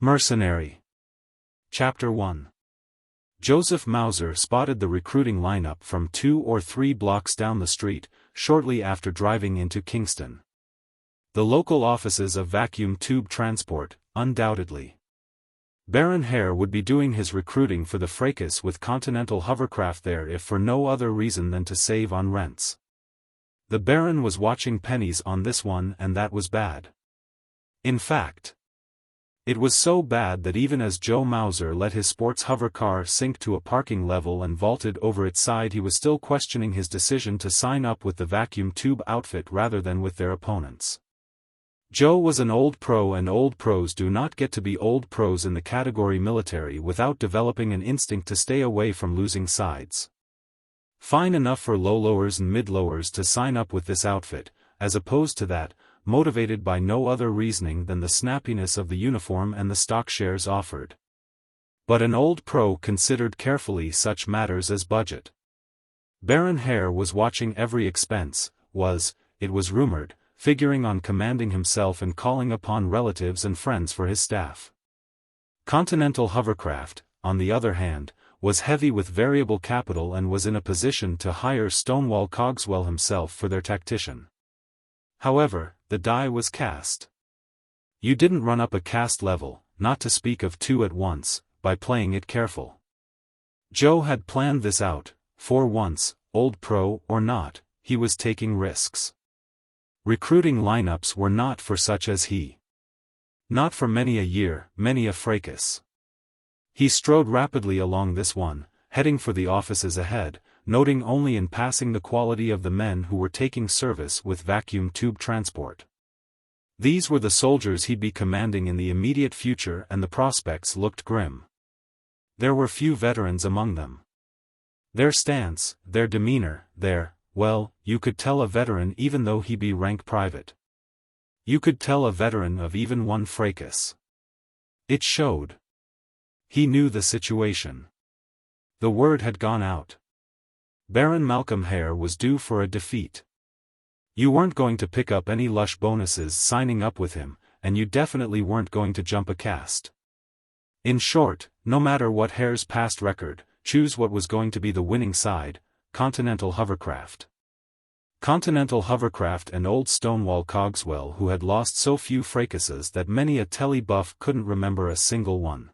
Mercenary. Chapter 1. Joseph Mauser spotted the recruiting lineup from 2 or 3 blocks down the street, shortly after driving into Kingston. The local offices of vacuum tube transport, undoubtedly. Baron Hare would be doing his recruiting for the fracas with Continental hovercraft there if for no other reason than to save on rents. The Baron was watching pennies on this one, and that was bad. In fact, it was so bad that even as Joe Mauser let his sports hover car sink to a parking level and vaulted over its side, he was still questioning his decision to sign up with the vacuum tube outfit rather than with their opponents. Joe was an old pro, and old pros do not get to be old pros in the category military without developing an instinct to stay away from losing sides. Fine enough for low-lowers and mid-lowers to sign up with this outfit, as opposed to that, motivated by no other reasoning than the snappiness of the uniform and the stock shares offered. But an old pro considered carefully such matters as budget. Baron Hare was watching every expense, it was rumored, figuring on commanding himself and calling upon relatives and friends for his staff. Continental hovercraft, on the other hand, was heavy with variable capital and was in a position to hire Stonewall Cogswell himself for their tactician. However, the die was cast. You didn't run up a caste level, not to speak of 2 at once, by playing it careful. Joe had planned this out, for once, old pro or not, he was taking risks. Recruiting lineups were not for such as he. Not for many a year, many a fracas. He strode rapidly along this one, heading for the offices ahead, noting only in passing the quality of the men who were taking service with vacuum tube transport. These were the soldiers he'd be commanding in the immediate future, and the prospects looked grim. There were few veterans among them. Their stance, their demeanor, you could tell a veteran even though he be rank private. You could tell a veteran of even one fracas. It showed. He knew the situation. The word had gone out. Baron Malcolm Hare was due for a defeat. You weren't going to pick up any lush bonuses signing up with him, and you definitely weren't going to jump a caste. In short, no matter what Hare's past record, choose what was going to be the winning side: Continental hovercraft. Continental hovercraft and old Stonewall Cogswell, who had lost so few fracases that many a telly buff couldn't remember a single one.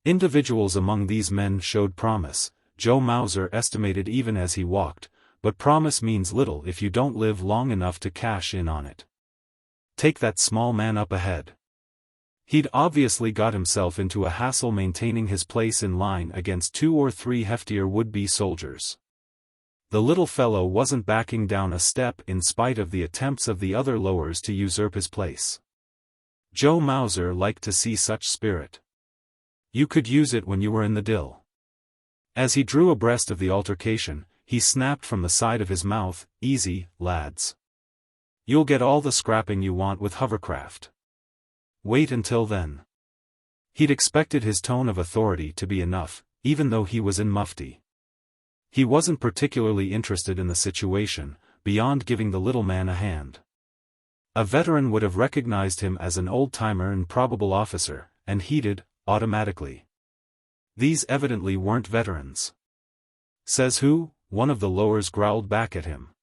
Individuals among these men showed promise, Joe Mauser estimated even as he walked, but promise means little if you don't live long enough to cash in on it. Take that small man up ahead. He'd obviously got himself into a hassle maintaining his place in line against 2 or 3 heftier would-be soldiers. The little fellow wasn't backing down a step in spite of the attempts of the other lowers to usurp his place. Joe Mauser liked to see such spirit. You could use it when you were in the dill. As he drew abreast of the altercation, he snapped from the side of his mouth, "Easy, lads. You'll get all the scrapping you want with hovercraft. Wait until then." He'd expected his tone of authority to be enough, even though he was in mufti. He wasn't particularly interested in the situation, beyond giving the little man a hand. A veteran would have recognized him as an old-timer and probable officer, and heeded, automatically. These evidently weren't veterans. "Says who?" one of the lowers growled back at him.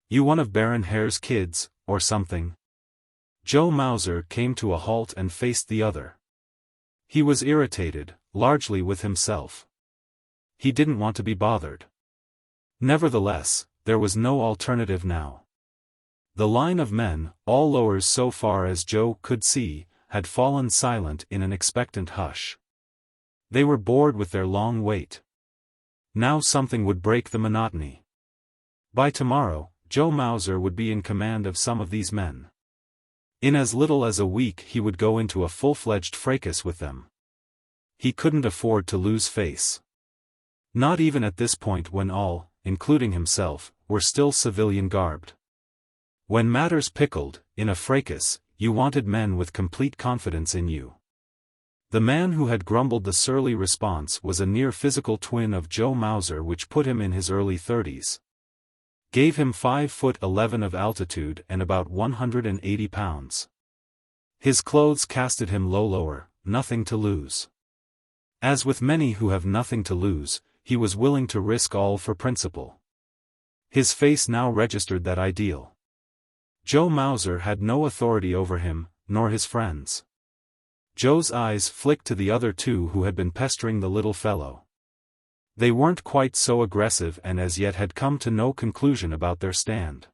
"You one of Baron Hare's kids, or something?" Joe Mauser came to a halt and faced the other. He was irritated, largely with himself. He didn't want to be bothered. Nevertheless, there was no alternative now. The line of men, all lowers so far as Joe could see, had fallen silent in an expectant hush. They were bored with their long wait. Now something would break the monotony. By tomorrow, Joe Mauser would be in command of some of these men. In as little as a week he would go into a full-fledged fracas with them. He couldn't afford to lose face. Not even at this point when all, including himself, were still civilian-garbed. When matters pickled, in a fracas, you wanted men with complete confidence in you. The man who had grumbled the surly response was a near physical twin of Joe Mauser, which put him in his early 30s. Gave him 5'11" of altitude and about 180 pounds. His clothes casted him lower, nothing to lose. As with many who have nothing to lose, he was willing to risk all for principle. His face now registered that ideal. Joe Mauser had no authority over him, nor his friends. Joe's eyes flicked to the other two who had been pestering the little fellow. They weren't quite so aggressive and as yet had come to no conclusion about their stand.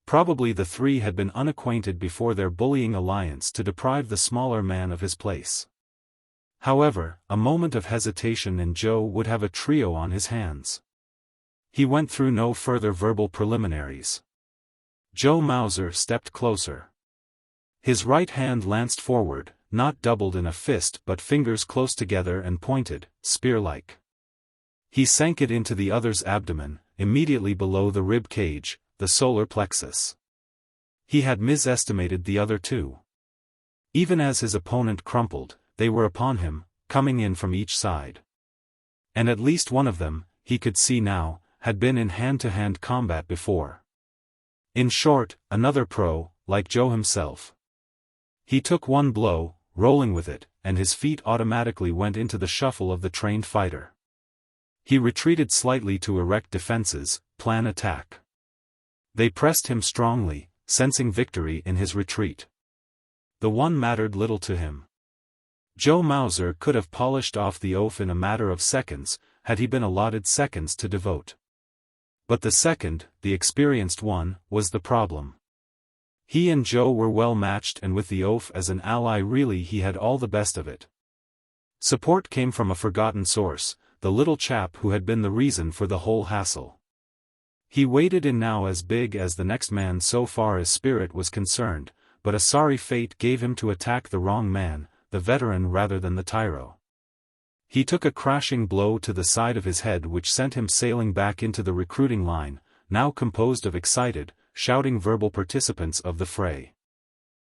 Probably the three had been unacquainted before their bullying alliance to deprive the smaller man of his place. However, a moment of hesitation and Joe would have a trio on his hands. He went through no further verbal preliminaries. Joe Mauser stepped closer. His right hand lanced forward, not doubled in a fist but fingers close together and pointed, spear-like. He sank it into the other's abdomen, immediately below the rib cage, the solar plexus. He had misestimated the other two. Even as his opponent crumpled, they were upon him, coming in from each side. And at least one of them, he could see now, had been in hand-to-hand combat before. In short, another pro, like Joe himself. He took one blow, rolling with it, and his feet automatically went into the shuffle of the trained fighter. He retreated slightly to erect defenses, plan attack. They pressed him strongly, sensing victory in his retreat. The one mattered little to him. Joe Mauser could have polished off the oaf in a matter of seconds, had he been allotted seconds to devote. But the second, the experienced one, was the problem. He and Joe were well matched and with the oaf as an ally really he had all the best of it. Support came from a forgotten source, the little chap who had been the reason for the whole hassle. He waded in now as big as the next man so far as spirit was concerned, but a sorry fate gave him to attack the wrong man, the veteran rather than the tyro. He took a crashing blow to the side of his head which sent him sailing back into the recruiting line, now composed of excited, shouting verbal participants of the fray.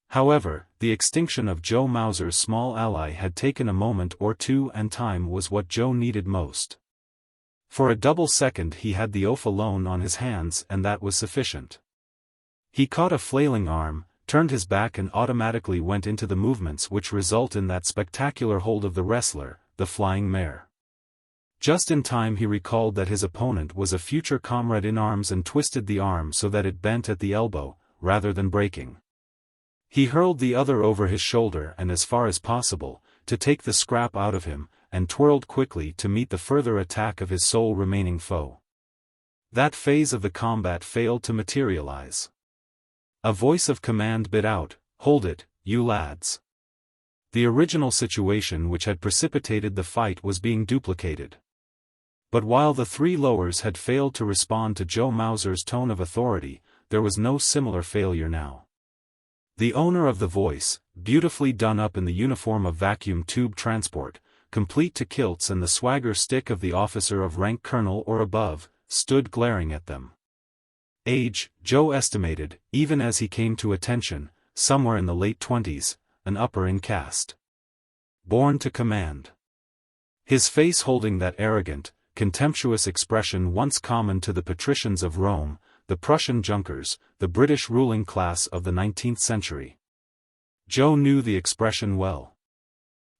However, the extinction of Joe Mauser's small ally had taken a moment or two and time was what Joe needed most. For a double second he had the oaf alone on his hands and that was sufficient. He caught a flailing arm, turned his back and automatically went into the movements which result in that spectacular hold of the wrestler, the flying mare. Just in time he recalled that his opponent was a future comrade in arms and twisted the arm so that it bent at the elbow, rather than breaking. He hurled the other over his shoulder and as far as possible, to take the scrap out of him, and twirled quickly to meet the further attack of his sole remaining foe. That phase of the combat failed to materialize. A voice of command bit out, "Hold it, you lads." The original situation which had precipitated the fight was being duplicated. But while the three lowers had failed to respond to Joe Mauser's tone of authority, there was no similar failure now. The owner of the voice, beautifully done up in the uniform of vacuum tube transport, complete to kilts and the swagger stick of the officer of rank colonel or above, stood glaring at them. Age, Joe estimated, even as he came to attention, somewhere in the late 20s, an upper in caste. Born to command. His face holding that arrogant, contemptuous expression once common to the patricians of Rome, the Prussian Junkers, the British ruling class of the 19th century. Joe knew the expression well.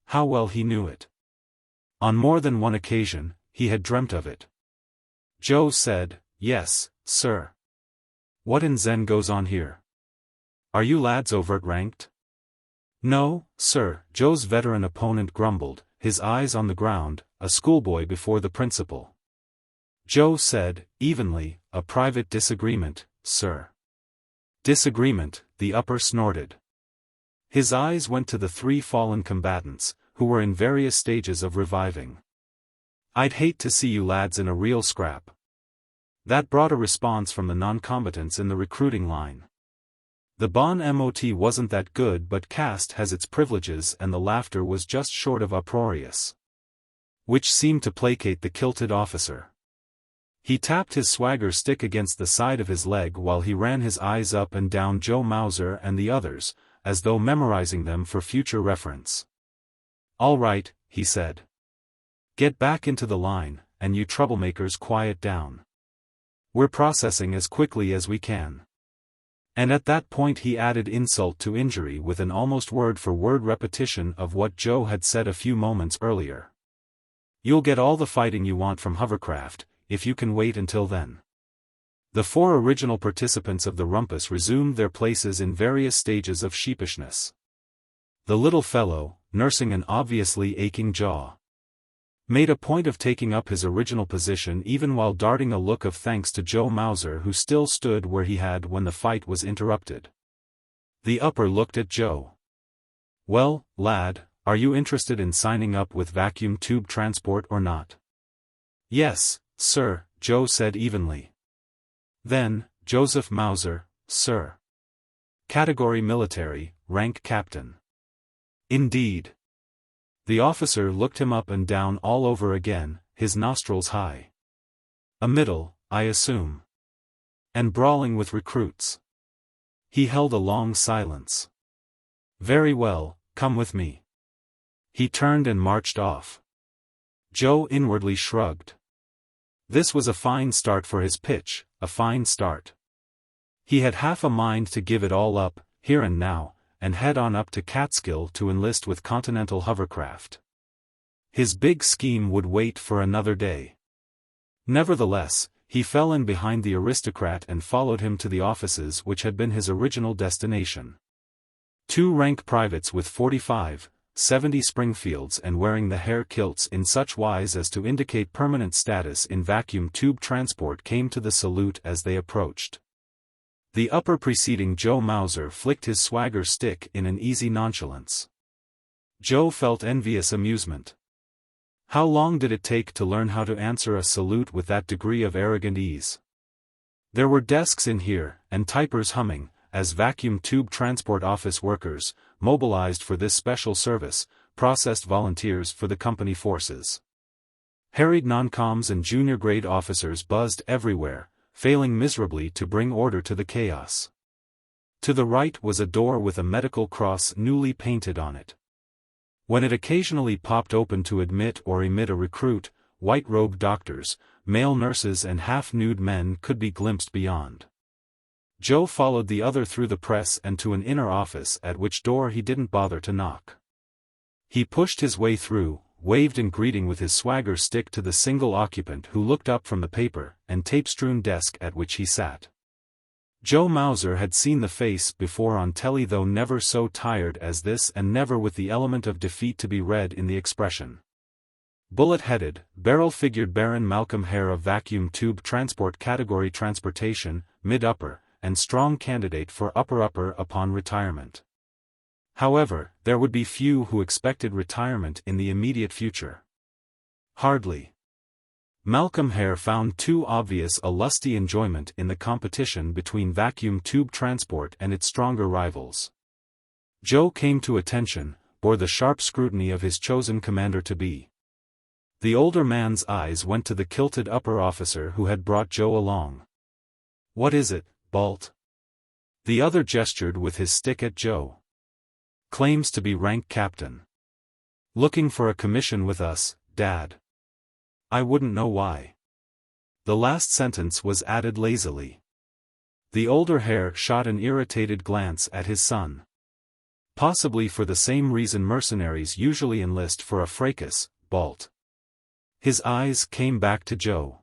How well he knew it. On more than one occasion, he had dreamt of it. Joe said, "Yes, sir." "What in Zen goes on here? Are you lads overt ranked?" "No, sir," Joe's veteran opponent grumbled, his eyes on the ground, a schoolboy before the principal. Joe said, evenly, "A private disagreement, sir." "Disagreement," the upper snorted. His eyes went to the three fallen combatants, who were in various stages of reviving. "I'd hate to see you lads in a real scrap." That brought a response from the non-combatants in the recruiting line. The bon mot wasn't that good but caste has its privileges and the laughter was just short of uproarious. Which seemed to placate the kilted officer. He tapped his swagger stick against the side of his leg while he ran his eyes up and down Joe Mauser and the others, as though memorizing them for future reference. "All right," he said. "Get back into the line, and you troublemakers quiet down. We're processing as quickly as we can." And at that point he added insult to injury with an almost word-for-word repetition of what Joe had said a few moments earlier. "You'll get all the fighting you want from hovercraft, if you can wait until then." The 4 original participants of the rumpus resumed their places in various stages of sheepishness. The little fellow, nursing an obviously aching jaw, made a point of taking up his original position even while darting a look of thanks to Joe Mauser, who still stood where he had when the fight was interrupted. The upper looked at Joe. "Well, lad, are you interested in signing up with vacuum tube transport or not?" "Yes, sir," Joe said evenly. "Then, Joseph Mauser, sir. Category military, rank captain." "Indeed." The officer looked him up and down all over again, his nostrils high. "A middle, I assume. And brawling with recruits." He held a long silence. "Very well, come with me." He turned and marched off. Joe inwardly shrugged. This was a fine start for his pitch, a fine start. He had half a mind to give it all up, here and now, and head on up to Catskill to enlist with Continental Hovercraft. His big scheme would wait for another day. Nevertheless, he fell in behind the aristocrat and followed him to the offices which had been his original destination. 2 rank privates with 45-70 Springfields and wearing the hair kilts in such wise as to indicate permanent status in vacuum tube transport came to the salute as they approached. The upper preceding Joe Mauser flicked his swagger stick in an easy nonchalance. Joe felt envious amusement. How long did it take to learn how to answer a salute with that degree of arrogant ease? There were desks in here, and typers humming, as vacuum tube transport office workers, mobilized for this special service, processed volunteers for the company forces. Harried noncoms and junior grade officers buzzed everywhere, failing miserably to bring order to the chaos. To the right was a door with a medical cross newly painted on it. When it occasionally popped open to admit or emit a recruit, white-robed doctors, male nurses and half-nude men could be glimpsed beyond. Joe followed the other through the press and to an inner office at which door he didn't bother to knock. He pushed his way through, waved in greeting with his swagger stick to the single occupant who looked up from the paper and tape-strewn desk at which he sat. Joe Mauser had seen the face before on telly, though never so tired as this and never with the element of defeat to be read in the expression. Bullet-headed, barrel-figured Baron Malcolm Hare of vacuum tube transport category transportation, mid-upper, and strong candidate for upper-upper upon retirement. However, there would be few who expected retirement in the immediate future. Hardly. Malcolm Hare found too obvious a lusty enjoyment in the competition between vacuum tube transport and its stronger rivals. Joe came to attention, bore the sharp scrutiny of his chosen commander-to-be. The older man's eyes went to the kilted upper officer who had brought Joe along. "What is it, Balt?" The other gestured with his stick at Joe. "Claims to be rank captain. Looking for a commission with us, Dad." "I wouldn't know why." The last sentence was added lazily. The older Hare shot an irritated glance at his son. "Possibly for the same reason mercenaries usually enlist for a fracas, Balt." His eyes came back to Joe.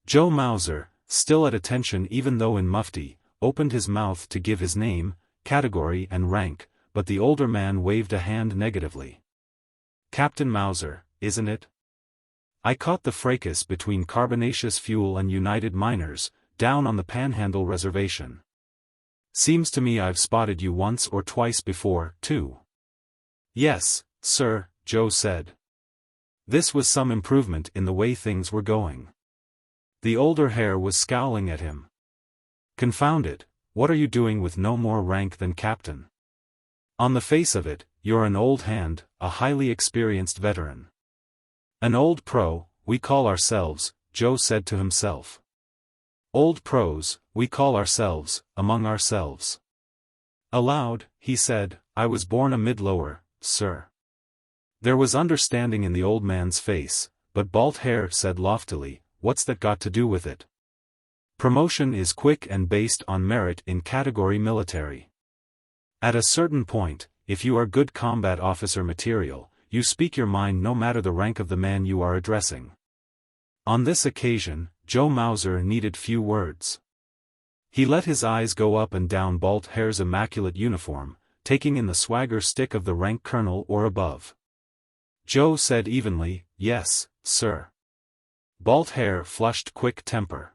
Joe Mauser, still at attention even though in mufti, opened his mouth to give his name, category and rank, but the older man waved a hand negatively. "Captain Mauser, isn't it? I caught the fracas between Carbonaceous Fuel and United Miners, down on the Panhandle Reservation. Seems to me I've spotted you once or twice before, too." "Yes, sir," Joe said. This was some improvement in the way things were going. The older Hare was scowling at him. "Confound it, what are you doing with no more rank than captain? On the face of it, you're an old hand, a highly experienced veteran." "An old pro, we call ourselves," Joe said to himself. "Old pros, we call ourselves, among ourselves." Aloud, he said, "I was born a mid-lower, sir." There was understanding in the old man's face, but Balt Hare said loftily, "What's that got to do with it?" Promotion is quick and based on merit in category military. At a certain point, if you are good combat officer material, you speak your mind no matter the rank of the man you are addressing. On this occasion, Joe Mauser needed few words. He let his eyes go up and down Balt Hare's immaculate uniform, taking in the swagger stick of the rank colonel or above. Joe said evenly, "Yes, sir." Balt Hare flushed quick temper.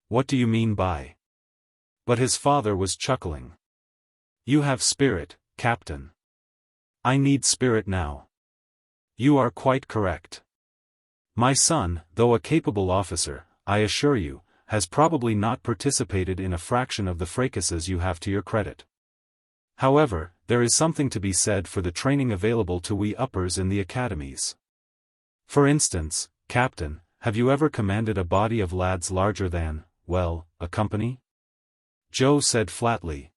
"What do you mean by?" But his father was chuckling. "You have spirit, Captain." "I need spirit now." "You are quite correct. My son, though a capable officer, I assure you, has probably not participated in a fraction of the fracases you have to your credit. However, there is something to be said for the training available to we uppers in the academies. For instance, Captain, have you ever commanded a body of lads larger than, well, a company?" Joe said flatly.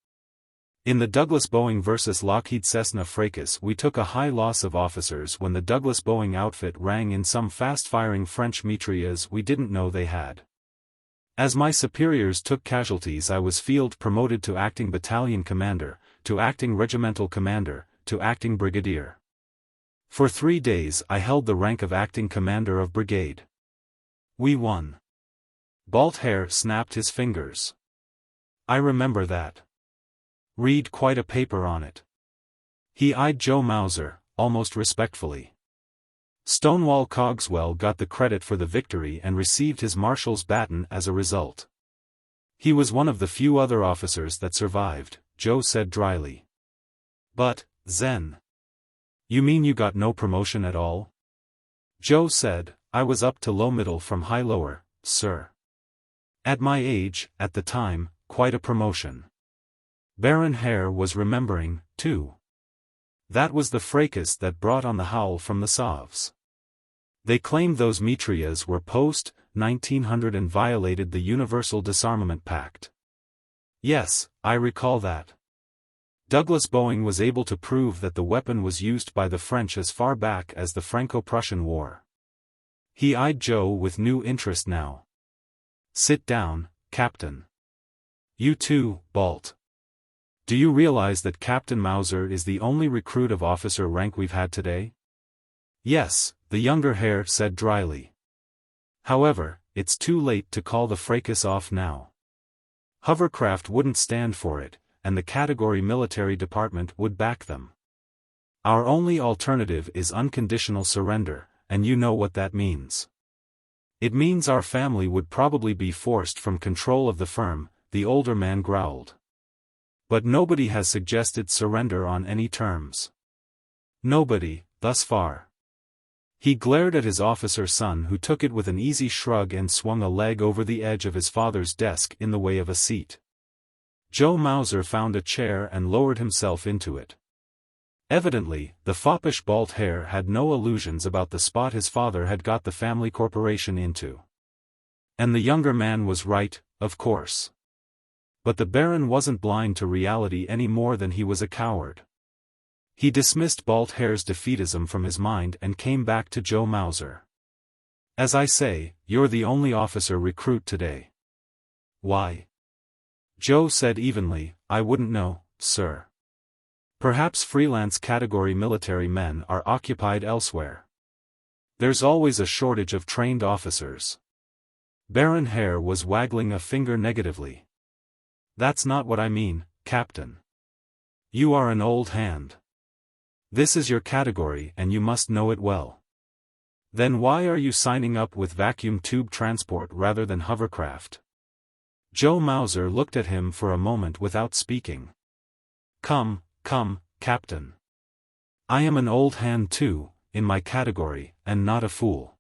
"In the Douglas-Boeing vs. Lockheed Cessna fracas we took a high loss of officers when the Douglas-Boeing outfit rang in some fast-firing French mitrailleuse we didn't know they had. As my superiors took casualties I was field promoted to acting battalion commander, to acting regimental commander, to acting brigadier. For 3 days I held the rank of acting commander of brigade. We won." Balt Hare snapped his fingers. "I remember that. Read quite a paper on it." He eyed Joe Mauser, almost respectfully. "Stonewall Cogswell got the credit for the victory and received his marshal's baton as a result. He was one of the few other officers that survived," Joe said dryly. "But, Zen. You mean you got no promotion at all?" Joe said, "I was up to low-middle from high-lower, sir. At my age, at the time, quite a promotion." Baron Hare was remembering, too. That was the fracas that brought on the howl from the Sovs. They claimed those mitrailleuse were post-1900 and violated the Universal Disarmament Pact. "Yes, I recall that. Douglas-Boeing was able to prove that the weapon was used by the French as far back as the Franco-Prussian War." He eyed Joe with new interest now. "Sit down, Captain. You too, Balt. Do you realize that Captain Mauser is the only recruit of officer rank we've had today?" "Yes," the younger Hare said dryly. "However, it's too late to call the fracas off now. Hovercraft wouldn't stand for it, and the category military department would back them. Our only alternative is unconditional surrender, and you know what that means. It means our family would probably be forced from control of the firm," the older man growled. "But nobody has suggested surrender on any terms. Nobody, thus far." He glared at his officer son who took it with an easy shrug and swung a leg over the edge of his father's desk in the way of a seat. Joe Mauser found a chair and lowered himself into it. Evidently, the foppish Balt Hare had no illusions about the spot his father had got the family corporation into. And the younger man was right, of course. But the Baron wasn't blind to reality any more than he was a coward. He dismissed Balt Hare's defeatism from his mind and came back to Joe Mauser. "As I say, you're the only officer recruit today." "Why?" Joe said evenly, "I wouldn't know, sir. Perhaps freelance category military men are occupied elsewhere. There's always a shortage of trained officers." Baron Hare was waggling a finger negatively. "That's not what I mean, Captain. You are an old hand. This is your category and you must know it well. Then why are you signing up with vacuum tube transport rather than hovercraft?" Joe Mauser looked at him for a moment without speaking. Come, Captain. I am an old hand too, in my category, and not a fool.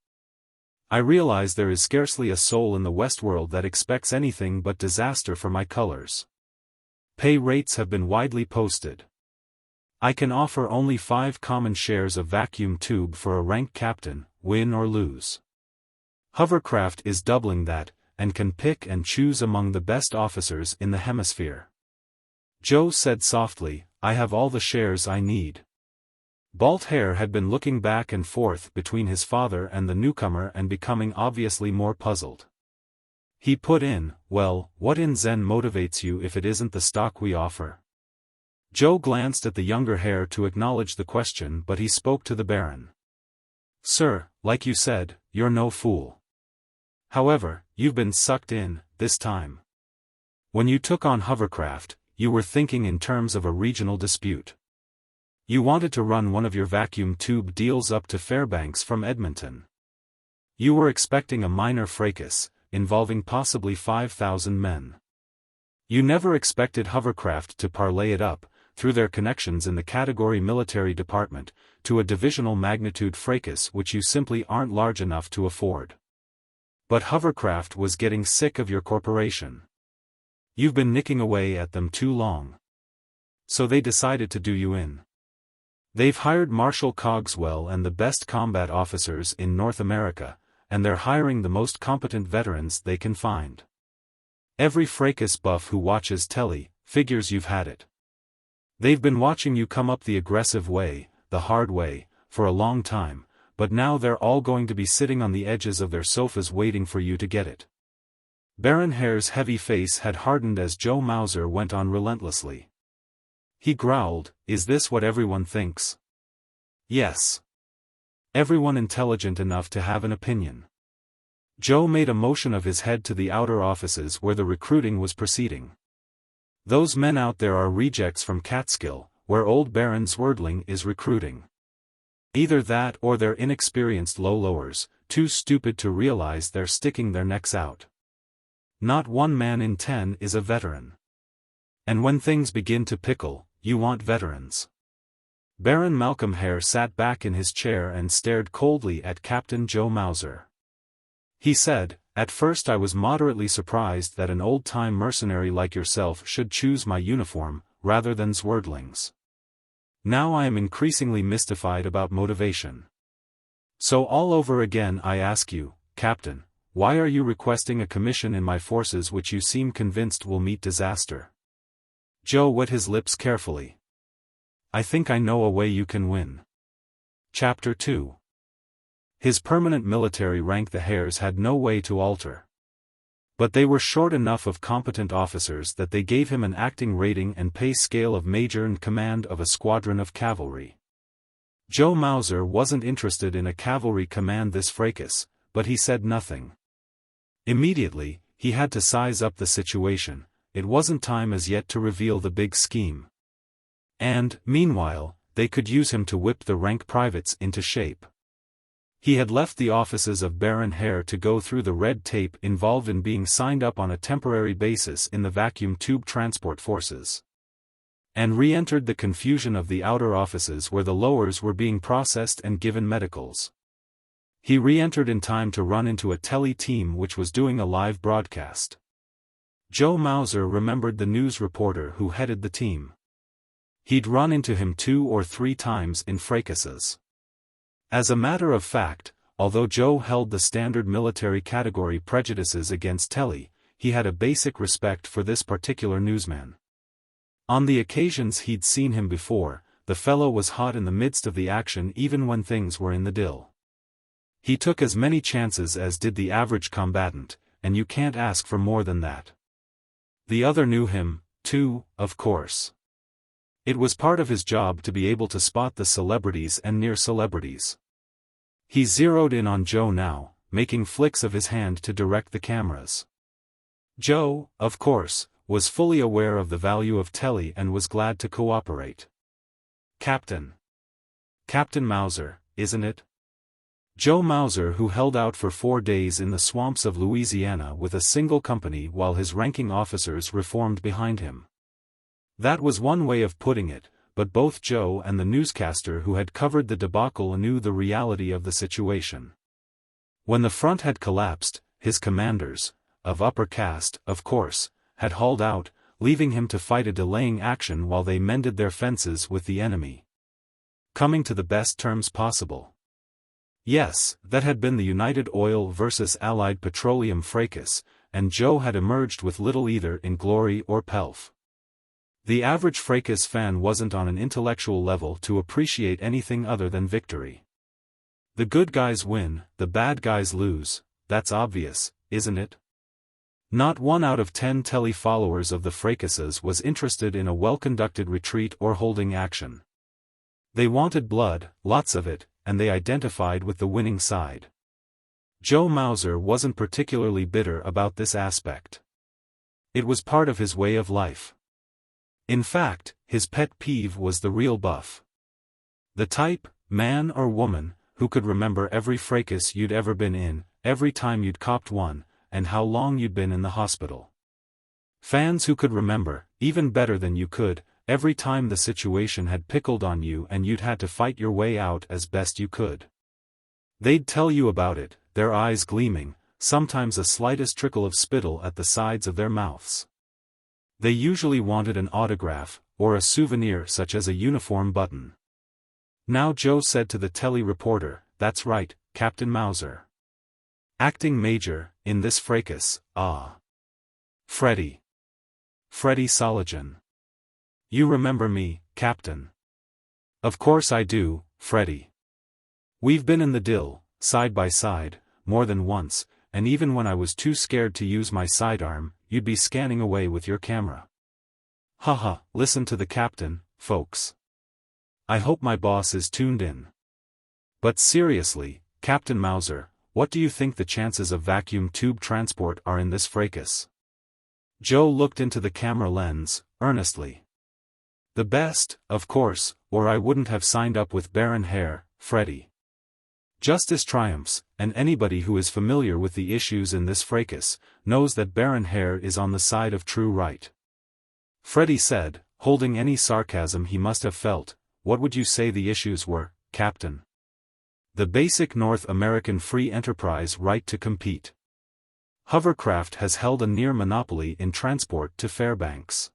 I realize there is scarcely a soul in the Westworld that expects anything but disaster for my colors. Pay rates have been widely posted. I can offer only 5 common shares of vacuum tube for a rank captain, win or lose. Hovercraft is doubling that, and can pick and choose among the best officers in the hemisphere. Joe said softly, "I have all the shares I need." Balt Hare had been looking back and forth between his father and the newcomer and becoming obviously more puzzled. He put in, well, what in Zen motivates you if it isn't the stock we offer? Joe glanced at the younger Hare to acknowledge the question, but he spoke to the Baron. Sir, like you said, you're no fool. However, you've been sucked in, this time. When you took on hovercraft, you were thinking in terms of a regional dispute. You wanted to run one of your vacuum tube deals up to Fairbanks from Edmonton. You were expecting a minor fracas, involving possibly 5,000 men. You never expected hovercraft to parlay it up, through their connections in the category military department, to a divisional magnitude fracas which you simply aren't large enough to afford. But hovercraft was getting sick of your corporation. You've been nicking away at them too long. So they decided to do you in. They've hired Marshal Cogswell and the best combat officers in North America, and they're hiring the most competent veterans they can find. Every fracas buff who watches telly figures you've had it. They've been watching you come up the aggressive way, the hard way, for a long time, but now they're all going to be sitting on the edges of their sofas waiting for you to get it. Baron Hare's heavy face had hardened as Joe Mauser went on relentlessly. He growled, is this what everyone thinks? Yes. Everyone intelligent enough to have an opinion. Joe made a motion of his head to the outer offices where the recruiting was proceeding. Those men out there are rejects from Catskill, where old Baron Zwerdling is recruiting. Either that or they're inexperienced low-lowers, too stupid to realize they're sticking their necks out. Not 1 man in 10 is a veteran. And when things begin to pickle, you want veterans. Baron Malcolm Hare sat back in his chair and stared coldly at Captain Joe Mauser. He said, at first I was moderately surprised that an old-time mercenary like yourself should choose my uniform, rather than Zwerdling's. Now I am increasingly mystified about motivation. So all over again I ask you, Captain, why are you requesting a commission in my forces which you seem convinced will meet disaster? Joe wet his lips carefully. I think I know a way you can win. Chapter 2. His permanent military rank the Hares had no way to alter. But they were short enough of competent officers that they gave him an acting rating and pay scale of major in command of a squadron of cavalry. Joe Mauser wasn't interested in a cavalry command this fracas, but he said nothing. Immediately, he had to size up the situation. It wasn't time as yet to reveal the big scheme. And, meanwhile, they could use him to whip the rank privates into shape. He had left the offices of Baron Hare to go through the red tape involved in being signed up on a temporary basis in the vacuum tube transport forces. And re-entered the confusion of the outer offices where the lowers were being processed and given medicals. He re-entered in time to run into a telly team which was doing a live broadcast. Joe Mauser remembered the news reporter who headed the team. He'd run into him 2 or 3 times in fracases. As a matter of fact, although Joe held the standard military category prejudices against telly, he had a basic respect for this particular newsman. On the occasions he'd seen him before, the fellow was hot in the midst of the action even when things were in the dill. He took as many chances as did the average combatant, and you can't ask for more than that. The other knew him, too, of course. It was part of his job to be able to spot the celebrities and near-celebrities. He zeroed in on Joe now, making flicks of his hand to direct the cameras. Joe, of course, was fully aware of the value of telly and was glad to cooperate. Captain Mauser, isn't it? Joe Mauser, who held out for 4 days in the swamps of Louisiana with a single company while his ranking officers reformed behind him. That was one way of putting it, but both Joe and the newscaster who had covered the debacle knew the reality of the situation. When the front had collapsed, his commanders, of upper caste, of course, had hauled out, leaving him to fight a delaying action while they mended their fences with the enemy. Coming to the best terms possible. Yes, that had been the United Oil versus Allied Petroleum fracas, and Joe had emerged with little either in glory or pelf. The average fracas fan wasn't on an intellectual level to appreciate anything other than victory. The good guys win, the bad guys lose, that's obvious, isn't it? Not 1 out of 10 tele-followers of the Fracases was interested in a well-conducted retreat or holding action. They wanted blood, lots of it, and they identified with the winning side. Joe Mauser wasn't particularly bitter about this aspect. It was part of his way of life. In fact, his pet peeve was the real buff. The type, man or woman, who could remember every fracas you'd ever been in, every time you'd copped one, and how long you'd been in the hospital. Fans who could remember, even better than you could, every time the situation had pickled on you and you'd had to fight your way out as best you could. They'd tell you about it, their eyes gleaming, sometimes a slightest trickle of spittle at the sides of their mouths. They usually wanted an autograph, or a souvenir such as a uniform button. Now Joe said to the tele-reporter, "That's right, Captain Mauser. Acting major, in this fracas, Freddie Soligen. You remember me, Captain?" "Of course I do, Freddie. We've been in the dill, side by side, more than once, and even when I was too scared to use my sidearm, you'd be scanning away with your camera." Haha, listen to the captain, folks. I hope my boss is tuned in. But seriously, Captain Mauser, what do you think the chances of vacuum tube transport are in this fracas? Joe looked into the camera lens, earnestly. "The best, of course, or I wouldn't have signed up with Baron Hare, Freddie. Justice triumphs, and anybody who is familiar with the issues in this fracas, knows that Baron Hare is on the side of true right." Freddie said, holding any sarcasm he must have felt, "What would you say the issues were, Captain?" "The basic North American free enterprise right to compete. Hovercraft has held a near monopoly in transport to Fairbanks.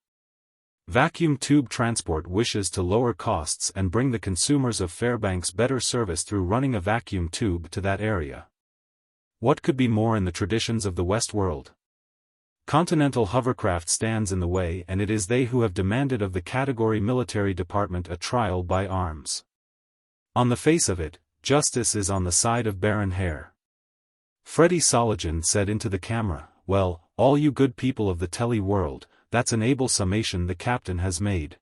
Vacuum tube transport wishes to lower costs and bring the consumers of Fairbanks better service through running a vacuum tube to that area. What could be more in the traditions of the West world? Continental Hovercraft stands in the way, and it is they who have demanded of the Category Military Department a trial by arms. On the face of it, justice is on the side of Baron Hare." Freddie Soligen said into the camera, "Well, all you good people of the tele world, that's an able summation the captain has made.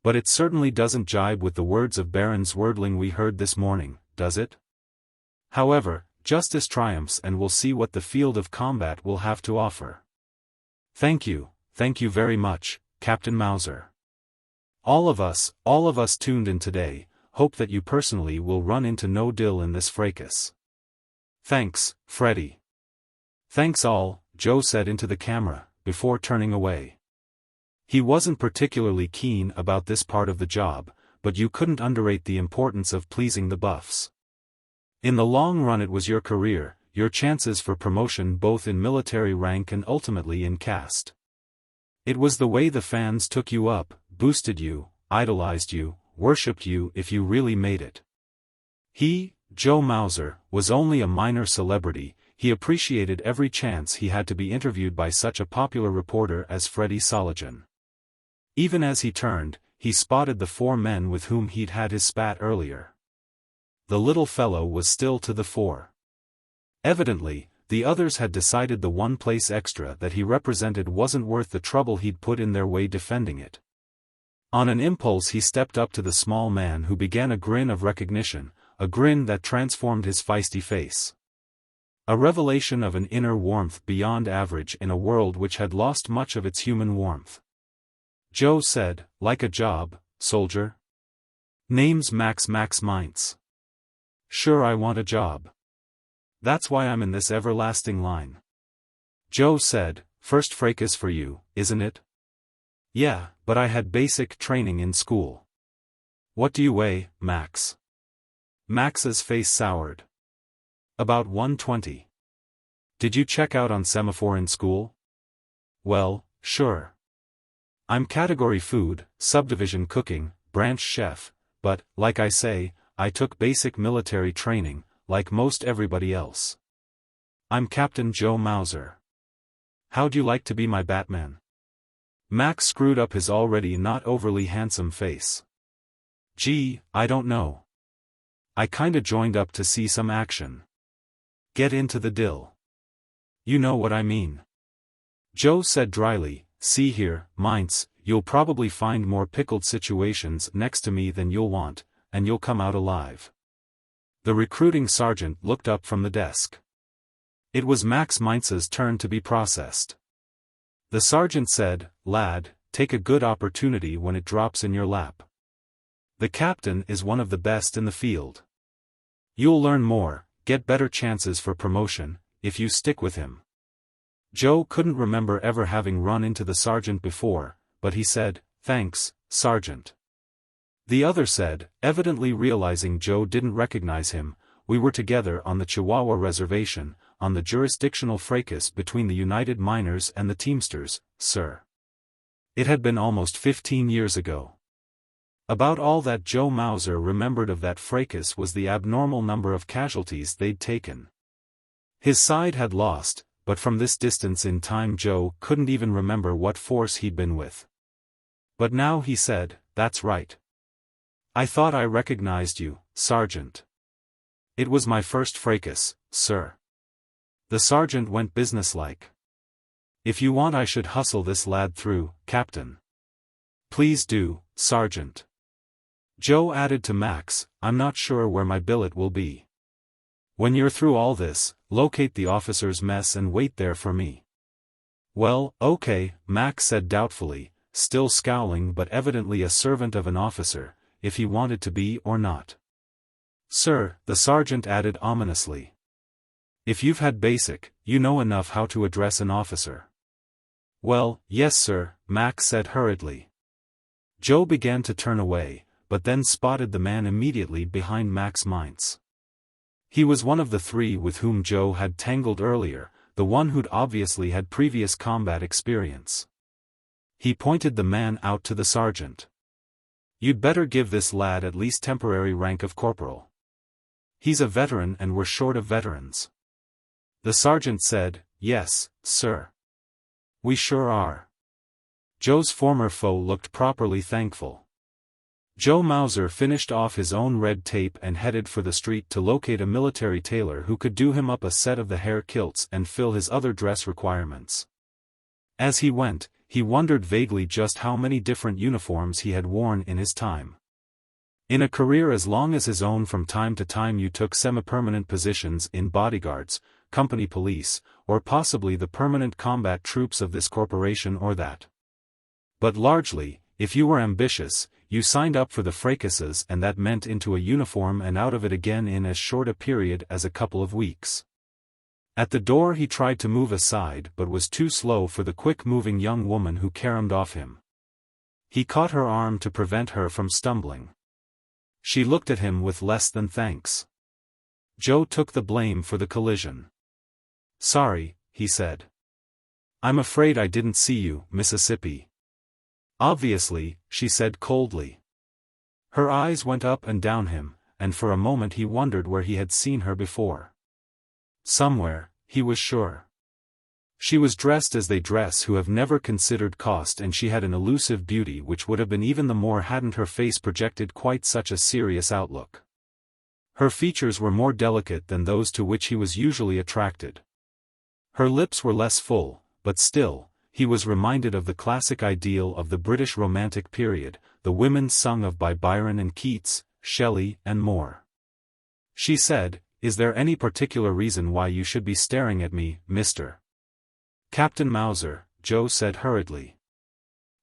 But it certainly doesn't jibe with the words of Baron Zwerdling we heard this morning, does it? However, justice triumphs, and we'll see what the field of combat will have to offer. Thank you very much, Captain Mauser. All of us tuned in today, hope that you personally will run into no dill in this fracas." "Thanks, Freddie." "Thanks all," Joe said into the camera, before turning away. He wasn't particularly keen about this part of the job, but you couldn't underrate the importance of pleasing the buffs. In the long run it was your career, your chances for promotion both in military rank and ultimately in caste. It was the way the fans took you up, boosted you, idolized you, worshipped you if you really made it. He, Joe Mauser, was only a minor celebrity. He appreciated every chance he had to be interviewed by such a popular reporter as Freddie Soligen. Even as he turned, he spotted the 4 men with whom he'd had his spat earlier. The little fellow was still to the fore. Evidently, the others had decided the 1 place extra that he represented wasn't worth the trouble he'd put in their way defending it. On an impulse he stepped up to the small man who began a grin of recognition, a grin that transformed his feisty face. A revelation of an inner warmth beyond average in a world which had lost much of its human warmth. Joe said, "Like a job, soldier?" "Name's Max Mintz. Sure, I want a job. That's why I'm in this everlasting line." Joe said, "First fracas for you, isn't it?" "Yeah, but I had basic training in school." "What do you weigh, Max?" Max's face soured. "About 120. Did you check out on semaphore in school?" "Well, sure. I'm category food, subdivision cooking, branch chef, but, like I say, I took basic military training, like most everybody else. I'm Captain Joe Mauser. How'd you like to be my Batman?" Max screwed up his already not overly handsome face. "Gee, I don't know. I kinda joined up to see some action. Get into the dill. You know what I mean." Joe said dryly, "See here, Mainz, you'll probably find more pickled situations next to me than you'll want, and you'll come out alive." The recruiting sergeant looked up from the desk. It was Max Mainz's turn to be processed. The sergeant said, "Lad, take a good opportunity when it drops in your lap. The captain is one of the best in the field. You'll learn more, get better chances for promotion, if you stick with him." Joe couldn't remember ever having run into the sergeant before, but he said, "Thanks, Sergeant." The other said, evidently realizing Joe didn't recognize him, "We were together on the Chihuahua Reservation, on the jurisdictional fracas between the United Miners and the Teamsters, sir." It had been almost 15 years ago. About all that Joe Mauser remembered of that fracas was the abnormal number of casualties they'd taken. His side had lost, but from this distance in time Joe couldn't even remember what force he'd been with. But now he said, "That's right. I thought I recognized you, Sergeant." "It was my first fracas, sir." The sergeant went businesslike. "If you want I should hustle this lad through, Captain." "Please do, Sergeant." Joe added to Max, "I'm not sure where my billet will be. When you're through all this, locate the officers' mess and wait there for me." "Well, okay," Max said doubtfully, still scowling but evidently a servant of an officer, if he wanted to be or not. "Sir," the sergeant added ominously. "If you've had basic, you know enough how to address an officer." "Well, yes sir," Max said hurriedly. Joe began to turn away, but then spotted the man immediately behind Max Mainz. He was one of the three with whom Joe had tangled earlier, the one who'd obviously had previous combat experience. He pointed the man out to the sergeant. "You'd better give this lad at least temporary rank of corporal. He's a veteran and we're short of veterans." The sergeant said, "Yes, sir. We sure are." Joe's former foe looked properly thankful. Joe Mauser finished off his own red tape and headed for the street to locate a military tailor who could do him up a set of the hair kilts and fill his other dress requirements. As he went, he wondered vaguely just how many different uniforms he had worn in his time. In a career as long as his own, from time to time you took semi-permanent positions in bodyguards, company police, or possibly the permanent combat troops of this corporation or that. But largely, if you were ambitious, you signed up for the fracases, and that meant into a uniform and out of it again in as short a period as a couple of weeks. At the door he tried to move aside but was too slow for the quick-moving young woman who caromed off him. He caught her arm to prevent her from stumbling. She looked at him with less than thanks. Joe took the blame for the collision. "Sorry," he said. "I'm afraid I didn't see you, Mississippi." "Obviously," she said coldly. Her eyes went up and down him, and for a moment he wondered where he had seen her before. Somewhere, he was sure. She was dressed as they dress who have never considered cost, and she had an elusive beauty which would have been even the more hadn't her face projected quite such a serious outlook. Her features were more delicate than those to which he was usually attracted. Her lips were less full, but still, he was reminded of the classic ideal of the British Romantic period, the women sung of by Byron and Keats, Shelley and more. She said, "Is there any particular reason why you should be staring at me, Mr. Captain Mauser?" Joe said hurriedly.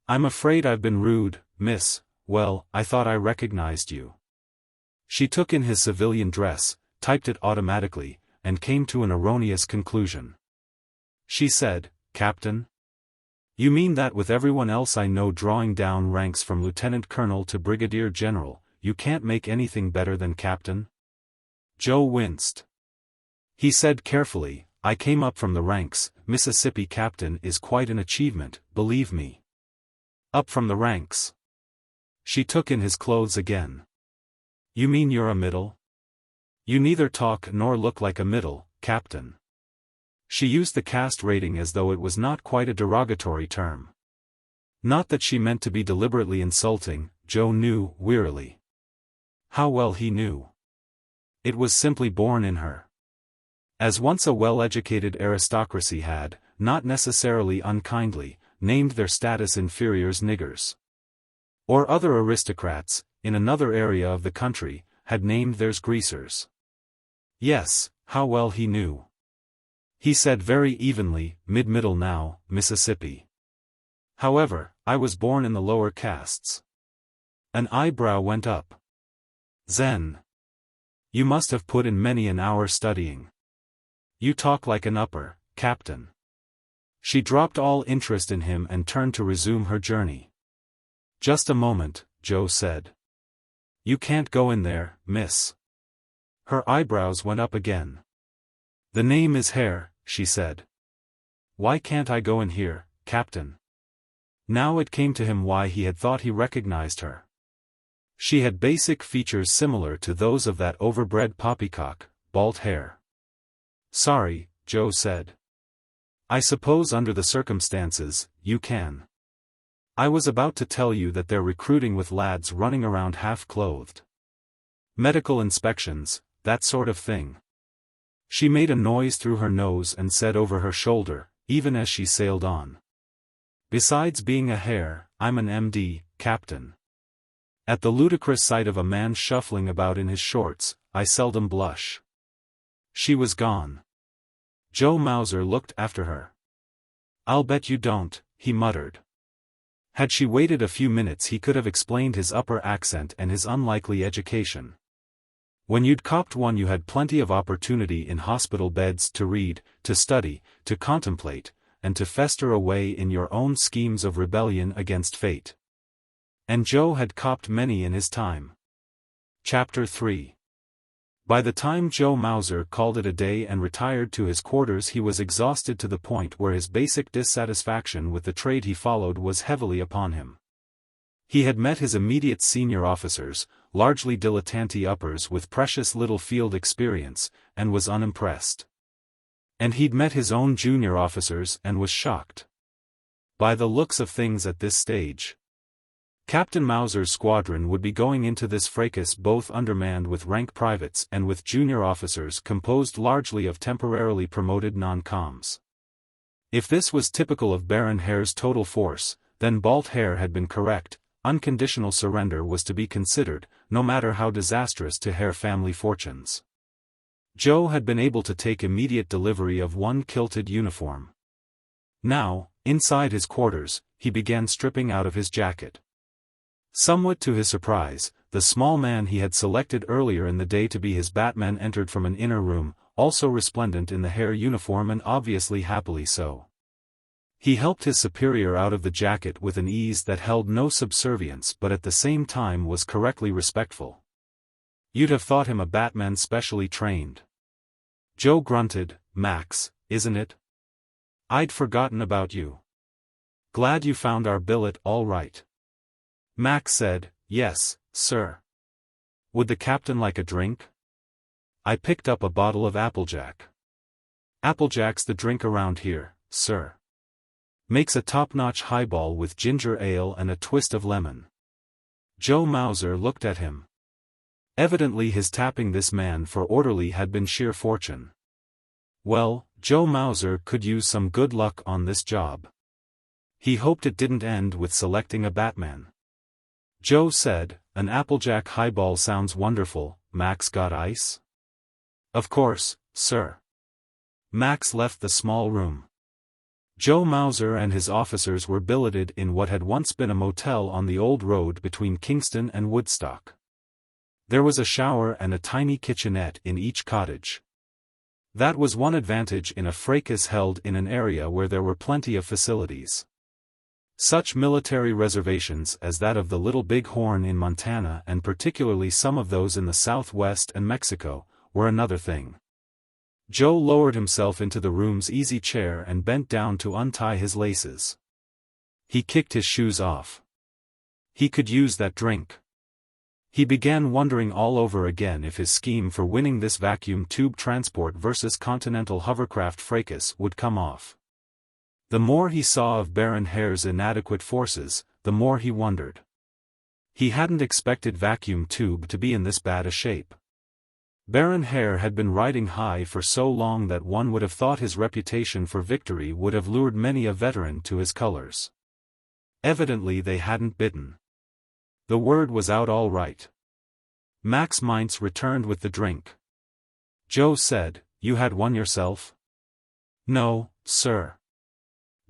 "I'm afraid I've been rude, miss. Well, I thought I recognized you." She took in his civilian dress, typed it automatically, and came to an erroneous conclusion. She said, "Captain? You mean that with everyone else I know drawing down ranks from lieutenant colonel to brigadier general, you can't make anything better than captain?" Joe winced. He said carefully, "I came up from the ranks. Mississippi captain is quite an achievement, believe me." "Up from the ranks?" She took in his clothes again. "You mean you're a middle? You neither talk nor look like a middle, captain." She used the caste rating as though it was not quite a derogatory term. Not that she meant to be deliberately insulting, Joe knew, wearily. How well he knew. It was simply born in her. As once a well-educated aristocracy had, not necessarily unkindly, named their status inferiors niggers. Or other aristocrats, in another area of the country, had named theirs greasers. Yes, how well he knew. He said very evenly, mid-middle now, Mississippi. However, I was born in the lower castes. An eyebrow went up. Zen. You must have put in many an hour studying. You talk like an upper, Captain. She dropped all interest in him and turned to resume her journey. Just a moment, Joe said. You can't go in there, miss. Her eyebrows went up again. The name is Hare, she said. Why can't I go in here, Captain? Now it came to him why he had thought he recognized her. She had basic features similar to those of that overbred poppycock, bald hair. Sorry, Joe said. I suppose under the circumstances, you can. I was about to tell you that they're recruiting with lads running around half-clothed. Medical inspections, that sort of thing. She made a noise through her nose and said over her shoulder, even as she sailed on. Besides being a hare, I'm an MD, Captain. At the ludicrous sight of a man shuffling about in his shorts, I seldom blush. She was gone. Joe Mauser looked after her. I'll bet you don't, he muttered. Had she waited a few minutes he could have explained his upper accent and his unlikely education. When you'd copped one you had plenty of opportunity in hospital beds to read, to study, to contemplate, and to fester away in your own schemes of rebellion against fate. And Joe had copped many in his time. Chapter 3. By the time Joe Mauser called it a day and retired to his quarters he was exhausted to the point where his basic dissatisfaction with the trade he followed was heavily upon him. He had met his immediate senior officers, largely dilettante uppers with precious little field experience, and was unimpressed. And he'd met his own junior officers and was shocked. By the looks of things at this stage, Captain Mauser's squadron would be going into this fracas both undermanned with rank privates and with junior officers composed largely of temporarily promoted non-coms. If this was typical of Baron Hare's total force, then Balt Hare had been correct. Unconditional surrender was to be considered, no matter how disastrous to Hare family fortunes. Joe had been able to take immediate delivery of one kilted uniform. Now, inside his quarters, he began stripping out of his jacket. Somewhat to his surprise, the small man he had selected earlier in the day to be his Batman entered from an inner room, also resplendent in the Hare uniform and obviously happily so. He helped his superior out of the jacket with an ease that held no subservience but at the same time was correctly respectful. You'd have thought him a Batman specially trained. Joe grunted, Max, isn't it? I'd forgotten about you. Glad you found our billet all right. Max said, yes, sir. Would the captain like a drink? I picked up a bottle of Applejack. Applejack's the drink around here, sir. Makes a top-notch highball with ginger ale and a twist of lemon. Joe Mauser looked at him. Evidently his tapping this man for orderly had been sheer fortune. Well, Joe Mauser could use some good luck on this job. He hoped it didn't end with selecting a Batman. Joe said, an Applejack highball sounds wonderful. Max got ice? Of course, sir. Max left the small room. Joe Mauser and his officers were billeted in what had once been a motel on the old road between Kingston and Woodstock. There was a shower and a tiny kitchenette in each cottage. That was one advantage in a fracas held in an area where there were plenty of facilities. Such military reservations as that of the Little Big Horn in Montana and particularly some of those in the Southwest and Mexico, were another thing. Joe lowered himself into the room's easy chair and bent down to untie his laces. He kicked his shoes off. He could use that drink. He began wondering all over again if his scheme for winning this vacuum tube transport versus continental hovercraft fracas would come off. The more he saw of Baron Hare's inadequate forces, the more he wondered. He hadn't expected vacuum tube to be in this bad a shape. Baron Hare had been riding high for so long that one would have thought his reputation for victory would have lured many a veteran to his colors. Evidently they hadn't bitten. The word was out all right. Max Mainz returned with the drink. Joe said, "You had one yourself?" "No, sir."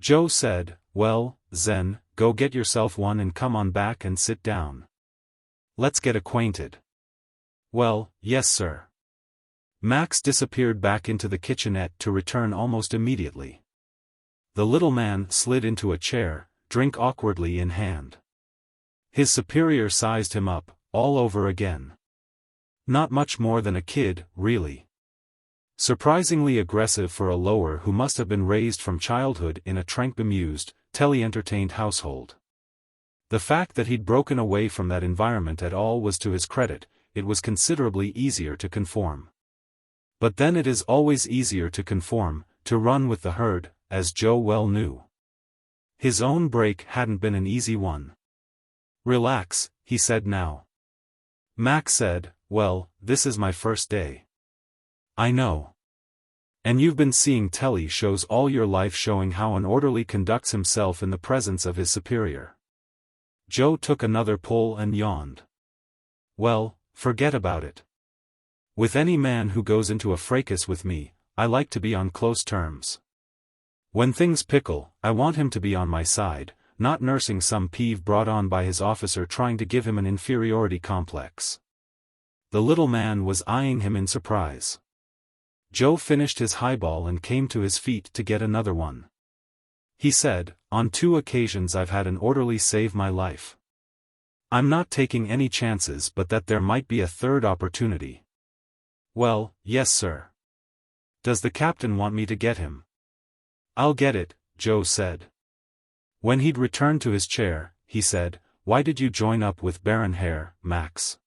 Joe said, "Well, Zen, go get yourself one and come on back and sit down. Let's get acquainted." "Well, yes sir." Max disappeared back into the kitchenette to return almost immediately. The little man slid into a chair, drink awkwardly in hand. His superior sized him up, all over again. Not much more than a kid, really. Surprisingly aggressive for a lower who must have been raised from childhood in a trank-bemused, telly-entertained household. The fact that he'd broken away from that environment at all was to his credit. It was considerably easier to conform. But then it is always easier to conform, to run with the herd, as Joe well knew. His own break hadn't been an easy one. "Relax," he said now. Max said, "Well, this is my first day." "I know. And you've been seeing telly shows all your life showing how an orderly conducts himself in the presence of his superior." Joe took another pull and yawned. "Well, forget about it. With any man who goes into a fracas with me, I like to be on close terms. When things pickle, I want him to be on my side, not nursing some peeve brought on by his officer trying to give him an inferiority complex." The little man was eyeing him in surprise. Joe finished his highball and came to his feet to get another one. He said, "On 2 occasions I've had an orderly save my life. I'm not taking any chances but that there might be a third opportunity." "Well, yes sir. Does the captain want me to get him?" "I'll get it," Joe said. When he'd returned to his chair, he said, "Why did you join up with Baron Hare, Max?"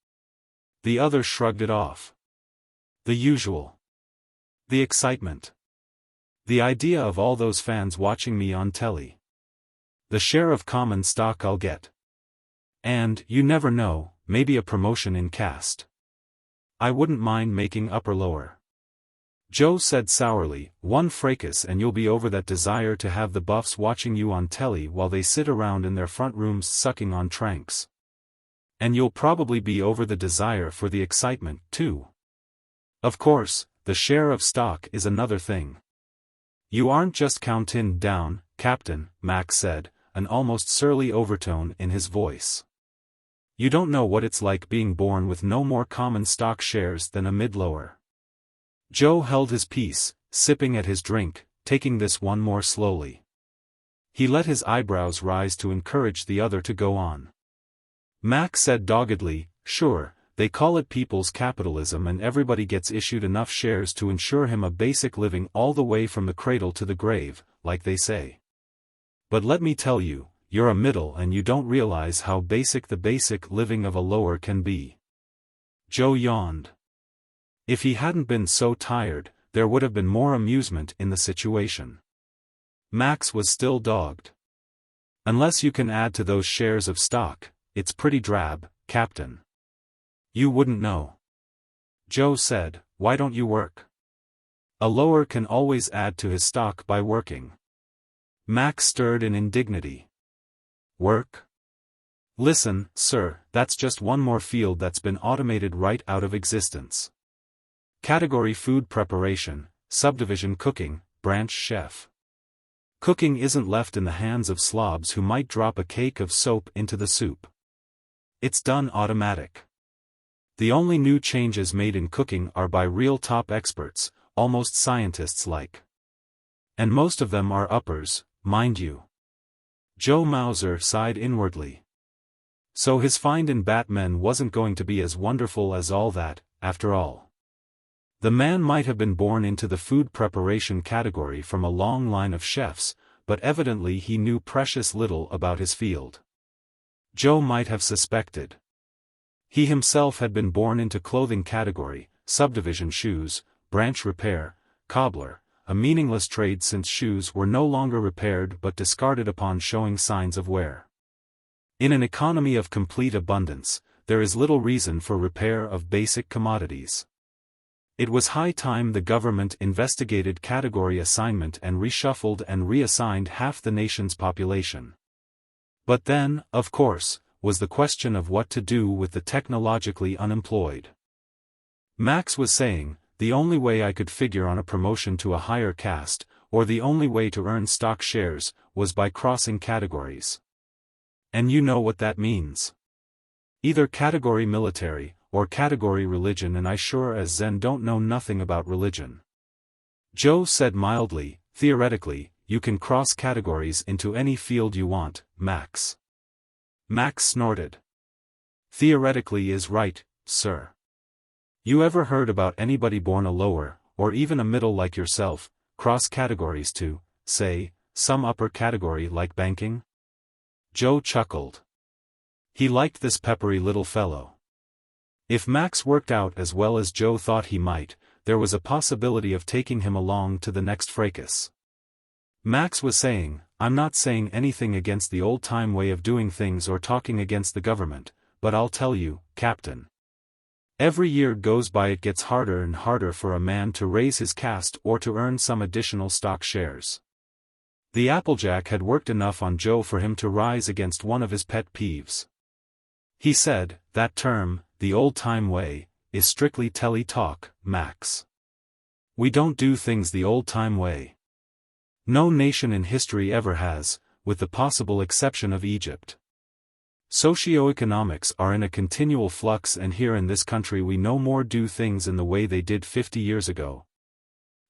The other shrugged it off. "The usual. The excitement. The idea of all those fans watching me on telly. The share of common stock I'll get. And, you never know, maybe a promotion in caste. I wouldn't mind making upper-lower." Joe said sourly, "1 fracas and you'll be over that desire to have the buffs watching you on telly while they sit around in their front rooms sucking on tranks. And you'll probably be over the desire for the excitement, too. Of course, the share of stock is another thing. You aren't just counting down, Captain," Max said, an almost surly overtone in his voice. "You don't know what it's like being born with no more common stock shares than a mid-lower." Joe held his peace, sipping at his drink, taking this one more slowly. He let his eyebrows rise to encourage the other to go on. Max said doggedly, "Sure, they call it people's capitalism and everybody gets issued enough shares to ensure him a basic living all the way from the cradle to the grave, like they say. But let me tell you, you're a middle and you don't realize how basic the basic living of a lower can be." Joe yawned. If he hadn't been so tired, there would have been more amusement in the situation. Max was still dogged. "Unless you can add to those shares of stock, it's pretty drab, Captain. You wouldn't know." Joe said, "Why don't you work?" "A lower can always add to his stock by working." Max stirred in indignity. "Work? Listen, sir, that's just one more field that's been automated right out of existence. Category food preparation, subdivision cooking, branch chef. Cooking isn't left in the hands of slobs who might drop a cake of soap into the soup. It's done automatic. The only new changes made in cooking are by real top experts, almost scientists-like. And most of them are uppers, mind you." Joe Mauser sighed inwardly. So his find in Batman wasn't going to be as wonderful as all that, after all. The man might have been born into the food preparation category from a long line of chefs, but evidently he knew precious little about his field. Joe might have suspected. He himself had been born into clothing category, subdivision shoes, branch repair, cobbler, a meaningless trade since shoes were no longer repaired but discarded upon showing signs of wear. In an economy of complete abundance, there is little reason for repair of basic commodities. It was high time the government investigated category assignment and reshuffled and reassigned half the nation's population. But then, of course, was the question of what to do with the technologically unemployed. Max was saying, the only way I could figure on a promotion to a higher caste, or the only way to earn stock shares, was by crossing categories. And you know what that means. Either category military, or category religion, and I sure as Zen don't know nothing about religion. Joe said mildly, theoretically, you can cross categories into any field you want, Max. Max snorted. Theoretically is right, sir. You ever heard about anybody born a lower, or even a middle like yourself, cross categories to, say, some upper category like banking? Joe chuckled. He liked this peppery little fellow. If Max worked out as well as Joe thought he might, there was a possibility of taking him along to the next fracas. Max was saying, I'm not saying anything against the old-time way of doing things or talking against the government, but I'll tell you, Captain. Every year goes by it gets harder and harder for a man to raise his caste or to earn some additional stock shares. The Applejack had worked enough on Joe for him to rise against one of his pet peeves. He said, that term, the old-time way, is strictly telly-talk, Max. We don't do things the old-time way. No nation in history ever has, with the possible exception of Egypt. Socioeconomics are in a continual flux, and here in this country we no more do things in the way they did 50 years ago.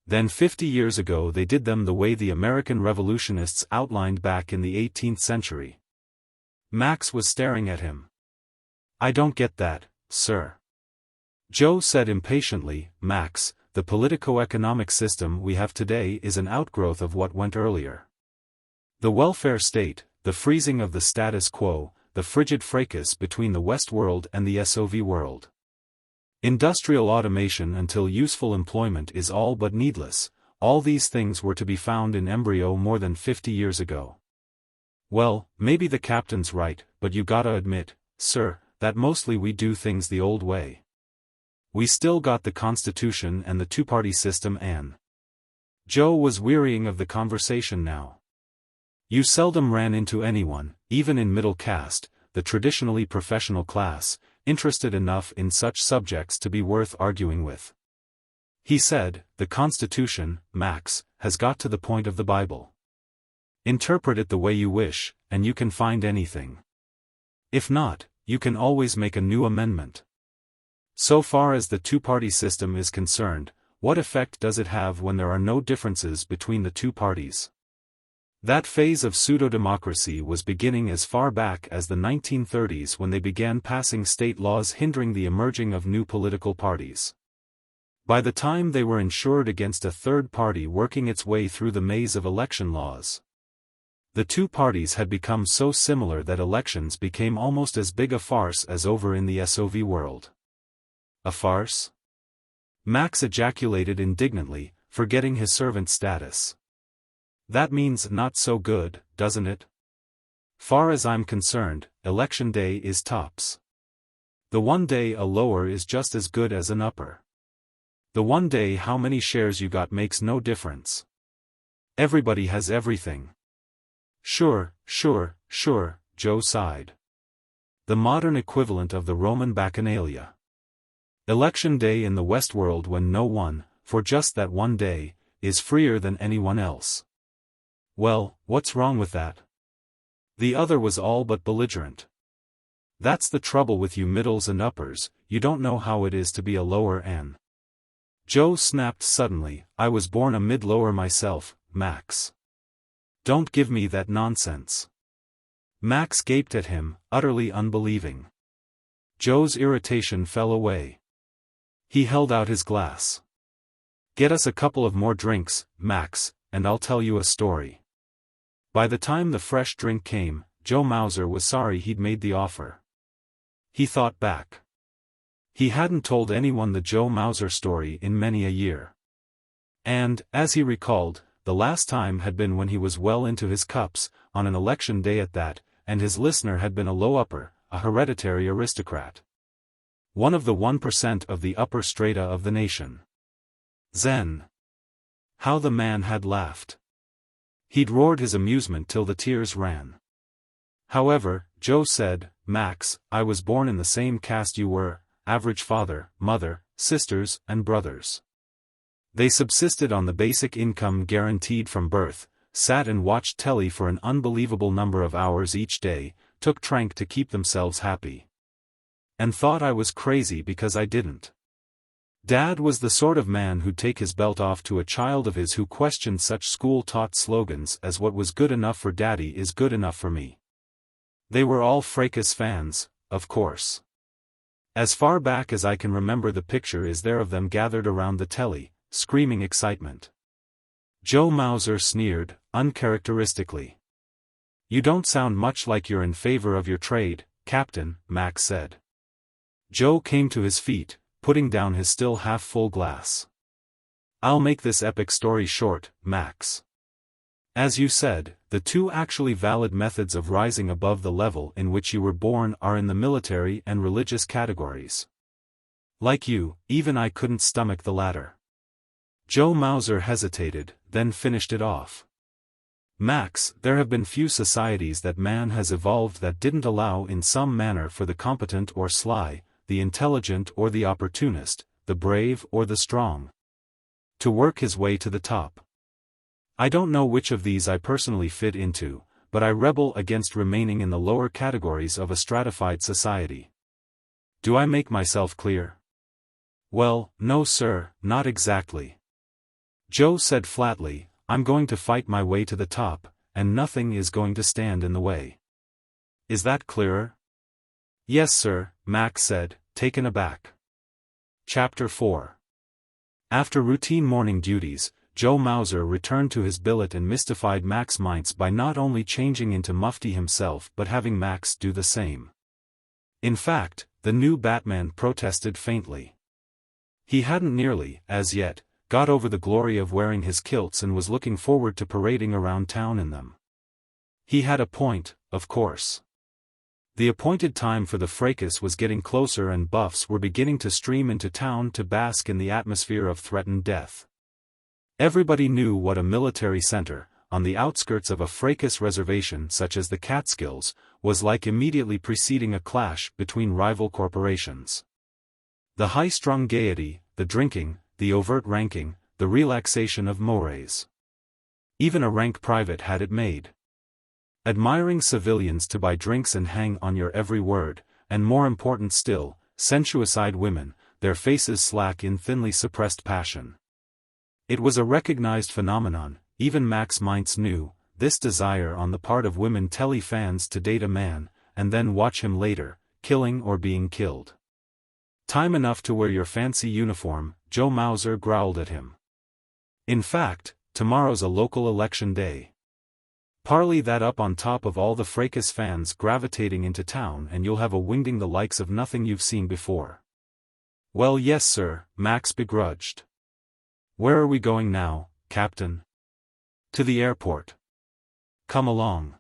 Then 50 years ago they did them the way the American revolutionists outlined back in the 18th century. Max was staring at him. I don't get that, sir. Joe said impatiently, Max, the politico-economic system we have today is an outgrowth of what went earlier. The welfare state, the freezing of the status quo, the frigid fracas between the West world and the SOV world. Industrial automation until useful employment is all but needless, all these things were to be found in embryo more than 50 years ago. Well, maybe the captain's right, but you gotta admit, sir, that mostly we do things the old way. We still got the Constitution and the two-party system and... Joe was wearying of the conversation now. You seldom ran into anyone, even in middle caste, the traditionally professional class, interested enough in such subjects to be worth arguing with. He said, the Constitution, Max, has got to the point of the Bible. Interpret it the way you wish, and you can find anything. If not, you can always make a new amendment. So far as the two-party system is concerned, what effect does it have when there are no differences between the two parties? That phase of pseudo-democracy was beginning as far back as the 1930s when they began passing state laws hindering the emerging of new political parties. By the time they were insured against a third party working its way through the maze of election laws, the two parties had become so similar that elections became almost as big a farce as over in the SOV world. A farce? Max ejaculated indignantly, forgetting his servant status. That means not so good, doesn't it? Far as I'm concerned, election day is tops. The one day a lower is just as good as an upper. The one day how many shares you got makes no difference. Everybody has everything. Sure, Joe sighed. The modern equivalent of the Roman Bacchanalia. Election day in the West world when no one, for just that one day, is freer than anyone else. Well, what's wrong with that? The other was all but belligerent. That's the trouble with you middles and uppers, you don't know how it is to be a lower and... Joe snapped suddenly, I was born a mid-lower myself, Max. Don't give me that nonsense. Max gaped at him, utterly unbelieving. Joe's irritation fell away. He held out his glass. Get us a couple of more drinks, Max, and I'll tell you a story. By the time the fresh drink came, Joe Mauser was sorry he'd made the offer. He thought back. He hadn't told anyone the Joe Mauser story in many a year. And, as he recalled, the last time had been when he was well into his cups, on an election day at that, and his listener had been a low-upper, a hereditary aristocrat. One of the 1% of the upper strata of the nation. Zen. How the man had laughed. He'd roared his amusement till the tears ran. However, Joe said, Max, I was born in the same caste you were, average father, mother, sisters, and brothers. They subsisted on the basic income guaranteed from birth, sat and watched telly for an unbelievable number of hours each day, took trank to keep themselves happy. And thought I was crazy because I didn't. Dad was the sort of man who'd take his belt off to a child of his who questioned such school-taught slogans as what was good enough for Daddy is good enough for me. They were all Fracas fans, of course. As far back as I can remember, the picture is there of them gathered around the telly, screaming excitement. Joe Mauser sneered, uncharacteristically. You don't sound much like you're in favor of your trade, Captain, Max said. Joe came to his feet, putting down his still half-full glass. I'll make this epic story short, Max. As you said, the two actually valid methods of rising above the level in which you were born are in the military and religious categories. Like you, even I couldn't stomach the latter. Joe Mauser hesitated, then finished it off. Max, there have been few societies that man has evolved that didn't allow in some manner for the competent or sly, the intelligent or the opportunist, the brave or the strong, to work his way to the top. I don't know which of these I personally fit into, but I rebel against remaining in the lower categories of a stratified society. Do I make myself clear? Well, no sir, not exactly. Joe said flatly, I'm going to fight my way to the top, and nothing is going to stand in the way. Is that clearer? Yes sir, Max said, taken aback. Chapter 4. After routine morning duties, Joe Mauser returned to his billet and mystified Max Mintz by not only changing into Mufti himself but having Max do the same. In fact, the new Batman protested faintly. He hadn't nearly, as yet, got over the glory of wearing his kilts and was looking forward to parading around town in them. He had a point, of course. The appointed time for the fracas was getting closer and buffs were beginning to stream into town to bask in the atmosphere of threatened death. Everybody knew what a military center, on the outskirts of a fracas reservation such as the Catskills, was like immediately preceding a clash between rival corporations. The high-strung gaiety, the drinking, the overt ranking, the relaxation of mores. Even a rank private had it made. Admiring civilians to buy drinks and hang on your every word, and more important still, sensuous-eyed women, their faces slack in thinly suppressed passion. It was a recognized phenomenon, even Max Mintz knew, this desire on the part of women telly fans to date a man, and then watch him later, killing or being killed. Time enough to wear your fancy uniform, Joe Mauser growled at him. In fact, tomorrow's a local election day. Parley that up on top of all the fracas fans gravitating into town and you'll have a wingding the likes of nothing you've seen before. Well yes sir, Max begrudged. Where are we going now, Captain? To the airport. Come along.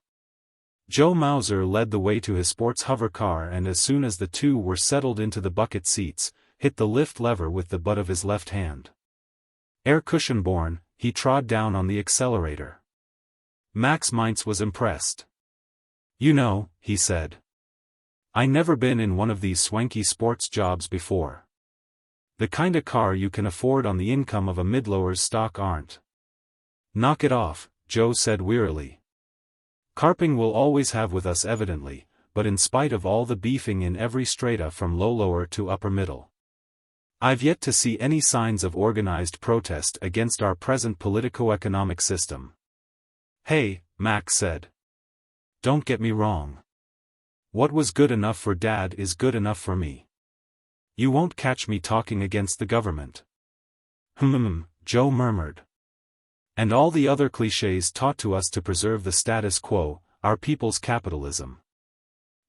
Joe Mauser led the way to his sports hover car and as soon as the two were settled into the bucket seats, hit the lift lever with the butt of his left hand. Air cushion borne, he trod down on the accelerator. Max Mintz was impressed. You know, he said. I never been in one of these swanky sports jobs before. The kinda car you can afford on the income of a mid-lower's stock aren't. Knock it off, Joe said wearily. Carping will always have with us evidently, but in spite of all the beefing in every strata from low-lower to upper-middle. I've yet to see any signs of organized protest against our present politico-economic system. Hey, Max said. Don't get me wrong. What was good enough for Dad is good enough for me. You won't catch me talking against the government. Joe murmured. And all the other clichés taught to us to preserve the status quo, our people's capitalism.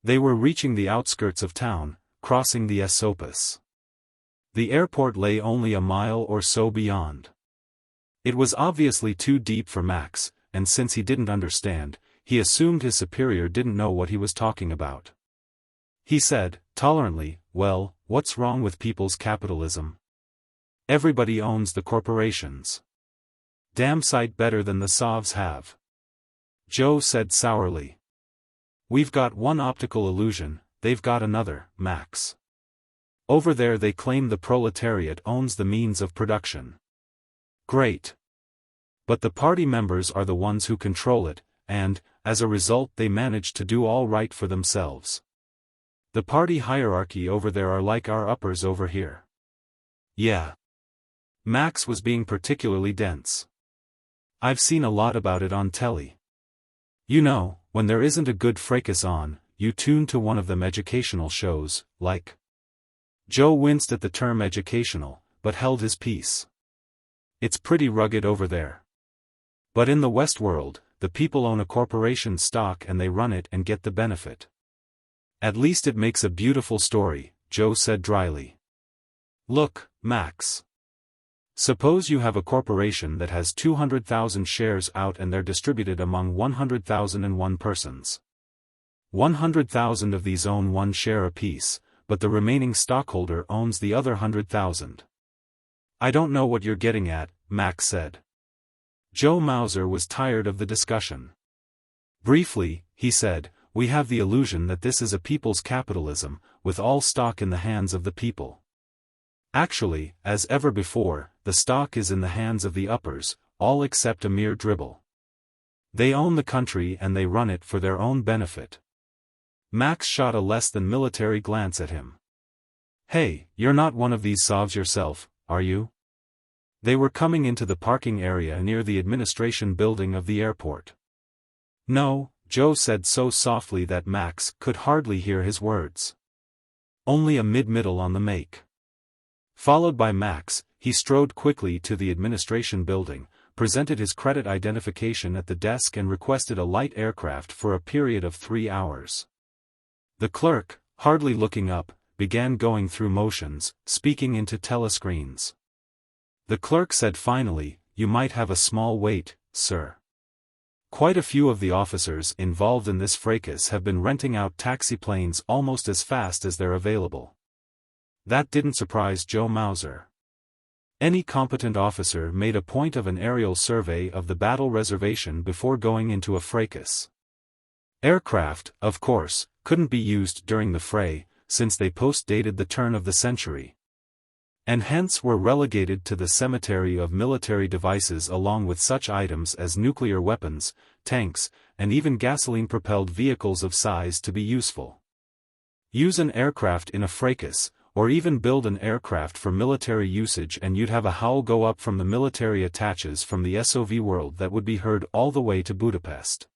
They were reaching the outskirts of town, crossing the Esopus. The airport lay only a mile or so beyond. It was obviously too deep for Max, and since he didn't understand, he assumed his superior didn't know what he was talking about. He said, tolerantly, well, what's wrong with people's capitalism? Everybody owns the corporations. Damn sight better than the Sovs have. Joe said sourly. We've got one optical illusion, they've got another, Max. Over there they claim the proletariat owns the means of production. Great. But the party members are the ones who control it, and, as a result, they manage to do all right for themselves. The party hierarchy over there are like our uppers over here. Yeah. Max was being particularly dense. I've seen a lot about it on telly. You know, when there isn't a good fracas on, you tune to one of them educational shows, like. Joe winced at the term educational, but held his peace. It's pretty rugged over there. But in the West world, the people own a corporation stock and they run it and get the benefit. At least it makes a beautiful story, Joe said dryly. Look, Max. Suppose you have a corporation that has 200,000 shares out and they're distributed among 100,001 persons. 100,000 of these own one share apiece, but the remaining stockholder owns the other 100,000. I don't know what you're getting at, Max said. Joe Mauser was tired of the discussion. Briefly, he said, we have the illusion that this is a people's capitalism, with all stock in the hands of the people. Actually, as ever before, the stock is in the hands of the uppers, all except a mere dribble. They own the country and they run it for their own benefit. Max shot a less than military glance at him. Hey, you're not one of these Sovs yourself, are you? They were coming into the parking area near the administration building of the airport. No, Joe said so softly that Max could hardly hear his words. Only a mid-middle on the make. Followed by Max, he strode quickly to the administration building, presented his credit identification at the desk and requested a light aircraft for a period of 3 hours. The clerk, hardly looking up, began going through motions, speaking into telescreens. The clerk said finally, "You might have a small wait, sir. Quite a few of the officers involved in this fracas have been renting out taxi planes almost as fast as they're available." That didn't surprise Joe Mauser. Any competent officer made a point of an aerial survey of the battle reservation before going into a fracas. Aircraft, of course, couldn't be used during the fray, since they post-dated the turn of the century. And hence were relegated to the cemetery of military devices along with such items as nuclear weapons, tanks, and even gasoline-propelled vehicles of size to be useful. Use an aircraft in a fracas, or even build an aircraft for military usage and you'd have a howl go up from the military attaches from the SOV world that would be heard all the way to Budapest.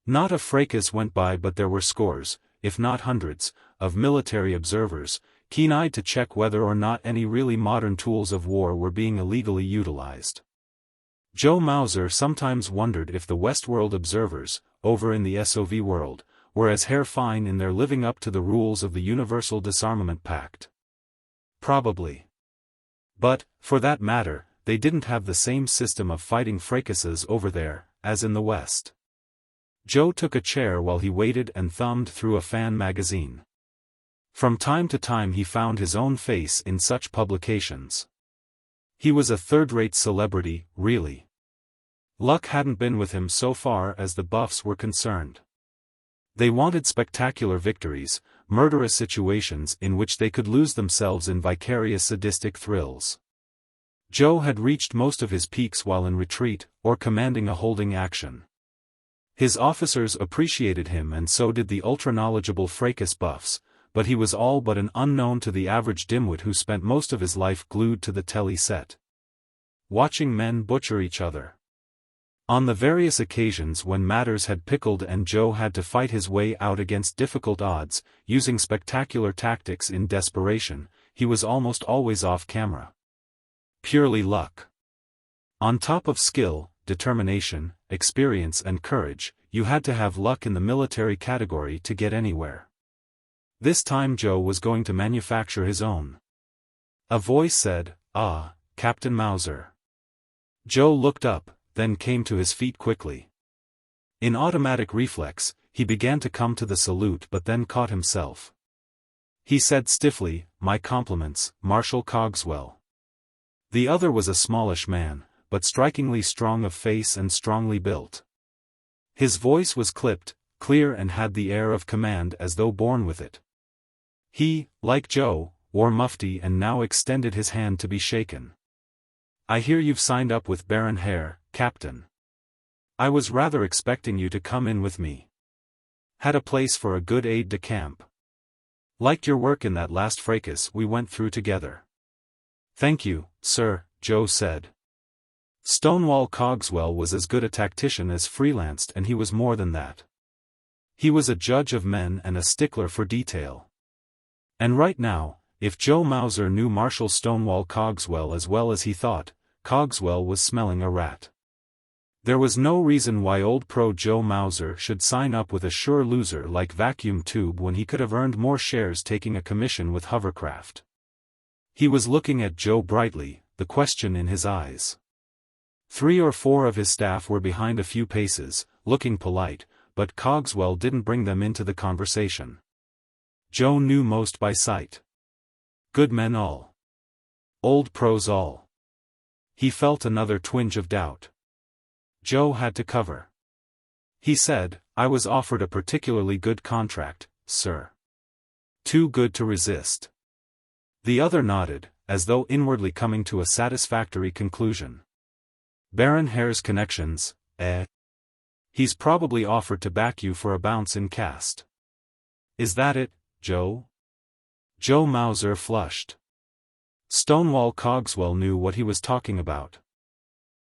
Not a fracas went by but there were scores, if not hundreds, of military observers, keen-eyed to check whether or not any really modern tools of war were being illegally utilized. Joe Mauser sometimes wondered if the Westworld observers, over in the SOV world, were as hair-fine in their living up to the rules of the Universal Disarmament Pact. Probably. But, for that matter, they didn't have the same system of fighting fracases over there, as in the West. Joe took a chair while he waited and thumbed through a fan magazine. From time to time he found his own face in such publications. He was a third-rate celebrity, really. Luck hadn't been with him so far as the buffs were concerned. They wanted spectacular victories, murderous situations in which they could lose themselves in vicarious sadistic thrills. Joe had reached most of his peaks while in retreat, or commanding a holding action. His officers appreciated him and so did the ultra-knowledgeable fracas buffs, but he was all but an unknown to the average dimwit who spent most of his life glued to the telly set, watching men butcher each other. On the various occasions when matters had pickled and Joe had to fight his way out against difficult odds, using spectacular tactics in desperation, he was almost always off camera. Purely luck. On top of skill, determination, experience and courage, you had to have luck in the military category to get anywhere. This time Joe was going to manufacture his own. A voice said, "Ah, Captain Mauser." Joe looked up, then came to his feet quickly. In automatic reflex, he began to come to the salute but then caught himself. He said stiffly, "My compliments, Marshal Cogswell." The other was a smallish man, but strikingly strong of face and strongly built. His voice was clipped, clear and had the air of command as though born with it. He, like Joe, wore mufti and now extended his hand to be shaken. "I hear you've signed up with Baron Hare, Captain. I was rather expecting you to come in with me. Had a place for a good aide-de-camp. Liked your work in that last fracas we went through together." "Thank you, sir," Joe said. Stonewall Cogswell was as good a tactician as freelanced, and he was more than that. He was a judge of men and a stickler for detail. And right now, if Joe Mauser knew Marshal Stonewall Cogswell as well as he thought, Cogswell was smelling a rat. There was no reason why old pro Joe Mauser should sign up with a sure loser like Vacuum Tube when he could have earned more shares taking a commission with Hovercraft. He was looking at Joe brightly, the question in his eyes. 3 or 4 of his staff were behind a few paces, looking polite, but Cogswell didn't bring them into the conversation. Joe knew most by sight. Good men all. Old pros all. He felt another twinge of doubt. Joe had to cover. He said, "I was offered a particularly good contract, sir. Too good to resist." The other nodded, as though inwardly coming to a satisfactory conclusion. "Baron Hare's connections, eh? He's probably offered to back you for a bounce in cast. Is that it, Joe?" Joe Mauser flushed. Stonewall Cogswell knew what he was talking about.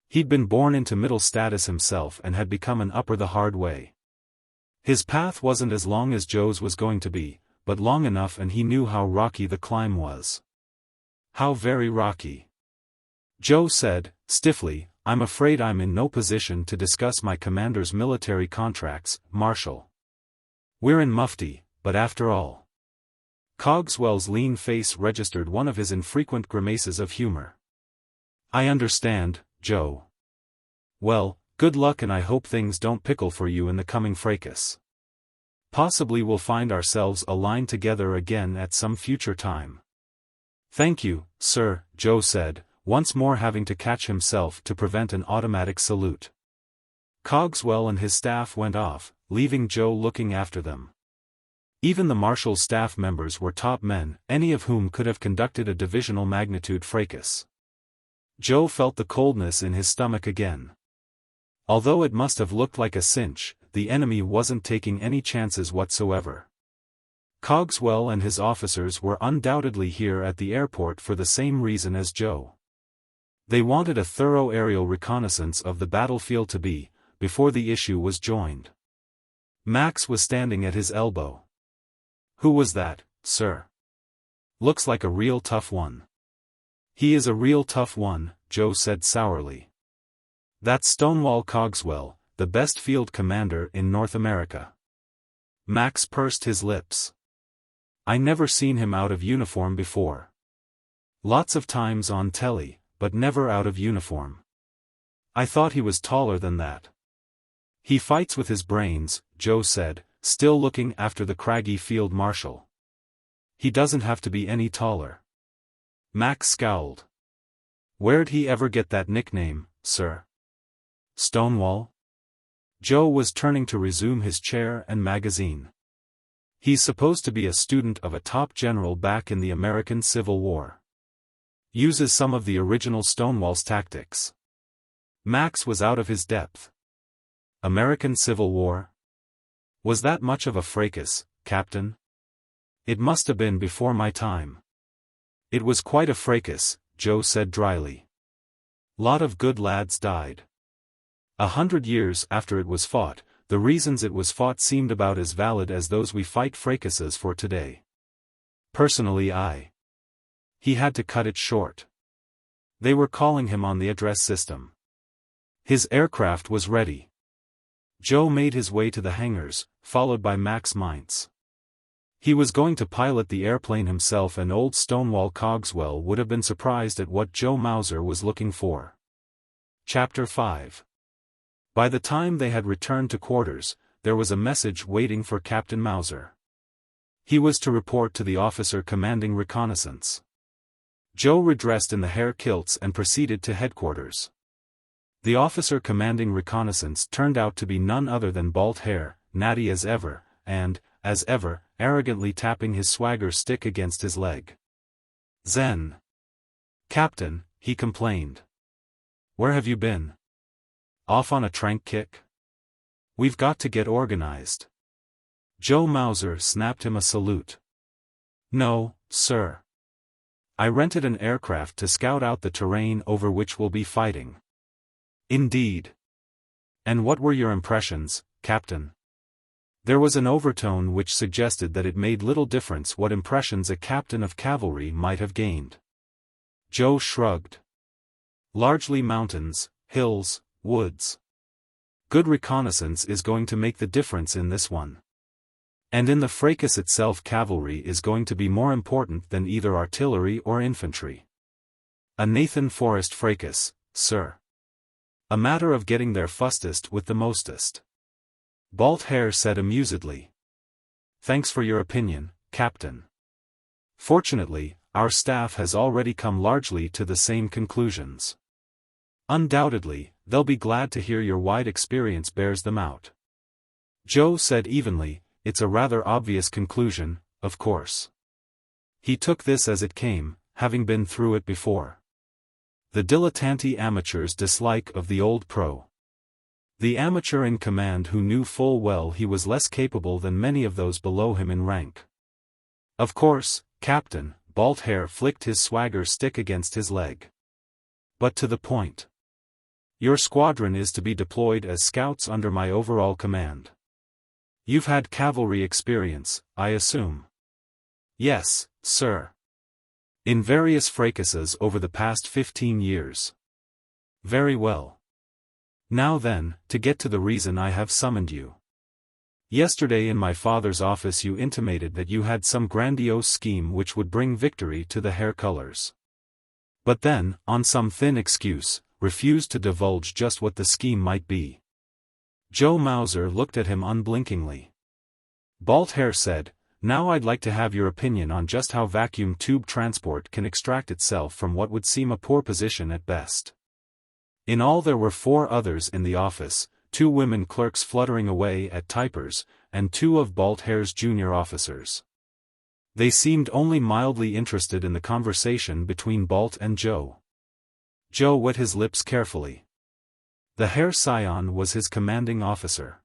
He'd been born into middle status himself and had become an upper the hard way. His path wasn't as long as Joe's was going to be, but long enough, and he knew how rocky the climb was. How very rocky. Joe said, stiffly, "I'm afraid I'm in no position to discuss my commander's military contracts, Marshal. We're in mufti, but after all." Cogswell's lean face registered one of his infrequent grimaces of humor. "I understand, Joe. Well, good luck, and I hope things don't pickle for you in the coming fracas. Possibly we'll find ourselves aligned together again at some future time." "Thank you, sir," Joe said, once more having to catch himself to prevent an automatic salute. Cogswell and his staff went off, leaving Joe looking after them. Even the Marshal's staff members were top men, any of whom could have conducted a divisional magnitude fracas. Joe felt the coldness in his stomach again. Although it must have looked like a cinch, the enemy wasn't taking any chances whatsoever. Cogswell and his officers were undoubtedly here at the airport for the same reason as Joe. They wanted a thorough aerial reconnaissance of the battlefield to be, before the issue was joined. Max was standing at his elbow. "Who was that, sir? Looks like a real tough one." "He is a real tough one," Joe said sourly. "That's Stonewall Cogswell, the best field commander in North America." Max pursed his lips. "I never seen him out of uniform before. Lots of times on telly, but never out of uniform. I thought he was taller than that." "He fights with his brains," Joe said, still looking after the craggy field marshal. "He doesn't have to be any taller." Max scowled. "Where'd he ever get that nickname, sir? Stonewall?" Joe was turning to resume his chair and magazine. "He's supposed to be a student of a top general back in the American Civil War. Uses some of the original Stonewall's tactics." Max was out of his depth. American Civil War? Was that much of a fracas, Captain? "It must have been before my time." "It was quite a fracas," Joe said dryly. "Lot of good lads died. 100 years after it was fought, the reasons it was fought seemed about as valid as those we fight fracases for today. Personally He had to cut it short. They were calling him on the address system. His aircraft was ready. Joe made his way to the hangars, followed by Max Mintz. He was going to pilot the airplane himself, and old Stonewall Cogswell would have been surprised at what Joe Mauser was looking for. Chapter 5. By the time they had returned to quarters, there was a message waiting for Captain Mauser. He was to report to the officer commanding reconnaissance. Joe redressed in the hair kilts and proceeded to headquarters. The officer commanding reconnaissance turned out to be none other than Bald Hair, natty as ever, and, as ever, arrogantly tapping his swagger stick against his leg. "Zen. Captain," he complained. "Where have you been? Off on a trank kick? We've got to get organized." Joe Mauser snapped him a salute. "No, sir. I rented an aircraft to scout out the terrain over which we'll be fighting." "Indeed. And what were your impressions, Captain?" There was an overtone which suggested that it made little difference what impressions a captain of cavalry might have gained. Joe shrugged. "Largely mountains, hills, woods. Good reconnaissance is going to make the difference in this one. And in the fracas itself, cavalry is going to be more important than either artillery or infantry. A Nathan Forrest fracas, sir. A matter of getting there fastest with the mostest." Bald Hair said amusedly. "Thanks for your opinion, Captain. Fortunately, our staff has already come largely to the same conclusions. Undoubtedly, they'll be glad to hear your wide experience bears them out." Joe said evenly, "It's a rather obvious conclusion, of course." He took this as it came, having been through it before. The dilettante amateur's dislike of the old pro. The amateur in command who knew full well he was less capable than many of those below him in rank. "Of course, Captain," Bald Hair flicked his swagger stick against his leg. "But to the point. Your squadron is to be deployed as scouts under my overall command. You've had cavalry experience, I assume?" "Yes, sir. In various fracases over the past 15 years. "Very well. Now then, to get to the reason I have summoned you. Yesterday in my father's office you intimated that you had some grandiose scheme which would bring victory to the hair colors. But then, on some thin excuse, refused to divulge just what the scheme might be." Joe Mauser looked at him unblinkingly. Bald Hair said, "Now I'd like to have your opinion on just how vacuum tube transport can extract itself from what would seem a poor position at best." In all there were 4 others in the office, 2 women clerks fluttering away at typers, and 2 of Bald Hair's junior officers. They seemed only mildly interested in the conversation between Balt and Joe. Joe wet his lips carefully. The Hair Scion was his commanding officer.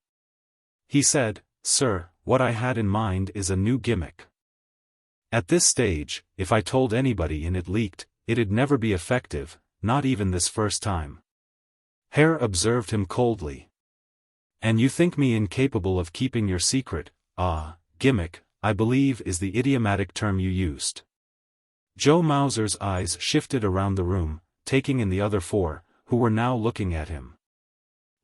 He said, "Sir, what I had in mind is a new gimmick. At this stage, if I told anybody and it leaked, it'd never be effective, not even this first time." Hair observed him coldly. "And you think me incapable of keeping your secret?" "Ah, gimmick, I believe is the idiomatic term you used." Joe Mauser's eyes shifted around the room, taking in the other 4, who were now looking at him.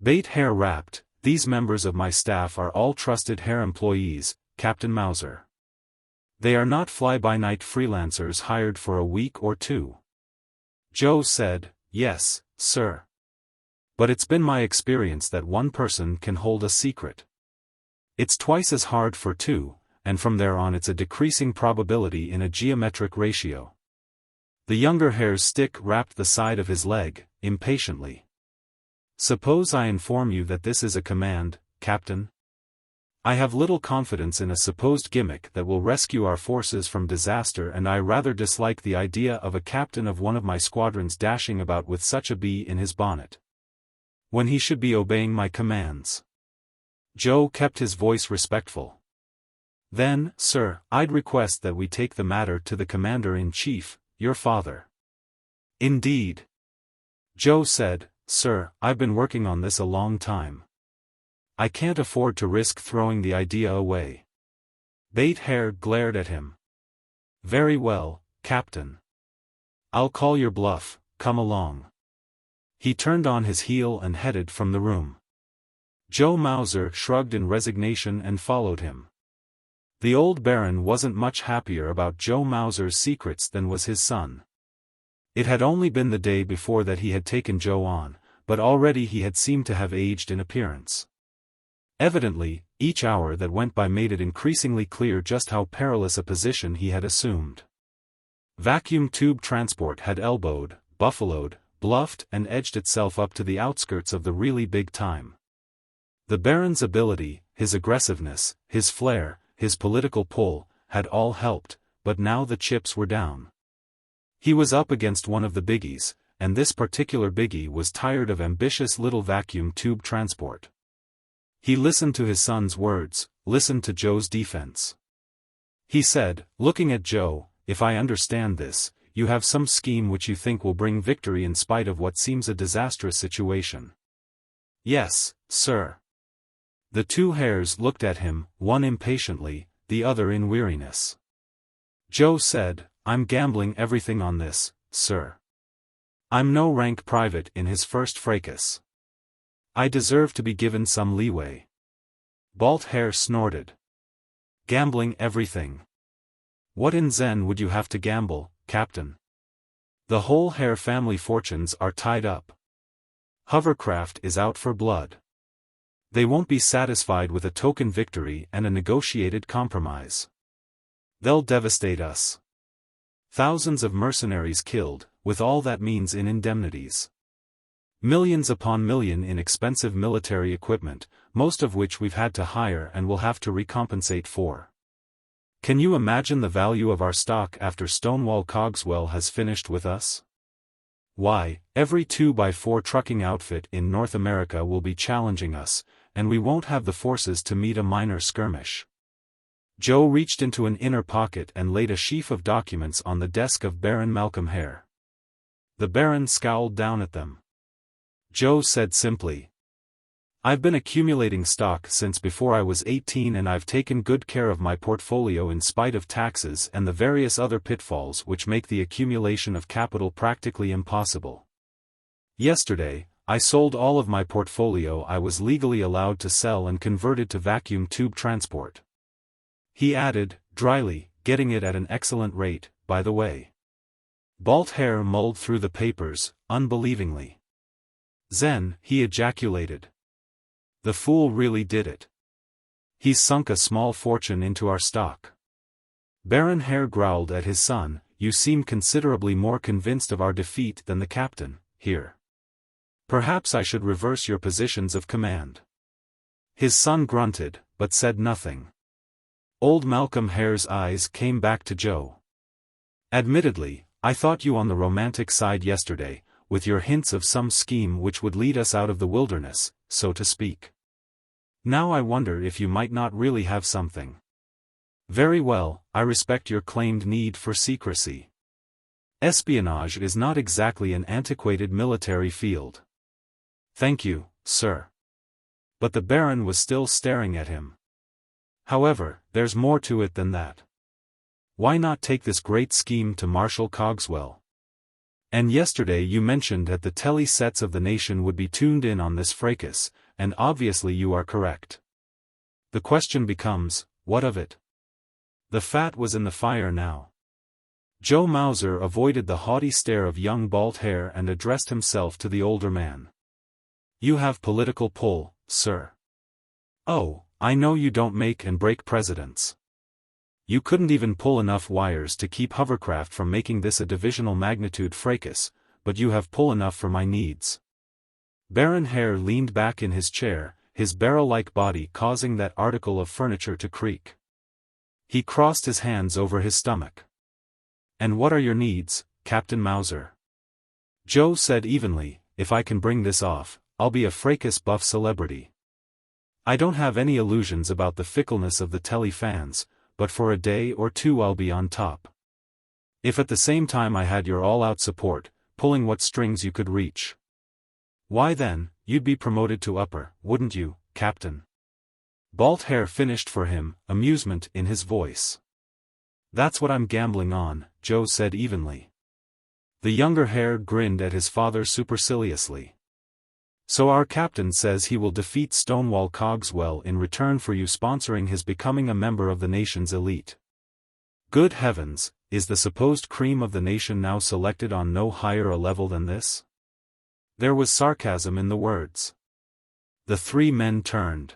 Bait Hair rapped, "These members of my staff are all trusted Hair employees, Captain Mauser. They are not fly-by-night freelancers hired for a week or 2. Joe said, "Yes, sir. But it's been my experience that one person can hold a secret. It's twice as hard for 2, and from there on it's a decreasing probability in a geometric ratio." The younger Hair's stick rapped the side of his leg, impatiently. "Suppose I inform you that this is a command, Captain? I have little confidence in a supposed gimmick that will rescue our forces from disaster, and I rather dislike the idea of a captain of one of my squadrons dashing about with such a bee in his bonnet, when he should be obeying my commands." Joe kept his voice respectful. "Then, sir, I'd request that we take the matter to the Commander-in-Chief, your father." "Indeed?" Joe said, "Sir, I've been working on this a long time. I can't afford to risk throwing the idea away." Bait Hair glared at him. "Very well, Captain. I'll call your bluff, come along." He turned on his heel and headed from the room. Joe Mauser shrugged in resignation and followed him. The old Baron wasn't much happier about Joe Mauser's secrets than was his son. It had only been the day before that he had taken Joe on, but already he had seemed to have aged in appearance. Evidently, each hour that went by made it increasingly clear just how perilous a position he had assumed. Vacuum tube transport had elbowed, buffaloed, bluffed and edged itself up to the outskirts of the really big time. The Baron's ability, his aggressiveness, his flair, his political pull, had all helped, but now the chips were down. He was up against one of the biggies, and this particular biggie was tired of ambitious little vacuum tube transport. He listened to his son's words, listened to Joe's defense. He said, looking at Joe, "If I understand this, you have some scheme which you think will bring victory in spite of what seems a disastrous situation." "Yes, sir." The two hares looked at him, one impatiently, the other in weariness. Joe said, "I'm gambling everything on this, sir. I'm no rank private in his first fracas. I deserve to be given some leeway." Balt Hair snorted. "Gambling everything? What in Zen would you have to gamble, Captain? The whole Hare family fortunes are tied up. Hovercraft is out for blood. They won't be satisfied with a token victory and a negotiated compromise. They'll devastate us. Thousands of mercenaries killed, with all that means in indemnities. Millions upon million in expensive military equipment, most of which we've had to hire and will have to recompensate for. Can you imagine the value of our stock after Stonewall Cogswell has finished with us? Why, every 2x4 trucking outfit in North America will be challenging us, and we won't have the forces to meet a minor skirmish." Joe reached into an inner pocket and laid a sheaf of documents on the desk of Baron Malcolm Hare. The Baron scowled down at them. Joe said simply, "I've been accumulating stock since before I was 18 and I've taken good care of my portfolio in spite of taxes and the various other pitfalls which make the accumulation of capital practically impossible. Yesterday, I sold all of my portfolio I was legally allowed to sell and converted to vacuum tube transport." He added, dryly, "Getting it at an excellent rate, by the way." Balt Hair mulled through the papers, unbelievingly. "Zen," he ejaculated. "The fool really did it. He's sunk a small fortune into our stock." Baron Hare growled at his son, "You seem considerably more convinced of our defeat than the captain, here. Perhaps I should reverse your positions of command." His son grunted, but said nothing. Old Malcolm Hare's eyes came back to Joe. "Admittedly, I thought you on the romantic side yesterday, with your hints of some scheme which would lead us out of the wilderness, so to speak. Now I wonder if you might not really have something. Very well, I respect your claimed need for secrecy. Espionage is not exactly an antiquated military field." "Thank you, sir." But the Baron was still staring at him. "However, there's more to it than that. Why not take this great scheme to Marshal Cogswell? And yesterday you mentioned that the telly sets of the nation would be tuned in on this fracas, and obviously you are correct. The question becomes, what of it?" The fat was in the fire now. Joe Mauser avoided the haughty stare of young Balt Hair and addressed himself to the older man. "You have political pull, sir. Oh, I know you don't make and break presidents. You couldn't even pull enough wires to keep hovercraft from making this a divisional magnitude fracas, but you have pull enough for my needs." Baron Hare leaned back in his chair, his barrel-like body causing that article of furniture to creak. He crossed his hands over his stomach. "And what are your needs, Captain Mauser?" Joe said evenly, "If I can bring this off, I'll be a fracas buff celebrity. I don't have any illusions about the fickleness of the telly fans, but for a day or two I'll be on top. If at the same time I had your all-out support, pulling what strings you could reach. Why then, you'd be promoted to upper, wouldn't you, Captain?" Balt Hair finished for him, amusement in his voice. "That's what I'm gambling on," Joe said evenly. The younger Hare grinned at his father superciliously. "So our captain says he will defeat Stonewall Cogswell in return for you sponsoring his becoming a member of the nation's elite. Good heavens, is the supposed cream of the nation now selected on no higher a level than this?" There was sarcasm in the words. The three men turned.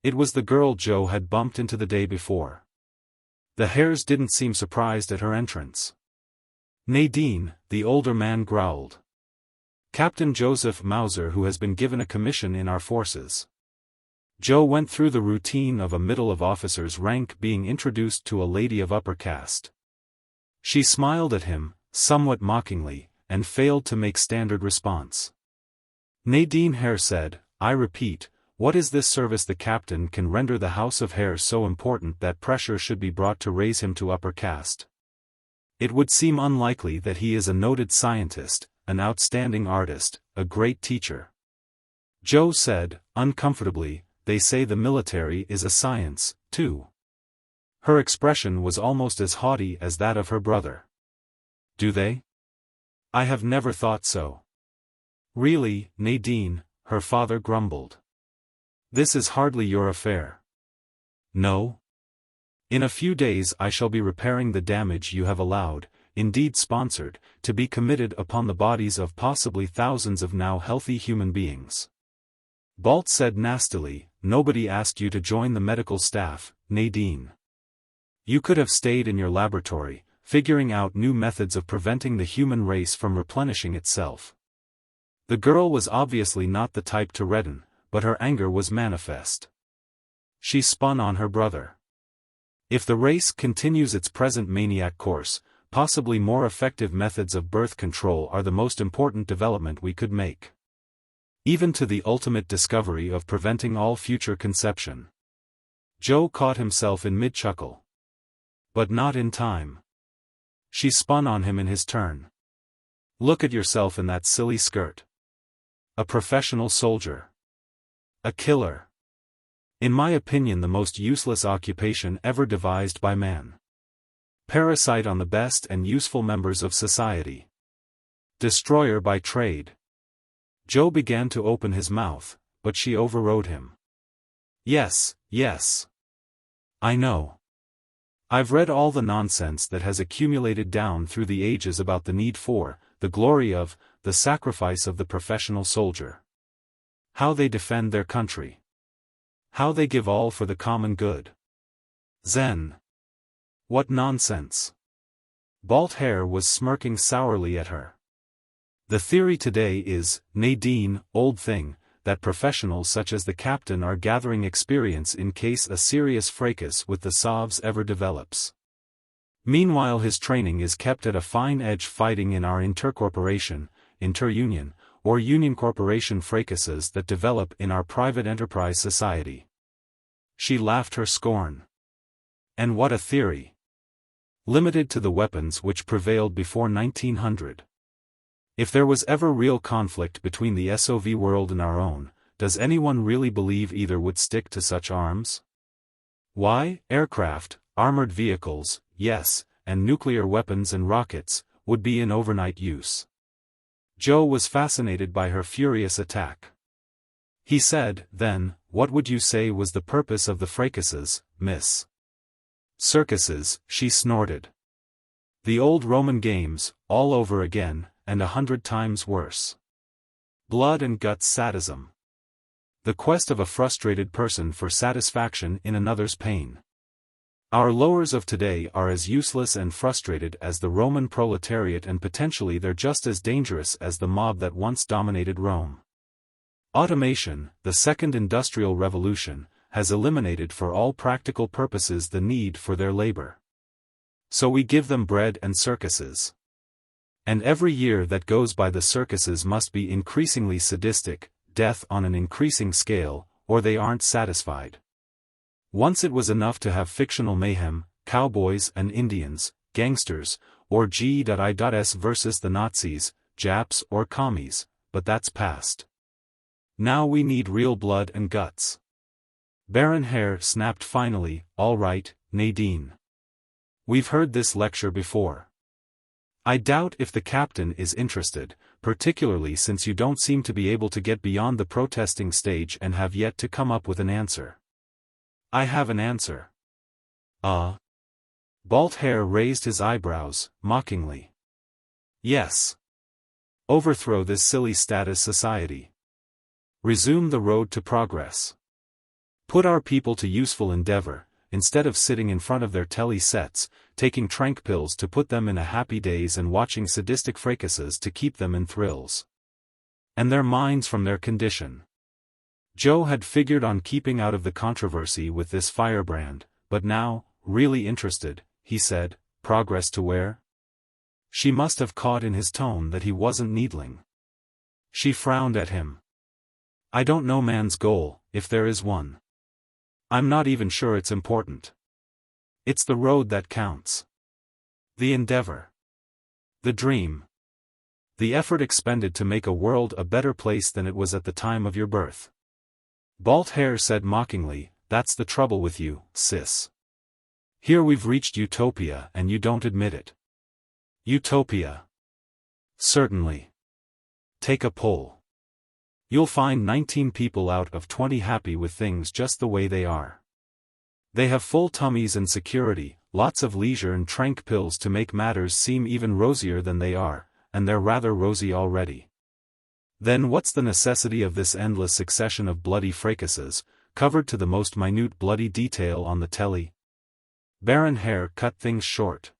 It was the girl Joe had bumped into the day before. The Hares didn't seem surprised at her entrance. Nadine, the older man growled. Captain Joseph Mauser, who has been given a commission in our forces. Joe went through the routine of a middle-of-officer's rank being introduced to a lady of upper caste. She smiled at him, somewhat mockingly, and failed to make standard response. Nadine Hare said, "I repeat, what is this service the captain can render the House of Hare so important that pressure should be brought to raise him to upper caste? It would seem unlikely that he is a noted scientist, an outstanding artist, a great teacher." Joe said, uncomfortably, "They say the military is a science, too." Her expression was almost as haughty as that of her brother. "Do they? I have never thought so." "Really, Nadine," her father grumbled. "This is hardly your affair." "No? In a few days I shall be repairing the damage you have allowed, indeed sponsored, to be committed upon the bodies of possibly thousands of now healthy human beings." Balt said nastily, "Nobody asked you to join the medical staff, Nadine. You could have stayed in your laboratory, figuring out new methods of preventing the human race from replenishing itself." The girl was obviously not the type to redden, but her anger was manifest. She spun on her brother. "If the race continues its present maniac course, possibly more effective methods of birth control are the most important development we could make. Even to the ultimate discovery of preventing all future conception." Joe caught himself in mid-chuckle. "But not in time." She spun on him in his turn. "Look at yourself in that silly skirt. A professional soldier. A killer. In my opinion the most useless occupation ever devised by man. Parasite on the best and useful members of society. Destroyer by trade." Joe began to open his mouth, but she overrode him. "Yes, yes. I know. I've read all the nonsense that has accumulated down through the ages about the need for, the glory of, the sacrifice of the professional soldier. How they defend their country. How they give all for the common good. Zen. What nonsense." Balt Hare was smirking sourly at her. "The theory today is, Nadine, old thing, that professionals such as the captain are gathering experience in case a serious fracas with the Sovs ever develops. Meanwhile his training is kept at a fine edge fighting in our intercorporation, interunion, or union corporation fracases that develop in our private enterprise society." She laughed her scorn. "And what a theory! Limited to the weapons which prevailed before 1900. If there was ever real conflict between the SOV world and our own, does anyone really believe either would stick to such arms? Why, aircraft, armored vehicles, yes, and nuclear weapons and rockets, would be in overnight use." Joe was fascinated by her furious attack. He said, "Then, what would you say was the purpose of the fracases, miss?" "Circuses," she snorted. "The old Roman games, all over again, and 100 times worse. Blood and guts sadism. The quest of a frustrated person for satisfaction in another's pain. Our lowers of today are as useless and frustrated as the Roman proletariat, and potentially they're just as dangerous as the mob that once dominated Rome. Automation, the second industrial revolution, has eliminated for all practical purposes the need for their labor. So we give them bread and circuses. And every year that goes by the circuses must be increasingly sadistic, death on an increasing scale, or they aren't satisfied. Once it was enough to have fictional mayhem, cowboys and Indians, gangsters, or G.I.S versus the Nazis, Japs or commies, but that's past. Now we need real blood and guts." Baron Hare snapped finally, "All right, Nadine. We've heard this lecture before. I doubt if the captain is interested, particularly since you don't seem to be able to get beyond the protesting stage and have yet to come up with an answer." "I have an answer." Balt Hare raised his eyebrows, mockingly. "Yes. Overthrow this silly status society. Resume the road to progress. Put our people to useful endeavor, instead of sitting in front of their telly sets, taking trank pills to put them in a happy daze and watching sadistic fracases to keep them in thrills. And their minds from their condition. Joe had figured on keeping out of the controversy with this firebrand, but now, really interested, he said, progress to where? She must have caught in his tone that he wasn't needling. She frowned at him. I don't know man's goal, if there is one. I'm not even sure it's important. It's the road that counts. The endeavor. The dream. The effort expended to make a world a better place than it was at the time of your birth. Balt Hair said mockingly, that's the trouble with you, sis. Here we've reached utopia and you don't admit it. Utopia. Certainly. Take a poll. You'll find 19 people out of 20 happy with things just the way they are. They have full tummies and security, lots of leisure and trank pills to make matters seem even rosier than they are, and they're rather rosy already. Then what's the necessity of this endless succession of bloody fracases, covered to the most minute bloody detail on the telly? Baron Hare cut things short.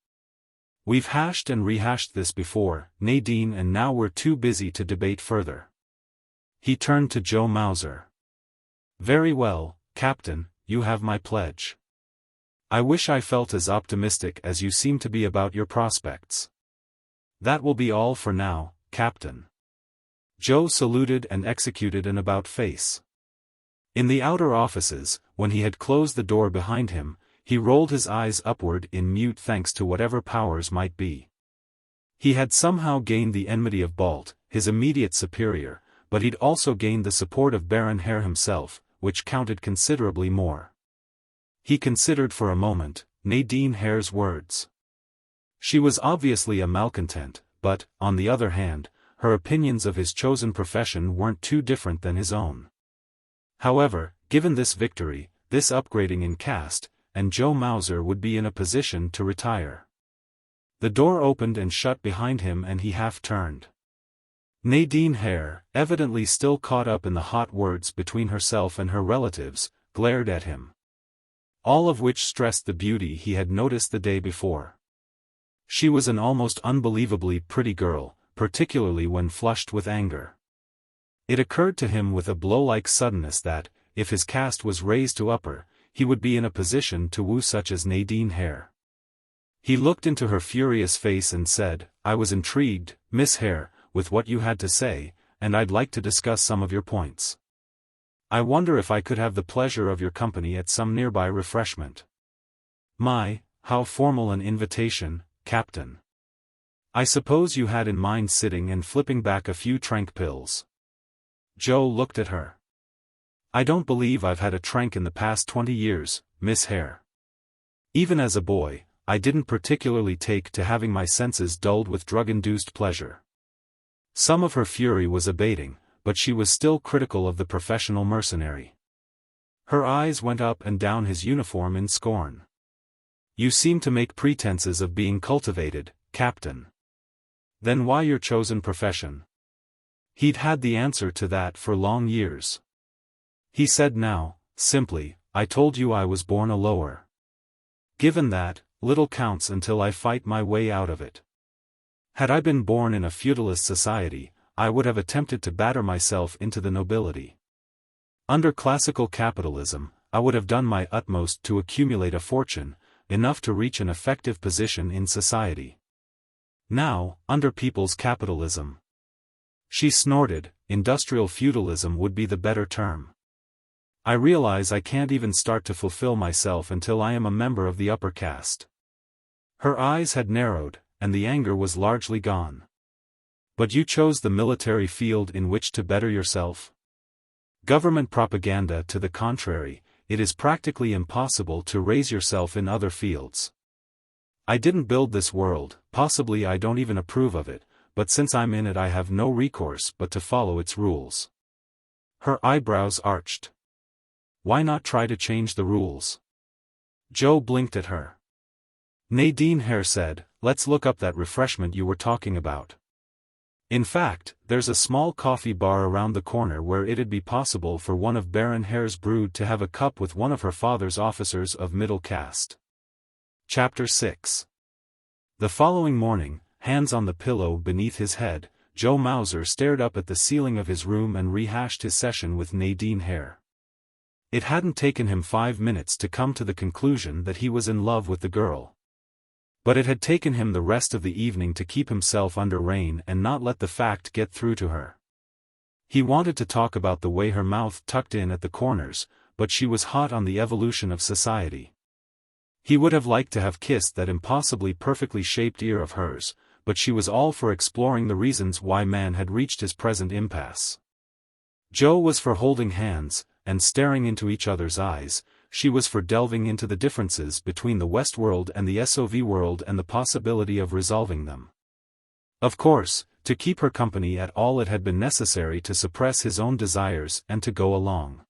We've hashed and rehashed this before, Nadine, and now we're too busy to debate further. He turned to Joe Mauser. Very well, Captain, you have my pledge. I wish I felt as optimistic as you seem to be about your prospects. That will be all for now, Captain. Joe saluted and executed an about-face. In the outer offices, when he had closed the door behind him, he rolled his eyes upward in mute thanks to whatever powers might be. He had somehow gained the enmity of Balt, his immediate superior, but he'd also gained the support of Baron Hare himself, which counted considerably more. He considered for a moment Nadine Hare's words. She was obviously a malcontent, but, on the other hand, her opinions of his chosen profession weren't too different than his own. However, given this victory, this upgrading in caste, and Joe Mauser would be in a position to retire. The door opened and shut behind him and he half turned. Nadine Hare, evidently still caught up in the hot words between herself and her relatives, glared at him. All of which stressed the beauty he had noticed the day before. She was an almost unbelievably pretty girl, particularly when flushed with anger. It occurred to him with a blow-like suddenness that, if his caste was raised to upper, he would be in a position to woo such as Nadine Hare. He looked into her furious face and said, I was intrigued, Miss Hare, with what you had to say, and I'd like to discuss some of your points. I wonder if I could have the pleasure of your company at some nearby refreshment. My, how formal an invitation, Captain. I suppose you had in mind sitting and flipping back a few trank pills. Joe looked at her. I don't believe I've had a trank in the past 20 years, Miss Hare. Even as a boy, I didn't particularly take to having my senses dulled with drug-induced pleasure. Some of her fury was abating, but she was still critical of the professional mercenary. Her eyes went up and down his uniform in scorn. You seem to make pretenses of being cultivated, Captain. Then why your chosen profession? He'd had the answer to that for long years. He said now, simply, I told you I was born a lower. Given that, little counts until I fight my way out of it. Had I been born in a feudalist society, I would have attempted to batter myself into the nobility. Under classical capitalism, I would have done my utmost to accumulate a fortune, enough to reach an effective position in society. Now, under people's capitalism. She snorted, industrial feudalism would be the better term. I realize I can't even start to fulfill myself until I am a member of the upper caste. Her eyes had narrowed, and the anger was largely gone. But you chose the military field in which to better yourself? Government propaganda to the contrary, it is practically impossible to raise yourself in other fields. I didn't build this world, possibly I don't even approve of it, but since I'm in it I have no recourse but to follow its rules. Her eyebrows arched. Why not try to change the rules? Joe blinked at her. Nadine Hare said, let's look up that refreshment you were talking about. In fact, there's a small coffee bar around the corner where it'd be possible for one of Baron Hare's brood to have a cup with one of her father's officers of middle caste. Chapter 6. The following morning, hands on the pillow beneath his head, Joe Mauser stared up at the ceiling of his room and rehashed his session with Nadine Hare. It hadn't taken him 5 minutes to come to the conclusion that he was in love with the girl. But it had taken him the rest of the evening to keep himself under rein and not let the fact get through to her. He wanted to talk about the way her mouth tucked in at the corners, but she was hot on the evolution of society. He would have liked to have kissed that impossibly perfectly shaped ear of hers, but she was all for exploring the reasons why man had reached his present impasse. Joe was for holding hands, and staring into each other's eyes. She was for delving into the differences between the West world and the SOV world and the possibility of resolving them. Of course, to keep her company at all it had been necessary to suppress his own desires and to go along.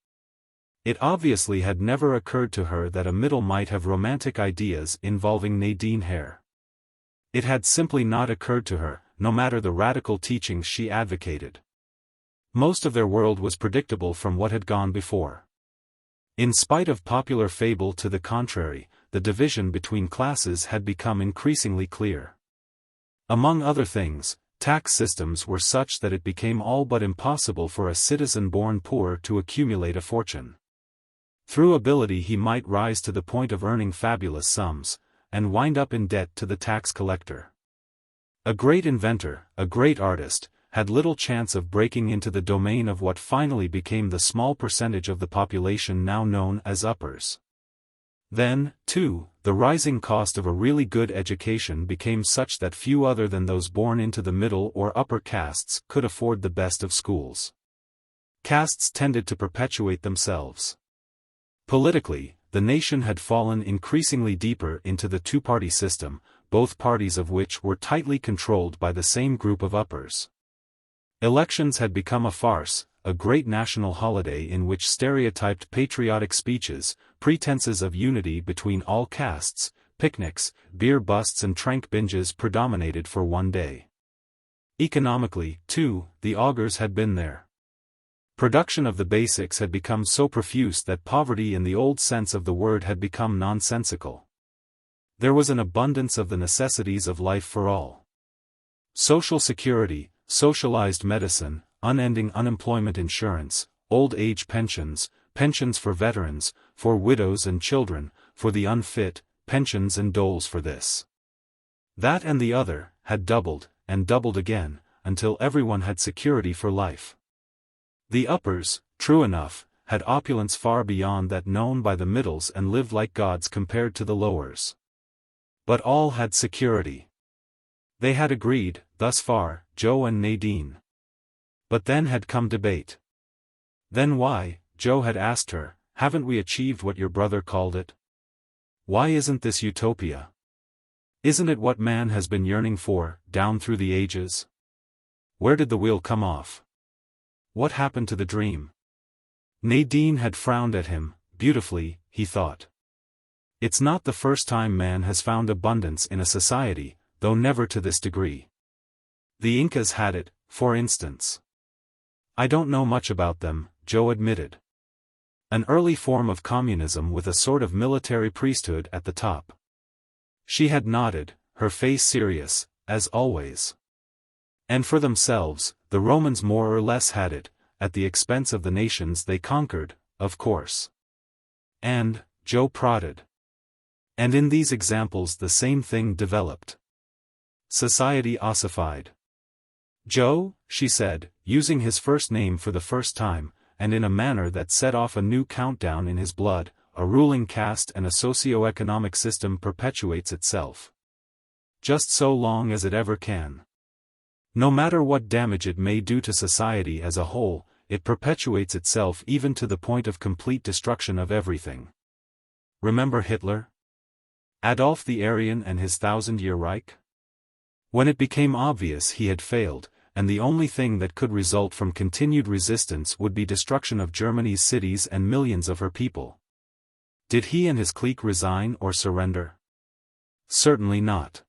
It obviously had never occurred to her that a middle might have romantic ideas involving Nadine Hare. It had simply not occurred to her, no matter the radical teachings she advocated. Most of their world was predictable from what had gone before. In spite of popular fable to the contrary, the division between classes had become increasingly clear. Among other things, tax systems were such that it became all but impossible for a citizen born poor to accumulate a fortune. Through ability he might rise to the point of earning fabulous sums, and wind up in debt to the tax collector. A great inventor, a great artist, had little chance of breaking into the domain of what finally became the small percentage of the population now known as uppers. Then, too, the rising cost of a really good education became such that few other than those born into the middle or upper castes could afford the best of schools. Castes tended to perpetuate themselves. Politically, the nation had fallen increasingly deeper into the two-party system, both parties of which were tightly controlled by the same group of uppers. Elections had become a farce, a great national holiday in which stereotyped patriotic speeches, pretenses of unity between all castes, picnics, beer busts and trank binges predominated for one day. Economically, too, the augurs had been there. Production of the basics had become so profuse that poverty in the old sense of the word had become nonsensical. There was an abundance of the necessities of life for all. Social security, socialized medicine, unending unemployment insurance, old age pensions, pensions for veterans, for widows and children, for the unfit, pensions and doles for this, that and the other, had doubled, and doubled again, until everyone had security for life. The uppers, true enough, had opulence far beyond that known by the middles and lived like gods compared to the lowers. But all had security. They had agreed, thus far, Joe and Nadine. But then had come debate. Then why, Joe had asked her, haven't we achieved what your brother called it? Why isn't this utopia? Isn't it what man has been yearning for, down through the ages? Where did the wheel come off? What happened to the dream? Nadine had frowned at him, beautifully, he thought. It's not the first time man has found abundance in a society, though never to this degree. The Incas had it, for instance. I don't know much about them, Joe admitted. An early form of communism with a sort of military priesthood at the top. She had nodded, her face serious, as always. And for themselves, the Romans more or less had it, at the expense of the nations they conquered, of course. And, Joe prodded. And in these examples the same thing developed. Society ossified. Joe, she said, using his first name for the first time, and in a manner that set off a new countdown in his blood, a ruling caste and a socioeconomic system perpetuates itself. Just so long as it ever can. No matter what damage it may do to society as a whole, it perpetuates itself even to the point of complete destruction of everything. Remember Hitler? Adolf the Aryan and his 1,000-year Reich? When it became obvious he had failed, and the only thing that could result from continued resistance would be destruction of Germany's cities and millions of her people. Did he and his clique resign or surrender? Certainly not.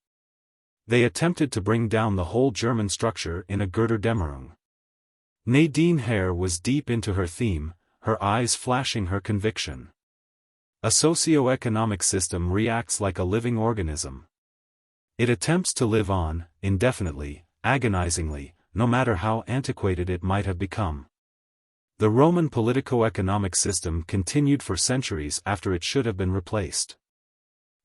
They attempted to bring down the whole German structure in a Götterdämmerung. Nadine Hare was deep into her theme, her eyes flashing her conviction. A socioeconomic system reacts like a living organism. It attempts to live on, indefinitely, agonizingly, no matter how antiquated it might have become. The Roman politico-economic system continued for centuries after it should have been replaced.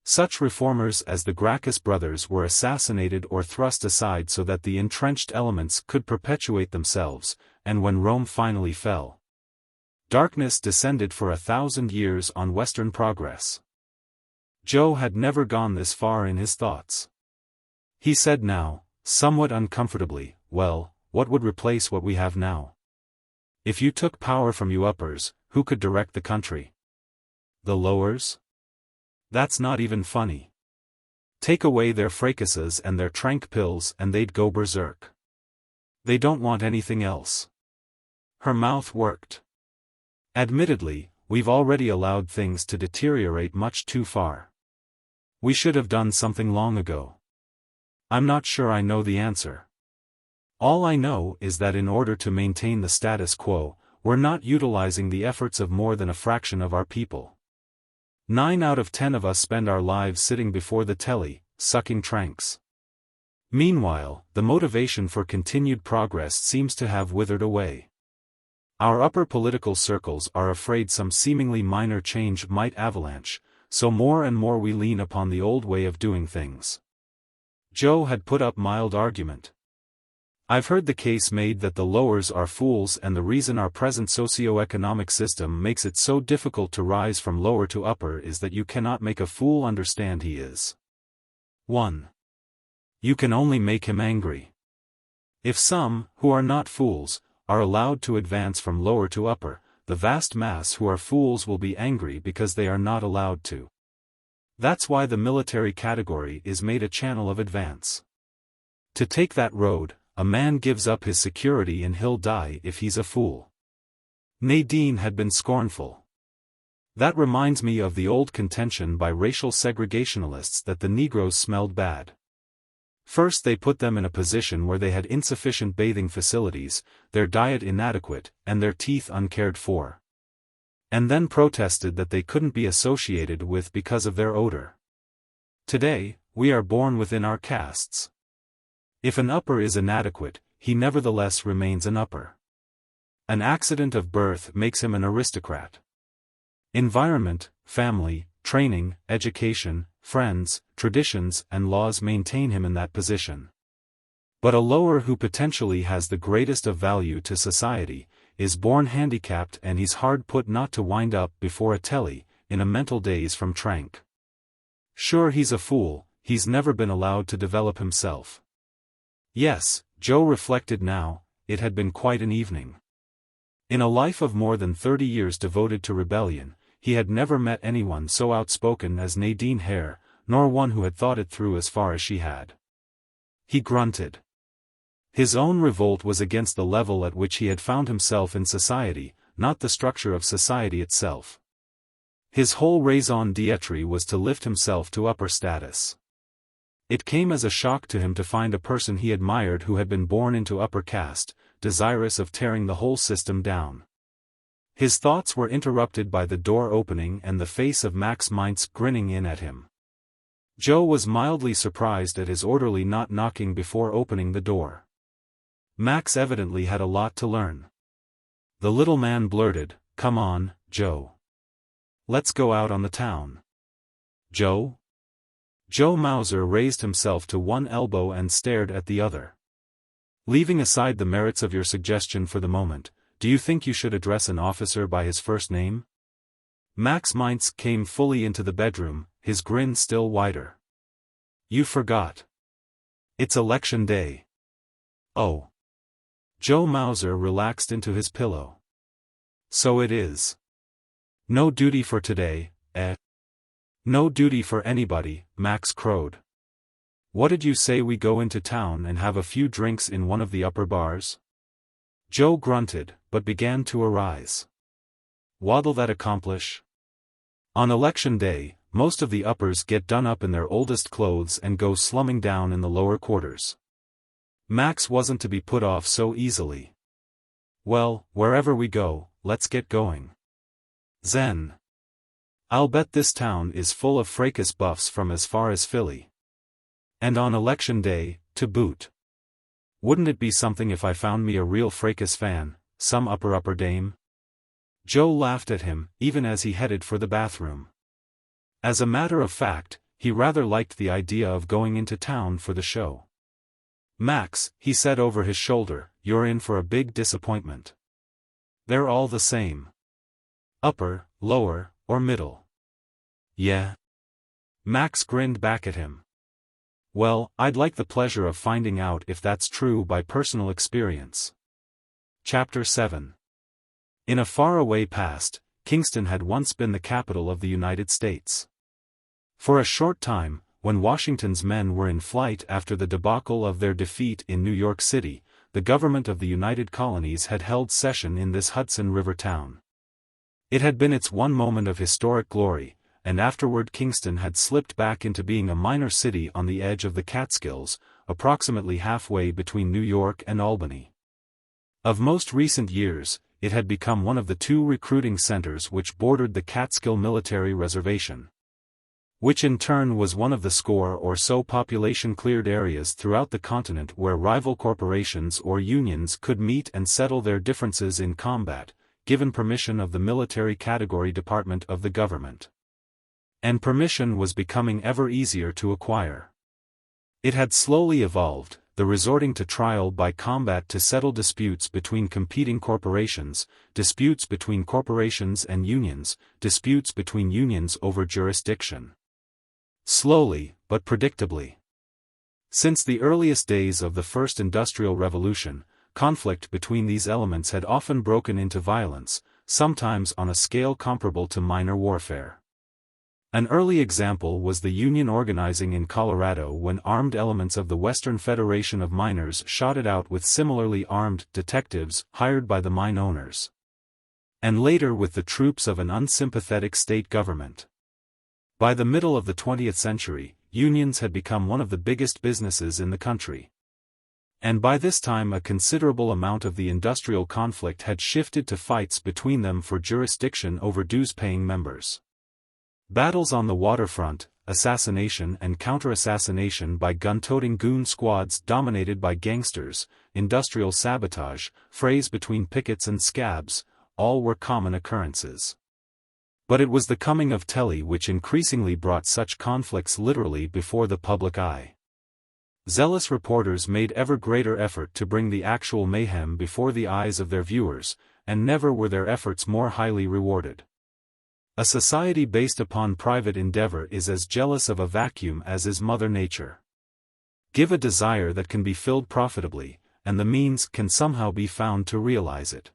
Such reformers as the Gracchus brothers were assassinated or thrust aside so that the entrenched elements could perpetuate themselves, and when Rome finally fell, darkness descended for 1,000 years on Western progress. Joe had never gone this far in his thoughts. He said now, somewhat uncomfortably, well, what would replace what we have now? If you took power from you uppers, who could direct the country? The lowers? That's not even funny. Take away their fracases and their trank pills and they'd go berserk. They don't want anything else. Her mouth worked. Admittedly, we've already allowed things to deteriorate much too far. We should have done something long ago. I'm not sure I know the answer. All I know is that in order to maintain the status quo, we're not utilizing the efforts of more than a fraction of our people. 9 out of 10 of us spend our lives sitting before the telly, sucking tranks. Meanwhile, the motivation for continued progress seems to have withered away. Our upper political circles are afraid some seemingly minor change might avalanche, so more and more we lean upon the old way of doing things. Joe had put up mild argument. I've heard the case made that the lowers are fools and the reason our present socioeconomic system makes it so difficult to rise from lower to upper is that you cannot make a fool understand he is. 1. You can only make him angry. If some, who are not fools, are allowed to advance from lower to upper, the vast mass who are fools will be angry because they are not allowed to. That's why the military category is made a channel of advance. To take that road, a man gives up his security and he'll die if he's a fool. Nadine had been scornful. That reminds me of the old contention by racial segregationalists that the Negroes smelled bad. First they put them in a position where they had insufficient bathing facilities, their diet inadequate, and their teeth uncared for. And then protested that they couldn't be associated with because of their odor. Today, we are born within our castes. If an upper is inadequate, he nevertheless remains an upper. An accident of birth makes him an aristocrat. Environment, family, training, education, friends, traditions and laws maintain him in that position. But a lower who potentially has the greatest of value to society, is born handicapped and he's hard put not to wind up before a telly, in a mental daze from trank. Sure he's a fool, he's never been allowed to develop himself. Yes, Joe reflected now, it had been quite an evening. In a life of more than 30 years devoted to rebellion, he had never met anyone so outspoken as Nadine Hare, nor one who had thought it through as far as she had. He grunted. His own revolt was against the level at which he had found himself in society, not the structure of society itself. His whole raison d'etre was to lift himself to upper status. It came as a shock to him to find a person he admired who had been born into upper caste, desirous of tearing the whole system down. His thoughts were interrupted by the door opening and the face of Max Reynolds grinning in at him. Joe was mildly surprised at his orderly not knocking before opening the door. Max evidently had a lot to learn. The little man blurted, "Come on, Joe. Let's go out on the town." "Joe?" Joe Mauser raised himself to one elbow and stared at the other. "Leaving aside the merits of your suggestion for the moment, do you think you should address an officer by his first name?" Max Reynolds came fully into the bedroom, his grin still wider. "You forgot. It's election day." "Oh." Joe Mauser relaxed into his pillow. "So it is. No duty for today, eh?" "No duty for anybody," Max crowed. "What did you say we go into town and have a few drinks in one of the upper bars?" Joe grunted, but began to arise. "What'll that accomplish?" "On election day, most of the uppers get done up in their oldest clothes and go slumming down in the lower quarters. Max wasn't to be put off so easily. Well, wherever we go, let's get going. Zen. I'll bet this town is full of fracas buffs from as far as Philly. And on election day, to boot. Wouldn't it be something if I found me a real fracas fan, some upper dame? Joe laughed at him, even as he headed for the bathroom. As a matter of fact, he rather liked the idea of going into town for the show. Max, he said over his shoulder, you're in for a big disappointment. They're all the same. Upper, lower, or middle. Yeah? Max grinned back at him. Well, I'd like the pleasure of finding out if that's true by personal experience. Chapter 7. In a faraway past, Kingston had once been the capital of the United States. For a short time, when Washington's men were in flight after the debacle of their defeat in New York City, the government of the United Colonies had held session in this Hudson River town. It had been its one moment of historic glory, and afterward Kingston had slipped back into being a minor city on the edge of the Catskills, approximately halfway between New York and Albany. Of most recent years, it had become one of the two recruiting centers which bordered the Catskill Military Reservation, which in turn was one of the score or so population-cleared areas throughout the continent where rival corporations or unions could meet and settle their differences in combat, given permission of the military category department of the government. And permission was becoming ever easier to acquire. It had slowly evolved, the resorting to trial by combat to settle disputes between competing corporations, disputes between corporations and unions, disputes between unions over jurisdiction. Slowly, but predictably. Since the earliest days of the First Industrial Revolution, conflict between these elements had often broken into violence, sometimes on a scale comparable to minor warfare. An early example was the union organizing in Colorado when armed elements of the Western Federation of Miners shot it out with similarly armed detectives hired by the mine owners. And later with the troops of an unsympathetic state government. By the middle of the 20th century, unions had become one of the biggest businesses in the country. And by this time a considerable amount of the industrial conflict had shifted to fights between them for jurisdiction over dues-paying members. Battles on the waterfront, assassination and counter-assassination by gun-toting goon squads dominated by gangsters, industrial sabotage, frays between pickets and scabs, all were common occurrences. But it was the coming of Telly which increasingly brought such conflicts literally before the public eye. Zealous reporters made ever greater effort to bring the actual mayhem before the eyes of their viewers, and never were their efforts more highly rewarded. A society based upon private endeavor is as jealous of a vacuum as is Mother Nature. Give a desire that can be filled profitably, and the means can somehow be found to realize it.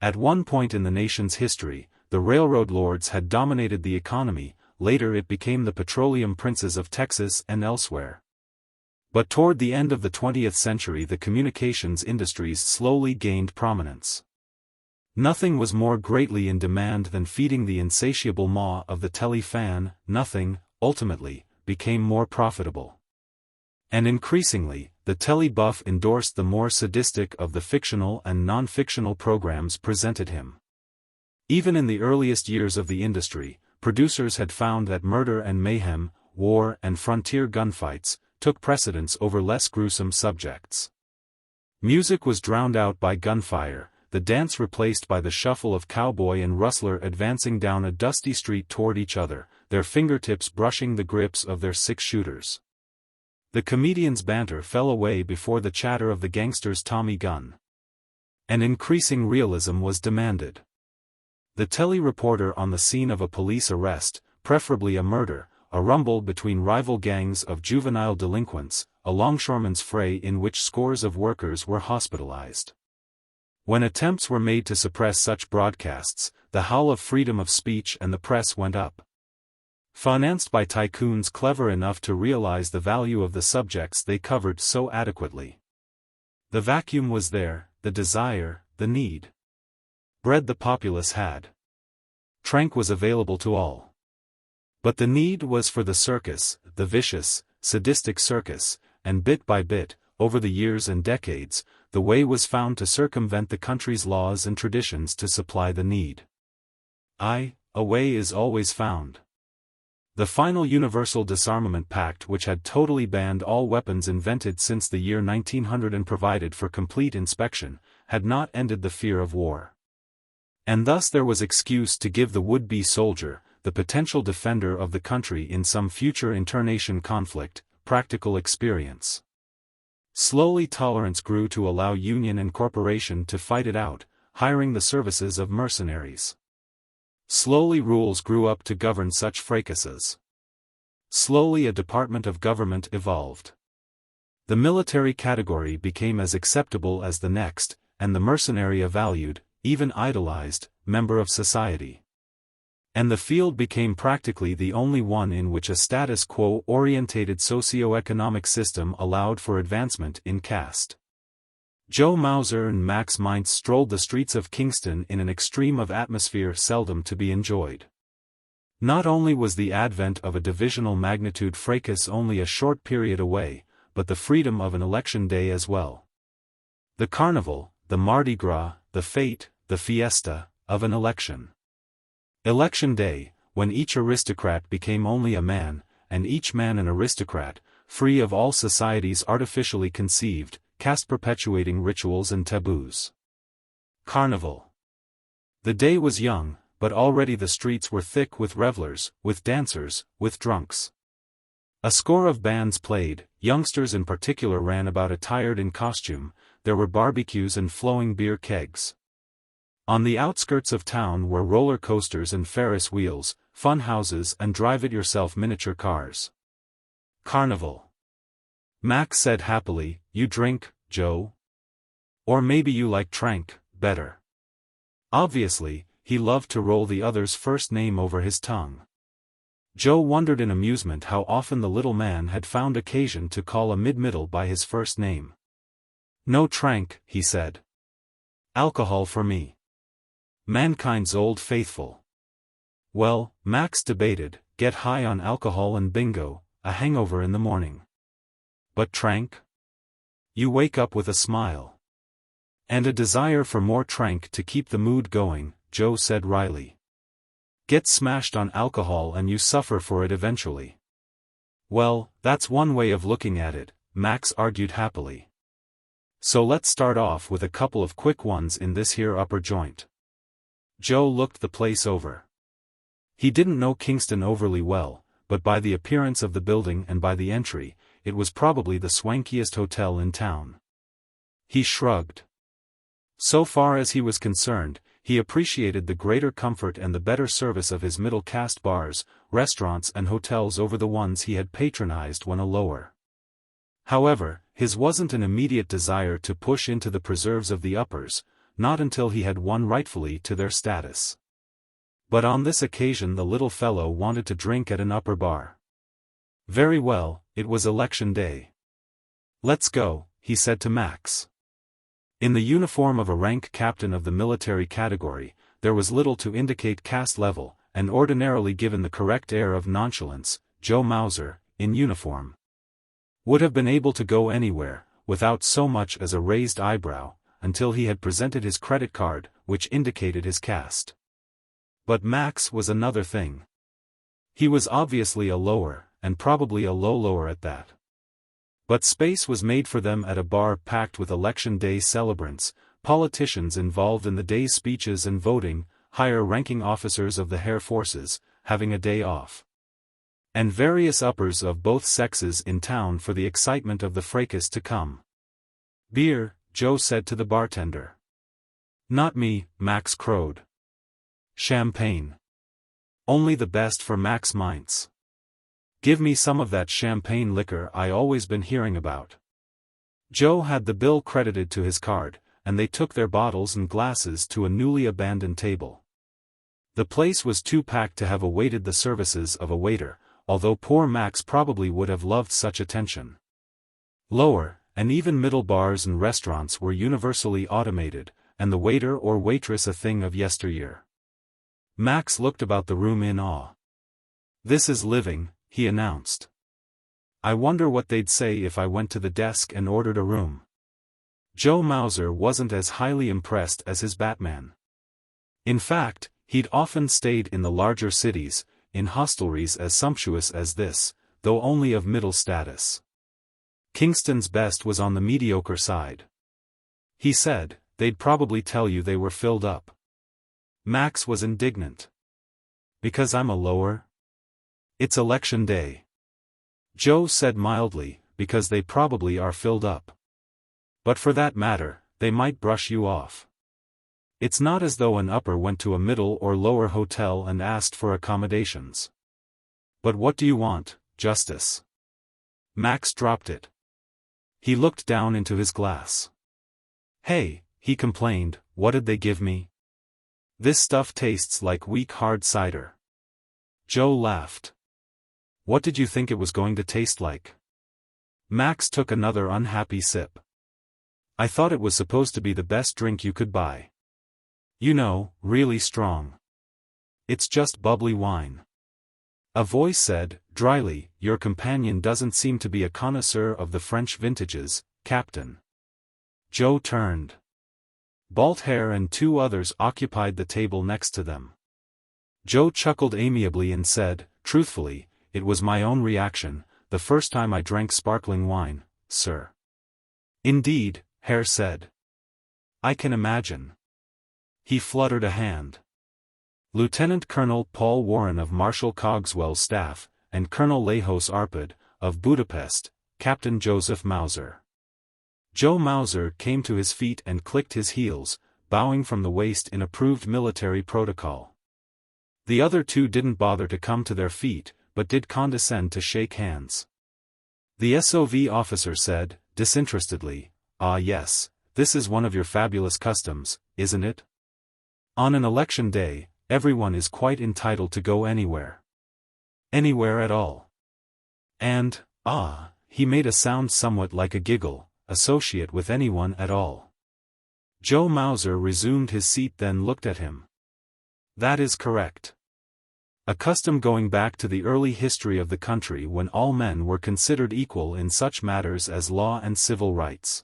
At one point in the nation's history, the railroad lords had dominated the economy, later it became the petroleum princes of Texas and elsewhere. But toward the end of the 20th century the communications industries slowly gained prominence. Nothing was more greatly in demand than feeding the insatiable maw of the Telly fan, nothing, ultimately, became more profitable. And increasingly, the Telly buff endorsed the more sadistic of the fictional and non-fictional programs presented him. Even in the earliest years of the industry, producers had found that murder and mayhem, war and frontier gunfights, took precedence over less gruesome subjects. Music was drowned out by gunfire, the dance replaced by the shuffle of cowboy and rustler advancing down a dusty street toward each other, their fingertips brushing the grips of their six-shooters. The comedian's banter fell away before the chatter of the gangster's Tommy gun. An increasing realism was demanded. The Telly reporter on the scene of a police arrest, preferably a murder, a rumble between rival gangs of juvenile delinquents, a longshoreman's fray in which scores of workers were hospitalized. When attempts were made to suppress such broadcasts, the howl of freedom of speech and the press went up. Financed by tycoons clever enough to realize the value of the subjects they covered so adequately. The vacuum was there, the desire, the need. Bread the populace had. Trank was available to all. But the need was for the circus, the vicious, sadistic circus, and bit by bit, over the years and decades, the way was found to circumvent the country's laws and traditions to supply the need. A way is always found. The final Universal Disarmament Pact, which had totally banned all weapons invented since the year 1900 and provided for complete inspection, had not ended the fear of war. And thus there was excuse to give the would-be soldier, the potential defender of the country in some future internation conflict, practical experience. Slowly tolerance grew to allow union and corporation to fight it out, hiring the services of mercenaries. Slowly rules grew up to govern such fracases. Slowly a department of government evolved. The military category became as acceptable as the next, and the mercenary a valued, even idolized, member of society. And the field became practically the only one in which a status quo-orientated socioeconomic system allowed for advancement in caste. Joe Mauser and Max Reynolds strolled the streets of Kingston in an extreme of atmosphere seldom to be enjoyed. Not only was the advent of a divisional magnitude fracas only a short period away, but the freedom of an election day as well. The carnival, the Mardi Gras, the fete, the fiesta, of an election. Election day, when each aristocrat became only a man, and each man an aristocrat, free of all society's artificially conceived, caste-perpetuating rituals and taboos. Carnival. The day was young, but already the streets were thick with revelers, with dancers, with drunks. A score of bands played, youngsters in particular ran about attired in costume, there were barbecues and flowing beer kegs. On the outskirts of town were roller coasters and Ferris wheels, fun houses and drive-it-yourself miniature cars. Carnival. Max said happily, "You drink, Joe? Or maybe you like trank, better." Obviously, he loved to roll the other's first name over his tongue. Joe wondered in amusement how often the little man had found occasion to call a mid-middle by his first name. "No trank," he said. "Alcohol for me. Mankind's old faithful." Well, Max debated, get high on alcohol and bingo, a hangover in the morning. But trank? You wake up with a smile. And a desire for more trank to keep the mood going, Joe said wryly. Get smashed on alcohol and you suffer for it eventually. Well, that's one way of looking at it, Max argued happily. So let's start off with a couple of quick ones in this here upper joint. Joe looked the place over. He didn't know Kingston overly well, but by the appearance of the building and by the entry, it was probably the swankiest hotel in town. He shrugged. So far as he was concerned, he appreciated the greater comfort and the better service of his middle-caste bars, restaurants and hotels over the ones he had patronized when a lower. However, his wasn't an immediate desire to push into the preserves of the uppers, not until he had won rightfully to their status. But on this occasion the little fellow wanted to drink at an upper bar. Very well, it was election day. Let's go, he said to Max. In the uniform of a rank captain of the military category, there was little to indicate caste level, and ordinarily given the correct air of nonchalance, Joe Mauser, in uniform, would have been able to go anywhere, without so much as a raised eyebrow, until he had presented his credit card, which indicated his caste. But Max was another thing. He was obviously a lower, and probably a lower at that. But space was made for them at a bar packed with election day celebrants, politicians involved in the day's speeches and voting, higher-ranking officers of the Air Forces, having a day off. And various uppers of both sexes in town for the excitement of the fracas to come. Beer, Joe said to the bartender. Not me, Max crowed. Champagne. Only the best for Max Reynolds. Give me some of that champagne liquor I always been hearing about. Joe had the bill credited to his card, and they took their bottles and glasses to a newly abandoned table. The place was too packed to have awaited the services of a waiter, although poor Max probably would have loved such attention. Lower, and even middle bars and restaurants were universally automated, and the waiter or waitress a thing of yesteryear. Max looked about the room in awe. "This is living," he announced. "I wonder what they'd say if I went to the desk and ordered a room." Joe Mauser wasn't as highly impressed as his Batman. In fact, he'd often stayed in the larger cities, in hostelries as sumptuous as this, though only of middle status. Kingston's best was on the mediocre side. He said, "They'd probably tell you they were filled up." Max was indignant. "Because I'm a lower? It's election day." Joe said mildly, "Because they probably are filled up. But for that matter, they might brush you off. It's not as though an upper went to a middle or lower hotel and asked for accommodations." "But what do you want, Justice?" Max dropped it. He looked down into his glass. "Hey," he complained, "what'd they give me? This stuff tastes like weak hard cider." Joe laughed. "What did you think it was going to taste like?" Max took another unhappy sip. "I thought it was supposed to be the best drink you could buy. You know, really strong. It's just bubbly wine." A voice said, dryly, "Your companion doesn't seem to be a connoisseur of the French vintages, Captain." Joe turned. Balt Hair and two others occupied the table next to them. Joe chuckled amiably and said, "Truthfully, it was my own reaction, the first time I drank sparkling wine, sir." "Indeed," Hair said. "I can imagine." He fluttered a hand. Lieutenant Colonel Paul Warren of Marshal Cogswell's staff, and Colonel Lajos Arpad, of Budapest, Captain Joseph Mauser. Joe Mauser came to his feet and clicked his heels, bowing from the waist in approved military protocol. The other two didn't bother to come to their feet, but did condescend to shake hands. The SOV officer said, disinterestedly, "Ah yes, this is one of your fabulous customs, isn't it? On an election day, everyone is quite entitled to go anywhere. Anywhere at all." And, he made a sound somewhat like a giggle, "associate with anyone at all." Joe Mauser resumed his seat then looked at him. "That is correct. A custom going back to the early history of the country when all men were considered equal in such matters as law and civil rights.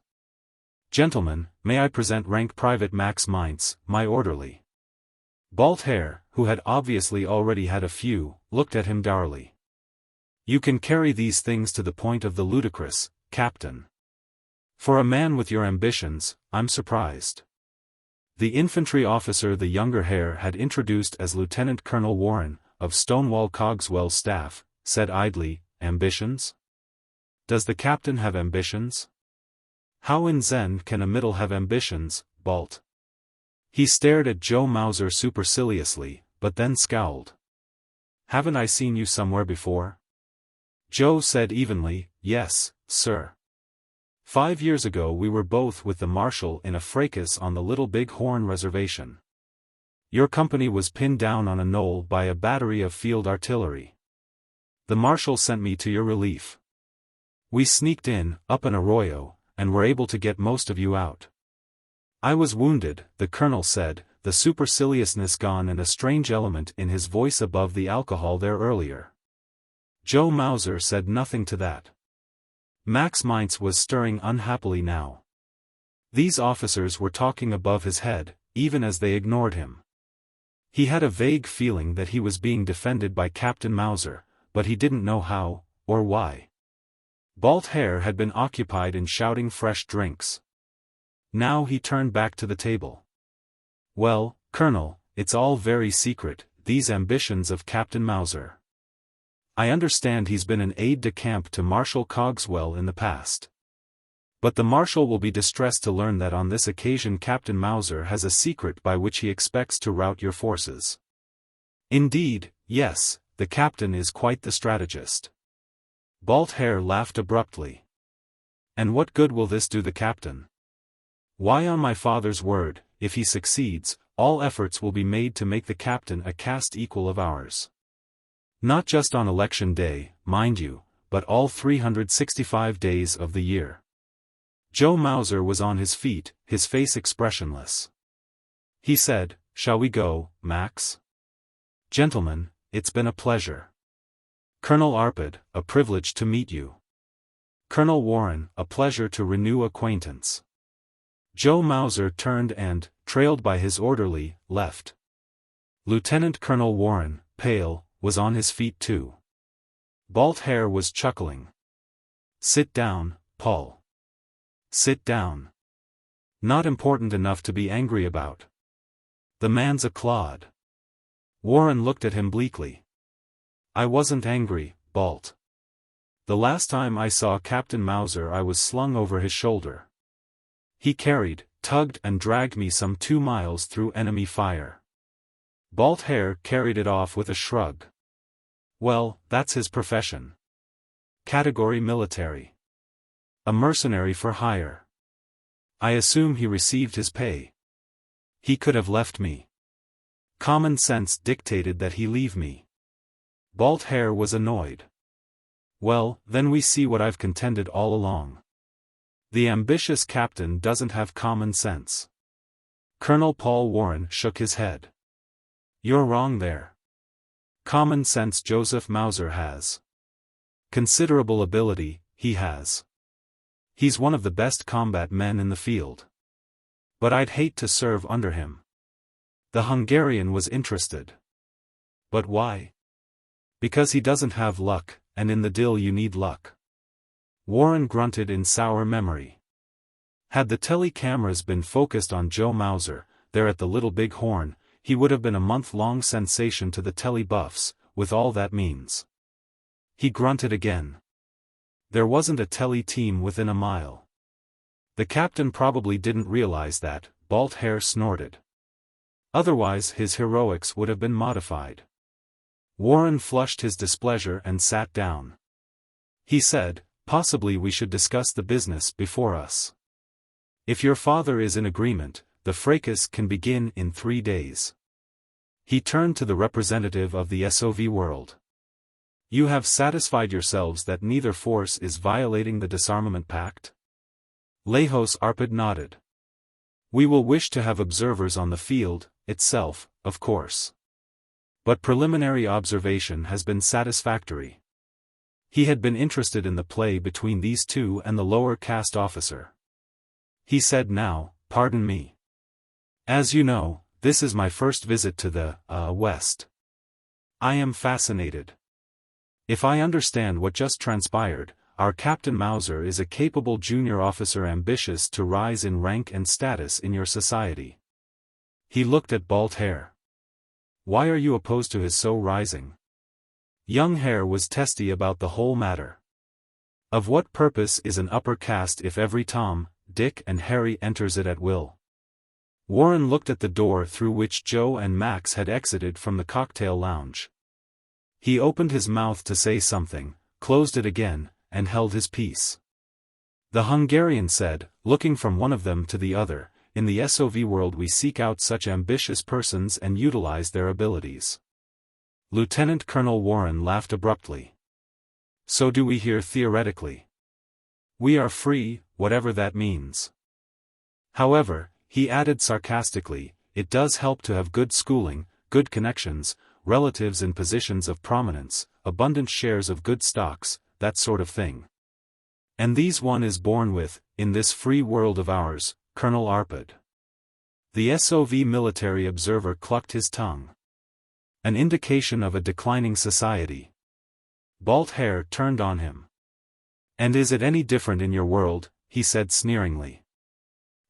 Gentlemen, may I present Rank Private Max Mintz, my orderly." Balt Hair, who had obviously already had a few, looked at him dourly. "You can carry these things to the point of the ludicrous, Captain. For a man with your ambitions, I'm surprised." The infantry officer the younger Hair had introduced as Lieutenant Colonel Warren, of Stonewall Cogswell's staff, said idly, "Ambitions? Does the captain have ambitions? How in Zen can a middle have ambitions, Balt?" He stared at Joe Mauser superciliously, but then scowled. "Haven't I seen you somewhere before?" Joe said evenly, "Yes, sir. 5 years ago we were both with the Marshal in a fracas on the Little Big Horn Reservation. Your company was pinned down on a knoll by a battery of field artillery. The Marshal sent me to your relief. We sneaked in, up an arroyo, and were able to get most of you out. I was wounded," the colonel said, the superciliousness gone and a strange element in his voice above the alcohol there earlier. Joe Mauser said nothing to that. Max Mintz was stirring unhappily now. These officers were talking above his head, even as they ignored him. He had a vague feeling that he was being defended by Captain Mauser, but he didn't know how, or why. Balt Hair had been occupied in shouting fresh drinks. Now he turned back to the table. "Well, Colonel, it's all very secret, these ambitions of Captain Mauser. I understand he's been an aide-de-camp to Marshal Cogswell in the past. But the Marshal will be distressed to learn that on this occasion Captain Mauser has a secret by which he expects to rout your forces. Indeed, yes, the Captain is quite the strategist." Balt Hair laughed abruptly. "And what good will this do the Captain? Why, on my father's word, if he succeeds, all efforts will be made to make the Captain a caste equal of ours. Not just on election day, mind you, but all 365 days of the year." Joe Mauser was on his feet, his face expressionless. He said, "Shall we go, Max? Gentlemen, it's been a pleasure." Colonel Arpad, a privilege to meet you. Colonel Warren, a pleasure to renew acquaintance. Joe Mauser turned and, trailed by his orderly, left. Lieutenant Colonel Warren, pale, was on his feet too. Balt Hare was chuckling. Sit down, Paul. Sit down. Not important enough to be angry about. The man's a clod. Warren looked at him bleakly. I wasn't angry, Balt. The last time I saw Captain Mauser I was slung over his shoulder. He carried, tugged and dragged me some 2 miles through enemy fire. Balt Hare carried it off with a shrug. Well, that's his profession. Category military. A mercenary for hire. I assume he received his pay. He could have left me. Common sense dictated that he leave me. Balt Hare was annoyed. Well, then we see what I've contended all along. The ambitious captain doesn't have common sense. Colonel Paul Warren shook his head. You're wrong there. Common sense Joseph Mauser has. Considerable ability, he has. He's one of the best combat men in the field. But I'd hate to serve under him. The Hungarian was interested. But why? Because he doesn't have luck, and in the deal you need luck. Warren grunted in sour memory. Had the tele-cameras been focused on Joe Mauser, there at the Little Big Horn, he would have been a month-long sensation to the tele-buffs, with all that means. He grunted again. There wasn't a tele-team within a mile. The captain probably didn't realize that, Balt Hare snorted. Otherwise his heroics would have been modified. Warren flushed his displeasure and sat down. He said, possibly we should discuss the business before us. If your father is in agreement, the fracas can begin in 3 days. He turned to the representative of the SOV world. You have satisfied yourselves that neither force is violating the disarmament pact? Lejos Arpad nodded. We will wish to have observers on the field, itself, of course. But preliminary observation has been satisfactory. He had been interested in the play between these two and the lower caste officer. He said now, pardon me. As you know, this is my first visit to the, West. I am fascinated. If I understand what just transpired, our Captain Mauser is a capable junior officer ambitious to rise in rank and status in your society. He looked at Balt Hare. Why are you opposed to his so rising? Young Hare was testy about the whole matter. Of what purpose is an upper caste if every Tom, Dick and Harry enters it at will? Warren looked at the door through which Joe and Max had exited from the cocktail lounge. He opened his mouth to say something, closed it again, and held his peace. The Hungarian said, looking from one of them to the other, in the SOV world we seek out such ambitious persons and utilize their abilities. Lieutenant Colonel Warren laughed abruptly. So do we here theoretically. We are free, whatever that means. However, he added sarcastically, it does help to have good schooling, good connections, relatives in positions of prominence, abundant shares of good stocks, that sort of thing. And these one is born with, in this free world of ours, Colonel Arpad. The SOV military observer clucked his tongue. An indication of a declining society. Balt Hare turned on him. And is it any different in your world, he said sneeringly.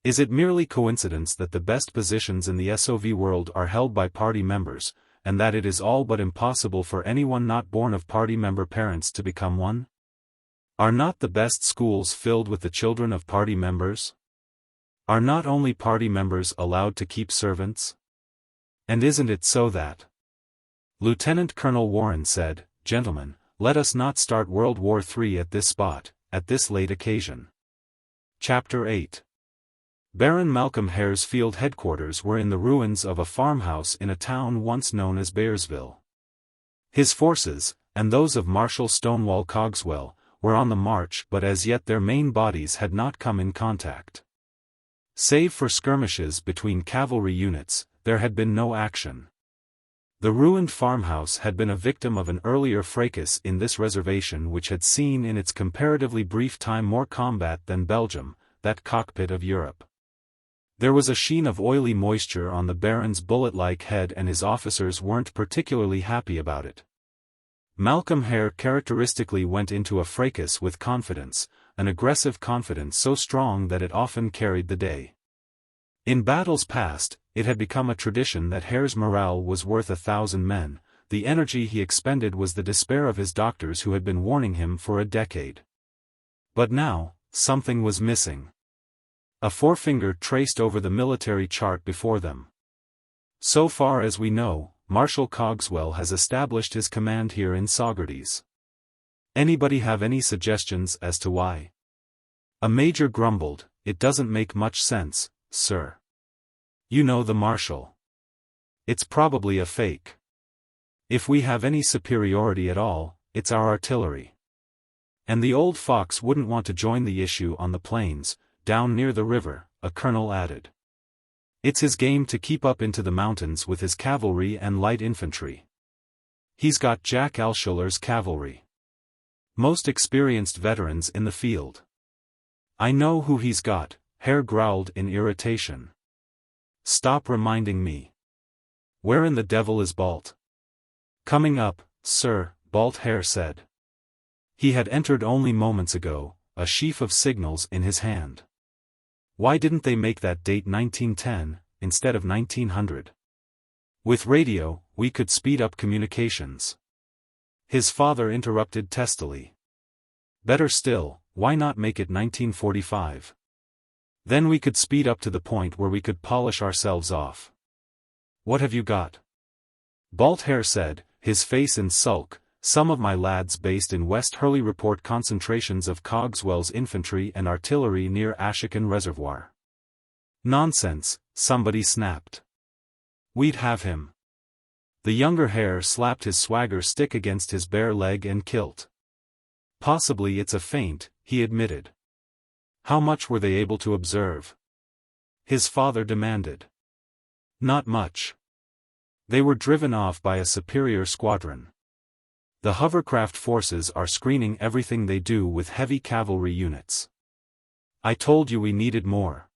Is it merely coincidence that the best positions in the SOV world are held by party members, and that it is all but impossible for anyone not born of party member parents to become one? Are not the best schools filled with the children of party members? Are not only party members allowed to keep servants? And isn't it so that? Lieutenant Colonel Warren said, Gentlemen, let us not start World War III at this spot, at this late occasion. Chapter 8. Baron Malcolm Hare's field headquarters were in the ruins of a farmhouse in a town once known as Bearsville. His forces, and those of Marshal Stonewall Cogswell, were on the march but as yet their main bodies had not come in contact. Save for skirmishes between cavalry units, there had been no action. The ruined farmhouse had been a victim of an earlier fracas in this reservation which had seen in its comparatively brief time more combat than Belgium, that cockpit of Europe. There was a sheen of oily moisture on the Baron's bullet-like head and his officers weren't particularly happy about it. Malcolm Hare characteristically went into a fracas with confidence, an aggressive confidence so strong that it often carried the day. In battles past, it had become a tradition that Hare's morale was worth 1,000 men, the energy he expended was the despair of his doctors who had been warning him for a decade. But now, something was missing. A forefinger traced over the military chart before them. So far as we know, Marshal Cogswell has established his command here in Saugerties. Anybody have any suggestions as to why? A major grumbled, "It doesn't make much sense, sir. You know the Marshal. It's probably a fake. If we have any superiority at all, it's our artillery. And the old fox wouldn't want to join the issue on the plains, down near the river," a colonel added. "It's his game to keep up into the mountains with his cavalry and light infantry. He's got Jack Alshuller's cavalry. Most experienced veterans in the field." "I know who he's got," Hare growled in irritation. "Stop reminding me. Where in the devil is Balt?" "Coming up, sir," Balt Hare said. He had entered only moments ago, a sheaf of signals in his hand. Why didn't they make that date 1910, instead of 1900? With radio, we could speed up communications. His father interrupted testily. Better still, why not make it 1945? Then we could speed up to the point where we could polish ourselves off. "What have you got?" Balt Hare said, his face in sulk. "Some of my lads based in West Hurley report concentrations of Cogswell's infantry and artillery near Ashokan Reservoir." "Nonsense," somebody snapped. "We'd have him." The younger Hare slapped his swagger stick against his bare leg and kilt. "Possibly it's a feint," he admitted. "How much were they able to observe?" his father demanded. "Not much. They were driven off by a superior squadron. The hovercraft forces are screening everything they do with heavy cavalry units. I told you we needed more."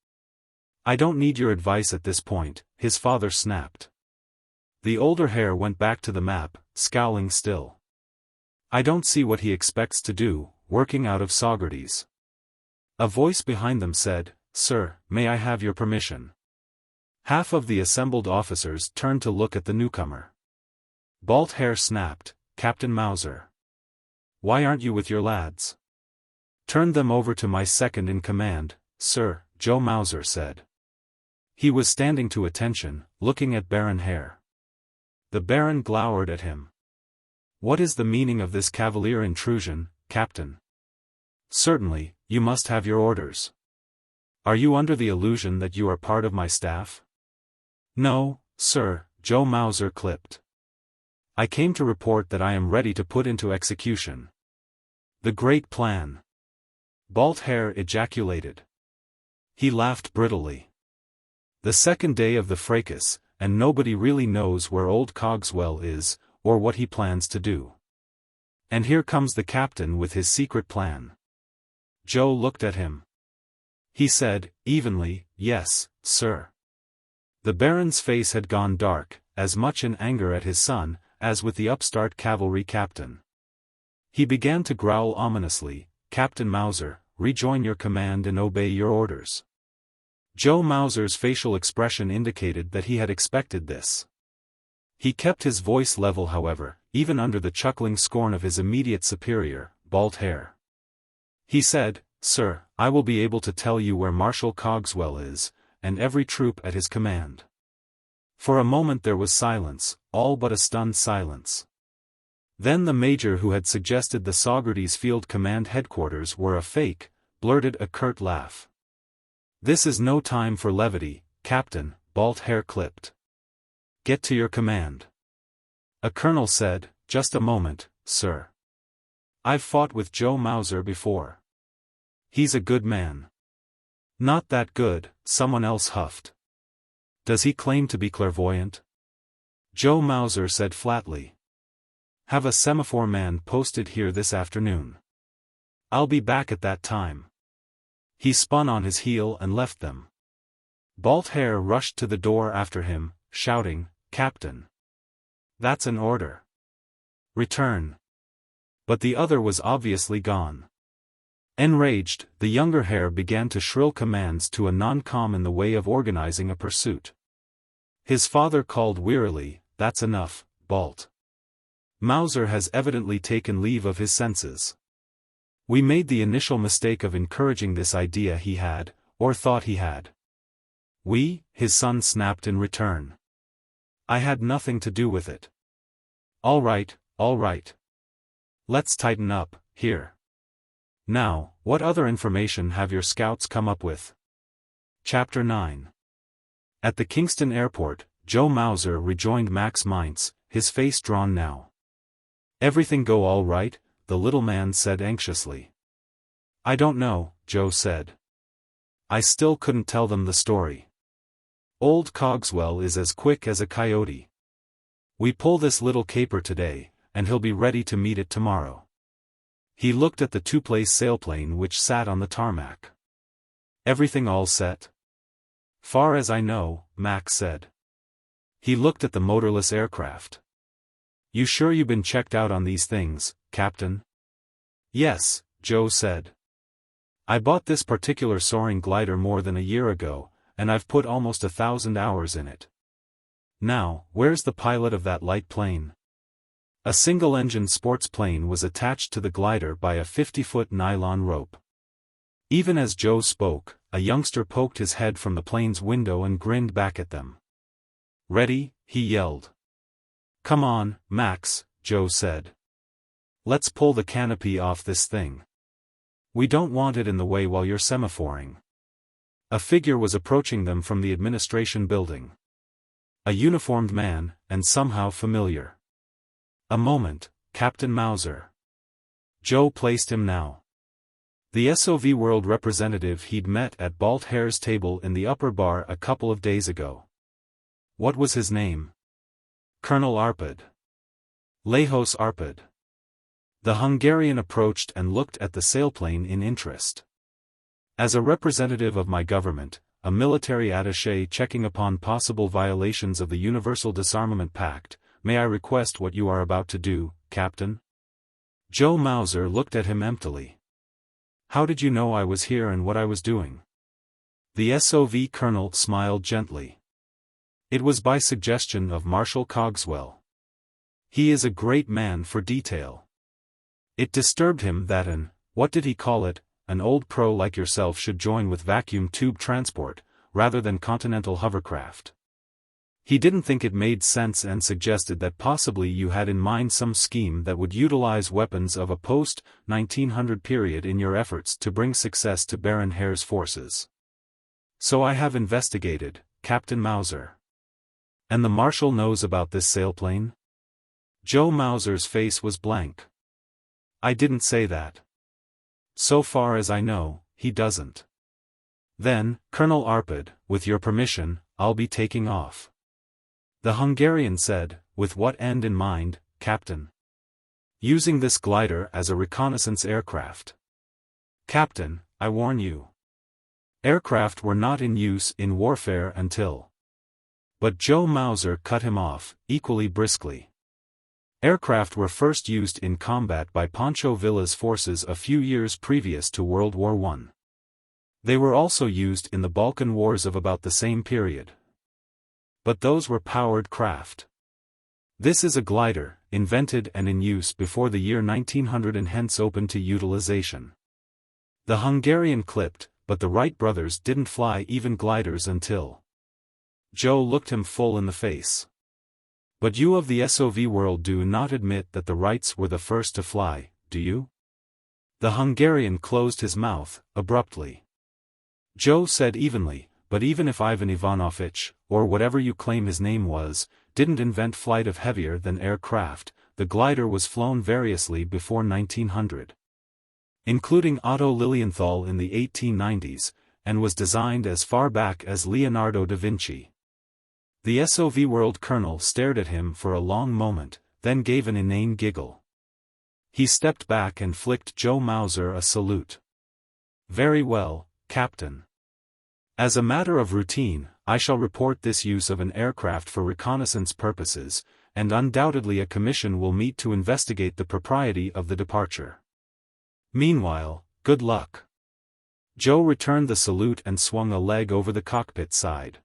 "I don't need your advice at this point," his father snapped. The older Hare went back to the map, scowling still. "I don't see what he expects to do, working out of Saugerties." A voice behind them said, "Sir, may I have your permission?" Half of the assembled officers turned to look at the newcomer. Balt Hare snapped, "Captain Mauser. Why aren't you with your lads?" "Turned them over to my second in command, sir," Joe Mauser said. He was standing to attention, looking at Baron Hare. The Baron glowered at him. "What is the meaning of this cavalier intrusion, Captain?" "Certainly, you must have your orders. Are you under the illusion that you are part of my staff?" "No, sir," Joe Mauser clipped. "I came to report that I am ready to put into execution the great plan." Balt Hare ejaculated. He laughed brittlely. The second day of the fracas, and nobody really knows where old Cogswell is, or what he plans to do. And here comes the captain with his secret plan. Joe looked at him. He said, evenly, "Yes, sir." The Baron's face had gone dark, as much in anger at his son, as with the upstart cavalry captain. He began to growl ominously, "Captain Mauser, rejoin your command and obey your orders." Joe Mauser's facial expression indicated that he had expected this. He kept his voice level however, even under the chuckling scorn of his immediate superior, Balt Hare. He said, "Sir, I will be able to tell you where Marshal Cogswell is, and every troop at his command." For a moment there was silence, all but a stunned silence. Then the major who had suggested the Saugerties Field Command headquarters were a fake, blurted a curt laugh. "This is no time for levity, Captain," Balt Hare clipped. "Get to your command." A colonel said, "Just a moment, sir. I've fought with Joe Mauser before. He's a good man." "Not that good," someone else huffed. "Does he claim to be clairvoyant?" Joe Mauser said flatly. Have a semaphore man posted here this afternoon. I'll be back at that time. He spun on his heel and left them. Balt Hare rushed to the door after him, shouting, Captain. That's an order. Return. But the other was obviously gone. Enraged, the younger Hare began to shrill commands to a non-com in the way of organizing a pursuit. His father called wearily, That's enough, Balt. Mauser has evidently taken leave of his senses. We made the initial mistake of encouraging this idea he had, or thought he had. We, his son snapped in return. I had nothing to do with it. All right, all right. Let's tighten up, here. Now, what other information have your scouts come up with? Chapter 9. At the Kingston airport, Joe Mauser rejoined Max Mintz, his face drawn now. Everything go all right? The little man said anxiously. I don't know, Joe said. I still couldn't tell them the story. Old Cogswell is as quick as a coyote. We pull this little caper today, and he'll be ready to meet it tomorrow. He looked at the two-place sailplane which sat on the tarmac. Everything all set? Far as I know, Max said. He looked at the motorless aircraft. You sure you've been checked out on these things, Captain? Yes, Joe said. I bought this particular soaring glider more than a year ago, and I've put almost 1,000 hours in it. Now, where's the pilot of that light plane? A single-engine sports plane was attached to the glider by a 50-foot nylon rope. Even as Joe spoke, a youngster poked his head from the plane's window and grinned back at them. Ready? He yelled. Come on, Max, Joe said. Let's pull the canopy off this thing. We don't want it in the way while you're semaphoring. A figure was approaching them from the administration building. A uniformed man, and somehow familiar. A moment, Captain Mauser. Joe placed him now. The SOV World representative he'd met at Balt Hare's table in the upper bar a couple of days ago. What was his name? Colonel Arpad. Lajos Arpad. The Hungarian approached and looked at the sailplane in interest. As a representative of my government, a military attaché checking upon possible violations of the Universal Disarmament Pact, may I request what you are about to do, Captain? Joe Mauser looked at him emptily. How did you know I was here and what I was doing? The SOV colonel smiled gently. It was by suggestion of Marshal Cogswell. He is a great man for detail. It disturbed him that what did he call it, an old pro like yourself should join with vacuum tube transport, rather than continental hovercraft. He didn't think it made sense and suggested that possibly you had in mind some scheme that would utilize weapons of a post-1900 period in your efforts to bring success to Baron Hare's forces. So I have investigated, Captain Mauser. And the Marshal knows about this sailplane? Joe Mauser's face was blank. I didn't say that. So far as I know, he doesn't. Then, Colonel Arpad, with your permission, I'll be taking off. The Hungarian said, with what end in mind, Captain? Using this glider as a reconnaissance aircraft. Captain, I warn you. Aircraft were not in use in warfare until. But Joe Mauser cut him off, equally briskly. Aircraft were first used in combat by Pancho Villa's forces a few years previous to World War I. They were also used in the Balkan Wars of about the same period. But those were powered craft. This is a glider, invented and in use before the year 1900 and hence open to utilization. The Hungarian clipped, but the Wright brothers didn't fly even gliders until. Joe looked him full in the face. But you of the SOV world do not admit that the Wrights were the first to fly, do you? The Hungarian closed his mouth, abruptly. Joe said evenly, but even if Ivan Ivanovich, or whatever you claim his name was, didn't invent flight of heavier than aircraft, the glider was flown variously before 1900. Including Otto Lilienthal in the 1890s, and was designed as far back as Leonardo da Vinci. The SOV World Colonel stared at him for a long moment, then gave an inane giggle. He stepped back and flicked Joe Mauser a salute. "Very well, Captain. As a matter of routine, I shall report this use of an aircraft for reconnaissance purposes, and undoubtedly a commission will meet to investigate the propriety of the departure. Meanwhile, good luck." Joe returned the salute and swung a leg over the cockpit side.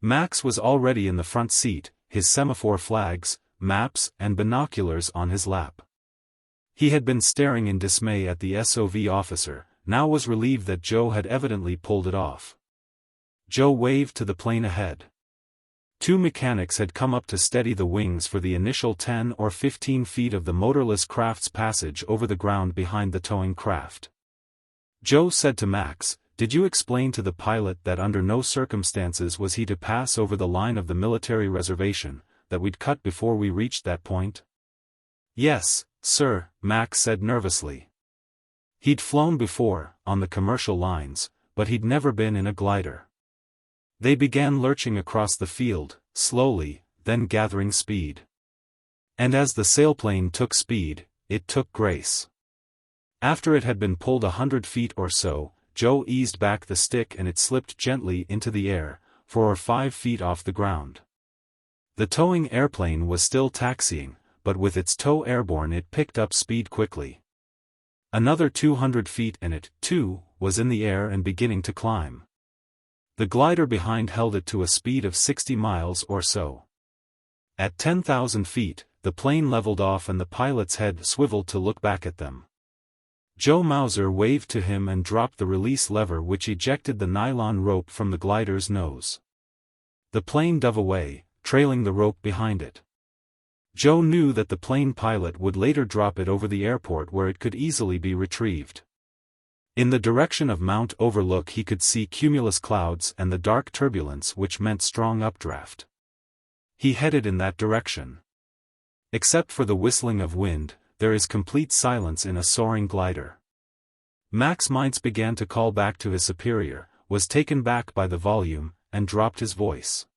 Max was already in the front seat, his semaphore flags, maps and binoculars on his lap. He had been staring in dismay at the SOV officer, now was relieved that Joe had evidently pulled it off. Joe waved to the plane ahead. 2 mechanics had come up to steady the wings for the initial 10 or 15 feet of the motorless craft's passage over the ground behind the towing craft. Joe said to Max, "Did you explain to the pilot that under no circumstances was he to pass over the line of the military reservation, that we'd cut before we reached that point?" "Yes, sir," Max said nervously. He'd flown before, on the commercial lines, but he'd never been in a glider. They began lurching across the field, slowly, then gathering speed. And as the sailplane took speed, it took grace. After it had been pulled 100 feet or so, Joe eased back the stick and it slipped gently into the air, 4 or 5 feet off the ground. The towing airplane was still taxiing, but with its tow airborne it picked up speed quickly. Another 200 feet and it, too, was in the air and beginning to climb. The glider behind held it to a speed of 60 miles or so. At 10,000 feet, the plane leveled off and the pilot's head swiveled to look back at them. Joe Mauser waved to him and dropped the release lever which ejected the nylon rope from the glider's nose. The plane dove away, trailing the rope behind it. Joe knew that the plane pilot would later drop it over the airport where it could easily be retrieved. In the direction of Mount Overlook he could see cumulus clouds and the dark turbulence which meant strong updraft. He headed in that direction. Except for the whistling of wind, there is complete silence in a soaring glider. Max Mintz began to call back to his superior, was taken back by the volume, and dropped his voice.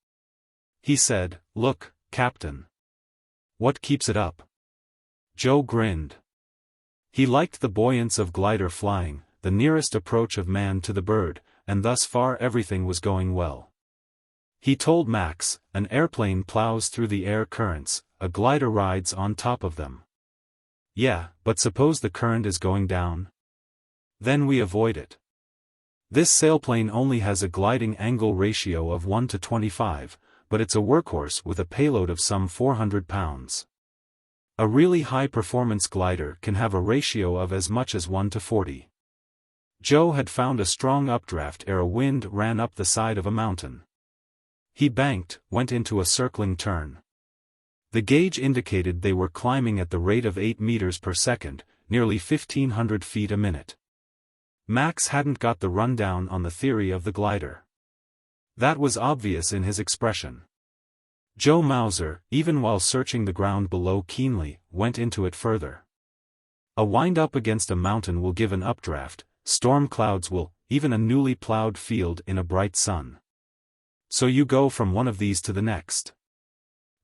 He said, "Look, Captain. What keeps it up?" Joe grinned. He liked the buoyance of glider flying, the nearest approach of man to the bird, and thus far everything was going well. He told Max, "An airplane plows through the air currents, a glider rides on top of them." "Yeah, but suppose the current is going down? Then we avoid it. This sailplane only has a gliding angle ratio of 1 to 25, but it's a workhorse with a payload of some 400 pounds. A really high-performance glider can have a ratio of as much as 1 to 40. Joe had found a strong updraft ere a wind ran up the side of a mountain. He banked, went into a circling turn. The gauge indicated they were climbing at the rate of 8 meters per second, nearly 1,500 feet a minute. Max hadn't got the rundown on the theory of the glider. That was obvious in his expression. Joe Mauser, even while searching the ground below keenly, went into it further. A wind-up against a mountain will give an updraft, storm clouds will, even a newly plowed field in a bright sun. So you go from one of these to the next.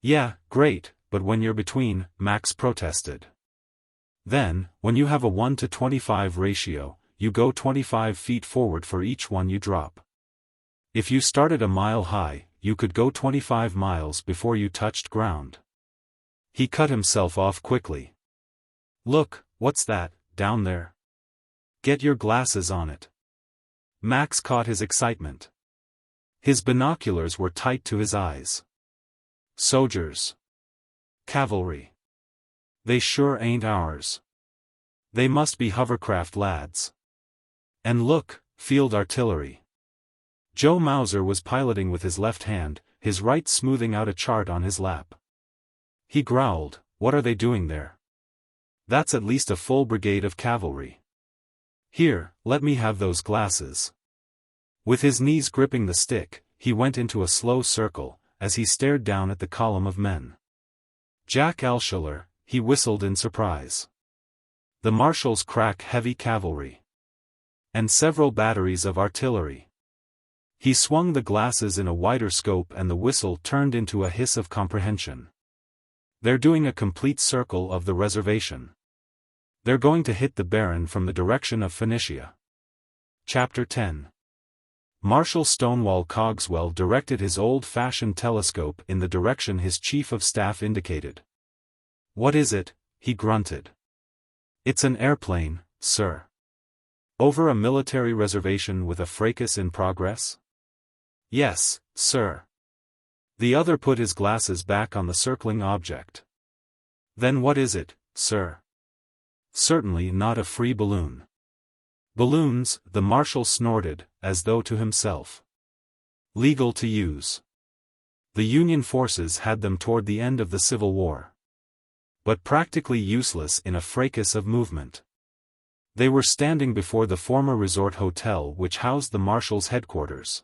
Yeah, great, but when you're between, Max protested. Then, when you have a 1 to 25 ratio, you go 25 feet forward for each one you drop. If you started a mile high, you could go 25 miles before you touched ground. He cut himself off quickly. "Look, what's that, down there? Get your glasses on it." Max caught his excitement. His binoculars were tight to his eyes. "Soldiers. Cavalry. They sure ain't ours. They must be hovercraft lads. And look, field artillery." Joe Mauser was piloting with his left hand, his right smoothing out a chart on his lap. He growled, "What are they doing there? That's at least a full brigade of cavalry. Here, let me have those glasses." With his knees gripping the stick, he went into a slow circle, as he stared down at the column of men. "Jack Alschuler," he whistled in surprise. "The marshals crack heavy cavalry. And several batteries of artillery. He swung the glasses in a wider scope and the whistle turned into a hiss of comprehension. They're doing a complete circle of the reservation. They're going to hit the Baron from the direction of Phoenicia. Chapter 10. Marshal Stonewall Cogswell directed his old-fashioned telescope in the direction his chief of staff indicated. "What is it?" he grunted. "It's an airplane, sir." "Over a military reservation with a fracas in progress?" "Yes, sir." The other put his glasses back on the circling object. "Then what is it, sir?" "Certainly not a free balloon." "Balloons," the marshal snorted, as though to himself. "Legal to use. The Union forces had them toward the end of the Civil War. But practically useless in a fracas of movement." They were standing before the former resort hotel which housed the marshal's headquarters.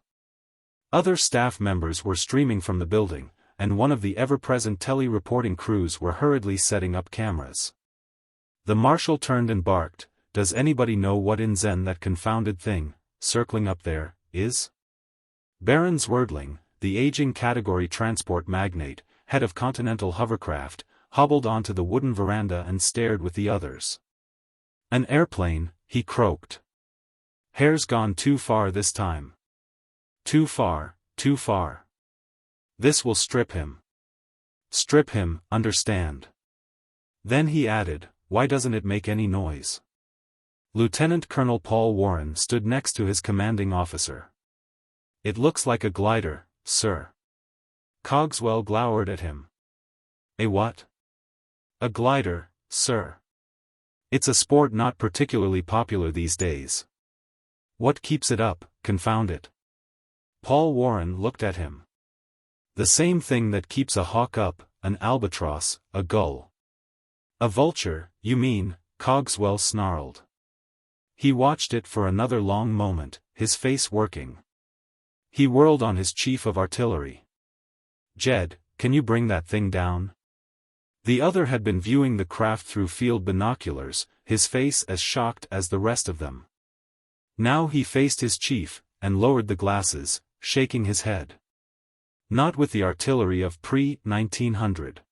Other staff members were streaming from the building, and one of the ever-present tele-reporting crews were hurriedly setting up cameras. The marshal turned and barked, "Does anybody know what in Zen that confounded thing, circling up there, is?" Baron Zwerdling, the aging category transport magnate, head of Continental Hovercraft, hobbled onto the wooden veranda and stared with the others. "An airplane," he croaked. "Hare's gone too far this time. Too far, too far. This will strip him. Strip him, understand." Then he added, "Why doesn't it make any noise?" Lieutenant Colonel Paul Warren stood next to his commanding officer. "It looks like a glider, sir." Cogswell glowered at him. "A what?" "A glider, sir. It's a sport not particularly popular these days." "What keeps it up, confound it?" Paul Warren looked at him. "The same thing that keeps a hawk up, an albatross, a gull." "A vulture, you mean," Cogswell snarled. He watched it for another long moment, his face working. He whirled on his chief of artillery. "Jed, can you bring that thing down?" The other had been viewing the craft through field binoculars, his face as shocked as the rest of them. Now he faced his chief, and lowered the glasses, shaking his head. "Not with the artillery of pre-1900.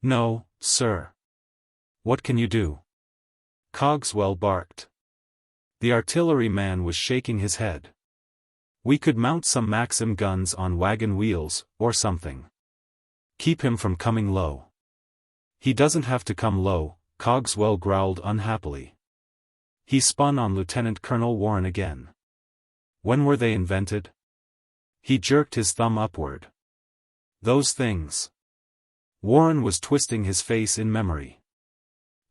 "No, sir." "What can you do?" Cogswell barked. The artilleryman was shaking his head. "We could mount some Maxim guns on wagon wheels, or something. Keep him from coming low." "He doesn't have to come low," Cogswell growled unhappily. He spun on Lieutenant Colonel Warren again. "When were they invented?" He jerked his thumb upward. "Those things." Warren was twisting his face in memory.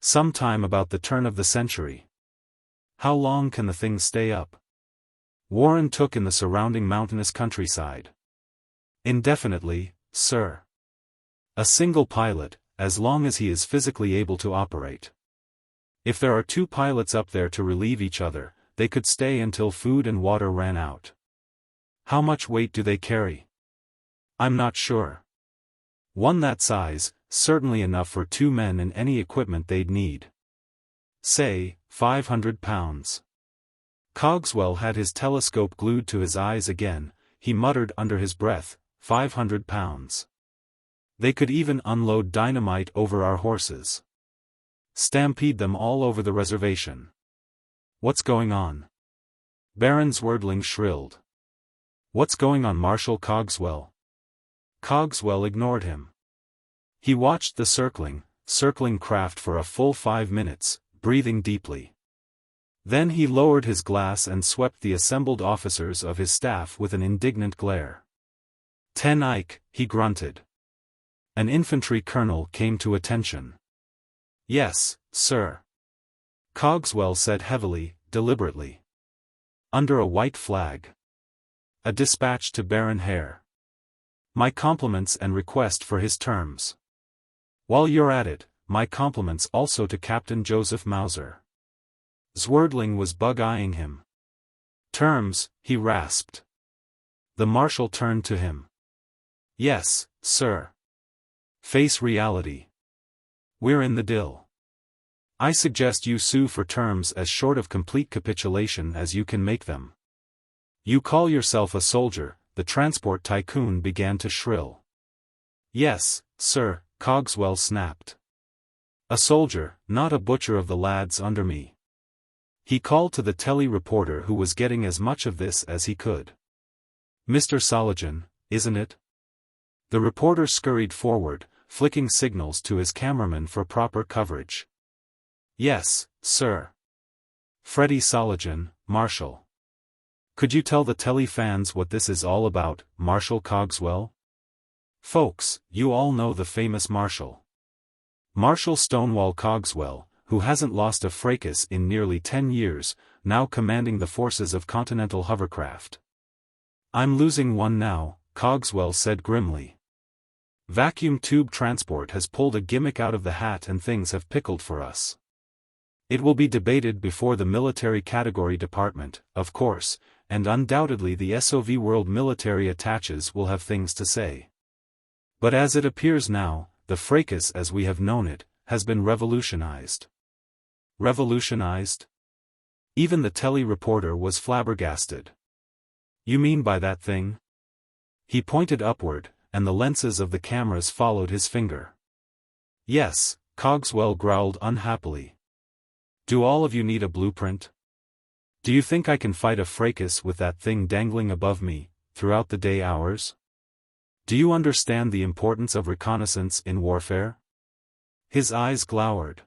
"Sometime about the turn of the century." "How long can the things stay up?" Warren took in the surrounding mountainous countryside. "Indefinitely, sir. A single pilot, as long as he is physically able to operate. If there are two pilots up there to relieve each other, they could stay until food and water ran out." "How much weight do they carry?" "I'm not sure. One that size, certainly enough for 2 men and any equipment they'd need. Say, 500 pounds. Cogswell had his telescope glued to his eyes again. He muttered under his breath, 500 pounds. They could even unload dynamite over our horses. Stampede them all over the reservation. What's going on?" Baron Zwerdling shrilled. "What's going on, Marshal Cogswell?" Cogswell ignored him. He watched the circling craft for a full 5 minutes, breathing deeply. Then he lowered his glass and swept the assembled officers of his staff with an indignant glare. "Ten Eyck," he grunted. An infantry colonel came to attention. "Yes, sir." Cogswell said heavily, deliberately. "Under a white flag. A dispatch to Baron Hare. My compliments and request for his terms. While you're at it, my compliments also to Captain Joseph Mauser." Zwerdling was bug-eyeing him. "Terms," he rasped. The marshal turned to him. "Yes, sir. Face reality. We're in the dill. I suggest you sue for terms as short of complete capitulation as you can make them." You call yourself a soldier, the transport tycoon began to shrill. Yes, sir, Cogswell snapped. A soldier, not a butcher of the lads under me. He called to the telly-reporter who was getting as much of this as he could. Mr. Sologen, isn't it? The reporter scurried forward, flicking signals to his cameraman for proper coverage. Yes, sir. Freddie Sologen, Marshal. Could you tell the telly fans what this is all about, Marshal Cogswell? Folks, you all know the famous Marshal. Marshal Stonewall Cogswell, who hasn't lost a fracas in nearly 10 years, now commanding the forces of Continental hovercraft. I'm losing one now, Cogswell said grimly. Vacuum tube transport has pulled a gimmick out of the hat and things have pickled for us. It will be debated before the military category department, of course, and undoubtedly the SOV World military attaches will have things to say. But as it appears now, the fracas as we have known it, has been revolutionized. Revolutionized? Even the telly-reporter was flabbergasted. You mean by that thing? He pointed upward, and the lenses of the cameras followed his finger. Yes, Cogswell growled unhappily. Do all of you need a blueprint? Do you think I can fight a fracas with that thing dangling above me, throughout the day hours? Do you understand the importance of reconnaissance in warfare? His eyes glowered.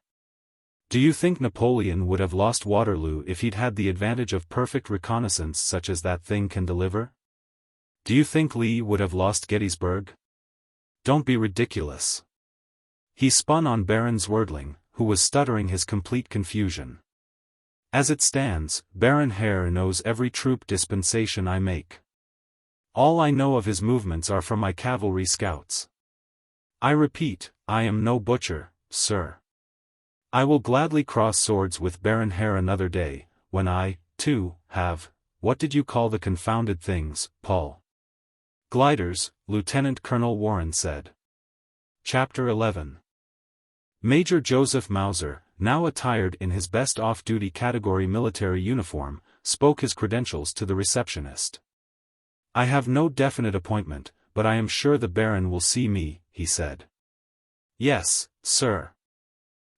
Do you think Napoleon would have lost Waterloo if he'd had the advantage of perfect reconnaissance such as that thing can deliver? Do you think Lee would have lost Gettysburg? Don't be ridiculous. He spun on Baron Zwerdling, who was stuttering his complete confusion. As it stands, Baron Hare knows every troop dispensation I make. All I know of his movements are from my cavalry scouts. I repeat, I am no butcher, sir. I will gladly cross swords with Baron Hare another day, when I, too, have, what did you call the confounded things, Paul? Gliders, Lieutenant Colonel Warren said. Chapter 11. Major Joseph Mauser, now attired in his best off-duty category military uniform, spoke his credentials to the receptionist. I have no definite appointment, but I am sure the Baron will see me, he said. Yes, sir.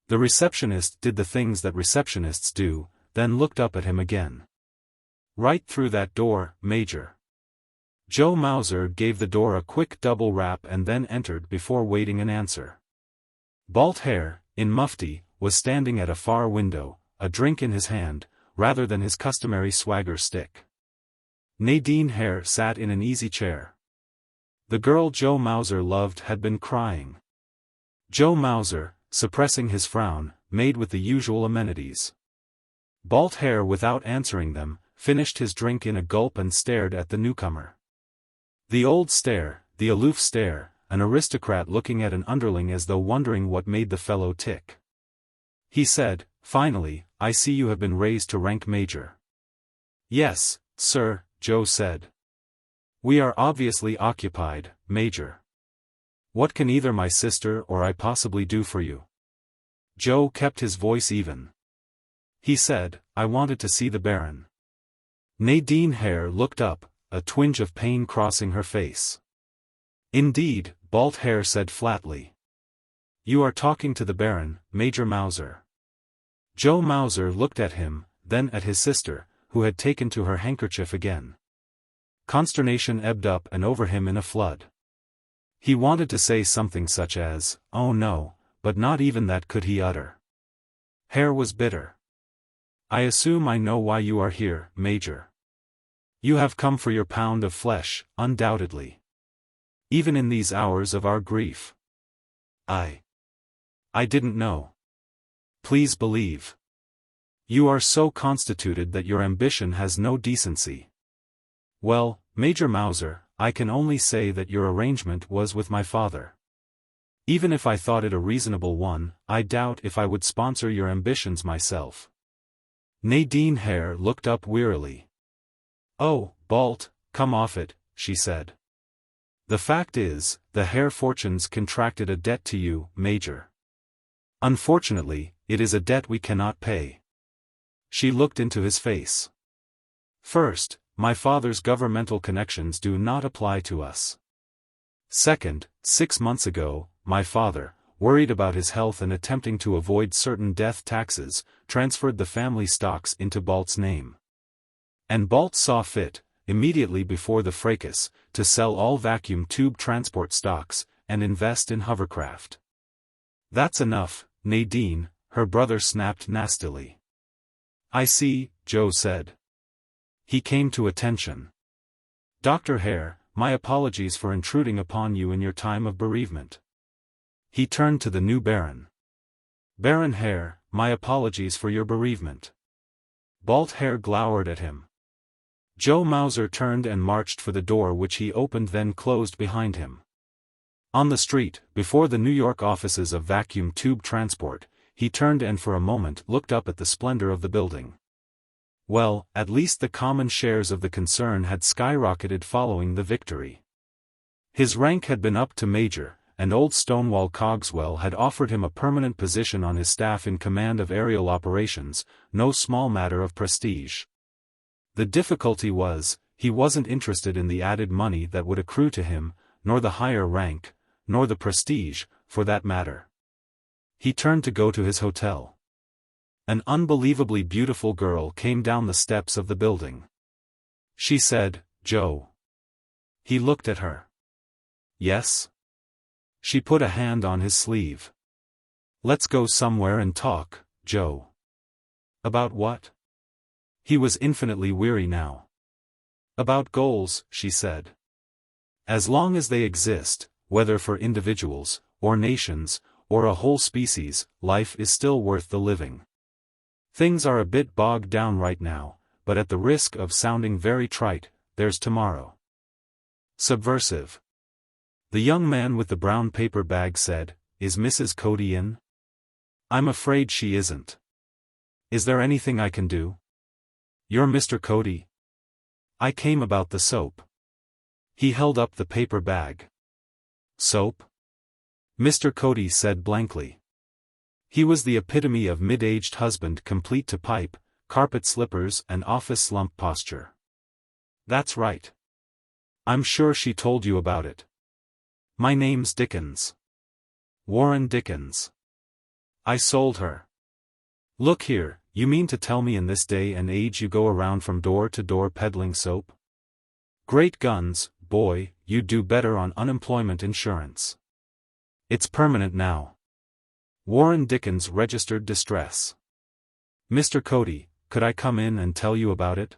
The receptionist did the things that receptionists do, then looked up at him again. Right through that door, Major. Joe Mauser gave the door a quick double rap and then entered before waiting an answer. Balt Hare, in mufti, was standing at a far window, a drink in his hand, rather than his customary swagger stick. Nadine Hare sat in an easy chair. The girl Joe Mauser loved had been crying. Joe Mauser, suppressing his frown, made with the usual amenities. Balt Hare, without answering them, finished his drink in a gulp and stared at the newcomer. The old stare, the aloof stare, an aristocrat looking at an underling as though wondering what made the fellow tick. He said, finally, I see you have been raised to rank major. Yes, sir, Joe said. We are obviously occupied, Major. What can either my sister or I possibly do for you? Joe kept his voice even. He said, I wanted to see the Baron. Nadine Hare looked up, a twinge of pain crossing her face. Indeed, Balt Hare said flatly. You are talking to the Baron, Major Mauser. Joe Mauser looked at him, then at his sister, who had taken to her handkerchief again. Consternation ebbed up and over him in a flood. He wanted to say something such as, oh no, but not even that could he utter. Hare was bitter. I assume I know why you are here, Major. You have come for your pound of flesh, undoubtedly. Even in these hours of our grief. I didn't know. Please believe. You are so constituted that your ambition has no decency. Well, Major Mauser, I can only say that your arrangement was with my father. Even if I thought it a reasonable one, I doubt if I would sponsor your ambitions myself. Nadine Hare looked up wearily. Oh, Balt, come off it, she said. The fact is, the Hare fortunes contracted a debt to you, Major. Unfortunately, it is a debt we cannot pay. She looked into his face. First, my father's governmental connections do not apply to us. Second, 6 months ago, my father, worried about his health and attempting to avoid certain death taxes, transferred the family stocks into Balt's name. And Balt saw fit, immediately before the fracas, to sell all vacuum tube transport stocks, and invest in hovercraft. That's enough, Nadine, her brother snapped nastily. I see, Joe said. He came to attention. Dr. Hare, my apologies for intruding upon you in your time of bereavement. He turned to the new Baron. Baron Hare, my apologies for your bereavement. Balt Hare glowered at him. Joe Mauser turned and marched for the door, which he opened then closed behind him. On the street, before the New York offices of Vacuum Tube Transport, he turned and for a moment looked up at the splendor of the building. Well, at least the common shares of the concern had skyrocketed following the victory. His rank had been up to major, and old Stonewall Cogswell had offered him a permanent position on his staff in command of aerial operations, no small matter of prestige. The difficulty was, he wasn't interested in the added money that would accrue to him, nor the higher rank, nor the prestige, for that matter. He turned to go to his hotel. An unbelievably beautiful girl came down the steps of the building. She said, Joe. He looked at her. Yes? She put a hand on his sleeve. Let's go somewhere and talk, Joe. About what? He was infinitely weary now. About goals, she said. As long as they exist, whether for individuals, or nations, or a whole species, life is still worth the living. Things are a bit bogged down right now, but at the risk of sounding very trite, there's tomorrow. Subversive. The young man with the brown paper bag said, Is Mrs. Cody in? I'm afraid she isn't. Is there anything I can do? You're Mr. Cody? I came about the soap. He held up the paper bag. Soap? Mr. Cody said blankly. He was the epitome of mid-aged husband complete to pipe, carpet slippers and office slump posture. That's right. I'm sure she told you about it. My name's Dickens. Warren Dickens. I sold her. Look here, you mean to tell me in this day and age you go around from door to door peddling soap? Great guns, boy, you'd do better on unemployment insurance. It's permanent now. Warren Dickens registered distress. Mr. Cody, could I come in and tell you about it?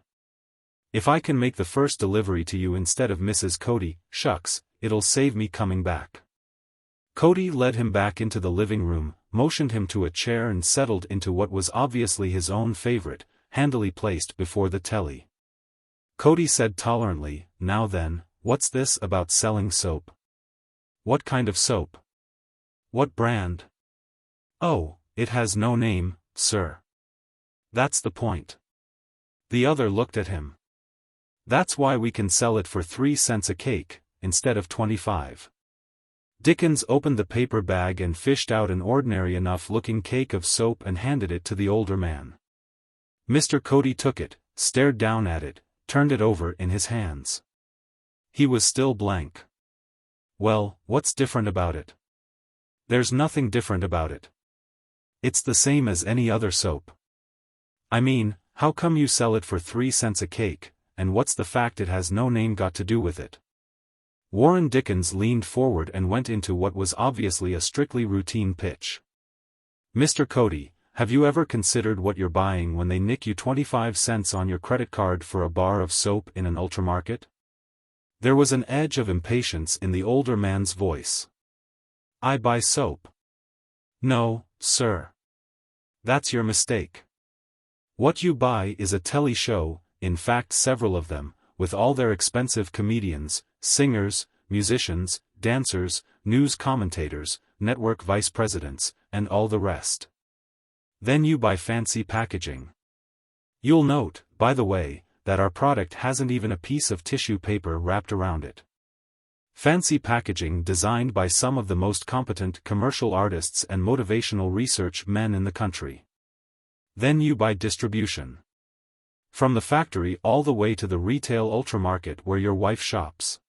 If I can make the first delivery to you instead of Mrs. Cody, shucks, it'll save me coming back. Cody led him back into the living room, motioned him to a chair and settled into what was obviously his own favorite, handily placed before the telly. Cody said tolerantly, Now then, what's this about selling soap? What kind of soap? What brand? Oh, it has no name, sir. That's the point. The other looked at him. That's why we can sell it for 3 cents a cake, instead of 25. Dickens opened the paper bag and fished out an ordinary enough-looking cake of soap and handed it to the older man. Mr. Cody took it, stared down at it, turned it over in his hands. He was still blank. Well, what's different about it? There's nothing different about it. It's the same as any other soap. I mean, how come you sell it for 3 cents a cake, and what's the fact it has no name got to do with it? Warren Dickens leaned forward and went into what was obviously a strictly routine pitch. Mr. Cody, have you ever considered what you're buying when they nick you 25 cents on your credit card for a bar of soap in an ultramarket? There was an edge of impatience in the older man's voice. I buy soap. No, sir. That's your mistake. What you buy is a telly show, in fact several of them, with all their expensive comedians, singers, musicians, dancers, news commentators, network vice presidents, and all the rest. Then you buy fancy packaging. You'll note, by the way, that our product hasn't even a piece of tissue paper wrapped around it. Fancy packaging designed by some of the most competent commercial artists and motivational research men in the country. Then you buy distribution. From the factory all the way to the retail ultramarket where your wife shops.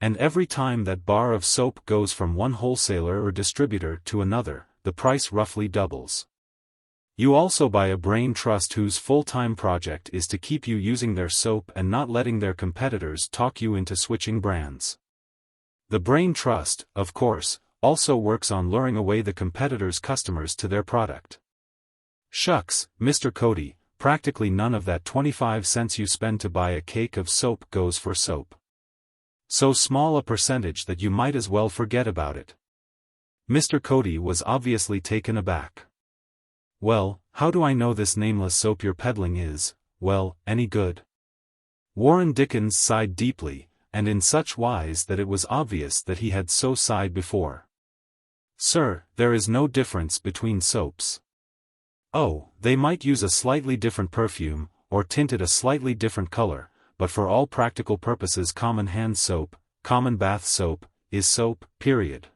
And every time that bar of soap goes from one wholesaler or distributor to another, the price roughly doubles. You also buy a brain trust whose full-time project is to keep you using their soap and not letting their competitors talk you into switching brands. The brain trust, of course, also works on luring away the competitors' customers to their product. Shucks, Mr. Cody, practically none of that 25 cents you spend to buy a cake of soap goes for soap. So small a percentage that you might as well forget about it. Mr. Cody was obviously taken aback. Well, how do I know this nameless soap you're peddling is, well, any good? Warren Dickens sighed deeply, and in such wise that it was obvious that he had so sighed before. Sir, there is no difference between soaps. Oh, they might use a slightly different perfume, or tint it a slightly different color, but for all practical purposes common hand soap, common bath soap, is soap, period.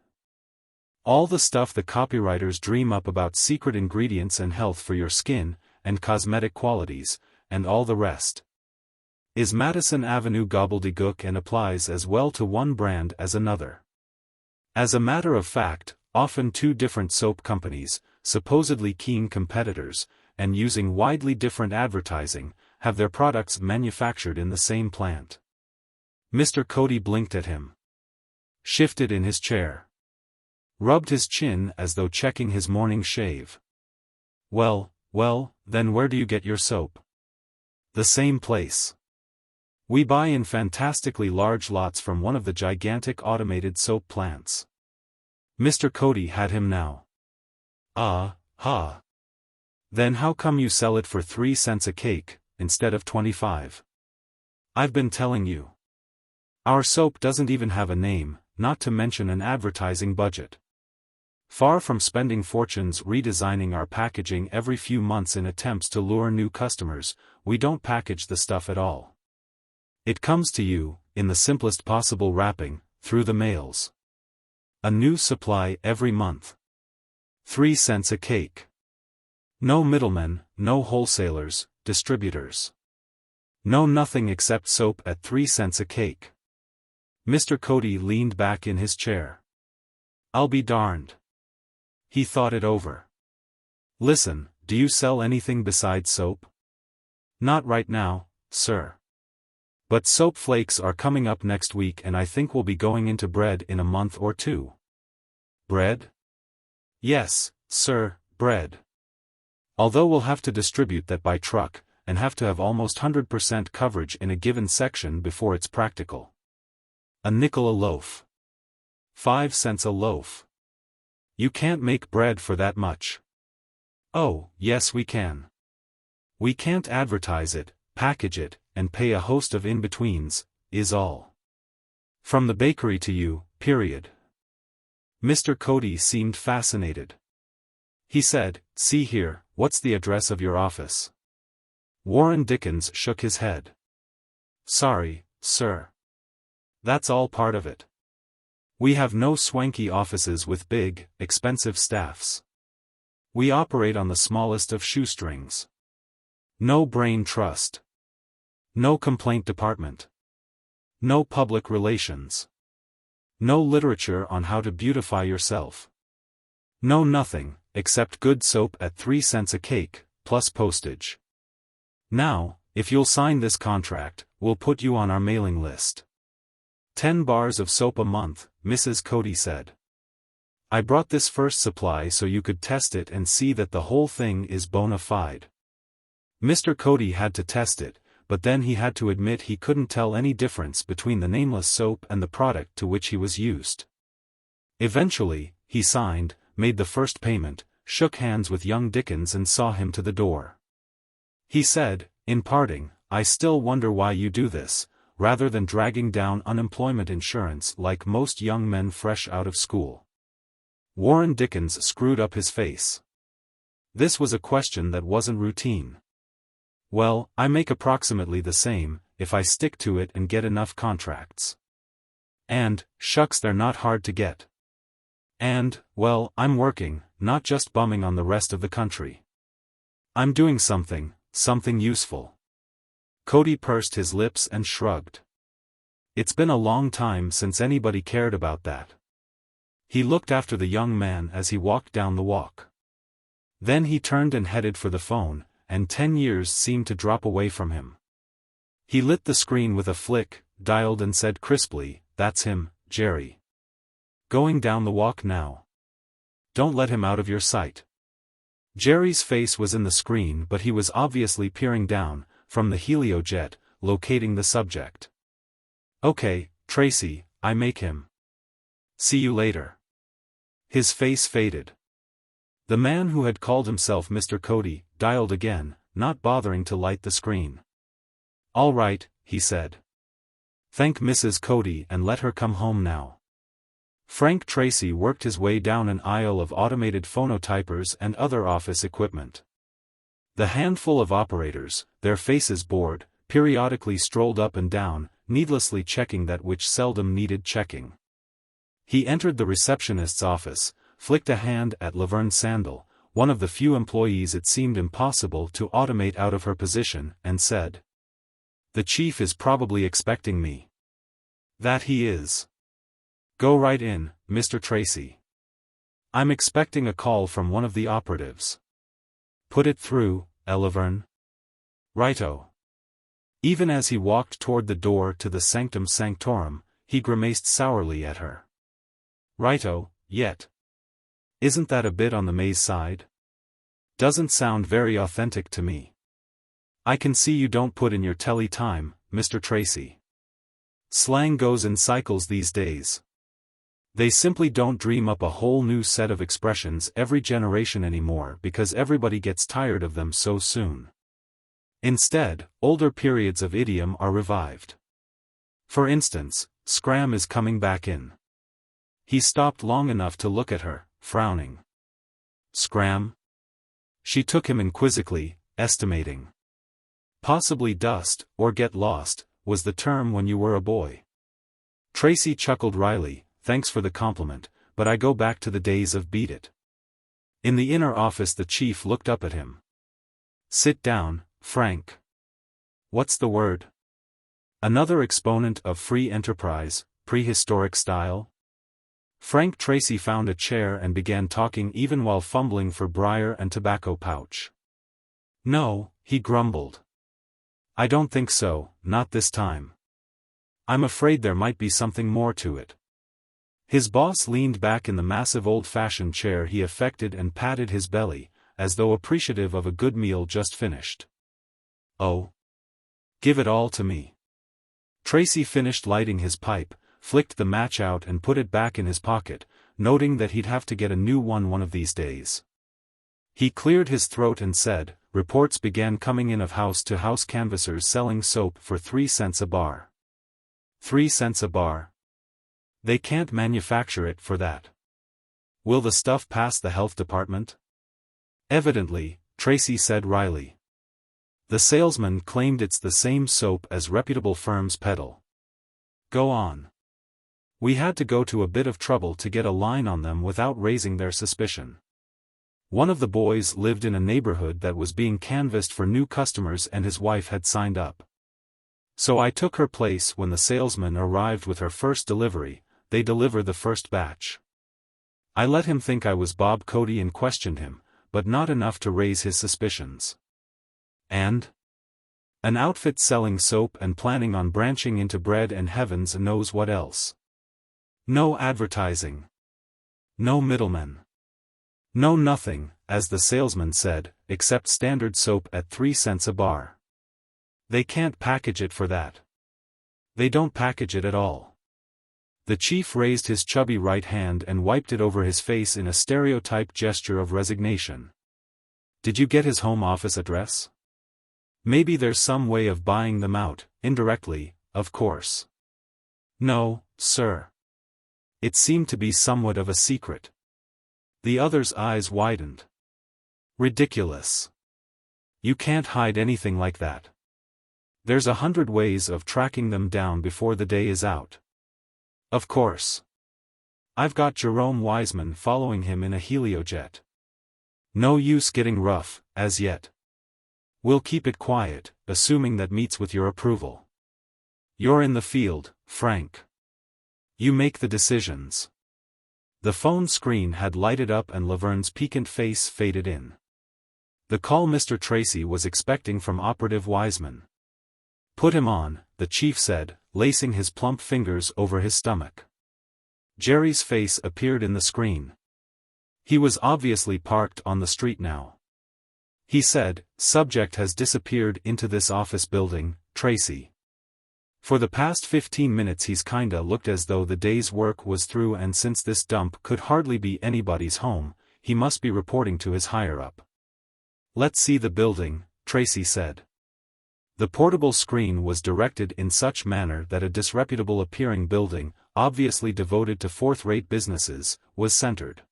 All the stuff the copywriters dream up about secret ingredients and health for your skin, and cosmetic qualities, and all the rest, is Madison Avenue gobbledygook and applies as well to one brand as another. As a matter of fact, often two different soap companies, supposedly keen competitors, and using widely different advertising, have their products manufactured in the same plant. Mr. Cody blinked at him. Shifted in his chair. Rubbed his chin as though checking his morning shave. Well, then where do you get your soap? The same place. We buy in fantastically large lots from one of the gigantic automated soap plants. Mr. Cody had him now. Then how come you sell it for 3 cents a cake, instead of 25? I've been telling you. Our soap doesn't even have a name, not to mention an advertising budget. Far from spending fortunes redesigning our packaging every few months in attempts to lure new customers, we don't package the stuff at all. It comes to you, in the simplest possible wrapping, through the mails. A new supply every month. 3 cents a cake. No middlemen, no wholesalers, distributors. No nothing except soap at 3 cents a cake. Mr. Cody leaned back in his chair. I'll be darned. He thought it over. Listen, do you sell anything besides soap? Not right now, sir. But soap flakes are coming up next week and I think we'll be going into bread in a month or two. Bread? Yes, sir, bread. Although we'll have to distribute that by truck, and have to have almost 100% coverage in a given section before it's practical. A nickel a loaf. 5 cents a loaf. You can't make bread for that much. Oh, yes we can. We can't advertise it, package it, and pay a host of in-betweens, is all. From the bakery to you, period. Mr. Cody seemed fascinated. He said, see here, what's the address of your office? Warren Dickens shook his head. Sorry, sir. That's all part of it. We have no swanky offices with big, expensive staffs. We operate on the smallest of shoestrings. No brain trust. No complaint department. No public relations. No literature on how to beautify yourself. No nothing, except good soap at 3 cents a cake, plus postage. Now, if you'll sign this contract, we'll put you on our mailing list. 10 bars of soap a month, Mrs. Cody said. I brought this first supply so you could test it and see that the whole thing is bona fide. Mr. Cody had to test it, but then he had to admit he couldn't tell any difference between the nameless soap and the product to which he was used. Eventually, he signed, made the first payment, shook hands with young Dickens and saw him to the door. He said, in parting, I still wonder why you do this, rather than dragging down unemployment insurance like most young men fresh out of school. Warren Dickens screwed up his face. This was a question that wasn't routine. Well, I make approximately the same, if I stick to it and get enough contracts. And, shucks, they're not hard to get. And, well, I'm working, not just bumming on the rest of the country. I'm doing something useful. Cody pursed his lips and shrugged. It's been a long time since anybody cared about that. He looked after the young man as he walked down the walk. Then he turned and headed for the phone, and 10 years seemed to drop away from him. He lit the screen with a flick, dialed and said crisply, "That's him, Jerry. Going down the walk now. Don't let him out of your sight." Jerry's face was in the screen, but he was obviously peering down, from the heliojet, locating the subject. "Okay, Tracy, I make him. See you later." His face faded. The man who had called himself Mr. Cody dialed again, not bothering to light the screen. "All right," he said. "Thank Mrs. Cody and let her come home now." Frank Tracy worked his way down an aisle of automated phonotypers and other office equipment. The handful of operators, their faces bored, periodically strolled up and down, needlessly checking that which seldom needed checking. He entered the receptionist's office, flicked a hand at Laverne Sandal, one of the few employees it seemed impossible to automate out of her position, and said, "The chief is probably expecting me." "That he is. Go right in, Mr. Tracy. I'm expecting a call from one of the operatives." "Put it through, Laverne." "Righto." Even as he walked toward the door to the sanctum sanctorum, he grimaced sourly at her. "Righto, yet. Isn't that a bit on the maze side? Doesn't sound very authentic to me. I can see you don't put in your telly time, Mr. Tracy. Slang goes in cycles these days. They simply don't dream up a whole new set of expressions every generation anymore because everybody gets tired of them so soon. Instead, older periods of idiom are revived. For instance, scram is coming back in." He stopped long enough to look at her, frowning. "Scram?" She took him in quizzically, estimating. "Possibly dust, or get lost, was the term when you were a boy." Tracy chuckled wryly, "Thanks for the compliment, but I go back to the days of Beat It." In the inner office the chief looked up at him. "Sit down, Frank. What's the word? Another exponent of free enterprise, prehistoric style?" Frank Tracy found a chair and began talking even while fumbling for briar and tobacco pouch. "No," he grumbled. "I don't think so, not this time. I'm afraid there might be something more to it." His boss leaned back in the massive old-fashioned chair he affected and patted his belly, as though appreciative of a good meal just finished. "Oh. Give it all to me." Tracy finished lighting his pipe, flicked the match out and put it back in his pocket, noting that he'd have to get a new one of these days. He cleared his throat and said, "Reports began coming in of house-to-house canvassers selling soap for 3 cents a bar." 3 cents a bar? They can't manufacture it for that. Will the stuff pass the health department? Evidently, Tracy said wryly. The salesman claimed it's the same soap as reputable firms peddle. Go on. We had to go to a bit of trouble to get a line on them without raising their suspicion. One of the boys lived in a neighborhood that was being canvassed for new customers and his wife had signed up. So I took her place when the salesman arrived with her first delivery. They delivered the first batch. I let him think I was Bob Cody and questioned him, but not enough to raise his suspicions. And? An outfit selling soap and planning on branching into bread and heavens knows what else. No advertising. No middlemen. No nothing, as the salesman said, except standard soap at 3 cents a bar. They can't package it for that. They don't package it at all. The chief raised his chubby right hand and wiped it over his face in a stereotyped gesture of resignation. Did you get his home office address? Maybe there's some way of buying them out, indirectly, of course. No, sir. It seemed to be somewhat of a secret. The other's eyes widened. Ridiculous. You can't hide anything like that. There's 100 ways of tracking them down before the day is out. Of course. I've got Jerome Wiseman following him in a heliojet. No use getting rough, as yet. We'll keep it quiet, assuming that meets with your approval. You're in the field, Frank. You make the decisions. The phone screen had lighted up and Laverne's piquant face faded in. The call Mr. Tracy was expecting from Operative Wiseman. Put him on, the chief said, lacing his plump fingers over his stomach. Jerry's face appeared in the screen. He was obviously parked on the street now. He said, "Subject has disappeared into this office building, Tracy. For the past 15 minutes he's kinda looked as though the day's work was through, and since this dump could hardly be anybody's home, he must be reporting to his higher-up." "Let's see the building," Tracy said. The portable screen was directed in such manner that a disreputable-appearing building, obviously devoted to fourth-rate businesses, was centered.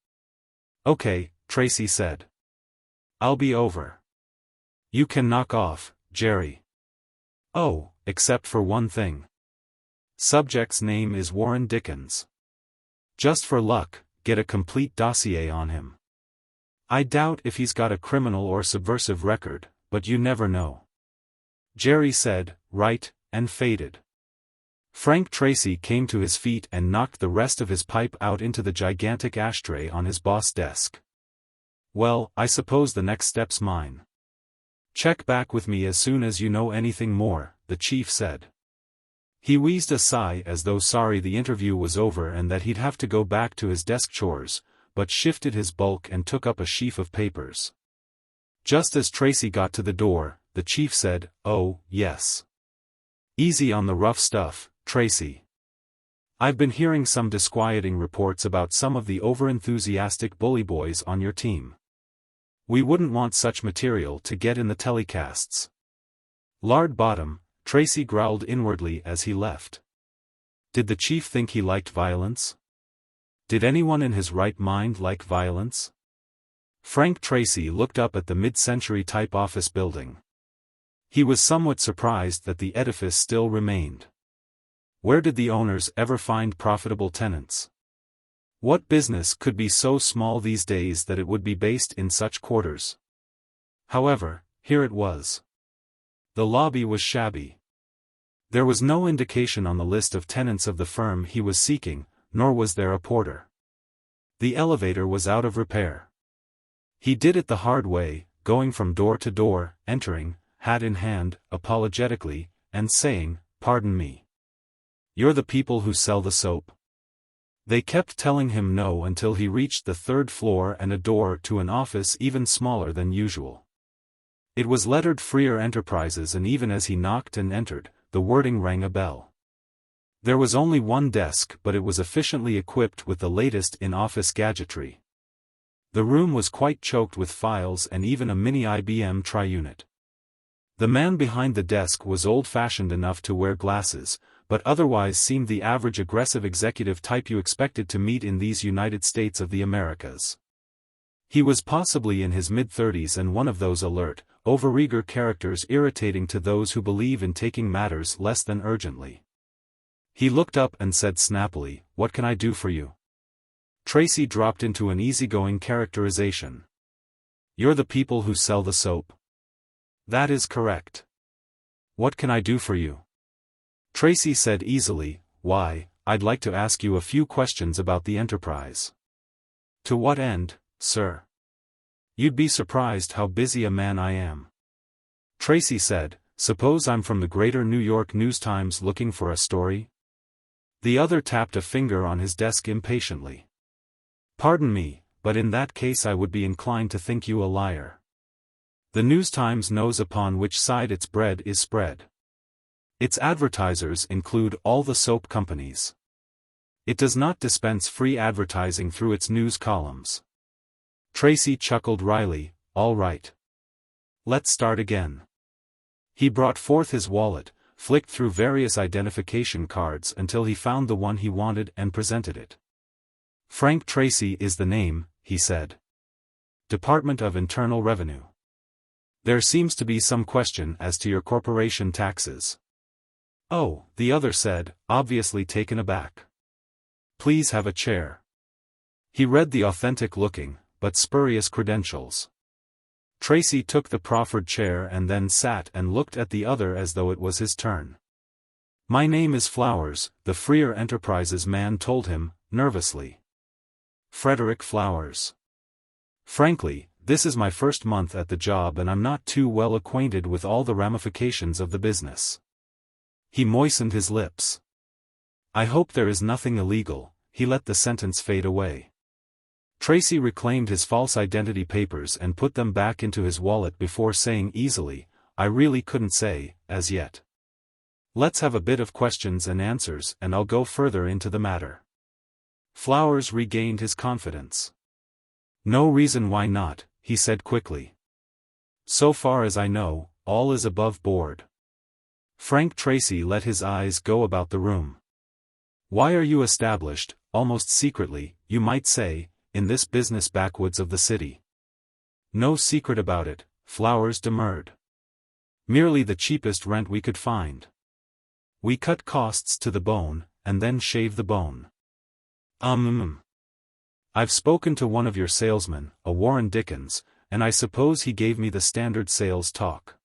"Okay," Tracy said. "I'll be over. You can knock off, Jerry." "Oh, except for one thing. Subject's name is Warren Dickens. Just for luck, get a complete dossier on him. I doubt if he's got a criminal or subversive record, but you never know." Jerry said, "Right," and faded. Frank Tracy came to his feet and knocked the rest of his pipe out into the gigantic ashtray on his boss' desk. "Well, I suppose the next step's mine. Check back with me as soon as you know anything more," the chief said. He wheezed a sigh as though sorry the interview was over and that he'd have to go back to his desk chores, but shifted his bulk and took up a sheaf of papers. Just as Tracy got to the door, the chief said, "Oh, yes. Easy on the rough stuff, Tracy. I've been hearing some disquieting reports about some of the overenthusiastic bully boys on your team. We wouldn't want such material to get in the telecasts." "Lard bottom," Tracy growled inwardly as he left. Did the chief think he liked violence? Did anyone in his right mind like violence? Frank Tracy looked up at the mid-century type office building. He was somewhat surprised that the edifice still remained. Where did the owners ever find profitable tenants? What business could be so small these days that it would be based in such quarters? However, here it was. The lobby was shabby. There was no indication on the list of tenants of the firm he was seeking, nor was there a porter. The elevator was out of repair. He did it the hard way, going from door to door, entering, hat in hand, apologetically, and saying, "Pardon me. You're the people who sell the soap?" They kept telling him no until he reached the third floor and a door to an office even smaller than usual. It was lettered Freer Enterprises, and even as he knocked and entered, the wording rang a bell. There was only one desk, but it was efficiently equipped with the latest in office gadgetry. The room was quite choked with files and even a mini IBM tri-unit. The man behind the desk was old-fashioned enough to wear glasses, but otherwise seemed the average aggressive executive type you expected to meet in these United States of the Americas. He was possibly in his mid-30s and one of those alert, overeager characters irritating to those who believe in taking matters less than urgently. He looked up and said snappily, "What can I do for you?" Tracy dropped into an easygoing characterization. "You're the people who sell the soap?" "That is correct. What can I do for you?" Tracy said easily, "Why, I'd like to ask you a few questions about the enterprise." "To what end, sir?" "You'd be surprised how busy a man I am." Tracy said, "Suppose I'm from the Greater New York News-Times looking for a story?" The other tapped a finger on his desk impatiently. "Pardon me, but in that case I would be inclined to think you a liar. The News-Times knows upon which side its bread is spread. Its advertisers include all the soap companies. It does not dispense free advertising through its news columns." Tracy chuckled wryly, "All right. Let's start again." He brought forth his wallet, flicked through various identification cards until he found the one he wanted and presented it. "Frank Tracy is the name," he said. "Department of Internal Revenue. There seems to be some question as to your corporation taxes." "Oh," the other said, obviously taken aback. "Please have a chair." He read the authentic-looking, but spurious credentials. Tracy took the proffered chair and then sat and looked at the other as though it was his turn. "My name is Flowers," the Freer Enterprises man told him, nervously. "Frederick Flowers. Frankly, this is my first month at the job and I'm not too well acquainted with all the ramifications of the business." He moistened his lips. "I hope there is nothing illegal," he let the sentence fade away. Tracy reclaimed his false identity papers and put them back into his wallet before saying easily, "I really couldn't say, as yet. Let's have a bit of questions and answers and I'll go further into the matter." Flowers regained his confidence. "No reason why not," he said quickly. "So far as I know, all is above board." Frank Tracy let his eyes go about the room. "Why are you established, almost secretly, you might say, in this business backwoods of the city?" "No secret about it," Flowers demurred. "Merely the cheapest rent we could find. We cut costs to the bone, and then shave the bone." I've spoken to one of your salesmen, a Warren Dickens, and I suppose he gave me the standard sales talk.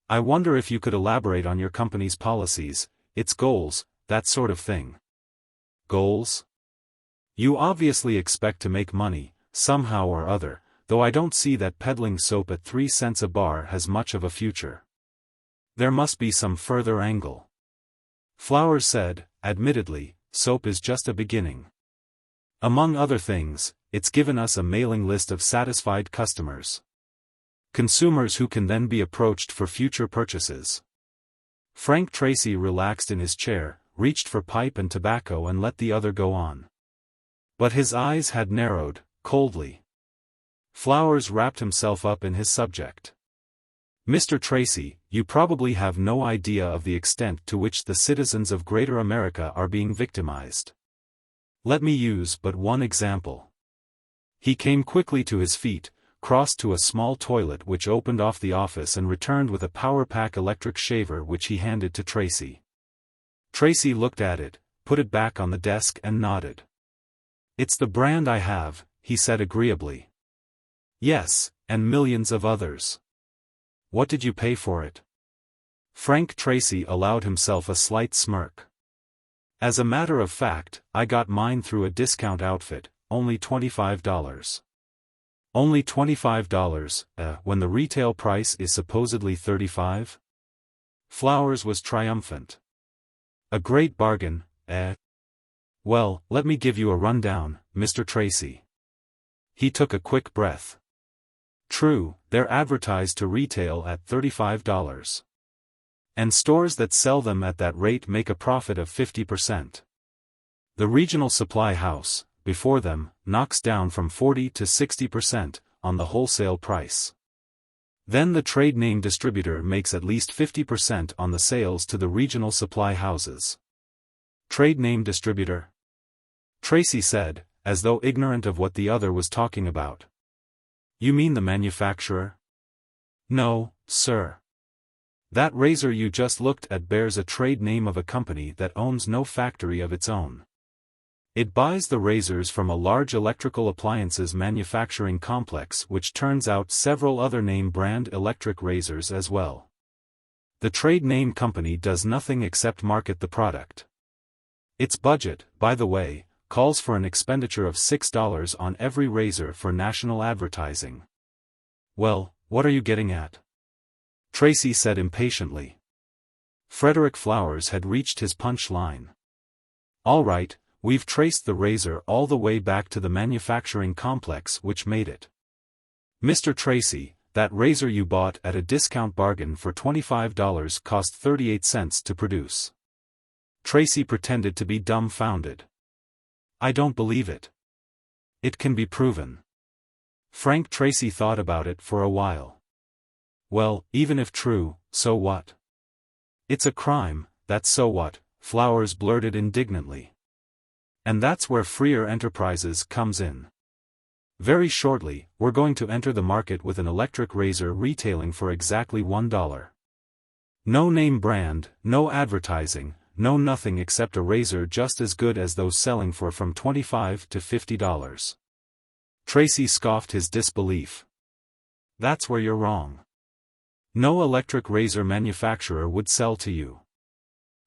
I wonder if you could elaborate on your company's policies, its goals, that sort of thing." "Goals? You obviously expect to make money, somehow or other, though I don't see that peddling soap at 3 cents a bar has much of a future. There must be some further angle." Flowers said, "Admittedly, soap is just a beginning. Among other things, it's given us a mailing list of satisfied customers. Consumers who can then be approached for future purchases." Frank Tracy relaxed in his chair, reached for pipe and tobacco and let the other go on. But his eyes had narrowed, coldly. Flowers wrapped himself up in his subject. "Mr. Tracy, you probably have no idea of the extent to which the citizens of Greater America are being victimized. Let me use but one example." He came quickly to his feet, crossed to a small toilet which opened off the office and returned with a power-pack electric shaver which he handed to Tracy. Tracy looked at it, put it back on the desk and nodded. "It's the brand I have," he said agreeably. "Yes, and millions of others. What did you pay for it?" Frank Tracy allowed himself a slight smirk. "As a matter of fact, I got mine through a discount outfit, only $25. "Only $25, when the retail price is supposedly $35? Flowers was triumphant. "A great bargain, eh? Well, let me give you a rundown, Mr. Tracy." He took a quick breath. "True, they're advertised to retail at $35. And stores that sell them at that rate make a profit of 50%. The regional supply house, before them, knocks down from 40 to 60% on the wholesale price. Then the trade name distributor makes at least 50% on the sales to the regional supply houses." "Trade name distributor?" Tracy said, as though ignorant of what the other was talking about. "You mean the manufacturer?" "No, sir. That razor you just looked at bears a trade name of a company that owns no factory of its own. It buys the razors from a large electrical appliances manufacturing complex which turns out several other name-brand electric razors as well. The trade name company does nothing except market the product. Its budget, by the way, calls for an expenditure of $6 on every razor for national advertising." "Well, what are you getting at?" Tracy said impatiently. Frederick Flowers had reached his punch line. "All right, we've traced the razor all the way back to the manufacturing complex which made it. Mr. Tracy, that razor you bought at a discount bargain for $25 cost 38 cents to produce." Tracy pretended to be dumbfounded. "I don't believe it." "It can be proven." Frank Tracy thought about it for a while. "Well, even if true, so what? It's a crime, that's so what," Flowers blurted indignantly. "And that's where Freer Enterprises comes in. Very shortly, we're going to enter the market with an electric razor retailing for exactly $1. No name brand, no advertising, no nothing except a razor just as good as those selling for from $25 to $50. Tracy scoffed his disbelief. That's where you're wrong. No electric razor manufacturer would sell to you.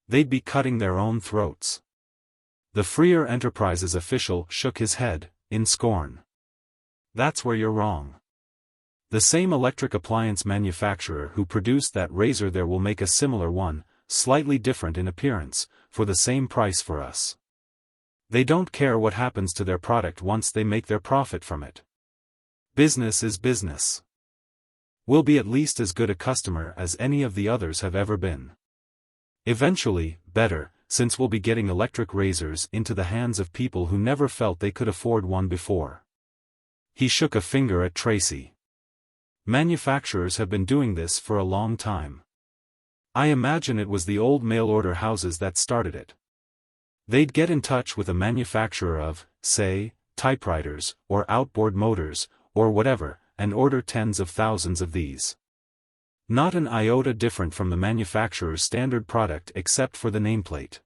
They'd be cutting their own throats. The Freer Enterprises official shook his head, in scorn. That's where you're wrong. The same electric appliance manufacturer who produced that razor there will make a similar one, slightly different in appearance, for the same price for us. They don't care what happens to their product once they make their profit from it. Business is business. We'll be at least as good a customer as any of the others have ever been. Eventually, better, since we'll be getting electric razors into the hands of people who never felt they could afford one before. He shook a finger at Tracy. Manufacturers have been doing this for a long time. I imagine it was the old mail-order houses that started it. They'd get in touch with a manufacturer of, say, typewriters, or outboard motors, or whatever, and order tens of thousands of these. Not an iota different from the manufacturer's standard product except for the nameplate.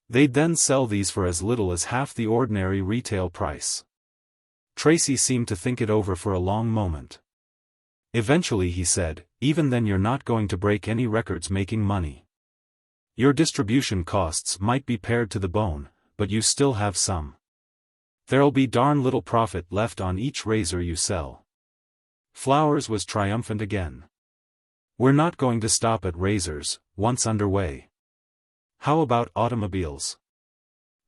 They'd then sell these for as little as half the ordinary retail price. Tracy seemed to think it over for a long moment. Eventually he said, even then you're not going to break any records making money. Your distribution costs might be pared to the bone, but you still have some. There'll be darn little profit left on each razor you sell. Flowers was triumphant again. We're not going to stop at razors, once underway. How about automobiles?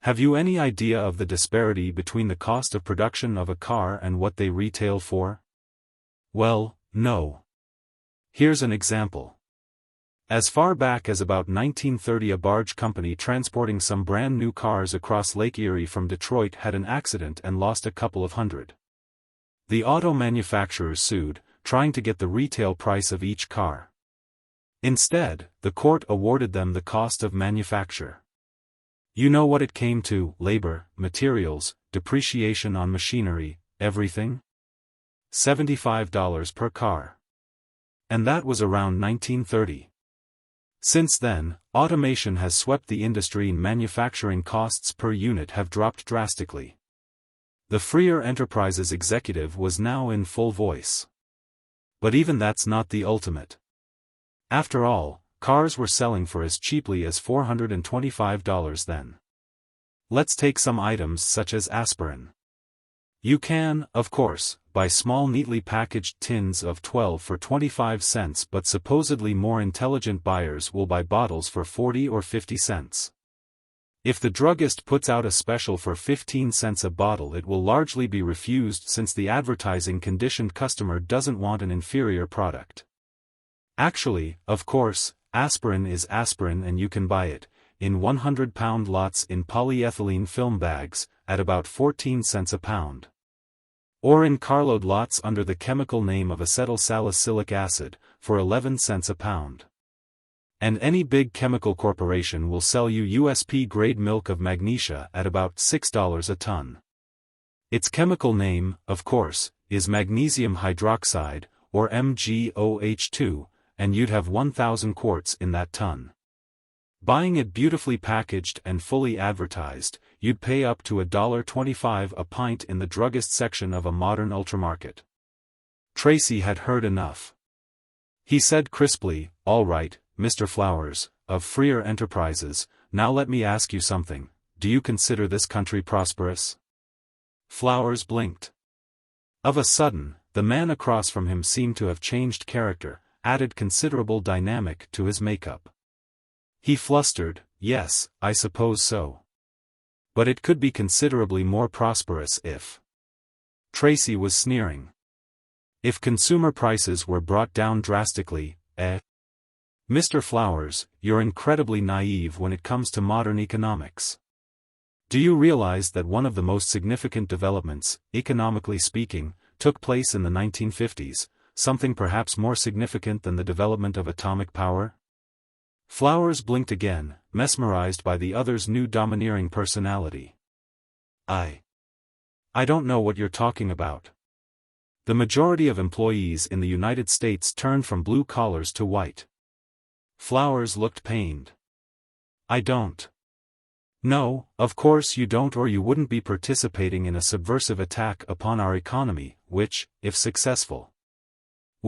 Have you any idea of the disparity between the cost of production of a car and what they retail for? Well, no. Here's an example. As far back as about 1930, a barge company transporting some brand new cars across Lake Erie from Detroit had an accident and lost a couple of hundred. The auto manufacturers sued, trying to get the retail price of each car. Instead, the court awarded them the cost of manufacture. You know what it came to: labor, materials, depreciation on machinery, everything? $75 per car. And that was around 1930. Since then, automation has swept the industry and manufacturing costs per unit have dropped drastically. The Freer Enterprises executive was now in full voice. But even that's not the ultimate. After all, cars were selling for as cheaply as $425 then. Let's take some items such as aspirin. You can, of course, buy small neatly packaged tins of 12 for 25 cents, but supposedly more intelligent buyers will buy bottles for 40 or 50 cents. If the druggist puts out a special for 15 cents a bottle, it will largely be refused since the advertising conditioned customer doesn't want an inferior product. Actually, of course, aspirin is aspirin and you can buy it, in 100-pound lots in polyethylene film bags, at about 14 cents a pound. Or in carload lots under the chemical name of acetylsalicylic acid, for 11 cents a pound. And any big chemical corporation will sell you USP-grade milk of magnesia at about $6 a ton. Its chemical name, of course, is magnesium hydroxide, or MgOH2, and you'd have 1,000 quarts in that ton. Buying it beautifully packaged and fully advertised, you'd pay up to $1.25 a pint in the druggist section of a modern ultramarket. Tracy had heard enough. He said crisply, "All right, Mr. Flowers, of Freer Enterprises, now let me ask you something. Do you consider this country prosperous?" Flowers blinked. Of a sudden, the man across from him seemed to have changed character, added considerable dynamic to his makeup. He flustered, "Yes, I suppose so. But it could be considerably more prosperous if..." Tracy was sneering. "If consumer prices were brought down drastically, eh?" Mr. Flowers, you're incredibly naive when it comes to modern economics. Do you realize that one of the most significant developments, economically speaking, took place in the 1950s, something perhaps more significant than the development of atomic power? Flowers blinked again, mesmerized by the other's new domineering personality. I don't know what you're talking about. The majority of employees in the United States turned from blue collars to white. Flowers looked pained. I don't. No, of course you don't, or you wouldn't be participating in a subversive attack upon our economy, which, if successful,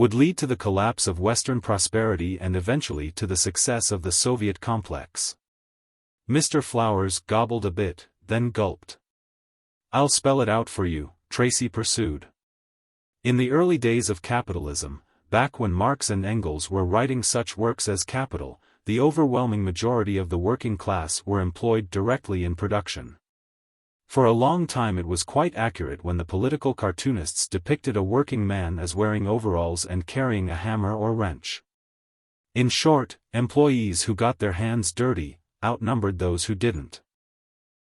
would lead to the collapse of Western prosperity and eventually to the success of the Soviet complex. Mr. Flowers gobbled a bit, then gulped. "I'll spell it out for you," Tracy pursued. In the early days of capitalism, back when Marx and Engels were writing such works as Capital, the overwhelming majority of the working class were employed directly in production. For a long time it was quite accurate when the political cartoonists depicted a working man as wearing overalls and carrying a hammer or wrench. In short, employees who got their hands dirty outnumbered those who didn't.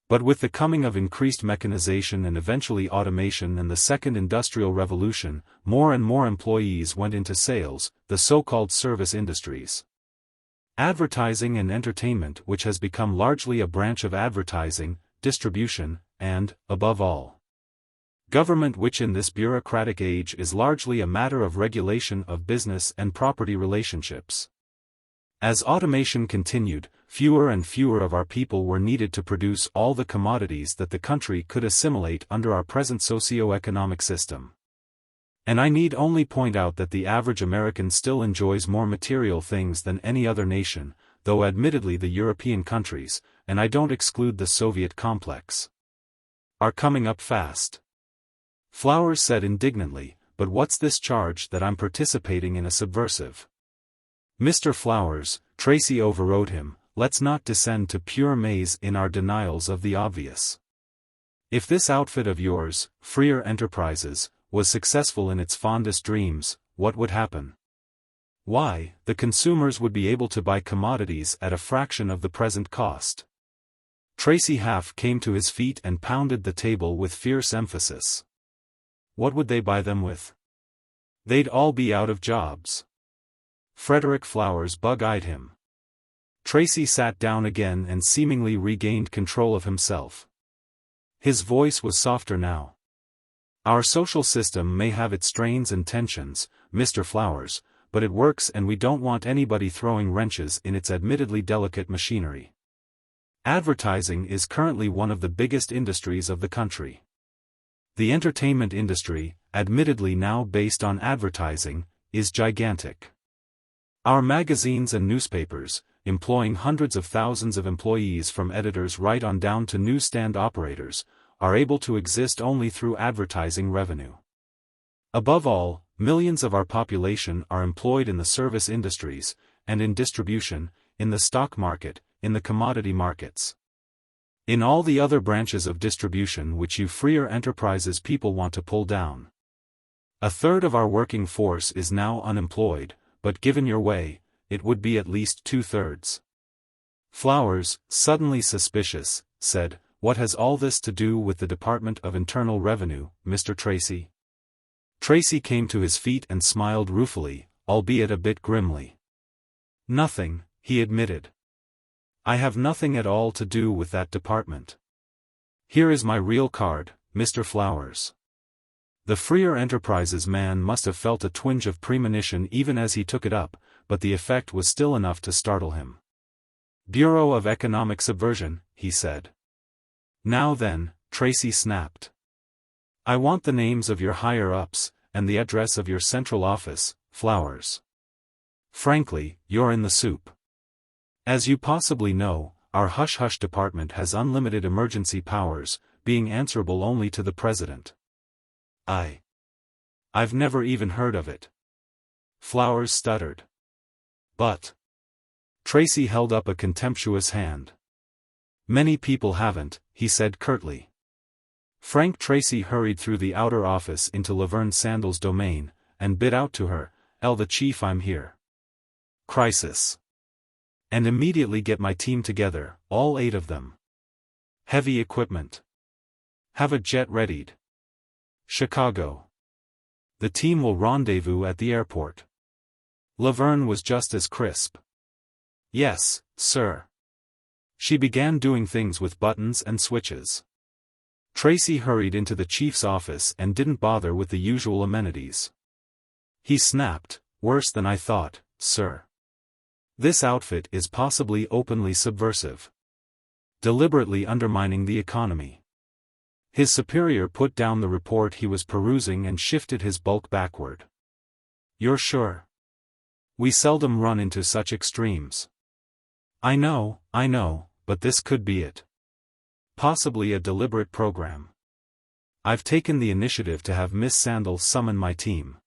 But with the coming of increased mechanization and eventually automation and the Second Industrial Revolution, more and more employees went into sales, the so-called service industries. Advertising and entertainment, which has become largely a branch of advertising, distribution, and, above all, government, which in this bureaucratic age is largely a matter of regulation of business and property relationships. As automation continued, fewer and fewer of our people were needed to produce all the commodities that the country could assimilate under our present socioeconomic system. And I need only point out that the average American still enjoys more material things than any other nation, though admittedly the European countries, and I don't exclude the Soviet complex, are coming up fast. Flowers said indignantly, "But what's this charge that I'm participating in a subversive?" "Mr. Flowers," Tracy overrode him, "let's not descend to pure maze in our denials of the obvious. If this outfit of yours, Freer Enterprises, was successful in its fondest dreams, what would happen? Why, the consumers would be able to buy commodities at a fraction of the present cost." Tracy half came to his feet and pounded the table with fierce emphasis. "What would they buy them with? They'd all be out of jobs." Frederick Flowers bug-eyed him. Tracy sat down again and seemingly regained control of himself. His voice was softer now. "Our social system may have its strains and tensions, Mr. Flowers, but it works and we don't want anybody throwing wrenches in its admittedly delicate machinery. Advertising is currently one of the biggest industries of the country. The entertainment industry, admittedly now based on advertising, is gigantic. Our magazines and newspapers, employing hundreds of thousands of employees from editors right on down to newsstand operators, are able to exist only through advertising revenue. Above all, millions of our population are employed in the service industries, and in distribution, in the stock market, in the commodity markets. In all the other branches of distribution which you Freer Enterprises people want to pull down. A third of our working force is now unemployed, but given your way, it would be at least 2/3. Flowers, suddenly suspicious, said, "What has all this to do with the Department of Internal Revenue, Mr. Tracy?" Tracy came to his feet and smiled ruefully, albeit a bit grimly. "Nothing," he admitted. "I have nothing at all to do with that department. Here is my real card, Mr. Flowers." The Freer Enterprises man must have felt a twinge of premonition even as he took it up, but the effect was still enough to startle him. "Bureau of Economic Subversion," he said. "Now then," Tracy snapped. "I want the names of your higher-ups, and the address of your central office, Flowers. Frankly, you're in the soup. As you possibly know, our hush-hush department has unlimited emergency powers, being answerable only to the president." I've never even heard of it." Flowers stuttered. "But..." Tracy held up a contemptuous hand. "Many people haven't," he said curtly. Frank Tracy hurried through the outer office into Laverne Sandal's domain, and bid out to her, "El the Chief, I'm here. Crisis. And immediately get my team together, all 8 of them. Heavy equipment. Have a jet readied. Chicago. The team will rendezvous at the airport." Laverne was just as crisp. "Yes, sir." She began doing things with buttons and switches. Tracy hurried into the chief's office and didn't bother with the usual amenities. He snapped, "Worse than I thought, sir. This outfit is possibly openly subversive. Deliberately undermining the economy." His superior put down the report he was perusing and shifted his bulk backward. You're sure? We seldom run into such extremes. I know, but this could be it. Possibly a deliberate program. I've taken the initiative to have Miss Sandal summon my team.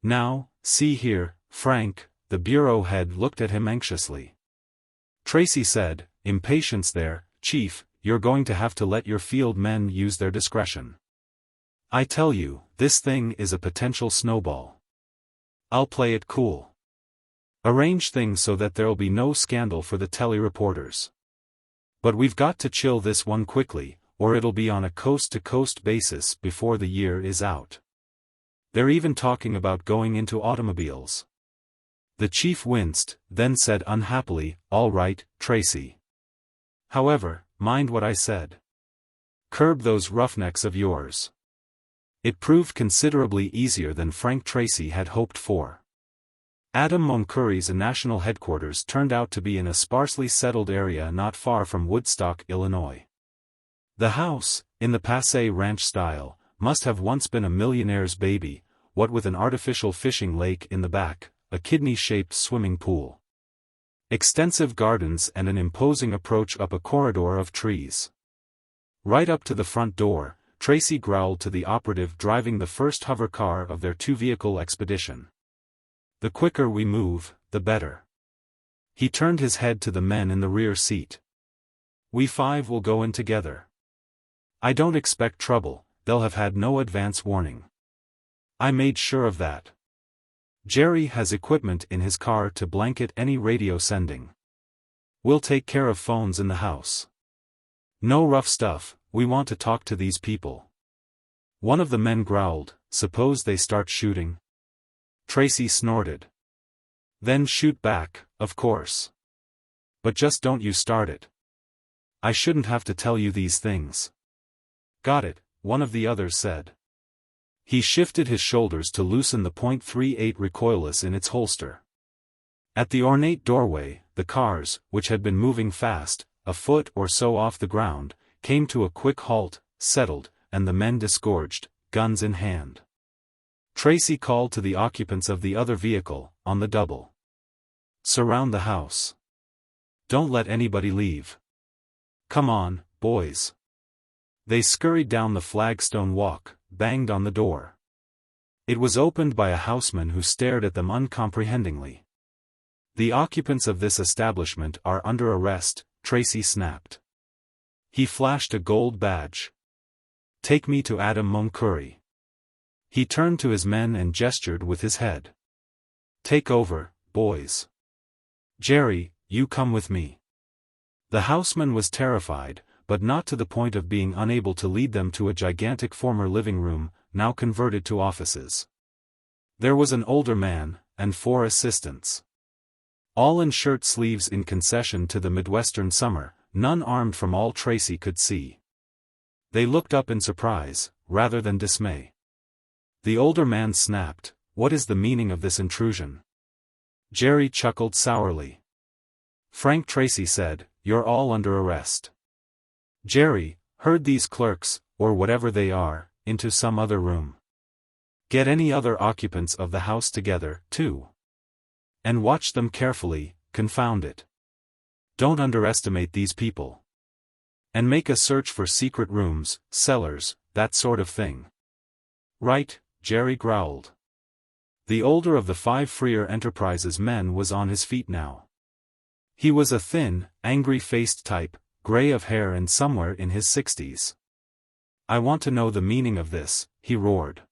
Now, see here, Frank, the bureau head looked at him anxiously. Tracy said, impatience there, Chief, you're going to have to let your field men use their discretion. I tell you, this thing is a potential snowball. I'll play it cool. Arrange things so that there'll be no scandal for the telereporters. But we've got to chill this one quickly, or it'll be on a coast-to-coast basis before the year is out. They're even talking about going into automobiles. The chief winced, then said unhappily, all right, Tracy. However, mind what I said. Curb those roughnecks of yours. It proved considerably easier than Frank Tracy had hoped for. Adam Moncurry's national headquarters turned out to be in a sparsely settled area not far from Woodstock, Illinois. The house, in the passé ranch style, must have once been a millionaire's baby, what with an artificial fishing lake in the back, a kidney-shaped swimming pool, extensive gardens and an imposing approach up a corridor of trees. Right up to the front door, Tracy growled to the operative driving the first hover car of their two-vehicle expedition. The quicker we move, the better. He turned his head to the men in the rear seat. We five will go in together. I don't expect trouble, they'll have had no advance warning. I made sure of that. Jerry has equipment in his car to blanket any radio sending. We'll take care of phones in the house. No rough stuff, we want to talk to these people. One of the men growled, suppose they start shooting? Tracy snorted. Then shoot back, of course. But just don't you start it. I shouldn't have to tell you these things. Got it, one of the others said. He shifted his shoulders to loosen the .38 recoilless in its holster. At the ornate doorway, the cars, which had been moving fast, a foot or so off the ground, came to a quick halt, settled, and the men disgorged, guns in hand. Tracy called to the occupants of the other vehicle, on the double. Surround the house. Don't let anybody leave. Come on, boys. They scurried down the flagstone walk, banged on the door. It was opened by a houseman who stared at them uncomprehendingly. The occupants of this establishment are under arrest, Tracy snapped. He flashed a gold badge. Take me to Adam Moncurry. He turned to his men and gestured with his head. Take over, boys. Jerry, you come with me. The houseman was terrified, but not to the point of being unable to lead them to a gigantic former living room, now converted to offices. There was an older man, and 4 assistants. All in shirt sleeves in concession to the Midwestern summer, none armed from all Tracy could see. They looked up in surprise, rather than dismay. The older man snapped, "What is the meaning of this intrusion?" Jerry chuckled sourly. Frank Tracy said, "You're all under arrest." Jerry, herd these clerks, or whatever they are, into some other room. Get any other occupants of the house together, too. And watch them carefully, confound it. Don't underestimate these people. And make a search for secret rooms, cellars, that sort of thing. Right, Jerry growled. The older of the 5 Freer Enterprises men was on his feet now. He was a thin, angry-faced type, gray of hair and somewhere in his 60s. I want to know the meaning of this, he roared.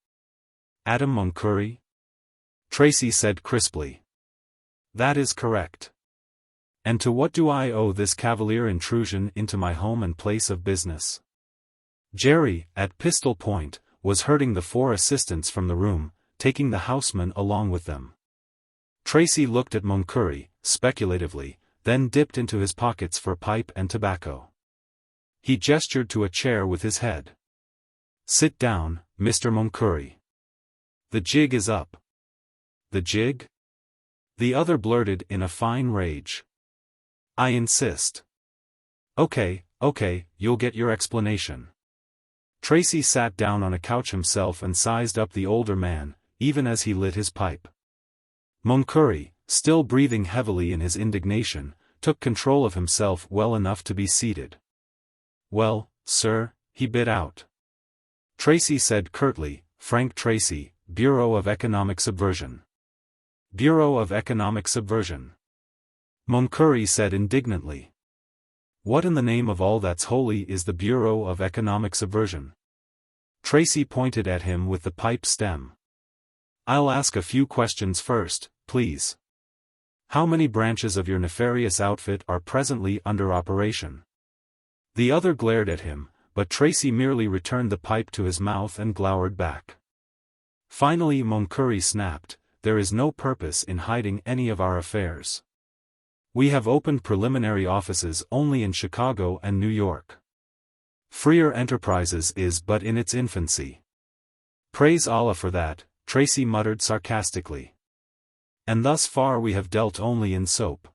Adam Moncurry? Tracy said crisply. That is correct. And to what do I owe this cavalier intrusion into my home and place of business? Jerry, at pistol point, was herding the 4 assistants from the room, taking the houseman along with them. Tracy looked at Moncurry, speculatively, then dipped into his pockets for pipe and tobacco. He gestured to a chair with his head. Sit down, Mr. Moncurry. The jig is up. The jig? The other blurted in a fine rage. I insist. Okay, you'll get your explanation. Tracy sat down on a couch himself and sized up the older man. even as he lit his pipe. McCord, still breathing heavily in his indignation, took control of himself well enough to be seated. "Well, sir," he bit out. Tracy said curtly, "Frank Tracy, Bureau of Economic Subversion." "Bureau of Economic Subversion," McCord said indignantly. "What in the name of all that's holy is the Bureau of Economic Subversion?" Tracy pointed at him with the pipe stem. "I'll ask a few questions first, please. How many branches of your nefarious outfit are presently under operation?" The other glared at him, but Tracy merely returned the pipe to his mouth and glowered back. Finally McCord snapped, "There is no purpose in hiding any of our affairs. We have opened preliminary offices only in Chicago and New York. Freer Enterprises is but in its infancy." "Praise Allah for that," Tracy muttered sarcastically. "And thus far we have dealt only in soap.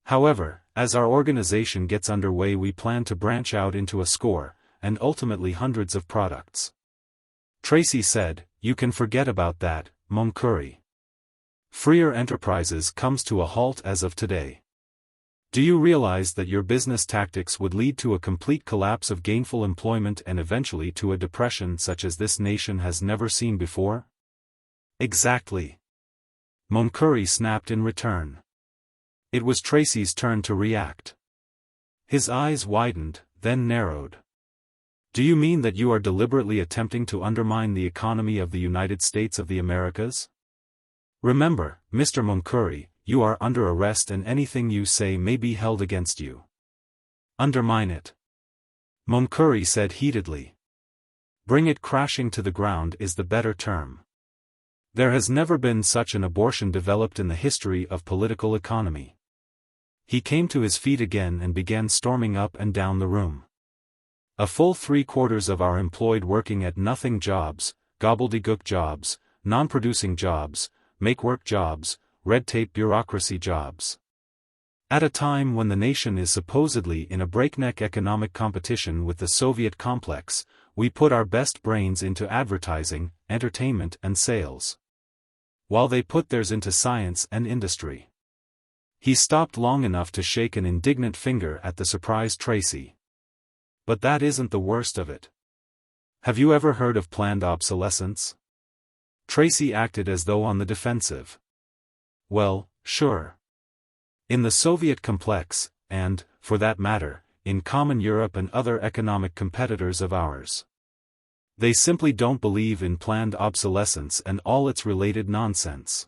However, as our organization gets underway we plan to branch out into a score, and ultimately hundreds of products." Tracy said, "You can forget about that, McCord. Freer Enterprises comes to a halt as of today. Do you realize that your business tactics would lead to a complete collapse of gainful employment and eventually to a depression such as this nation has never seen before?" "Exactly," McCord snapped in return. It was Tracy's turn to react. His eyes widened, then narrowed. "Do you mean that you are deliberately attempting to undermine the economy of the United States of the Americas? Remember, Mr. McCord, you are under arrest and anything you say may be held against you." "Undermine it," McCord said heatedly. "Bring it crashing to the ground is the better term. There has never been such an abortion developed in the history of political economy." He came to his feet again and began storming up and down the room. "A full 3/4 of our employed working at nothing jobs, gobbledygook jobs, non-producing jobs, make-work jobs, red-tape bureaucracy jobs. At a time when the nation is supposedly in a breakneck economic competition with the Soviet complex, we put our best brains into advertising, entertainment and sales, while they put theirs into science and industry." He stopped long enough to shake an indignant finger at the surprised Tracy. "But that isn't the worst of it. Have you ever heard of planned obsolescence?" Tracy acted as though on the defensive. "Well, sure. In the Soviet complex, and, for that matter, in common Europe and other economic competitors of ours. They simply don't believe in planned obsolescence and all its related nonsense.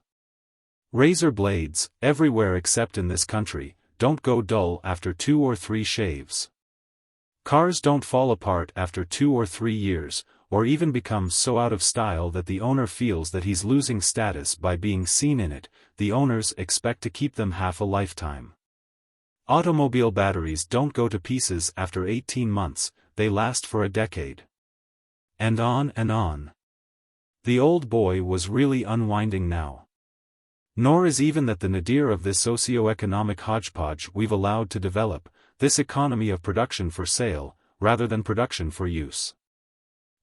Razor blades, everywhere except in this country, don't go dull after 2 or 3 shaves. Cars don't fall apart after 2 or 3 years, or even become so out of style that the owner feels that he's losing status by being seen in it. The owners expect to keep them half a lifetime. Automobile batteries don't go to pieces after 18 months, they last for a decade." And on and on. The old boy was really unwinding now. "Nor is even that the nadir of this socioeconomic hodgepodge we've allowed to develop, this economy of production for sale, rather than production for use."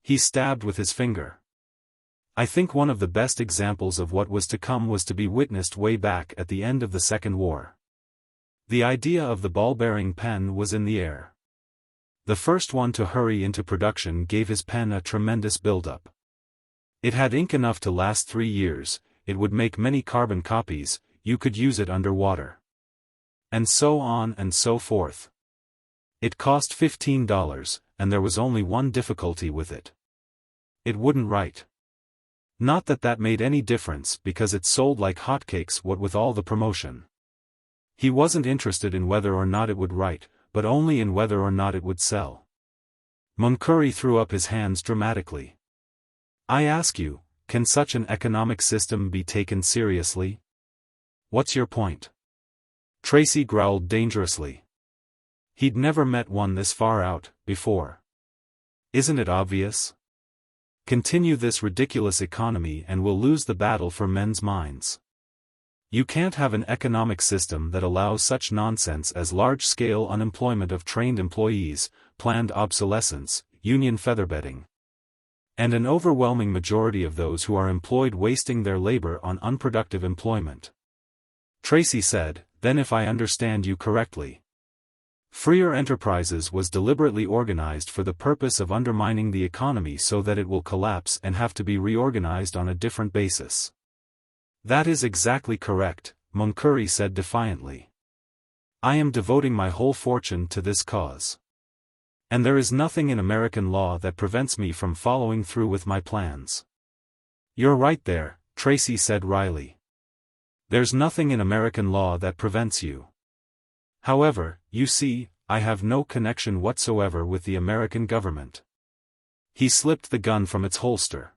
He stabbed with his finger. "I think one of the best examples of what was to come was to be witnessed way back at the end of the Second War. The idea of the ball-bearing pen was in the air. The first one to hurry into production gave his pen a tremendous build-up. It had ink enough to last 3 years, it would make many carbon copies, you could use it underwater. And so on and so forth. It cost $15, and there was only one difficulty with it. It wouldn't write. Not that that made any difference because it sold like hotcakes what with all the promotion. He wasn't interested in whether or not it would write, but only in whether or not it would sell." McCord threw up his hands dramatically. "I ask you, can such an economic system be taken seriously? What's your point?" Tracy growled dangerously. He'd never met one this far out, before. "Isn't it obvious? Continue this ridiculous economy and we'll lose the battle for men's minds. You can't have an economic system that allows such nonsense as large-scale unemployment of trained employees, planned obsolescence, union featherbedding. And an overwhelming majority of those who are employed wasting their labor on unproductive employment. Tracy said, then if I understand you correctly, freer enterprises was deliberately organized for the purpose of undermining the economy so that it will collapse and have to be reorganized on a different basis. That is exactly correct, McCord said defiantly. I am devoting my whole fortune to this cause. And there is nothing in American law that prevents me from following through with my plans. You're right there, Tracy said wryly. There's nothing in American law that prevents you. However, you see, I have no connection whatsoever with the American government. He slipped the gun from its holster.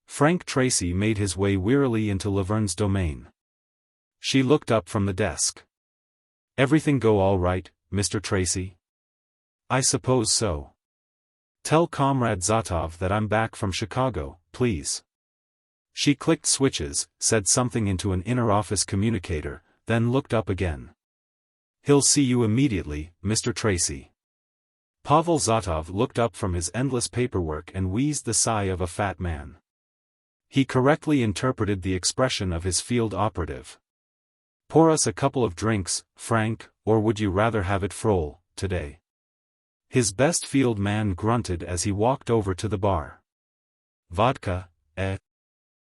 Frank Tracy made his way wearily into Laverne's domain. She looked up from the desk. Everything go all right, Mr. Tracy? I suppose so. Tell Comrade Zatov that I'm back from Chicago, please. She clicked switches, said something into an inner-office communicator, then looked up again. He'll see you immediately, Mr. Tracy. Pavel Zatov looked up from his endless paperwork and wheezed the sigh of a fat man. He correctly interpreted the expression of his field operative. Pour us a couple of drinks, Frank, or would you rather have it Frol, today? His best field man grunted as he walked over to the bar. Vodka, eh?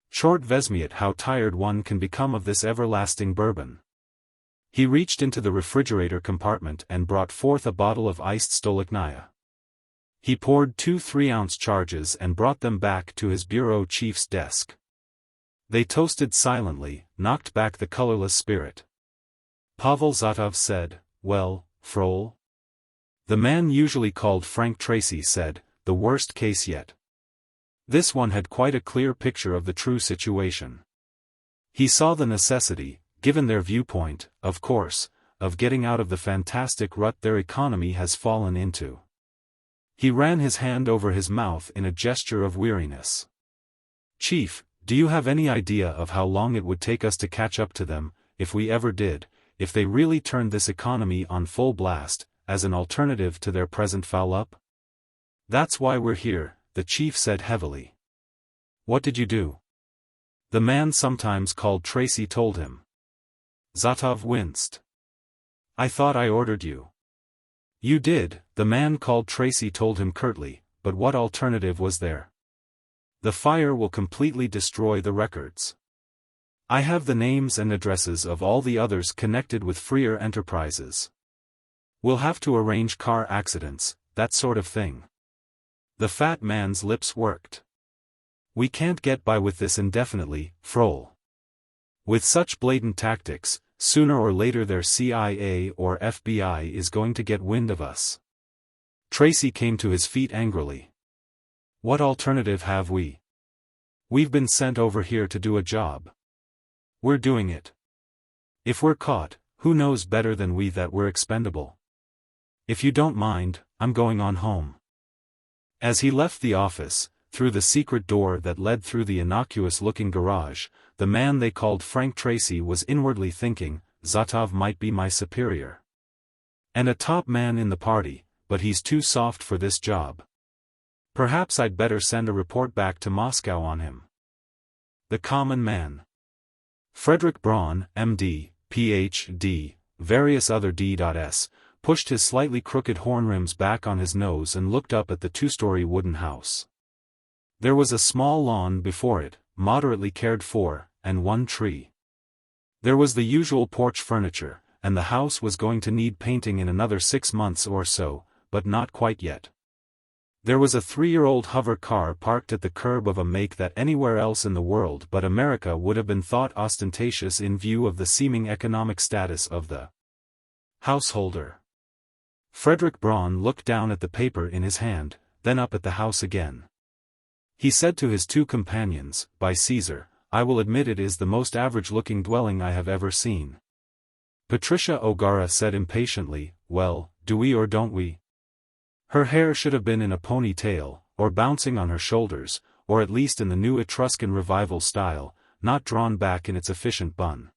Chort vezmiet, how tired one can become of this everlasting bourbon. He reached into the refrigerator compartment and brought forth a bottle of iced Stolichnaya. He poured 2 3-ounce charges and brought them back to his bureau chief's desk. They toasted silently, knocked back the colorless spirit. Pavel Zatov said, well, Frol? The man usually called Frank Tracy said, the worst case yet. This one had quite a clear picture of the true situation. He saw the necessity, given their viewpoint, of course, of getting out of the fantastic rut their economy has fallen into. He ran his hand over his mouth in a gesture of weariness. Chief, do you have any idea of how long it would take us to catch up to them, if we ever did, if they really turned this economy on full blast, as an alternative to their present foul-up? That's why we're here, the chief said heavily. What did you do? The man sometimes called Tracy told him. Zatov winced. I thought I ordered you. You did, the man called Tracy told him curtly, but what alternative was there? The fire will completely destroy the records. I have the names and addresses of all the others connected with freer enterprises. We'll have to arrange car accidents, that sort of thing. The fat man's lips worked. We can't get by with this indefinitely, Frol. With such blatant tactics, sooner or later their CIA or FBI is going to get wind of us. Tracy came to his feet angrily. What alternative have we? We've been sent over here to do a job. We're doing it. If we're caught, who knows better than we that we're expendable? If you don't mind, I'm going on home. As he left the office, through the secret door that led through the innocuous-looking garage, the man they called Frank Tracy was inwardly thinking, Zatov might be my superior. And a top man in the party, but he's too soft for this job. Perhaps I'd better send a report back to Moscow on him. The common man. Frederick Braun, M.D., Ph.D., various other D.S., pushed his slightly crooked horn rims back on his nose and looked up at the 2-story wooden house. There was a small lawn before it, moderately cared for, and one tree. There was the usual porch furniture, and the house was going to need painting in another 6 months or so, but not quite yet. There was a 3-year-old hover car parked at the curb of a make that anywhere else in the world but America would have been thought ostentatious in view of the seeming economic status of the householder. Frederick Braun looked down at the paper in his hand, then up at the house again. He said to his 2 companions, by Caesar, I will admit it is the most average-looking dwelling I have ever seen. Patricia O'Gara said impatiently, well, do we or don't we? Her hair should have been in a ponytail, or bouncing on her shoulders, or at least in the new Etruscan revival style, not drawn back in its efficient bun.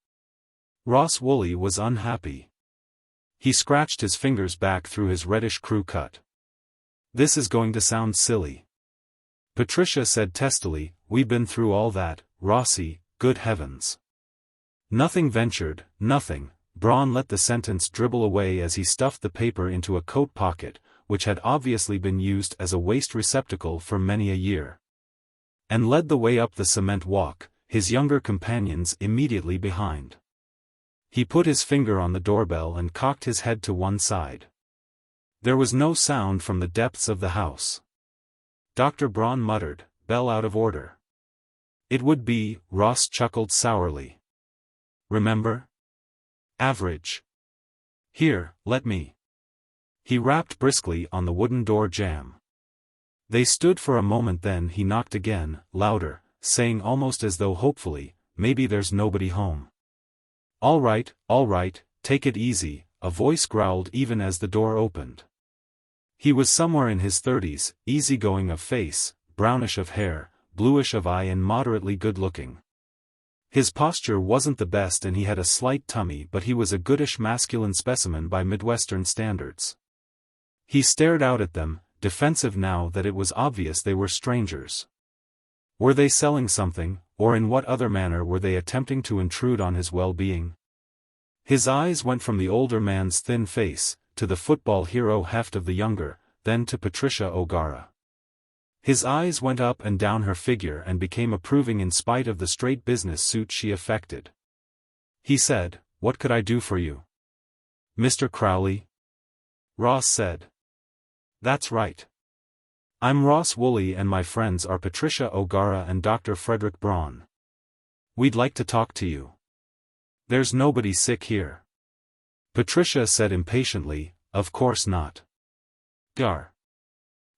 Ross Woolley was unhappy. He scratched his fingers back through his reddish crew cut. This is going to sound silly. Patricia said testily, "We've been through all that, Rossi, good heavens." "Nothing ventured, nothing." Braun let the sentence dribble away as he stuffed the paper into a coat pocket, which had obviously been used as a waste receptacle for many a year. And led the way up the cement walk, his younger companions immediately behind. He put his finger on the doorbell and cocked his head to one side. There was no sound from the depths of the house. Dr. Braun muttered, "Bell out of order." "It would be," Ross chuckled sourly. "Remember? Average. Here, let me." He rapped briskly on the wooden door jamb. They stood for a moment, then he knocked again, louder, saying almost as though hopefully, "Maybe there's nobody home." All right, take it easy," a voice growled even as the door opened. He was somewhere in his 30s, easygoing of face, brownish of hair, bluish of eye and moderately good-looking. His posture wasn't the best and he had a slight tummy, but he was a goodish masculine specimen by Midwestern standards. He stared out at them, defensive now that it was obvious they were strangers. Were they selling something, or in what other manner were they attempting to intrude on his well-being? His eyes went from the older man's thin face, to the football hero heft of the younger, then to Patricia O'Gara. His eyes went up and down her figure and became approving in spite of the straight business suit she affected. He said, "What could I do for you?" "Mr. Crowley?" Ross said. "That's right. I'm Ross Woolley and my friends are Patricia O'Gara and Dr. Frederick Braun. We'd like to talk to you." "There's nobody sick here." Patricia said impatiently, "Of course not. Gar.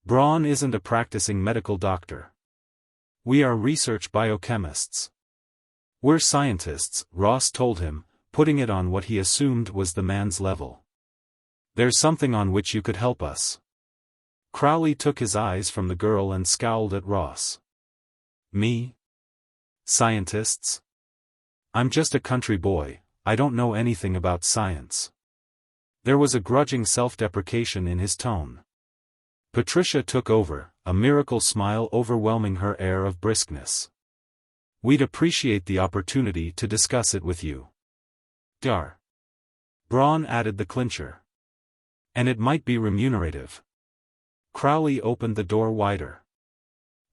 Braun isn't a practicing medical doctor. We are research biochemists." "We're scientists," Ross told him, putting it on what he assumed was the man's level. "There's something on which you could help us." Crowley took his eyes from the girl and scowled at Ross. "Me? Scientists? I'm just a country boy, I don't know anything about science." There was a grudging self-deprecation in his tone. Patricia took over, a miracle smile overwhelming her air of briskness. "We'd appreciate the opportunity to discuss it with you." "Dar." Braun added the clincher. "And it might be remunerative." Crowley opened the door wider.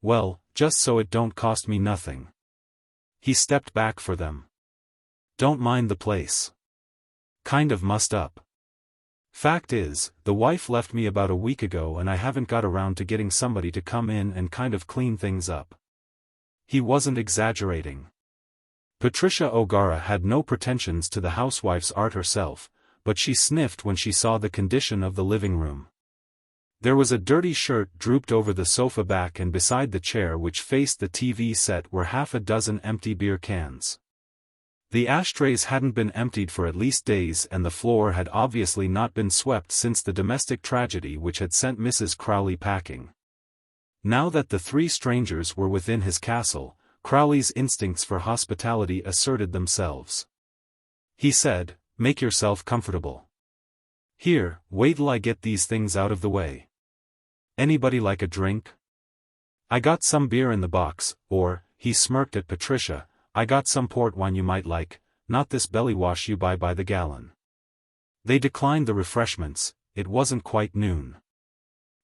"Well, just so it don't cost me nothing." He stepped back for them. "Don't mind the place. Kind of mussed up. Fact is, the wife left me about a week ago and I haven't got around to getting somebody to come in and kind of clean things up." He wasn't exaggerating. Patricia O'Gara had no pretensions to the housewife's art herself, but she sniffed when she saw the condition of the living room. There was a dirty shirt drooped over the sofa back and beside the chair which faced the TV set were half a dozen empty beer cans. The ashtrays hadn't been emptied for at least days and the floor had obviously not been swept since the domestic tragedy which had sent Mrs. Crowley packing. Now that the three strangers were within his castle, Crowley's instincts for hospitality asserted themselves. He said, "Make yourself comfortable. Here, wait till I get these things out of the way. Anybody like a drink? I got some beer in the box," or, he smirked at Patricia, "I got some port wine you might like, not this bellywash you buy by the gallon." They declined the refreshments, it wasn't quite noon.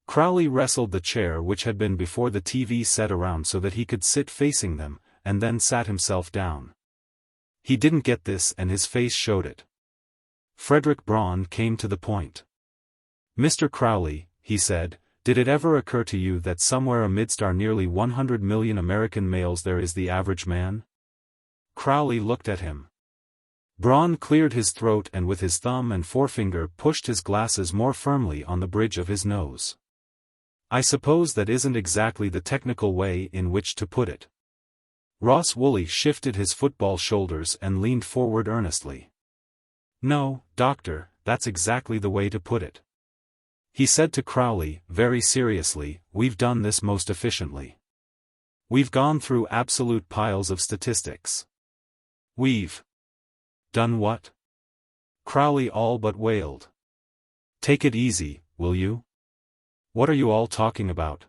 Crowley wrestled the chair which had been before the TV set around so that he could sit facing them, and then sat himself down. He didn't get this and his face showed it. Frederick Braun came to the point. "Mr. Crowley," he said, "did it ever occur to you that somewhere amidst our nearly 100 million American males there is the average man?" Crowley looked at him. Braun cleared his throat and with his thumb and forefinger pushed his glasses more firmly on the bridge of his nose. "I suppose that isn't exactly the technical way in which to put it." Ross Woolley shifted his football shoulders and leaned forward earnestly. "No, Doctor, that's exactly the way to put it." He said to Crowley, very seriously, "We've done this most efficiently. We've gone through absolute piles of statistics. We've done what?" Crowley all but wailed. "Take it easy, will you? What are you all talking about?"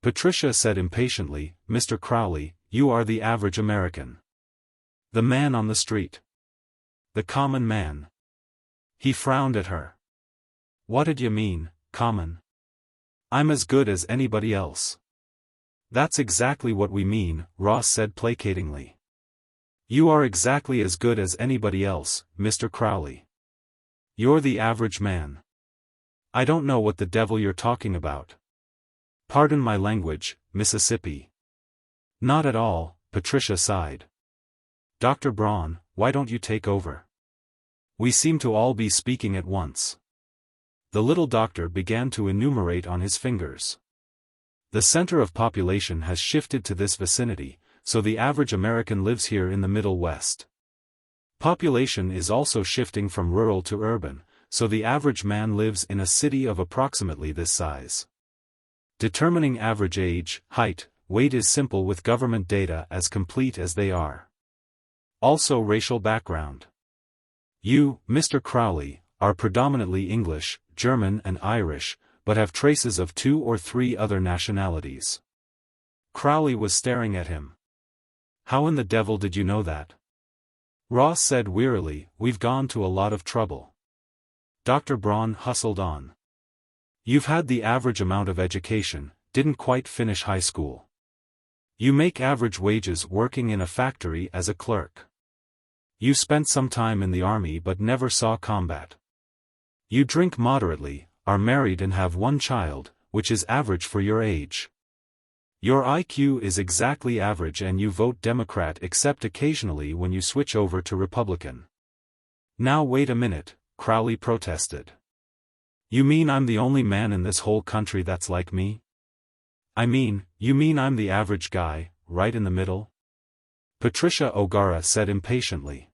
Patricia said impatiently, Mr. Crowley, you are the average American. The man on the street. The common man. He frowned at her. What did you mean, common? I'm as good as anybody else. That's exactly what we mean, Ross said placatingly. You are exactly as good as anybody else, Mr. Crowley. You're the average man. I don't know what the devil you're talking about. Pardon my language, Mississippi. Not at all, Patricia sighed. Dr. Braun, why don't you take over? We seem to all be speaking at once. The little doctor began to enumerate on his fingers. The center of population has shifted to this vicinity, so the average American lives here in the Middle West. Population is also shifting from rural to urban, so the average man lives in a city of approximately this size. Determining average age, height, weight is simple with government data as complete as they are. Also racial background. You, Mr. Crowley, are predominantly English, German and Irish, but have traces of 2 or 3 other nationalities. Crowley was staring at him. How in the devil did you know that? Ross said wearily, we've gone to a lot of trouble. Dr. Braun hustled on. You've had the average amount of education, didn't quite finish high school. You make average wages working in a factory as a clerk. You spent some time in the army but never saw combat. You drink moderately, are married and have 1 child, which is average for your age. Your IQ is exactly average and you vote Democrat except occasionally when you switch over to Republican. Now wait a minute, Crowley protested. You mean I'm the only man in this whole country that's like me? You mean I'm the average guy, right in the middle? Patricia O'Gara said impatiently.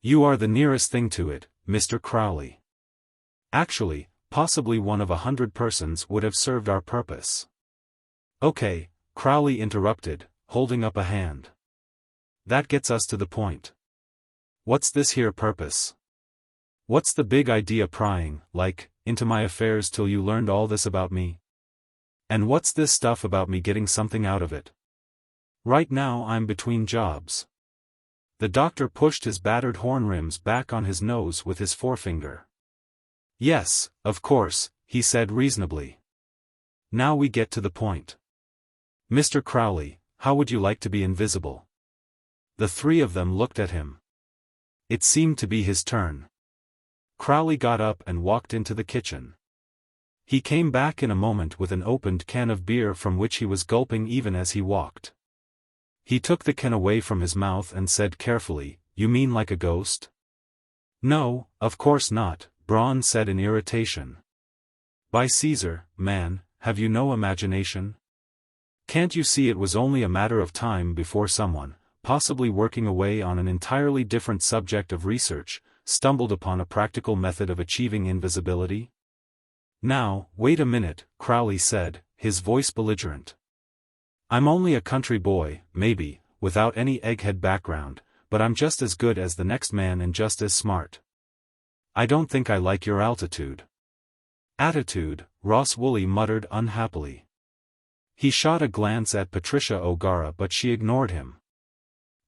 You are the nearest thing to it, Mr. Crowley. Actually, possibly one of 100 persons would have served our purpose. Okay, Crowley interrupted, holding up a hand. That gets us to the point. What's this here purpose? What's the big idea prying, like, into my affairs till you learned all this about me? And what's this stuff about me getting something out of it? Right now I'm between jobs. The doctor pushed his battered horn rims back on his nose with his forefinger. Yes, of course, he said reasonably. Now we get to the point. Mr. Crowley, how would you like to be invisible? The 3 of them looked at him. It seemed to be his turn. Crowley got up and walked into the kitchen. He came back in a moment with an opened can of beer from which he was gulping even as he walked. He took the can away from his mouth and said carefully, You mean like a ghost? No, of course not, Braun said in irritation. By Caesar, man, have you no imagination? Can't you see it was only a matter of time before someone, possibly working away on an entirely different subject of research, stumbled upon a practical method of achieving invisibility? Now, wait a minute, Crowley said, his voice belligerent. I'm only a country boy, maybe, without any egghead background, but I'm just as good as the next man and just as smart. I don't think I like your altitude. Attitude, Ross Woolley muttered unhappily. He shot a glance at Patricia O'Gara but she ignored him.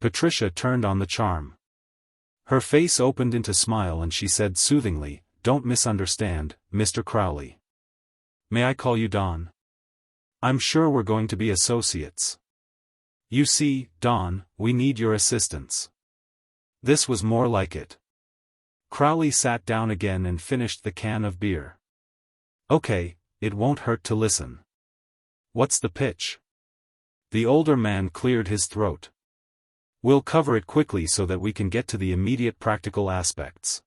Patricia turned on the charm. Her face opened into smile and she said soothingly, Don't misunderstand, Mr. Crowley. May I call you Don? I'm sure we're going to be associates. You see, Don, we need your assistance. This was more like it. Crowley sat down again and finished the can of beer. Okay, it won't hurt to listen. What's the pitch? The older man cleared his throat. We'll cover it quickly so that we can get to the immediate practical aspects.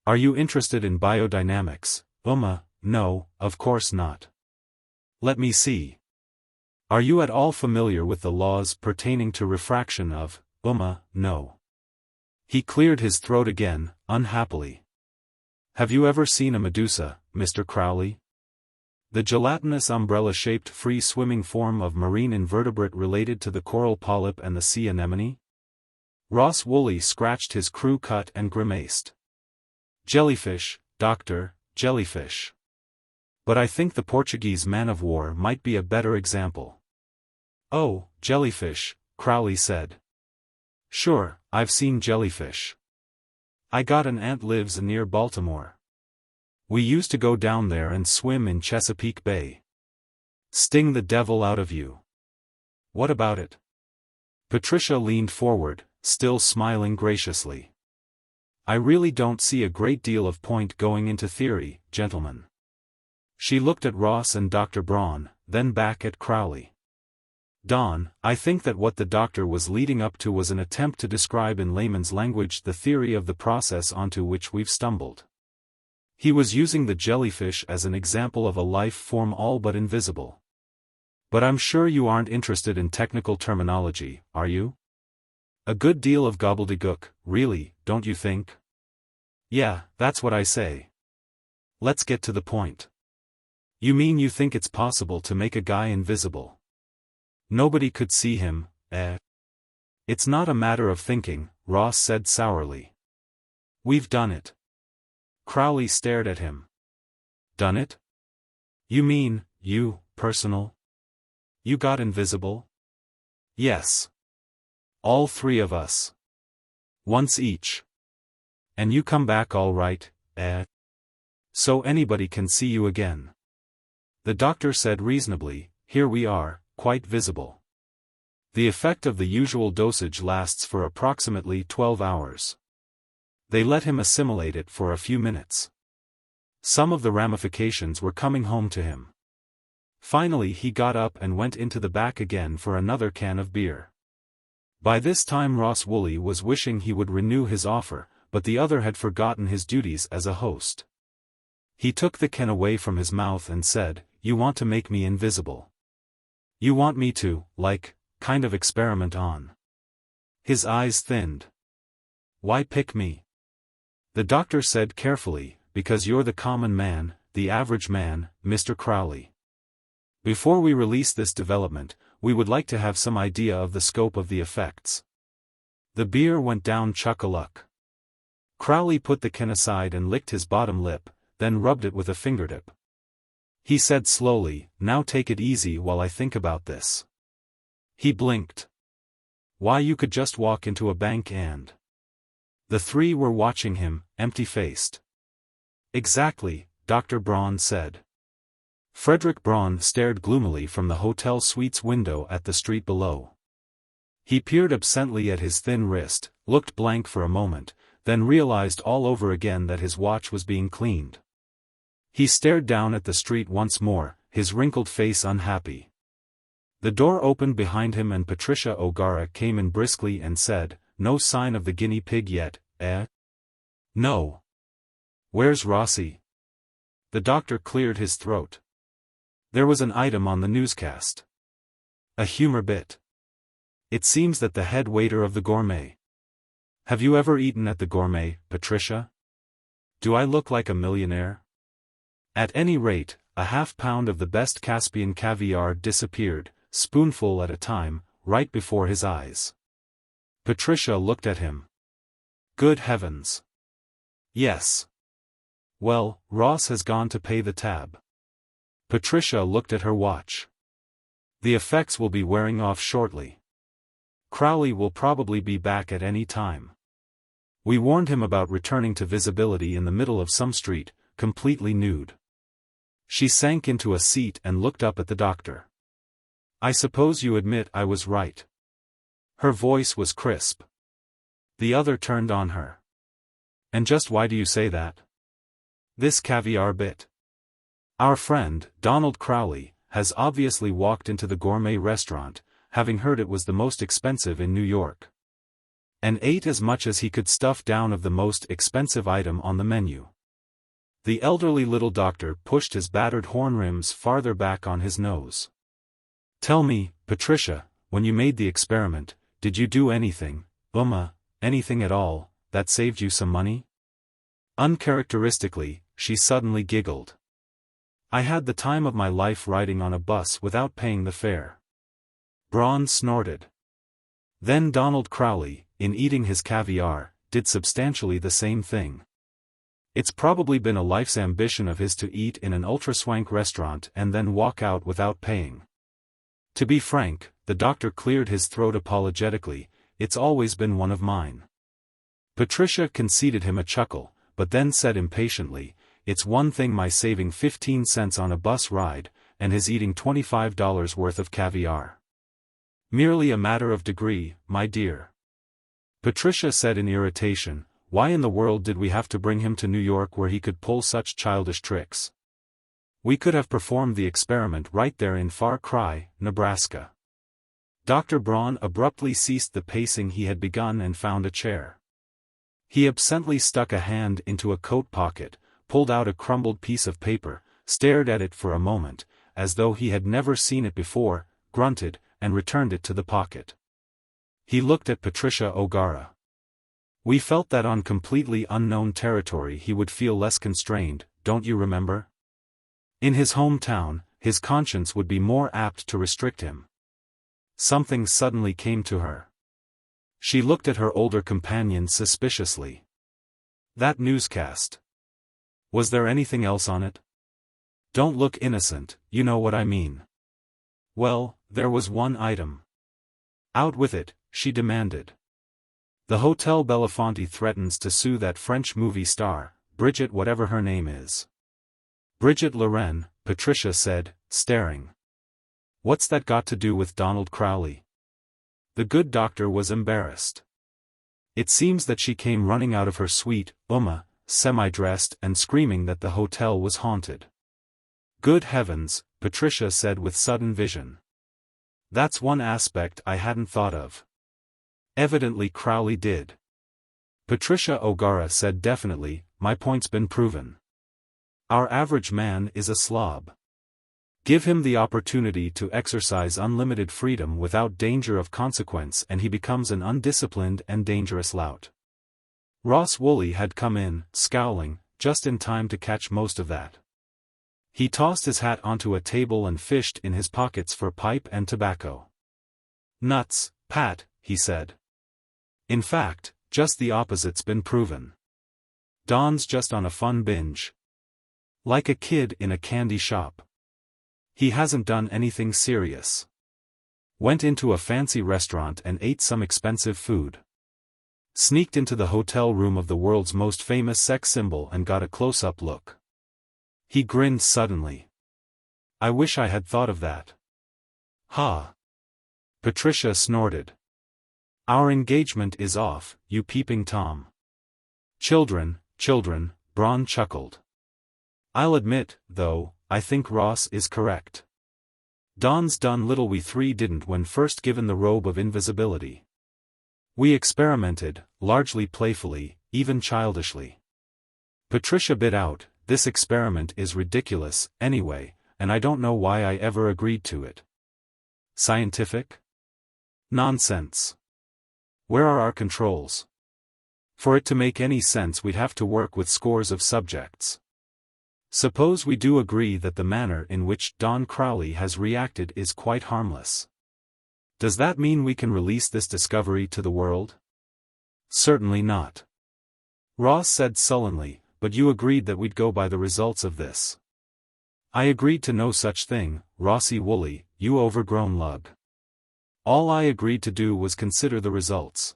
Are you interested in biodynamics? No, of course not. Let me see. Are you at all familiar with the laws pertaining to refraction of? No. He cleared his throat again, unhappily. Have you ever seen a medusa, Mr. Crowley? The gelatinous umbrella-shaped free-swimming form of marine invertebrate related to the coral polyp and the sea anemone? Ross Woolley scratched his crew cut and grimaced. Jellyfish, doctor, jellyfish. But I think the Portuguese man-of-war might be a better example. Oh, jellyfish, Crowley said. Sure, I've seen jellyfish. I got an aunt lives near Baltimore. We used to go down there and swim in Chesapeake Bay. Sting the devil out of you. What about it? Patricia leaned forward, still smiling graciously. I really don't see a great deal of point going into theory, gentlemen. She looked at Ross and Dr. Braun, then back at Crowley. Don, I think that what the doctor was leading up to was an attempt to describe in layman's language the theory of the process onto which we've stumbled. He was using the jellyfish as an example of a life form all but invisible. But I'm sure you aren't interested in technical terminology, are you? A good deal of gobbledygook, really, don't you think? Yeah, that's what I say. Let's get to the point. You mean you think it's possible to make a guy invisible? Nobody could see him, eh? It's not a matter of thinking, Ross said sourly. We've done it. Crowley stared at him. Done it? You mean, you, personal? You got invisible? Yes. All three of us. Once each. And you come back all right, eh? So anybody can see you again. The doctor said reasonably, here we are, quite visible. The effect of the usual dosage lasts for approximately 12 hours. They let him assimilate it for a few minutes. Some of the ramifications were coming home to him. Finally he got up and went into the back again for another can of beer. By this time Ross Woolley was wishing he would renew his offer, but the other had forgotten his duties as a host. He took the can away from his mouth and said, You want to make me invisible. You want me to, kind of experiment on. His eyes thinned. Why pick me? The doctor said carefully, because you're the common man, the average man, Mr. Crowley. Before we release this development, we would like to have some idea of the scope of the effects. The beer went down chuck-a-luck. Crowley put the can aside and licked his bottom lip, then rubbed it with a fingertip. He said slowly, Now take it easy while I think about this. He blinked. Why, you could just walk into a bank and... The three were watching him, empty-faced. Exactly, Dr. Braun said. Frederick Braun stared gloomily from the hotel suite's window at the street below. He peered absently at his thin wrist, looked blank for a moment, then realized all over again that his watch was being cleaned. He stared down at the street once more, his wrinkled face unhappy. The door opened behind him and Patricia O'Gara came in briskly and said, No sign of the guinea pig yet, eh? No. Where's Rossi? The doctor cleared his throat. There was an item on the newscast. A humor bit. It seems that the head waiter of the Gourmet. Have you ever eaten at the Gourmet, Patricia? Do I look like a millionaire? At any rate, a half-pound of the best Caspian caviar disappeared, spoonful at a time, right before his eyes. Patricia looked at him. Good heavens. Yes. Well, Ross has gone to pay the tab. Patricia looked at her watch. The effects will be wearing off shortly. Crowley will probably be back at any time. We warned him about returning to visibility in the middle of some street, completely nude. She sank into a seat and looked up at the doctor. I suppose you admit I was right. Her voice was crisp. The other turned on her. And just why do you say that? This caviar bit. Our friend, Donald Crowley, has obviously walked into the Gourmet restaurant, having heard it was the most expensive in New York. And ate as much as he could stuff down of the most expensive item on the menu. The elderly little doctor pushed his battered horn rims farther back on his nose. Tell me, Patricia, when you made the experiment, did you do anything, anything at all, that saved you some money? Uncharacteristically, she suddenly giggled. I had the time of my life riding on a bus without paying the fare. Braun snorted. Then Donald Crowley, in eating his caviar, did substantially the same thing. It's probably been a life's ambition of his to eat in an ultra-swank restaurant and then walk out without paying. To be frank, the doctor cleared his throat apologetically, it's always been one of mine. Patricia conceded him a chuckle, but then said impatiently, it's one thing my saving 15 cents on a bus ride, and his eating $25 worth of caviar. Merely a matter of degree, my dear. Patricia said in irritation, why in the world did we have to bring him to New York where he could pull such childish tricks? We could have performed the experiment right there in Far Cry, Nebraska. Dr. Braun abruptly ceased the pacing he had begun and found a chair. He absently stuck a hand into a coat pocket, pulled out a crumbled piece of paper, stared at it for a moment, as though he had never seen it before, grunted, and returned it to the pocket. He looked at Patricia O'Gara. We felt that on completely unknown territory he would feel less constrained, don't you remember? In his hometown, his conscience would be more apt to restrict him. Something suddenly came to her. She looked at her older companion suspiciously. That newscast. Was there anything else on it? Don't look innocent, you know what I mean. Well, there was one item. Out with it, she demanded. The Hotel Belafonte threatens to sue that French movie star, Brigitte whatever her name is. Brigitte Lorraine, Patricia said, staring. What's that got to do with Donald Crowley? The good doctor was embarrassed. It seems that she came running out of her suite, semi-dressed and screaming that the hotel was haunted. Good heavens, Patricia said with sudden vision. That's one aspect I hadn't thought of. Evidently Crowley did. Patricia O'Gara said definitely, my point's been proven. Our average man is a slob. Give him the opportunity to exercise unlimited freedom without danger of consequence and he becomes an undisciplined and dangerous lout. Ross Woolley had come in, scowling, just in time to catch most of that. He tossed his hat onto a table and fished in his pockets for pipe and tobacco. Nuts, Pat, he said. In fact, just the opposite's been proven. Don's just on a fun binge. Like a kid in a candy shop. He hasn't done anything serious. Went into a fancy restaurant and ate some expensive food. Sneaked into the hotel room of the world's most famous sex symbol and got a close-up look. He grinned suddenly. I wish I had thought of that. Ha! Patricia snorted. Our engagement is off, you peeping Tom. Children, Braun chuckled. I'll admit, though, I think Ross is correct. Don's done little we three didn't when first given the robe of invisibility. We experimented, largely playfully, even childishly. Patricia bit out, this experiment is ridiculous, anyway, and I don't know why I ever agreed to it. Scientific? Nonsense. Where are our controls? For it to make any sense we'd have to work with scores of subjects. Suppose we do agree that the manner in which Don Crowley has reacted is quite harmless. Does that mean we can release this discovery to the world? Certainly not. Ross said sullenly, but you agreed that we'd go by the results of this. I agreed to no such thing, Rossi Woolley, you overgrown lug. All I agreed to do was consider the results.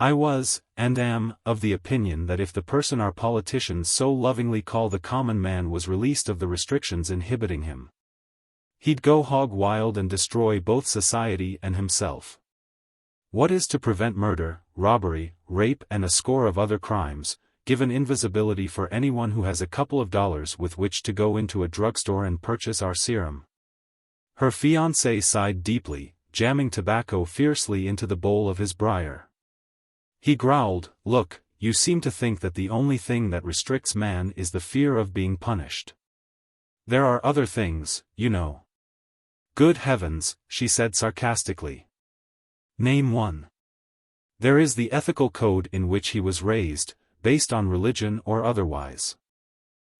I was, and am, of the opinion that if the person our politicians so lovingly call the common man was released of the restrictions inhibiting him, he'd go hog wild and destroy both society and himself. What is to prevent murder, robbery, rape and a score of other crimes, given invisibility for anyone who has a couple of dollars with which to go into a drugstore and purchase our serum? Her fiancé sighed deeply, jamming tobacco fiercely into the bowl of his briar. He growled, look, you seem to think that the only thing that restricts man is the fear of being punished. There are other things, you know. Good heavens, she said sarcastically. Name one. There is the ethical code in which he was raised, based on religion or otherwise.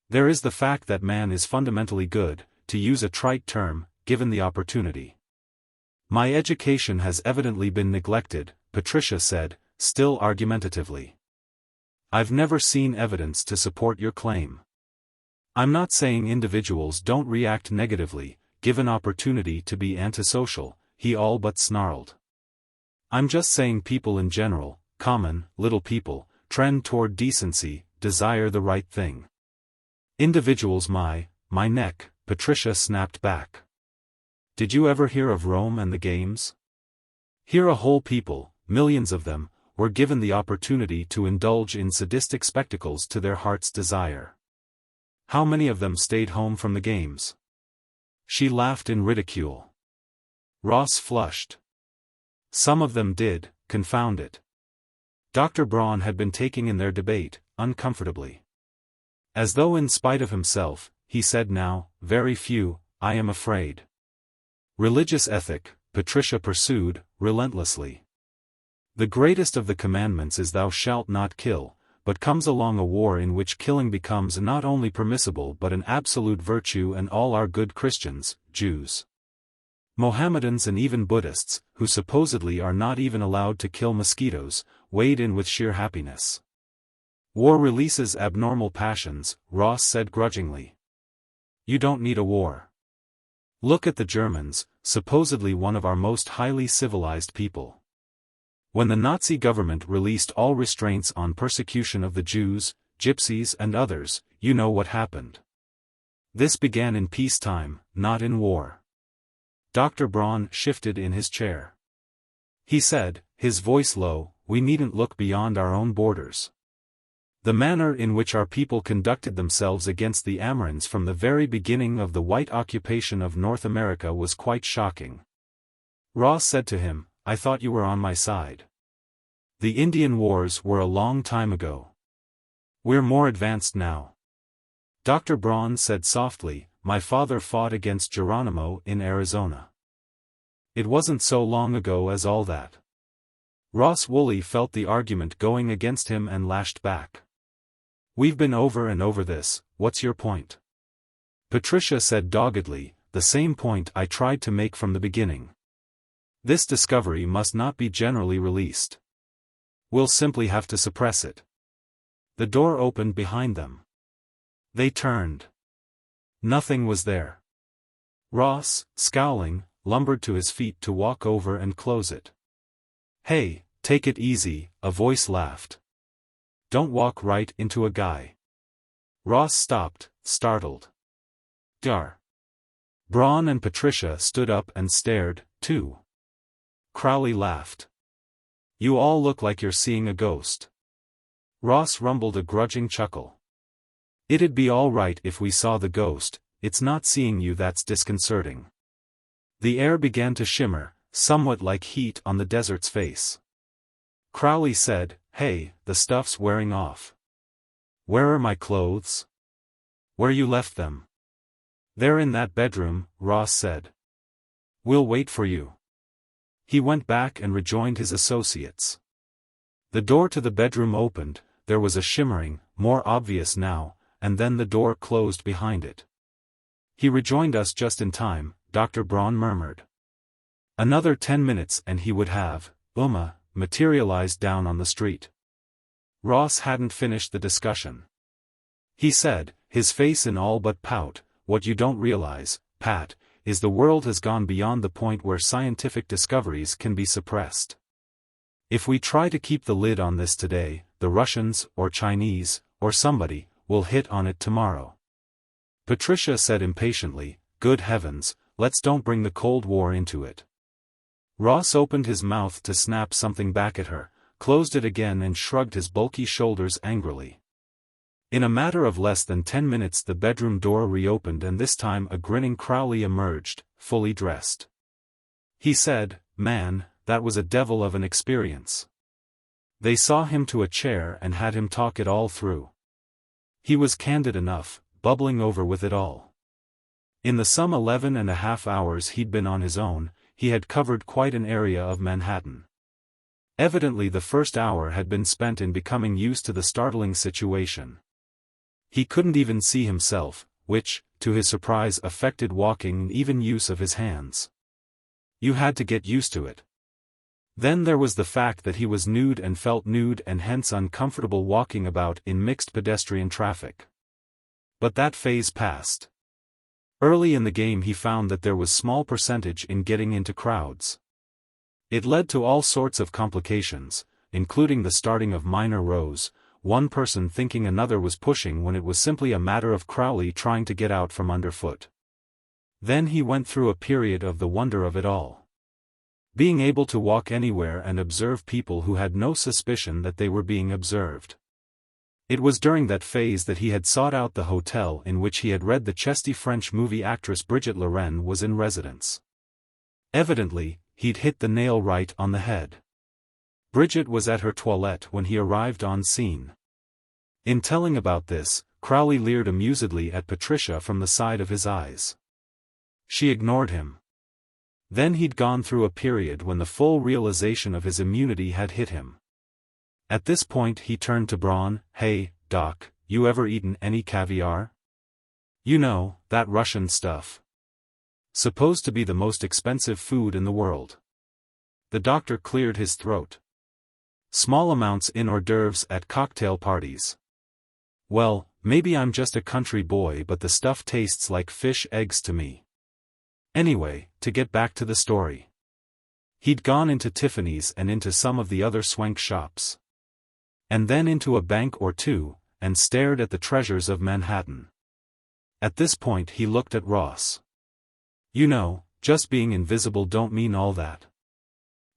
There is the fact that man is fundamentally good, to use a trite term, given the opportunity. My education has evidently been neglected, Patricia said, still argumentatively. I've never seen evidence to support your claim. I'm not saying individuals don't react negatively, given opportunity to be antisocial, he all but snarled. I'm just saying people in general, common, little people, trend toward decency, desire the right thing. Individuals my neck, Patricia snapped back. Did you ever hear of Rome and the games? Here a whole people, millions of them, were given the opportunity to indulge in sadistic spectacles to their heart's desire. How many of them stayed home from the games? She laughed in ridicule. Ross flushed. Some of them did, confound it. Dr. Braun had been taking in their debate, uncomfortably. As though in spite of himself, he said now, very few, I am afraid. Religious ethic, Patricia pursued, relentlessly. The greatest of the commandments is thou shalt not kill, but comes along a war in which killing becomes not only permissible but an absolute virtue, and all our good Christians, Jews, Mohammedans and even Buddhists, who supposedly are not even allowed to kill mosquitoes, wade in with sheer happiness. War releases abnormal passions, Ross said grudgingly. You don't need a war. Look at the Germans, supposedly one of our most highly civilized people. When the Nazi government released all restraints on persecution of the Jews, Gypsies and others, you know what happened. This began in peacetime, not in war. Dr. Braun shifted in his chair. He said, his voice low, we needn't look beyond our own borders. The manner in which our people conducted themselves against the Amerinds from the very beginning of the white occupation of North America was quite shocking. Ross said to him, I thought you were on my side. The Indian Wars were a long time ago. We're more advanced now. Dr. Braun said softly, my father fought against Geronimo in Arizona. It wasn't so long ago as all that. Ross Woolley felt the argument going against him and lashed back. We've been over and over this, what's your point? Patricia said doggedly, the same point I tried to make from the beginning. This discovery must not be generally released. We'll simply have to suppress it. The door opened behind them. They turned. Nothing was there. Ross, scowling, lumbered to his feet to walk over and close it. Hey, take it easy, a voice laughed. Don't walk right into a guy. Ross stopped, startled. Dar. Braun and Patricia stood up and stared, too. Crowley laughed. You all look like you're seeing a ghost. Ross rumbled a grudging chuckle. It'd be all right if we saw the ghost, it's not seeing you that's disconcerting. The air began to shimmer, somewhat like heat on the desert's face. Crowley said, hey, the stuff's wearing off. Where are my clothes? Where you left them? They're in that bedroom, Ross said. We'll wait for you. He went back and rejoined his associates. The door to the bedroom opened, there was a shimmering, more obvious now, and then the door closed behind it. He rejoined us just in time, Dr. Braun murmured. Another 10 minutes and he would have, materialized down on the street. Ross hadn't finished the discussion. He said, his face in all but pout, what you don't realize, Pat, is the world has gone beyond the point where scientific discoveries can be suppressed. If we try to keep the lid on this today, the Russians, or Chinese, or somebody, will hit on it tomorrow. Patricia said impatiently, good heavens, let's don't bring the Cold War into it. Ross opened his mouth to snap something back at her, closed it again and shrugged his bulky shoulders angrily. In a matter of less than 10 minutes the bedroom door reopened and this time a grinning Crowley emerged, fully dressed. He said, man, that was a devil of an experience. They saw him to a chair and had him talk it all through. He was candid enough, bubbling over with it all. In the some 11.5 hours he'd been on his own, he had covered quite an area of Manhattan. Evidently the first hour had been spent in becoming used to the startling situation. He couldn't even see himself, which, to his surprise, affected walking and even use of his hands. You had to get used to it. Then there was the fact that he was nude and felt nude and hence uncomfortable walking about in mixed pedestrian traffic. But that phase passed. Early in the game he found that there was small percentage in getting into crowds. It led to all sorts of complications, including the starting of minor rows, one person thinking another was pushing when it was simply a matter of Crowley trying to get out from underfoot. Then he went through a period of the wonder of it all. Being able to walk anywhere and observe people who had no suspicion that they were being observed. It was during that phase that he had sought out the hotel in which he had read the chesty French movie actress Brigitte Lorraine was in residence. Evidently, he'd hit the nail right on the head. Brigitte was at her toilette when he arrived on scene. In telling about this, Crowley leered amusedly at Patricia from the side of his eyes. She ignored him. Then he'd gone through a period when the full realization of his immunity had hit him. At this point he turned to Braun. "Hey, Doc, you ever eaten any caviar? You know, that Russian stuff. Supposed to be the most expensive food in the world." The doctor cleared his throat. "Small amounts in hors d'oeuvres at cocktail parties. Well, maybe I'm just a country boy but the stuff tastes like fish eggs to me. Anyway, to get back to the story. He'd gone into Tiffany's and into some of the other swank shops. And then into a bank or two, and stared at the treasures of Manhattan. At this point he looked at Ross. You know, just being invisible don't mean all that.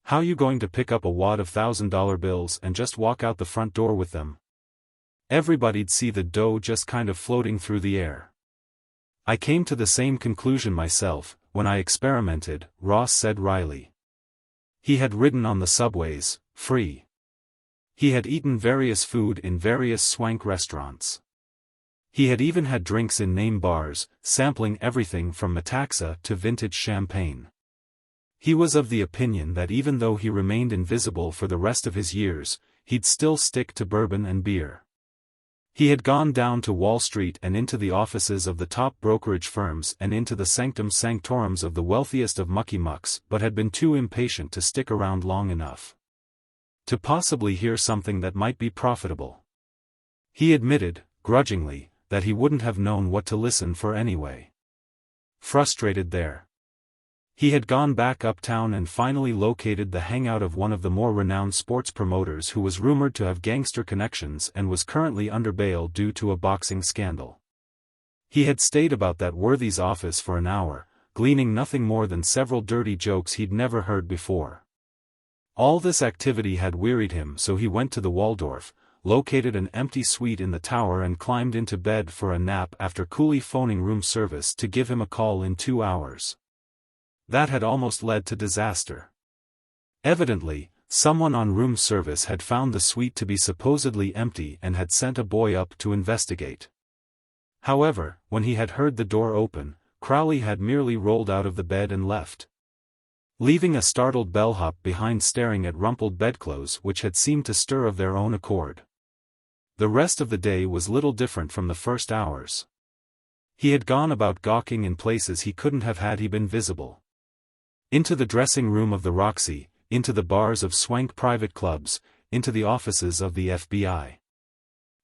How you going to pick up a wad of $1,000 bills and just walk out the front door with them? Everybody'd see the dough just kind of floating through the air. I came to the same conclusion myself, when I experimented, Ross said wryly. He had ridden on the subways, free. He had eaten various food in various swank restaurants. He had even had drinks in name bars, sampling everything from Metaxa to vintage champagne. He was of the opinion that even though he remained invisible for the rest of his years, he'd still stick to bourbon and beer. He had gone down to Wall Street and into the offices of the top brokerage firms and into the sanctum sanctorums of the wealthiest of mucky mucks but had been too impatient to stick around long enough to possibly hear something that might be profitable. He admitted, grudgingly, that he wouldn't have known what to listen for anyway. Frustrated there. He had gone back uptown and finally located the hangout of one of the more renowned sports promoters who was rumored to have gangster connections and was currently under bail due to a boxing scandal. He had stayed about that worthy's office for an hour, gleaning nothing more than several dirty jokes he'd never heard before. All this activity had wearied him, so he went to the Waldorf, located an empty suite in the tower and climbed into bed for a nap after coolly phoning room service to give him a call in 2 hours. That had almost led to disaster. Evidently, someone on room service had found the suite to be supposedly empty and had sent a boy up to investigate. However, when he had heard the door open, Crowley had merely rolled out of the bed and left, leaving a startled bellhop behind staring at rumpled bedclothes which had seemed to stir of their own accord. The rest of the day was little different from the first hours. He had gone about gawking in places he couldn't have had he been visible. Into the dressing room of the Roxy, into the bars of swank private clubs, into the offices of the FBI.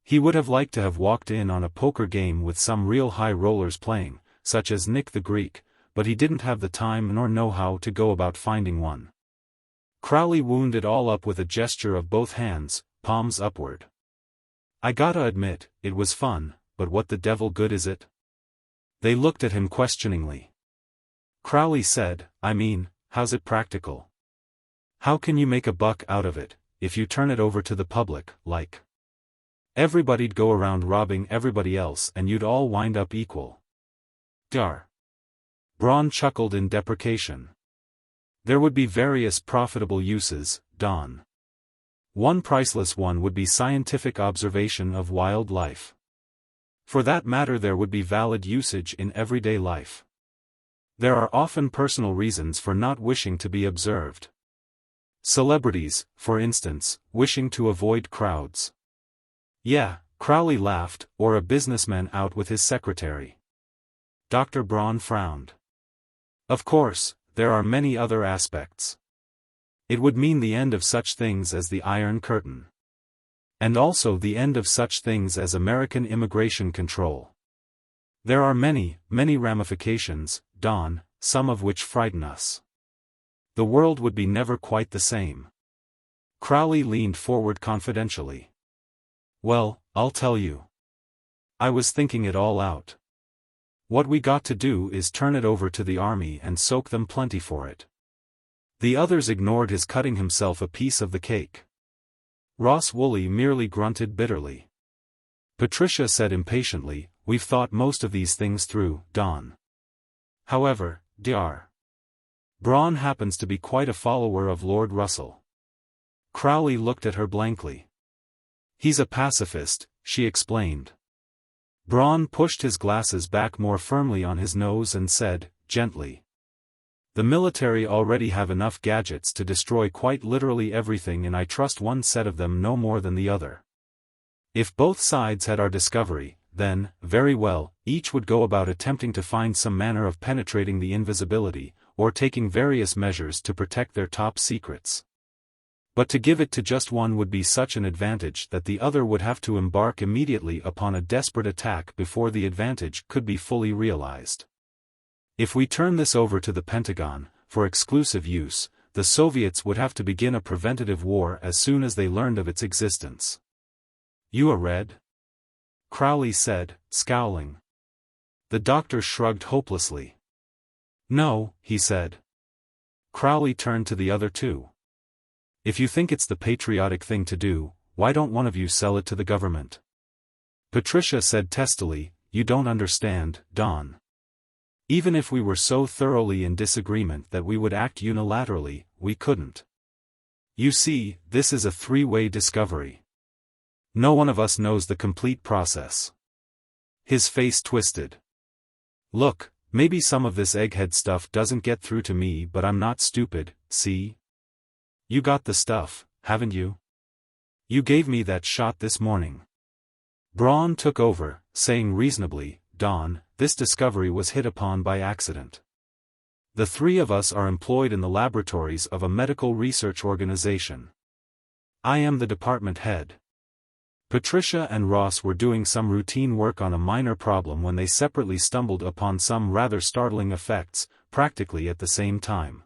He would have liked to have walked in on a poker game with some real high rollers playing, such as Nick the Greek, but he didn't have the time nor know-how to go about finding one. Crowley wound it all up with a gesture of both hands, palms upward. I gotta admit, it was fun, but what the devil good is it? They looked at him questioningly. Crowley said, I mean, how's it practical? How can you make a buck out of it, if you turn it over to the public, like? Everybody'd go around robbing everybody else and you'd all wind up equal. Gar. Braun chuckled in deprecation. There would be various profitable uses, Don. One priceless one would be scientific observation of wildlife. For that matter, there would be valid usage in everyday life. There are often personal reasons for not wishing to be observed. Celebrities, for instance, wishing to avoid crowds. Yeah, Crowley laughed, or a businessman out with his secretary. Dr. Braun frowned. Of course, there are many other aspects. It would mean the end of such things as the Iron Curtain. And also the end of such things as American immigration control. There are many, many ramifications, Don, some of which frighten us. The world would be never quite the same. Crowley leaned forward confidentially. Well, I'll tell you. I was thinking it all out. What we got to do is turn it over to the army and soak them plenty for it. The others ignored his cutting himself a piece of the cake. Ross Woolley merely grunted bitterly. Patricia said impatiently, we've thought most of these things through, Don. However, Dr. Braun happens to be quite a follower of Lord Russell. Crowley looked at her blankly. He's a pacifist, she explained. Braun pushed his glasses back more firmly on his nose and said, gently. The military already have enough gadgets to destroy quite literally everything, and I trust one set of them no more than the other. If both sides had our discovery, then, very well, each would go about attempting to find some manner of penetrating the invisibility, or taking various measures to protect their top secrets. But to give it to just one would be such an advantage that the other would have to embark immediately upon a desperate attack before the advantage could be fully realized. If we turn this over to the Pentagon, for exclusive use, the Soviets would have to begin a preventative war as soon as they learned of its existence. You read? Crowley said, scowling. The doctor shrugged hopelessly. No, he said. Crowley turned to the other two. If you think it's the patriotic thing to do, why don't one of you sell it to the government? Patricia said testily, you don't understand, Don. Even if we were so thoroughly in disagreement that we would act unilaterally, we couldn't. You see, this is a three-way discovery. No one of us knows the complete process. His face twisted. Look, maybe some of this egghead stuff doesn't get through to me, but I'm not stupid, see? You got the stuff, haven't you? You gave me that shot this morning. Braun took over, saying reasonably, Don, this discovery was hit upon by accident. The three of us are employed in the laboratories of a medical research organization. I am the department head. Patricia and Ross were doing some routine work on a minor problem when they separately stumbled upon some rather startling effects, practically at the same time.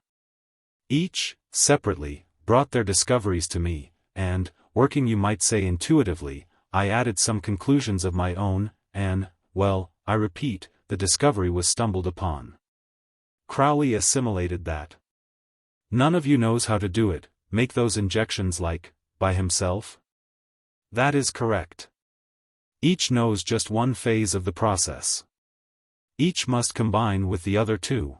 Each, separately, brought their discoveries to me, and, working you might say intuitively, I added some conclusions of my own, and, well, I repeat, the discovery was stumbled upon. Crowley assimilated that. None of you knows how to do it, make those injections by himself? That is correct. Each knows just one phase of the process. Each must combine with the other two.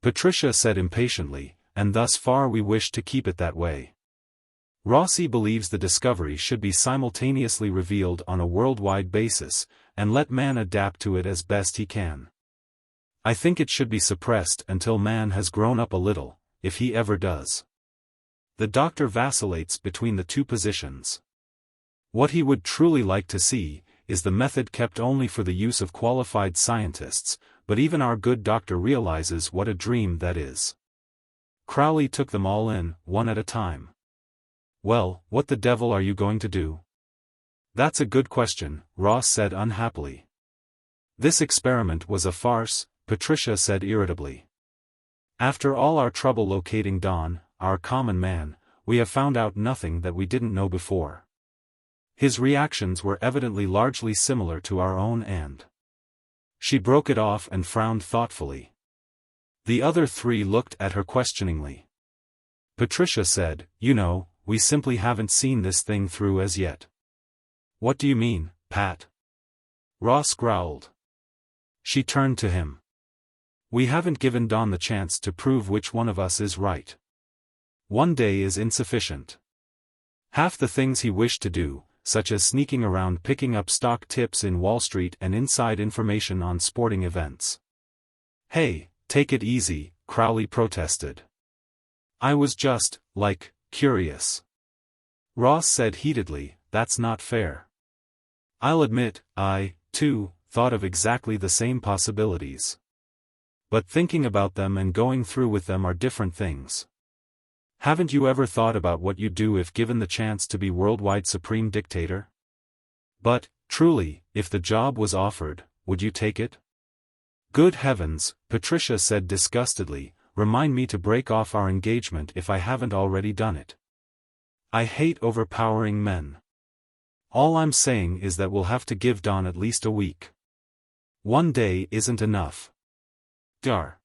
Patricia said impatiently, and thus far we wish to keep it that way. Rossi believes the discovery should be simultaneously revealed on a worldwide basis, and let man adapt to it as best he can. I think it should be suppressed until man has grown up a little, if he ever does. The doctor vacillates between the two positions. What he would truly like to see, is the method kept only for the use of qualified scientists, but even our good doctor realizes what a dream that is. Crowley took them all in, one at a time. Well, what the devil are you going to do? That's a good question, Ross said unhappily. This experiment was a farce, Patricia said irritably. After all our trouble locating Don, our common man, we have found out nothing that we didn't know before. His reactions were evidently largely similar to our own and... She broke it off and frowned thoughtfully. The other three looked at her questioningly. Patricia said, you know, we simply haven't seen this thing through as yet. What do you mean, Pat? Ross growled. She turned to him. We haven't given Don the chance to prove which one of us is right. One day is insufficient. Half the things he wished to do, such as sneaking around picking up stock tips in Wall Street and inside information on sporting events. Hey, take it easy, Crowley protested. I was just, curious. Ross said heatedly, that's not fair. I'll admit, I, too, thought of exactly the same possibilities. But thinking about them and going through with them are different things. Haven't you ever thought about what you'd do if given the chance to be worldwide supreme dictator? But, truly, if the job was offered, would you take it? Good heavens, Patricia said disgustedly, remind me to break off our engagement if I haven't already done it. I hate overpowering men. All I'm saying is that we'll have to give Don at least a week. One day isn't enough. Dar.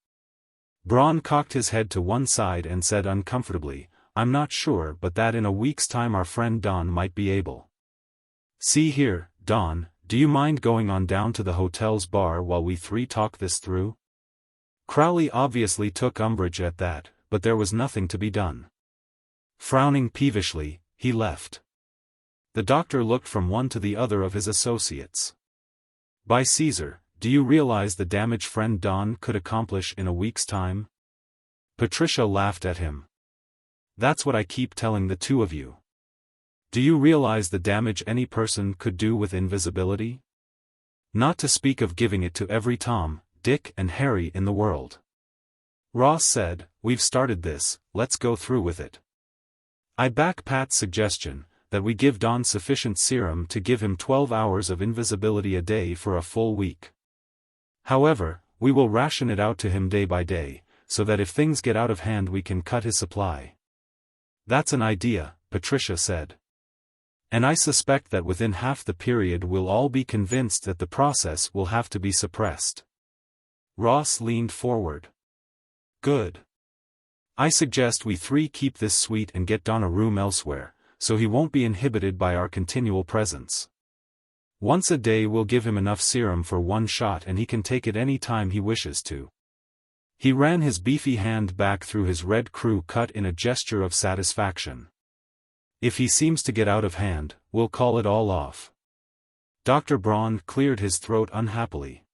Braun cocked his head to one side and said uncomfortably, I'm not sure but that in a week's time our friend Don might be able. See here, Don, do you mind going on down to the hotel's bar while we three talk this through? Crowley obviously took umbrage at that, but there was nothing to be done. Frowning peevishly, he left. The doctor looked from one to the other of his associates. By Caesar, do you realize the damage friend Don could accomplish in a week's time? Patricia laughed at him. That's what I keep telling the two of you. Do you realize the damage any person could do with invisibility? Not to speak of giving it to every Tom, Dick and Harry in the world. Ross said, we've started this, let's go through with it. I back Pat's suggestion, that we give Don sufficient serum to give him 12 hours of invisibility a day for a full week. However, we will ration it out to him day by day, so that if things get out of hand we can cut his supply. That's an idea, Patricia said. And I suspect that within half the period we'll all be convinced that the process will have to be suppressed. Ross leaned forward. Good. I suggest we three keep this suite and get Don a room elsewhere, so he won't be inhibited by our continual presence. Once a day we'll give him enough serum for one shot and he can take it any time he wishes to. He ran his beefy hand back through his red crew cut in a gesture of satisfaction. If he seems to get out of hand, we'll call it all off. Dr. Braun cleared his throat unhappily.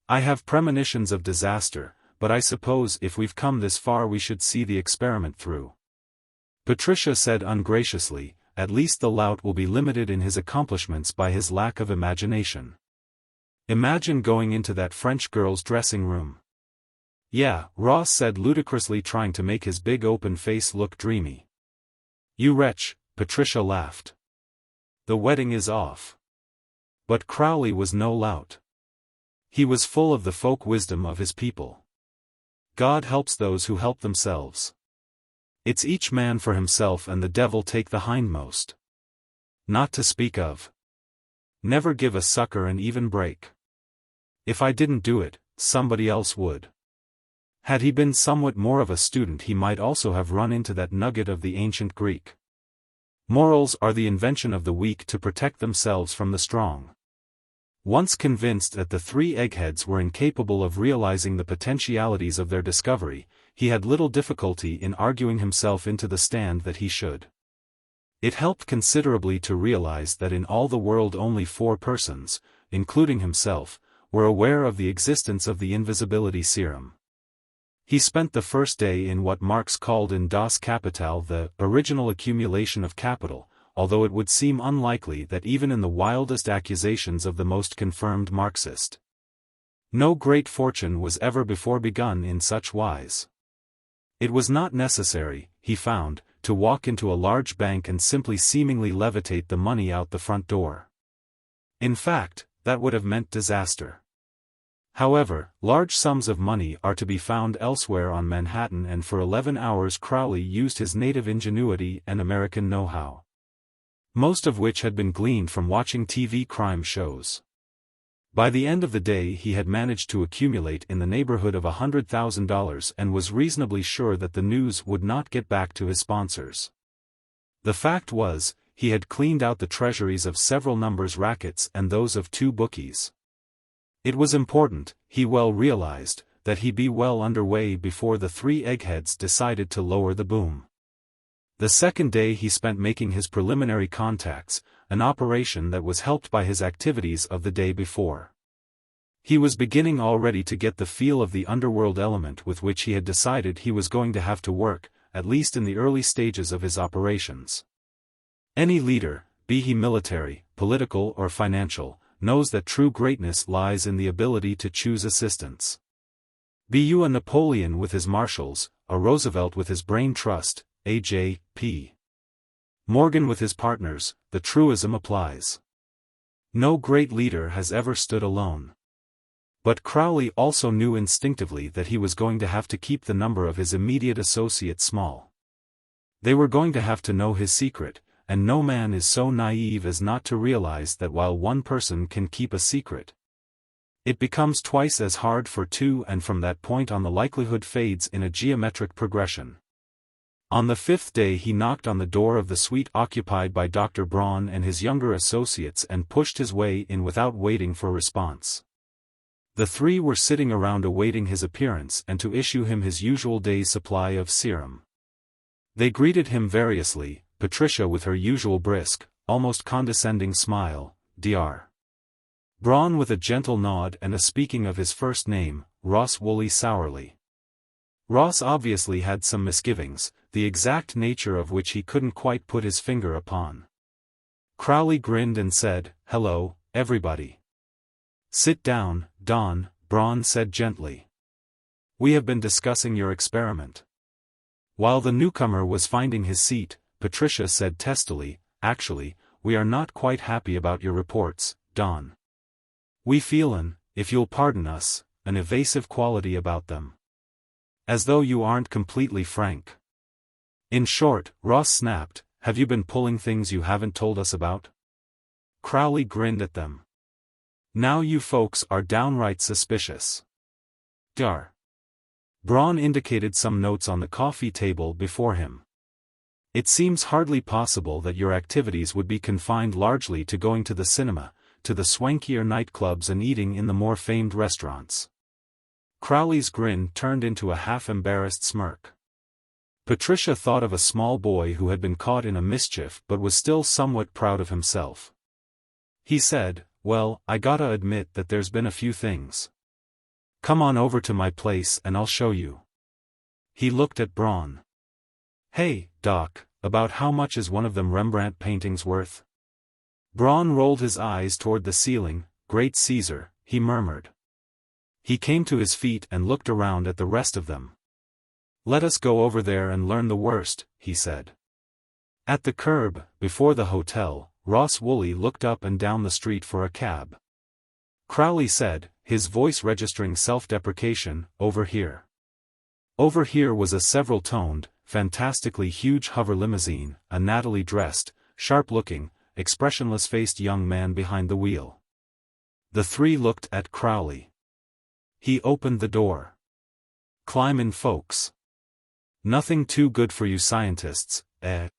I have premonitions of disaster, but I suppose if we've come this far we should see the experiment through. Patricia said ungraciously, at least the lout will be limited in his accomplishments by his lack of imagination. Imagine going into that French girl's dressing room. Yeah, Ross said ludicrously, trying to make his big open face look dreamy. You wretch, Patricia laughed. The wedding is off. But Crowley was no lout. He was full of the folk wisdom of his people. God helps those who help themselves. It's each man for himself and the devil take the hindmost. Not to speak of. Never give a sucker an even break. If I didn't do it, somebody else would. Had he been somewhat more of a student he might also have run into that nugget of the ancient Greek. Morals are the invention of the weak to protect themselves from the strong. Once convinced that the three eggheads were incapable of realizing the potentialities of their discovery, he had little difficulty in arguing himself into the stand that he should. It helped considerably to realize that in all the world only 4 persons, including himself, were aware of the existence of the invisibility serum. He spent the first day in what Marx called in Das Kapital the original accumulation of capital, although it would seem unlikely that even in the wildest accusations of the most confirmed Marxist. No great fortune was ever before begun in such wise. It was not necessary, he found, to walk into a large bank and simply seemingly levitate the money out the front door. In fact, that would have meant disaster. However, large sums of money are to be found elsewhere on Manhattan, and for 11 hours Crowley used his native ingenuity and American know-how. Most of which had been gleaned from watching TV crime shows. By the end of the day he had managed to accumulate in the neighborhood of $100,000 and was reasonably sure that the news would not get back to his sponsors. The fact was, he had cleaned out the treasuries of several numbers rackets and those of 2 bookies. It was important, he well realized, that he be well underway before the 3 eggheads decided to lower the boom. The second day he spent making his preliminary contacts, an operation that was helped by his activities of the day before. He was beginning already to get the feel of the underworld element with which he had decided he was going to have to work, at least in the early stages of his operations. Any leader, be he military, political or financial, knows that true greatness lies in the ability to choose assistants. Be you a Napoleon with his marshals, a Roosevelt with his brain trust, A.J. P. Morgan with his partners, the truism applies. No great leader has ever stood alone. But Crowley also knew instinctively that he was going to have to keep the number of his immediate associates small. They were going to have to know his secret, and no man is so naive as not to realize that while one person can keep a secret, it becomes twice as hard for two, and from that point on the likelihood fades in a geometric progression. On the 5th day he knocked on the door of the suite occupied by Dr. Braun and his younger associates and pushed his way in without waiting for response. The three were sitting around awaiting his appearance and to issue him his usual day's supply of serum. They greeted him variously, Patricia with her usual brisk, almost condescending smile, Dr. Braun with a gentle nod and a speaking of his first name, Ross Woolley sourly. Ross obviously had some misgivings, the exact nature of which he couldn't quite put his finger upon. Crowley grinned and said, "Hello, everybody. Sit down, Don," Braun said gently. "We have been discussing your experiment." While the newcomer was finding his seat, Patricia said testily, "Actually, we are not quite happy about your reports, Don. We feel if you'll pardon us, an evasive quality about them. As though you aren't completely frank." "In short," Ross snapped, "have you been pulling things you haven't told us about?" Crowley grinned at them. "Now you folks are downright suspicious." Dr. Braun indicated some notes on the coffee table before him. "It seems hardly possible that your activities would be confined largely to going to the cinema, to the swankier nightclubs and eating in the more famed restaurants." Crowley's grin turned into a half-embarrassed smirk. Patricia thought of a small boy who had been caught in a mischief but was still somewhat proud of himself. He said, "Well, I gotta admit that there's been a few things. Come on over to my place and I'll show you." He looked at Braun. "Hey, Doc, about how much is one of them Rembrandt paintings worth?" Braun rolled his eyes toward the ceiling. "Great Caesar," he murmured. He came to his feet and looked around at the rest of them. "Let us go over there and learn the worst," he said. At the curb, before the hotel, Ross Woolley looked up and down the street for a cab. Crowley said, his voice registering self-deprecation, "Over here." Over here was a several-toned, fantastically huge hover limousine, a nattily dressed, sharp-looking, expressionless-faced young man behind the wheel. The three looked at Crowley. He opened the door. "Climb in, folks. Nothing too good for you scientists, eh?"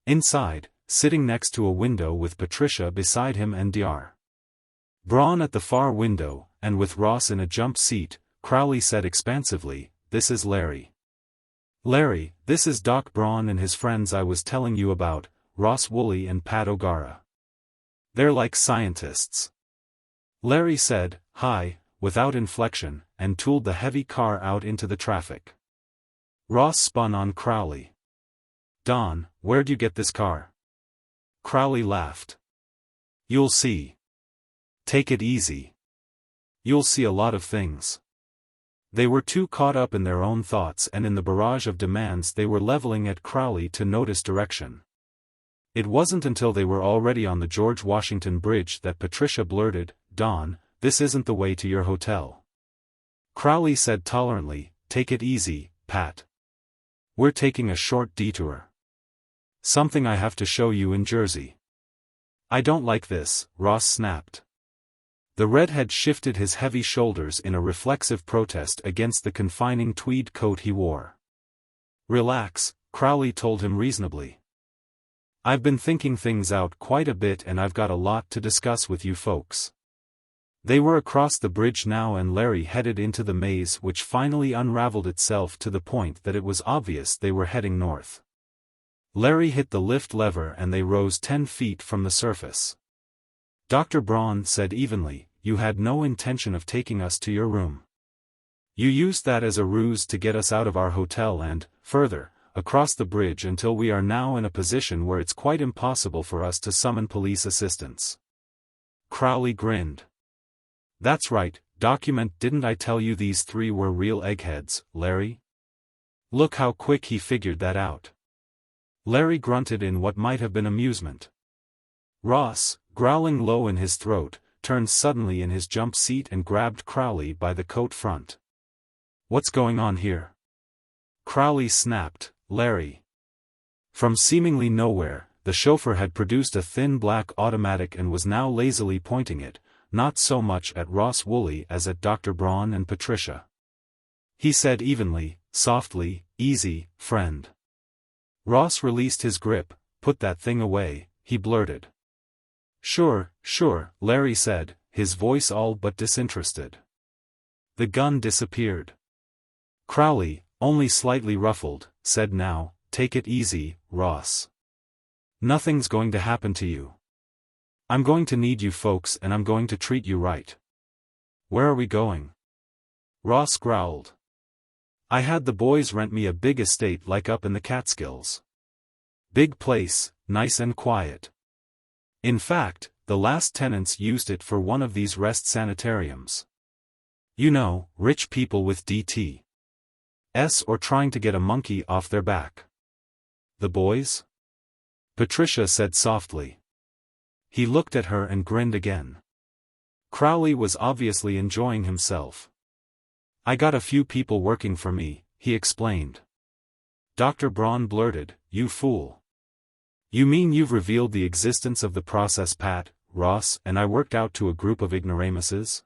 Inside, sitting next to a window with Patricia beside him and Dr. Braun at the far window, and with Ross in a jump seat, Crowley said expansively, "This is Larry. Larry, this is Doc Braun and his friends I was telling you about, Ross Woolley and Pat O'Gara. They're like scientists." Larry said, "Hi," without inflection, and tooled the heavy car out into the traffic. Ross spun on Crowley. "Don, where'd you get this car?" Crowley laughed. "You'll see. Take it easy. You'll see a lot of things." They were too caught up in their own thoughts and in the barrage of demands they were leveling at Crowley to notice direction. It wasn't until they were already on the George Washington Bridge that Patricia blurted, "Don, this isn't the way to your hotel." Crowley said tolerantly, "Take it easy, Pat. We're taking a short detour. Something I have to show you in Jersey." "I don't like this," Ross snapped. The redhead shifted his heavy shoulders in a reflexive protest against the confining tweed coat he wore. "Relax," Crowley told him reasonably. "I've been thinking things out quite a bit and I've got a lot to discuss with you folks." They were across the bridge now and Larry headed into the maze which finally unraveled itself to the point that it was obvious they were heading north. Larry hit the lift lever and they rose 10 feet from the surface. Dr. Braun said evenly, "You had no intention of taking us to your room. You used that as a ruse to get us out of our hotel and, further, across the bridge until we are now in a position where it's quite impossible for us to summon police assistance." Crowley grinned. "That's right, didn't I tell you these three were real eggheads, Larry? Look how quick he figured that out." Larry grunted in what might have been amusement. Ross, growling low in his throat, turned suddenly in his jump seat and grabbed Crowley by the coat front. "What's going on here?" Crowley snapped, "Larry." From seemingly nowhere, the chauffeur had produced a thin black automatic and was now lazily pointing it, not so much at Ross Woolley as at Dr. Braun and Patricia. He said evenly, softly, "Easy, friend." Ross released his grip. "Put that thing away," he blurted. "Sure, Larry said, his voice all but disinterested. The gun disappeared. Crowley, only slightly ruffled, said, "Now, take it easy, Ross. Nothing's going to happen to you. I'm going to need you folks and I'm going to treat you right." "Where are we going?" Ross growled. "I had the boys rent me a big estate like up in the Catskills. Big place, nice and quiet. In fact, the last tenants used it for one of these rest sanitariums. You know, rich people with DTS or trying to get a monkey off their back." "The boys?" Patricia said softly. He looked at her and grinned again. Crowley was obviously enjoying himself. "I got a few people working for me," he explained. Dr. Braun blurted, "You fool. You mean you've revealed the existence of the process Pat, Ross and I worked out to a group of ignoramuses?"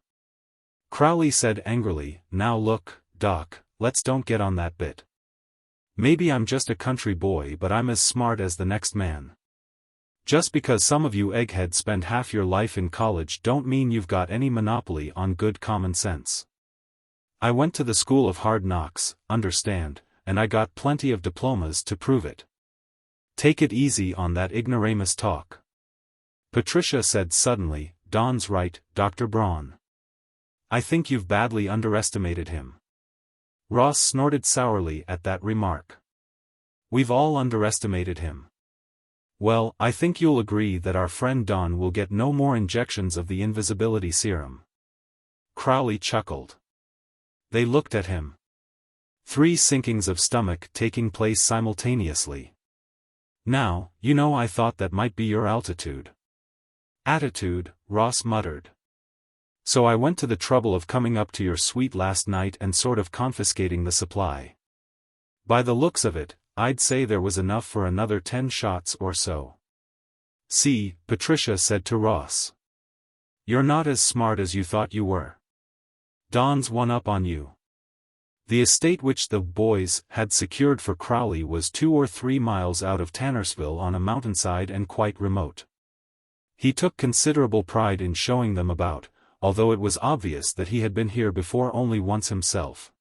Crowley said angrily, "Now look, Doc, let's don't get on that bit. Maybe I'm just a country boy but I'm as smart as the next man. Just because some of you eggheads spend half your life in college don't mean you've got any monopoly on good common sense. I went to the school of hard knocks, understand, and I got plenty of diplomas to prove it. Take it easy on that ignoramus talk." Patricia said suddenly, "Don's right, Dr. Braun. I think you've badly underestimated him." Ross snorted sourly at that remark. "We've all underestimated him. Well, I think you'll agree that our friend Don will get no more injections of the invisibility serum." Crowley chuckled. They looked at him. 3 sinkings of stomach taking place simultaneously. "Now, you know I thought that might be your altitude." "Attitude," Ross muttered. "So I went to the trouble of coming up to your suite last night and sort of confiscating the supply. By the looks of it, I'd say there was enough for another 10 shots or so." "See," Patricia said to Ross. "You're not as smart as you thought you were. Don's one up on you." The estate which the boys had secured for Crowley was 2 or 3 miles out of Tannersville on a mountainside and quite remote. He took considerable pride in showing them about, although it was obvious that he had been here before only once himself.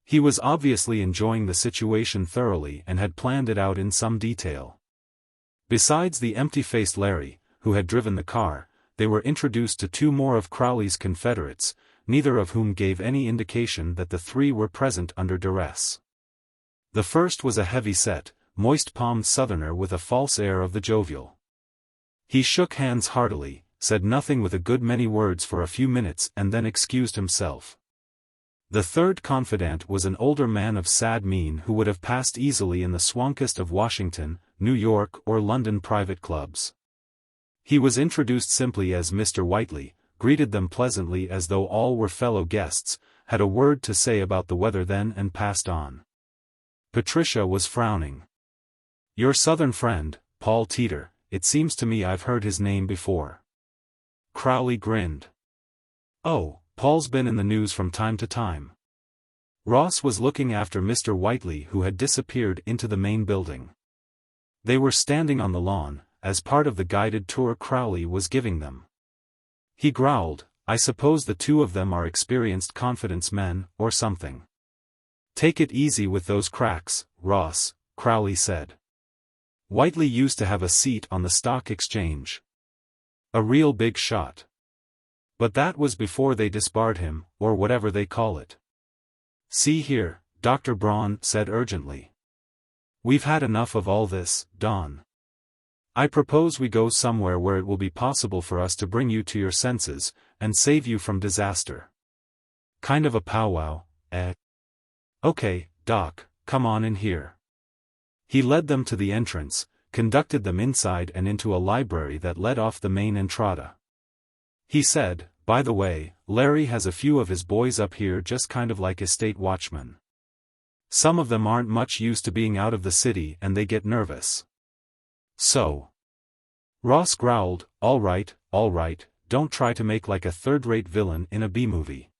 He was obviously enjoying the situation thoroughly and had planned it out in some detail. Besides the empty-faced Larry, who had driven the car, they were introduced to 2 more of Crowley's confederates, neither of whom gave any indication that the 3 were present under duress. The first was a heavy-set, moist-palmed Southerner with a false air of the jovial. He shook hands heartily, said nothing with a good many words for a few minutes and then excused himself. The third confidant was an older man of sad mien who would have passed easily in the swankest of Washington, New York or London private clubs. He was introduced simply as Mr. Whiteley, greeted them pleasantly as though all were fellow guests, had a word to say about the weather then and passed on. Patricia was frowning. "Your Southern friend, Paul Teeter, it seems to me I've heard his name before." Crowley grinned. "Oh, Paul's been in the news from time to time." Ross was looking after Mr. Whiteley who had disappeared into the main building. They were standing on the lawn, as part of the guided tour Crowley was giving them. He growled, "I suppose the 2 of them are experienced confidence men, or something." "Take it easy with those cracks, Ross," Crowley said. "Whiteley used to have a seat on the stock exchange. A real big shot. But that was before they disbarred him, or whatever they call it." "See here," Dr. Braun said urgently. "We've had enough of all this, Don. I propose we go somewhere where it will be possible for us to bring you to your senses, and save you from disaster. Kind of a powwow, eh?" "Okay, Doc, come on in here." He led them to the entrance, conducted them inside and into a library that led off the main entrada. He said, "By the way, Larry has a few of his boys up here just kind of like estate watchmen. Some of them aren't much used to being out of the city and they get nervous. So." Ross growled, all right, don't try to make like a third-rate villain in a B-movie.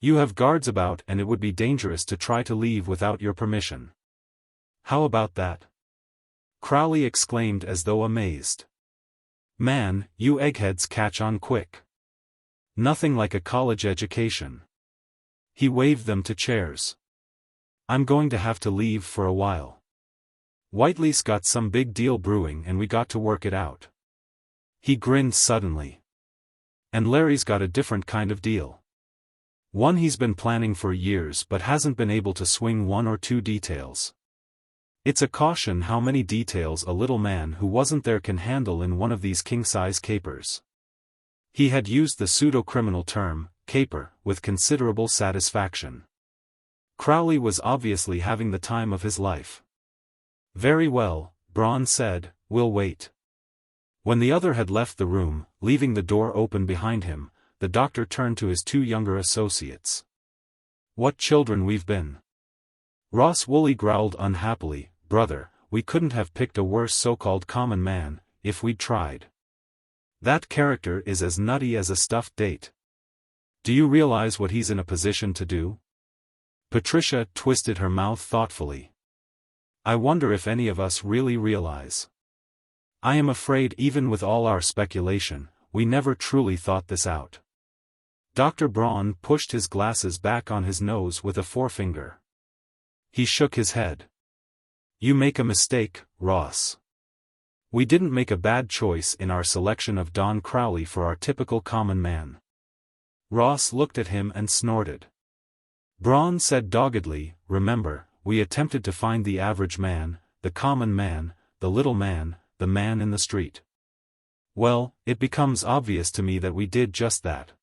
You have guards about and it would be dangerous to try to leave without your permission. How about that?" Crowley exclaimed as though amazed. "Man, you eggheads catch on quick. Nothing like a college education." He waved them to chairs. "I'm going to have to leave for a while. Whiteley's got some big deal brewing and we got to work it out." He grinned suddenly. "And Larry's got a different kind of deal. One he's been planning for years but hasn't been able to swing one or two details. It's a caution how many details a little man who wasn't there can handle in one of these king-size capers." He had used the pseudo-criminal term, caper, with considerable satisfaction. Crowley was obviously having the time of his life. "Very well," Braun said, "we'll wait." When the other had left the room, leaving the door open behind him, the doctor turned to his two younger associates. "What children we've been." Ross Woolley growled unhappily, "Brother, we couldn't have picked a worse so-called common man, if we'd tried. That character is as nutty as a stuffed date. Do you realize what he's in a position to do?" Patricia twisted her mouth thoughtfully. "I wonder if any of us really realize. I am afraid even with all our speculation, we never truly thought this out." Dr. Braun pushed his glasses back on his nose with a forefinger. He shook his head. "You make a mistake, Ross. We didn't make a bad choice in our selection of Don Crowley for our typical common man." Ross looked at him and snorted. Braun said doggedly, "Remember, we attempted to find the average man, the common man, the little man, the man in the street. Well, it becomes obvious to me that we did just that."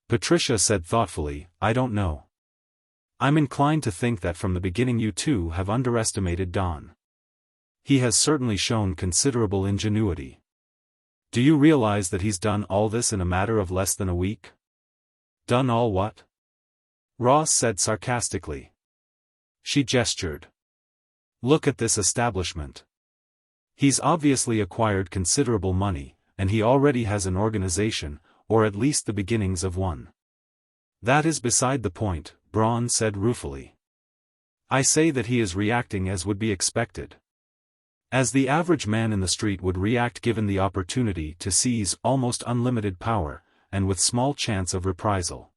Patricia said thoughtfully, "I don't know. I'm inclined to think that from the beginning you two have underestimated Don. He has certainly shown considerable ingenuity. Do you realize that he's done all this in a matter of less than a week?" "Done all what?" Ross said sarcastically. She gestured. "Look at this establishment. He's obviously acquired considerable money, and he already has an organization, or at least the beginnings of one." "That is beside the point," Braun said ruefully. "I say that he is reacting as would be expected. As the average man in the street would react given the opportunity to seize almost unlimited power, and with small chance of reprisal."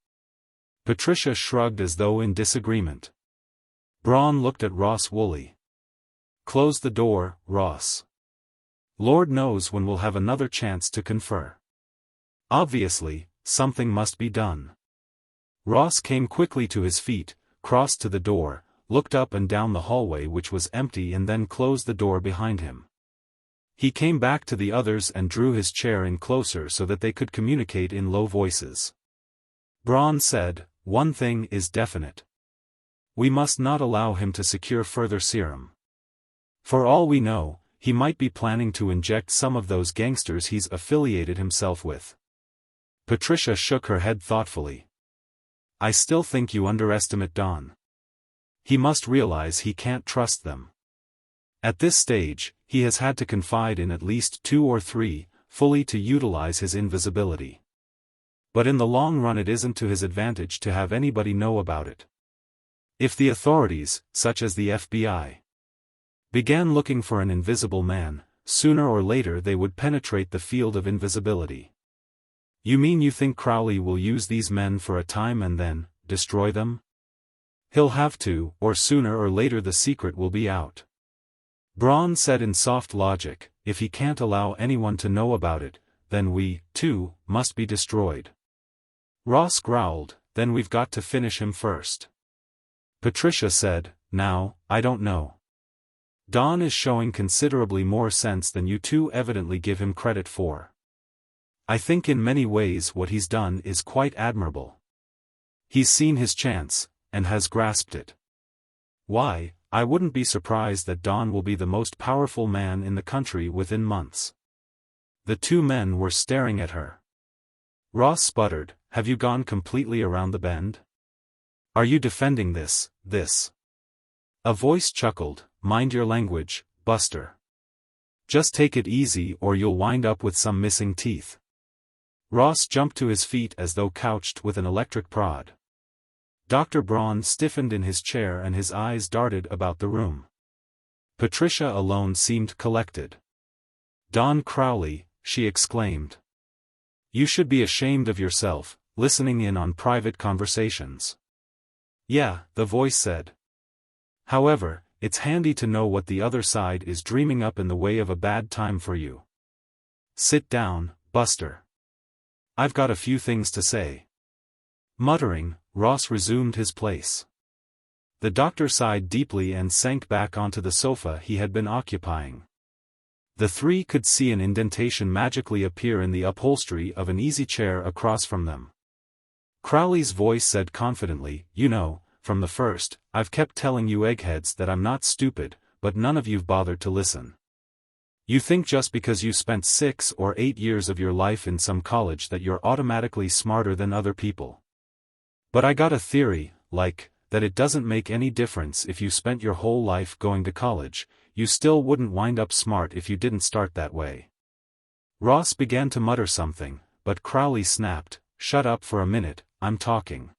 Patricia shrugged as though in disagreement. Braun looked at Ross Woolley. "Close the door, Ross. Lord knows when we'll have another chance to confer. Obviously, something must be done." Ross came quickly to his feet, crossed to the door, looked up and down the hallway which was empty and then closed the door behind him. He came back to the others and drew his chair in closer so that they could communicate in low voices. Braun said, "One thing is definite. We must not allow him to secure further serum. For all we know, he might be planning to inject some of those gangsters he's affiliated himself with." Patricia shook her head thoughtfully. "I still think you underestimate Don. He must realize he can't trust them. At this stage, he has had to confide in at least 2 or 3, fully to utilize his invisibility. But in the long run it isn't to his advantage to have anybody know about it. If the authorities, such as the FBI, began looking for an invisible man, sooner or later they would penetrate the field of invisibility." "You mean you think Crowley will use these men for a time and then destroy them?" "He'll have to, or sooner or later the secret will be out." Braun said in soft logic, "If he can't allow anyone to know about it, then we, too, must be destroyed." Ross growled, "Then we've got to finish him first." Patricia said, "Now, I don't know. Don is showing considerably more sense than you two evidently give him credit for. I think in many ways what he's done is quite admirable. He's seen his chance, and has grasped it. Why, I wouldn't be surprised that Don will be the most powerful man in the country within months. The two men were staring at her. Ross sputtered, "Have you gone completely around the bend? Are you defending this?" A voice chuckled, "Mind your language, Buster. Just take it easy or you'll wind up with some missing teeth." Ross jumped to his feet as though couched with an electric prod. Dr. Braun stiffened in his chair and his eyes darted about the room. Patricia alone seemed collected. "Don Crowley," she exclaimed. "You should be ashamed of yourself, listening in on private conversations." "Yeah," the voice said. "However, it's handy to know what the other side is dreaming up in the way of a bad time for you. Sit down, Buster. I've got a few things to say." Muttering, Ross resumed his place. The doctor sighed deeply and sank back onto the sofa he had been occupying. The three could see an indentation magically appear in the upholstery of an easy chair across from them. Crowley's voice said confidently, "You know, from the first, I've kept telling you eggheads that I'm not stupid, but none of you've bothered to listen. You think just because you spent 6 or 8 years of your life in some college that you're automatically smarter than other people. But I got a theory, that it doesn't make any difference if you spent your whole life going to college, you still wouldn't wind up smart if you didn't start that way." Ross began to mutter something, but Crowley snapped, "Shut up for a minute, I'm talking."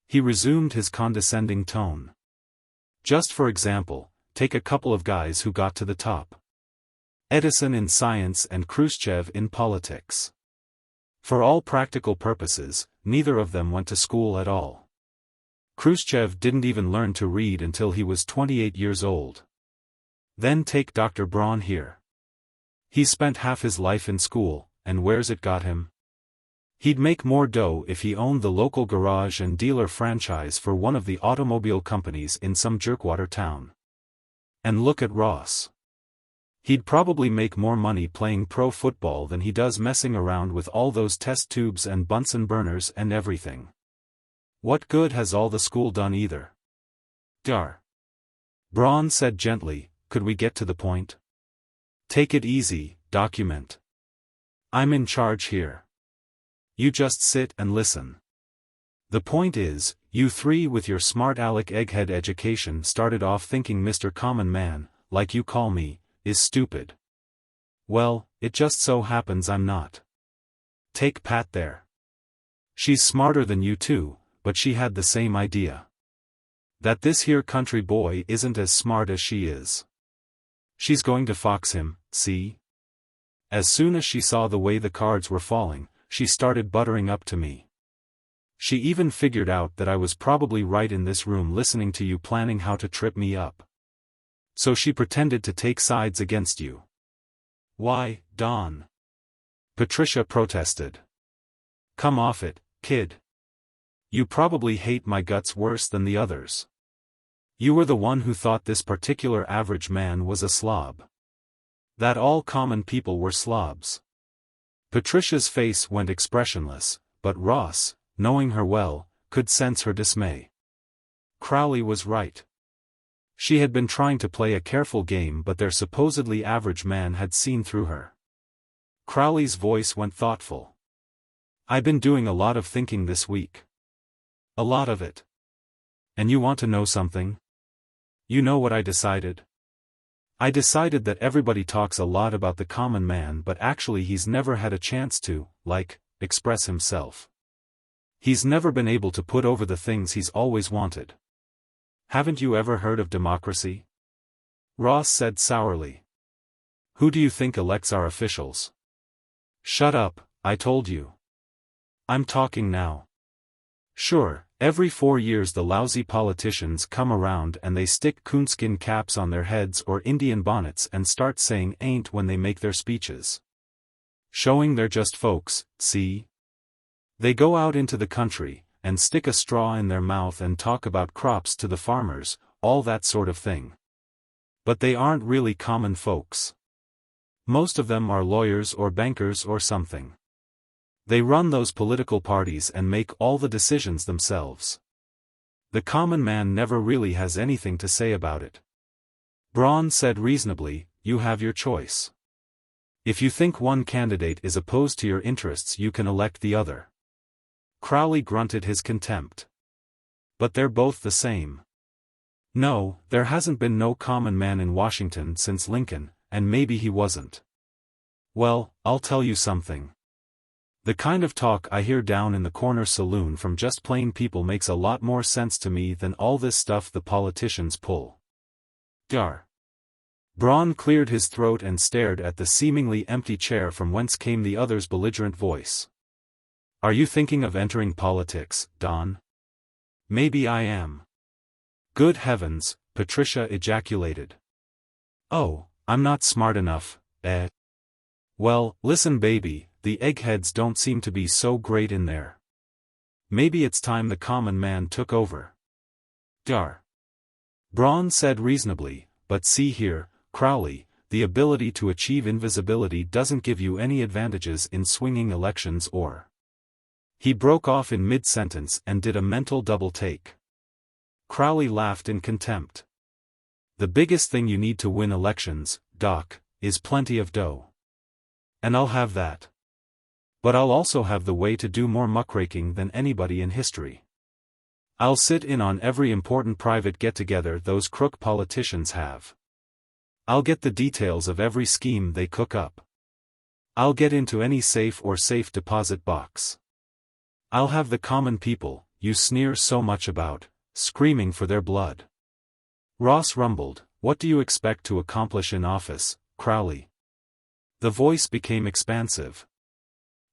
He resumed his condescending tone. "Just for example, take a couple of guys who got to the top. Edison in science and Khrushchev in politics. For all practical purposes, neither of them went to school at all. Khrushchev didn't even learn to read until he was 28 years old. Then take Dr. Braun here. He spent half his life in school, and where's it got him? He'd make more dough if he owned the local garage and dealer franchise for one of the automobile companies in some jerkwater town. And look at Ross. He'd probably make more money playing pro football than he does messing around with all those test tubes and Bunsen burners and everything. What good has all the school done either?" "Dar." Braun said gently, "Could we get to the point? Take it easy, document. I'm in charge here. You just sit and listen. The point is, you three with your smart aleck egghead education started off thinking Mr. Common Man, like you call me, is stupid. Well, it just so happens I'm not. Take Pat there. She's smarter than you too, but she had the same idea. That this here country boy isn't as smart as she is. She's going to fox him, see? As soon as she saw the way the cards were falling, she started buttering up to me. She even figured out that I was probably right in this room listening to you planning how to trip me up. So she pretended to take sides against you." "Why, Don?" Patricia protested. "Come off it, kid. You probably hate my guts worse than the others. You were the one who thought this particular average man was a slob. That all common people were slobs." Patricia's face went expressionless, but Ross, knowing her well, could sense her dismay. Crowley was right. She had been trying to play a careful game, but their supposedly average man had seen through her. Crowley's voice went thoughtful. "I've been doing a lot of thinking this week. A lot of it. And you want to know something? You know what I decided? I decided that everybody talks a lot about the common man, but actually he's never had a chance to, express himself. He's never been able to put over the things he's always wanted. Haven't you ever heard of democracy?" Ross said sourly. "Who do you think elects our officials?" "Shut up, I told you. I'm talking now. Sure, every 4 years the lousy politicians come around and they stick coonskin caps on their heads or Indian bonnets and start saying ain't when they make their speeches. Showing they're just folks, see? They go out into the country, and stick a straw in their mouth and talk about crops to the farmers, all that sort of thing. But they aren't really common folks. Most of them are lawyers or bankers or something. They run those political parties and make all the decisions themselves. The common man never really has anything to say about it. Braun said reasonably, you have your choice. If you think one candidate is opposed to your interests, you can elect the other. Crowley grunted his contempt. But they're both the same. No, there hasn't been no common man in Washington since Lincoln, and maybe he wasn't. Well, I'll tell you something. The kind of talk I hear down in the corner saloon from just plain people makes a lot more sense to me than all this stuff the politicians pull. Dar. Braun cleared his throat and stared at the seemingly empty chair from whence came the other's belligerent voice. Are you thinking of entering politics, Don? Maybe I am. Good heavens, Patricia ejaculated. Oh, I'm not smart enough, eh? Well, listen baby, the eggheads don't seem to be so great in there. Maybe it's time the common man took over. Dar. Braun said reasonably, but see here, Crowley, the ability to achieve invisibility doesn't give you any advantages in swinging elections or... He broke off in mid-sentence and did a mental double-take. Crowley laughed in contempt. The biggest thing you need to win elections, Doc, is plenty of dough. And I'll have that. But I'll also have the way to do more muckraking than anybody in history. I'll sit in on every important private get-together those crook politicians have. I'll get the details of every scheme they cook up. I'll get into any safe or safe deposit box. I'll have the common people, you sneer so much about, screaming for their blood. Ross rumbled, what do you expect to accomplish in office, Crowley? The voice became expansive.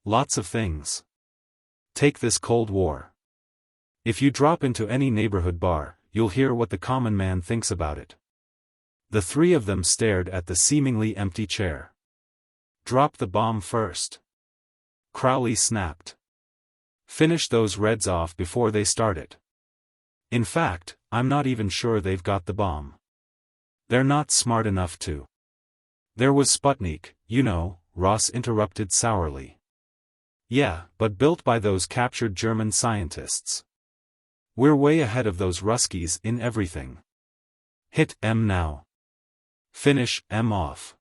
Lots of things. Take this Cold War. If you drop into any neighborhood bar, you'll hear what the common man thinks about it. The three of them stared at the seemingly empty chair. Drop the bomb first. Crowley snapped. Finish those Reds off before they start it. In fact, I'm not even sure they've got the bomb. They're not smart enough to. There was Sputnik, you know, Ross interrupted sourly. Yeah, but built by those captured German scientists. We're way ahead of those Ruskies in everything. Hit M now. Finish M off.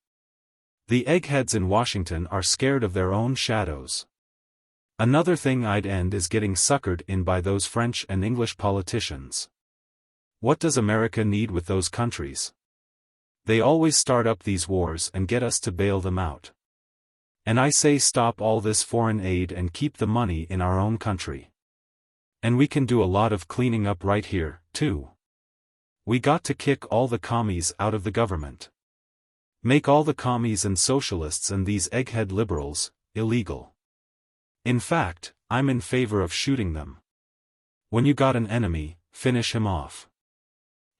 The eggheads in Washington are scared of their own shadows. Another thing I'd end is getting suckered in by those French and English politicians. What does America need with those countries? They always start up these wars and get us to bail them out. And I say stop all this foreign aid and keep the money in our own country. And we can do a lot of cleaning up right here, too. We got to kick all the commies out of the government. Make all the commies and socialists and these egghead liberals illegal. In fact, I'm in favor of shooting them. When you got an enemy, finish him off.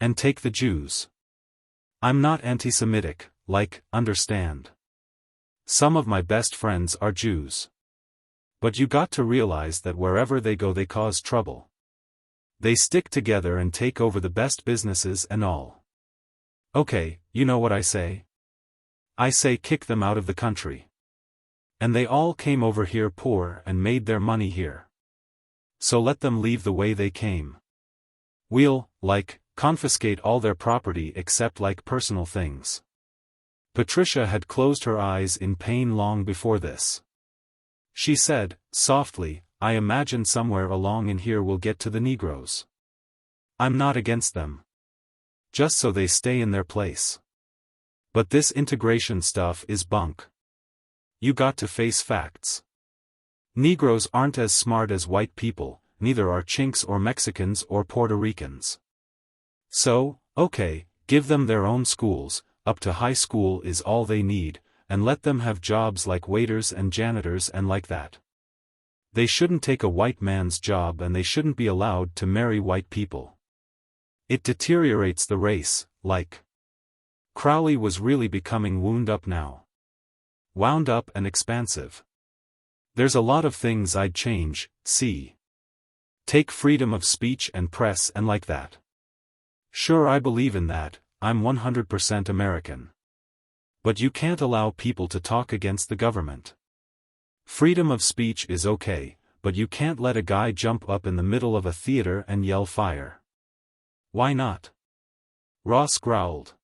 And take the Jews. I'm not anti-Semitic, understand. Some of my best friends are Jews. But you got to realize that wherever they go they cause trouble. They stick together and take over the best businesses and all. Okay, you know what I say? I say kick them out of the country. And they all came over here poor and made their money here. So let them leave the way they came. We'll, confiscate all their property except personal things. Patricia had closed her eyes in pain long before this. She said, softly, I imagine somewhere along in here we'll get to the Negroes. I'm not against them. Just so they stay in their place. But this integration stuff is bunk. You got to face facts. Negroes aren't as smart as white people, neither are Chinks or Mexicans or Puerto Ricans. So, okay, give them their own schools, up to high school is all they need, and let them have jobs like waiters and janitors and like that. They shouldn't take a white man's job and they shouldn't be allowed to marry white people. It deteriorates the race, Crowley was really becoming wound up now. Wound up and expansive. There's a lot of things I'd change, see. Take freedom of speech and press and like that. Sure, I believe in that, I'm 100% American. But you can't allow people to talk against the government. Freedom of speech is okay, but you can't let a guy jump up in the middle of a theater and yell fire. Why not? Ross growled.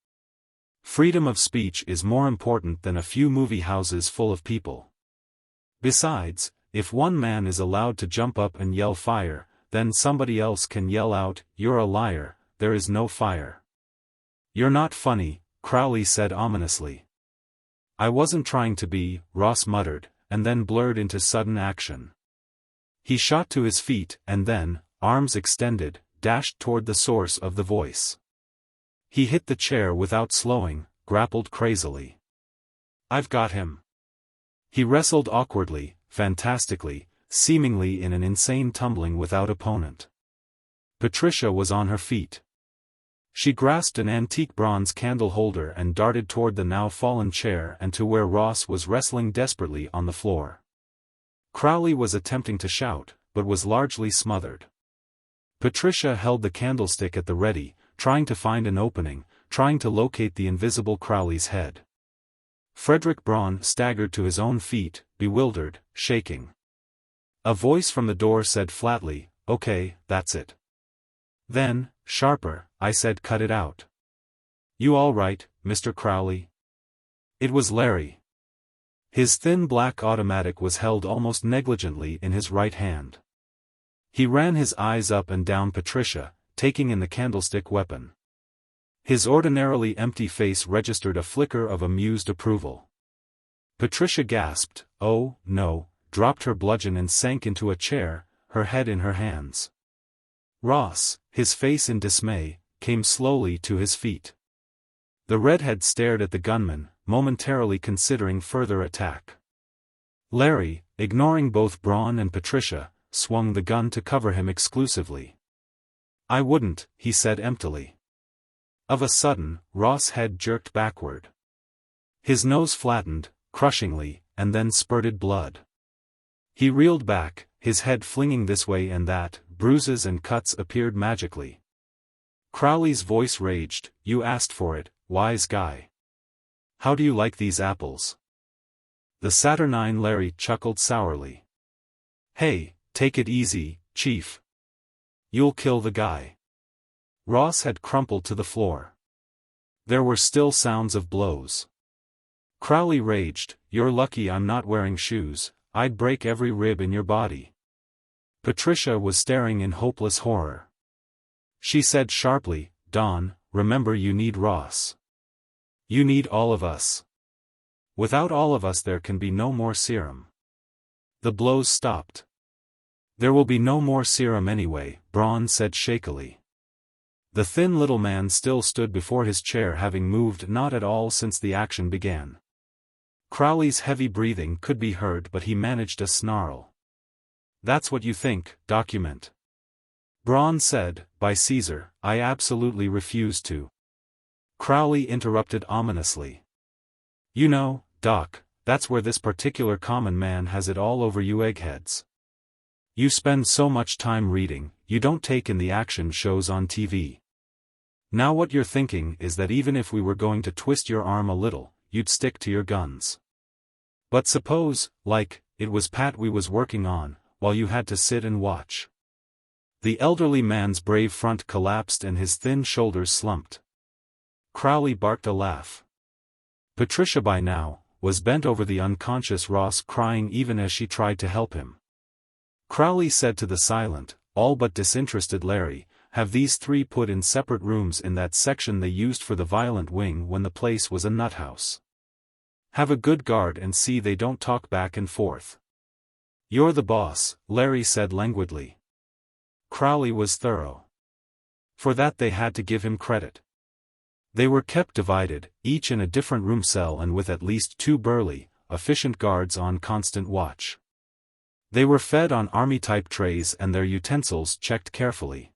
Freedom of speech is more important than a few movie houses full of people. Besides, if one man is allowed to jump up and yell fire, then somebody else can yell out, "You're a liar, there is no fire." "You're not funny," Crowley said ominously. "I wasn't trying to be," Ross muttered, and then blurred into sudden action. He shot to his feet and then, arms extended, dashed toward the source of the voice. He hit the chair without slowing, grappled crazily. "I've got him." He wrestled awkwardly, fantastically, seemingly in an insane tumbling without opponent. Patricia was on her feet. She grasped an antique bronze candle holder and darted toward the now fallen chair and to where Ross was wrestling desperately on the floor. Crowley was attempting to shout, but was largely smothered. Patricia held the candlestick at the ready, trying to find an opening, trying to locate the invisible Crowley's head. Frederick Braun staggered to his own feet, bewildered, shaking. A voice from the door said flatly, "Okay, that's it." Then, sharper, I said, "Cut it out." "You all right, Mr. Crowley?" It was Larry. His thin black automatic was held almost negligently in his right hand. He ran his eyes up and down Patricia, taking in the candlestick weapon. His ordinarily empty face registered a flicker of amused approval. Patricia gasped, "Oh, no," dropped her bludgeon and sank into a chair, her head in her hands. Ross, his face in dismay, came slowly to his feet. The redhead stared at the gunman, momentarily considering further attack. Larry, ignoring both Braun and Patricia, swung the gun to cover him exclusively. "I wouldn't," he said emptily. Of a sudden, Ross' head jerked backward. His nose flattened, crushingly, and then spurted blood. He reeled back, his head flinging this way and that, bruises and cuts appeared magically. Crowley's voice raged, "You asked for it, wise guy. How do you like these apples?" The saturnine Larry chuckled sourly. "Hey, take it easy, Chief. You'll kill the guy." Ross had crumpled to the floor. There were still sounds of blows. Crowley raged, "You're lucky I'm not wearing shoes, I'd break every rib in your body." Patricia was staring in hopeless horror. She said sharply, "Don, remember you need Ross. You need all of us. Without all of us there can be no more serum." The blows stopped. "There will be no more serum anyway," Braun said shakily. The thin little man still stood before his chair, having moved not at all since the action began. Crowley's heavy breathing could be heard, but he managed a snarl. "That's what you think, document." Braun said, "By Caesar, I absolutely refuse to." Crowley interrupted ominously. "You know, Doc, that's where this particular common man has it all over you eggheads. You spend so much time reading, you don't take in the action shows on TV. Now what you're thinking is that even if we were going to twist your arm a little, you'd stick to your guns. But suppose, like, it was Pat we was working on, while you had to sit and watch." The elderly man's brave front collapsed and his thin shoulders slumped. Crowley barked a laugh. Patricia by now, was bent over the unconscious Ross, crying even as she tried to help him. Crowley said to the silent, all but disinterested Larry, "Have these three put in separate rooms in that section they used for the violent wing when the place was a nut house. Have a good guard and see they don't talk back and forth." "You're the boss," Larry said languidly. Crowley was thorough. For that they had to give him credit. They were kept divided, each in a different room cell and with at least 2 burly, efficient guards on constant watch. They were fed on army-type trays and their utensils checked carefully.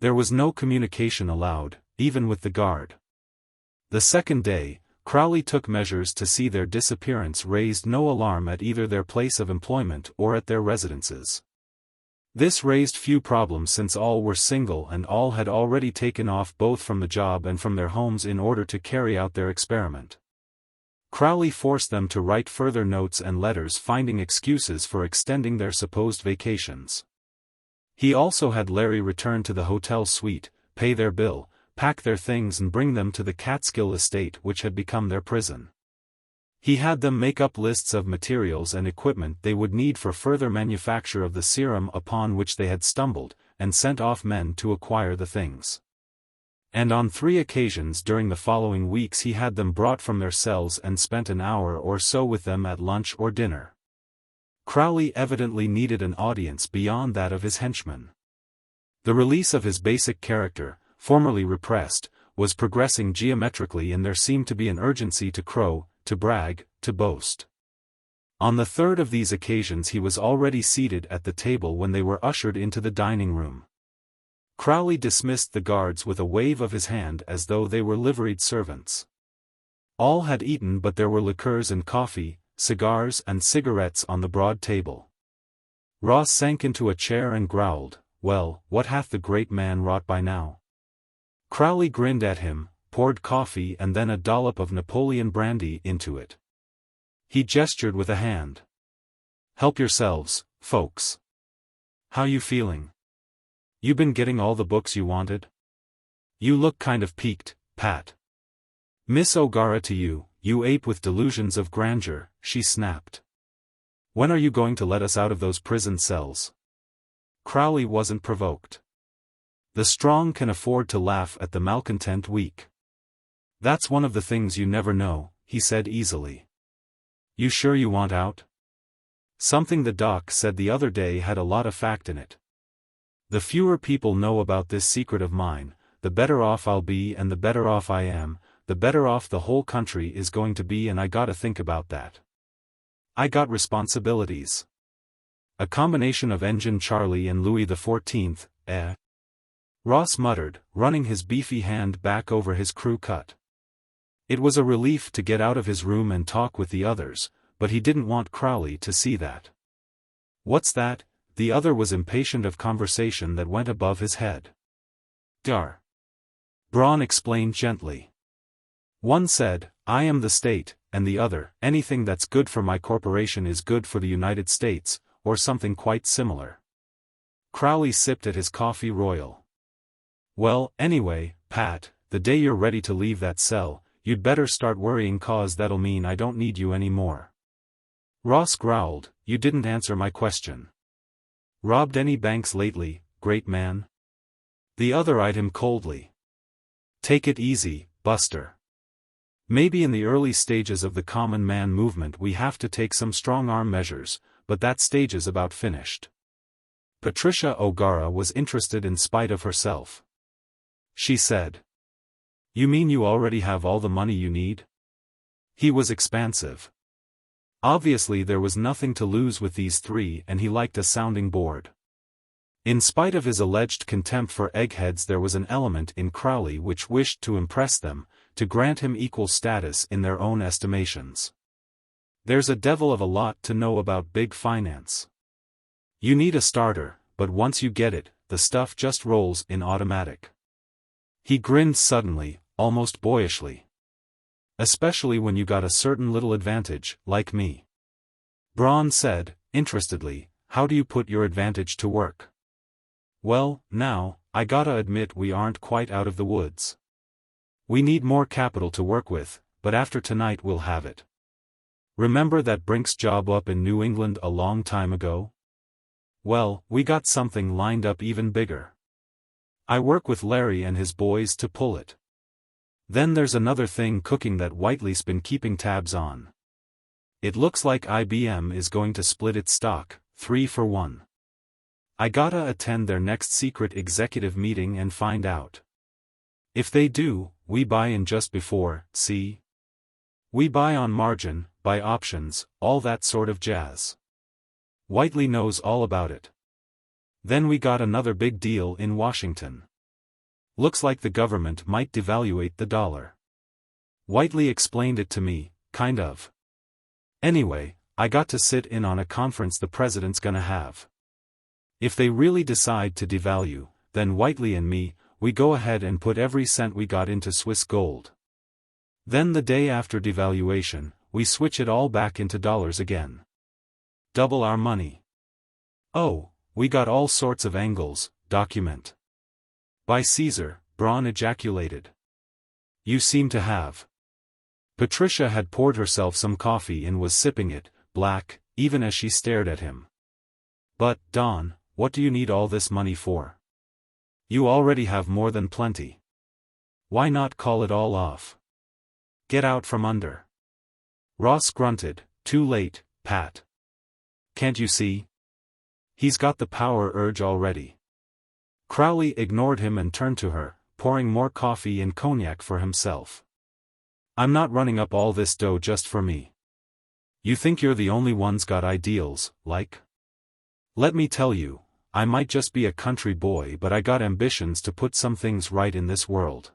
There was no communication allowed, even with the guard. The second day, Crowley took measures to see their disappearance raised no alarm at either their place of employment or at their residences. This raised few problems since all were single and all had already taken off both from the job and from their homes in order to carry out their experiment. Crowley forced them to write further notes and letters finding excuses for extending their supposed vacations. He also had Larry return to the hotel suite, pay their bill, pack their things and bring them to the Catskill estate which had become their prison. He had them make up lists of materials and equipment they would need for further manufacture of the serum upon which they had stumbled, and sent off men to acquire the things. And on 3 occasions during the following weeks he had them brought from their cells and spent an hour or so with them at lunch or dinner. Crowley evidently needed an audience beyond that of his henchmen. The release of his basic character, formerly repressed, was progressing geometrically, and there seemed to be an urgency to crow, to brag, to boast. On the 3rd of these occasions he was already seated at the table when they were ushered into the dining room. Crowley dismissed the guards with a wave of his hand as though they were liveried servants. All had eaten, but there were liqueurs and coffee, cigars and cigarettes on the broad table. Ross sank into a chair and growled, "Well, what hath the great man wrought by now?" Crowley grinned at him, poured coffee and then a dollop of Napoleon brandy into it. He gestured with a hand. "Help yourselves, folks. How you feeling? You been getting all the books you wanted? You look kind of peaked, Pat." "Miss O'Gara to you, you ape with delusions of grandeur," she snapped. "When are you going to let us out of those prison cells?" Crowley wasn't provoked. The strong can afford to laugh at the malcontent weak. "That's one of the things you never know," he said easily. "You sure you want out? Something the doc said the other day had a lot of fact in it. The fewer people know about this secret of mine, the better off I'll be, and the better off I am, the better off the whole country is going to be, and I gotta think about that. I got responsibilities. A combination of Engine Charlie and Louis XIV, eh?" Ross muttered, running his beefy hand back over his crew cut. It was a relief to get out of his room and talk with the others, but he didn't want Crowley to see that. "What's that?" The other was impatient of conversation that went above his head. "Dar." Braun explained gently. "One said, 'I am the state,' and the other, 'Anything that's good for my corporation is good for the United States,' or something quite similar." Crowley sipped at his coffee royal. "Well, anyway, Pat, the day you're ready to leave that cell, you'd better start worrying, 'cause that'll mean I don't need you anymore." Ross growled, "You didn't answer my question. Robbed any banks lately, great man?" The other eyed him coldly. "Take it easy, Buster. Maybe in the early stages of the common man movement we have to take some strong-arm measures, but that stage is about finished." Patricia O'Gara was interested in spite of herself. She said, "You mean you already have all the money you need?" He was expansive. Obviously there was nothing to lose with these 3, and he liked a sounding board. In spite of his alleged contempt for eggheads, there was an element in Crowley which wished to impress them, to grant him equal status in their own estimations. There's a devil of a lot to know about big finance. You need a starter, but once you get it, the stuff just rolls in automatic. He grinned suddenly, almost boyishly. "Especially when you got a certain little advantage, like me." Braun said, interestedly, "How do you put your advantage to work?" "Well, now, I gotta admit we aren't quite out of the woods. We need more capital to work with, but after tonight we'll have it. Remember that Brink's job up in New England a long time ago? Well, we got something lined up even bigger. I work with Larry and his boys to pull it. Then there's another thing cooking that Whiteley's been keeping tabs on. It looks like IBM is going to split its stock, 3 for 1. I gotta attend their next secret executive meeting and find out. If they do, we buy in just before, see? We buy on margin, buy options, all that sort of jazz. Whiteley knows all about it. Then we got another big deal in Washington. Looks like the government might devaluate the dollar. Whiteley explained it to me, kind of. Anyway, I got to sit in on a conference the president's gonna have. If they really decide to devalue, then Whiteley and me, we go ahead and put every cent we got into Swiss gold. Then the day after devaluation, we switch it all back into dollars again. Double our money. Oh, we got all sorts of angles, document. By Caesar, Braun ejaculated. You seem to have. Patricia had poured herself some coffee and was sipping it, black, even as she stared at him. But, Don, what do you need all this money for? You already have more than plenty. Why not call it all off? Get out from under. Ross grunted, too late, Pat. Can't you see? He's got the power urge already. Crowley ignored him and turned to her, pouring more coffee and cognac for himself. I'm not running up all this dough just for me. You think you're the only one's got ideals, like? Let me tell you, I might just be a country boy but I got ambitions to put some things right in this world.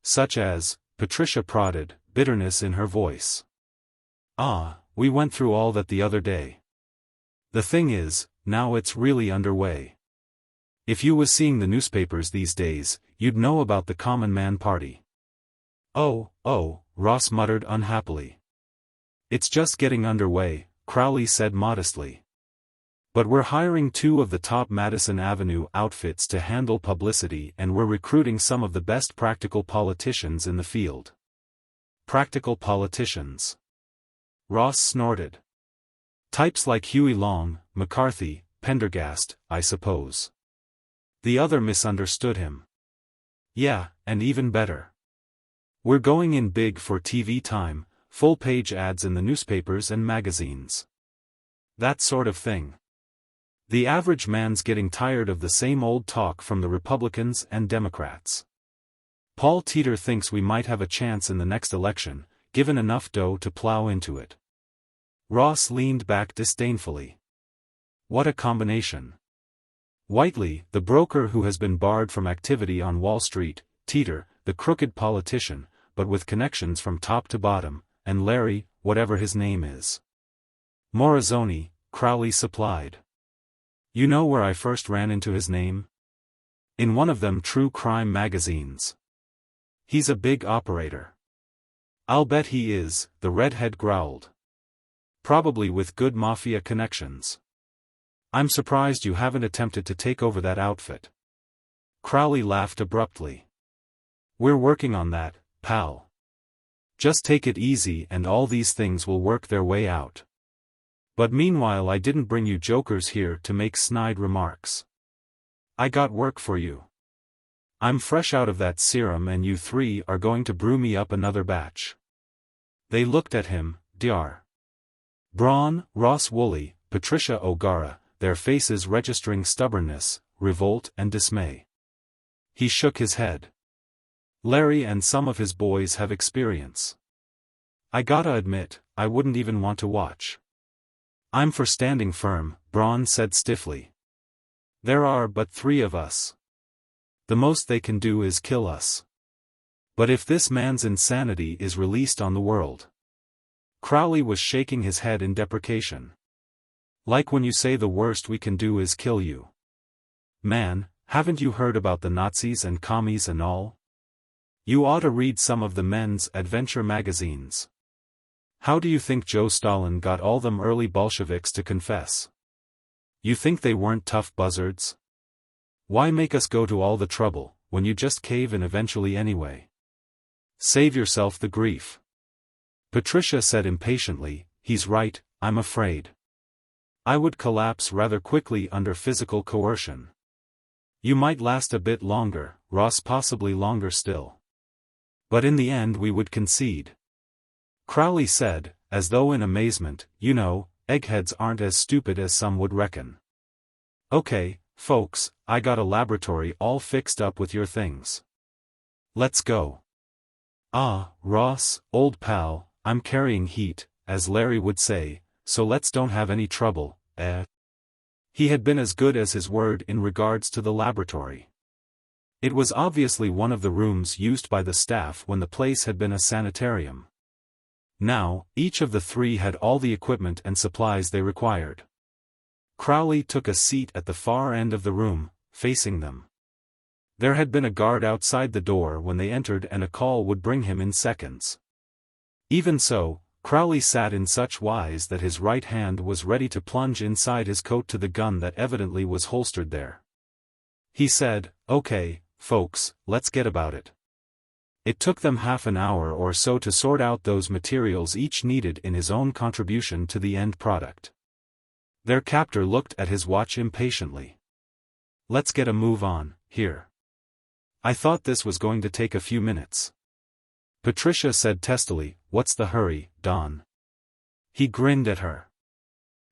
Such as, Patricia prodded, bitterness in her voice. Ah, we went through all that the other day. The thing is, now it's really underway. If you was seeing the newspapers these days, you'd know about the Common Man Party. Oh, Ross muttered unhappily. It's just getting underway, Crowley said modestly. But we're hiring 2 of the top Madison Avenue outfits to handle publicity and we're recruiting some of the best practical politicians in the field. Practical politicians. Ross snorted. Types like Huey Long, McCarthy, Pendergast, I suppose. The other misunderstood him. Yeah, and even better. We're going in big for TV time, full-page ads in the newspapers and magazines. That sort of thing. The average man's getting tired of the same old talk from the Republicans and Democrats. Paul Teeter thinks we might have a chance in the next election, given enough dough to plow into it. Ross leaned back disdainfully. What a combination. Whiteley, the broker who has been barred from activity on Wall Street, Teeter, the crooked politician, but with connections from top to bottom, and Larry, whatever his name is. Morrizzoni, Crowley supplied. You know where I first ran into his name? In one of them true crime magazines. He's a big operator. I'll bet he is, the redhead growled. Probably with good mafia connections. I'm surprised you haven't attempted to take over that outfit. Crowley laughed abruptly. We're working on that, pal. Just take it easy and all these things will work their way out. But meanwhile I didn't bring you jokers here to make snide remarks. I got work for you. I'm fresh out of that serum and you 3 are going to brew me up another batch. They looked at him, Dr. Braun, Ross Woolley, Patricia O'Gara, their faces registering stubbornness, revolt and dismay. He shook his head. Larry and some of his boys have experience. I gotta admit, I wouldn't even want to watch. I'm for standing firm, Braun said stiffly. There are but 3 of us. The most they can do is kill us. But if this man's insanity is released on the world. Crowley was shaking his head in deprecation. Like when you say the worst we can do is kill you. Man, haven't you heard about the Nazis and commies and all? You ought to read some of the men's adventure magazines. How do you think Joe Stalin got all them early Bolsheviks to confess? You think they weren't tough buzzards? Why make us go to all the trouble, when you just cave in eventually anyway? Save yourself the grief. Patricia said impatiently, he's right, I'm afraid. I would collapse rather quickly under physical coercion. You might last a bit longer, Ross possibly longer still. But in the end we would concede. Crowley said, as though in amazement, you know, eggheads aren't as stupid as some would reckon. Okay, folks, I got a laboratory all fixed up with your things. Let's go. Ah, Ross, old pal, I'm carrying heat, as Larry would say, so let's don't have any trouble, eh? He had been as good as his word in regards to the laboratory. It was obviously one of the rooms used by the staff when the place had been a sanitarium. Now, each of the 3 had all the equipment and supplies they required. Crowley took a seat at the far end of the room, facing them. There had been a guard outside the door when they entered and a call would bring him in seconds. Even so, Crowley sat in such wise that his right hand was ready to plunge inside his coat to the gun that evidently was holstered there. He said, okay, folks, let's get about it. It took them half an hour or so to sort out those materials each needed in his own contribution to the end product. Their captor looked at his watch impatiently. Let's get a move on, here. I thought this was going to take a few minutes. Patricia said testily, what's the hurry, Don? He grinned at her.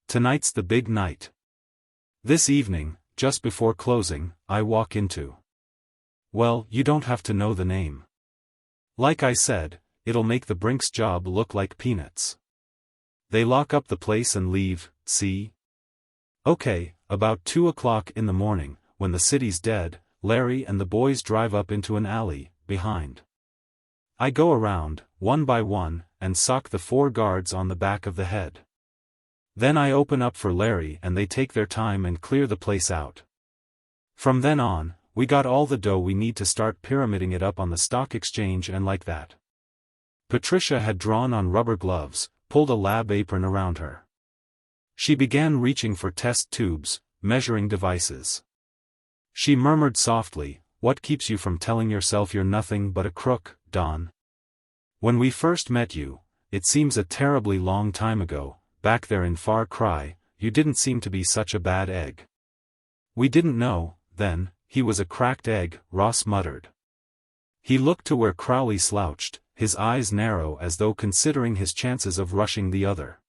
Tonight's the big night. This evening, just before closing, I walk into. Well, you don't have to know the name. Like I said, it'll make the Brinks job look like peanuts. They lock up the place and leave, see? Okay, about 2 o'clock in the morning, when the city's dead, Larry and the boys drive up into an alley, behind. I go around, one by one, and sock the 4 guards on the back of the head. Then I open up for Larry and they take their time and clear the place out. From then on, we got all the dough we need to start pyramiding it up on the stock exchange and like that. Patricia had drawn on rubber gloves, pulled a lab apron around her. She began reaching for test tubes, measuring devices. She murmured softly, what keeps you from telling yourself you're nothing but a crook, Don? When we first met you, it seems a terribly long time ago, back there in Far Cry, you didn't seem to be such a bad egg. We didn't know, then, he was a cracked egg, Ross muttered. He looked to where Crowley slouched, his eyes narrow as though considering his chances of rushing the other.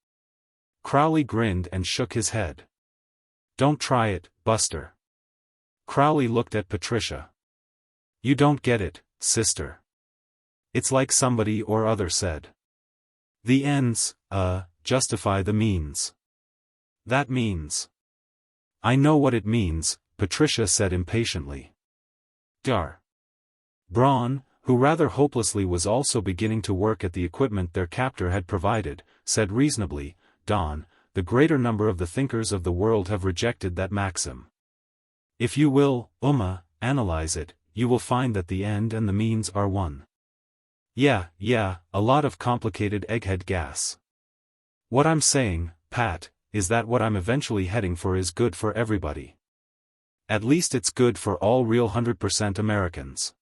Crowley grinned and shook his head. Don't try it, Buster. Crowley looked at Patricia. You don't get it, sister. It's like somebody or other said. The ends, justify the means. That means. I know what it means, Patricia said impatiently. Dar. Braun, who rather hopelessly was also beginning to work at the equipment their captor had provided, said reasonably, Don, the greater number of the thinkers of the world have rejected that maxim. If you will, analyze it, you will find that the end and the means are one. Yeah, a lot of complicated egghead gas. What I'm saying, Pat, is that what I'm eventually heading for is good for everybody. At least it's good for all real 100% Americans.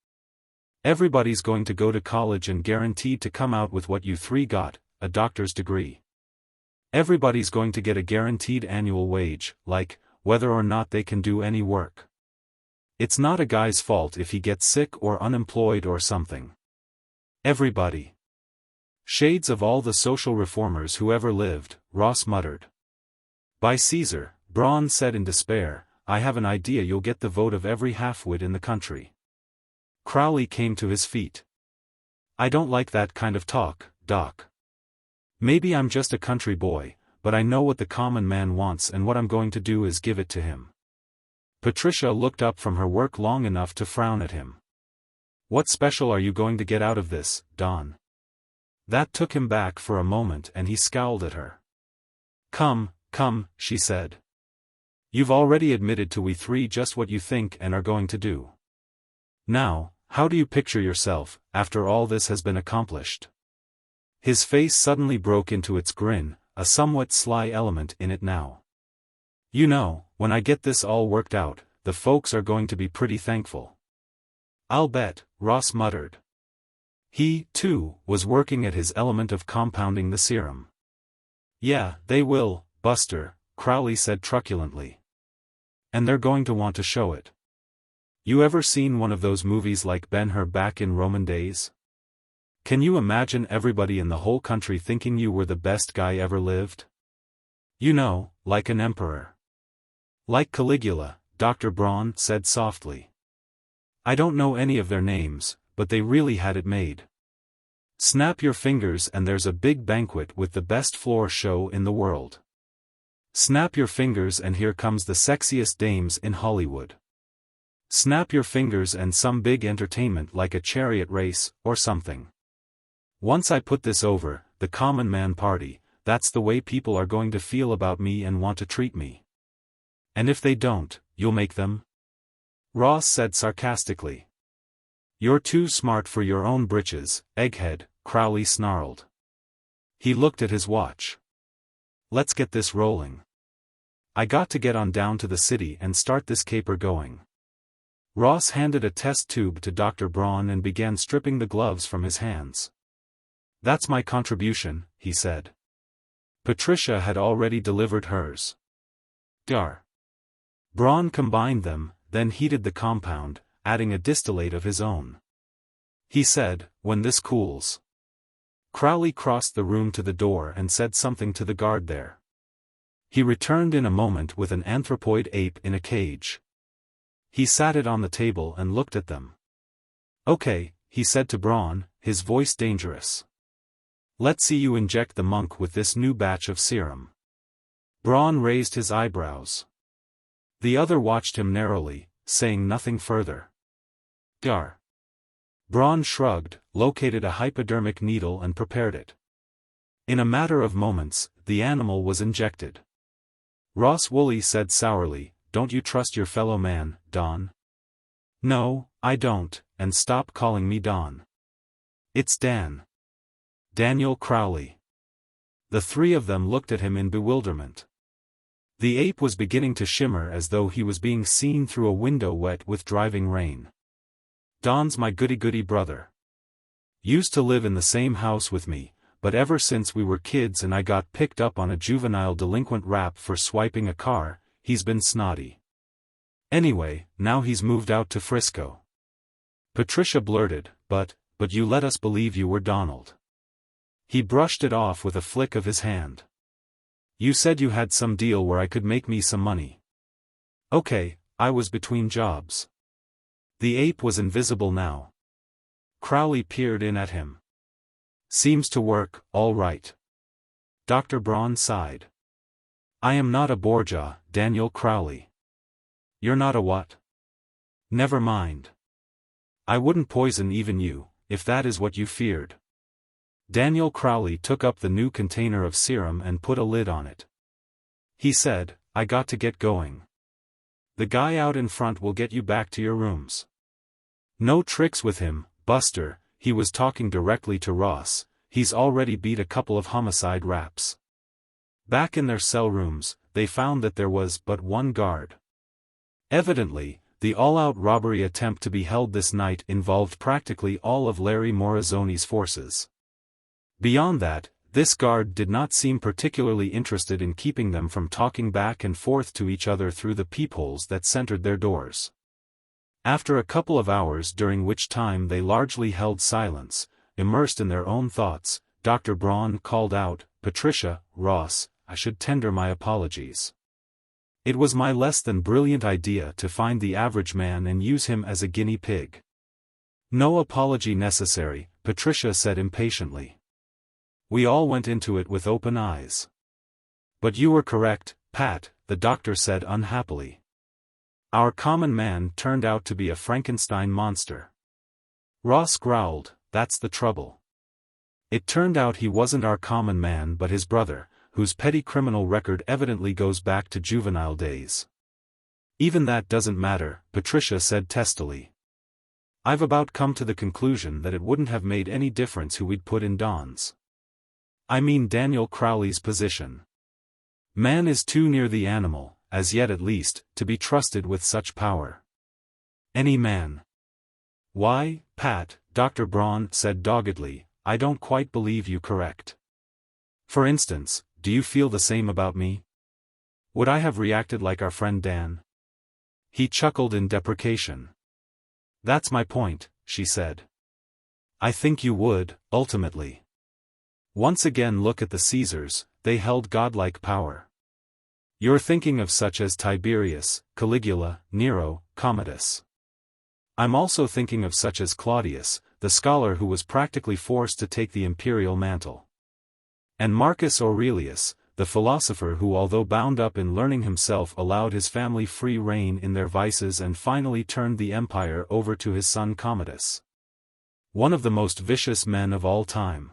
Everybody's going to go to college and guaranteed to come out with what you 3 got, a doctor's degree. Everybody's going to get a guaranteed annual wage, like, whether or not they can do any work. It's not a guy's fault if he gets sick or unemployed or something. Everybody. Shades of all the social reformers who ever lived, Ross muttered. By Caesar, Braun said in despair, I have an idea you'll get the vote of every half-wit in the country. Crowley came to his feet. I don't like that kind of talk, Doc. Maybe I'm just a country boy, but I know what the common man wants and what I'm going to do is give it to him. Patricia looked up from her work long enough to frown at him. What special are you going to get out of this, Don? That took him back for a moment and he scowled at her. Come, she said. You've already admitted to we 3 just what you think and are going to do. Now, how do you picture yourself, after all this has been accomplished? His face suddenly broke into its grin, a somewhat sly element in it now. You know, when I get this all worked out, the folks are going to be pretty thankful. I'll bet, Ross muttered. He, too, was working at his element of compounding the serum. Yeah, they will, Buster, Crowley said truculently. And they're going to want to show it. You ever seen one of those movies like Ben-Hur back in Roman days? Can you imagine everybody in the whole country thinking you were the best guy ever lived? You know, like an emperor. Like Caligula, Dr. Braun said softly. I don't know any of their names, but they really had it made. Snap your fingers and there's a big banquet with the best floor show in the world. Snap your fingers and here comes the sexiest dames in Hollywood. Snap your fingers and some big entertainment like a chariot race, or something. Once I put this over, the common man party, that's the way people are going to feel about me and want to treat me. And if they don't, you'll make them? Ross said sarcastically. You're too smart for your own britches, egghead, Crowley snarled. He looked at his watch. Let's get this rolling. I got to get on down to the city and start this caper going. Ross handed a test tube to Dr. Braun and began stripping the gloves from his hands. "That's my contribution," he said. Patricia had already delivered hers. Dar. Braun combined them, then heated the compound, adding a distillate of his own. He said, "When this cools." Crowley crossed the room to the door and said something to the guard there. He returned in a moment with an anthropoid ape in a cage. He sat it on the table and looked at them. "Okay," he said to Braun, his voice dangerous. "Let's see you inject the monk with this new batch of serum." Braun raised his eyebrows. The other watched him narrowly, saying nothing further. Dar. Braun shrugged, located a hypodermic needle and prepared it. In a matter of moments, the animal was injected. Ross Woolley said sourly, "Don't you trust your fellow man, Don?" "No, I don't, and stop calling me Don. It's Dan. Daniel Crowley." The three of them looked at him in bewilderment. The ape was beginning to shimmer as though he was being seen through a window wet with driving rain. "Don's my goody-goody brother. Used to live in the same house with me, but ever since we were kids and I got picked up on a juvenile delinquent rap for swiping a car, he's been snotty. Anyway, now he's moved out to Frisco." Patricia blurted, but you let us believe you were Donald." He brushed it off with a flick of his hand. "You said you had some deal where I could make me some money." "Okay, I was between jobs." The ape was invisible now. Crowley peered in at him. "Seems to work, all right." Dr. Braun sighed. "I am not a Borgia, Daniel Crowley." "You're not a what?" "Never mind. I wouldn't poison even you, if that is what you feared." Daniel Crowley took up the new container of serum and put a lid on it. He said, "I got to get going. The guy out in front will get you back to your rooms. No tricks with him, Buster." He was talking directly to Ross. "He's already beat a couple of homicide raps." Back in their cell rooms, they found that there was but one guard. Evidently, the all-out robbery attempt to be held this night involved practically all of Larry Morrizone's forces. Beyond that, this guard did not seem particularly interested in keeping them from talking back and forth to each other through the peepholes that centered their doors. After a couple of hours during which time they largely held silence, immersed in their own thoughts, Dr. Braun called out, "Patricia, Ross, I should tender my apologies. It was my less than brilliant idea to find the average man and use him as a guinea pig." "No apology necessary," Patricia said impatiently. "We all went into it with open eyes." "But you were correct, Pat," the doctor said unhappily. "Our common man turned out to be a Frankenstein monster." Ross growled, "That's the trouble. It turned out he wasn't our common man but his brother, whose petty criminal record evidently goes back to juvenile days." "Even that doesn't matter," Patricia said testily. "I've about come to the conclusion that it wouldn't have made any difference who we'd put in Don's. I mean Daniel Crowley's position. Man is too near the animal, as yet at least, to be trusted with such power. Any man." "Why, Pat," Dr. Braun said doggedly, "I don't quite believe you correct. For instance, do you feel the same about me? Would I have reacted like our friend Dan?" He chuckled in deprecation. "That's my point," she said. "I think you would, ultimately. Once again look at the Caesars, they held godlike power. You're thinking of such as Tiberius, Caligula, Nero, Commodus. I'm also thinking of such as Claudius, the scholar who was practically forced to take the imperial mantle. And Marcus Aurelius, the philosopher who although bound up in learning himself allowed his family free rein in their vices and finally turned the empire over to his son Commodus. One of the most vicious men of all time.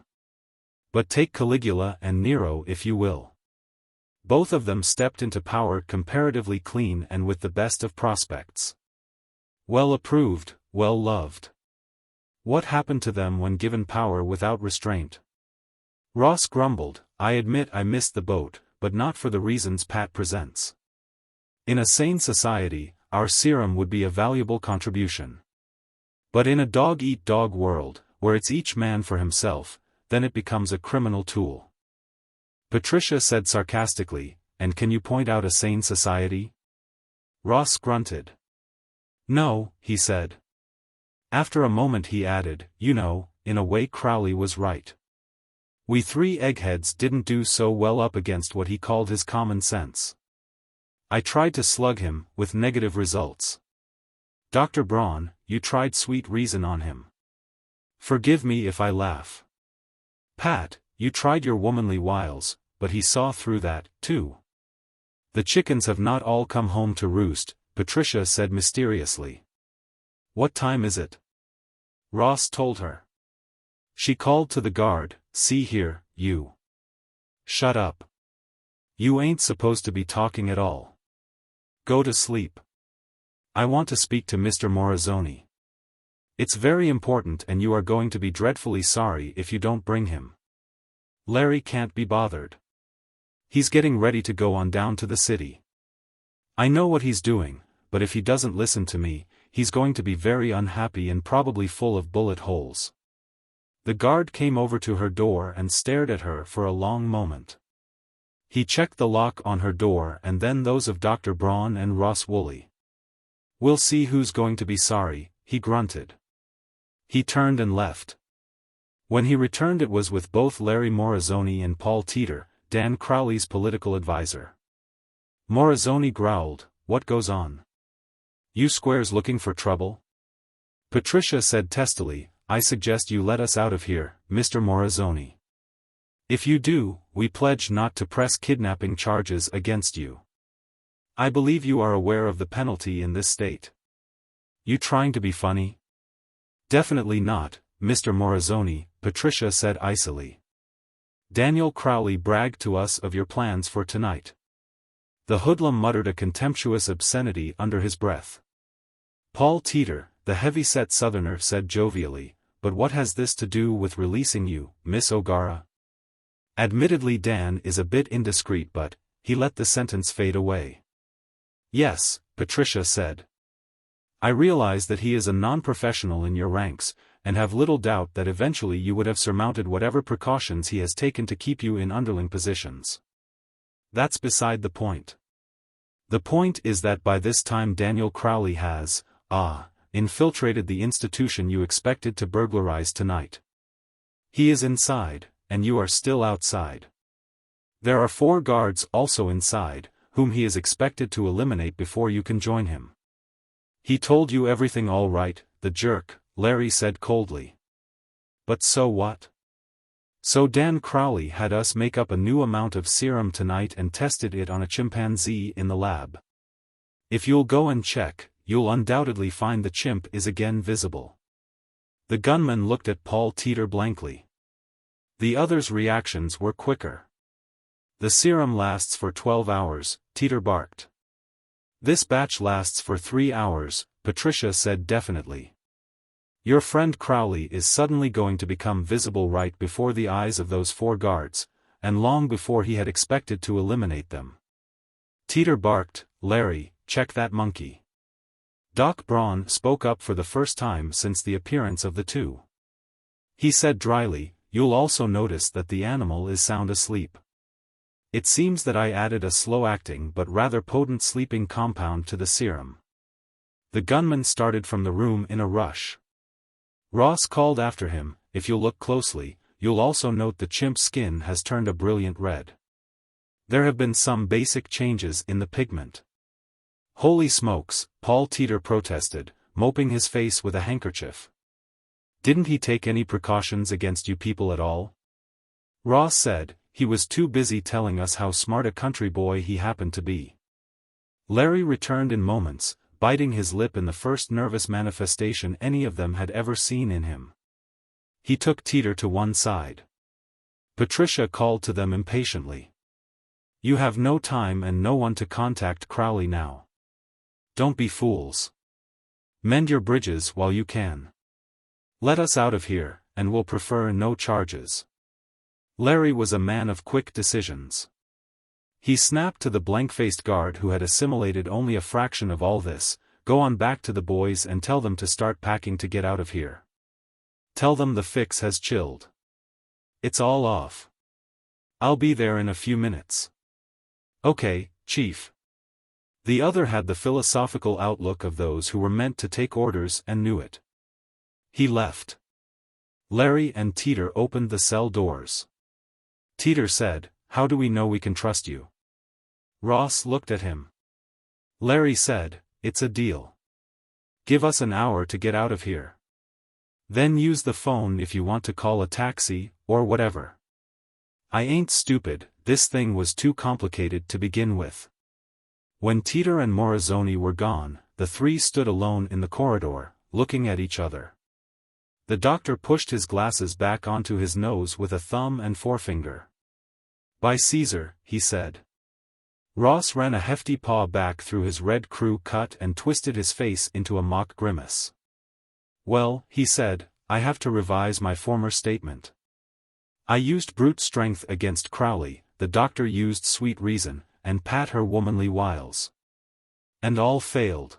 But take Caligula and Nero if you will. Both of them stepped into power comparatively clean and with the best of prospects. Well approved, well loved. What happened to them when given power without restraint?" Ross grumbled, "I admit I missed the boat, but not for the reasons Pat presents. In a sane society, our serum would be a valuable contribution. But in a dog-eat-dog world, where it's each man for himself, then it becomes a criminal tool. Patricia said sarcastically, and can you point out a sane society? Ross grunted. No, he said. After a moment he added, you know, in a way Crowley was right. We three eggheads didn't do so well up against what he called his common sense. I tried to slug him, with negative results. Dr. Braun, you tried sweet reason on him. Forgive me if I laugh. Pat, you tried your womanly wiles, but he saw through that, too. The chickens have not all come home to roost, Patricia said mysteriously. What time is it? Ross told her. She called to the guard, see here, you. Shut up. You ain't supposed to be talking at all. Go to sleep. I want to speak to Mr. Morrison. It's very important and you are going to be dreadfully sorry if you don't bring him. Larry can't be bothered. He's getting ready to go on down to the city. I know what he's doing, but if he doesn't listen to me, he's going to be very unhappy and probably full of bullet holes. The guard came over to her door and stared at her for a long moment. He checked the lock on her door and then those of Dr. Braun and Ross Woolley. We'll see who's going to be sorry, he grunted. He turned and left. When he returned it was with both Larry Morrison and Paul Teeter, Dan Crowley's political advisor. Morrison growled, what goes on? You squares looking for trouble? Patricia said testily, I suggest you let us out of here, Mr. Morrison. If you do, we pledge not to press kidnapping charges against you. I believe you are aware of the penalty in this state. You trying to be funny? Definitely not, Mr. Morrison, Patricia said icily. Daniel Crowley bragged to us of your plans for tonight. The hoodlum muttered a contemptuous obscenity under his breath. Paul Teeter, the heavy-set southerner said jovially, but what has this to do with releasing you, Miss O'Gara? Admittedly Dan is a bit indiscreet but, he let the sentence fade away. Yes, Patricia said. I realize that he is a non-professional in your ranks, and have little doubt that eventually you would have surmounted whatever precautions he has taken to keep you in underling positions. That's beside the point. The point is that by this time Daniel Crowley has, infiltrated the institution you expected to burglarize tonight. He is inside, and you are still outside. There are 4 guards also inside, whom he is expected to eliminate before you can join him. He told you everything all right, the jerk, Larry said coldly. But so what? So Dan Crowley had us make up a new amount of serum tonight and tested it on a chimpanzee in the lab. If you'll go and check, you'll undoubtedly find the chimp is again visible. The gunman looked at Paul Teeter blankly. The others' reactions were quicker. The serum lasts for 12 hours, Teeter barked. This batch lasts for 3 hours, Patricia said definitely. Your friend Crowley is suddenly going to become visible right before the eyes of those 4 guards, and long before he had expected to eliminate them. Teeter barked, Larry, check that monkey. Doc Braun spoke up for the first time since the appearance of the 2. He said dryly, you'll also notice that the animal is sound asleep. It seems that I added a slow-acting but rather potent sleeping compound to the serum. The gunman started from the room in a rush. Ross called after him, if you'll look closely, you'll also note the chimp's skin has turned a brilliant red. There have been some basic changes in the pigment. Holy smokes, Paul Teeter protested, mopping his face with a handkerchief. Didn't he take any precautions against you people at all? Ross said, he was too busy telling us how smart a country boy he happened to be. Larry returned in moments, biting his lip in the first nervous manifestation any of them had ever seen in him. He took Teeter to one side. Patricia called to them impatiently. You have no time and no one to contact Crowley now. Don't be fools. Mend your bridges while you can. Let us out of here, and we'll prefer no charges. Larry was a man of quick decisions. He snapped to the blank-faced guard who had assimilated only a fraction of all this, "Go on back to the boys and tell them to start packing to get out of here. Tell them the fix has chilled. It's all off. I'll be there in a few minutes." "Okay, Chief." The other had the philosophical outlook of those who were meant to take orders and knew it. He left. Larry and Teeter opened the cell doors. Teeter said, "How do we know we can trust you?" Ross looked at him. Larry said, "It's a deal. Give us an hour to get out of here. Then use the phone if you want to call a taxi, or whatever. I ain't stupid, this thing was too complicated to begin with." When Teeter and Morozoni were gone, the three stood alone in the corridor, looking at each other. The doctor pushed his glasses back onto his nose with a thumb and forefinger. "By Caesar," he said. Ross ran a hefty paw back through his red crew cut and twisted his face into a mock grimace. "Well," he said, "I have to revise my former statement. I used brute strength against Crowley, the doctor used sweet reason, and Pat her womanly wiles. And all failed.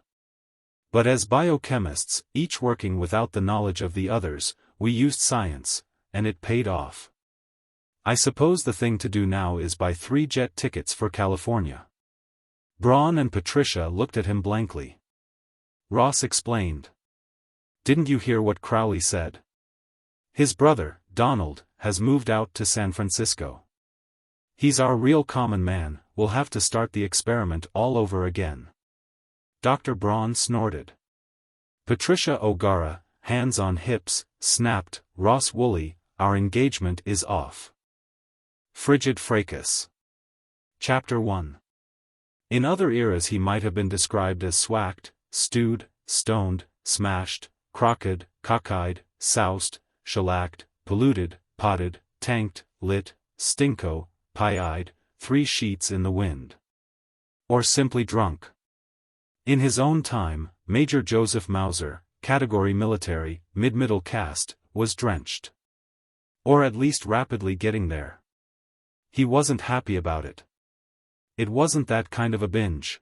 But as biochemists, each working without the knowledge of the others, we used science, and it paid off. I suppose the thing to do now is buy 3 jet tickets for California." Braun and Patricia looked at him blankly. Ross explained. "Didn't you hear what Crowley said? His brother, Donald, has moved out to San Francisco. He's our real common man, we'll have to start the experiment all over again." Dr. Braun snorted. Patricia O'Gara, hands on hips, snapped, "Ross Woolley, our engagement is off." Frigid Fracas. Chapter 1. In other eras he might have been described as swacked, stewed, stoned, smashed, crocked, cockeyed, soused, shellacked, polluted, potted, tanked, lit, stinko, pie-eyed, 3 sheets in the wind. Or simply drunk. In his own time, Major Joseph Mauser, category military, mid-middle caste, was drenched. Or at least rapidly getting there. He wasn't happy about it. It wasn't that kind of a binge.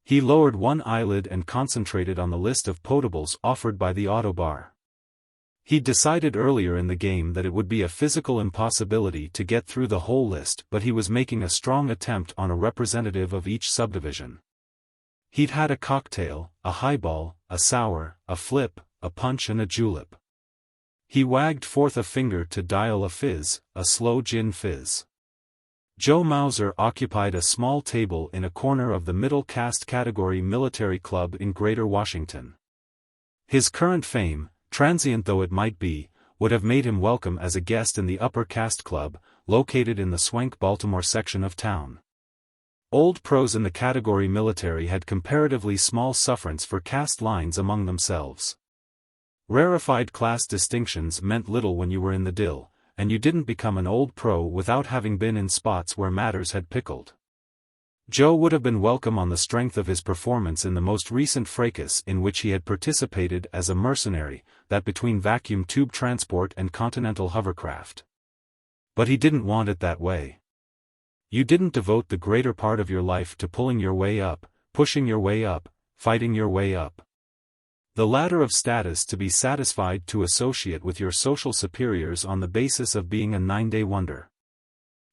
He lowered one eyelid and concentrated on the list of potables offered by the auto bar. He'd decided earlier in the game that it would be a physical impossibility to get through the whole list, but he was making a strong attempt on a representative of each subdivision. He'd had a cocktail, a highball, a sour, a flip, a punch and a julep. He wagged forth a finger to dial a fizz, a slow gin fizz. Joe Mauser occupied a small table in a corner of the middle caste category military club in Greater Washington. His current fame, transient though it might be, would have made him welcome as a guest in the upper caste club, located in the swank Baltimore section of town. Old pros in the category military had comparatively small sufferance for caste lines among themselves. Rarefied class distinctions meant little when you were in the dill, and you didn't become an old pro without having been in spots where matters had pickled. Joe would have been welcome on the strength of his performance in the most recent fracas in which he had participated as a mercenary, that between vacuum tube transport and continental hovercraft. But he didn't want it that way. You didn't devote the greater part of your life to pulling your way up, pushing your way up, fighting your way up. The ladder of status to be satisfied to associate with your social superiors on the basis of being a 9-day wonder.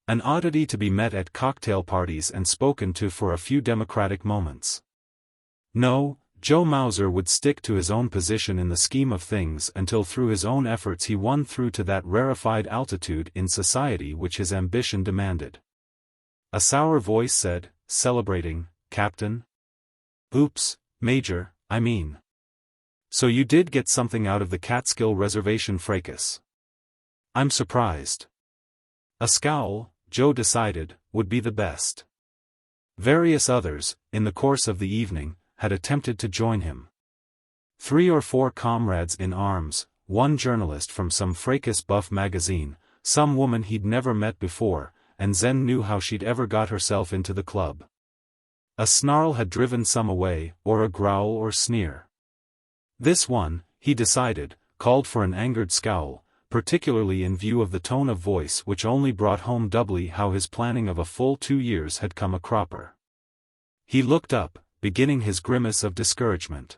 An oddity to be met at cocktail parties and spoken to for a few democratic moments. No, Joe Mauser would stick to his own position in the scheme of things until through his own efforts he won through to that rarefied altitude in society which his ambition demanded. A sour voice said, celebrating, "Captain?" "Oops, Major, I mean. So you did get something out of the Catskill Reservation fracas. I'm surprised." A scowl, Joe decided, would be the best. Various others, in the course of the evening, had attempted to join him. 3 or 4 comrades in arms, one journalist from some fracas buff magazine, some woman he'd never met before, and Zen knew how she'd ever got herself into the club. A snarl had driven some away, or a growl or sneer. This one, he decided, called for an angered scowl, particularly in view of the tone of voice which only brought home doubly how his planning of a full 2 years had come a cropper. He looked up, beginning his grimace of discouragement.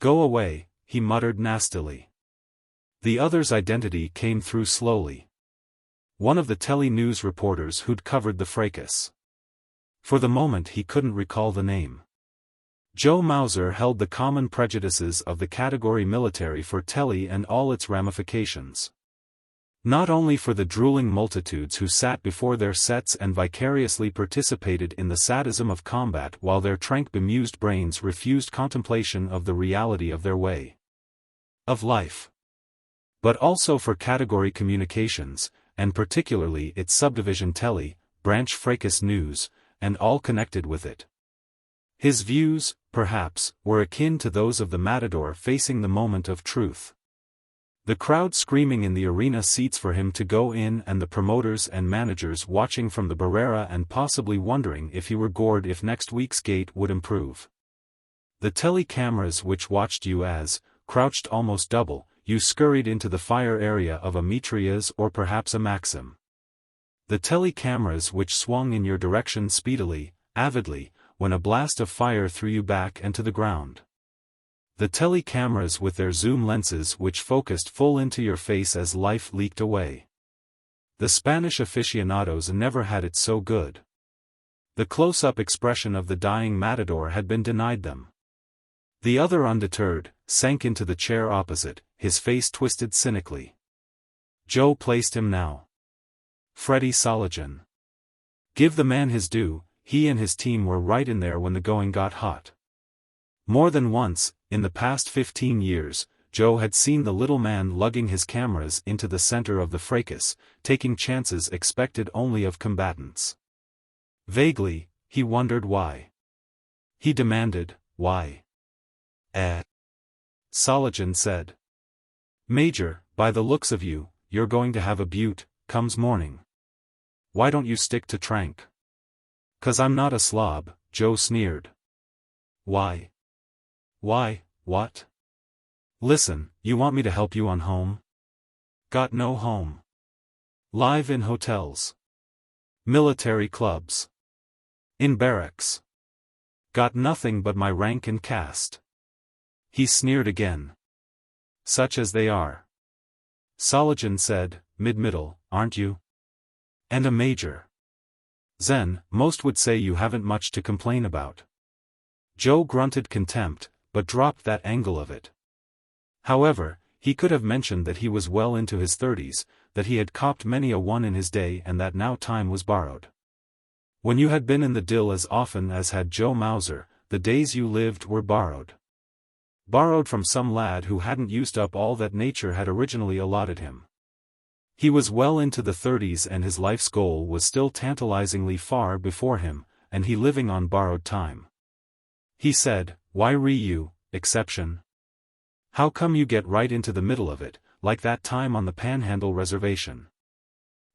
"Go away," he muttered nastily. The other's identity came through slowly. One of the telly news reporters who'd covered the fracas. For the moment he couldn't recall the name. Joe Mauser held the common prejudices of the category military for telly and all its ramifications. Not only for the drooling multitudes who sat before their sets and vicariously participated in the sadism of combat while their trank-bemused brains refused contemplation of the reality of their way of life, but also for category communications, and particularly its subdivision telly, branch fracas news, and all connected with it. His views, perhaps, were akin to those of the matador facing the moment of truth. The crowd screaming in the arena seats for him to go in and the promoters and managers watching from the barrera and possibly wondering if he were gored if next week's gate would improve. The telly cameras which watched you as, crouched almost double, you scurried into the fire area of a mitrailleuse or perhaps a Maxim. The telly cameras which swung in your direction speedily, avidly, when a blast of fire threw you back and to the ground. The telly cameras with their zoom lenses which focused full into your face as life leaked away. The Spanish aficionados never had it so good. The close-up expression of the dying matador had been denied them. The other, undeterred, sank into the chair opposite, his face twisted cynically. Joe placed him now. Freddie Soligen. Give the man his due, he and his team were right in there when the going got hot. More than once, in the past 15 years, Joe had seen the little man lugging his cameras into the center of the fracas, taking chances expected only of combatants. Vaguely, he wondered why. He demanded, why? Soligen said. Major, by the looks of you, you're going to have a beaut, comes morning. Why don't you stick to trank? 'Cause I'm not a slob, Joe sneered. Why? Why, what? Listen, you want me to help you on home? Got no home. Live in hotels. Military clubs. In barracks. Got nothing but my rank and caste. He sneered again. Such as they are. Soligen said, mid-middle, aren't you? And a major. Zen, most would say you haven't much to complain about. Joe grunted contempt, but dropped that angle of it. However, he could have mentioned that he was well into his 30s, that he had copped many a one in his day and that now time was borrowed. When you had been in the dill as often as had Joe Mauser, the days you lived were borrowed. Borrowed from some lad who hadn't used up all that nature had originally allotted him. He was well into the 30s and his life's goal was still tantalizingly far before him, and he living on borrowed time. He said, why you, exception? How come you get right into the middle of it, like that time on the Panhandle Reservation?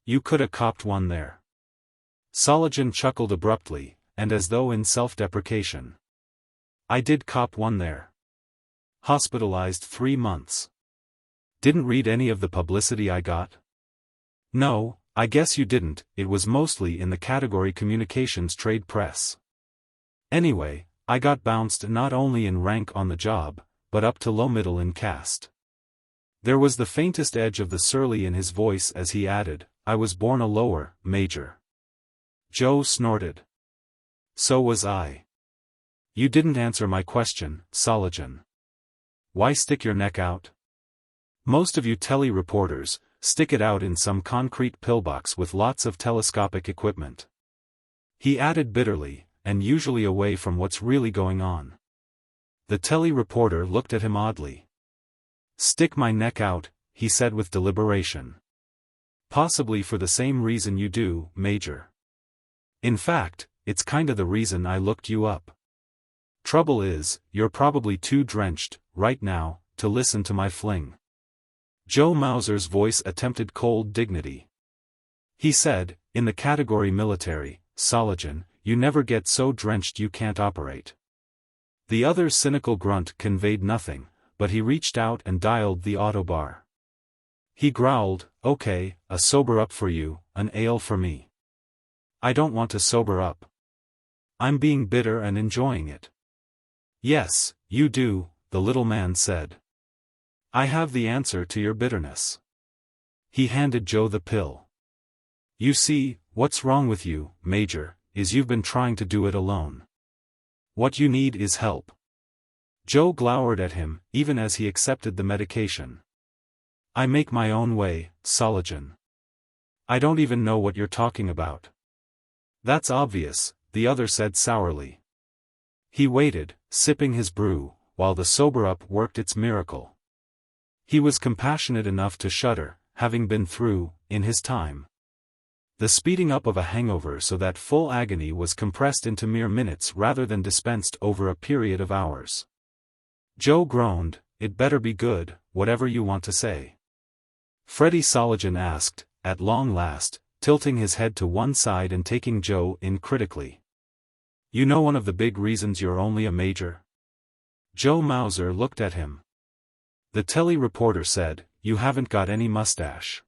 You coulda copped one there. Soligen chuckled abruptly, and as though in self-deprecation. I did cop one there. Hospitalized 3 months. Didn't read any of the publicity I got? No, I guess you didn't, it was mostly in the category communications trade press. Anyway, I got bounced not only in rank on the job, but up to low middle in caste. There was the faintest edge of the surly in his voice as he added, I was born a lower, major. Joe snorted. So was I. You didn't answer my question, Soligen. Why stick your neck out? Most of you telly reporters, stick it out in some concrete pillbox with lots of telescopic equipment. He added bitterly, and usually away from what's really going on. The telly reporter looked at him oddly. Stick my neck out, he said with deliberation. Possibly for the same reason you do, Major. In fact, it's kinda the reason I looked you up. Trouble is, you're probably too drenched, right now, to listen to my fling. Joe Mauser's voice attempted cold dignity. He said, in the category military, Soligen, you never get so drenched you can't operate. The other's cynical grunt conveyed nothing, but he reached out and dialed the auto bar. He growled, "Okay, a sober up for you, an ale for me." "I don't want to sober up. I'm being bitter and enjoying it." "Yes, you do," the little man said. "I have the answer to your bitterness." He handed Joe the pill. "You see, what's wrong with you, Major, is you've been trying to do it alone. What you need is help." Joe glowered at him, even as he accepted the medication. "I make my own way, Sologen. I don't even know what you're talking about." "That's obvious," the other said sourly. He waited, sipping his brew, while the sober-up worked its miracle. He was compassionate enough to shudder, having been through, in his time, the speeding up of a hangover so that full agony was compressed into mere minutes rather than dispensed over a period of hours. Joe groaned, "It better be good, whatever you want to say." Freddie Sologen asked, at long last, tilting his head to one side and taking Joe in critically. "You know one of the big reasons you're only a major?" Joe Mauser looked at him. The telly reporter said, "You haven't got any mustache."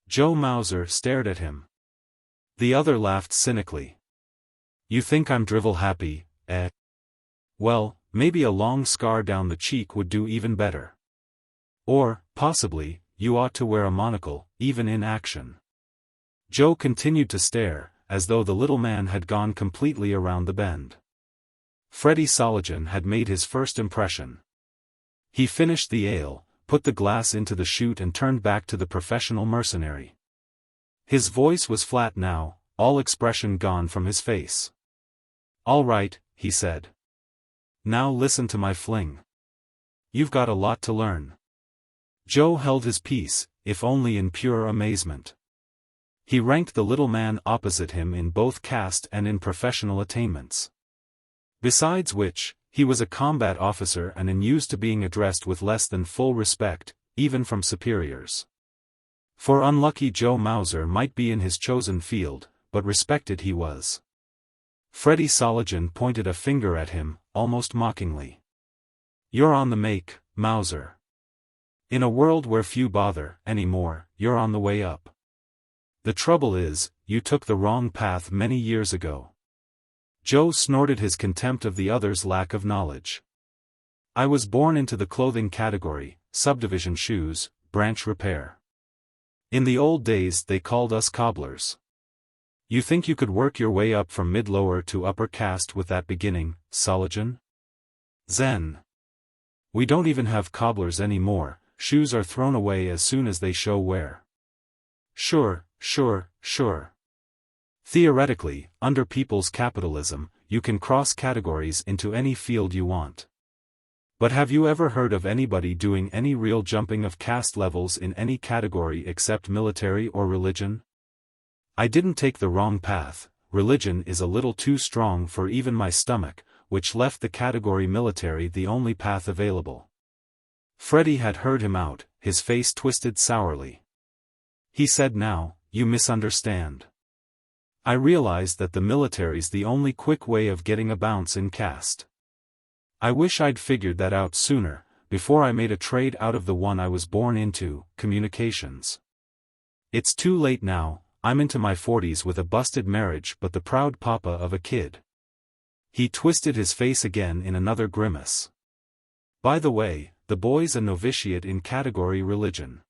Joe Mauser stared at him. The other laughed cynically. "You think I'm drivel-happy, eh? Well, maybe a long scar down the cheek would do even better. Or, possibly, you ought to wear a monocle, even in action." Joe continued to stare, as though the little man had gone completely around the bend. Freddie Sologen had made his first impression. He finished the ale, put the glass into the chute and turned back to the professional mercenary. His voice was flat now, all expression gone from his face. "All right," he said. "Now listen to my fling. You've got a lot to learn." Joe held his peace, if only in pure amazement. He ranked the little man opposite him in both caste and in professional attainments. Besides which, he was a combat officer and unused to being addressed with less than full respect, even from superiors. For unlucky Joe Mauser might be in his chosen field, but respected he was. Freddie Sologen pointed a finger at him, almost mockingly. "You're on the make, Mauser. In a world where few bother anymore, you're on the way up. The trouble is, you took the wrong path many years ago." Joe snorted his contempt of the other's lack of knowledge. "I was born into the clothing category, subdivision shoes, branch repair. In the old days they called us cobblers. You think you could work your way up from mid-lower to upper caste with that beginning, Sologen? Zen. We don't even have cobblers anymore, shoes are thrown away as soon as they show wear." Sure. Theoretically, under people's capitalism, you can cross categories into any field you want. But have you ever heard of anybody doing any real jumping of caste levels in any category except military or religion? I didn't take the wrong path, religion is a little too strong for even my stomach, which left the category military the only path available. Freddie had heard him out, his face twisted sourly. He said, "Now, you misunderstand. I realize that the military's the only quick way of getting a bounce in caste. I wish I'd figured that out sooner, before I made a trade out of the one I was born into, communications. It's too late now, I'm into my 40s with a busted marriage but the proud papa of a kid." He twisted his face again in another grimace. "By the way, the boy's a novitiate in category religion."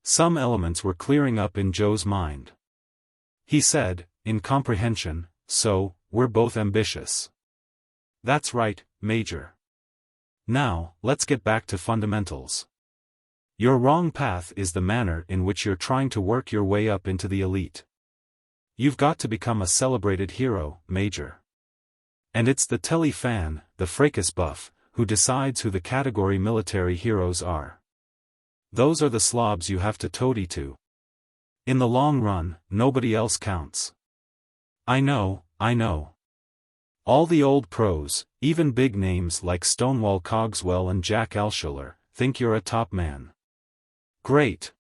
Some elements were clearing up in Joe's mind. He said, in comprehension, "So, we're both ambitious." "That's right, Major. Now, let's get back to fundamentals. Your wrong path is the manner in which you're trying to work your way up into the elite. You've got to become a celebrated hero, Major. And it's the telly fan, the fracas buff, who decides who the category military heroes are. Those are the slobs you have to toady to. In the long run, nobody else counts." I know. All the old pros, even big names like Stonewall Cogswell and Jack Alschuler, think you're a top man. Great.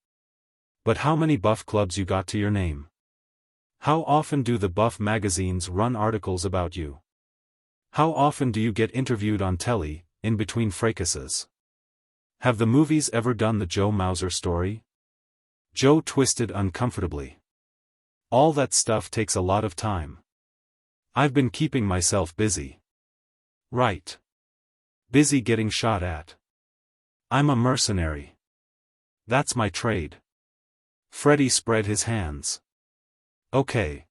But how many buff clubs you got to your name? How often do the buff magazines run articles about you? How often do you get interviewed on telly, in between fracases? Have the movies ever done the Joe Mauser story? Joe twisted uncomfortably. All that stuff takes a lot of time. I've been keeping myself busy. Right. Busy getting shot at. I'm a mercenary. That's my trade. Freddie spread his hands. Okay.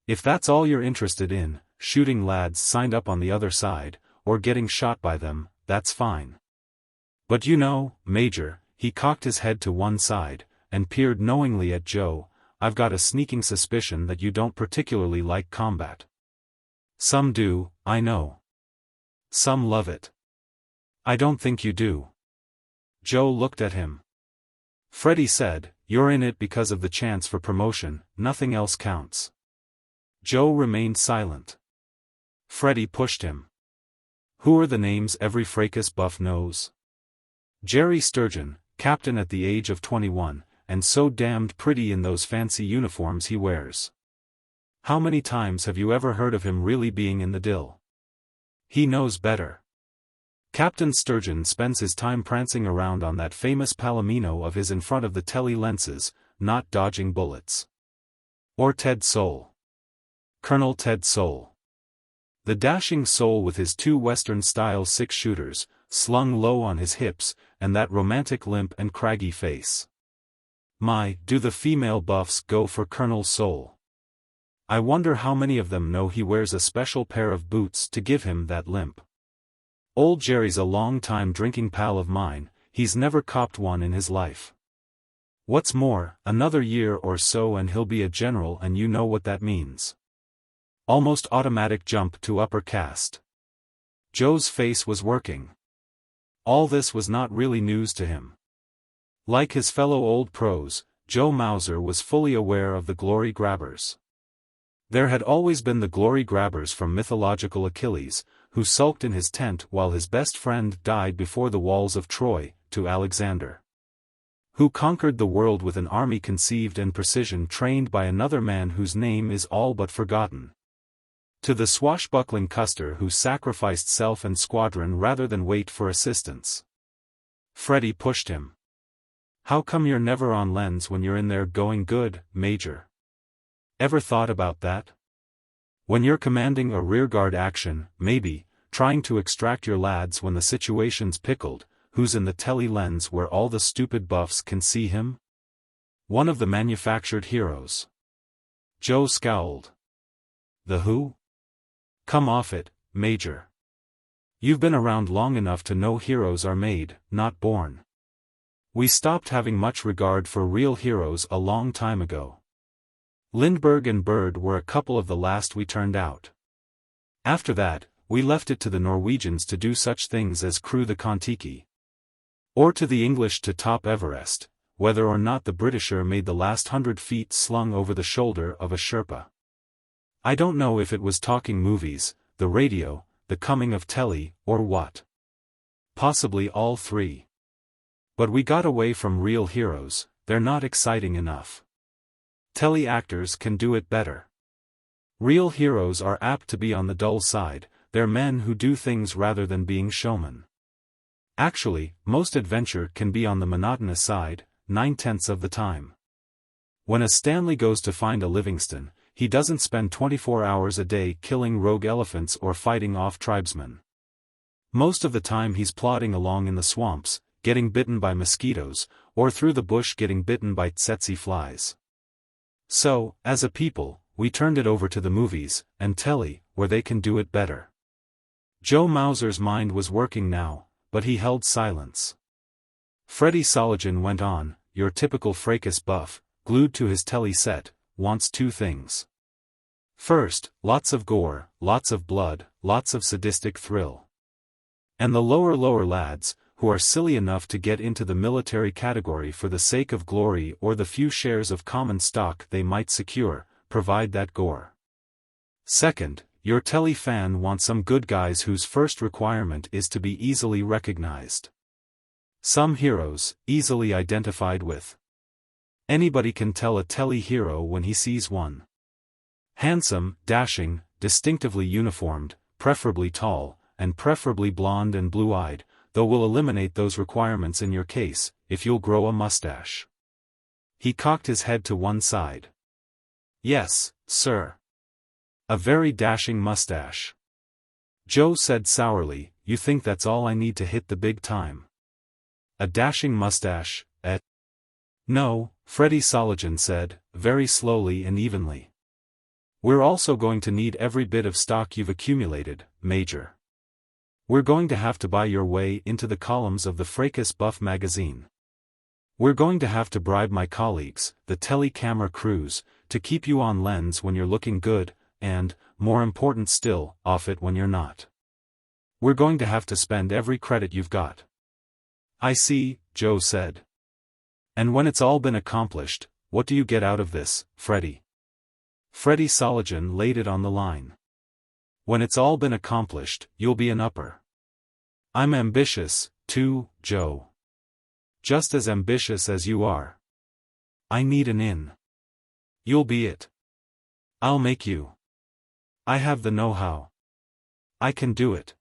If that's all you're interested in, shooting lads signed up on the other side, or getting shot by them, that's fine. But you know, Major, he cocked his head to one side, and peered knowingly at Joe, I've got a sneaking suspicion that you don't particularly like combat. Some do, I know. Some love it. I don't think you do. Joe looked at him. Freddie said, you're in it because of the chance for promotion, nothing else counts. Joe remained silent. Freddie pushed him. Who are the names every fracas buff knows? Jerry Sturgeon, captain at the age of 21, and so damned pretty in those fancy uniforms he wears. How many times have you ever heard of him really being in the dill? He knows better. Captain Sturgeon spends his time prancing around on that famous palomino of his in front of the telly lenses, not dodging bullets. Or Ted Soul. Colonel Ted Soul. The dashing soul with his two Western-style six-shooters, slung low on his hips, and that romantic limp and craggy face. My, do the female buffs go for Colonel Soul. I wonder how many of them know he wears a special pair of boots to give him that limp. Old Jerry's a long-time drinking pal of mine, he's never copped one in his life. What's more, another year or so and he'll be a general, and you know what that means. Almost automatic jump to upper caste. Joe's face was working. All this was not really news to him. Like his fellow old pros, Joe Mauser was fully aware of the glory grabbers. There had always been the glory grabbers from mythological Achilles, who sulked in his tent while his best friend died before the walls of Troy, to Alexander, who conquered the world with an army conceived and precision trained by another man whose name is all but forgotten, to the swashbuckling Custer who sacrificed self and squadron rather than wait for assistance. Freddie pushed him. How come you're never on lens when you're in there going good, Major? Ever thought about that? When you're commanding a rearguard action, maybe, trying to extract your lads when the situation's pickled, who's in the telly lens where all the stupid buffs can see him? One of the manufactured heroes. Joe scowled. The who? Come off it, Major. You've been around long enough to know heroes are made, not born. We stopped having much regard for real heroes a long time ago. Lindbergh and Byrd were a couple of the last we turned out. After that, we left it to the Norwegians to do such things as crew the Kon-Tiki. Or to the English to top Everest, whether or not the Britisher made the last 100 feet slung over the shoulder of a Sherpa. I don't know if it was talking movies, the radio, the coming of telly, or what. Possibly all three. But we got away from real heroes, they're not exciting enough. Telly actors can do it better. Real heroes are apt to be on the dull side, they're men who do things rather than being showmen. Actually, most adventure can be on the monotonous side, 9/10 of the time. When a Stanley goes to find a Livingston, he doesn't spend 24 hours a day killing rogue elephants or fighting off tribesmen. Most of the time he's plodding along in the swamps, getting bitten by mosquitoes, or through the bush getting bitten by tsetse flies. So, as a people, we turned it over to the movies, and telly, where they can do it better. Joe Mauser's mind was working now, but he held silence. Freddie Sologen went on, your typical fracas buff, glued to his telly set, wants two things. First, lots of gore, lots of blood, lots of sadistic thrill. And the lower lads, who are silly enough to get into the military category for the sake of glory or the few shares of common stock they might secure, provide that gore. Second, your telly fan wants some good guys whose first requirement is to be easily recognized. Some heroes, easily identified with. Anybody can tell a telly hero when he sees one. Handsome, dashing, distinctively uniformed, preferably tall, and preferably blonde and blue-eyed, though we'll eliminate those requirements in your case, if you'll grow a mustache. He cocked his head to one side. Yes, sir. A very dashing mustache. Joe said sourly, you think that's all I need to hit the big time? A dashing mustache, eh? No, Freddie Soligen said, very slowly and evenly. We're also going to need every bit of stock you've accumulated, Major. We're going to have to buy your way into the columns of the Fracas Buff magazine. We're going to have to bribe my colleagues, the tele-camera crews, to keep you on lens when you're looking good, and, more important still, off it when you're not. We're going to have to spend every credit you've got. I see, Joe said. And when it's all been accomplished, what do you get out of this, Freddie? Freddie Soligen laid it on the line. When it's all been accomplished, you'll be an upper. I'm ambitious, too, Joe. Just as ambitious as you are. I need an in. You'll be it. I'll make you. I have the know-how. I can do it.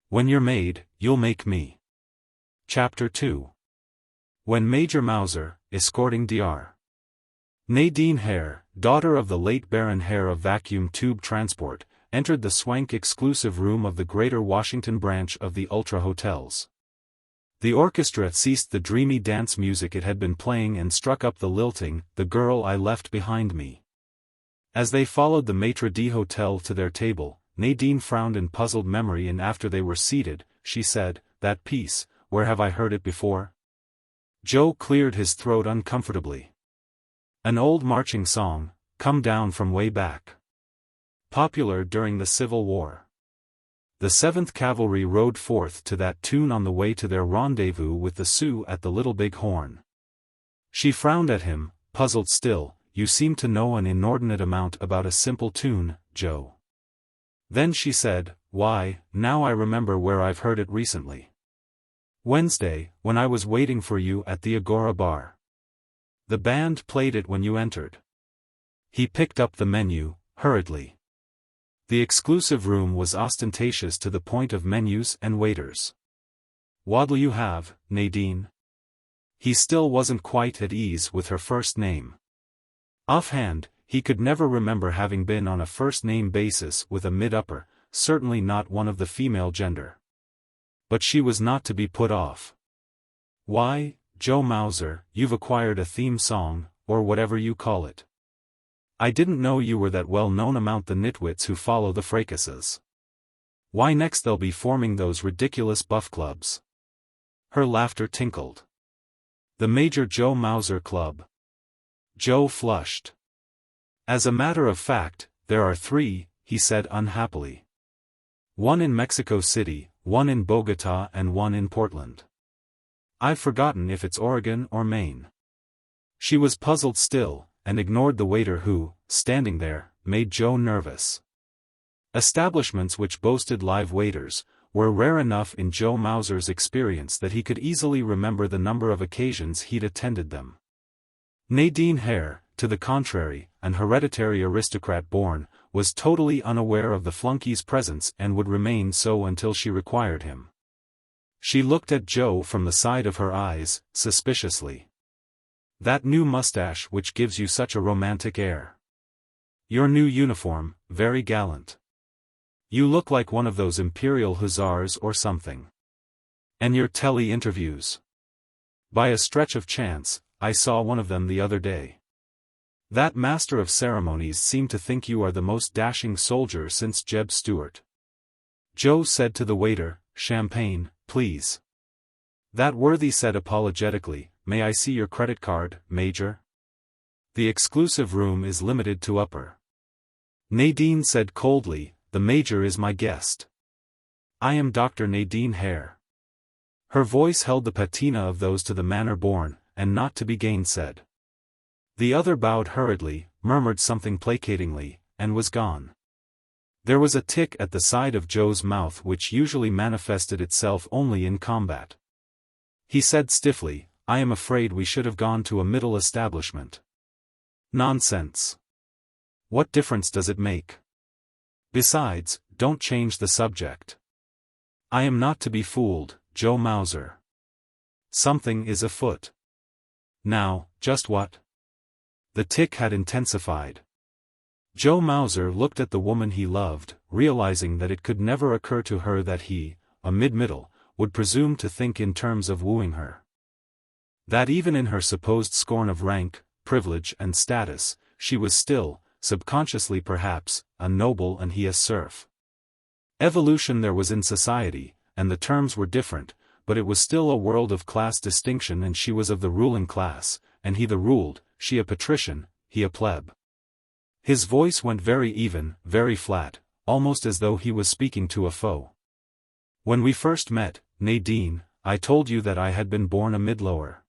When you're made, you'll make me. Chapter 2. When Major Mauser, escorting Dr. Nadine Hare, daughter of the late Baron Hare of Vacuum Tube Transport, entered the swank exclusive room of the Greater Washington branch of the Ultra Hotels. The orchestra ceased the dreamy dance music it had been playing and struck up the lilting, "The Girl I Left Behind Me." As they followed the maitre d'hotel to their table, Nadine frowned in puzzled memory, and after they were seated, she said, "That piece, where have I heard it before?" Joe cleared his throat uncomfortably. An old marching song, come down from way back. Popular during the Civil War. The 7th Cavalry rode forth to that tune on the way to their rendezvous with the Sioux at the Little Big Horn. She frowned at him, puzzled still. You seem to know an inordinate amount about a simple tune, Joe. Then she said, why, now I remember where I've heard it recently. Wednesday, when I was waiting for you at the Agora bar. The band played it when you entered. He picked up the menu, hurriedly. The exclusive room was ostentatious to the point of menus and waiters. What'll you have, Nadine? He still wasn't quite at ease with her first name. Offhand, he could never remember having been on a first-name basis with a mid-upper, certainly not one of the female gender. But she was not to be put off. Why, Joe Mauser, you've acquired a theme song, or whatever you call it. I didn't know you were that well known among the nitwits who follow the Fracases. Why next they'll be forming those ridiculous buff clubs. Her laughter tinkled. The Major Joe Mauser Club. Joe flushed. As a matter of fact, there are 3, he said unhappily. One in Mexico City, one in Bogota, and one in Portland. I've forgotten if it's Oregon or Maine. She was puzzled still, and ignored the waiter who, standing there, made Joe nervous. Establishments which boasted live waiters were rare enough in Joe Mauser's experience that he could easily remember the number of occasions he'd attended them. Nadine Hare, to the contrary, an hereditary aristocrat born, was totally unaware of the flunkey's presence and would remain so until she required him. She looked at Joe from the side of her eyes, suspiciously. That new mustache which gives you such a romantic air. Your new uniform, very gallant. You look like one of those Imperial Hussars or something. And your tele-interviews. By a stretch of chance, I saw one of them the other day. That master of ceremonies seemed to think you are the most dashing soldier since Jeb Stuart. Joe said to the waiter, champagne, please. That worthy said apologetically, may I see your credit card, Major? The exclusive room is limited to upper. Nadine said coldly, the Major is my guest. I am Dr. Nadine Hare. Her voice held the patina of those to the manner born, and not to be gainsaid. The other bowed hurriedly, murmured something placatingly, and was gone. There was a tick at the side of Joe's mouth which usually manifested itself only in combat. He said stiffly, I am afraid we should have gone to a middle establishment. Nonsense. What difference does it make? Besides, don't change the subject. I am not to be fooled, Joe Mauser. Something is afoot. Now, just what? The tic had intensified. Joe Mauser looked at the woman he loved, realizing that it could never occur to her that he, a mid-middle, would presume to think in terms of wooing her. That even in her supposed scorn of rank, privilege and status, she was still, subconsciously perhaps, a noble and he a serf. Evolution there was in society, and the terms were different, but it was still a world of class distinction, and she was of the ruling class, and he the ruled, she a patrician, he a pleb. His voice went very even, very flat, almost as though he was speaking to a foe. When we first met, Nadine, I told you that I had been born a mid-lower.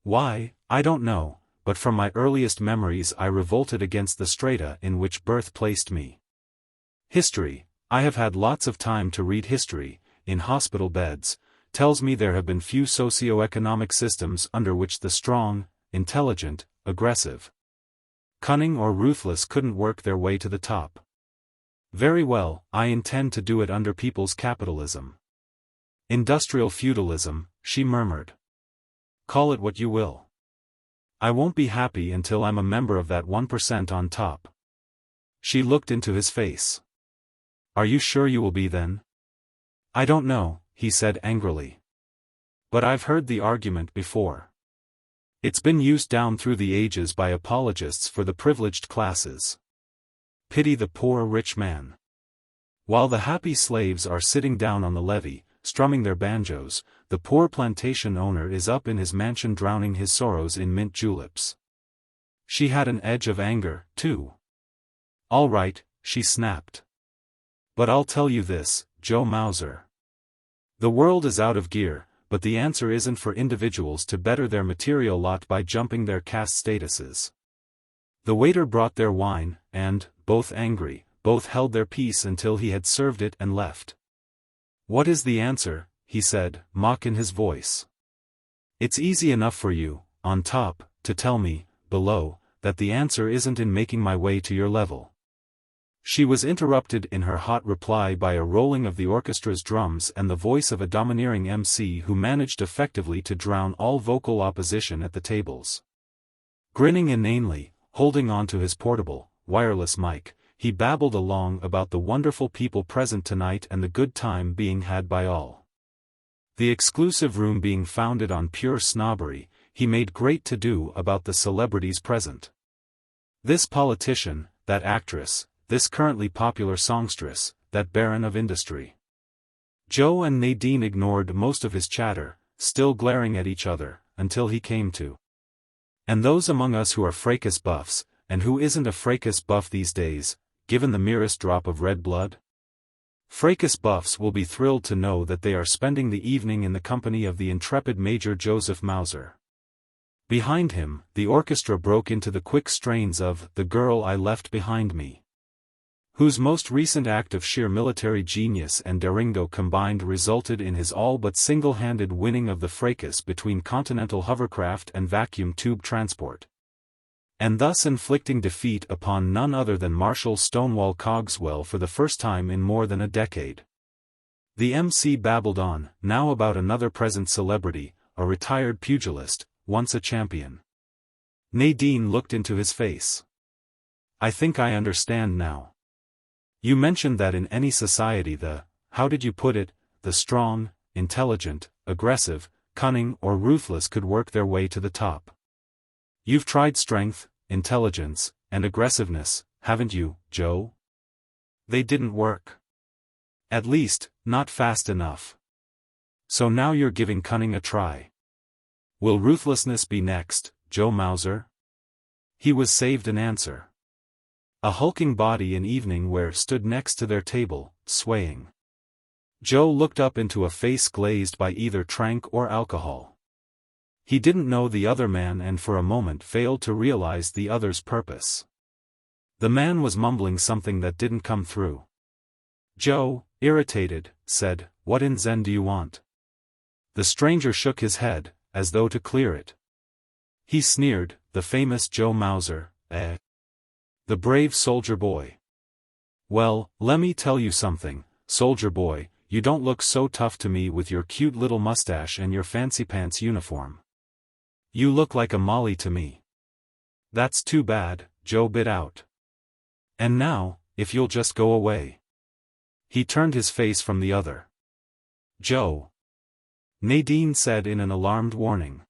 Why, I don't know, but from my earliest memories I revolted against the strata in which birth placed me. History, I have had lots of time to read history, in hospital beds, tells me there have been few socioeconomic systems under which the strong, intelligent, aggressive, cunning or ruthless couldn't work their way to the top. Very well, I intend to do it under people's capitalism. Industrial feudalism, she murmured. Call it what you will. I won't be happy until I'm a member of that 1% on top. She looked into his face. Are you sure you will be then? I don't know, he said angrily. But I've heard the argument before. It's been used down through the ages by apologists for the privileged classes. Pity the poor rich man. While the happy slaves are sitting down on the levee, strumming their banjos, the poor plantation owner is up in his mansion drowning his sorrows in mint juleps. She had an edge of anger, too. All right, she snapped. But I'll tell you this, Joe Mauser. The world is out of gear, but the answer isn't for individuals to better their material lot by jumping their caste statuses. The waiter brought their wine, and, both angry, both held their peace until he had served it and left. What is the answer? He said, mock in his voice. It's easy enough for you, on top, to tell me, below, that the answer isn't in making my way to your level. She was interrupted in her hot reply by a rolling of the orchestra's drums and the voice of a domineering MC who managed effectively to drown all vocal opposition at the tables. Grinning inanely, holding on to his portable, wireless mic, he babbled along about the wonderful people present tonight and the good time being had by all. The exclusive room being founded on pure snobbery, he made great to-do about the celebrities present. This politician, that actress, this currently popular songstress, that baron of industry. Joe and Nadine ignored most of his chatter, still glaring at each other, until he came to. And those among us who are fracas buffs, and who isn't a fracas buff these days, given the merest drop of red blood? Fracas buffs will be thrilled to know that they are spending the evening in the company of the intrepid Major Joseph Mauser. Behind him, the orchestra broke into the quick strains of The Girl I Left Behind Me, whose most recent act of sheer military genius and daringo combined resulted in his all but single-handed winning of the fracas between continental hovercraft and vacuum tube transport, and thus inflicting defeat upon none other than Marshal Stonewall Cogswell for the first time in more than a decade. The MC babbled on, now about another present celebrity, a retired pugilist, once a champion. Nadine looked into his face. I think I understand now. You mentioned that in any society how did you put it, the strong, intelligent, aggressive, cunning or ruthless could work their way to the top. You've tried strength, intelligence, and aggressiveness, haven't you, Joe? They didn't work. At least, not fast enough. So now you're giving cunning a try. Will ruthlessness be next, Joe Mauser? He was saved an answer. A hulking body in evening wear stood next to their table, swaying. Joe looked up into a face glazed by either trank or alcohol. He didn't know the other man and for a moment failed to realize the other's purpose. The man was mumbling something that didn't come through. Joe, irritated, said, What in Zen do you want? The stranger shook his head, as though to clear it. He sneered, the famous Joe Mauser, the brave soldier boy. Well, lemme tell you something, soldier boy, you don't look so tough to me with your cute little mustache and your fancy pants uniform. You look like a Molly to me. That's too bad, Joe bit out. And now, if you'll just go away. He turned his face from the other. Joe. Nadine said in an alarmed warning.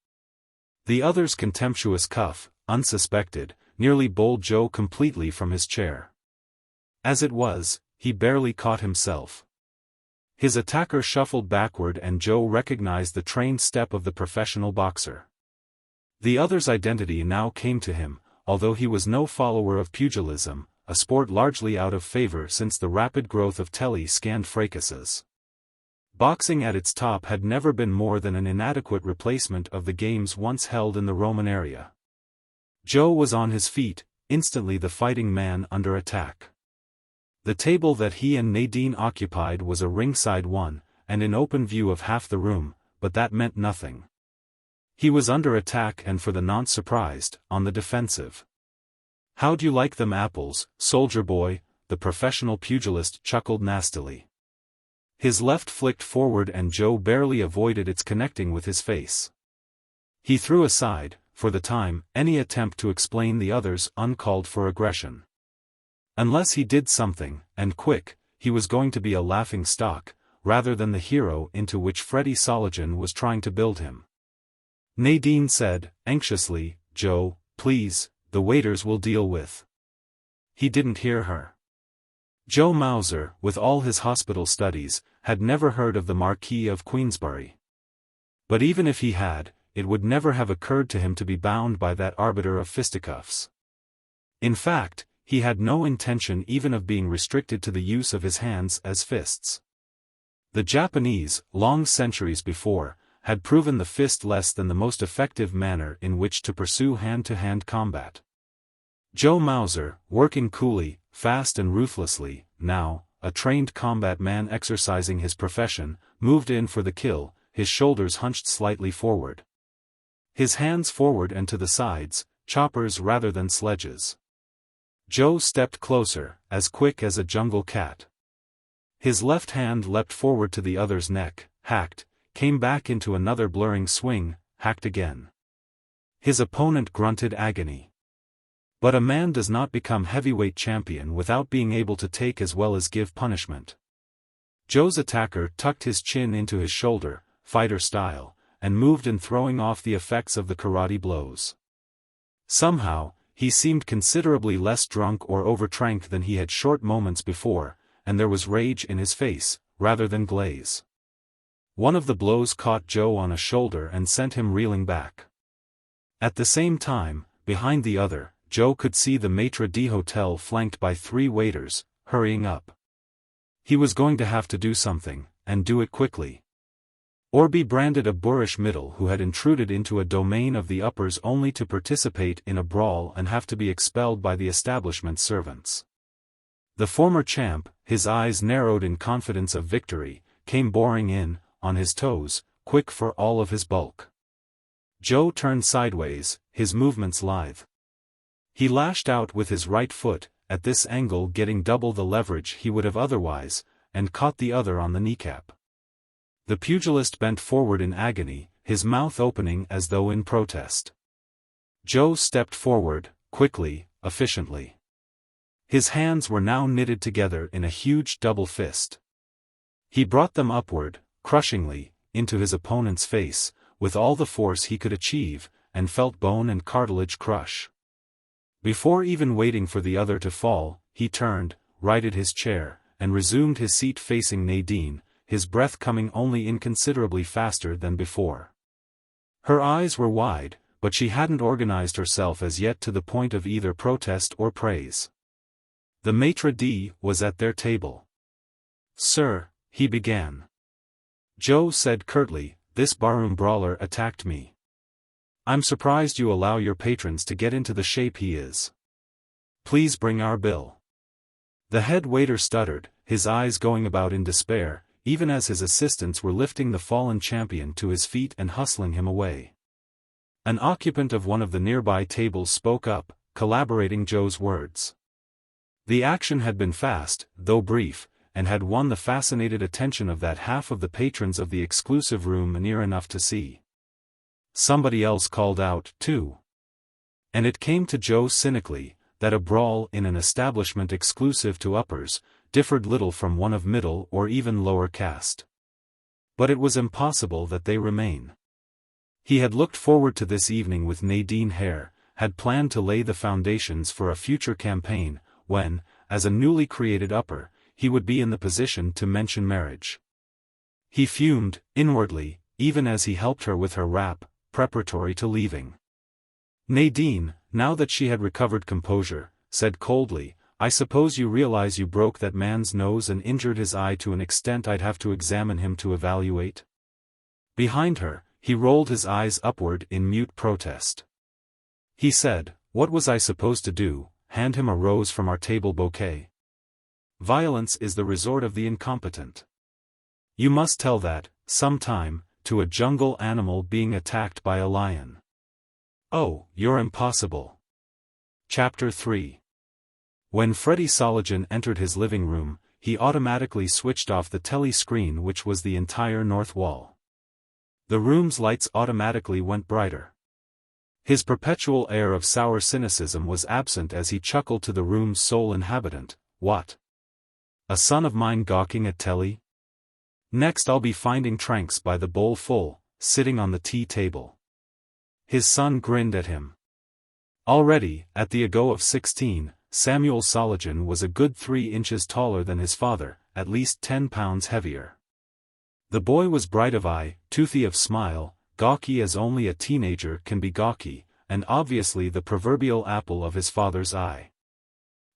The other's contemptuous cuff, unsuspected, nearly bowled Joe completely from his chair. As it was, he barely caught himself. His attacker shuffled backward and Joe recognized the trained step of the professional boxer. The other's identity now came to him, although he was no follower of pugilism, a sport largely out of favor since the rapid growth of tele-scanned fracases. Boxing at its top had never been more than an inadequate replacement of the games once held in the Roman area. Joe was on his feet, instantly the fighting man under attack. The table that he and Nadine occupied was a ringside one, and in open view of half the room, but that meant nothing. He was under attack and for the nonce-surprised, on the defensive. How'd you like them apples, soldier boy? The professional pugilist chuckled nastily. His left flicked forward and Joe barely avoided its connecting with his face. He threw aside, for the time, any attempt to explain the other's uncalled-for aggression. Unless he did something, and quick, he was going to be a laughing stock, rather than the hero into which Freddie Soligen was trying to build him. Nadine said, anxiously, Joe, please, the waiters will deal with. He didn't hear her. Joe Mauser, with all his hospital studies, had never heard of the Marquis of Queensberry. But even if he had, it would never have occurred to him to be bound by that arbiter of fisticuffs. In fact, he had no intention even of being restricted to the use of his hands as fists. The Japanese, long centuries before, had proven the fist less than the most effective manner in which to pursue hand-to-hand combat. Joe Mauser, working coolly, fast and ruthlessly, now, a trained combat man exercising his profession, moved in for the kill, his shoulders hunched slightly forward. His hands forward and to the sides, choppers rather than sledges. Joe stepped closer, as quick as a jungle cat. His left hand leapt forward to the other's neck, hacked, came back into another blurring swing, hacked again. His opponent grunted agony. But a man does not become heavyweight champion without being able to take as well as give punishment. Joe's attacker tucked his chin into his shoulder, fighter style, and moved in throwing off the effects of the karate blows. Somehow, he seemed considerably less drunk or overtrank than he had short moments before, and there was rage in his face, rather than glaze. One of the blows caught Joe on a shoulder and sent him reeling back. At the same time, behind the other, Joe could see the maitre d'hotel flanked by 3 waiters, hurrying up. He was going to have to do something, and do it quickly. Or be branded a boorish middle who had intruded into a domain of the uppers only to participate in a brawl and have to be expelled by the establishment servants. The former champ, his eyes narrowed in confidence of victory, came boring in, on his toes, quick for all of his bulk. Joe turned sideways, his movements lithe. He lashed out with his right foot, at this angle getting double the leverage he would have otherwise, and caught the other on the kneecap. The pugilist bent forward in agony, his mouth opening as though in protest. Joe stepped forward, quickly, efficiently. His hands were now knitted together in a huge double fist. He brought them upward, crushingly, into his opponent's face, with all the force he could achieve, and felt bone and cartilage crush. Before even waiting for the other to fall, he turned, righted his chair, and resumed his seat facing Nadine, his breath coming only inconsiderably faster than before. Her eyes were wide, but she hadn't organized herself as yet to the point of either protest or praise. The maitre d' was at their table. "Sir," he began. Joe said curtly, "This barroom brawler attacked me. I'm surprised you allow your patrons to get into the shape he is. Please bring our bill." The head waiter stuttered, his eyes going about in despair, even as his assistants were lifting the fallen champion to his feet and hustling him away. An occupant of one of the nearby tables spoke up, corroborating Joe's words. The action had been fast, though brief, and had won the fascinated attention of that half of the patrons of the exclusive room near enough to see. somebody else called out, too. And it came to Joe cynically, that a brawl in an establishment exclusive to uppers, differed little from one of middle or even lower caste. But it was impossible that they remain. He had looked forward to this evening with Nadine Hare, had planned to lay the foundations for a future campaign, when, as a newly created upper, he would be in the position to mention marriage. He fumed, inwardly, even as he helped her with her wrap, preparatory to leaving. Nadine, now that she had recovered composure, said coldly, "I suppose you realize you broke that man's nose and injured his eye to an extent I'd have to examine him to evaluate?" Behind her, he rolled his eyes upward in mute protest. He said, "What was I supposed to do, hand him a rose from our table bouquet? Violence is the resort of the incompetent. You must tell that, sometime, to a jungle animal being attacked by a lion." "Oh, you're impossible." Chapter 3. When Freddie Soligen entered his living room, he automatically switched off the telescreen, which was the entire north wall. The room's lights automatically went brighter. His perpetual air of sour cynicism was absent as he chuckled to the room's sole inhabitant. "What? A son of mine gawking at telly? Next I'll be finding tranks by the bowl full, sitting on the tea table." His son grinned at him. Already, at the ago of 16, Samuel Soligen was a good 3 inches taller than his father, at least 10 pounds heavier. The boy was bright of eye, toothy of smile, gawky as only a teenager can be gawky, and obviously the proverbial apple of his father's eye.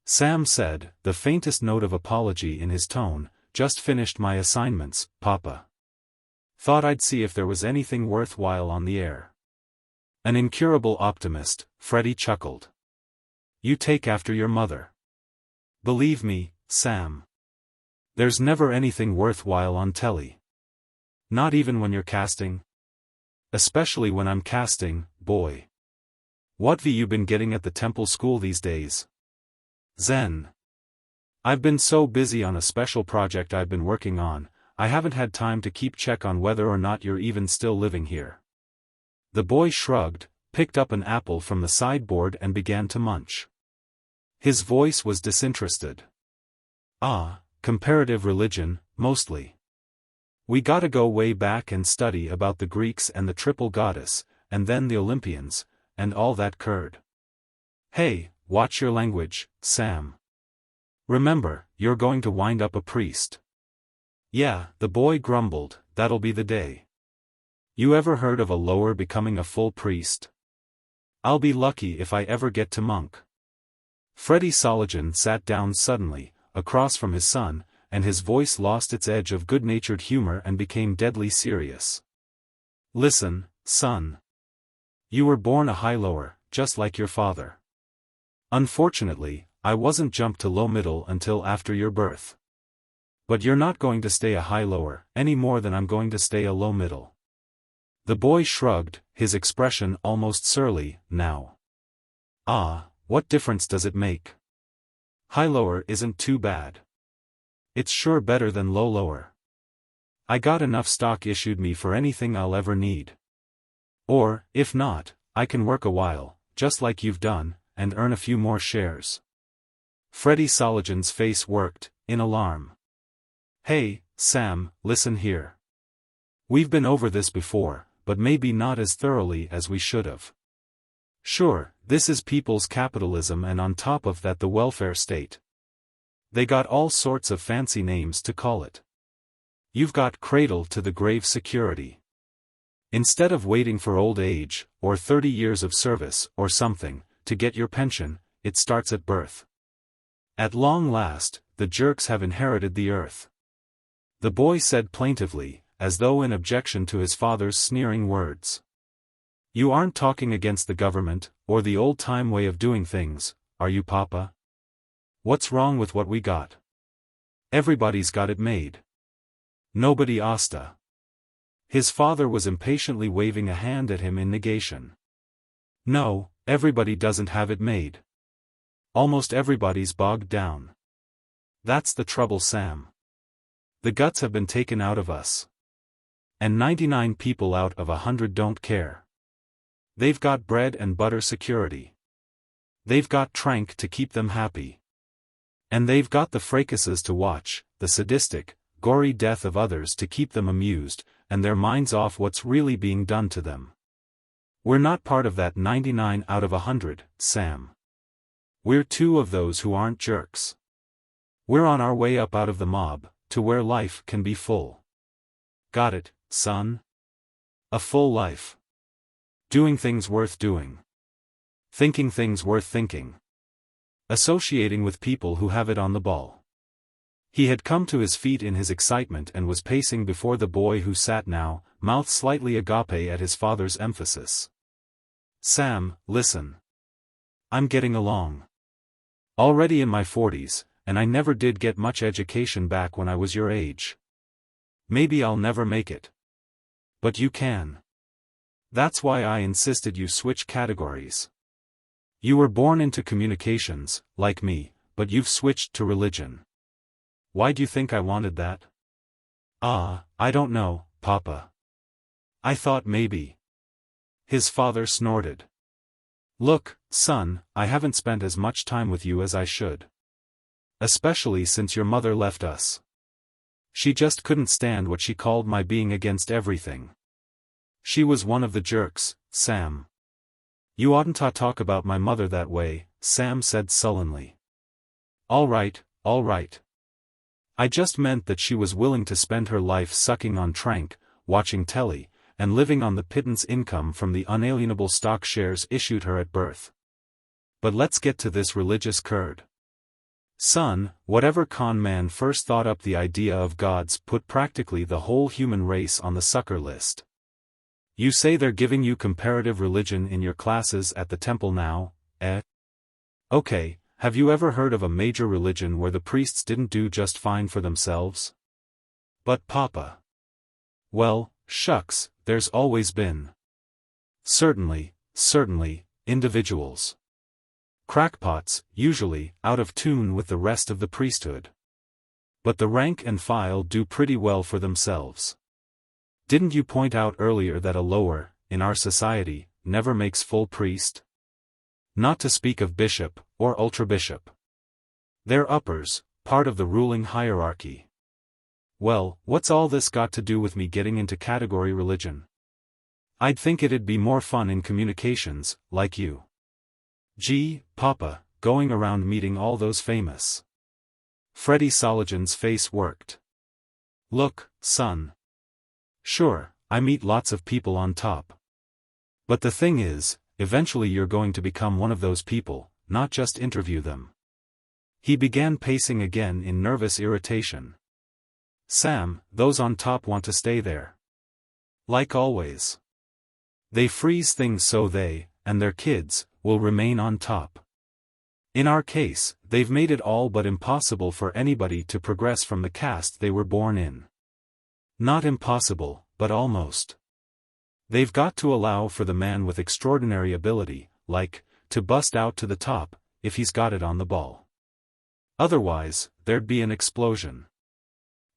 Sam said, the faintest note of apology in his tone, "Just finished my assignments, Papa. Thought I'd see if there was anything worthwhile on the air." An incurable optimist, Freddie chuckled. "You take after your mother. Believe me, Sam. There's never anything worthwhile on telly. Not even when you're casting. Especially when I'm casting, boy. What've you been getting at the temple school these days?" "Zen. I've been so busy on a special project I've been working on, I haven't had time to keep check on whether or not you're even still living here." The boy shrugged, picked up an apple from the sideboard and began to munch. His voice was disinterested. "Ah, comparative religion, mostly. We gotta go way back and study about the Greeks and the triple goddess, and then the Olympians, and all that curd. Hey, watch your language, Sam. Remember, you're going to wind up a priest." "Yeah," the boy grumbled, "that'll be the day. You ever heard of a lower becoming a full priest? I'll be lucky if I ever get to monk." Freddie Soligen sat down suddenly, across from his son, and his voice lost its edge of good-natured humor and became deadly serious. "Listen, son. You were born a high lower, just like your father. Unfortunately, I wasn't jumped to low middle until after your birth. But you're not going to stay a high lower, any more than I'm going to stay a low middle." The boy shrugged, his expression almost surly, now. "Ah, what difference does it make? High lower isn't too bad. It's sure better than low lower. I got enough stock issued me for anything I'll ever need. Or, if not, I can work a while, just like you've done, and earn a few more shares." Freddie Soligen's face worked, in alarm. "Hey, Sam, listen here. We've been over this before, but maybe not as thoroughly as we should have. Sure, this is people's capitalism, and on top of that the welfare state. They got all sorts of fancy names to call it. You've got cradle to the grave security. Instead of waiting for old age, or 30 years of service, or something, to get your pension, it starts at birth. At long last, the jerks have inherited the earth." The boy said plaintively, as though in objection to his father's sneering words. "You aren't talking against the government, or the old-time way of doing things, are you, Papa? What's wrong with what we got? Everybody's got it made. Nobody asta." His father was impatiently waving a hand at him in negation. "No, everybody doesn't have it made. Almost everybody's bogged down. That's the trouble, Sam. The guts have been taken out of us. And 99 people out of 100 don't care. They've got bread and butter security. They've got trank to keep them happy. And they've got the fracases to watch, the sadistic, gory death of others to keep them amused, and their minds off what's really being done to them. We're not part of that 99 out of 100, Sam. We're two of those who aren't jerks. We're on our way up out of the mob, to where life can be full. Got it, son? A full life. Doing things worth doing. Thinking things worth thinking. Associating with people who have it on the ball. He had come to his feet in his excitement and was pacing before the boy who sat now, mouth slightly agape at his father's emphasis. Sam, listen. I'm getting along. Already in my 40s, and I never did get much education back when I was your age. Maybe I'll never make it. But you can. That's why I insisted you switch categories. You were born into communications, like me, but you've switched to religion. Why'd you think I wanted that? I don't know, Papa. I thought maybe. His father snorted. Look, son, I haven't spent as much time with you as I should. Especially since your mother left us. She just couldn't stand what she called my being against everything. She was one of the jerks, Sam. You oughtn't to talk about my mother that way, Sam said sullenly. All right. I just meant that she was willing to spend her life sucking on trank, watching telly, and living on the pittance income from the unalienable stock shares issued her at birth. But let's get to this religious curd. Son, whatever con man first thought up the idea of gods put practically the whole human race on the sucker list. You say they're giving you comparative religion in your classes at the temple now, eh? Okay, have you ever heard of a major religion where the priests didn't do just fine for themselves? But Papa. Well, shucks, there's always been. Certainly, individuals. Crackpots, usually, out of tune with the rest of the priesthood. But the rank and file do pretty well for themselves. Didn't you point out earlier that a lower, in our society, never makes full priest? Not to speak of bishop, or ultrabishop. They're uppers, part of the ruling hierarchy. Well, what's all this got to do with me getting into category religion? I'd think it'd be more fun in communications, like you. Gee, Papa, going around meeting all those famous. Freddie Soligen's face worked. Look, son. Sure, I meet lots of people on top. But the thing is, eventually you're going to become one of those people, not just interview them. He began pacing again in nervous irritation. Sam, those on top want to stay there. Like always. They freeze things so they, and their kids, will remain on top. In our case, they've made it all but impossible for anybody to progress from the caste they were born in. Not impossible, but almost. They've got to allow for the man with extraordinary ability, like, to bust out to the top, if he's got it on the ball. Otherwise, there'd be an explosion.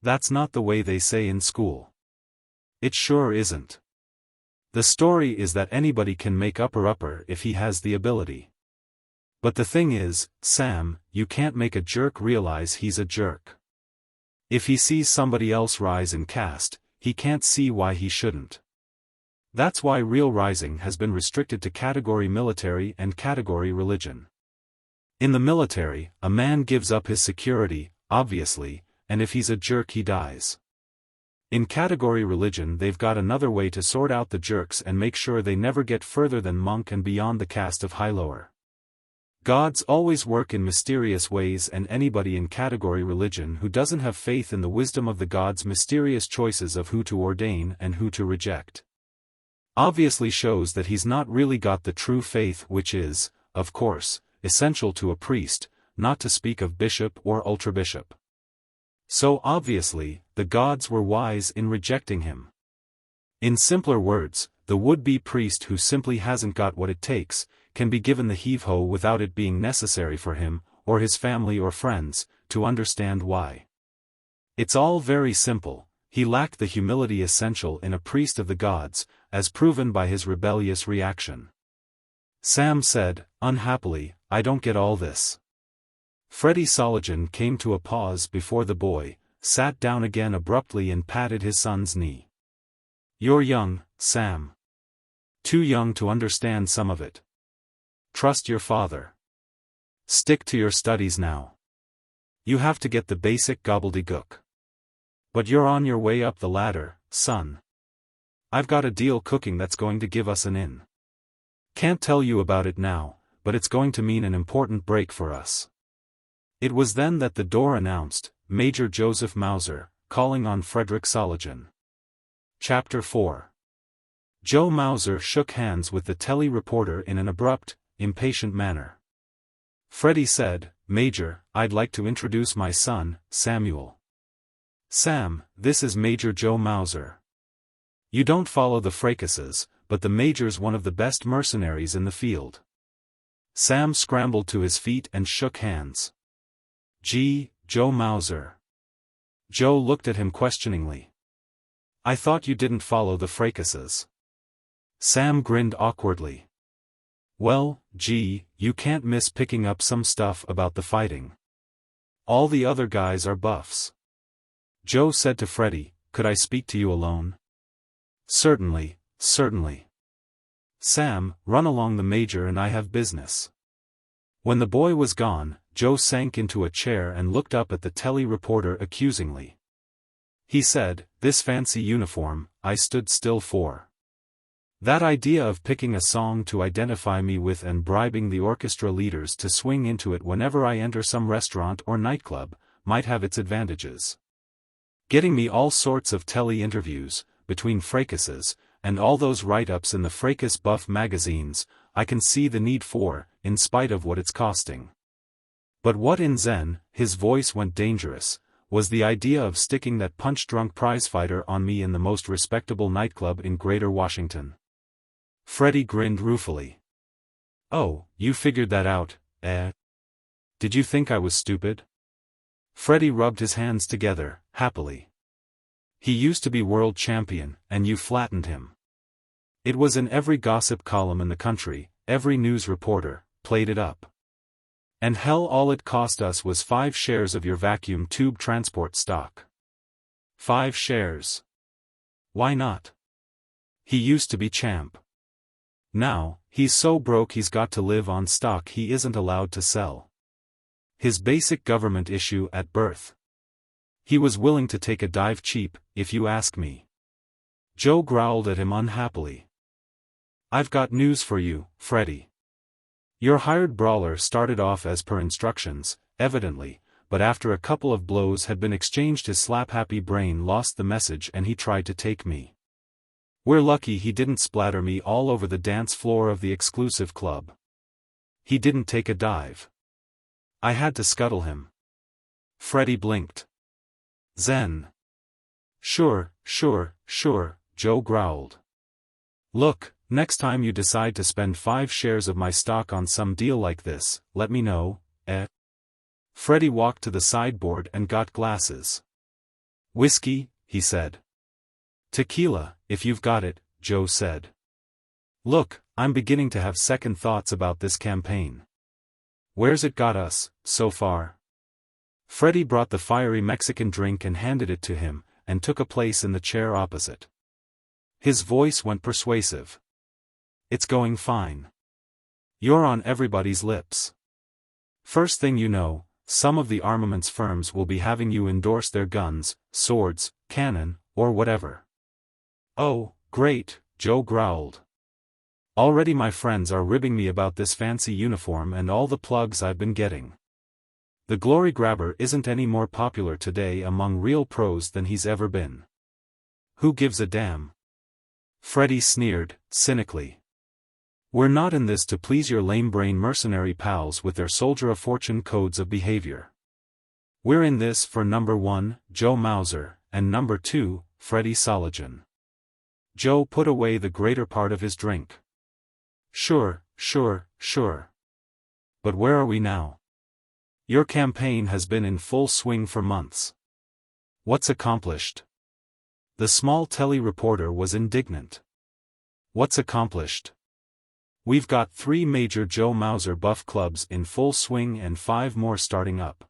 That's not the way they say in school. It sure isn't. The story is that anybody can make upper if he has the ability. But the thing is, Sam, you can't make a jerk realize he's a jerk. If he sees somebody else rise in caste, he can't see why he shouldn't. That's why real rising has been restricted to category military and category religion. In the military, a man gives up his security, obviously, and if he's a jerk he dies. In category religion they've got another way to sort out the jerks and make sure they never get further than monk and beyond the caste of high-lower. Gods always work in mysterious ways, and anybody in category religion who doesn't have faith in the wisdom of the gods' mysterious choices of who to ordain and who to reject, obviously shows that he's not really got the true faith, which is, of course, essential to a priest, not to speak of bishop or ultrabishop. So obviously, the gods were wise in rejecting him. In simpler words, the would-be priest who simply hasn't got what it takes, can be given the heave-ho without it being necessary for him, or his family or friends, to understand why. It's all very simple. He lacked the humility essential in a priest of the gods, as proven by his rebellious reaction. Sam said, unhappily, I don't get all this. Freddie Soligen came to a pause before the boy, sat down again abruptly and patted his son's knee. You're young, Sam. Too young to understand some of it. Trust your father. Stick to your studies now. You have to get the basic gobbledygook. But you're on your way up the ladder, son. I've got a deal cooking that's going to give us an in. Can't tell you about it now, but it's going to mean an important break for us. It was then that the door announced, Major Joseph Mauser, calling on Frederick Soligen. Chapter 4. Joe Mauser shook hands with the telly reporter in an abrupt, impatient manner. Freddie said, Major, I'd like to introduce my son, Samuel. Sam, this is Major Joe Mauser. You don't follow the fracases, but the Major's one of the best mercenaries in the field. Sam scrambled to his feet and shook hands. Gee, Joe Mauser. Joe looked at him questioningly. I thought you didn't follow the fracases. Sam grinned awkwardly. Well, gee, you can't miss picking up some stuff about the fighting. All the other guys are buffs. Joe said to Freddie, could I speak to you alone? Certainly, certainly. Sam, run along, the Major and I have business. When the boy was gone, Joe sank into a chair and looked up at the telly reporter accusingly. He said, this fancy uniform, I stood still for. That idea of picking a song to identify me with and bribing the orchestra leaders to swing into it whenever I enter some restaurant or nightclub, might have its advantages. Getting me all sorts of telly interviews, between fracases, and all those write-ups in the fracas buff magazines, I can see the need for, in spite of what it's costing. But what in Zen, his voice went dangerous, was the idea of sticking that punch-drunk prizefighter on me in the most respectable nightclub in Greater Washington. Freddie grinned ruefully. Oh, you figured that out, eh? Did you think I was stupid? Freddie rubbed his hands together, happily. He used to be world champion, and you flattened him. It was in every gossip column in the country, every news reporter played it up. And hell, all it cost us was 5 shares of your vacuum tube transport stock. 5 shares. Why not? He used to be champ. Now, he's so broke he's got to live on stock he isn't allowed to sell. His basic government issue at birth. He was willing to take a dive cheap, if you ask me. Joe growled at him unhappily. I've got news for you, Freddie. Your hired brawler started off as per instructions, evidently, but after a couple of blows had been exchanged his slap-happy brain lost the message and he tried to take me. We're lucky he didn't splatter me all over the dance floor of the exclusive club. He didn't take a dive. I had to scuttle him. Freddie blinked. Zen. Sure, Joe growled. Look, next time you decide to spend 5 shares of my stock on some deal like this, let me know, eh? Freddie walked to the sideboard and got glasses. Whiskey, he said. Tequila, if you've got it, Joe said. Look, I'm beginning to have second thoughts about this campaign. Where's it got us, so far? Freddie brought the fiery Mexican drink and handed it to him, and took a place in the chair opposite. His voice went persuasive. It's going fine. You're on everybody's lips. First thing you know, some of the armaments firms will be having you endorse their guns, swords, cannon, or whatever. Oh, great, Joe growled. Already my friends are ribbing me about this fancy uniform and all the plugs I've been getting. The glory grabber isn't any more popular today among real pros than he's ever been. Who gives a damn? Freddie sneered, cynically. We're not in this to please your lame-brain mercenary pals with their soldier of fortune codes of behavior. We're in this for number 1, Joe Mauser, and number 2, Freddie Soligen. Joe put away the greater part of his drink. Sure. But where are we now? Your campaign has been in full swing for months. What's accomplished? The small telly reporter was indignant. What's accomplished? We've got 3 major Joe Mauser buff clubs in full swing and 5 more starting up.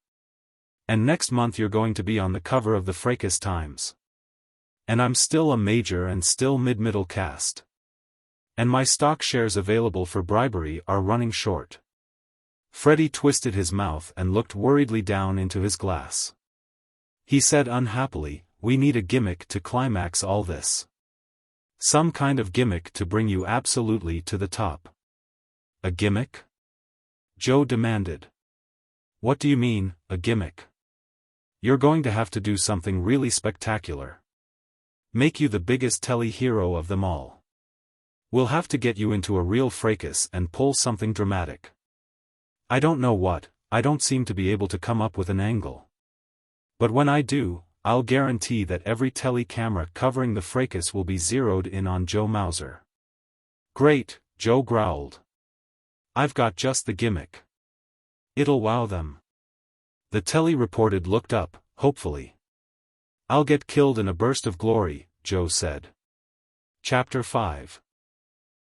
And next month you're going to be on the cover of the Fracas Times. And I'm still a major and still mid-middle cast. And my stock shares available for bribery are running short. Freddie twisted his mouth and looked worriedly down into his glass. He said unhappily, we need a gimmick to climax all this. Some kind of gimmick to bring you absolutely to the top. A gimmick? Joe demanded. What do you mean, a gimmick? You're going to have to do something really spectacular. Make you the biggest telly hero of them all. We'll have to get you into a real fracas and pull something dramatic. I don't know what, I don't seem to be able to come up with an angle. But when I do, I'll guarantee that every telly camera covering the fracas will be zeroed in on Joe Mauser. Great, Joe growled. I've got just the gimmick. It'll wow them. The telly reporter looked up, hopefully. I'll get killed in a burst of glory, Joe said. Chapter 5.